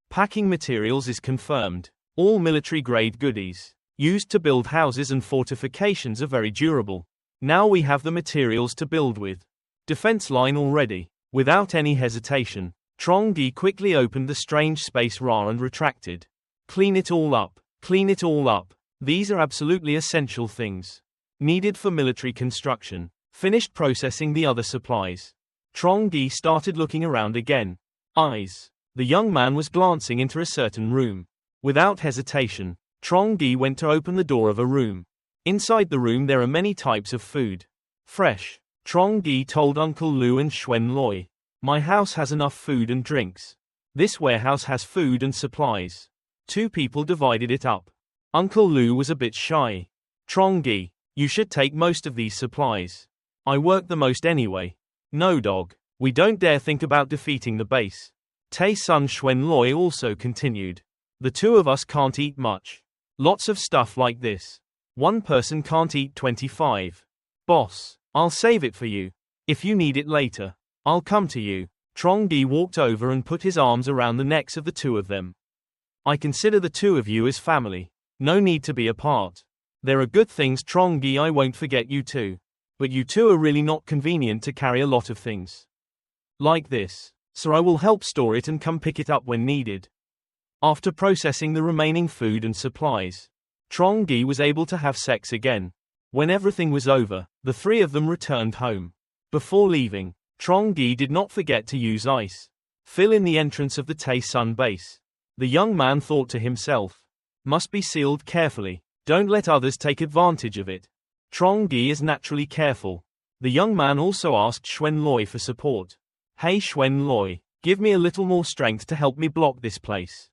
packing materials is confirmed. All military-grade goodies, used to build houses and fortifications, are very durable. Now we have the materials to build with. Defense line already. Without any hesitation, Trongi quickly opened the strange space Ra and retracted. Clean it all up. Clean it all up. These are absolutely essential things needed for military construction. Finished processing the other supplies. Trongi started looking around again. Eyes. The young man was glancing into a certain room. Without hesitation, Trongi went to open the door of a room. Inside the room there are many types of food. Fresh. Trongi told Uncle Lu and Xuanloi, "My house has enough food and drinks. This warehouse has food and supplies." Two people divided it up. Uncle Lu was a bit shy. "Trongi, you should take most of these supplies. I work the most anyway." "No dog. We don't dare think about defeating the base." Tae-sun Xuanloi also continued. "The two of us can't eat much. Lots of stuff like this. One person can't eat 25. Boss, I'll save it for you. If you need it later, I'll come to you." Trongi walked over and put his arms around the necks of the two of them. "I consider the two of you as family. No need to be apart. There are good things, Trongi, I won't forget you too. But you two are really not convenient to carry a lot of things like this, so I will help store it and come pick it up when needed." After processing the remaining food and supplies, Trongi was able to have sex again. When everything was over, the three of them returned home. Before leaving, Trongi did not forget to use ice. Fill in the entrance of the Tae-sun base. The young man thought to himself, "Must be sealed carefully. Don't let others take advantage of it." Trongi is naturally careful. The young man also asked Xuanloi for support. "Hey Xuanloi, give me a little more strength to help me block this place."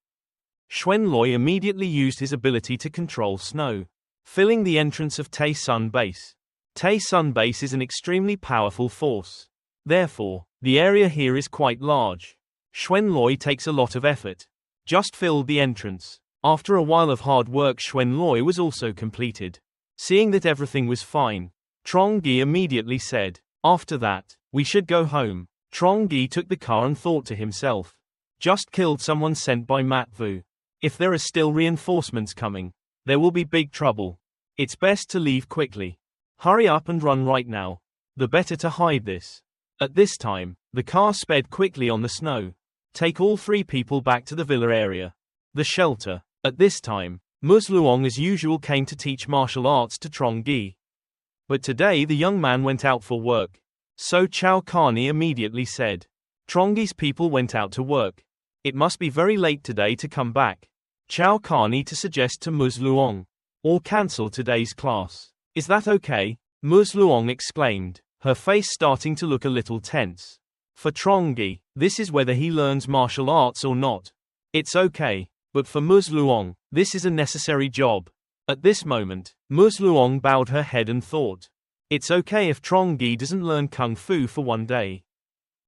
Xuanloi immediately used his ability to control snow, filling the entrance of Tae-sun base. Tae-sun base is an extremely powerful force. Therefore, the area here is quite large. Xuanloi takes a lot of effort. Just filled the entrance. After a while of hard work, Xuanloi was also completed. Seeing that everything was fine, Trongi immediately said, "After that, we should go home." Trongi took the car and thought to himself, "Just killed someone sent by Matvu. If there are still reinforcements coming, there will be big trouble. It's best to leave quickly. Hurry up and run right now." the better to hide this. At this time, the car sped quickly on the snow. Take all 3 people back to the villa area. The shelter. At this time, Ms. Luong as usual came to teach martial arts to Trongi. But today the young man went out for work. So Chow Carney immediately said. Trongi's people went out to work. It must be very late today to come back. Chow Carney to suggest to Ms. Luong. Or cancel today's class. Is that okay? Ms. Luong exclaimed, her face starting to look a little tense. For Trongi, this is whether he learns martial arts or not. It's okay. But for Ms. Luong, this is a necessary job. At this moment, Ms. Luong bowed her head and thought. It's okay if Trongi doesn't learn kung fu for one day.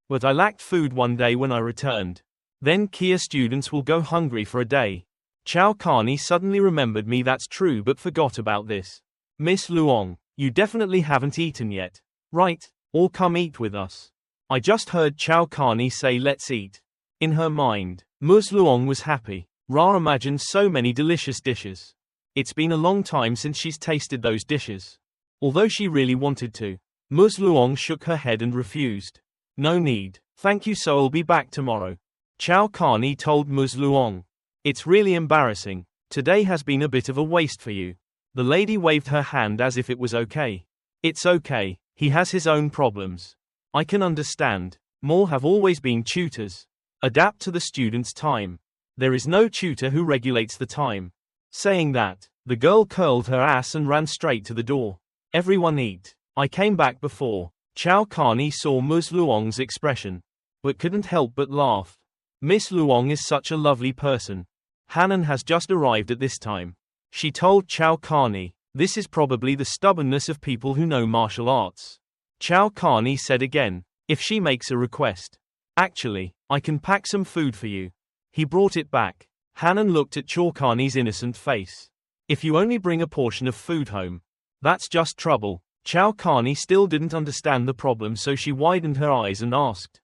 But I lacked food one day when I returned. Then Kia students will go hungry for a day. Chow Carney suddenly remembered me. That's true, but forgot about this. Miss Luong, you definitely haven't eaten yet. Right, or come eat with us. I just heard Chow Carney say let's eat. In her mind, Ms. Luong was happy. Ra imagined so many delicious dishes. It's been a long time since she's tasted those dishes. Although she really wanted to, Ms. Luong shook her head and refused. No need, thank you, so I'll be back tomorrow. Chow Carney told Ms. Luong. It's really embarrassing. Today has been a bit of a waste for you. The lady waved her hand as if it was okay. It's okay, he has his own problems. I can understand. More have always been tutors. Adapt to the student's time. There is no tutor who regulates the time. Saying that, the girl curled her ass and ran straight to the door. Everyone eat. I came back before. Chow Carney saw Ms. Luong's expression, but couldn't help but laugh. Miss Luong is such a lovely person. Hanan has just arrived at this time. She told Chow Carney, this is probably the stubbornness of people who know martial arts. Chow Carney said again, if she makes a request. Actually, I can pack some food for you. He brought it back. Hanan looked at Chow Carney's innocent face. If you only bring a portion of food home, that's just trouble. Chow Carney still didn't understand the problem, so she widened her eyes and asked,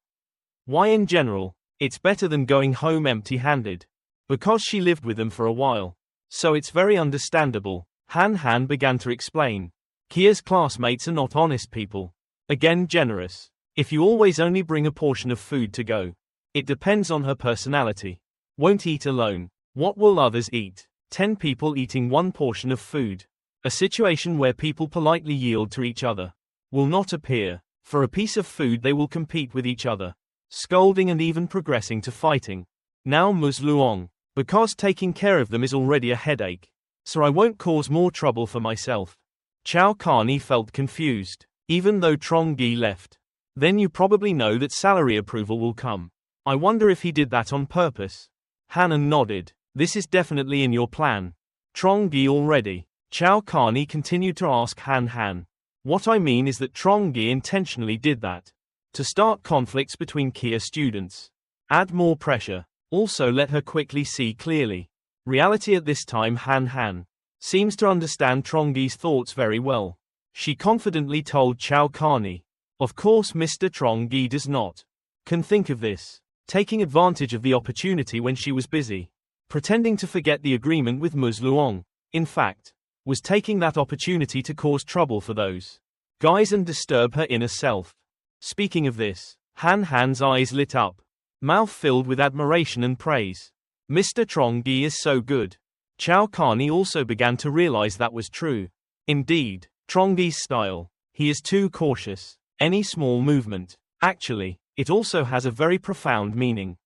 why in general? It's better than going home empty-handed. Because she lived with them for a while. So it's very understandable. Han began to explain. Kia's classmates are not honest people. Again, generous. If you always only bring a portion of food to go, it depends on her personality. Won't eat alone. What will others eat? 10 people eating one portion of food. A situation where people politely yield to each other will not appear. For a piece of food they will compete with each other, scolding and even progressing to fighting. Now Ms. Luong, because taking care of them is already a headache, so I won't cause more trouble for myself. Chow Carney felt confused, even though Trongi left. Then you probably know that salary approval will come. I wonder if he did that on purpose. Hanan nodded. This is definitely in your plan. Trongi already. Chow Carney continued to ask Han. What I mean is that Trongi intentionally did that. To start conflicts between Kia students. Add more pressure. Also let her quickly see clearly. Reality at this time. Han seems to understand Trongi's thoughts very well. She confidently told Chow Carney. Of course Mr. Trongi does not. Can think of this. Taking advantage of the opportunity when she was busy. Pretending to forget the agreement with Ms. Luong. In fact, was taking that opportunity to cause trouble for those guys and disturb her inner self. Speaking of this, Han's eyes lit up. Mouth filled with admiration and praise. Mr. Trongi is so good. Chow Carney also began to realize that was true. Indeed, Trongi's style. He is too cautious. Any small movement. Actually, it also has a very profound meaning.